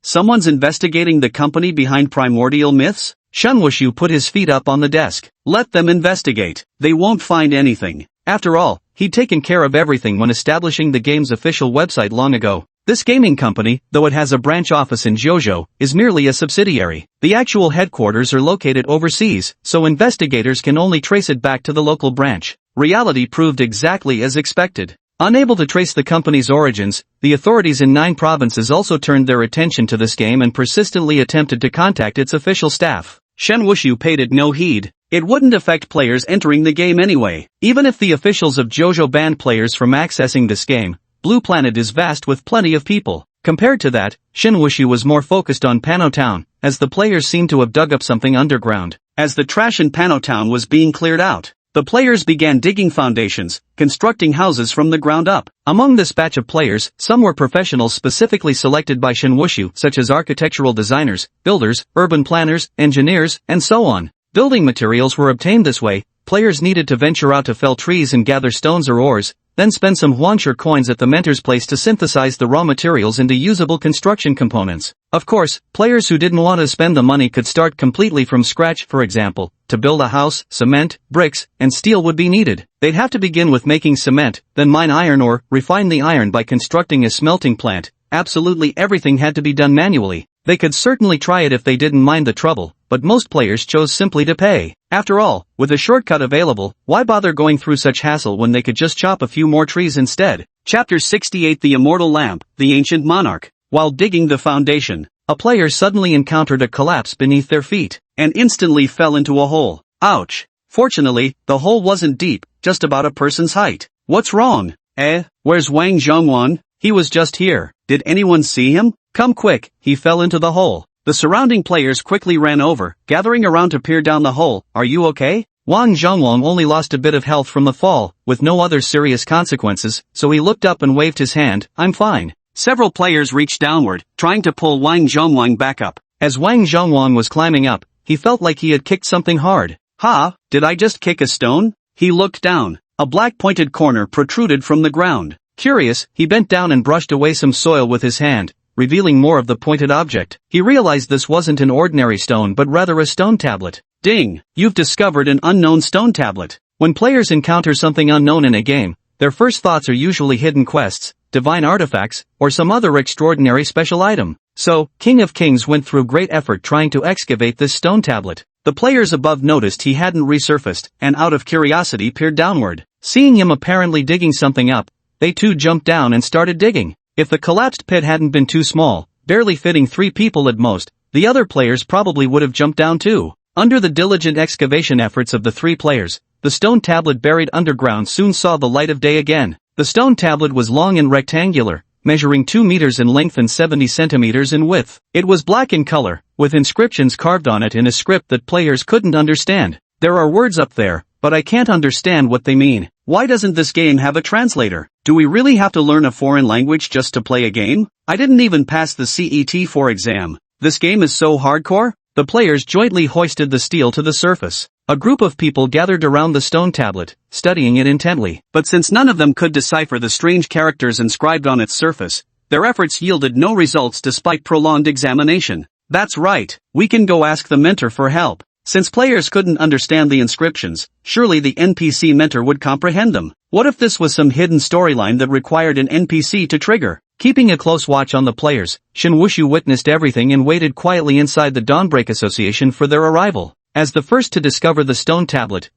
Someone's investigating the company behind primordial myths? Shin Wushu put his feet up on the desk. Let them investigate. They won't find anything. After all, he'd taken care of everything when establishing the game's official website long ago. This gaming company, though it has a branch office in Jojo, is merely a subsidiary. The actual headquarters are located overseas, so investigators can only trace it back to the local branch. Reality proved exactly as expected. Unable to trace the company's origins, the authorities in 9 provinces also turned their attention to this game and persistently attempted to contact its official staff. Shen Wushu paid it no heed. It wouldn't affect players entering the game anyway. Even if the officials of Jojo banned players from accessing this game, Blue Planet is vast with plenty of people. Compared to that, Shin Wushu was more focused on Pano Town, as the players seemed to have dug up something underground. As the trash in Pano Town was being cleared out, the players began digging foundations, constructing houses from the ground up. Among this batch of players, some were professionals specifically selected by Shin Wushu, such as architectural designers, builders, urban planners, engineers, and so on. Building materials were obtained this way. Players needed to venture out to fell trees and gather stones or ores, then spend some Huanshur coins at the mentor's place to synthesize the raw materials into usable construction components. Of course, players who didn't want to spend the money could start completely from scratch. For example, to build a house, cement, bricks, and steel would be needed. They'd have to begin with making cement, then mine iron ore, refine the iron by constructing a smelting plant. Absolutely everything had to be done manually. They could certainly try it if they didn't mind the trouble, but most players chose simply to pay. After all, with a shortcut available, why bother going through such hassle when they could just chop a few more trees instead? Chapter 68 The Immortal Lamp, the Ancient Monarch. While digging the foundation, a player suddenly encountered a collapse beneath their feet, and instantly fell into a hole. Ouch! Fortunately, the hole wasn't deep, just about a person's height. What's wrong? Where's Wang Zhongwan? He was just here. Did anyone see him? Come quick, he fell into the hole. The surrounding players quickly ran over, gathering around to peer down the hole. Are you okay? Wang Zhongwang only lost a bit of health from the fall, with no other serious consequences, so he looked up and waved his hand. I'm fine. Several players reached downward, trying to pull Wang Zhongwang back up. As Wang Zhongwang was climbing up, he felt like he had kicked something hard. Did I just kick a stone? He looked down. A black pointed corner protruded from the ground. Curious, he bent down and brushed away some soil with his hand, revealing more of the pointed object. He realized this wasn't an ordinary stone but rather a stone tablet. Ding! You've discovered an unknown stone tablet. When players encounter something unknown in a game, their first thoughts are usually hidden quests, divine artifacts, or some other extraordinary special item. So, King of Kings went through great effort trying to excavate this stone tablet. The players above noticed he hadn't resurfaced, and out of curiosity peered downward. Seeing him apparently digging something up, they too jumped down and started digging. If the collapsed pit hadn't been too small, barely fitting 3 people at most, the other players probably would have jumped down too. Under the diligent excavation efforts of the 3 players, the stone tablet buried underground soon saw the light of day again. The stone tablet was long and rectangular, measuring 2 meters in length and 70 centimeters in width. It was black in color, with inscriptions carved on it in a script that players couldn't understand. There are words up there, but I can't understand what they mean. Why doesn't this game have a translator? Do we really have to learn a foreign language just to play a game? I didn't even pass the CET4 exam. This game is so hardcore? The players jointly hoisted the steel to the surface. A group of people gathered around the stone tablet, studying it intently. But since none of them could decipher the strange characters inscribed on its surface, their efforts yielded no results despite prolonged examination. That's right, we can go ask the mentor for help. Since players couldn't understand the inscriptions, surely the NPC mentor would comprehend them. What if this was some hidden storyline that required an NPC to trigger? Keeping a close watch on the players, Shin Wushu witnessed everything and waited quietly inside the Dawnbreak Association for their arrival. As the first to discover the stone tablet,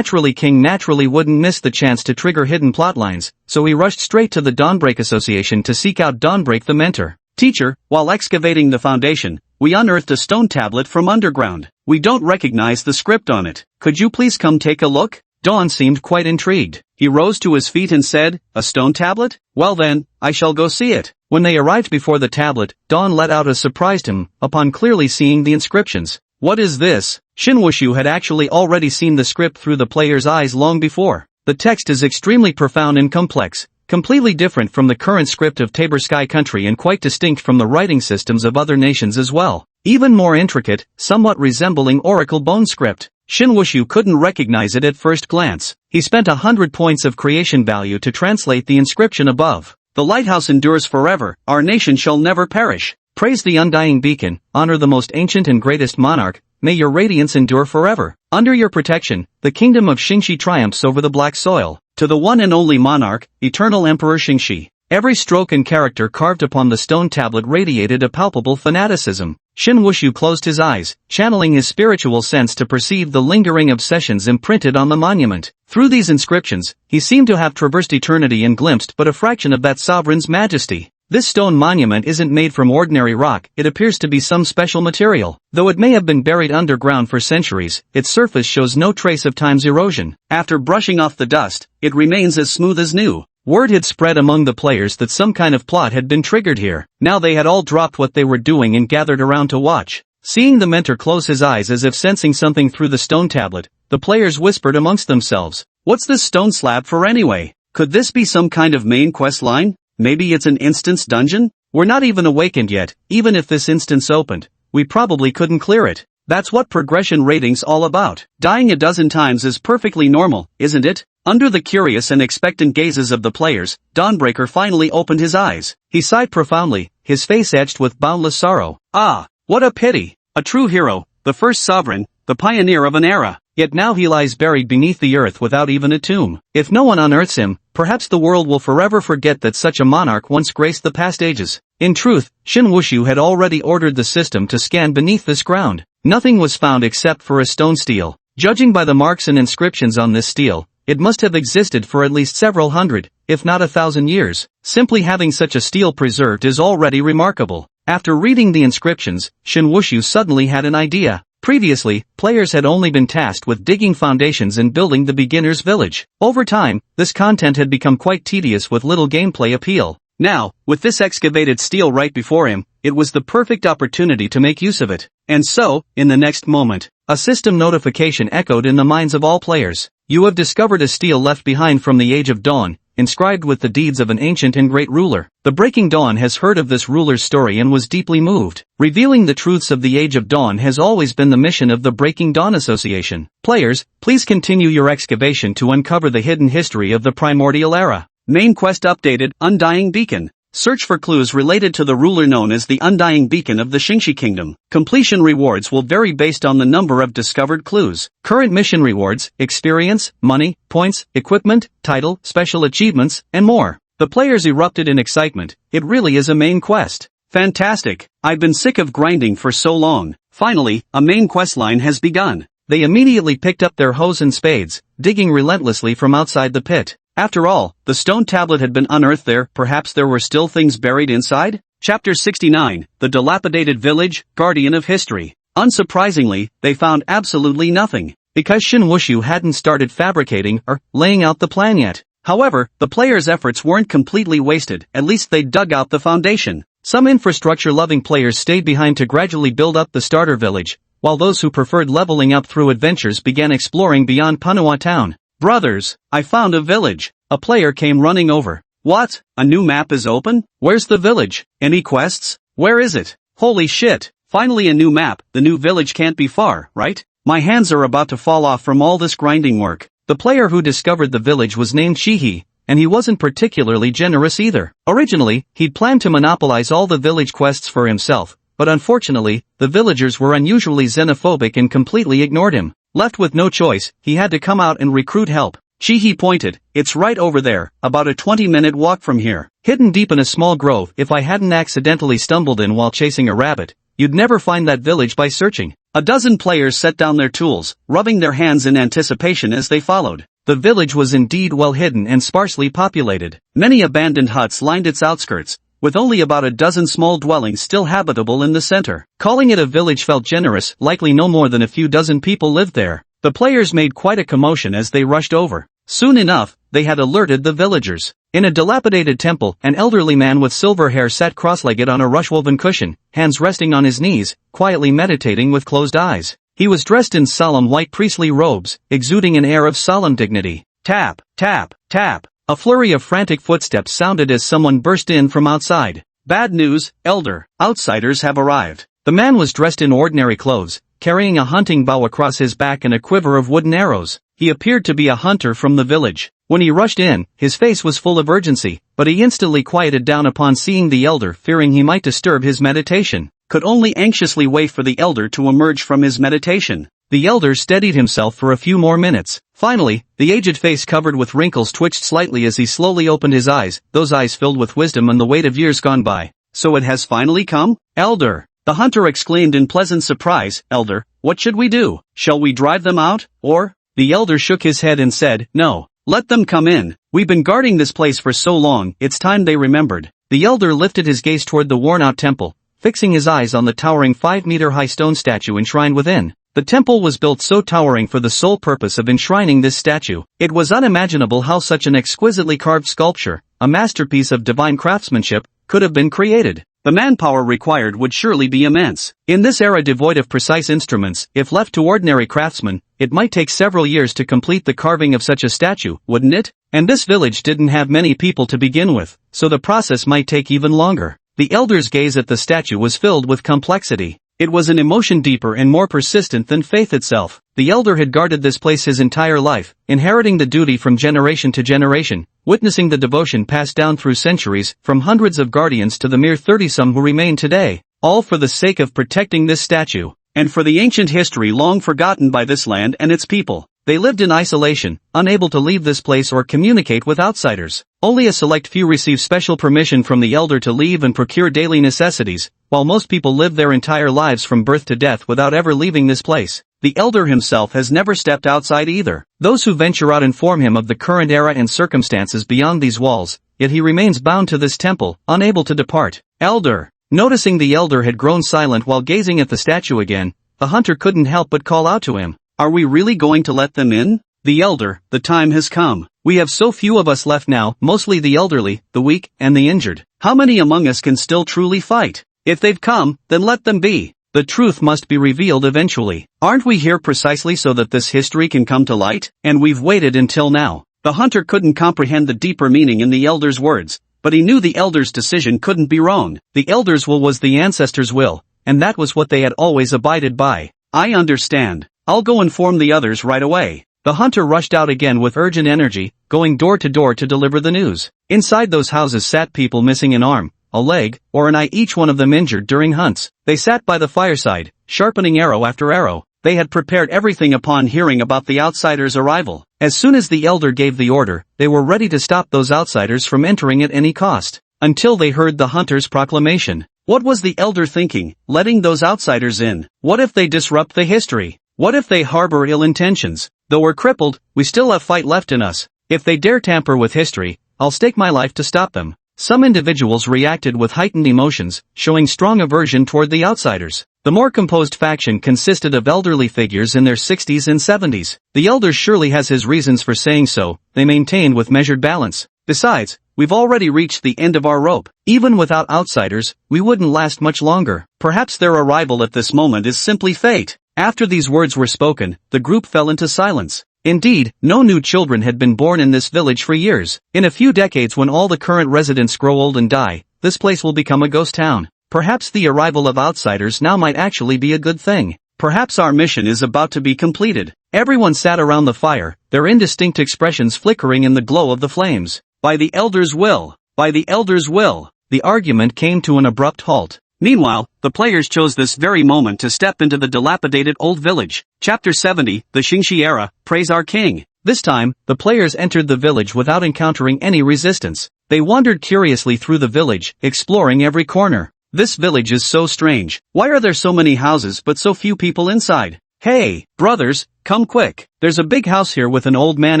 King naturally wouldn't miss the chance to trigger hidden plotlines, so he rushed straight to the Dawnbreak Association to seek out Dawnbreak the mentor. Teacher, while excavating the foundation, we unearthed a stone tablet from underground. We don't recognize the script on it. Could you please come take a look? Dawn seemed quite intrigued. He rose to his feet and said, "A stone tablet? Well then, I shall go see it." When they arrived before the tablet, Dawn let out a surprised him, upon clearly seeing the inscriptions. What is this? Shin Wushu had actually already seen the script through the player's eyes long before. The text is extremely profound and complex, completely different from the current script of Tabor Sky Country and quite distinct from the writing systems of other nations as well. Even more intricate, somewhat resembling Oracle Bone script. Shin Wushu couldn't recognize it at first glance. He spent 100 points of creation value to translate the inscription above. The lighthouse endures forever, our nation shall never perish. Praise the undying beacon, honor the most ancient and greatest monarch, may your radiance endure forever. Under your protection, the kingdom of Xingxi triumphs over the black soil. To the one and only monarch, eternal Emperor Xingxi. Every stroke and character carved upon the stone tablet radiated a palpable fanaticism. Shin Wushu closed his eyes, channeling his spiritual sense to perceive the lingering obsessions imprinted on the monument. Through these inscriptions, he seemed to have traversed eternity and glimpsed but a fraction of that sovereign's majesty. This stone monument isn't made from ordinary rock, it appears to be some special material. Though it may have been buried underground for centuries, its surface shows no trace of time's erosion. After brushing off the dust, it remains as smooth as new. Word had spread among the players that some kind of plot had been triggered here. Now they had all dropped what they were doing and gathered around to watch. Seeing the mentor close his eyes as if sensing something through the stone tablet, the players whispered amongst themselves, "What's this stone slab for anyway? Could this be some kind of main quest line? Maybe it's an instance dungeon? We're not even awakened yet, even if this instance opened, we probably couldn't clear it." That's what progression rating's all about. Dying a dozen times is perfectly normal, isn't it? Under the curious and expectant gazes of the players, Dawnbreaker finally opened his eyes. He sighed profoundly, his face etched with boundless sorrow. Ah, what a pity! A true hero, the first sovereign, the pioneer of an era. Yet now he lies buried beneath the earth without even a tomb. If no one unearths him, perhaps the world will forever forget that such a monarch once graced the past ages. In truth, Shin Wushu had already ordered the system to scan beneath this ground. Nothing was found except for a stone stele. Judging by the marks and inscriptions on this stele, it must have existed for at least several hundred, if not 1,000 years. Simply having such a stele preserved is already remarkable. After reading the inscriptions, Shin Wushu suddenly had an idea. Previously, players had only been tasked with digging foundations and building the beginner's village. Over time, this content had become quite tedious with little gameplay appeal. Now, with this excavated stele right before him, it was the perfect opportunity to make use of it. And so, in the next moment, a system notification echoed in the minds of all players. You have discovered a stele left behind from the Age of Dawn, inscribed with the deeds of an ancient and great ruler. The Breaking Dawn has heard of this ruler's story and was deeply moved. Revealing the truths of the Age of Dawn has always been the mission of the Breaking Dawn Association. Players, please continue your excavation to uncover the hidden history of the primordial era. Main quest updated, Undying Beacon. Search for clues related to the ruler known as the Undying Beacon of the Xingxi Kingdom. Completion rewards will vary based on the number of discovered clues. Current mission rewards, experience, money, points, equipment, title, special achievements, and more. The players erupted in excitement. It really is a main quest. Fantastic! I've been sick of grinding for so long. Finally, a main quest line has begun. They immediately picked up their hoes and spades, digging relentlessly from outside the pit. After all, the stone tablet had been unearthed there, perhaps there were still things buried inside? Chapter 69, The Dilapidated Village, Guardian of History. Unsurprisingly, they found absolutely nothing, because Shin Wushu hadn't started fabricating or laying out the plan yet. However, the players' efforts weren't completely wasted, at least they dug out the foundation. Some infrastructure-loving players stayed behind to gradually build up the starter village, while those who preferred leveling up through adventures began exploring beyond Manhwa town. Brothers, I found a village. A player came running over. What? A new map is open? Where's the village? Any quests? Where is it? Holy shit. Finally a new map. The new village can't be far, right? My hands are about to fall off from all this grinding work. The player who discovered the village was named Shihi, and he wasn't particularly generous either. Originally, he'd planned to monopolize all the village quests for himself, but unfortunately, the villagers were unusually xenophobic and completely ignored him. Left with no choice, he had to come out and recruit help. Chi-He pointed, "It's right over there, about a 20-minute walk from here. Hidden deep in a small grove. If I hadn't accidentally stumbled in while chasing a rabbit, you'd never find that village by searching." A dozen players set down their tools, rubbing their hands in anticipation as they followed. The village was indeed well hidden and sparsely populated. Many abandoned huts lined its outskirts, with only about a dozen small dwellings still habitable in the center. Calling it a village felt generous, likely no more than a few dozen people lived there. The players made quite a commotion as they rushed over. Soon enough, they had alerted the villagers. In a dilapidated temple, an elderly man with silver hair sat cross-legged on a rush-woven cushion, hands resting on his knees, quietly meditating with closed eyes. He was dressed in solemn white priestly robes, exuding an air of solemn dignity. Tap, tap, tap. A flurry of frantic footsteps sounded as someone burst in from outside. "Bad news, Elder. Outsiders have arrived." The man was dressed in ordinary clothes, carrying a hunting bow across his back and a quiver of wooden arrows. He appeared to be a hunter from the village. When he rushed in, his face was full of urgency, but he instantly quieted down upon seeing the elder, fearing he might disturb his meditation. Could only anxiously wait for the elder to emerge from his meditation. The elder steadied himself for a few more minutes. Finally, the aged face covered with wrinkles twitched slightly as he slowly opened his eyes, those eyes filled with wisdom and the weight of years gone by. "So it has finally come, Elder?" the hunter exclaimed in pleasant surprise. "Elder, what should we do? Shall we drive them out, or?" The elder shook his head and said, "No. Let them come in. We've been guarding this place for so long, it's time they remembered." The elder lifted his gaze toward the worn-out temple, fixing his eyes on the towering 5-meter-high stone statue enshrined within. The temple was built so towering for the sole purpose of enshrining this statue. It was unimaginable how such an exquisitely carved sculpture, a masterpiece of divine craftsmanship, could have been created. The manpower required would surely be immense. In this era devoid of precise instruments, if left to ordinary craftsmen, it might take several years to complete the carving of such a statue, wouldn't it? And this village didn't have many people to begin with, so the process might take even longer. The elder's gaze at the statue was filled with complexity. It was an emotion deeper and more persistent than faith itself. The elder had guarded this place his entire life, inheriting the duty from generation to generation, witnessing the devotion passed down through centuries, from hundreds of guardians to the mere 30-some who remain today, all for the sake of protecting this statue, and for the ancient history long forgotten by this land and its people. They lived in isolation, unable to leave this place or communicate with outsiders. Only a select few received special permission from the elder to leave and procure daily necessities, while most people live their entire lives from birth to death without ever leaving this place. The elder himself has never stepped outside either. Those who venture out inform him of the current era and circumstances beyond these walls, yet he remains bound to this temple, unable to depart. "Elder!" Noticing the elder had grown silent while gazing at the statue again, the hunter couldn't help but call out to him. "Are we really going to let them in?" "The elder, the time has come. We have so few of us left now, mostly the elderly, the weak, and the injured. How many among us can still truly fight? If they've come, then let them be. The truth must be revealed eventually. Aren't we here precisely so that this history can come to light? And we've waited until now." The hunter couldn't comprehend the deeper meaning in the elder's words, but he knew the elder's decision couldn't be wrong. The elder's will was the ancestors' will, and that was what they had always abided by. "I understand. I'll go inform the others right away." The hunter rushed out again with urgent energy, going door to door to deliver the news. Inside those houses sat people missing an arm, a leg, or an eye, each one of them injured during hunts. They sat by the fireside, sharpening arrow after arrow. They had prepared everything upon hearing about the outsiders' arrival. As soon as the elder gave the order, they were ready to stop those outsiders from entering at any cost. Until they heard the hunter's proclamation. What was the elder thinking, letting those outsiders in? What if they disrupt the history? What if they harbor ill intentions? Though we're crippled, we still have fight left in us. If they dare tamper with history, I'll stake my life to stop them. Some individuals reacted with heightened emotions, showing strong aversion toward the outsiders. The more composed faction consisted of elderly figures in their 60s and 70s. The elder surely has his reasons for saying so, they maintained with measured balance. Besides, we've already reached the end of our rope. Even without outsiders, we wouldn't last much longer. Perhaps their arrival at this moment is simply fate. After these words were spoken, the group fell into silence. Indeed, no new children had been born in this village for years. In a few decades, when all the current residents grow old and die, this place will become a ghost town. Perhaps the arrival of outsiders now might actually be a good thing. Perhaps our mission is about to be completed. Everyone sat around the fire, their indistinct expressions flickering in the glow of the flames. "By the elder's will! By the elder's will!" The argument came to an abrupt halt. Meanwhile, the players chose this very moment to step into the dilapidated old village. Chapter 70, The Xingxi Era, Praise Our King. This time, the players entered the village without encountering any resistance. They wandered curiously through the village, exploring every corner. This village is so strange. Why are there so many houses but so few people inside? Hey, brothers, come quick. There's a big house here with an old man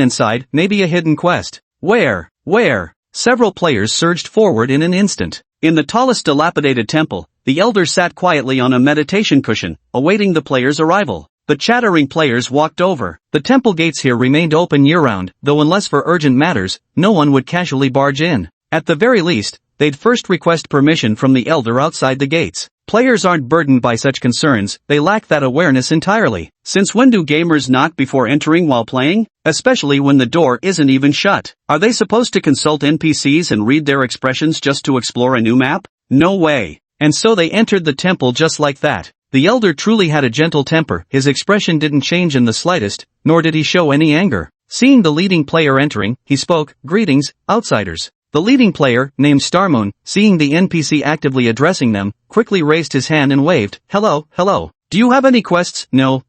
inside, maybe a hidden quest. Where? Several players surged forward in an instant. In the tallest dilapidated temple, the elder sat quietly on a meditation cushion, awaiting the players' arrival. The chattering players walked over. The temple gates here remained open year-round, though unless for urgent matters, no one would casually barge in. At the very least, they'd first request permission from the elder outside the gates. Players aren't burdened by such concerns, they lack that awareness entirely. Since when do gamers knock before entering while playing? Especially when the door isn't even shut. Are they supposed to consult NPCs and read their expressions just to explore a new map? No way. And so they entered the temple just like that. The elder truly had a gentle temper, his expression didn't change in the slightest, nor did he show any anger. Seeing the leading player entering, he spoke, "Greetings, outsiders." The leading player, named Starmoon, seeing the NPC actively addressing them, quickly raised his hand and waved, hello. Do you have any quests? No,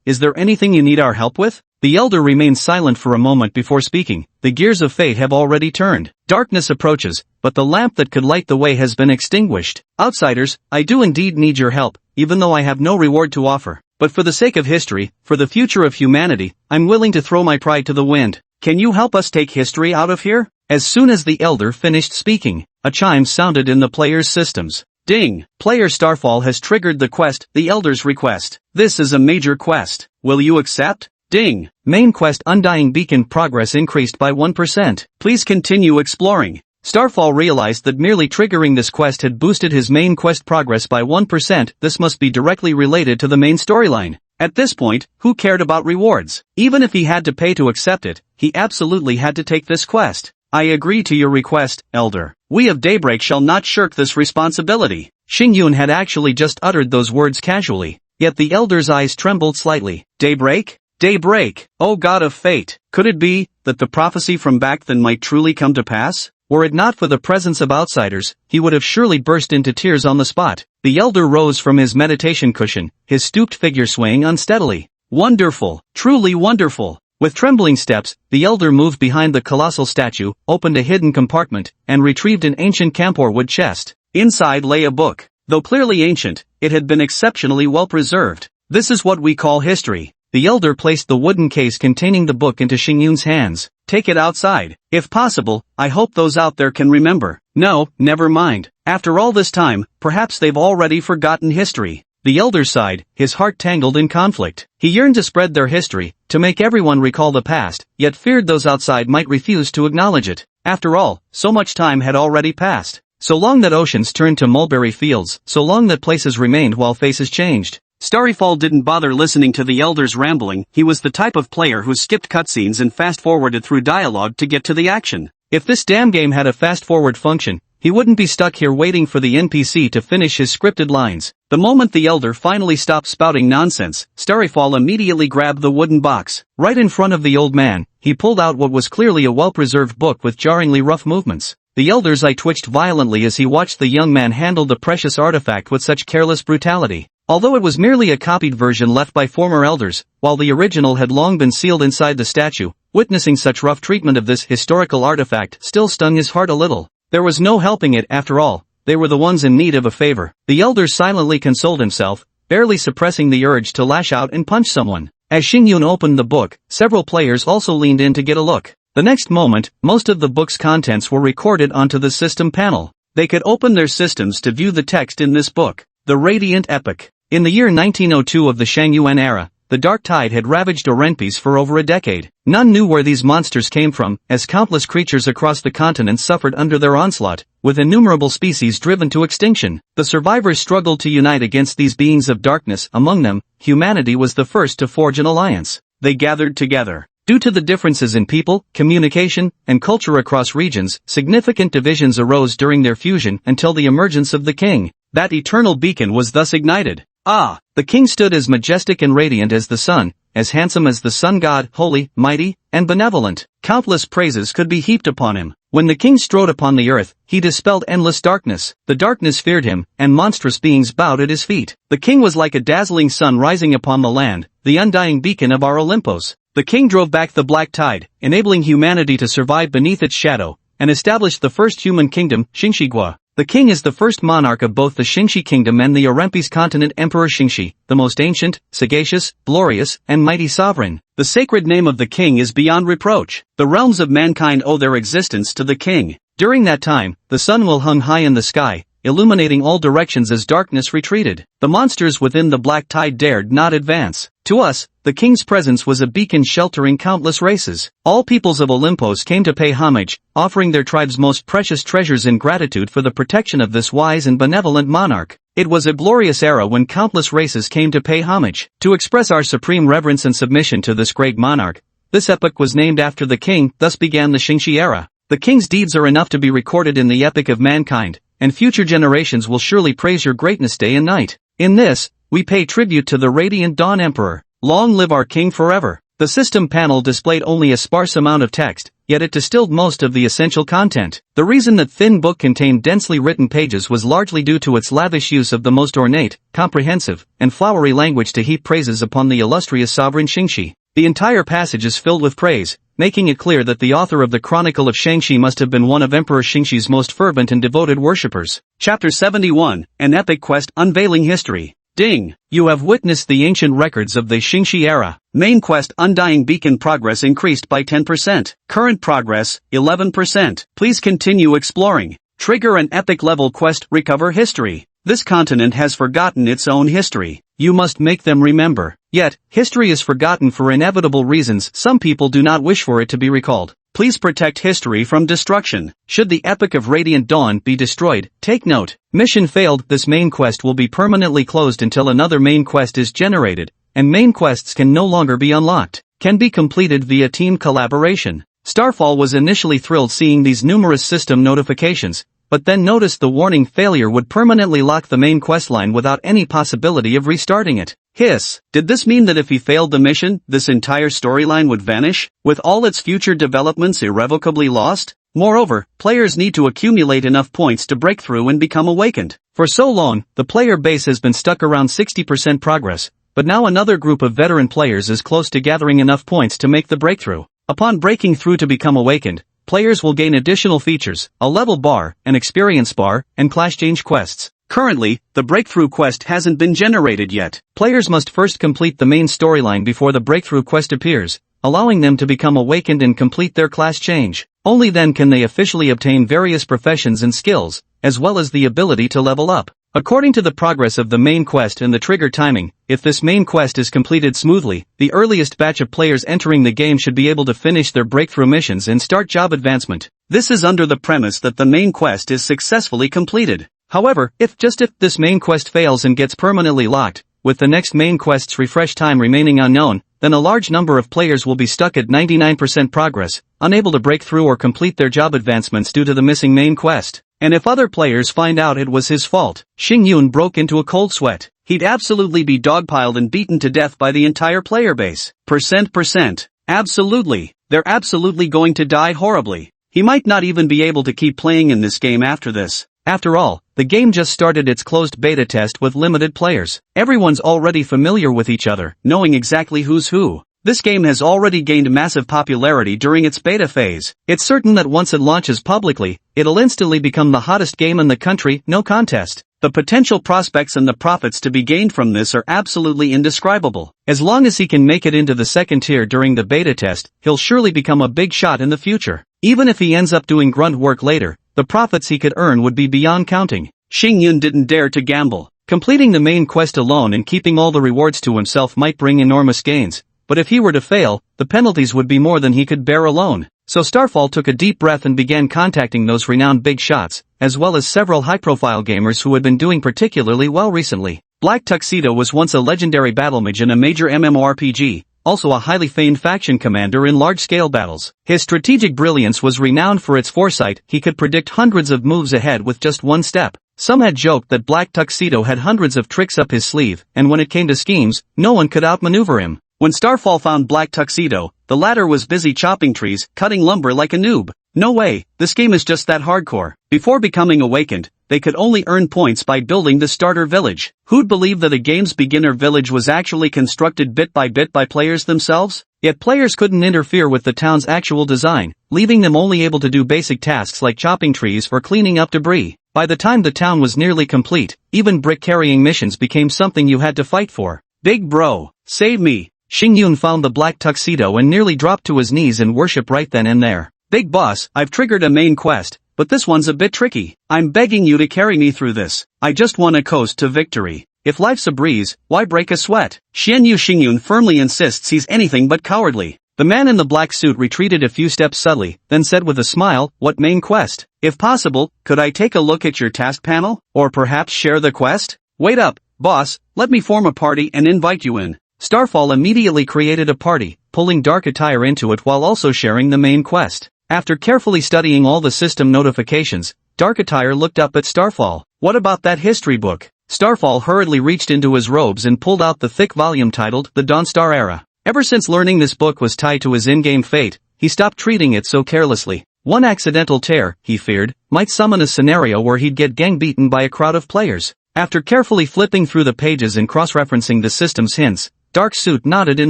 is there anything you need our help with? The elder remained silent for a moment before speaking. The gears of fate have already turned. Darkness approaches, but the lamp that could light the way has been extinguished. Outsiders, I do indeed need your help, even though I have no reward to offer. But for the sake of history, for the future of humanity, I'm willing to throw my pride to the wind. Can you help us take history out of here? As soon as the elder finished speaking, a chime sounded in the players' systems. Ding! Player Starfall has triggered the quest, the elder's request. This is a major quest. Will you accept? Ding! Main quest Undying Beacon progress increased by 1%. Please continue exploring. Starfall realized that merely triggering this quest had boosted his main quest progress by 1%. This must be directly related to the main storyline. At this point, who cared about rewards? Even if he had to pay to accept it, he absolutely had to take this quest. I agree to your request, Elder. We of Daybreak shall not shirk this responsibility. Xingyun had actually just uttered those words casually, yet the Elder's eyes trembled slightly. Daybreak? Daybreak, O god of fate, could it be that the prophecy from back then might truly come to pass? Were it not for the presence of outsiders, he would have surely burst into tears on the spot. The elder rose from his meditation cushion, his stooped figure swaying unsteadily. Wonderful, truly wonderful. With trembling steps, the elder moved behind the colossal statue, opened a hidden compartment, and retrieved an ancient camphor wood chest. Inside lay a book. Though clearly ancient, it had been exceptionally well preserved. This is what we call history. The elder placed the wooden case containing the book into Xingyun's hands. Take it outside. If possible, I hope those out there can remember. No, never mind. After all this time, perhaps they've already forgotten history. The elder sighed, his heart tangled in conflict. He yearned to spread their history, to make everyone recall the past, yet feared those outside might refuse to acknowledge it. After all, so much time had already passed. So long that oceans turned to mulberry fields, so long that places remained while faces changed. Starryfall didn't bother listening to the elder's rambling. He was the type of player who skipped cutscenes and fast-forwarded through dialogue to get to the action. If this damn game had a fast-forward function, he wouldn't be stuck here waiting for the NPC to finish his scripted lines. The moment the elder finally stopped spouting nonsense, Starryfall immediately grabbed the wooden box. Right in front of the old man, he pulled out what was clearly a well-preserved book with jarringly rough movements. The elder's eye twitched violently as he watched the young man handle the precious artifact with such careless brutality. Although it was merely a copied version left by former elders, while the original had long been sealed inside the statue, witnessing such rough treatment of this historical artifact still stung his heart a little. There was no helping it after all, they were the ones in need of a favor. The elder silently consoled himself, barely suppressing the urge to lash out and punch someone. As Xingyun opened the book, several players also leaned in to get a look. The next moment, most of the book's contents were recorded onto the system panel. They could open their systems to view the text in this book. The Radiant Epic. In the year 1902 of the Shangyuan era, the Dark Tide had ravaged Orenpes for over a decade. None knew where these monsters came from, as countless creatures across the continent suffered under their onslaught, with innumerable species driven to extinction. The survivors struggled to unite against these beings of darkness. Among them, humanity was the first to forge an alliance. They gathered together. Due to the differences in people, communication, and culture across regions, significant divisions arose during their fusion until the emergence of the king. That eternal beacon was thus ignited. The king stood as majestic and radiant as the sun, as handsome as the sun god, holy, mighty, and benevolent. Countless praises could be heaped upon him. When the king strode upon the earth, he dispelled endless darkness. The darkness feared him, and monstrous beings bowed at his feet. The king was like a dazzling sun rising upon the land, the undying beacon of our Olympos. The king drove back the black tide, enabling humanity to survive beneath its shadow, and established the first human kingdom, Xingxigua. The king is the first monarch of both the Xingxi kingdom and the Orempis continent, Emperor Xingxi, the most ancient, sagacious, glorious, and mighty sovereign. The sacred name of the king is beyond reproach. The realms of mankind owe their existence to the king. During that time, the sun will hung high in the sky, illuminating all directions as darkness retreated. The monsters within the black tide dared not advance. To us, the king's presence was a beacon sheltering countless races. All peoples of Olympos came to pay homage, offering their tribes' most precious treasures in gratitude for the protection of this wise and benevolent monarch. It was a glorious era when countless races came to pay homage. To express our supreme reverence and submission to this great monarch, this epoch was named after the king, thus began the Xingxi era. The king's deeds are enough to be recorded in the epic of mankind, and future generations will surely praise your greatness day and night. In this, we pay tribute to the radiant Dawn Emperor. Long live our king forever. The system panel displayed only a sparse amount of text, yet it distilled most of the essential content. The reason that thin book contained densely written pages was largely due to its lavish use of the most ornate, comprehensive, and flowery language to heap praises upon the illustrious sovereign Xingxi. The entire passage is filled with praise, making it clear that the author of the Chronicle of Shangxi must have been one of Emperor Xingxi's most fervent and devoted worshippers. Chapter 71, An Epic Quest Unveiling History. Ding! You have witnessed the ancient records of the Xingxi era. Main quest Undying Beacon progress increased by 10%. Current progress, 11%. Please continue exploring. Trigger an epic level quest Recover History. This continent has forgotten its own history. You must make them remember. Yet, history is forgotten for inevitable reasons. Some people do not wish for it to be recalled. Please protect history from destruction. Should the Epic of Radiant Dawn be destroyed, take note. Mission failed. This main quest will be permanently closed until another main quest is generated, and main quests can no longer be unlocked. Can be completed via team collaboration. Starfall was initially thrilled seeing these numerous system notifications, but then noticed the warning failure would permanently lock the main questline without any possibility of restarting it. Hiss. Did this mean that if he failed the mission, this entire storyline would vanish, with all its future developments irrevocably lost? Moreover, players need to accumulate enough points to break through and become awakened. For so long, the player base has been stuck around 60% progress, but now another group of veteran players is close to gathering enough points to make the breakthrough. Upon breaking through to become awakened, players will gain additional features, a level bar, an experience bar, and class change quests. Currently, the breakthrough quest hasn't been generated yet. Players must first complete the main storyline before the breakthrough quest appears, allowing them to become awakened and complete their class change. Only then can they officially obtain various professions and skills, as well as the ability to level up. According to the progress of the main quest and the trigger timing, if this main quest is completed smoothly, the earliest batch of players entering the game should be able to finish their breakthrough missions and start job advancement. This is under the premise that the main quest is successfully completed. However, if this main quest fails and gets permanently locked, with the next main quest's refresh time remaining unknown, then a large number of players will be stuck at 99% progress, unable to break through or complete their job advancements due to the missing main quest. And if other players find out it was his fault, Xing Yun broke into a cold sweat. He'd absolutely be dogpiled and beaten to death by the entire player base. Percent. Absolutely. They're absolutely going to die horribly. He might not even be able to keep playing in this game after this. After all, the game just started its closed beta test with limited players. Everyone's already familiar with each other, knowing exactly who's who. This game has already gained massive popularity during its beta phase. It's certain that once it launches publicly, it'll instantly become the hottest game in the country, no contest. The potential prospects and the profits to be gained from this are absolutely indescribable. As long as he can make it into the second tier during the beta test, he'll surely become a big shot in the future. Even if he ends up doing grunt work later, the profits he could earn would be beyond counting. Xing Yun didn't dare to gamble. Completing the main quest alone and keeping all the rewards to himself might bring enormous gains, but if he were to fail, the penalties would be more than he could bear alone. So Starfall took a deep breath and began contacting those renowned big shots, as well as several high-profile gamers who had been doing particularly well recently. Black Tuxedo was once a legendary battlemage in a major MMORPG, also a highly famed faction commander in large-scale battles. His strategic brilliance was renowned for its foresight. He could predict hundreds of moves ahead with just one step. Some had joked that Black Tuxedo had hundreds of tricks up his sleeve, and when it came to schemes, no one could outmaneuver him. When Starfall found Black Tuxedo, the latter was busy chopping trees, cutting lumber like a noob. No way, this game is just that hardcore. Before becoming awakened, they could only earn points by building the starter village. Who'd believe that a game's beginner village was actually constructed bit by players themselves? Yet players couldn't interfere with the town's actual design, leaving them only able to do basic tasks like chopping trees or cleaning up debris. By the time the town was nearly complete, even brick-carrying missions became something you had to fight for. Big bro, save me! Xingyun found the black tuxedo and nearly dropped to his knees in worship right then and there. Big boss, I've triggered a main quest, but this one's a bit tricky. I'm begging you to carry me through this. I just want to coast to victory. If life's a breeze, why break a sweat? Xingyun firmly insists he's anything but cowardly. The man in the black suit retreated a few steps subtly, then said with a smile, "What main quest? If possible, could I take a look at your task panel? Or perhaps share the quest?" "Wait up, boss, let me form a party and invite you in." Starfall immediately created a party, pulling Dark Attire into it while also sharing the main quest. After carefully studying all the system notifications, Dark Attire looked up at Starfall. "What about that history book?" Starfall hurriedly reached into his robes and pulled out the thick volume titled The Dawnstar Era. Ever since learning this book was tied to his in-game fate, he stopped treating it so carelessly. One accidental tear, he feared, might summon a scenario where he'd get gang-beaten by a crowd of players. After carefully flipping through the pages and cross-referencing the system's hints, Dark Suit nodded in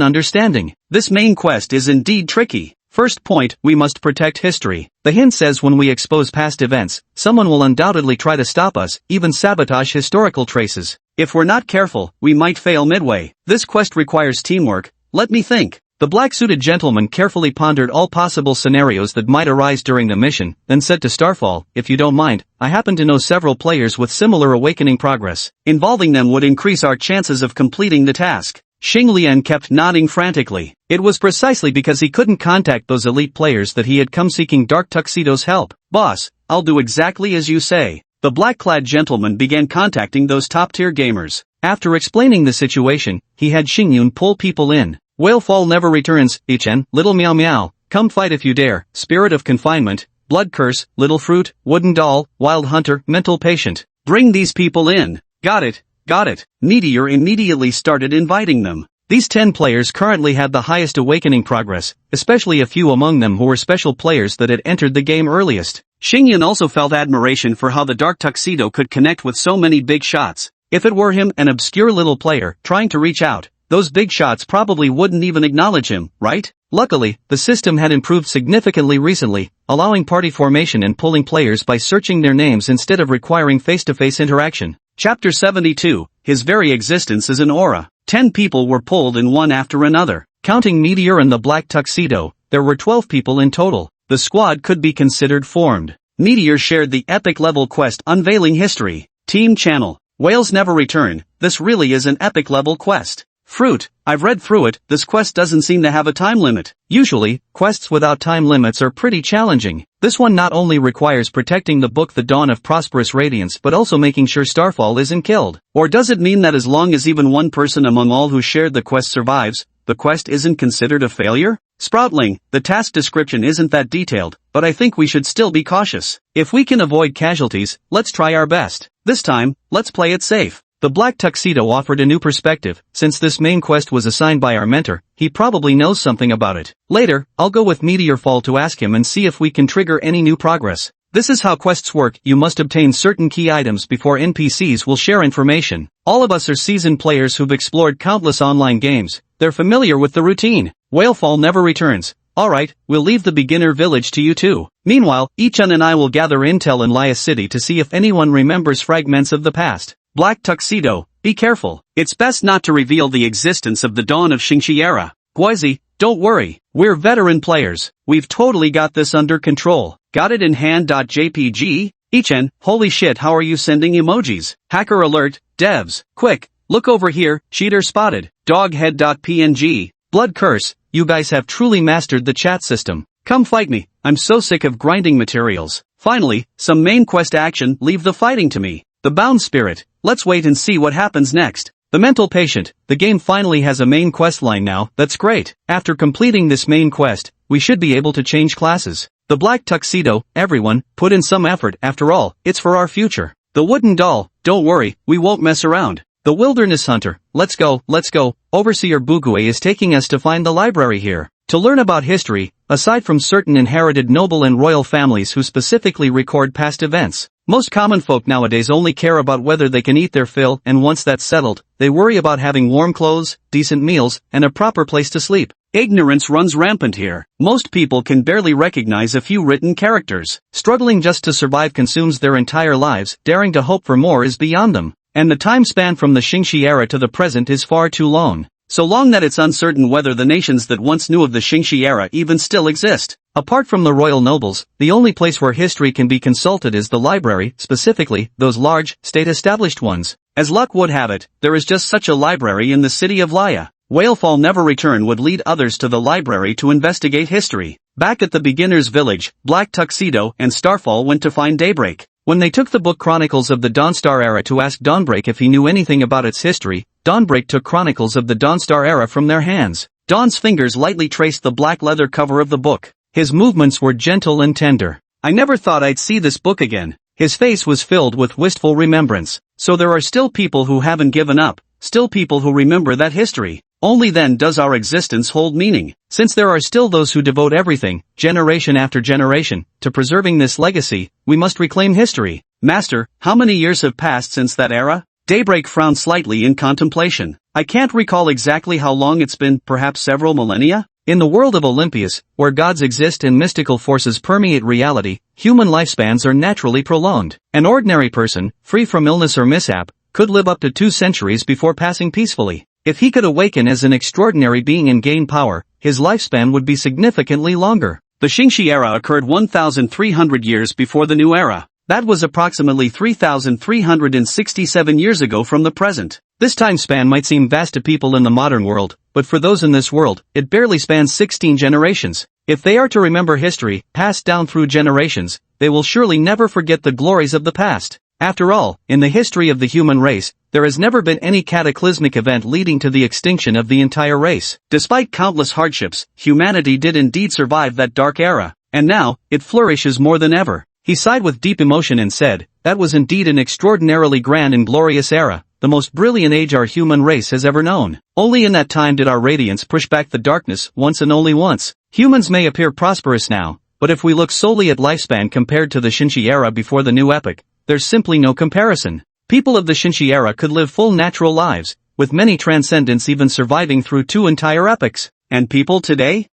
understanding. This main quest is indeed tricky. First point, we must protect history. The hint says when we expose past events, someone will undoubtedly try to stop us, even sabotage historical traces. If we're not careful, we might fail midway. This quest requires teamwork. Let me think. The black-suited gentleman carefully pondered all possible scenarios that might arise during the mission, then said to Starfall, "If you don't mind, I happen to know several players with similar awakening progress. Involving them would increase our chances of completing the task." Xing Lian kept nodding frantically. It was precisely because he couldn't contact those elite players that he had come seeking Dark Tuxedo's help. "Boss, I'll do exactly as you say." The black-clad gentleman began contacting those top-tier gamers. After explaining the situation, he had Xingyun pull people in. "Whalefall never returns, Ichen, Little Meow Meow, come fight if you dare, Spirit of Confinement, Blood Curse, Little Fruit, Wooden Doll, Wild Hunter, Mental Patient. Bring these people in." "Got it. Got it." Meteor immediately started inviting them. These 10 players currently had the highest awakening progress, especially a few among them who were special players that had entered the game earliest. Xingyun also felt admiration for how the Dark Tuxedo could connect with so many big shots. If it were him, an obscure little player, trying to reach out, those big shots probably wouldn't even acknowledge him, right? Luckily, the system had improved significantly recently, allowing party formation and pulling players by searching their names instead of requiring face-to-face interaction. Chapter 72, His very existence is an aura. 10 people were pulled in one after another. Counting Meteor and the Black Tuxedo, there were 12 people in total. The squad could be considered formed. Meteor shared the epic-level quest Unveiling History. Team Channel. Whales never return. This really is an epic-level quest. Fruit, I've read through it, this quest doesn't seem to have a time limit. Usually, quests without time limits are pretty challenging. This one not only requires protecting the book The Dawn of Prosperous Radiance but also making sure Starfall isn't killed. Or does it mean that as long as even one person among all who shared the quest survives, the quest isn't considered a failure? Sproutling, the task description isn't that detailed, but I think we should still be cautious. If we can avoid casualties, let's try our best. This time, let's play it safe. The Black Tuxedo offered a new perspective. Since this main quest was assigned by our mentor, he probably knows something about it. Later, I'll go with Meteorfall to ask him and see if we can trigger any new progress. This is how quests work. You must obtain certain key items before NPCs will share information. All of us are seasoned players who've explored countless online games. They're familiar with the routine. Whalefall never returns. Alright, we'll leave the beginner village to you too. Meanwhile, Ichan and I will gather intel in Laya City to see if anyone remembers fragments of the past. Black Tuxedo, be careful. It's best not to reveal the existence of the dawn of Xingxi era. Guizi, don't worry. We're veteran players. We've totally got this under control. Got it in hand.jpg? Ichen, holy shit, how are you sending emojis? Hacker alert, devs, quick, look over here, cheater spotted. Doghead.png. Blood curse, you guys have truly mastered the chat system. Come fight me, I'm so sick of grinding materials. Finally, some main quest action, leave the fighting to me. The Bound Spirit, let's wait and see what happens next. The Mental Patient, the game finally has a main quest line now, that's great. After completing this main quest, we should be able to change classes. The Black Tuxedo, everyone, put in some effort, after all, it's for our future. The Wooden Doll, don't worry, we won't mess around. The Wilderness Hunter, let's go. Overseer Bugue is taking us to find the library here. To learn about history, aside from certain inherited noble and royal families who specifically record past events, most common folk nowadays only care about whether they can eat their fill, and once that's settled, they worry about having warm clothes, decent meals, and a proper place to sleep. Ignorance runs rampant here. Most people can barely recognize a few written characters. Struggling just to survive consumes their entire lives. Daring to hope for more is beyond them. And the time span from the Xingxi era to the present is far too long. So long that it's uncertain whether the nations that once knew of the Xingxi era even still exist. Apart from the royal nobles, the only place where history can be consulted is the library, specifically, those large, state-established ones. As luck would have it, there is just such a library in the city of Laya. Whalefall Never Return would lead others to the library to investigate history. Back at the beginner's village, Black Tuxedo and Starfall went to find Daybreak. When they took the book Chronicles of the Dawnstar Era to ask Dawnbreak if he knew anything about its history, Dawnbreak took Chronicles of the Dawnstar Era from their hands. Dawn's fingers lightly traced the black leather cover of the book. His movements were gentle and tender. I never thought I'd see this book again. His face was filled with wistful remembrance. So there are still people who haven't given up, still people who remember that history. Only then does our existence hold meaning. Since there are still those who devote everything, generation after generation, to preserving this legacy, we must reclaim history. Master, how many years have passed since that era? Daybreak frowned slightly in contemplation. I can't recall exactly how long it's been, perhaps several millennia? In the world of Olympias, where gods exist and mystical forces permeate reality, human lifespans are naturally prolonged. An ordinary person, free from illness or mishap, could live up to 2 centuries before passing peacefully. If he could awaken as an extraordinary being and gain power, his lifespan would be significantly longer. The Xingxi era occurred 1,300 years before the new era. That was approximately 3,367 years ago from the present. This time span might seem vast to people in the modern world, but for those in this world, it barely spans 16 generations. If they are to remember history, passed down through generations, they will surely never forget the glories of the past. After all, in the history of the human race, there has never been any cataclysmic event leading to the extinction of the entire race. Despite countless hardships, humanity did indeed survive that dark era, and now, it flourishes more than ever. He sighed with deep emotion and said, that was indeed an extraordinarily grand and glorious era, the most brilliant age our human race has ever known. Only in that time did our radiance push back the darkness, once and only once. Humans may appear prosperous now, but if we look solely at lifespan compared to the Xingxi era before the new epoch, there's simply no comparison. People of the Xingxi era could live full natural lives, with many transcendents even surviving through 2 entire epochs. And people today?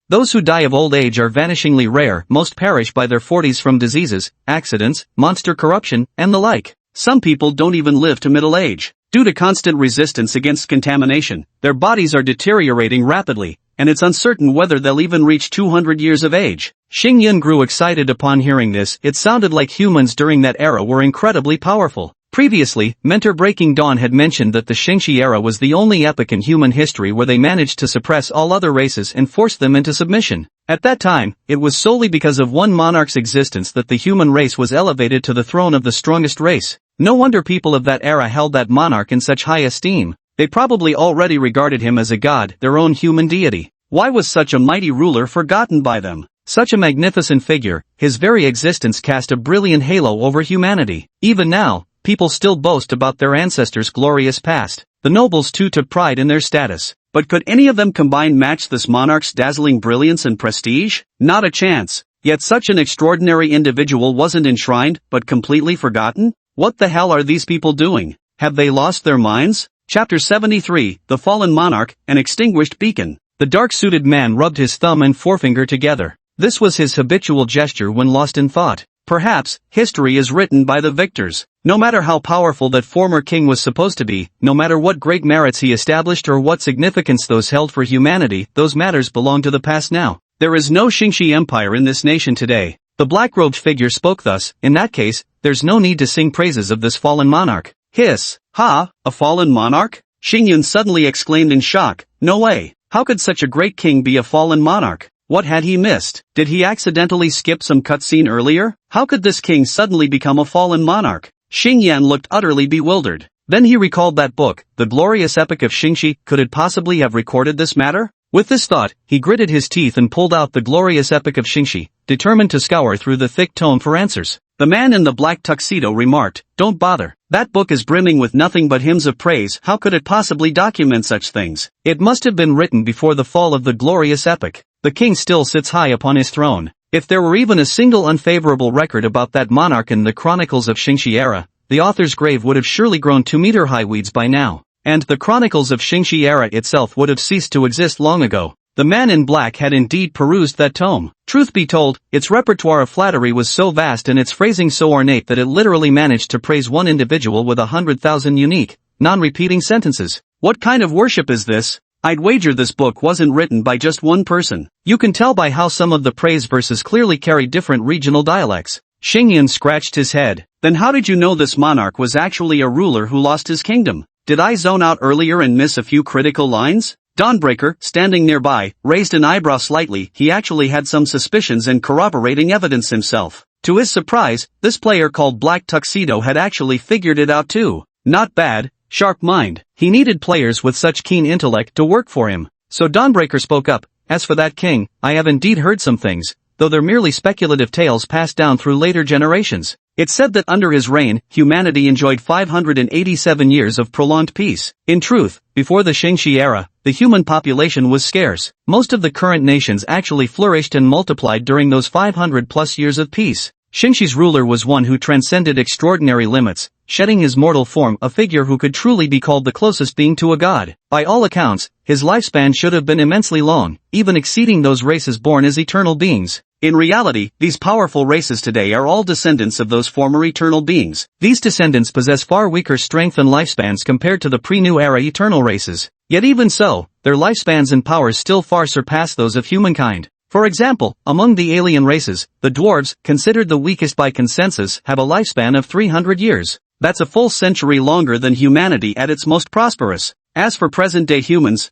Those who die of old age are vanishingly rare. Most perish by their 40s from diseases, accidents, monster corruption, and the like. Some people don't even live to middle age. Due to constant resistance against contamination, their bodies are deteriorating rapidly, and it's uncertain whether they'll even reach 200 years of age. Xing Yun grew excited upon hearing this. It sounded like humans during that era were incredibly powerful. Previously, Mentor Breaking Dawn had mentioned that the Xingxi era was the only epoch in human history where they managed to suppress all other races and force them into submission. At that time, it was solely because of one monarch's existence that the human race was elevated to the throne of the strongest race. No wonder people of that era held that monarch in such high esteem. They probably already regarded him as a god, their own human deity. Why was such a mighty ruler forgotten by them? Such a magnificent figure, his very existence cast a brilliant halo over humanity. Even now, people still boast about their ancestors' glorious past. The nobles too took pride in their status. But could any of them combined match this monarch's dazzling brilliance and prestige? Not a chance. Yet such an extraordinary individual wasn't enshrined, but completely forgotten? What the hell are these people doing? Have they lost their minds? Chapter 73, The Fallen Monarch, An Extinguished Beacon. The dark-suited man rubbed his thumb and forefinger together. This was his habitual gesture when lost in thought. Perhaps, history is written by the victors. No matter how powerful that former king was supposed to be, no matter what great merits he established or what significance those held for humanity, those matters belong to the past now. There is no Xingxi Empire in this nation today. The black-robed figure spoke thus. In that case, there's no need to sing praises of this fallen monarch. Hiss. Ha, a fallen monarch? Xingyun suddenly exclaimed in shock. No way. How could such a great king be a fallen monarch? What had he missed? Did he accidentally skip some cutscene earlier? How could this king suddenly become a fallen monarch? Xingyan looked utterly bewildered. Then he recalled that book, The Glorious Epic of Xingxi. Could it possibly have recorded this matter? With this thought, he gritted his teeth and pulled out The Glorious Epic of Xingxi, determined to scour through the thick tome for answers. The man in the black tuxedo remarked, Don't bother. That book is brimming with nothing but hymns of praise. How could it possibly document such things? It must have been written before the fall of the glorious epic. The king still sits high upon his throne. If there were even a single unfavorable record about that monarch in the Chronicles of Xingxi era, the author's grave would have surely grown 2-meter-high weeds by now. And the Chronicles of Xingxi era itself would have ceased to exist long ago. The man in black had indeed perused that tome. Truth be told, its repertoire of flattery was so vast and its phrasing so ornate that it literally managed to praise one individual with 100,000 unique, non-repeating sentences. What kind of worship is this? I'd wager this book wasn't written by just one person. You can tell by how some of the praise verses clearly carry different regional dialects. Xingyun scratched his head. Then how did you know this monarch was actually a ruler who lost his kingdom? Did I zone out earlier and miss a few critical lines? Dawnbreaker, standing nearby, raised an eyebrow slightly. He actually had some suspicions and corroborating evidence himself. To his surprise, this player called Black Tuxedo had actually figured it out too. Not bad, sharp mind. He needed players with such keen intellect to work for him. So Dawnbreaker spoke up. As for that king, I have indeed heard some things, though they're merely speculative tales passed down through later generations. It's said that under his reign, humanity enjoyed 587 years of prolonged peace. In truth, before the Xingxi era, the human population was scarce. Most of the current nations actually flourished and multiplied during those 500+ years of peace. Xingxi's ruler was one who transcended extraordinary limits, shedding his mortal form, a figure who could truly be called the closest being to a god. By all accounts, his lifespan should have been immensely long, even exceeding those races born as eternal beings. In reality, these powerful races today are all descendants of those former eternal beings. These descendants possess far weaker strength and lifespans compared to the pre-New Era eternal races. Yet even so, their lifespans and powers still far surpass those of humankind. For example, among the alien races, the dwarves, considered the weakest by consensus, have a lifespan of 300 years. That's a full century longer than humanity at its most prosperous. As for present-day humans,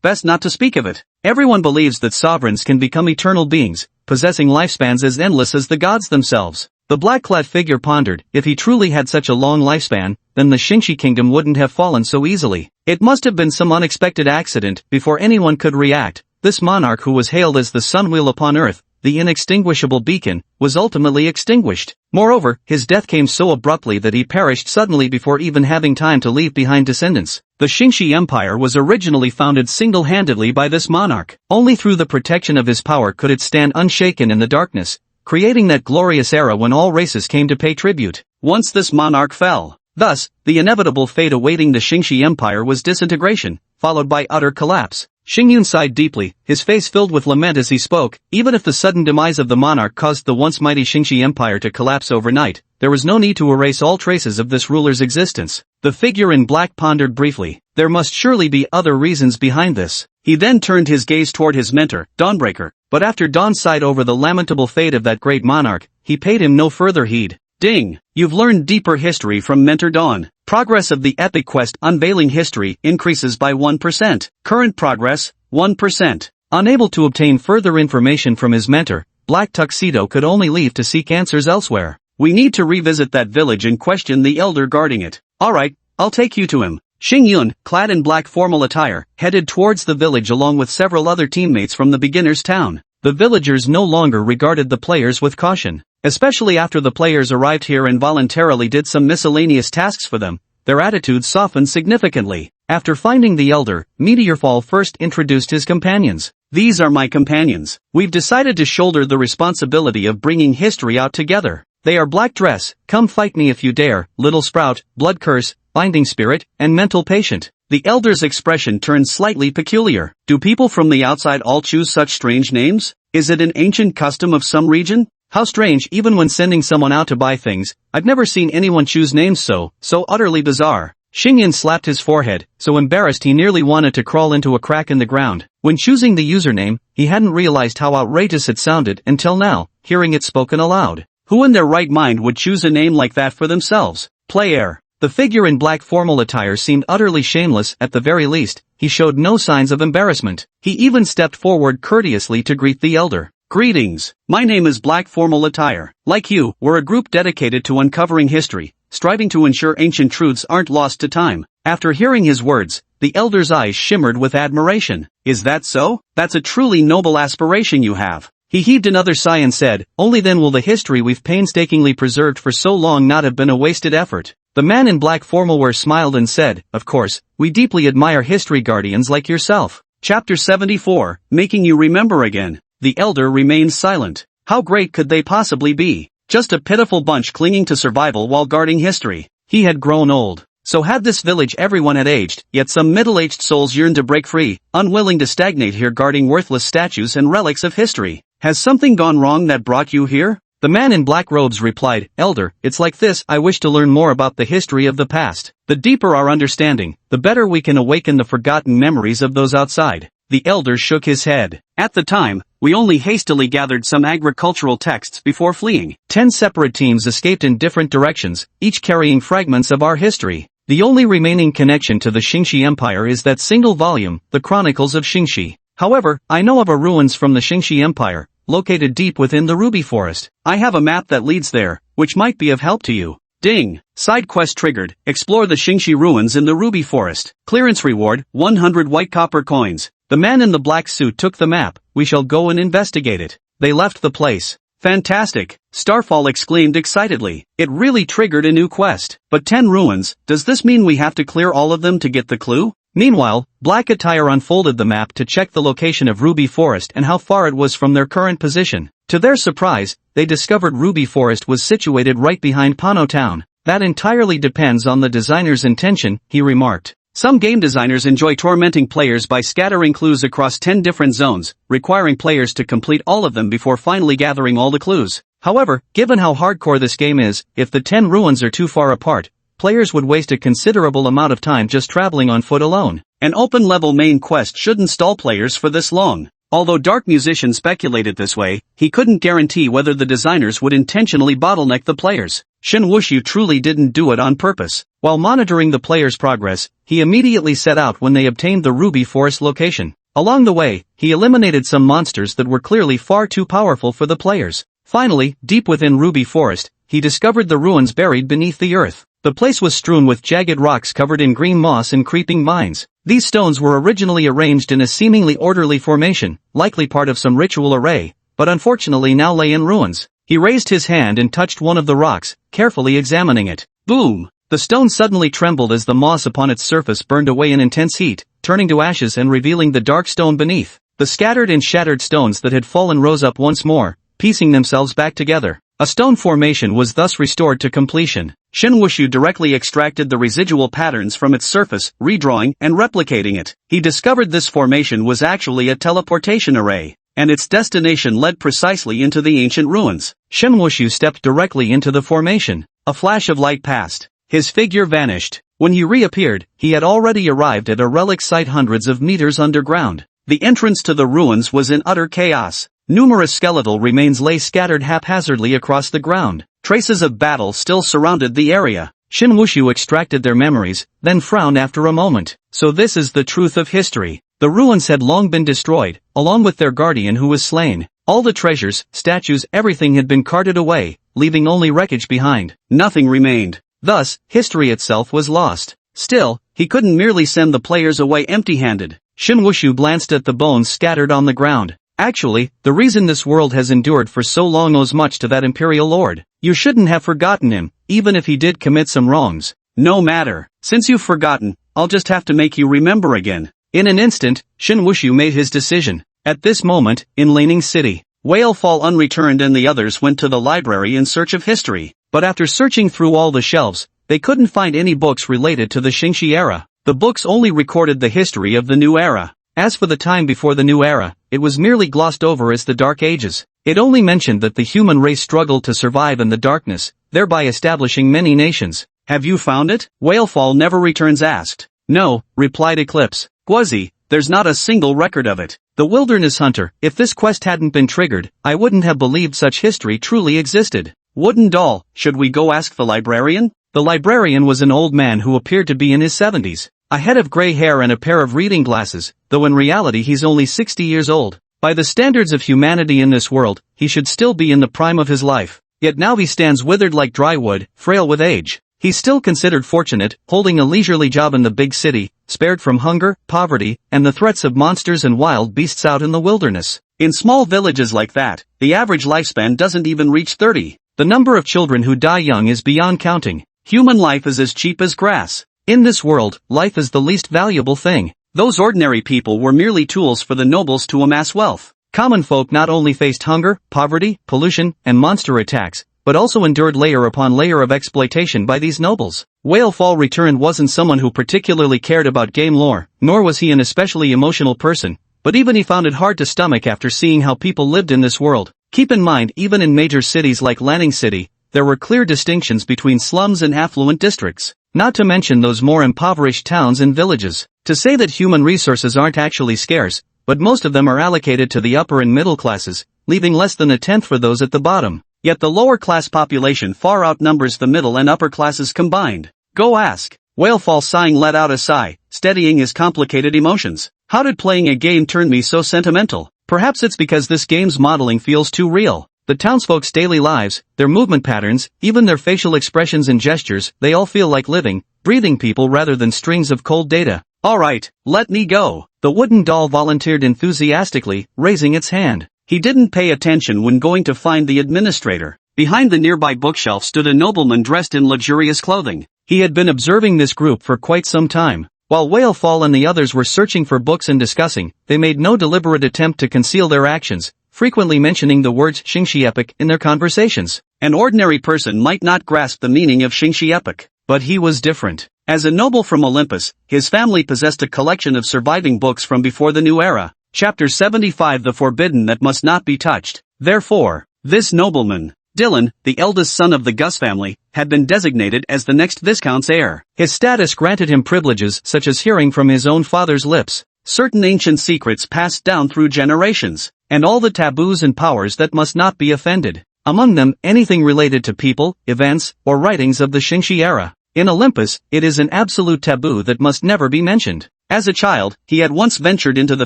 best not to speak of it. Everyone believes that sovereigns can become eternal beings, possessing lifespans as endless as the gods themselves. The black-clad figure pondered, if he truly had such a long lifespan, then the Xingxi kingdom wouldn't have fallen so easily. It must have been some unexpected accident. Before anyone could react, this monarch, who was hailed as the sunwheel upon earth, the inextinguishable beacon, was ultimately extinguished. Moreover, his death came so abruptly that he perished suddenly before even having time to leave behind descendants. The Xingxi Empire was originally founded single-handedly by this monarch. Only through the protection of his power could it stand unshaken in the darkness, creating that glorious era when all races came to pay tribute. Once this monarch fell, thus, the inevitable fate awaiting the Xingxi Empire was disintegration, followed by utter collapse. Xingyun sighed deeply, his face filled with lament as he spoke. Even if the sudden demise of the monarch caused the once mighty Xingxi Empire to collapse overnight, there was no need to erase all traces of this ruler's existence. The figure in black pondered briefly. There must surely be other reasons behind this. He then turned his gaze toward his mentor, Dawnbreaker, but after Dawn sighed over the lamentable fate of that great monarch, he paid him no further heed. Ding! You've learned deeper history from Mentor Dawn. Progress of the epic quest Unveiling History increases by 1%. Current progress, 1%. Unable to obtain further information from his mentor, Black Tuxedo could only leave to seek answers elsewhere. We need to revisit that village and question the elder guarding it. Alright, I'll take you to him. Xingyun, clad in black formal attire, headed towards the village along with several other teammates from the beginner's town. The villagers no longer regarded the players with caution. Especially after the players arrived here and voluntarily did some miscellaneous tasks for them, their attitudes softened significantly. After finding the elder, Meteorfall first introduced his companions. These are my companions. We've decided to shoulder the responsibility of bringing history out together. They are Black Dress, Come Fight Me If You Dare, Little Sprout, Blood Curse, Binding Spirit, and Mental Patient. The elder's expression turned slightly peculiar. Do people from the outside all choose such strange names? Is it an ancient custom of some region? How strange. Even when sending someone out to buy things, I've never seen anyone choose names so utterly bizarre. Xingyun slapped his forehead, so embarrassed he nearly wanted to crawl into a crack in the ground. When choosing the username, he hadn't realized how outrageous it sounded until now, hearing it spoken aloud. Who in their right mind would choose a name like that for themselves? Player. The figure in black formal attire seemed utterly shameless. At the very least, he showed no signs of embarrassment. He even stepped forward courteously to greet the elder. Greetings. My name is Black Formal Attire. Like you, we're a group dedicated to uncovering history, striving to ensure ancient truths aren't lost to time. After hearing his words, the elder's eyes shimmered with admiration. Is that so? That's a truly noble aspiration you have. He heaved another sigh and said, only then will the history we've painstakingly preserved for so long not have been a wasted effort. The man in black formalwear smiled and said, of course, we deeply admire history guardians like yourself. Chapter 74, Making You Remember Again. The elder remained silent. How great could they possibly be? Just a pitiful bunch clinging to survival while guarding history. He had grown old. So had this village everyone had aged, yet some middle-aged souls yearned to break free, unwilling to stagnate here guarding worthless statues and relics of history. Has something gone wrong that brought you here? The man in black robes replied, Elder, it's like this, I wish to learn more about the history of the past. The deeper our understanding, the better we can awaken the forgotten memories of those outside. The elder shook his head. At the time, we only hastily gathered some agricultural texts before fleeing. 10 separate teams escaped in different directions, each carrying fragments of our history. The only remaining connection to the Xingxi Empire is that single volume, the Chronicles of Xingxi. However, I know of a ruins from the Xingxi Empire, located deep within the Ruby Forest. I have a map that leads there, which might be of help to you. Ding! Side quest triggered. Explore the Xingxi ruins in the Ruby Forest. Clearance reward, 100 white copper coins. The man in the black suit took the map. We shall go and investigate it. They left the place. Fantastic! Starfall exclaimed excitedly. It really triggered a new quest. But 10 ruins, does this mean we have to clear all of them to get the clue? Meanwhile, Black Attire unfolded the map to check the location of Ruby Forest and how far it was from their current position. To their surprise, they discovered Ruby Forest was situated right behind Pano Town. That entirely depends on the designer's intention, he remarked. Some game designers enjoy tormenting players by scattering clues across 10 different zones, requiring players to complete all of them before finally gathering all the clues. However, given how hardcore this game is, if the 10 ruins are too far apart, players would waste a considerable amount of time just traveling on foot alone. An open-level main quest shouldn't stall players for this long. Although Dark Musician speculated this way, he couldn't guarantee whether the designers would intentionally bottleneck the players. Shin Wushu truly didn't do it on purpose. While monitoring the players' progress, he immediately set out when they obtained the Ruby Forest location. Along the way, he eliminated some monsters that were clearly far too powerful for the players. Finally, deep within Ruby Forest, he discovered the ruins buried beneath the earth. The place was strewn with jagged rocks covered in green moss and creeping vines. These stones were originally arranged in a seemingly orderly formation, likely part of some ritual array, but unfortunately now lay in ruins. He raised his hand and touched one of the rocks, carefully examining it. Boom! The stone suddenly trembled as the moss upon its surface burned away in intense heat, turning to ashes and revealing the dark stone beneath. The scattered and shattered stones that had fallen rose up once more, piecing themselves back together. A stone formation was thus restored to completion. Shin Wushu directly extracted the residual patterns from its surface, redrawing and replicating it. He discovered this formation was actually a teleportation array, and its destination led precisely into the ancient ruins. Shin Wushu stepped directly into the formation. A flash of light passed. His figure vanished. When he reappeared, he had already arrived at a relic site hundreds of meters underground. The entrance to the ruins was in utter chaos. Numerous skeletal remains lay scattered haphazardly across the ground. Traces of battle still surrounded the area. Shin Wushu extracted their memories, then frowned after a moment. So this is the truth of history. The ruins had long been destroyed, along with their guardian who was slain. All the treasures, statues, everything had been carted away, leaving only wreckage behind. Nothing remained. Thus, history itself was lost. Still, he couldn't merely send the players away empty-handed. Shin Wushu glanced at the bones scattered on the ground. Actually, the reason this world has endured for so long owes much to that Imperial Lord. You shouldn't have forgotten him, even if he did commit some wrongs. No matter. Since you've forgotten, I'll just have to make you remember again. In an instant, Shin Wushu made his decision. At this moment, in Laning City, Whalefall unreturned and the others went to the library in search of history. But after searching through all the shelves, they couldn't find any books related to the Xingxi era. The books only recorded the history of the new era. As for the time before the new era, it was merely glossed over as the Dark Ages. It only mentioned that the human race struggled to survive in the darkness, thereby establishing many nations. Have you found it? Whalefall Never Returns asked. No, replied Eclipse. Gwazi, there's not a single record of it. The Wilderness Hunter, if this quest hadn't been triggered, I wouldn't have believed such history truly existed. Wooden Doll, should we go ask the librarian? The librarian was an old man who appeared to be in his 70s. A head of gray hair and a pair of reading glasses, though in reality he's only 60 years old. By the standards of humanity in this world, he should still be in the prime of his life. Yet now he stands withered like dry wood, frail with age. He's still considered fortunate, holding a leisurely job in the big city, spared from hunger, poverty, and the threats of monsters and wild beasts out in the wilderness. In small villages like that, the average lifespan doesn't even reach 30. The number of children who die young is beyond counting. Human life is as cheap as grass. In this world, life is the least valuable thing. Those ordinary people were merely tools for the nobles to amass wealth. Common folk not only faced hunger, poverty, pollution, and monster attacks, but also endured layer upon layer of exploitation by these nobles. Whalefall returned wasn't someone who particularly cared about game lore, nor was he an especially emotional person, but even he found it hard to stomach after seeing how people lived in this world. Keep in mind, even in major cities like Lanning City, there were clear distinctions between slums and affluent districts, not to mention those more impoverished towns and villages. To say that human resources aren't actually scarce, but most of them are allocated to the upper and middle classes, leaving less than a tenth for those at the bottom. Yet the lower class population far outnumbers the middle and upper classes combined. Go ask. Whalefall sighing let out a sigh, steadying his complicated emotions. How did playing a game turn me so sentimental? Perhaps it's because this game's modeling feels too real. The townsfolk's daily lives, their movement patterns, even their facial expressions and gestures, they all feel like living, breathing people rather than strings of cold data. Alright, let me go. The wooden doll volunteered enthusiastically, raising its hand. He didn't pay attention when going to find the administrator. Behind the nearby bookshelf stood a nobleman dressed in luxurious clothing. He had been observing this group for quite some time. While Whalefall and the others were searching for books and discussing, they made no deliberate attempt to conceal their actions, frequently mentioning the words Xingxi epic in their conversations. An ordinary person might not grasp the meaning of Xingxi epic, but he was different. As a noble from Olympus, his family possessed a collection of surviving books from before the new era. Chapter 75 The Forbidden That Must Not Be Touched. Therefore, this nobleman, Dylan, the eldest son of the Gus family, had been designated as the next Viscount's heir. His status granted him privileges such as hearing from his own father's lips certain ancient secrets passed down through generations, and all the taboos and powers that must not be offended. Among them, anything related to people, events, or writings of the Xingxi era. In Olympus, it is an absolute taboo that must never be mentioned. As a child, he had once ventured into the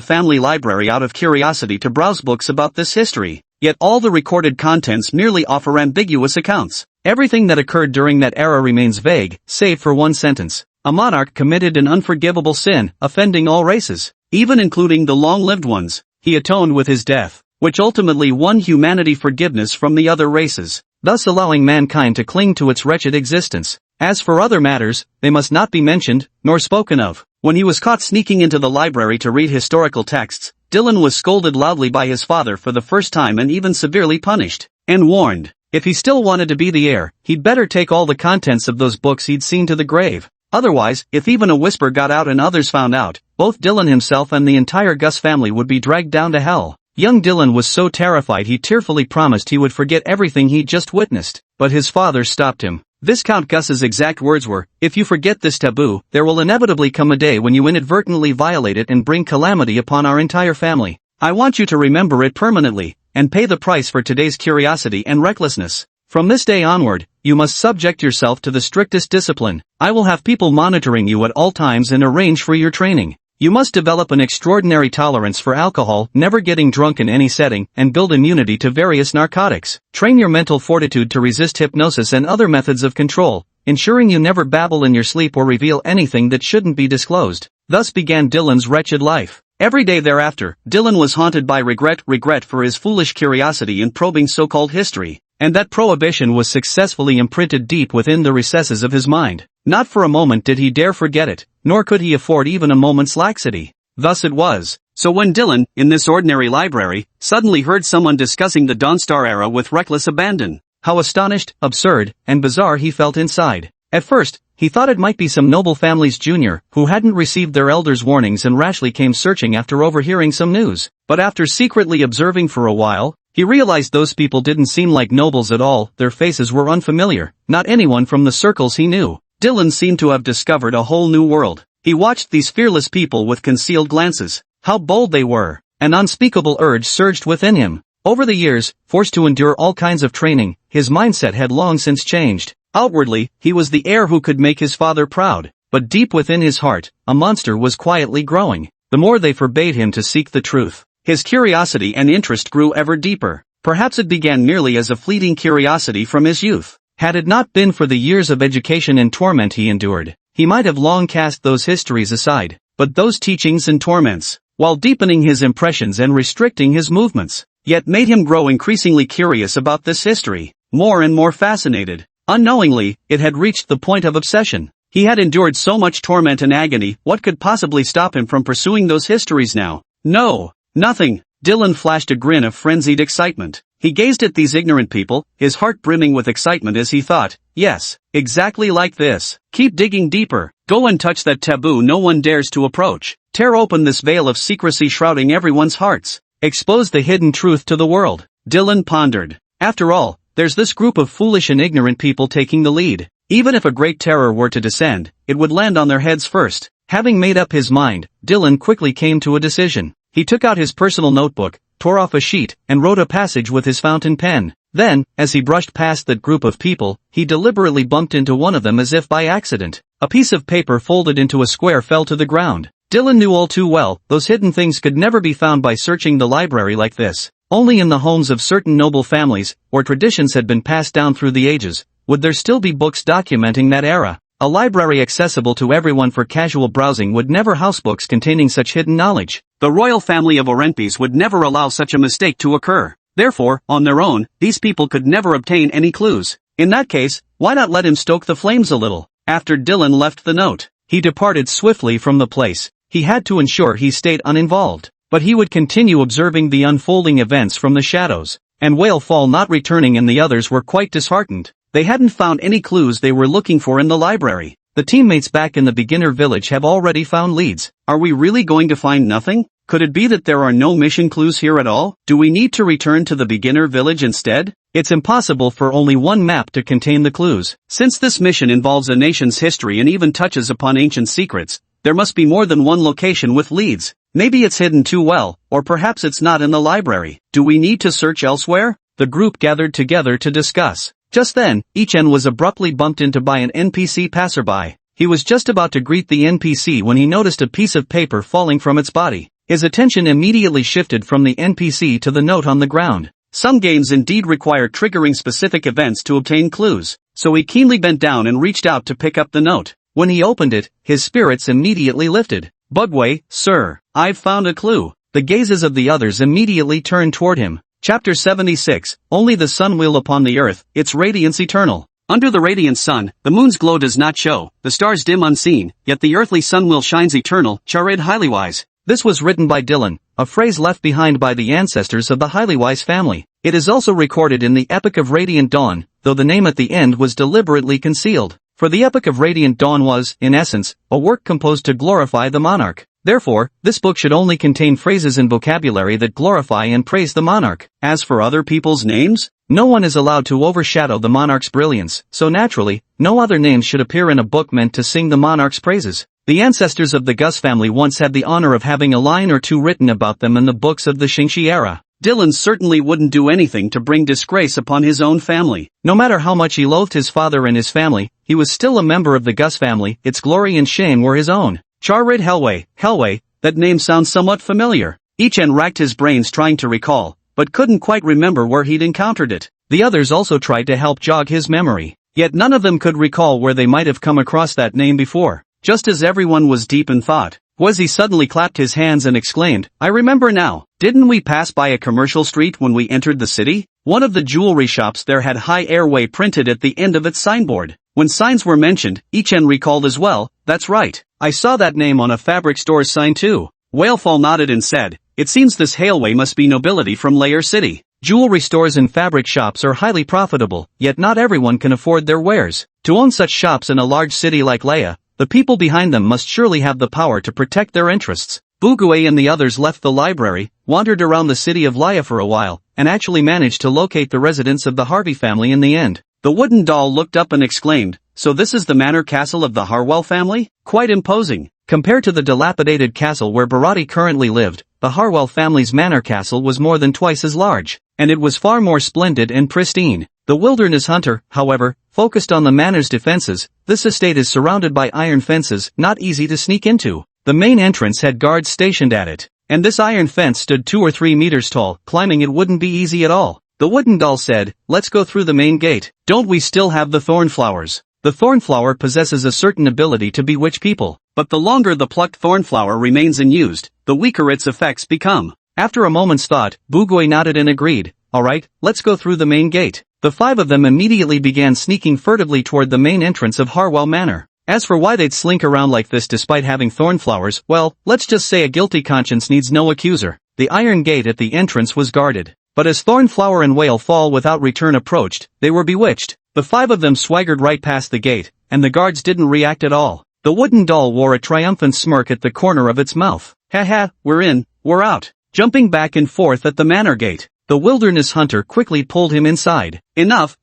family library out of curiosity to browse books about this history. Yet all the recorded contents merely offer ambiguous accounts. Everything that occurred during that era remains vague, save for one sentence. A monarch committed an unforgivable sin, offending all races, even including the long-lived ones. He atoned with his death, which ultimately won humanity forgiveness from the other races, thus allowing mankind to cling to its wretched existence. As for other matters, they must not be mentioned, nor spoken of. When he was caught sneaking into the library to read historical texts, Dylan was scolded loudly by his father for the first time and even severely punished, and warned, if he still wanted to be the heir, he'd better take all the contents of those books he'd seen to the grave. Otherwise, if even a whisper got out and others found out, both Dylan himself and the entire Gus family would be dragged down to hell. Young Dylan was so terrified he tearfully promised he would forget everything he'd just witnessed, but his father stopped him. Viscount Gus's exact words were, if you forget this taboo, there will inevitably come a day when you inadvertently violate it and bring calamity upon our entire family. I want you to remember it permanently, and pay the price for today's curiosity and recklessness. From this day onward, you must subject yourself to the strictest discipline. I will have people monitoring you at all times and arrange for your training. You must develop an extraordinary tolerance for alcohol, never getting drunk in any setting, and build immunity to various narcotics. Train your mental fortitude to resist hypnosis and other methods of control, ensuring you never babble in your sleep or reveal anything that shouldn't be disclosed. Thus began Dylan's wretched life. Every day thereafter, Dylan was haunted by regret for his foolish curiosity in probing so-called history, and that prohibition was successfully imprinted deep within the recesses of his mind. Not for a moment did he dare forget it, nor could he afford even a moment's laxity. Thus it was. So when Dylan, in this ordinary library, suddenly heard someone discussing the Dawnstar era with reckless abandon, how astonished, absurd, and bizarre he felt inside. At first, he thought it might be some noble family's junior, who hadn't received their elders' warnings and rashly came searching after overhearing some news. But after secretly observing for a while, he realized those people didn't seem like nobles at all, their faces were unfamiliar, not anyone from the circles he knew. Dylan seemed to have discovered a whole new world. He watched these fearless people with concealed glances. How bold they were! An unspeakable urge surged within him. Over the years, forced to endure all kinds of training, his mindset had long since changed. Outwardly, he was the heir who could make his father proud, but deep within his heart, a monster was quietly growing. The more they forbade him to seek the truth, his curiosity and interest grew ever deeper. Perhaps it began merely as a fleeting curiosity from his youth. Had it not been for the years of education and torment he endured, he might have long cast those histories aside. But those teachings and torments, while deepening his impressions and restricting his movements, yet made him grow increasingly curious about this history, more and more fascinated. Unknowingly, it had reached the point of obsession. He had endured so much torment and agony, what could possibly stop him from pursuing those histories now? No, nothing. Dylan flashed a grin of frenzied excitement. He gazed at these ignorant people, his heart brimming with excitement as he thought, yes, exactly like this. Keep digging deeper. Go and touch that taboo no one dares to approach. Tear open this veil of secrecy shrouding everyone's hearts. Expose the hidden truth to the world. Dylan pondered. After all, there's this group of foolish and ignorant people taking the lead. Even if a great terror were to descend, it would land on their heads first. Having made up his mind, Dylan quickly came to a decision. He took out his personal notebook, tore off a sheet, and wrote a passage with his fountain pen. Then, as he brushed past that group of people, he deliberately bumped into one of them as if by accident. A piece of paper folded into a square fell to the ground. Dylan knew all too well, those hidden things could never be found by searching the library like this. Only in the homes of certain noble families, or traditions had been passed down through the ages, would there still be books documenting that era. A library accessible to everyone for casual browsing would never house books containing such hidden knowledge. The royal family of Orenpes would never allow such a mistake to occur. Therefore, on their own, these people could never obtain any clues. In that case, why not let him stoke the flames a little? After Dylan left the note, he departed swiftly from the place. He had to ensure he stayed uninvolved. But he would continue observing the unfolding events from the shadows. And Whalefall not returning and the others were quite disheartened. They hadn't found any clues they were looking for in the library. The teammates back in the beginner village have already found leads. Are we really going to find nothing? Could it be that there are no mission clues here at all? Do we need to return to the beginner village instead? It's impossible for only one map to contain the clues. Since this mission involves a nation's history and even touches upon ancient secrets, there must be more than one location with leads. Maybe it's hidden too well, or perhaps it's not in the library. Do we need to search elsewhere? The group gathered together to discuss. Just then, Ichen was abruptly bumped into by an NPC passerby. He was just about to greet the NPC when he noticed a piece of paper falling from its body. His attention immediately shifted from the NPC to the note on the ground. Some games indeed require triggering specific events to obtain clues, so he keenly bent down and reached out to pick up the note. When he opened it, his spirits immediately lifted. Bugway, sir, I've found a clue. The gazes of the others immediately turned toward him. Chapter 76, Only the sun will upon the earth, its radiance eternal. Under the radiant sun, the moon's glow does not show, the stars dim unseen, yet the earthly sun will shines eternal, Charid Highlywise. This was written by Dylan, a phrase left behind by the ancestors of the Highlywise family. It is also recorded in the Epic of Radiant Dawn, though the name at the end was deliberately concealed. For the Epic of Radiant Dawn was, in essence, a work composed to glorify the monarch. Therefore, this book should only contain phrases and vocabulary that glorify and praise the monarch. As for other people's names, no one is allowed to overshadow the monarch's brilliance, so naturally, no other names should appear in a book meant to sing the monarch's praises. The ancestors of the Gus family once had the honor of having a line or two written about them in the books of the Xingxi era. Dylan certainly wouldn't do anything to bring disgrace upon his own family. No matter how much he loathed his father and his family, he was still a member of the Gus family, its glory and shame were his own. Charid Helway, that name sounds somewhat familiar. Ichen racked his brains trying to recall, but couldn't quite remember where he'd encountered it. The others also tried to help jog his memory, yet none of them could recall where they might have come across that name before. Just as everyone was deep in thought, Wazzy suddenly clapped his hands and exclaimed, I remember now. Didn't we pass by a commercial street when we entered the city? One of the jewelry shops there had High Airway printed at the end of its signboard. When signs were mentioned, Ichen recalled as well, that's right. I saw that name on a fabric store's sign too. Whalefall nodded and said, it seems this Hailway must be nobility from Layer City. Jewelry stores and fabric shops are highly profitable, yet not everyone can afford their wares. To own such shops in a large city like Leia, the people behind them must surely have the power to protect their interests. Bugue and the others left the library, wandered around the city of Leia for a while, and actually managed to locate the residence of the Harvey family in the end. The wooden doll looked up and exclaimed, so this is the manor castle of the Harwell family? Quite imposing. Compared to the dilapidated castle where Barati currently lived, the Harwell family's manor castle was more than twice as large, and it was far more splendid and pristine. The wilderness hunter, however, focused on the manor's defenses. This estate is surrounded by iron fences, not easy to sneak into. The main entrance had guards stationed at it, and this iron fence stood 2 or 3 meters tall. Climbing it wouldn't be easy at all. The wooden doll said, let's go through the main gate. Don't we still have the thorn flowers? The thornflower possesses a certain ability to bewitch people, but the longer the plucked thornflower remains unused, the weaker its effects become. After a moment's thought, Bugui nodded and agreed. Alright, let's go through the main gate. The 5 of them immediately began sneaking furtively toward the main entrance of Harwell Manor. As for why they'd slink around like this despite having thornflowers, well, let's just say a guilty conscience needs no accuser. The iron gate at the entrance was guarded. But as Thornflower and Whale Fall Without Return approached, they were bewitched. The 5 of them swaggered right past the gate, and the guards didn't react at all. The wooden doll wore a triumphant smirk at the corner of its mouth. Haha, we're in, we're out. Jumping back and forth at the manor gate, the wilderness hunter quickly pulled him inside. Enough,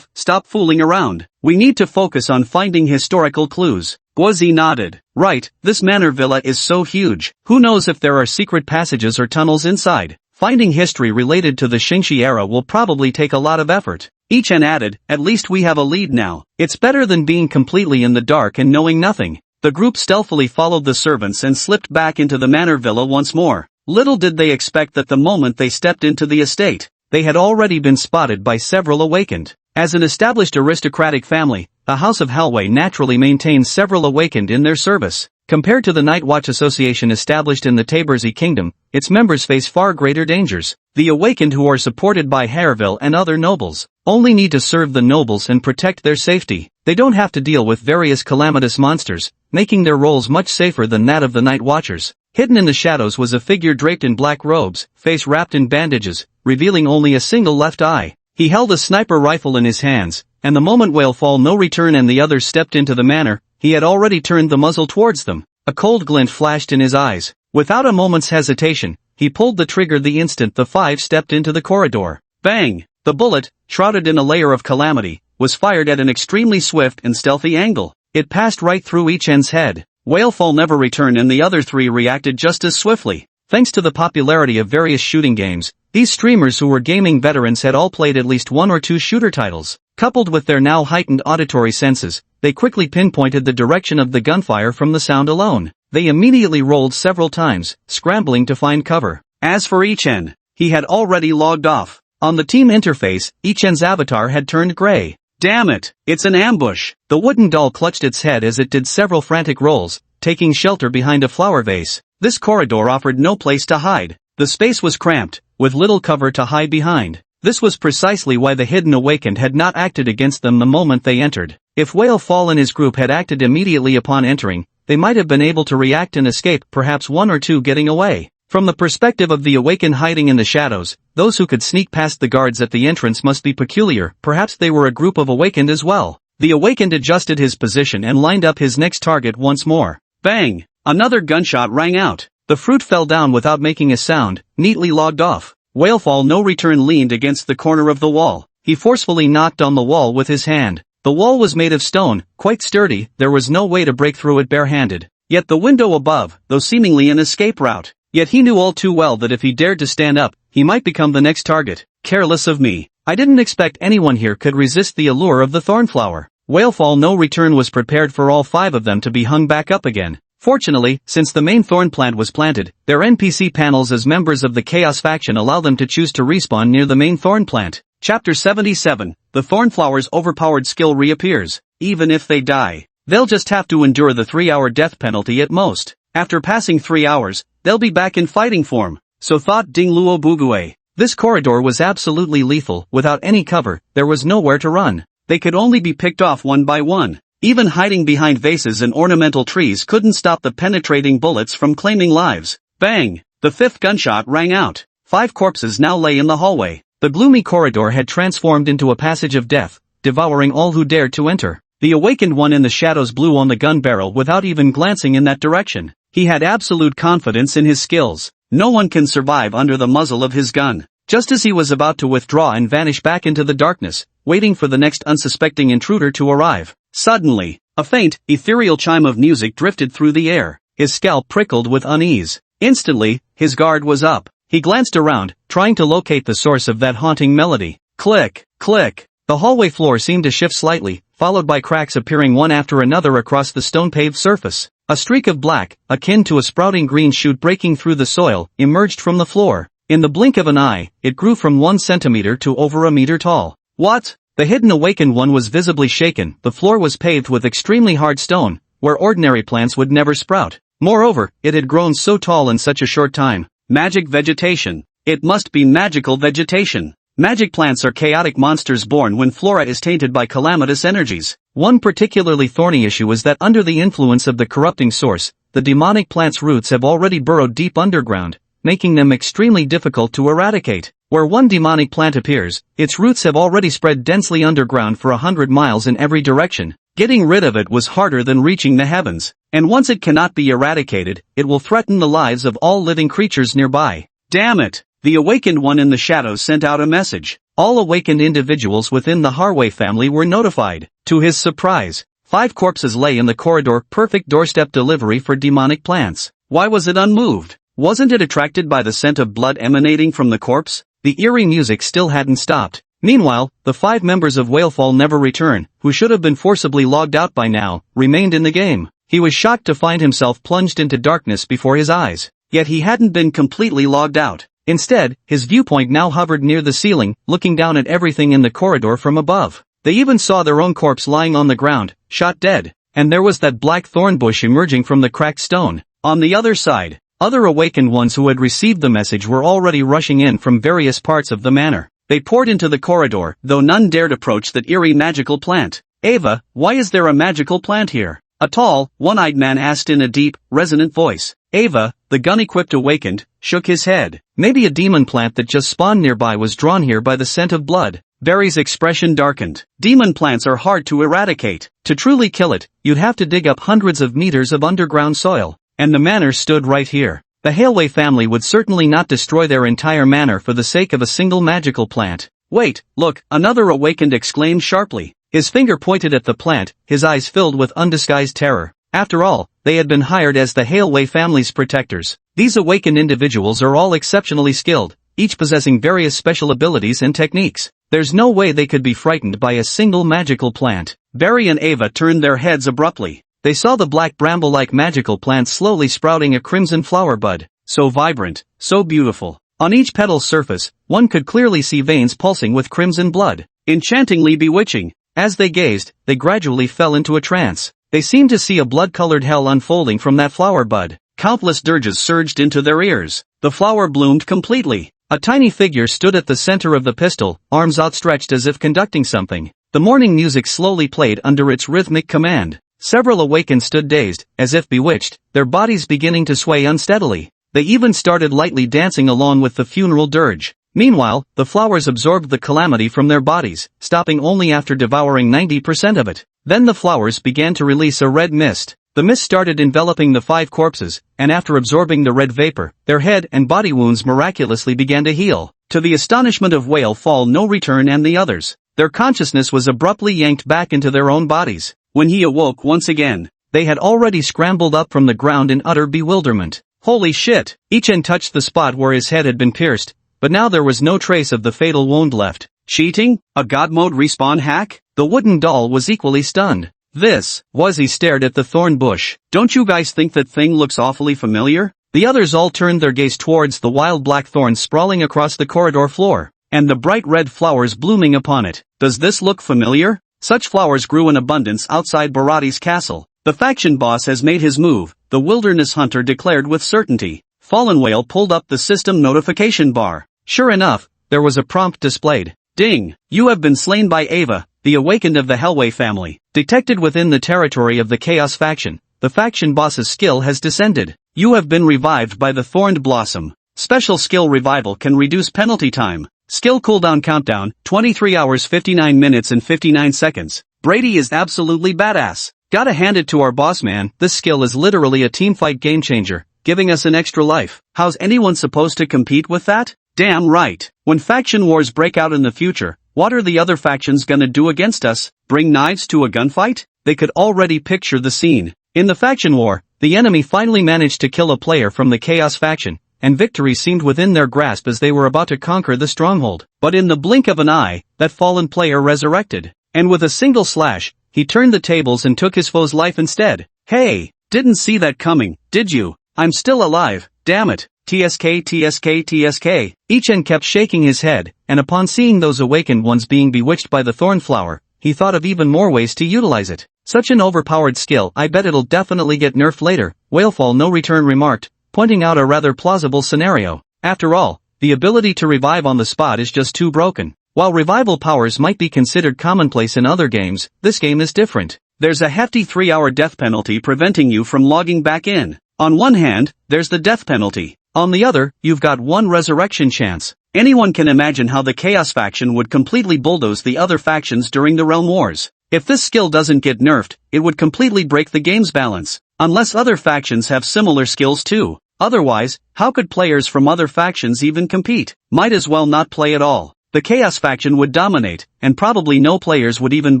stop fooling around. We need to focus on finding historical clues. Guozi nodded. Right, this manor villa is so huge. Who knows if there are secret passages or tunnels inside. Finding history related to the Xingxi era will probably take a lot of effort. Ichen added, at least we have a lead now. It's better than being completely in the dark and knowing nothing. The group stealthily followed the servants and slipped back into the manor villa once more. Little did they expect that the moment they stepped into the estate, they had already been spotted by several awakened. As an established aristocratic family, the House of Hellway naturally maintains several awakened in their service. Compared to the Night Watch Association established in the Taberzi Kingdom, its members face far greater dangers. The awakened who are supported by Hareville and other nobles only need to serve the nobles and protect their safety. They don't have to deal with various calamitous monsters, making their roles much safer than that of the Night Watchers. Hidden in the shadows was a figure draped in black robes, face wrapped in bandages, revealing only a single left eye. He held a sniper rifle in his hands, and the moment Whale Fall No Return and the others stepped into the manor, he had already turned the muzzle towards them. A cold glint flashed in his eyes. Without a moment's hesitation, he pulled the trigger the instant the 5 stepped into the corridor. Bang! The bullet, shrouded in a layer of calamity, was fired at an extremely swift and stealthy angle. It passed right through Ichen's head. Whale Fall Never Return and the other 3 reacted just as swiftly. Thanks to the popularity of various shooting games, these streamers who were gaming veterans had all played at least 1 or 2 shooter titles. Coupled with their now heightened auditory senses, they quickly pinpointed the direction of the gunfire from the sound alone. They immediately rolled several times, scrambling to find cover. As for Ichen, he had already logged off. On the team interface, Ichen's avatar had turned gray. Damn it, it's an ambush. The wooden doll clutched its head as it did several frantic rolls, taking shelter behind a flower vase. This corridor offered no place to hide. The space was cramped, with little cover to hide behind. This was precisely why the hidden awakened had not acted against them the moment they entered. If Whale Fall and his group had acted immediately upon entering, they might have been able to react and escape, perhaps 1 or 2 getting away. From the perspective of the awakened hiding in the shadows, those who could sneak past the guards at the entrance must be peculiar. Perhaps they were a group of awakened as well. The awakened adjusted his position and lined up his next target once more. Bang! Another gunshot rang out. The fruit fell down without making a sound, neatly logged off. Whale Fall No Return leaned against the corner of the wall. He forcefully knocked on the wall with his hand. The wall was made of stone, quite sturdy. There was no way to break through it barehanded. Yet the window above, though seemingly an escape route. Yet he knew all too well that if he dared to stand up, he might become the next target. Careless of me. I didn't expect anyone here could resist the allure of the Thornflower. Whale Fall No Return was prepared for all 5 of them to be hung back up again. Fortunately, since the main thorn plant was planted, their NPC panels as members of the Chaos faction allow them to choose to respawn near the main thorn plant. Chapter 77, the Thornflower's overpowered skill reappears. Even if they die, they'll just have to endure the 3-hour death penalty at most. After passing 3 hours, they'll be back in fighting form. So thought Ding Luo Bugue. This corridor was absolutely lethal. Without any cover, there was nowhere to run. They could only be picked off one by one. Even hiding behind vases and ornamental trees couldn't stop the penetrating bullets from claiming lives. Bang! The 5th gunshot rang out. 5 corpses now lay in the hallway. The gloomy corridor had transformed into a passage of death, devouring all who dared to enter. The awakened one in the shadows blew on the gun barrel without even glancing in that direction. He had absolute confidence in his skills. No one can survive under the muzzle of his gun. Just as he was about to withdraw and vanish back into the darkness, waiting for the next unsuspecting intruder to arrive, suddenly, a faint, ethereal chime of music drifted through the air. His scalp prickled with unease. Instantly, his guard was up. He glanced around, trying to locate the source of that haunting melody. Click, click. The hallway floor seemed to shift slightly, followed by cracks appearing one after another across the stone-paved surface. A streak of black, akin to a sprouting green shoot breaking through the soil, emerged from the floor. In the blink of an eye, it grew from 1 centimeter to over a meter tall. What? The hidden awakened one was visibly shaken. The floor was paved with extremely hard stone, where ordinary plants would never sprout. Moreover, it had grown so tall in such a short time. Magic vegetation. It must be magical vegetation. Magic plants are chaotic monsters born when flora is tainted by calamitous energies. One particularly thorny issue is that under the influence of the corrupting source, the demonic plant's roots have already burrowed deep underground, making them extremely difficult to eradicate. Where one demonic plant appears, its roots have already spread densely underground for 100 miles in every direction. Getting rid of it was harder than reaching the heavens, and once it cannot be eradicated, it will threaten the lives of all living creatures nearby. Damn it! The awakened one in the shadows sent out a message. All awakened individuals within the Harway family were notified. To his surprise, 5 corpses lay in the corridor, perfect doorstep delivery for demonic plants. Why was it unmoved? Wasn't it attracted by the scent of blood emanating from the corpse? The eerie music still hadn't stopped. Meanwhile, the 5 members of Whalefall Never Return, who should have been forcibly logged out by now, remained in the game. He was shocked to find himself plunged into darkness before his eyes. Yet he hadn't been completely logged out. Instead, his viewpoint now hovered near the ceiling, looking down at everything in the corridor from above. They even saw their own corpse lying on the ground, shot dead. And there was that black thorn bush emerging from the cracked stone. On the other side, other awakened ones who had received the message were already rushing in from various parts of the manor. They poured into the corridor, though none dared approach that eerie magical plant. Ava, why is there a magical plant here? A tall, one-eyed man asked in a deep, resonant voice. Ava, the gun-equipped awakened, shook his head. Maybe a demon plant that just spawned nearby was drawn here by the scent of blood. Barry's expression darkened. Demon plants are hard to eradicate. To truly kill it, you'd have to dig up hundreds of meters of underground soil. And the manor stood right here. The Haleway family would certainly not destroy their entire manor for the sake of a single magical plant. Wait, look, another awakened exclaimed sharply. His finger pointed at the plant, his eyes filled with undisguised terror. After all, they had been hired as the Haleway family's protectors. These awakened individuals are all exceptionally skilled, each possessing various special abilities and techniques. There's no way they could be frightened by a single magical plant. Barry and Ava turned their heads abruptly. They saw the black bramble-like magical plant slowly sprouting a crimson flower bud. So vibrant, so beautiful. On each petal's surface, one could clearly see veins pulsing with crimson blood. Enchantingly bewitching. As they gazed, they gradually fell into a trance. They seemed to see a blood-colored hell unfolding from that flower bud. Countless dirges surged into their ears. The flower bloomed completely. A tiny figure stood at the center of the pistil, arms outstretched as if conducting something. The morning music slowly played under its rhythmic command. Several awakened stood dazed, as if bewitched, their bodies beginning to sway unsteadily. They even started lightly dancing along with the funeral dirge. Meanwhile, the flowers absorbed the calamity from their bodies, stopping only after devouring 90% of it. Then the flowers began to release a red mist. The mist started enveloping the 5 corpses, and after absorbing the red vapor, their head and body wounds miraculously began to heal. To the astonishment of Whalefall No Return and the others, their consciousness was abruptly yanked back into their own bodies. When he awoke once again, they had already scrambled up from the ground in utter bewilderment. Holy shit! Ichen touched the spot where his head had been pierced, but now there was no trace of the fatal wound left. Cheating? A god mode respawn hack? The wooden doll was equally stunned. This, Wuzzy stared at the thorn bush. Don't you guys think that thing looks awfully familiar? The others all turned their gaze towards the wild black thorns sprawling across the corridor floor, and the bright red flowers blooming upon it. Does this look familiar? Such flowers grew in abundance outside Barati's castle. The faction boss has made his move, the wilderness hunter declared with certainty. Fallen Whale pulled up the system notification bar. Sure enough, there was a prompt displayed. Ding! You have been slain by Ava, the awakened of the Haleway family. Detected within the territory of the Chaos faction, the faction boss's skill has descended. You have been revived by the Thorned Blossom. Special skill revival can reduce penalty time. Skill cooldown countdown, 23 hours 59 minutes and 59 seconds. Brady is absolutely badass. Gotta hand it to our boss man, this skill is literally a teamfight game changer, giving us an extra life. How's anyone supposed to compete with that? Damn right. When faction wars break out in the future, what are the other factions gonna do against us? Bring knives to a gunfight? They could already picture the scene. In the faction war, the enemy finally managed to kill a player from the Chaos faction, and victory seemed within their grasp as they were about to conquer the stronghold. But in the blink of an eye, that fallen player resurrected. And with a single slash, he turned the tables and took his foe's life instead. Hey, didn't see that coming, did you? I'm still alive, damn it. TSK TSK TSK. Ichen kept shaking his head, and upon seeing those awakened ones being bewitched by the thorn flower, he thought of even more ways to utilize it. Such an overpowered skill, I bet it'll definitely get nerfed later, Whalefall No Return remarked, pointing out a rather plausible scenario. After all, the ability to revive on the spot is just too broken. While revival powers might be considered commonplace in other games, this game is different. There's a hefty 3-hour death penalty preventing you from logging back in. On one hand, there's the death penalty. On the other, you've got one resurrection chance. Anyone can imagine how the Chaos faction would completely bulldoze the other factions during the Realm Wars. If this skill doesn't get nerfed, it would completely break the game's balance. Unless other factions have similar skills too. Otherwise, how could players from other factions even compete? Might as well not play at all. The Chaos faction would dominate, and probably no players would even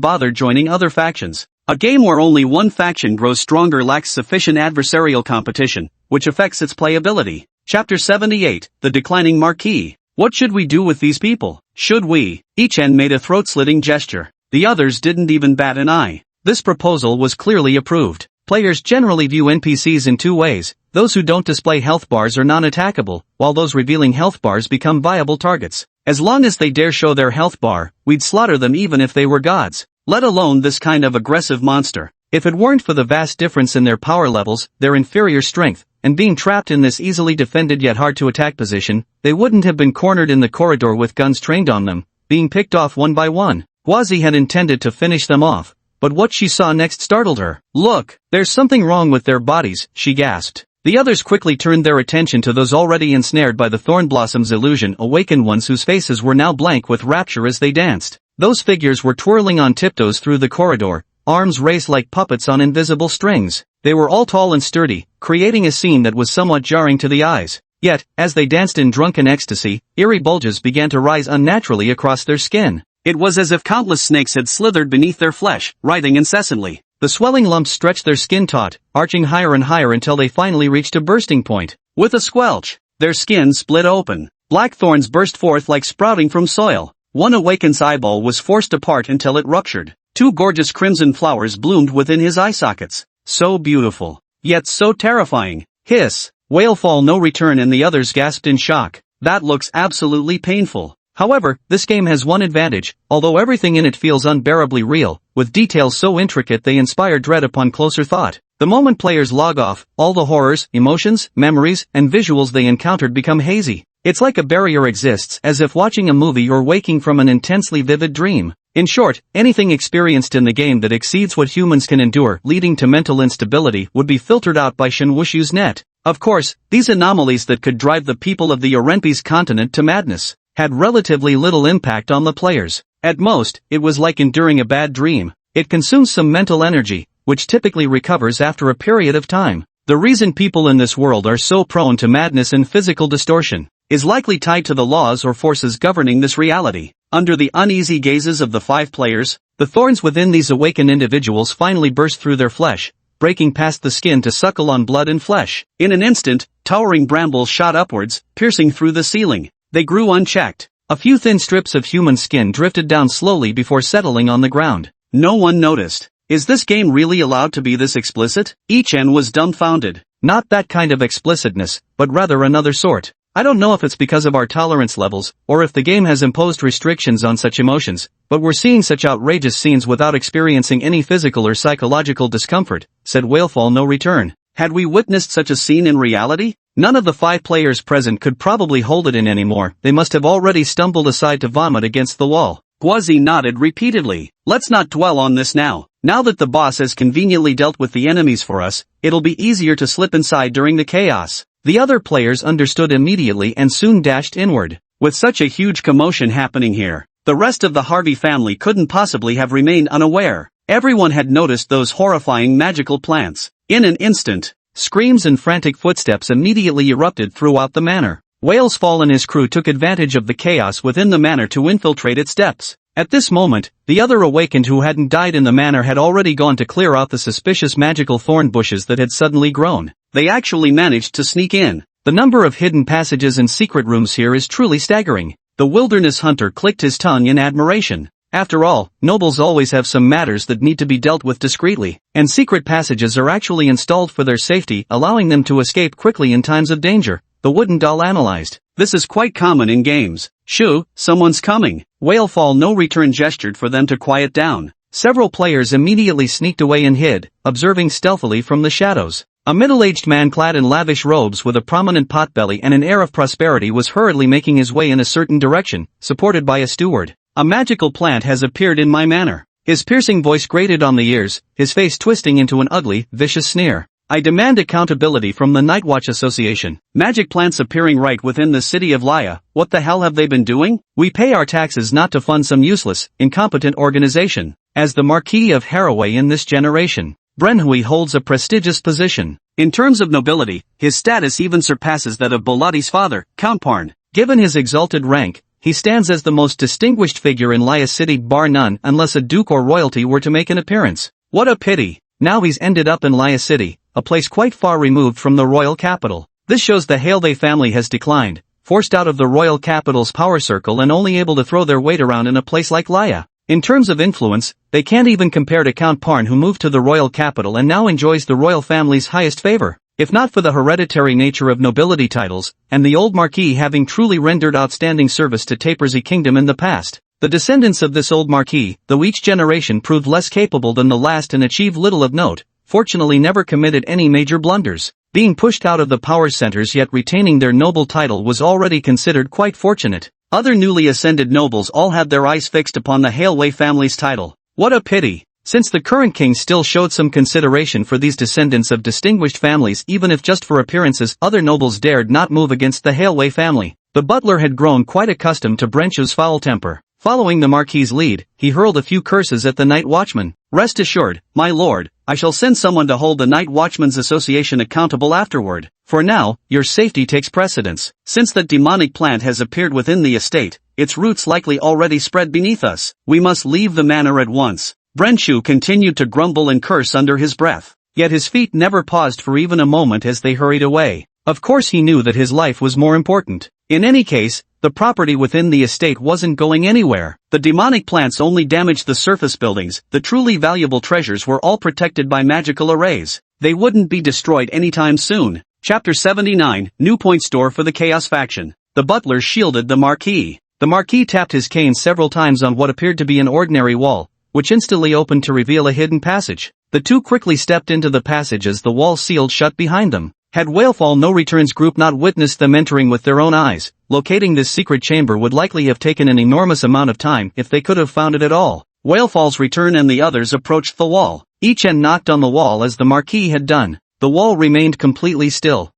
bother joining other factions. A game where only one faction grows stronger lacks sufficient adversarial competition, which affects its playability. Chapter 78, The Declining Marquis. What should we do with these people? Should we? Each end made a throat-slitting gesture. The others didn't even bat an eye. This proposal was clearly approved. Players generally view NPCs in two ways. Those who don't display health bars are non-attackable, while those revealing health bars become viable targets. As long as they dare show their health bar, we'd slaughter them even if they were gods. Let alone this kind of aggressive monster. If it weren't for the vast difference in their power levels, their inferior strength, and being trapped in this easily defended yet hard to attack position, they wouldn't have been cornered in the corridor with guns trained on them, being picked off one by one. Gwazi had intended to finish them off, but what she saw next startled her. Look, there's something wrong with their bodies, she gasped. The others quickly turned their attention to those already ensnared by the thorn blossom's illusion, awakened ones whose faces were now blank with rapture as they danced. Those figures were twirling on tiptoes through the corridor, arms raised like puppets on invisible strings. They were all tall and sturdy, creating a scene that was somewhat jarring to the eyes. Yet, as they danced in drunken ecstasy, eerie bulges began to rise unnaturally across their skin. It was as if countless snakes had slithered beneath their flesh, writhing incessantly. The swelling lumps stretched their skin taut, arching higher and higher until they finally reached a bursting point. With a squelch, their skin split open. Black thorns burst forth like sprouting from soil. One awakened's eyeball was forced apart until it ruptured. Two gorgeous crimson flowers bloomed within his eye sockets. So beautiful, yet so terrifying. Hiss, wailfall no return, and the others gasped in shock. That looks absolutely painful. However, this game has one advantage, although everything in it feels unbearably real, with details so intricate they inspire dread upon closer thought. The moment players log off, all the horrors, emotions, memories, and visuals they encountered become hazy. It's like a barrier exists, as if watching a movie or waking from an intensely vivid dream. In short, anything experienced in the game that exceeds what humans can endure, leading to mental instability, would be filtered out by Shinwushu's net. Of course, these anomalies that could drive the people of the Orenpe's continent to madness had relatively little impact on the players. At most, it was like enduring a bad dream. It consumes some mental energy, which typically recovers after a period of time. The reason people in this world are so prone to madness and physical distortion is likely tied to the laws or forces governing this reality. Under the uneasy gazes of the 5 players, the thorns within these awakened individuals finally burst through their flesh, breaking past the skin to suckle on blood and flesh. In an instant, towering brambles shot upwards, piercing through the ceiling. They grew unchecked. A few thin strips of human skin drifted down slowly before settling on the ground. No one noticed. Is this game really allowed to be this explicit? Ichen was dumbfounded. Not that kind of explicitness, but rather another sort. I don't know if it's because of our tolerance levels, or if the game has imposed restrictions on such emotions, but we're seeing such outrageous scenes without experiencing any physical or psychological discomfort, said Wailfall No Return. Had we witnessed such a scene in reality? None of the 5 players present could probably hold it in anymore. They must have already stumbled aside to vomit against the wall. Gwazi nodded repeatedly. Let's not dwell on this now. Now that the boss has conveniently dealt with the enemies for us, it'll be easier to slip inside during the chaos. The other players understood immediately and soon dashed inward. With such a huge commotion happening here, the rest of the Harvey family couldn't possibly have remained unaware. Everyone had noticed those horrifying magical plants. In an instant, screams and frantic footsteps immediately erupted throughout the manor. Wailsfall and his crew took advantage of the chaos within the manor to infiltrate its depths. At this moment, the other awakened who hadn't died in the manor had already gone to clear out the suspicious magical thorn bushes that had suddenly grown. They actually managed to sneak in. The number of hidden passages and secret rooms here is truly staggering. The wilderness hunter clicked his tongue in admiration. After all, nobles always have some matters that need to be dealt with discreetly, and secret passages are actually installed for their safety, allowing them to escape quickly in times of danger. The wooden doll analyzed. This is quite common in games. Shoo, someone's coming. Wailfall No Return gestured for them to quiet down. Several players immediately sneaked away and hid, observing stealthily from the shadows. A middle-aged man clad in lavish robes with a prominent potbelly and an air of prosperity was hurriedly making his way in a certain direction, supported by a steward. A magical plant has appeared in my manor. His piercing voice grated on the ears, his face twisting into an ugly, vicious sneer. I demand accountability from the Nightwatch Association. Magic plants appearing right within the city of Laya, what the hell have they been doing? We pay our taxes not to fund some useless, incompetent organization. As the Marquis of Haraway in this generation, Brenhui holds a prestigious position. In terms of nobility, his status even surpasses that of Bolati's father, Count Parn. Given his exalted rank, he stands as the most distinguished figure in Laya City bar none unless a duke or royalty were to make an appearance. What a pity. Now he's ended up in Laya City, a place quite far removed from the royal capital. This shows the Hailday family has declined, forced out of the royal capital's power circle and only able to throw their weight around in a place like Laya. In terms of influence, they can't even compare to Count Parn, who moved to the royal capital and now enjoys the royal family's highest favor. If not for the hereditary nature of nobility titles, and the old Marquis having truly rendered outstanding service to Tapersy Kingdom in the past, the descendants of this old Marquis, though each generation proved less capable than the last and achieved little of note, fortunately never committed any major blunders. Being pushed out of the power centers yet retaining their noble title was already considered quite fortunate. Other newly ascended nobles all had their eyes fixed upon the Hailway family's title. What a pity! Since the current king still showed some consideration for these descendants of distinguished families, even if just for appearances, other nobles dared not move against the Hailway family. The butler had grown quite accustomed to Brenchu's foul temper. Following the Marquis's lead, he hurled a few curses at the night watchman. Rest assured, my lord, I shall send someone to hold the Night Watchmen's Association accountable afterward. For now, your safety takes precedence. Since that demonic plant has appeared within the estate, its roots likely already spread beneath us. We must leave the manor at once. Brenchu continued to grumble and curse under his breath. Yet his feet never paused for even a moment as they hurried away. Of course he knew that his life was more important. In any case, the property within the estate wasn't going anywhere. The demonic plants only damaged the surface buildings. The truly valuable treasures were all protected by magical arrays. They wouldn't be destroyed anytime soon. Chapter 79, New Point Store for the Chaos Faction. The butler shielded the Marquis. The Marquis tapped his cane several times on what appeared to be an ordinary wall, which instantly opened to reveal a hidden passage. The two quickly stepped into the passage as the wall sealed shut behind them. Had Whalefall No Return's group not witnessed them entering with their own eyes, locating this secret chamber would likely have taken an enormous amount of time if they could have found it at all. Whalefall's return and the others approached the wall. Each end knocked on the wall as the Marquis had done. The wall remained completely still.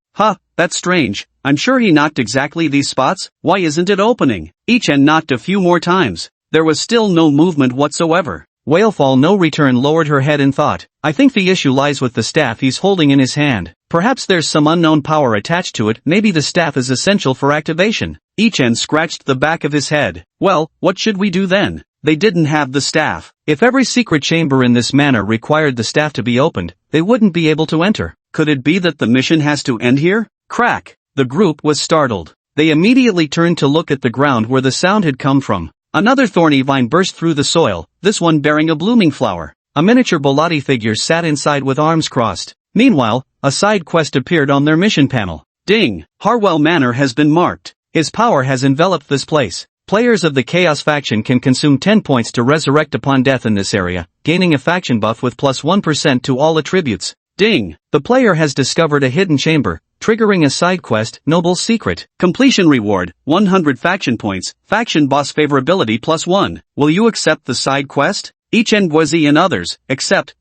That's strange. I'm sure he knocked exactly these spots. Why isn't it opening? Each end knocked a few more times. There was still no movement whatsoever. Whalefall No Return lowered her head in thought. I think the issue lies with the staff he's holding in his hand. Perhaps there's some unknown power attached to it. Maybe the staff is essential for activation. Ichen scratched the back of his head. Well, what should we do then? They didn't have the staff. If every secret chamber in this manor required the staff to be opened, they wouldn't be able to enter. Could it be that the mission has to end here? Crack! The group was startled. They immediately turned to look at the ground where the sound had come from. Another thorny vine burst through the soil, this one bearing a blooming flower. A miniature Bolati figure sat inside with arms crossed. Meanwhile, a side quest appeared on their mission panel. Ding! Harwell Manor has been marked. His power has enveloped this place. Players of the Chaos faction can consume 10 points to resurrect upon death in this area, gaining a faction buff with plus 1% to all attributes. Ding! The player has discovered a hidden chamber, triggering a side quest, Noble's Secret. Completion reward, 100 faction points, faction boss favorability plus 1. Will you accept the side quest? Ichen Boise and others, accept.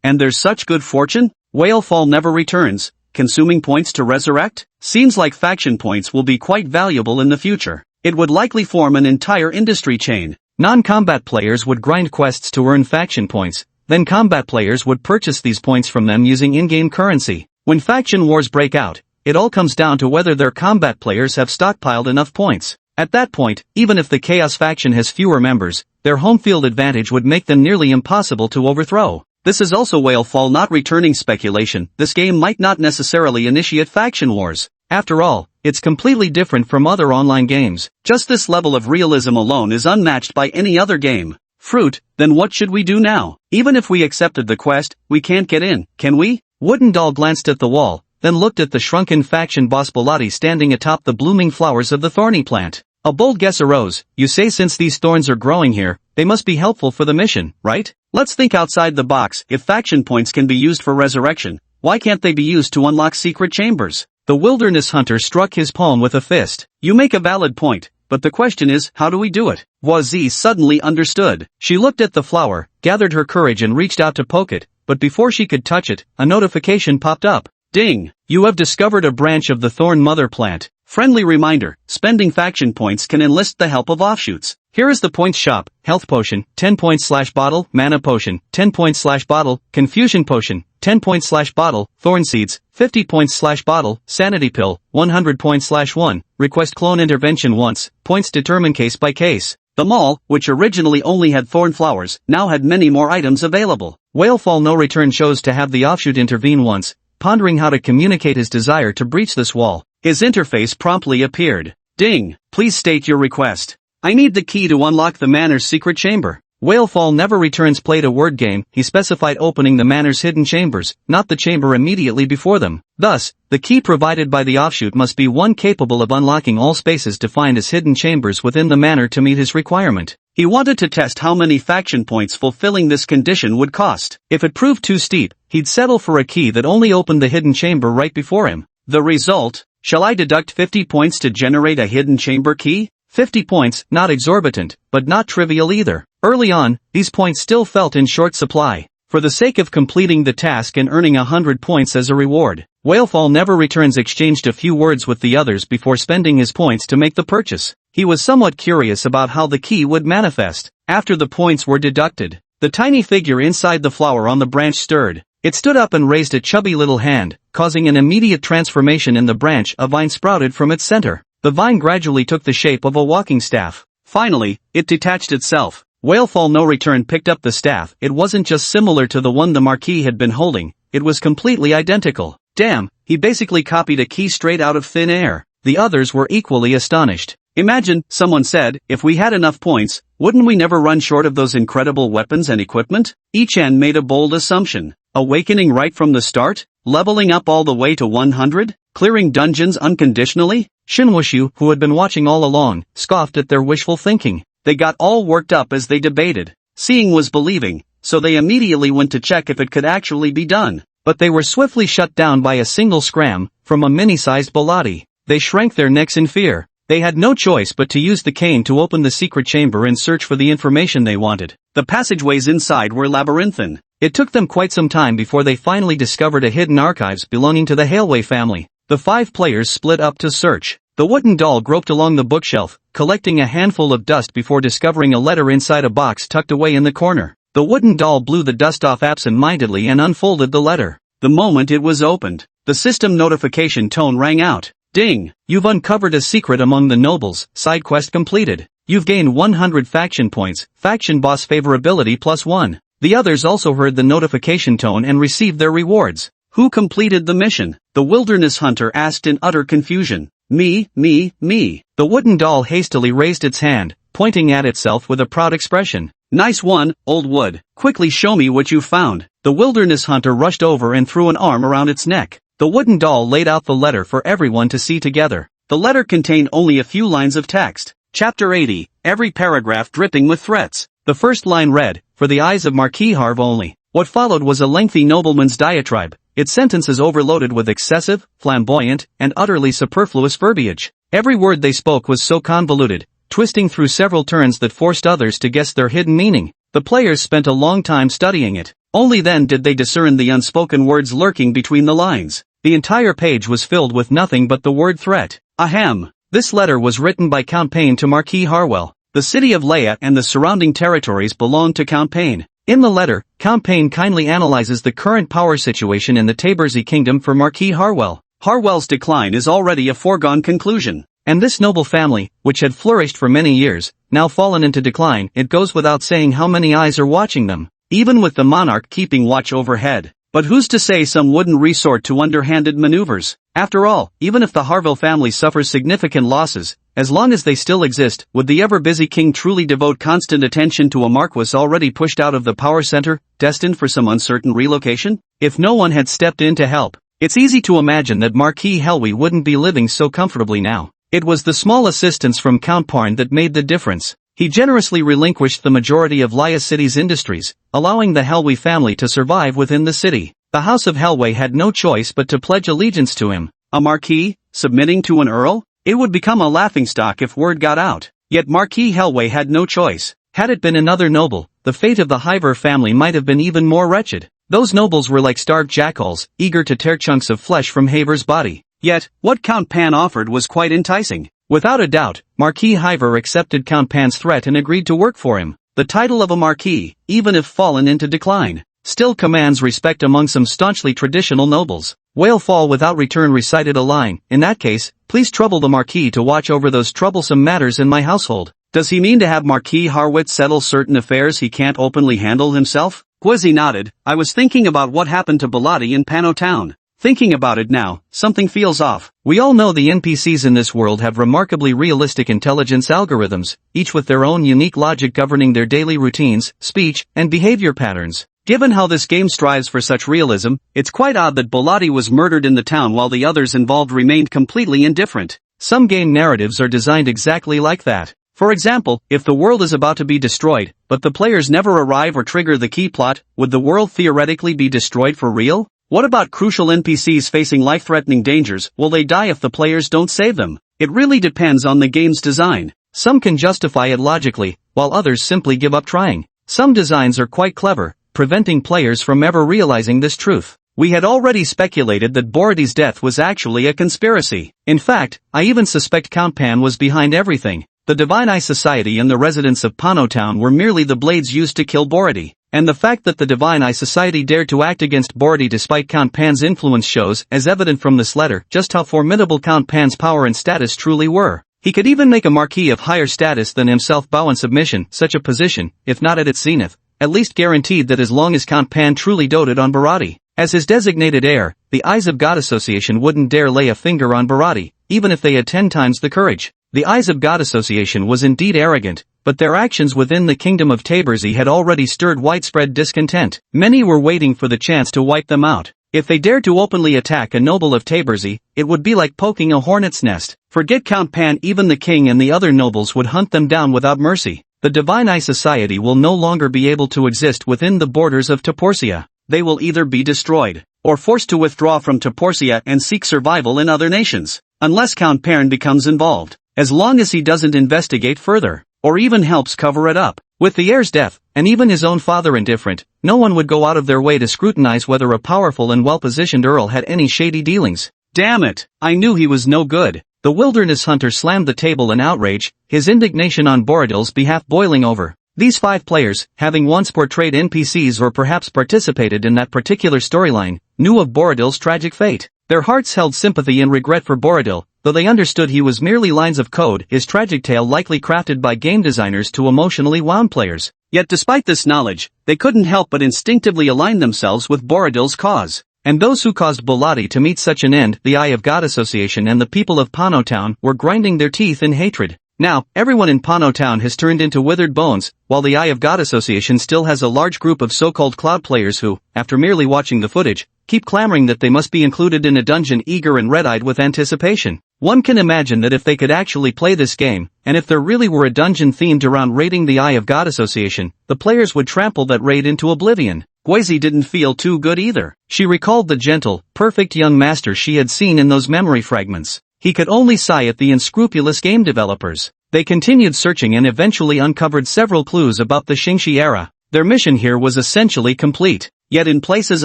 And there's such good fortune? Whalefall never returns, consuming points to resurrect? Seems like faction points will be quite valuable in the future. It would likely form an entire industry chain. Non-combat players would grind quests to earn faction points, then combat players would purchase these points from them using in-game currency. When faction wars break out, it all comes down to whether their combat players have stockpiled enough points. At that point, even if the Chaos faction has fewer members, their home field advantage would make them nearly impossible to overthrow. This is also Whalefall not returning speculation. This game might not necessarily initiate faction wars. After all, it's completely different from other online games. Just this level of realism alone is unmatched by any other game. Fruit, then what should we do now? Even if we accepted the quest, we can't get in, can we? Wooden Doll glanced at the wall, then looked at the shrunken faction boss Bolati standing atop the blooming flowers of the thorny plant. A bold guess arose. You say since these thorns are growing here, they must be helpful for the mission, right? Let's think outside the box. If faction points can be used for resurrection, why can't they be used to unlock secret chambers? The wilderness hunter struck his palm with a fist. You make a valid point. But the question is, how do we do it? Wazi suddenly understood. She looked at the flower, gathered her courage and reached out to poke it, but before she could touch it, a notification popped up. Ding! You have discovered a branch of the thorn mother plant. Friendly reminder, spending faction points can enlist the help of offshoots. Here is the points shop: health potion, 10 points / bottle, mana potion, 10 points / bottle, confusion potion, 10 points / bottle, thorn seeds, 50 points / bottle, sanity pill, 100 points /1, request clone intervention once, points determine case by case. The mall, which originally only had thorn flowers, now had many more items available. Whalefall No Return chose to have the offshoot intervene once, pondering how to communicate his desire to breach this wall. His interface promptly appeared. Ding! Please state your request. I need the key to unlock the manor's secret chamber. Whalefall Never Returns played a word game. He specified opening the manor's hidden chambers, not the chamber immediately before them. Thus, the key provided by the offshoot must be one capable of unlocking all spaces defined as hidden chambers within the manor to meet his requirement. He wanted to test how many faction points fulfilling this condition would cost. If it proved too steep, he'd settle for a key that only opened the hidden chamber right before him. The result? Shall I deduct 50 points to generate a hidden chamber key? 50 points, not exorbitant, but not trivial either. Early on, these points still felt in short supply. For the sake of completing the task and earning 100 points as a reward, Whalefall Never Returns exchanged a few words with the others before spending his points to make the purchase. He was somewhat curious about how the key would manifest. After the points were deducted, the tiny figure inside the flower on the branch stirred. It stood up and raised a chubby little hand, causing an immediate transformation in the branch. A vine sprouted from its center. The vine gradually took the shape of a walking staff. Finally, it detached itself. Whalefall No Return picked up the staff. It wasn't just similar to the one the Marquis had been holding, it was completely identical. Damn, he basically copied a key straight out of thin air. The others were equally astonished. Imagine, someone said, if we had enough points, wouldn't we never run short of those incredible weapons and equipment? Ichan made a bold assumption. Awakening right from the start? Leveling up all the way to 100? Clearing dungeons unconditionally? Shinwushu, who had been watching all along, scoffed at their wishful thinking. They got all worked up as they debated. Seeing was believing, so they immediately went to check if it could actually be done. But they were swiftly shut down by a single scram, from a mini-sized Baladi. They shrank their necks in fear. They had no choice but to use the cane to open the secret chamber and search for the information they wanted. The passageways inside were labyrinthine. It took them quite some time before they finally discovered a hidden archives belonging to the Haleway family. The 5 players split up to search. The wooden doll groped along the bookshelf, collecting a handful of dust before discovering a letter inside a box tucked away in the corner. The wooden doll blew the dust off absent-mindedly and unfolded the letter. The moment it was opened, the system notification tone rang out. Ding! You've uncovered a secret among the nobles. Side quest completed. You've gained 100 faction points. Faction boss favorability +1. The others also heard the notification tone and received their rewards. Who completed the mission? The wilderness hunter asked in utter confusion. Me. The wooden doll hastily raised its hand, pointing at itself with a proud expression. Nice one, old wood. Quickly show me what you found. The wilderness hunter rushed over and threw an arm around its neck. The wooden doll laid out the letter for everyone to see together. The letter contained only a few lines of text. Chapter 80, every paragraph dripping with threats. The first line read, for the eyes of Marquis Harv only. What followed was a lengthy nobleman's diatribe, its sentences overloaded with excessive, flamboyant, and utterly superfluous verbiage. Every word they spoke was so convoluted, twisting through several turns that forced others to guess their hidden meaning. The players spent a long time studying it. Only then did they discern the unspoken words lurking between the lines. The entire page was filled with nothing but the word threat. Ahem. This letter was written by Count Payne to Marquis Harwell. The city of Leia and the surrounding territories belonged to Count Payne. In the letter, Count Payne kindly analyzes the current power situation in the Taberzi kingdom for Marquis Harwell. Harwell's decline is already a foregone conclusion. And this noble family, which had flourished for many years, now fallen into decline. It goes without saying how many eyes are watching them, even with the monarch keeping watch overhead. But who's to say some wouldn't resort to underhanded maneuvers? After all, even if the Harwell family suffers significant losses, as long as they still exist, would the ever-busy king truly devote constant attention to a marquis already pushed out of the power center, destined for some uncertain relocation? If no one had stepped in to help, it's easy to imagine that Marquis Helwy wouldn't be living so comfortably now. It was the small assistance from Count Parn that made the difference. He generously relinquished the majority of Laya City's industries, allowing the Helwy family to survive within the city. The House of Helway had no choice but to pledge allegiance to him. A marquis, submitting to an earl? It would become a laughingstock if word got out. Yet Marquis Helway had no choice. Had it been another noble, the fate of the Hiver family might have been even more wretched. Those nobles were like starved jackals, eager to tear chunks of flesh from Haver's body. Yet, what Count Pan offered was quite enticing. Without a doubt, Marquis Haver accepted Count Pan's threat and agreed to work for him. The title of a marquis, even if fallen into decline, still commands respect among some staunchly traditional nobles. Whale Fall without return recited a line, in that case, please trouble the marquis to watch over those troublesome matters in my household. Does he mean to have Marquis Harwitz settle certain affairs he can't openly handle himself? Gwizzy nodded. I was thinking about what happened to Bilotti in Pano Town. Thinking about it now, something feels off. We all know the NPCs in this world have remarkably realistic intelligence algorithms, each with their own unique logic governing their daily routines, speech, and behavior patterns. Given how this game strives for such realism, it's quite odd that Bilotti was murdered in the town while the others involved remained completely indifferent. Some game narratives are designed exactly like that. For example, if the world is about to be destroyed, but the players never arrive or trigger the key plot, would the world theoretically be destroyed for real? What about crucial NPCs facing life-threatening dangers? Will they die if the players don't save them? It really depends on the game's design. Some can justify it logically, while others simply give up trying. Some designs are quite clever, preventing players from ever realizing this truth. We had already speculated that Boroddy's death was actually a conspiracy. In fact, I even suspect Count Pan was behind everything. The Divine Eye Society and the residents of Pano Town were merely the blades used to kill Boroddy, and the fact that the Divine Eye Society dared to act against Boroddy despite Count Pan's influence shows, as evident from this letter, just how formidable Count Pan's power and status truly were. He could even make a marquis of higher status than himself bow in submission. Such a position, if not at its zenith, at least guaranteed that as long as Count Pan truly doted on Boroddy, as his designated heir, the Eyes of God Association wouldn't dare lay a finger on Boroddy, even if they had 10 times the courage. The Eyes of God Association was indeed arrogant, but their actions within the kingdom of Taberzi had already stirred widespread discontent. Many were waiting for the chance to wipe them out. If they dared to openly attack a noble of Taberzi, it would be like poking a hornet's nest. Forget Count Pan, even the king and the other nobles would hunt them down without mercy. The Divine Eye Society will no longer be able to exist within the borders of Taporsia. They will either be destroyed, or forced to withdraw from Taporsia and seek survival in other nations. Unless Count Pan becomes involved. As long as he doesn't investigate further, or even helps cover it up. With the heir's death, and even his own father indifferent, no one would go out of their way to scrutinize whether a powerful and well-positioned earl had any shady dealings. Damn it, I knew he was no good. The wilderness hunter slammed the table in outrage, his indignation on Borodyl's behalf boiling over. These 5 players, having once portrayed NPCs or perhaps participated in that particular storyline, knew of Borodyl's tragic fate. Their hearts held sympathy and regret for Borodyl, though they understood he was merely lines of code, his tragic tale likely crafted by game designers to emotionally wound players. Yet despite this knowledge, they couldn't help but instinctively align themselves with Borodyl's cause. And those who caused Bilotti to meet such an end, the Eye of God Association and the people of Pano Town, were grinding their teeth in hatred. Now, everyone in Pano Town has turned into withered bones, while the Eye of God Association still has a large group of so-called cloud players who, after merely watching the footage, keep clamoring that they must be included in a dungeon, eager and red-eyed with anticipation. One can imagine that if they could actually play this game, and if there really were a dungeon themed around raiding the Eye of God Association, the players would trample that raid into oblivion. Gwizzy didn't feel too good either. She recalled the gentle, perfect young master she had seen in those memory fragments. He could only sigh at the unscrupulous game developers. They continued searching and eventually uncovered several clues about the Xingxi era. Their mission here was essentially complete. Yet in places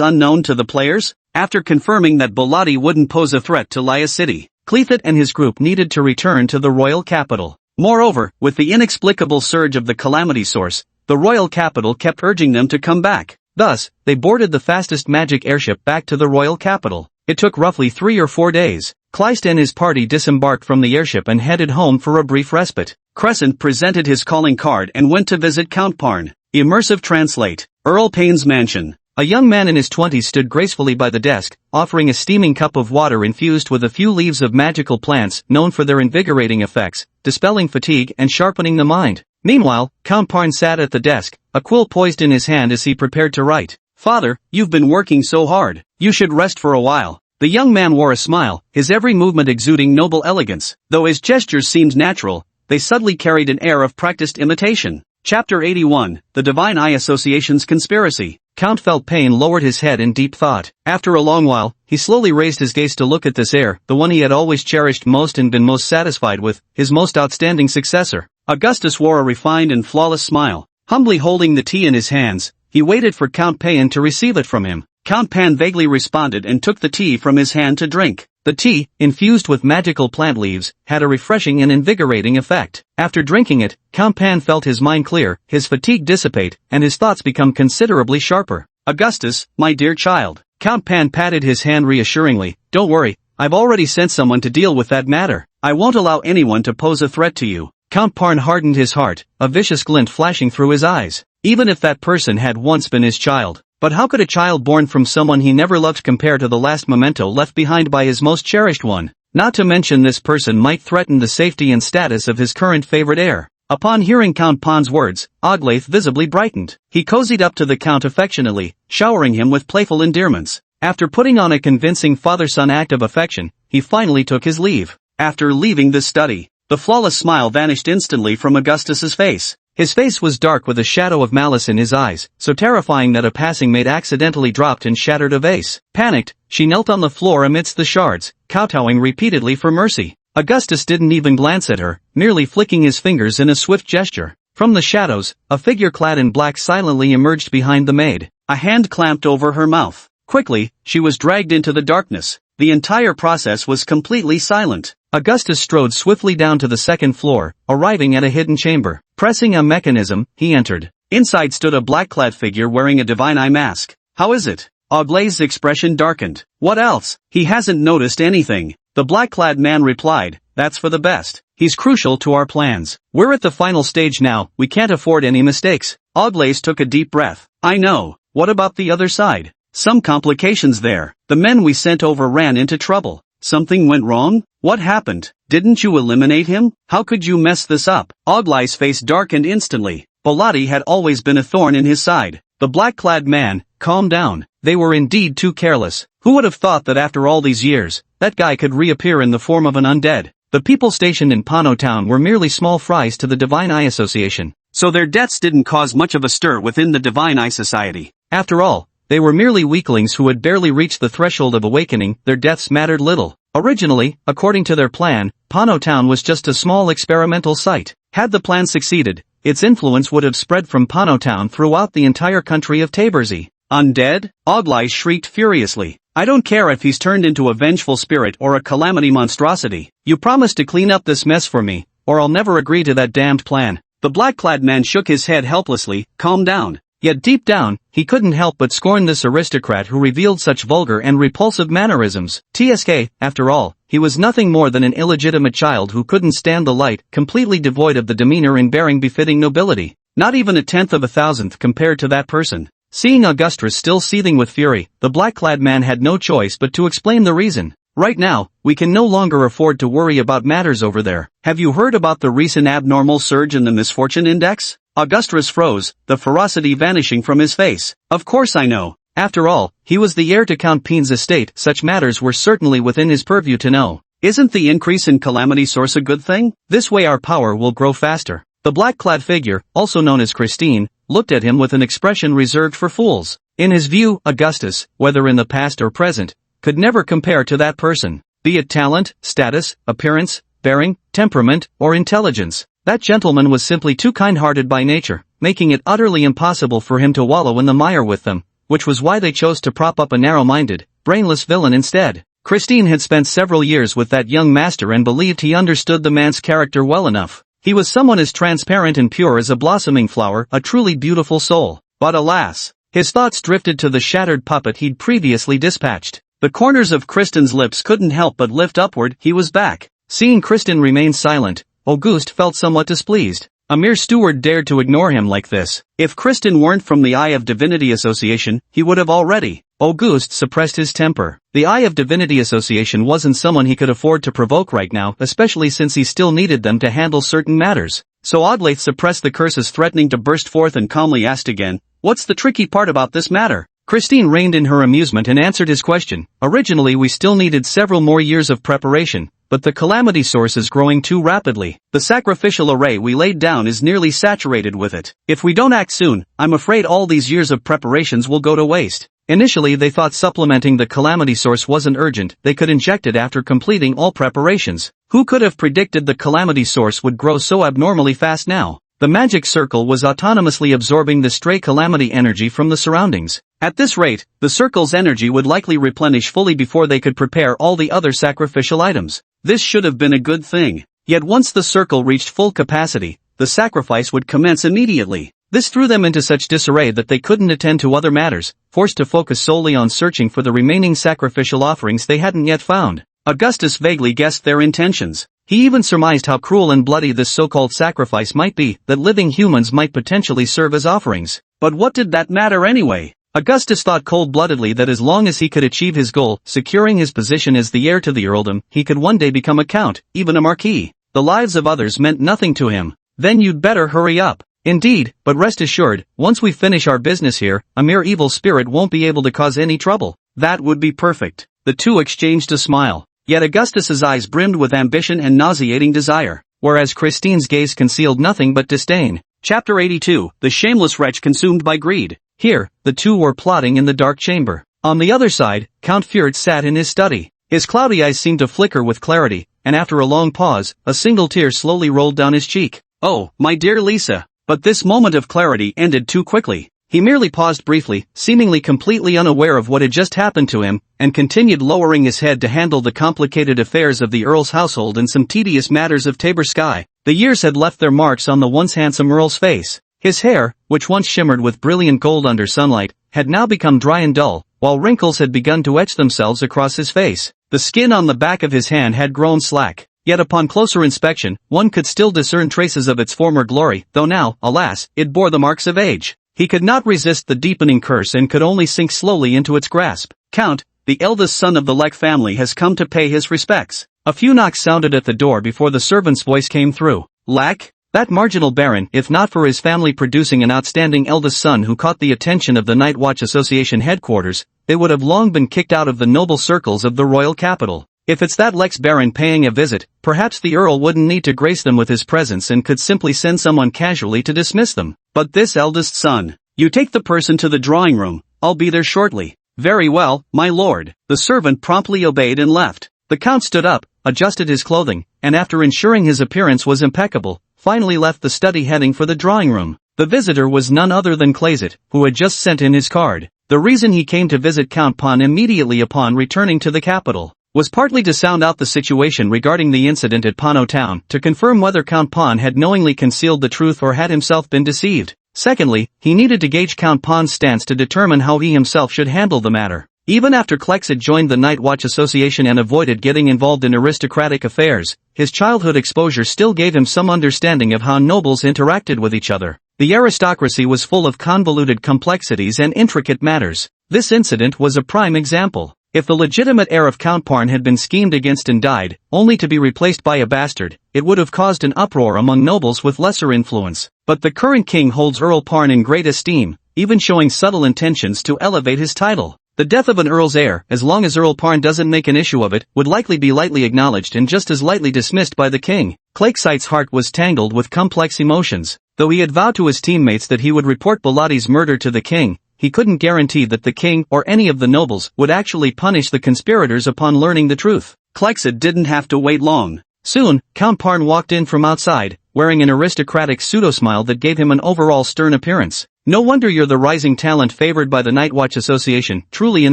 unknown to the players, after confirming that Bilotti wouldn't pose a threat to Laya City, Cleefit and his group needed to return to the royal capital. Moreover, with the inexplicable surge of the calamity source, the royal capital kept urging them to come back. Thus, they boarded the fastest magic airship back to the royal capital. It took roughly 3 or 4 days. Kleist and his party disembarked from the airship and headed home for a brief respite. Crescent presented his calling card and went to visit Count Parn. Immersive translate. Earl Payne's mansion. A young man in his 20s stood gracefully by the desk, offering a steaming cup of water infused with a few leaves of magical plants known for their invigorating effects, dispelling fatigue and sharpening the mind. Meanwhile, Count Parn sat at the desk, a quill poised in his hand as he prepared to write. Father, you've been working so hard. You should rest for a while. The young man wore a smile, his every movement exuding noble elegance. Though his gestures seemed natural, they subtly carried an air of practiced imitation. Chapter 81, The Divine Eye Association's Conspiracy. Count felt Payne lowered his head in deep thought. After a long while, he slowly raised his gaze to look at this heir, the one he had always cherished most and been most satisfied with, his most outstanding successor. Augustus wore a refined and flawless smile. Humbly holding the tea in his hands, he waited for Count Payan to receive it from him. Count Pan vaguely responded and took the tea from his hand to drink. The tea, infused with magical plant leaves, had a refreshing and invigorating effect. After drinking it, Count Pan felt his mind clear, his fatigue dissipate, and his thoughts become considerably sharper. Augustus, my dear child. Count Pan patted his hand reassuringly. Don't worry, I've already sent someone to deal with that matter. I won't allow anyone to pose a threat to you. Count Pan hardened his heart, a vicious glint flashing through his eyes. Even if that person had once been his child. But how could a child born from someone he never loved compare to the last memento left behind by his most cherished one? Not to mention this person might threaten the safety and status of his current favorite heir. Upon hearing Count Pan's words, Oglaith visibly brightened. He cozied up to the Count affectionately, showering him with playful endearments. After putting on a convincing father-son act of affection, he finally took his leave. After leaving the study, the flawless smile vanished instantly from Augustus's face. His face was dark with a shadow of malice in his eyes, so terrifying that a passing maid accidentally dropped and shattered a vase. Panicked, she knelt on the floor amidst the shards, kowtowing repeatedly for mercy. Augustus didn't even glance at her, merely flicking his fingers in a swift gesture. From the shadows, a figure clad in black silently emerged behind the maid. A hand clamped over her mouth. Quickly, she was dragged into the darkness. The entire process was completely silent. Augustus strode swiftly down to the second floor, arriving at a hidden chamber. Pressing a mechanism, he entered. Inside stood a black-clad figure wearing a divine eye mask. How is it? Oglaith's expression darkened. What else? He hasn't noticed anything. The black-clad man replied, that's for the best. He's crucial to our plans. We're at the final stage now, we can't afford any mistakes. Oglaith took a deep breath. I know. What about the other side? Some complications there. The men we sent over ran into trouble. Something went wrong? What happened? Didn't you eliminate him? How could you mess this up? Oglaith's face darkened instantly. Baladi had always been a thorn in his side. The black-clad man, calm down. They were indeed too careless. Who would have thought that after all these years, that guy could reappear in the form of an undead? The people stationed in Pano Town were merely small fries to the Divine Eye Association. So their deaths didn't cause much of a stir within the Divine Eye Society. After all, they were merely weaklings who had barely reached the threshold of awakening. Their deaths mattered little. Originally, according to their plan, Pano Town was just a small experimental site. Had the plan succeeded, its influence would have spread from Pano Town throughout the entire country of Taberzi. Undead? Oglaith shrieked furiously. I don't care if he's turned into a vengeful spirit or a calamity monstrosity. You promised to clean up this mess for me, or I'll never agree to that damned plan. The black-clad man shook his head helplessly. Calm down. Yet deep down, he couldn't help but scorn this aristocrat who revealed such vulgar and repulsive mannerisms. TSK, after all, he was nothing more than an illegitimate child who couldn't stand the light, completely devoid of the demeanor and bearing befitting nobility. Not even a tenth of a thousandth compared to that person. Seeing Augustus still seething with fury, the black-clad man had no choice but to explain the reason. Right now, we can no longer afford to worry about matters over there. Have you heard about the recent abnormal surge in the misfortune index? Augustus froze, the ferocity vanishing from his face. Of course I know. After all, he was the heir to Count Pain's estate. Such matters were certainly within his purview to know. Isn't the increase in calamity source a good thing? This way our power will grow faster. The black-clad figure, also known as Christine, looked at him with an expression reserved for fools. In his view, Augustus, whether in the past or present, could never compare to that person. Be it talent, status, appearance, bearing, temperament, or intelligence. That gentleman was simply too kind-hearted by nature, making it utterly impossible for him to wallow in the mire with them, which was why they chose to prop up a narrow-minded, brainless villain instead. Christine had spent several years with that young master and believed he understood the man's character well enough. He was someone as transparent and pure as a blossoming flower, a truly beautiful soul. But alas, his thoughts drifted to the shattered puppet he'd previously dispatched. The corners of Kristen's lips couldn't help but lift upward. He was back. Seeing Kristen remain silent, Auguste felt somewhat displeased. A mere steward dared to ignore him like this. If Kristen weren't from the Eye of Divinity Association, he would have already. Auguste suppressed his temper. The Eye of Divinity Association wasn't someone he could afford to provoke right now, especially since he still needed them to handle certain matters. So Oglaith suppressed the curses threatening to burst forth and calmly asked again, "What's the tricky part about this matter?" Christine reined in her amusement and answered his question. Originally we still needed several more years of preparation, but the calamity source is growing too rapidly. The sacrificial array we laid down is nearly saturated with it. If we don't act soon, I'm afraid all these years of preparations will go to waste. Initially they thought supplementing the calamity source wasn't urgent, they could inject it after completing all preparations. Who could have predicted the calamity source would grow so abnormally fast now? The magic circle was autonomously absorbing the stray calamity energy from the surroundings. At this rate, the circle's energy would likely replenish fully before they could prepare all the other sacrificial items. This should have been a good thing. Yet once the circle reached full capacity, the sacrifice would commence immediately. This threw them into such disarray that they couldn't attend to other matters, forced to focus solely on searching for the remaining sacrificial offerings they hadn't yet found. Augustus vaguely guessed their intentions. He even surmised how cruel and bloody this so-called sacrifice might be, that living humans might potentially serve as offerings. But what did that matter anyway? Augustus thought cold-bloodedly that as long as he could achieve his goal, securing his position as the heir to the earldom, he could one day become a count, even a marquis. The lives of others meant nothing to him. Then you'd better hurry up. Indeed, but rest assured, once we finish our business here, a mere evil spirit won't be able to cause any trouble. That would be perfect. The two exchanged a smile. Yet Augustus's eyes brimmed with ambition and nauseating desire, whereas Christine's gaze concealed nothing but disdain. Chapter 82, The Shameless Wretch Consumed by Greed. Here, the two were plotting in the dark chamber. On the other side, Count Fürth sat in his study. His cloudy eyes seemed to flicker with clarity, and after a long pause, a single tear slowly rolled down his cheek. Oh, my dear Lisa. But this moment of clarity ended too quickly. He merely paused briefly, seemingly completely unaware of what had just happened to him, and continued lowering his head to handle the complicated affairs of the Earl's household and some tedious matters of Tabor Sky. The years had left their marks on the once handsome Earl's face. His hair, which once shimmered with brilliant gold under sunlight, had now become dry and dull, while wrinkles had begun to etch themselves across his face. The skin on the back of his hand had grown slack. Yet upon closer inspection, one could still discern traces of its former glory, though now, alas, it bore the marks of age. He could not resist the deepening curse and could only sink slowly into its grasp. Count, the eldest son of the Lek family has come to pay his respects. A few knocks sounded at the door before the servant's voice came through. Lek? That marginal baron, if not for his family producing an outstanding eldest son who caught the attention of the Night Watch Association headquarters, they would have long been kicked out of the noble circles of the royal capital. If it's that Lex Baron paying a visit, perhaps the Earl wouldn't need to grace them with his presence and could simply send someone casually to dismiss them. But this eldest son, you take the person to the drawing room, I'll be there shortly. Very well, my lord. The servant promptly obeyed and left. The Count stood up, adjusted his clothing, and after ensuring his appearance was impeccable, finally left the study heading for the drawing room. The visitor was none other than Clayset, who had just sent in his card. The reason he came to visit Count Pan immediately upon returning to the capital was partly to sound out the situation regarding the incident at Pano town, to confirm whether Count Pan had knowingly concealed the truth or had himself been deceived. Secondly, he needed to gauge Count Pan's stance to determine how he himself should handle the matter. Even after Klex had joined the Night Watch Association and avoided getting involved in aristocratic affairs, his childhood exposure still gave him some understanding of how nobles interacted with each other. The aristocracy was full of convoluted complexities and intricate matters. This incident was a prime example. If the legitimate heir of Count Parn had been schemed against and died, only to be replaced by a bastard, it would have caused an uproar among nobles with lesser influence. But the current king holds Earl Parn in great esteem, even showing subtle intentions to elevate his title. The death of an earl's heir, as long as Earl Parn doesn't make an issue of it, would likely be lightly acknowledged and just as lightly dismissed by the king. Clakesight's heart was tangled with complex emotions. Though he had vowed to his teammates that he would report Bilatti's murder to the king, he couldn't guarantee that the king or any of the nobles would actually punish the conspirators upon learning the truth. Klexit didn't have to wait long. Soon, Count Parn walked in from outside, wearing an aristocratic pseudo-smile that gave him an overall stern appearance. No wonder you're the rising talent favored by the Night Watch Association, truly an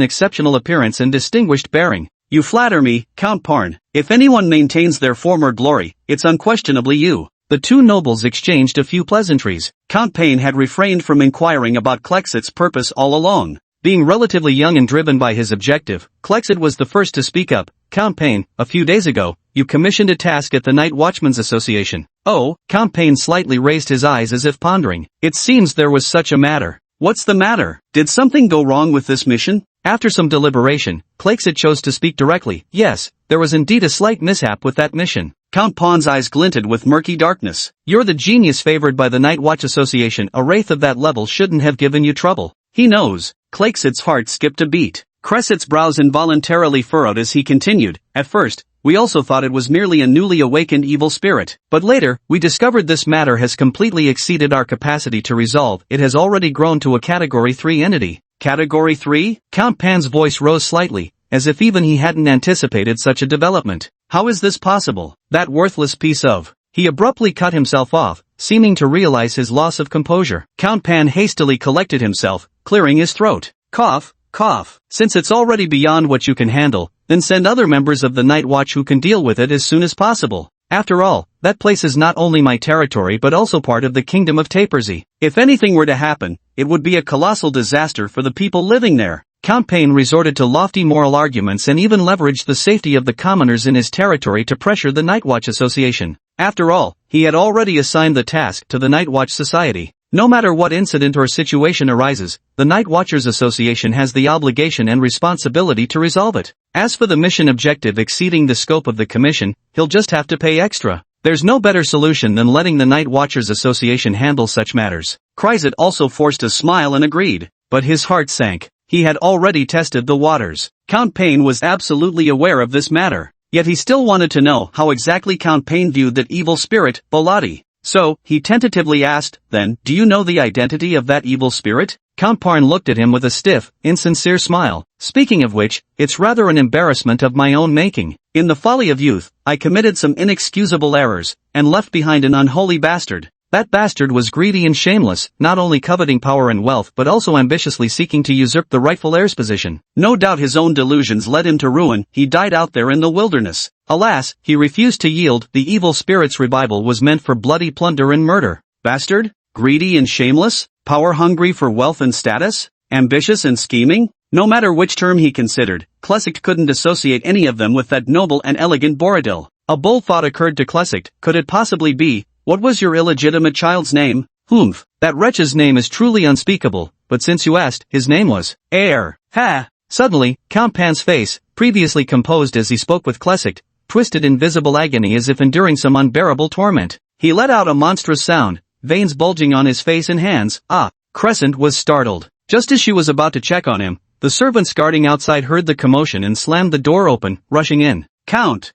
exceptional appearance and distinguished bearing. You flatter me, Count Parn. If anyone maintains their former glory, it's unquestionably you. The two nobles exchanged a few pleasantries. Count Payne had refrained from inquiring about Klexit's purpose all along. Being relatively young and driven by his objective, Klexit was the first to speak up. Count Payne, a few days ago, you commissioned a task at the Night Watchmen's Association. Oh, Count Payne slightly raised his eyes as if pondering. It seems there was such a matter. What's the matter? Did something go wrong with this mission? After some deliberation, Klexit chose to speak directly. Yes, there was indeed a slight mishap with that mission. Count Pawn's eyes glinted with murky darkness. You're the genius favored by the Night Watch Association. A wraith of that level shouldn't have given you trouble. He knows. Klexit's heart skipped a beat. Cresset's brows involuntarily furrowed as he continued. At first, we also thought it was merely a newly awakened evil spirit. But later, we discovered this matter has completely exceeded our capacity to resolve. It has already grown to a Category 3 entity. Category 3? Count Pan's voice rose slightly, as if even he hadn't anticipated such a development. How is this possible? That worthless piece of... He abruptly cut himself off, seeming to realize his loss of composure. Count Pan hastily collected himself, clearing his throat. Cough, cough. Since it's already beyond what you can handle, then send other members of the Night Watch who can deal with it as soon as possible. After all, that place is not only my territory but also part of the kingdom of Tapersy. If anything were to happen, it would be a colossal disaster for the people living there. Count Payne resorted to lofty moral arguments and even leveraged the safety of the commoners in his territory to pressure the Night Watch Association. After all, he had already assigned the task to the Night Watch Society. No matter what incident or situation arises, the Night Watchers Association has the obligation and responsibility to resolve it. As for the mission objective exceeding the scope of the commission, he'll just have to pay extra. There's no better solution than letting the Night Watchers Association handle such matters. Kryzet also forced a smile and agreed, but his heart sank. He had already tested the waters. Count Payne was absolutely aware of this matter, yet he still wanted to know how exactly Count Payne viewed that evil spirit, Bolati. So, he tentatively asked, then, do you know the identity of that evil spirit? Count Parn looked at him with a stiff, insincere smile. Speaking of which, it's rather an embarrassment of my own making. In the folly of youth, I committed some inexcusable errors, and left behind an unholy bastard. That bastard was greedy and shameless, not only coveting power and wealth but also ambitiously seeking to usurp the rightful heir's position. No doubt his own delusions led him to ruin. He died out there in the wilderness. Alas, he refused to yield. The evil spirit's revival was meant for bloody plunder and murder. Bastard? Greedy and shameless? Power-hungry for wealth and status? Ambitious and scheming? No matter which term he considered, Klesikt couldn't associate any of them with that noble and elegant Borodil. A bold thought occurred to Klesikt. Could it possibly be? What was your illegitimate child's name? Humph. That wretch's name is truly unspeakable, but since you asked, his name was Air. Ha! Suddenly, Count Pan's face, previously composed as he spoke with Klesikt, twisted in visible agony as if enduring some unbearable torment. He let out a monstrous sound, veins bulging on his face and hands. Ah! Crescent was startled. Just as she was about to check on him, the servants guarding outside heard the commotion and slammed the door open, rushing in. Count!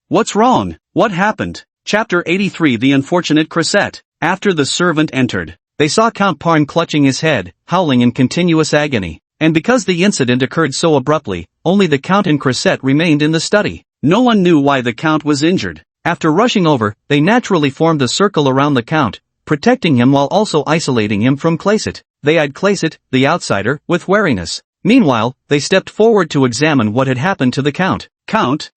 What's wrong? What happened? Chapter 83 The Unfortunate Crescent. After the servant entered, they saw Count Parn clutching his head, howling in continuous agony. And because the incident occurred so abruptly, only the Count and Crescent remained in the study. No one knew why the Count was injured. After rushing over, they naturally formed a circle around the Count, protecting him while also isolating him from Klesikt. They eyed Klesikt, the outsider, with wariness. Meanwhile, they stepped forward to examine what had happened to the Count. Count!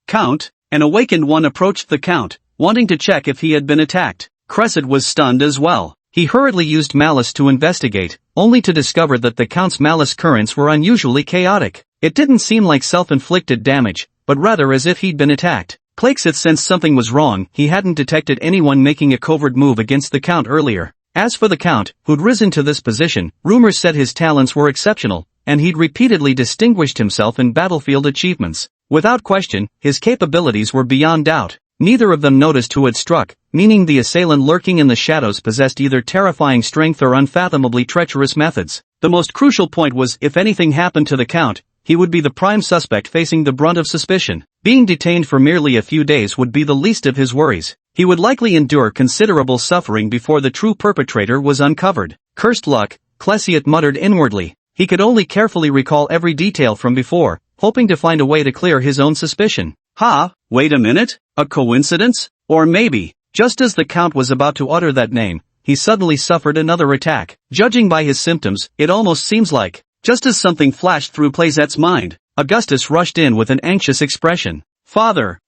An awakened one approached the Count, wanting to check if he had been attacked. Crescent was stunned as well. He hurriedly used malice to investigate, only to discover that the Count's malice currents were unusually chaotic. It didn't seem like self-inflicted damage, but rather as if he'd been attacked. Klesikt sensed something was wrong. He hadn't detected anyone making a covert move against the Count earlier. As for the Count, who'd risen to this position, rumors said his talents were exceptional, and he'd repeatedly distinguished himself in battlefield achievements. Without question, his capabilities were beyond doubt. Neither of them noticed who had struck, meaning the assailant lurking in the shadows possessed either terrifying strength or unfathomably treacherous methods. The most crucial point was, if anything happened to the Count, he would be the prime suspect facing the brunt of suspicion. Being detained for merely a few days would be the least of his worries. He would likely endure considerable suffering before the true perpetrator was uncovered. Cursed luck, Klesikt muttered inwardly. He could only carefully recall every detail from before, hoping to find a way to clear his own suspicion. Wait a minute? A coincidence? Or maybe, just as the Count was about to utter that name, he suddenly suffered another attack. Judging by his symptoms, it almost seems like, just as something flashed through Klesekt's mind, Augustus rushed in with an anxious expression. Father,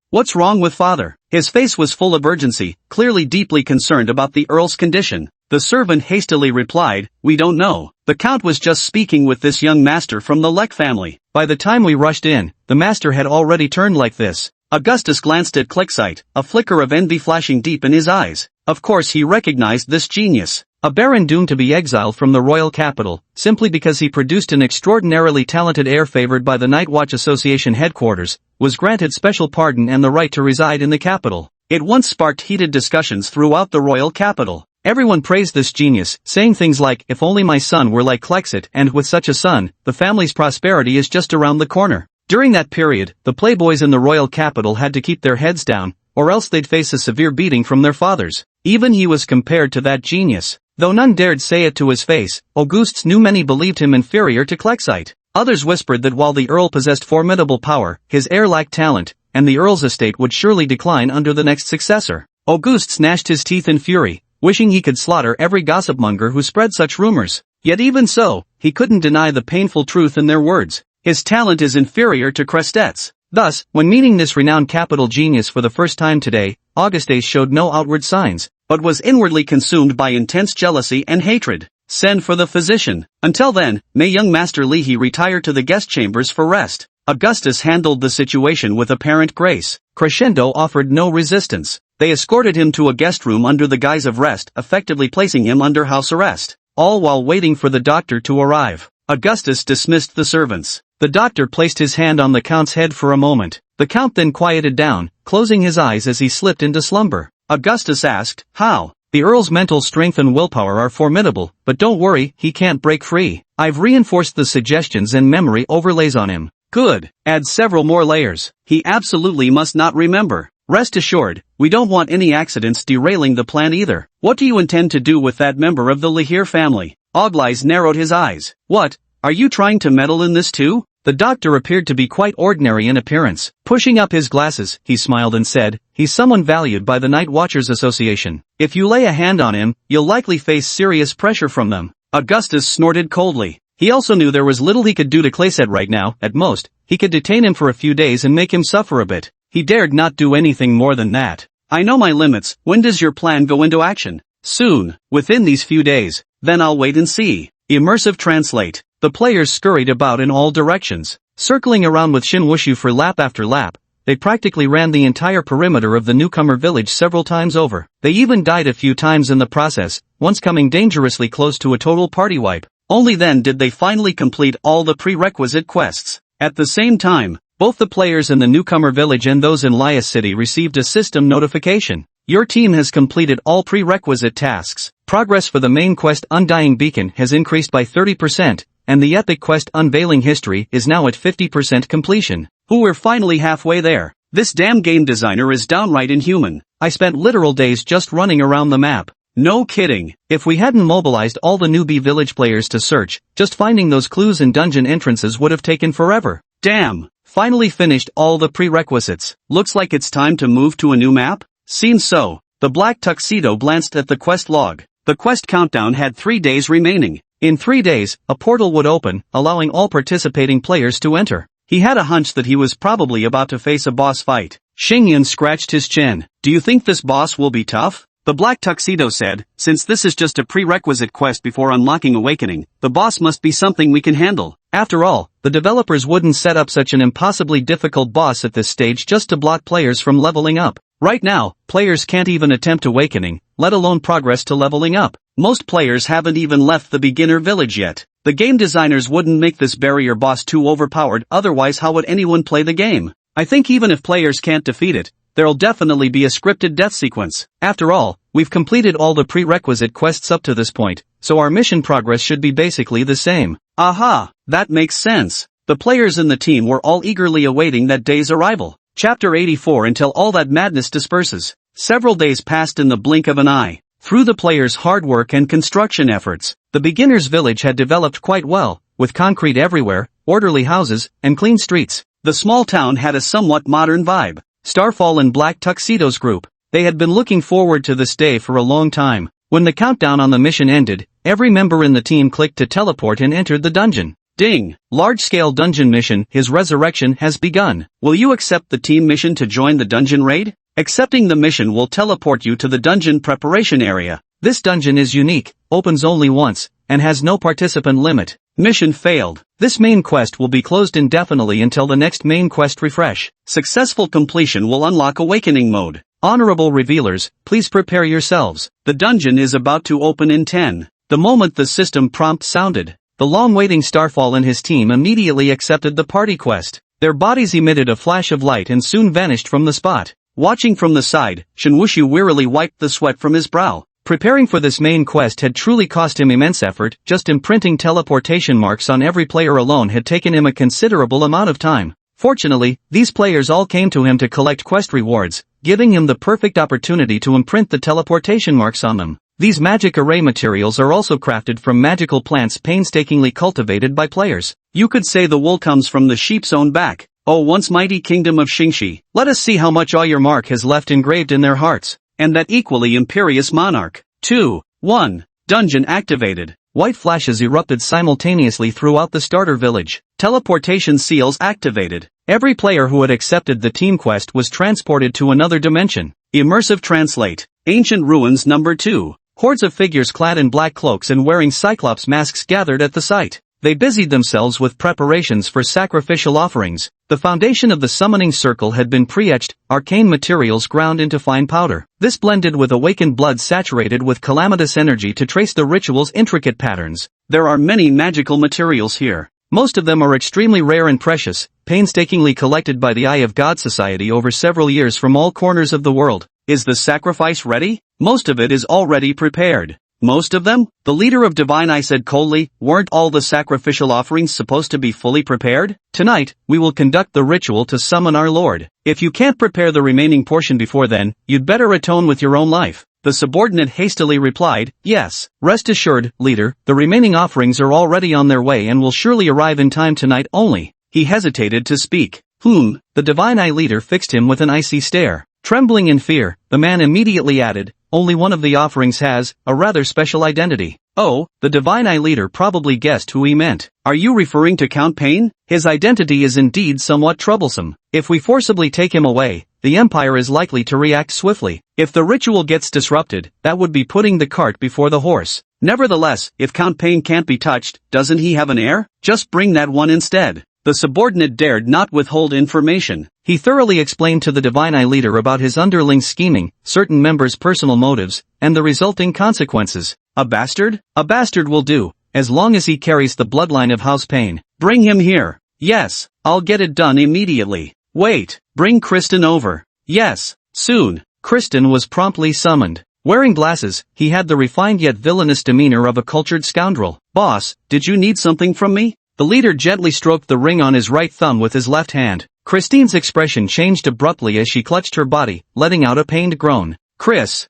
what's wrong with father? His face was full of urgency, clearly deeply concerned about the Earl's condition. The servant hastily replied, we don't know. The Count was just speaking with this young master from the Lek family. By the time we rushed in, the master had already turned like this. Augustus glanced at Klesikt, a flicker of envy flashing deep in his eyes. Of course he recognized this genius. A baron doomed to be exiled from the royal capital, simply because he produced an extraordinarily talented heir favored by the Night Watch Association headquarters, was granted special pardon and the right to reside in the capital. It once sparked heated discussions throughout the royal capital. Everyone praised this genius, saying things like, if only my son were like Klesikt, and with such a son, the family's prosperity is just around the corner. During that period, the playboys in the royal capital had to keep their heads down, or else they'd face a severe beating from their fathers. Even he was compared to that genius. Though none dared say it to his face, Augustus knew many believed him inferior to Klesikt. Others whispered that while the Earl possessed formidable power, his heir lacked talent, and the Earl's estate would surely decline under the next successor. Auguste gnashed his teeth in fury, wishing he could slaughter every gossipmonger who spread such rumors. Yet even so, he couldn't deny the painful truth in their words. His talent is inferior to Crestet's. Thus, when meeting this renowned capital genius for the first time today, Auguste showed no outward signs, but was inwardly consumed by intense jealousy and hatred. Send for the physician. Until then, may young Master Leahy retire to the guest chambers for rest. Augustus handled the situation with apparent grace. Crescendo offered no resistance. They escorted him to a guest room under the guise of rest, effectively placing him under house arrest, all while waiting for the doctor to arrive. Augustus dismissed the servants. The doctor placed his hand on the Count's head for a moment. The Count then quieted down, closing his eyes as he slipped into slumber. Augustus asked, "How?" "The Earl's mental strength and willpower are formidable, but don't worry, he can't break free. I've reinforced the suggestions and memory overlays on him." "Good. Add several more layers. He absolutely must not remember. Rest assured, we don't want any accidents derailing the plan either." "What do you intend to do with that member of the Lahir family?" Auglais narrowed his eyes. "What? Are you trying to meddle in this too?" The doctor appeared to be quite ordinary in appearance. Pushing up his glasses, he smiled and said, "He's someone valued by the Night Watchers Association. If you lay a hand on him, you'll likely face serious pressure from them." Augustus snorted coldly. He also knew there was little he could do to Clayset right now. At most, he could detain him for a few days and make him suffer a bit. He dared not do anything more than that. "I know my limits. When does your plan go into action?" "Soon. Within these few days. Then I'll wait and see." Immersive translate. The players scurried about in all directions, circling around with Shin Wushu for lap after lap. They practically ran the entire perimeter of the newcomer village several times over. They even died a few times in the process, once coming dangerously close to a total party wipe. Only then did they finally complete all the prerequisite quests. At the same time, both the players in the newcomer village and those in Lias City received a system notification. Your team has completed all prerequisite tasks. Progress for the main quest Undying Beacon has increased by 30%, and the epic quest Unveiling History is now at 50% completion. We're finally halfway there. This damn game designer is downright inhuman. I spent literal days just running around the map. No kidding. If we hadn't mobilized all the newbie village players to search, just finding those clues and dungeon entrances would have taken forever. Damn. Finally finished all the prerequisites. Looks like it's time to move to a new map? Seems so. The black tuxedo glanced at the quest log. The quest countdown had 3 days remaining. In 3 days, a portal would open, allowing all participating players to enter. He had a hunch that he was probably about to face a boss fight. Xingyan scratched his chin. "Do you think this boss will be tough?" The black tuxedo said, "Since this is just a prerequisite quest before unlocking Awakening, the boss must be something we can handle." After all, the developers wouldn't set up such an impossibly difficult boss at this stage just to block players from leveling up. Right now, players can't even attempt Awakening, let alone progress to leveling up. Most players haven't even left the beginner village yet. The game designers wouldn't make this barrier boss too overpowered, otherwise how would anyone play the game? I think even if players can't defeat it, there'll definitely be a scripted death sequence. After all, we've completed all the prerequisite quests up to this point, so our mission progress should be basically the same. Aha, that makes sense. The players in the team were all eagerly awaiting that day's arrival. Chapter 84. Until all that madness disperses. Several days passed in the blink of an eye. Through the players' hard work and construction efforts, the beginner's village had developed quite well, with concrete everywhere, orderly houses, and clean streets. The small town had a somewhat modern vibe. Starfall and Black Tuxedo's group. They had been looking forward to this day for a long time. When the countdown on the mission ended, every member in the team clicked to teleport and entered the dungeon. Ding! Large-scale dungeon mission, his resurrection has begun. Will you accept the team mission to join the dungeon raid? Accepting the mission will teleport you to the dungeon preparation area. This dungeon is unique, opens only once, and has no participant limit. Mission failed. This main quest will be closed indefinitely until the next main quest refresh. Successful completion will unlock Awakening mode. Honorable revealers, please prepare yourselves. The dungeon is about to open in 10. The moment the system prompt sounded, the long-waiting Starfall and his team immediately accepted the party quest. Their bodies emitted a flash of light and soon vanished from the spot. Watching from the side, Shinwushu wearily wiped the sweat from his brow. Preparing for this main quest had truly cost him immense effort. Just imprinting teleportation marks on every player alone had taken him a considerable amount of time. Fortunately, these players all came to him to collect quest rewards, giving him the perfect opportunity to imprint the teleportation marks on them. These magic array materials are also crafted from magical plants painstakingly cultivated by players. You could say the wool comes from the sheep's own back. Oh, once mighty kingdom of Xingxi, let us see how much all your mark has left engraved in their hearts. and that equally imperious monarch. 2. 1. Dungeon activated. White flashes erupted simultaneously throughout the starter village. Teleportation seals activated. Every player who had accepted the team quest was transported to another dimension. Immersive translate. Ancient ruins number 2. Hordes of figures clad in black cloaks and wearing cyclops masks gathered at the site. They busied themselves with preparations for sacrificial offerings. The foundation of the summoning circle had been pre-etched, arcane materials ground into fine powder. This blended with awakened blood saturated with calamitous energy to trace the ritual's intricate patterns. There are many magical materials here. Most of them are extremely rare and precious, painstakingly collected by the Eye of God Society over several years from all corners of the world. Is the sacrifice ready? Most of it is already prepared. Most of them? The leader of Divine Eye said coldly. Weren't all the sacrificial offerings supposed to be fully prepared? Tonight, we will conduct the ritual to summon our Lord. If you can't prepare the remaining portion before then, you'd better atone with your own life. The subordinate hastily replied, yes. Rest assured, leader, the remaining offerings are already on their way and will surely arrive in time tonight only. He hesitated to speak. The Divine Eye leader fixed him with an icy stare. Trembling in fear, the man immediately added, only one of the offerings has a rather special identity. Oh, the Divine Eye leader probably guessed who he meant. Are you referring to Count Payne? His identity is indeed somewhat troublesome. If we forcibly take him away, the Empire is likely to react swiftly. If the ritual gets disrupted, that would be putting the cart before the horse. Nevertheless, if Count Payne can't be touched, doesn't he have an heir? Just bring that one instead. The subordinate dared not withhold information. He thoroughly explained to the Divine Eye leader about his underlings' scheming, certain members' personal motives, and the resulting consequences. A bastard? A bastard will do, as long as he carries the bloodline of House Payne. Bring him here. Yes, I'll get it done immediately. Wait, bring Kristen over. Yes, soon. Kristen was promptly summoned. Wearing glasses, he had the refined yet villainous demeanor of a cultured scoundrel. Boss, did you need something from me? The leader gently stroked the ring on his right thumb with his left hand. Christine's expression changed abruptly as she clutched her body, letting out a pained groan. Chris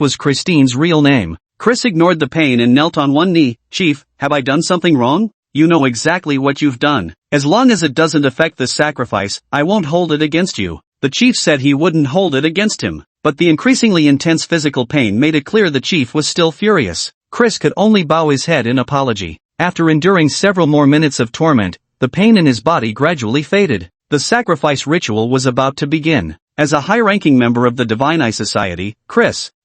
was Christine's real name. Chris ignored the pain and knelt on one knee. Chief, have I done something wrong? You know exactly what you've done. As long as it doesn't affect the sacrifice, I won't hold it against you. The chief said he wouldn't hold it against him. But the increasingly intense physical pain made it clear the chief was still furious. Chris could only bow his head in apology. After enduring several more minutes of torment, the pain in his body gradually faded. The sacrifice ritual was about to begin. As a high-ranking member of the Divine Eye Society,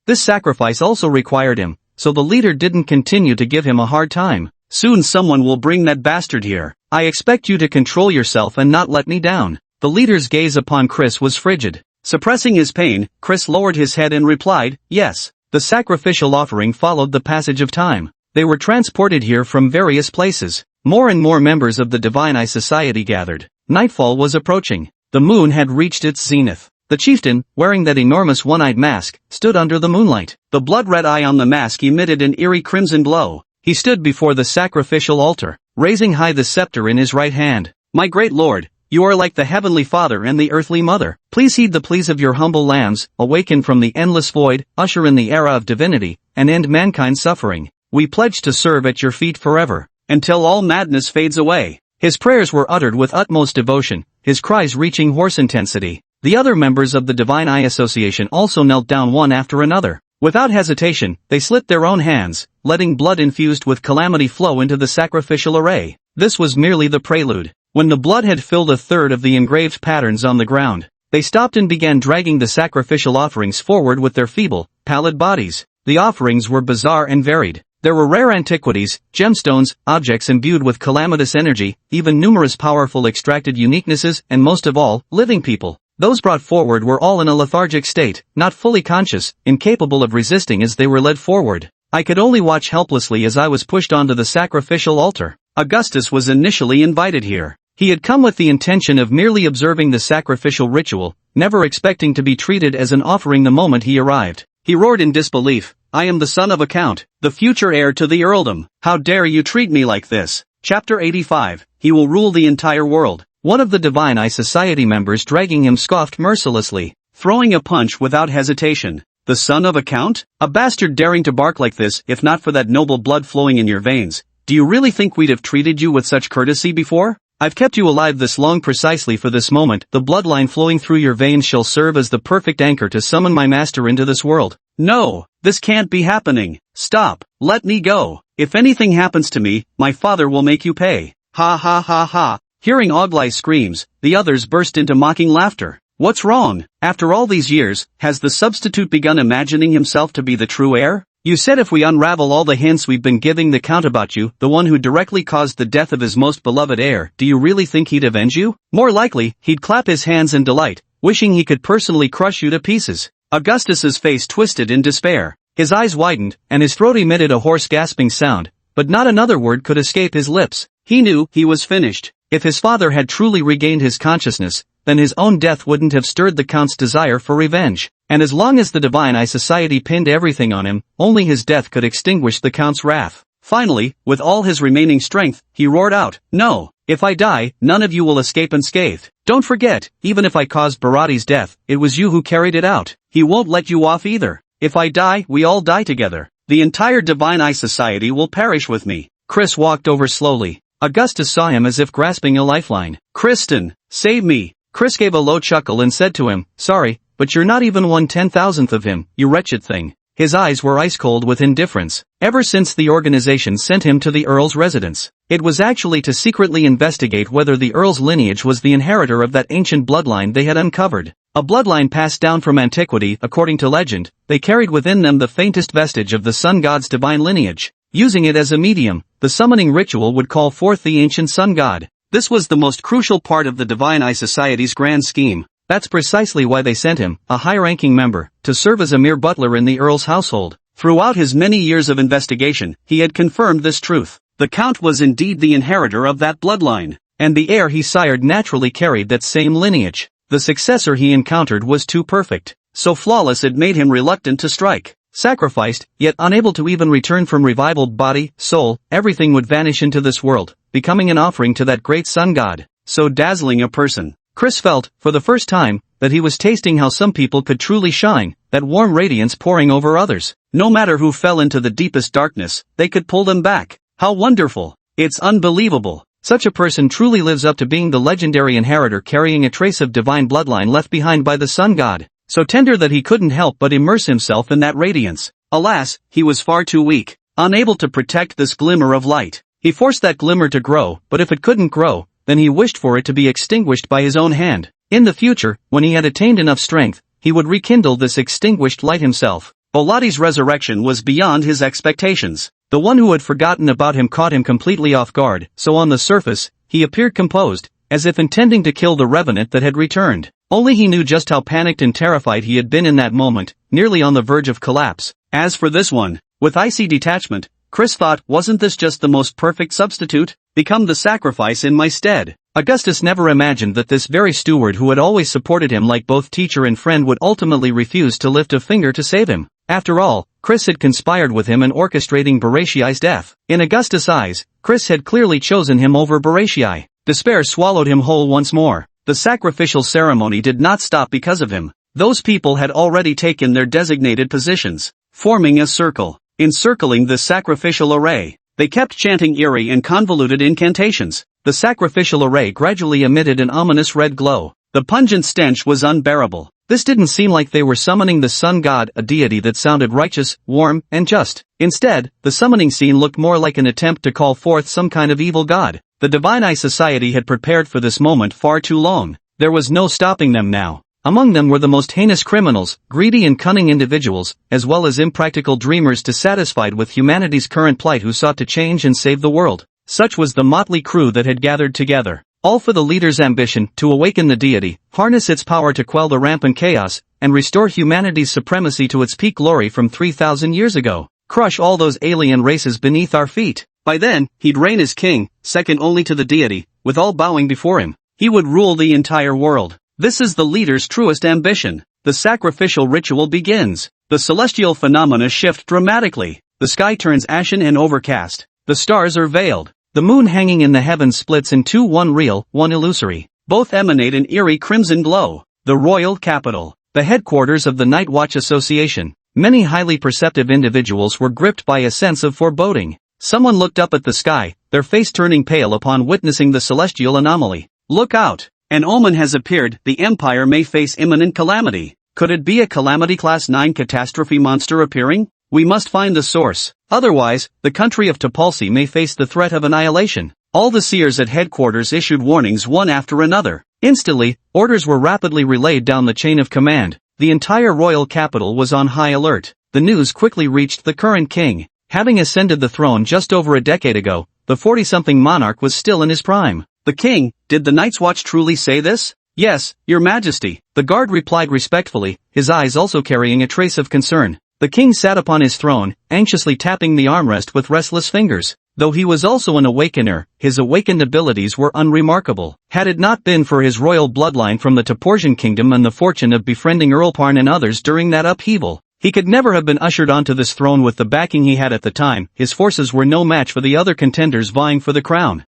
this sacrifice also required him, so the leader didn't continue to give him a hard time. Soon someone will bring that bastard here. I expect you to control yourself and not let me down. The leader's gaze upon Chris was frigid. Suppressing his pain, Chris lowered his head and replied, yes. The sacrificial offering followed the passage of time. They were transported here from various places. More and more members of the Divine Eye Society gathered. Nightfall was approaching. The moon had reached its zenith. The chieftain, wearing that enormous one-eyed mask, stood under the moonlight. The blood-red eye on the mask emitted an eerie crimson glow. He stood before the sacrificial altar, raising high the scepter in his right hand. My great lord, you are like the heavenly father and the earthly mother. Please heed the pleas of your humble lambs, awaken from the endless void, usher in the era of divinity, and end mankind's suffering. We pledge to serve at your feet forever, until all madness fades away. His prayers were uttered with utmost devotion, his cries reaching hoarse intensity. The other members of the Divine Eye Association also knelt down one after another. Without hesitation, they slit their own hands, letting blood infused with calamity flow into the sacrificial array. This was merely the prelude. When the blood had filled a third of the engraved patterns on the ground, they stopped and began dragging the sacrificial offerings forward with their feeble, pallid bodies. The offerings were bizarre and varied. There were rare antiquities, gemstones, objects imbued with calamitous energy, even numerous powerful extracted uniquenesses, and most of all, living people. Those brought forward were all in a lethargic state, not fully conscious, incapable of resisting as they were led forward. I could only watch helplessly as I was pushed onto the sacrificial altar. Augustus was initially invited here. He had come with the intention of merely observing the sacrificial ritual, never expecting to be treated as an offering the moment he arrived. He roared in disbelief. I am the son of a count, the future heir to the earldom. How dare you treat me like this? Chapter 85. He will rule the entire world. One of the Divine Eye Society members dragging him scoffed mercilessly, throwing a punch without hesitation. The son of a count? A bastard daring to bark like this, if not for that noble blood flowing in your veins. Do you really think we'd have treated you with such courtesy before? I've kept you alive this long precisely for this moment. The bloodline flowing through your veins shall serve as the perfect anchor to summon my master into this world. No, this can't be happening. Stop, let me go. If anything happens to me, my father will make you pay. Ha ha ha ha. Hearing Oglai's screams, the others burst into mocking laughter. What's wrong? After all these years, has the substitute begun imagining himself to be the true heir? You said if we unravel all the hints we've been giving the Count about you, the one who directly caused the death of his most beloved heir, do you really think he'd avenge you? More likely, he'd clap his hands in delight, wishing he could personally crush you to pieces. Augustus's face twisted in despair. His eyes widened, and his throat emitted a hoarse gasping sound, but not another word could escape his lips. He knew he was finished. If his father had truly regained his consciousness, then his own death wouldn't have stirred the Count's desire for revenge. And as long as the Divine Eye Society pinned everything on him, only his death could extinguish the Count's wrath. Finally, with all his remaining strength, he roared out, "No! If I die, none of you will escape unscathed. Don't forget, even if I caused Barati's death, it was you who carried it out. He won't let you off either. If I die, we all die together. The entire Divine Eye Society will perish with me." Chris walked over slowly. Augustus saw him as if grasping a lifeline. "Kristen, save me." Chris gave a low chuckle and said to him, "Sorry, but you're not even 1/10,000th of him, you wretched thing." His eyes were ice-cold with indifference. Ever since the organization sent him to the Earl's residence, it was actually to secretly investigate whether the Earl's lineage was the inheritor of that ancient bloodline they had uncovered. A bloodline passed down from antiquity. According to legend, they carried within them the faintest vestige of the sun god's divine lineage. Using it as a medium, the summoning ritual would call forth the ancient sun god. This was the most crucial part of the Divine Eye Society's grand scheme. That's precisely why they sent him, a high-ranking member, to serve as a mere butler in the Earl's household. Throughout his many years of investigation, he had confirmed this truth. The Count was indeed the inheritor of that bloodline, and the heir he sired naturally carried that same lineage. The successor he encountered was too perfect, so flawless it made him reluctant to strike. Sacrificed, yet unable to even return from revivaled body, soul, everything would vanish into this world, becoming an offering to that great sun god. So dazzling a person. Chris felt, for the first time, that he was tasting how some people could truly shine, that warm radiance pouring over others. No matter who fell into the deepest darkness, they could pull them back. How wonderful! It's unbelievable. Such a person truly lives up to being the legendary inheritor carrying a trace of divine bloodline left behind by the sun god. So tender that he couldn't help but immerse himself in that radiance. Alas, he was far too weak, unable to protect this glimmer of light. He forced that glimmer to grow, but if it couldn't grow, then he wished for it to be extinguished by his own hand. In the future, when he had attained enough strength, he would rekindle this extinguished light himself. Bolati's resurrection was beyond his expectations. The one who had forgotten about him caught him completely off guard, so on the surface, he appeared composed, as if intending to kill the revenant that had returned. Only he knew just how panicked and terrified he had been in that moment, nearly on the verge of collapse. As for this one, with icy detachment, Chris thought, wasn't this just the most perfect substitute? Become the sacrifice in my stead. Augustus never imagined that this very steward who had always supported him like both teacher and friend would ultimately refuse to lift a finger to save him. After all, Chris had conspired with him in orchestrating Baratiai's death. In Augustus' eyes, Chris had clearly chosen him over Baratii. Despair swallowed him whole once more. The sacrificial ceremony did not stop because of him. Those people had already taken their designated positions, forming a circle. Encircling the sacrificial array, they kept chanting eerie and convoluted incantations. The sacrificial array gradually emitted an ominous red glow. The pungent stench was unbearable. This didn't seem like they were summoning the sun god, a deity that sounded righteous, warm, and just. Instead, the summoning scene looked more like an attempt to call forth some kind of evil god. The Divine Eye Society had prepared for this moment far too long. There was no stopping them now. Among them were the most heinous criminals, greedy and cunning individuals, as well as impractical dreamers dissatisfied with humanity's current plight who sought to change and save the world. Such was the motley crew that had gathered together. All for the leader's ambition to awaken the deity, harness its power to quell the rampant chaos, and restore humanity's supremacy to its peak glory from 3,000 years ago. Crush all those alien races beneath our feet. By then, he'd reign as king, second only to the deity, with all bowing before him. He would rule the entire world. This is the leader's truest ambition. The sacrificial ritual begins. The celestial phenomena shift dramatically. The sky turns ashen and overcast. The stars are veiled. The moon hanging in the heavens splits in two, one real, one illusory. Both emanate an eerie crimson glow. The royal capital, the headquarters of the Night Watch Association. Many highly perceptive individuals were gripped by a sense of foreboding. Someone looked up at the sky, their face turning pale upon witnessing the celestial anomaly. Look out! An omen has appeared, the Empire may face imminent calamity. Could it be a Calamity Class 9 catastrophe monster appearing? We must find the source. Otherwise, the country of Topolsi may face the threat of annihilation. All the seers at headquarters issued warnings one after another. Instantly, orders were rapidly relayed down the chain of command. The entire royal capital was on high alert. The news quickly reached the current king. Having ascended the throne just over a decade ago, the 40-something monarch was still in his prime. The king, did the Night's Watch truly say this? Yes, your majesty, the guard replied respectfully, his eyes also carrying a trace of concern. The king sat upon his throne, anxiously tapping the armrest with restless fingers. Though he was also an awakener, his awakened abilities were unremarkable. Had it not been for his royal bloodline from the Toporsian kingdom and the fortune of befriending Earlparn and others during that upheaval, he could never have been ushered onto this throne with the backing he had at the time. His forces were no match for the other contenders vying for the crown.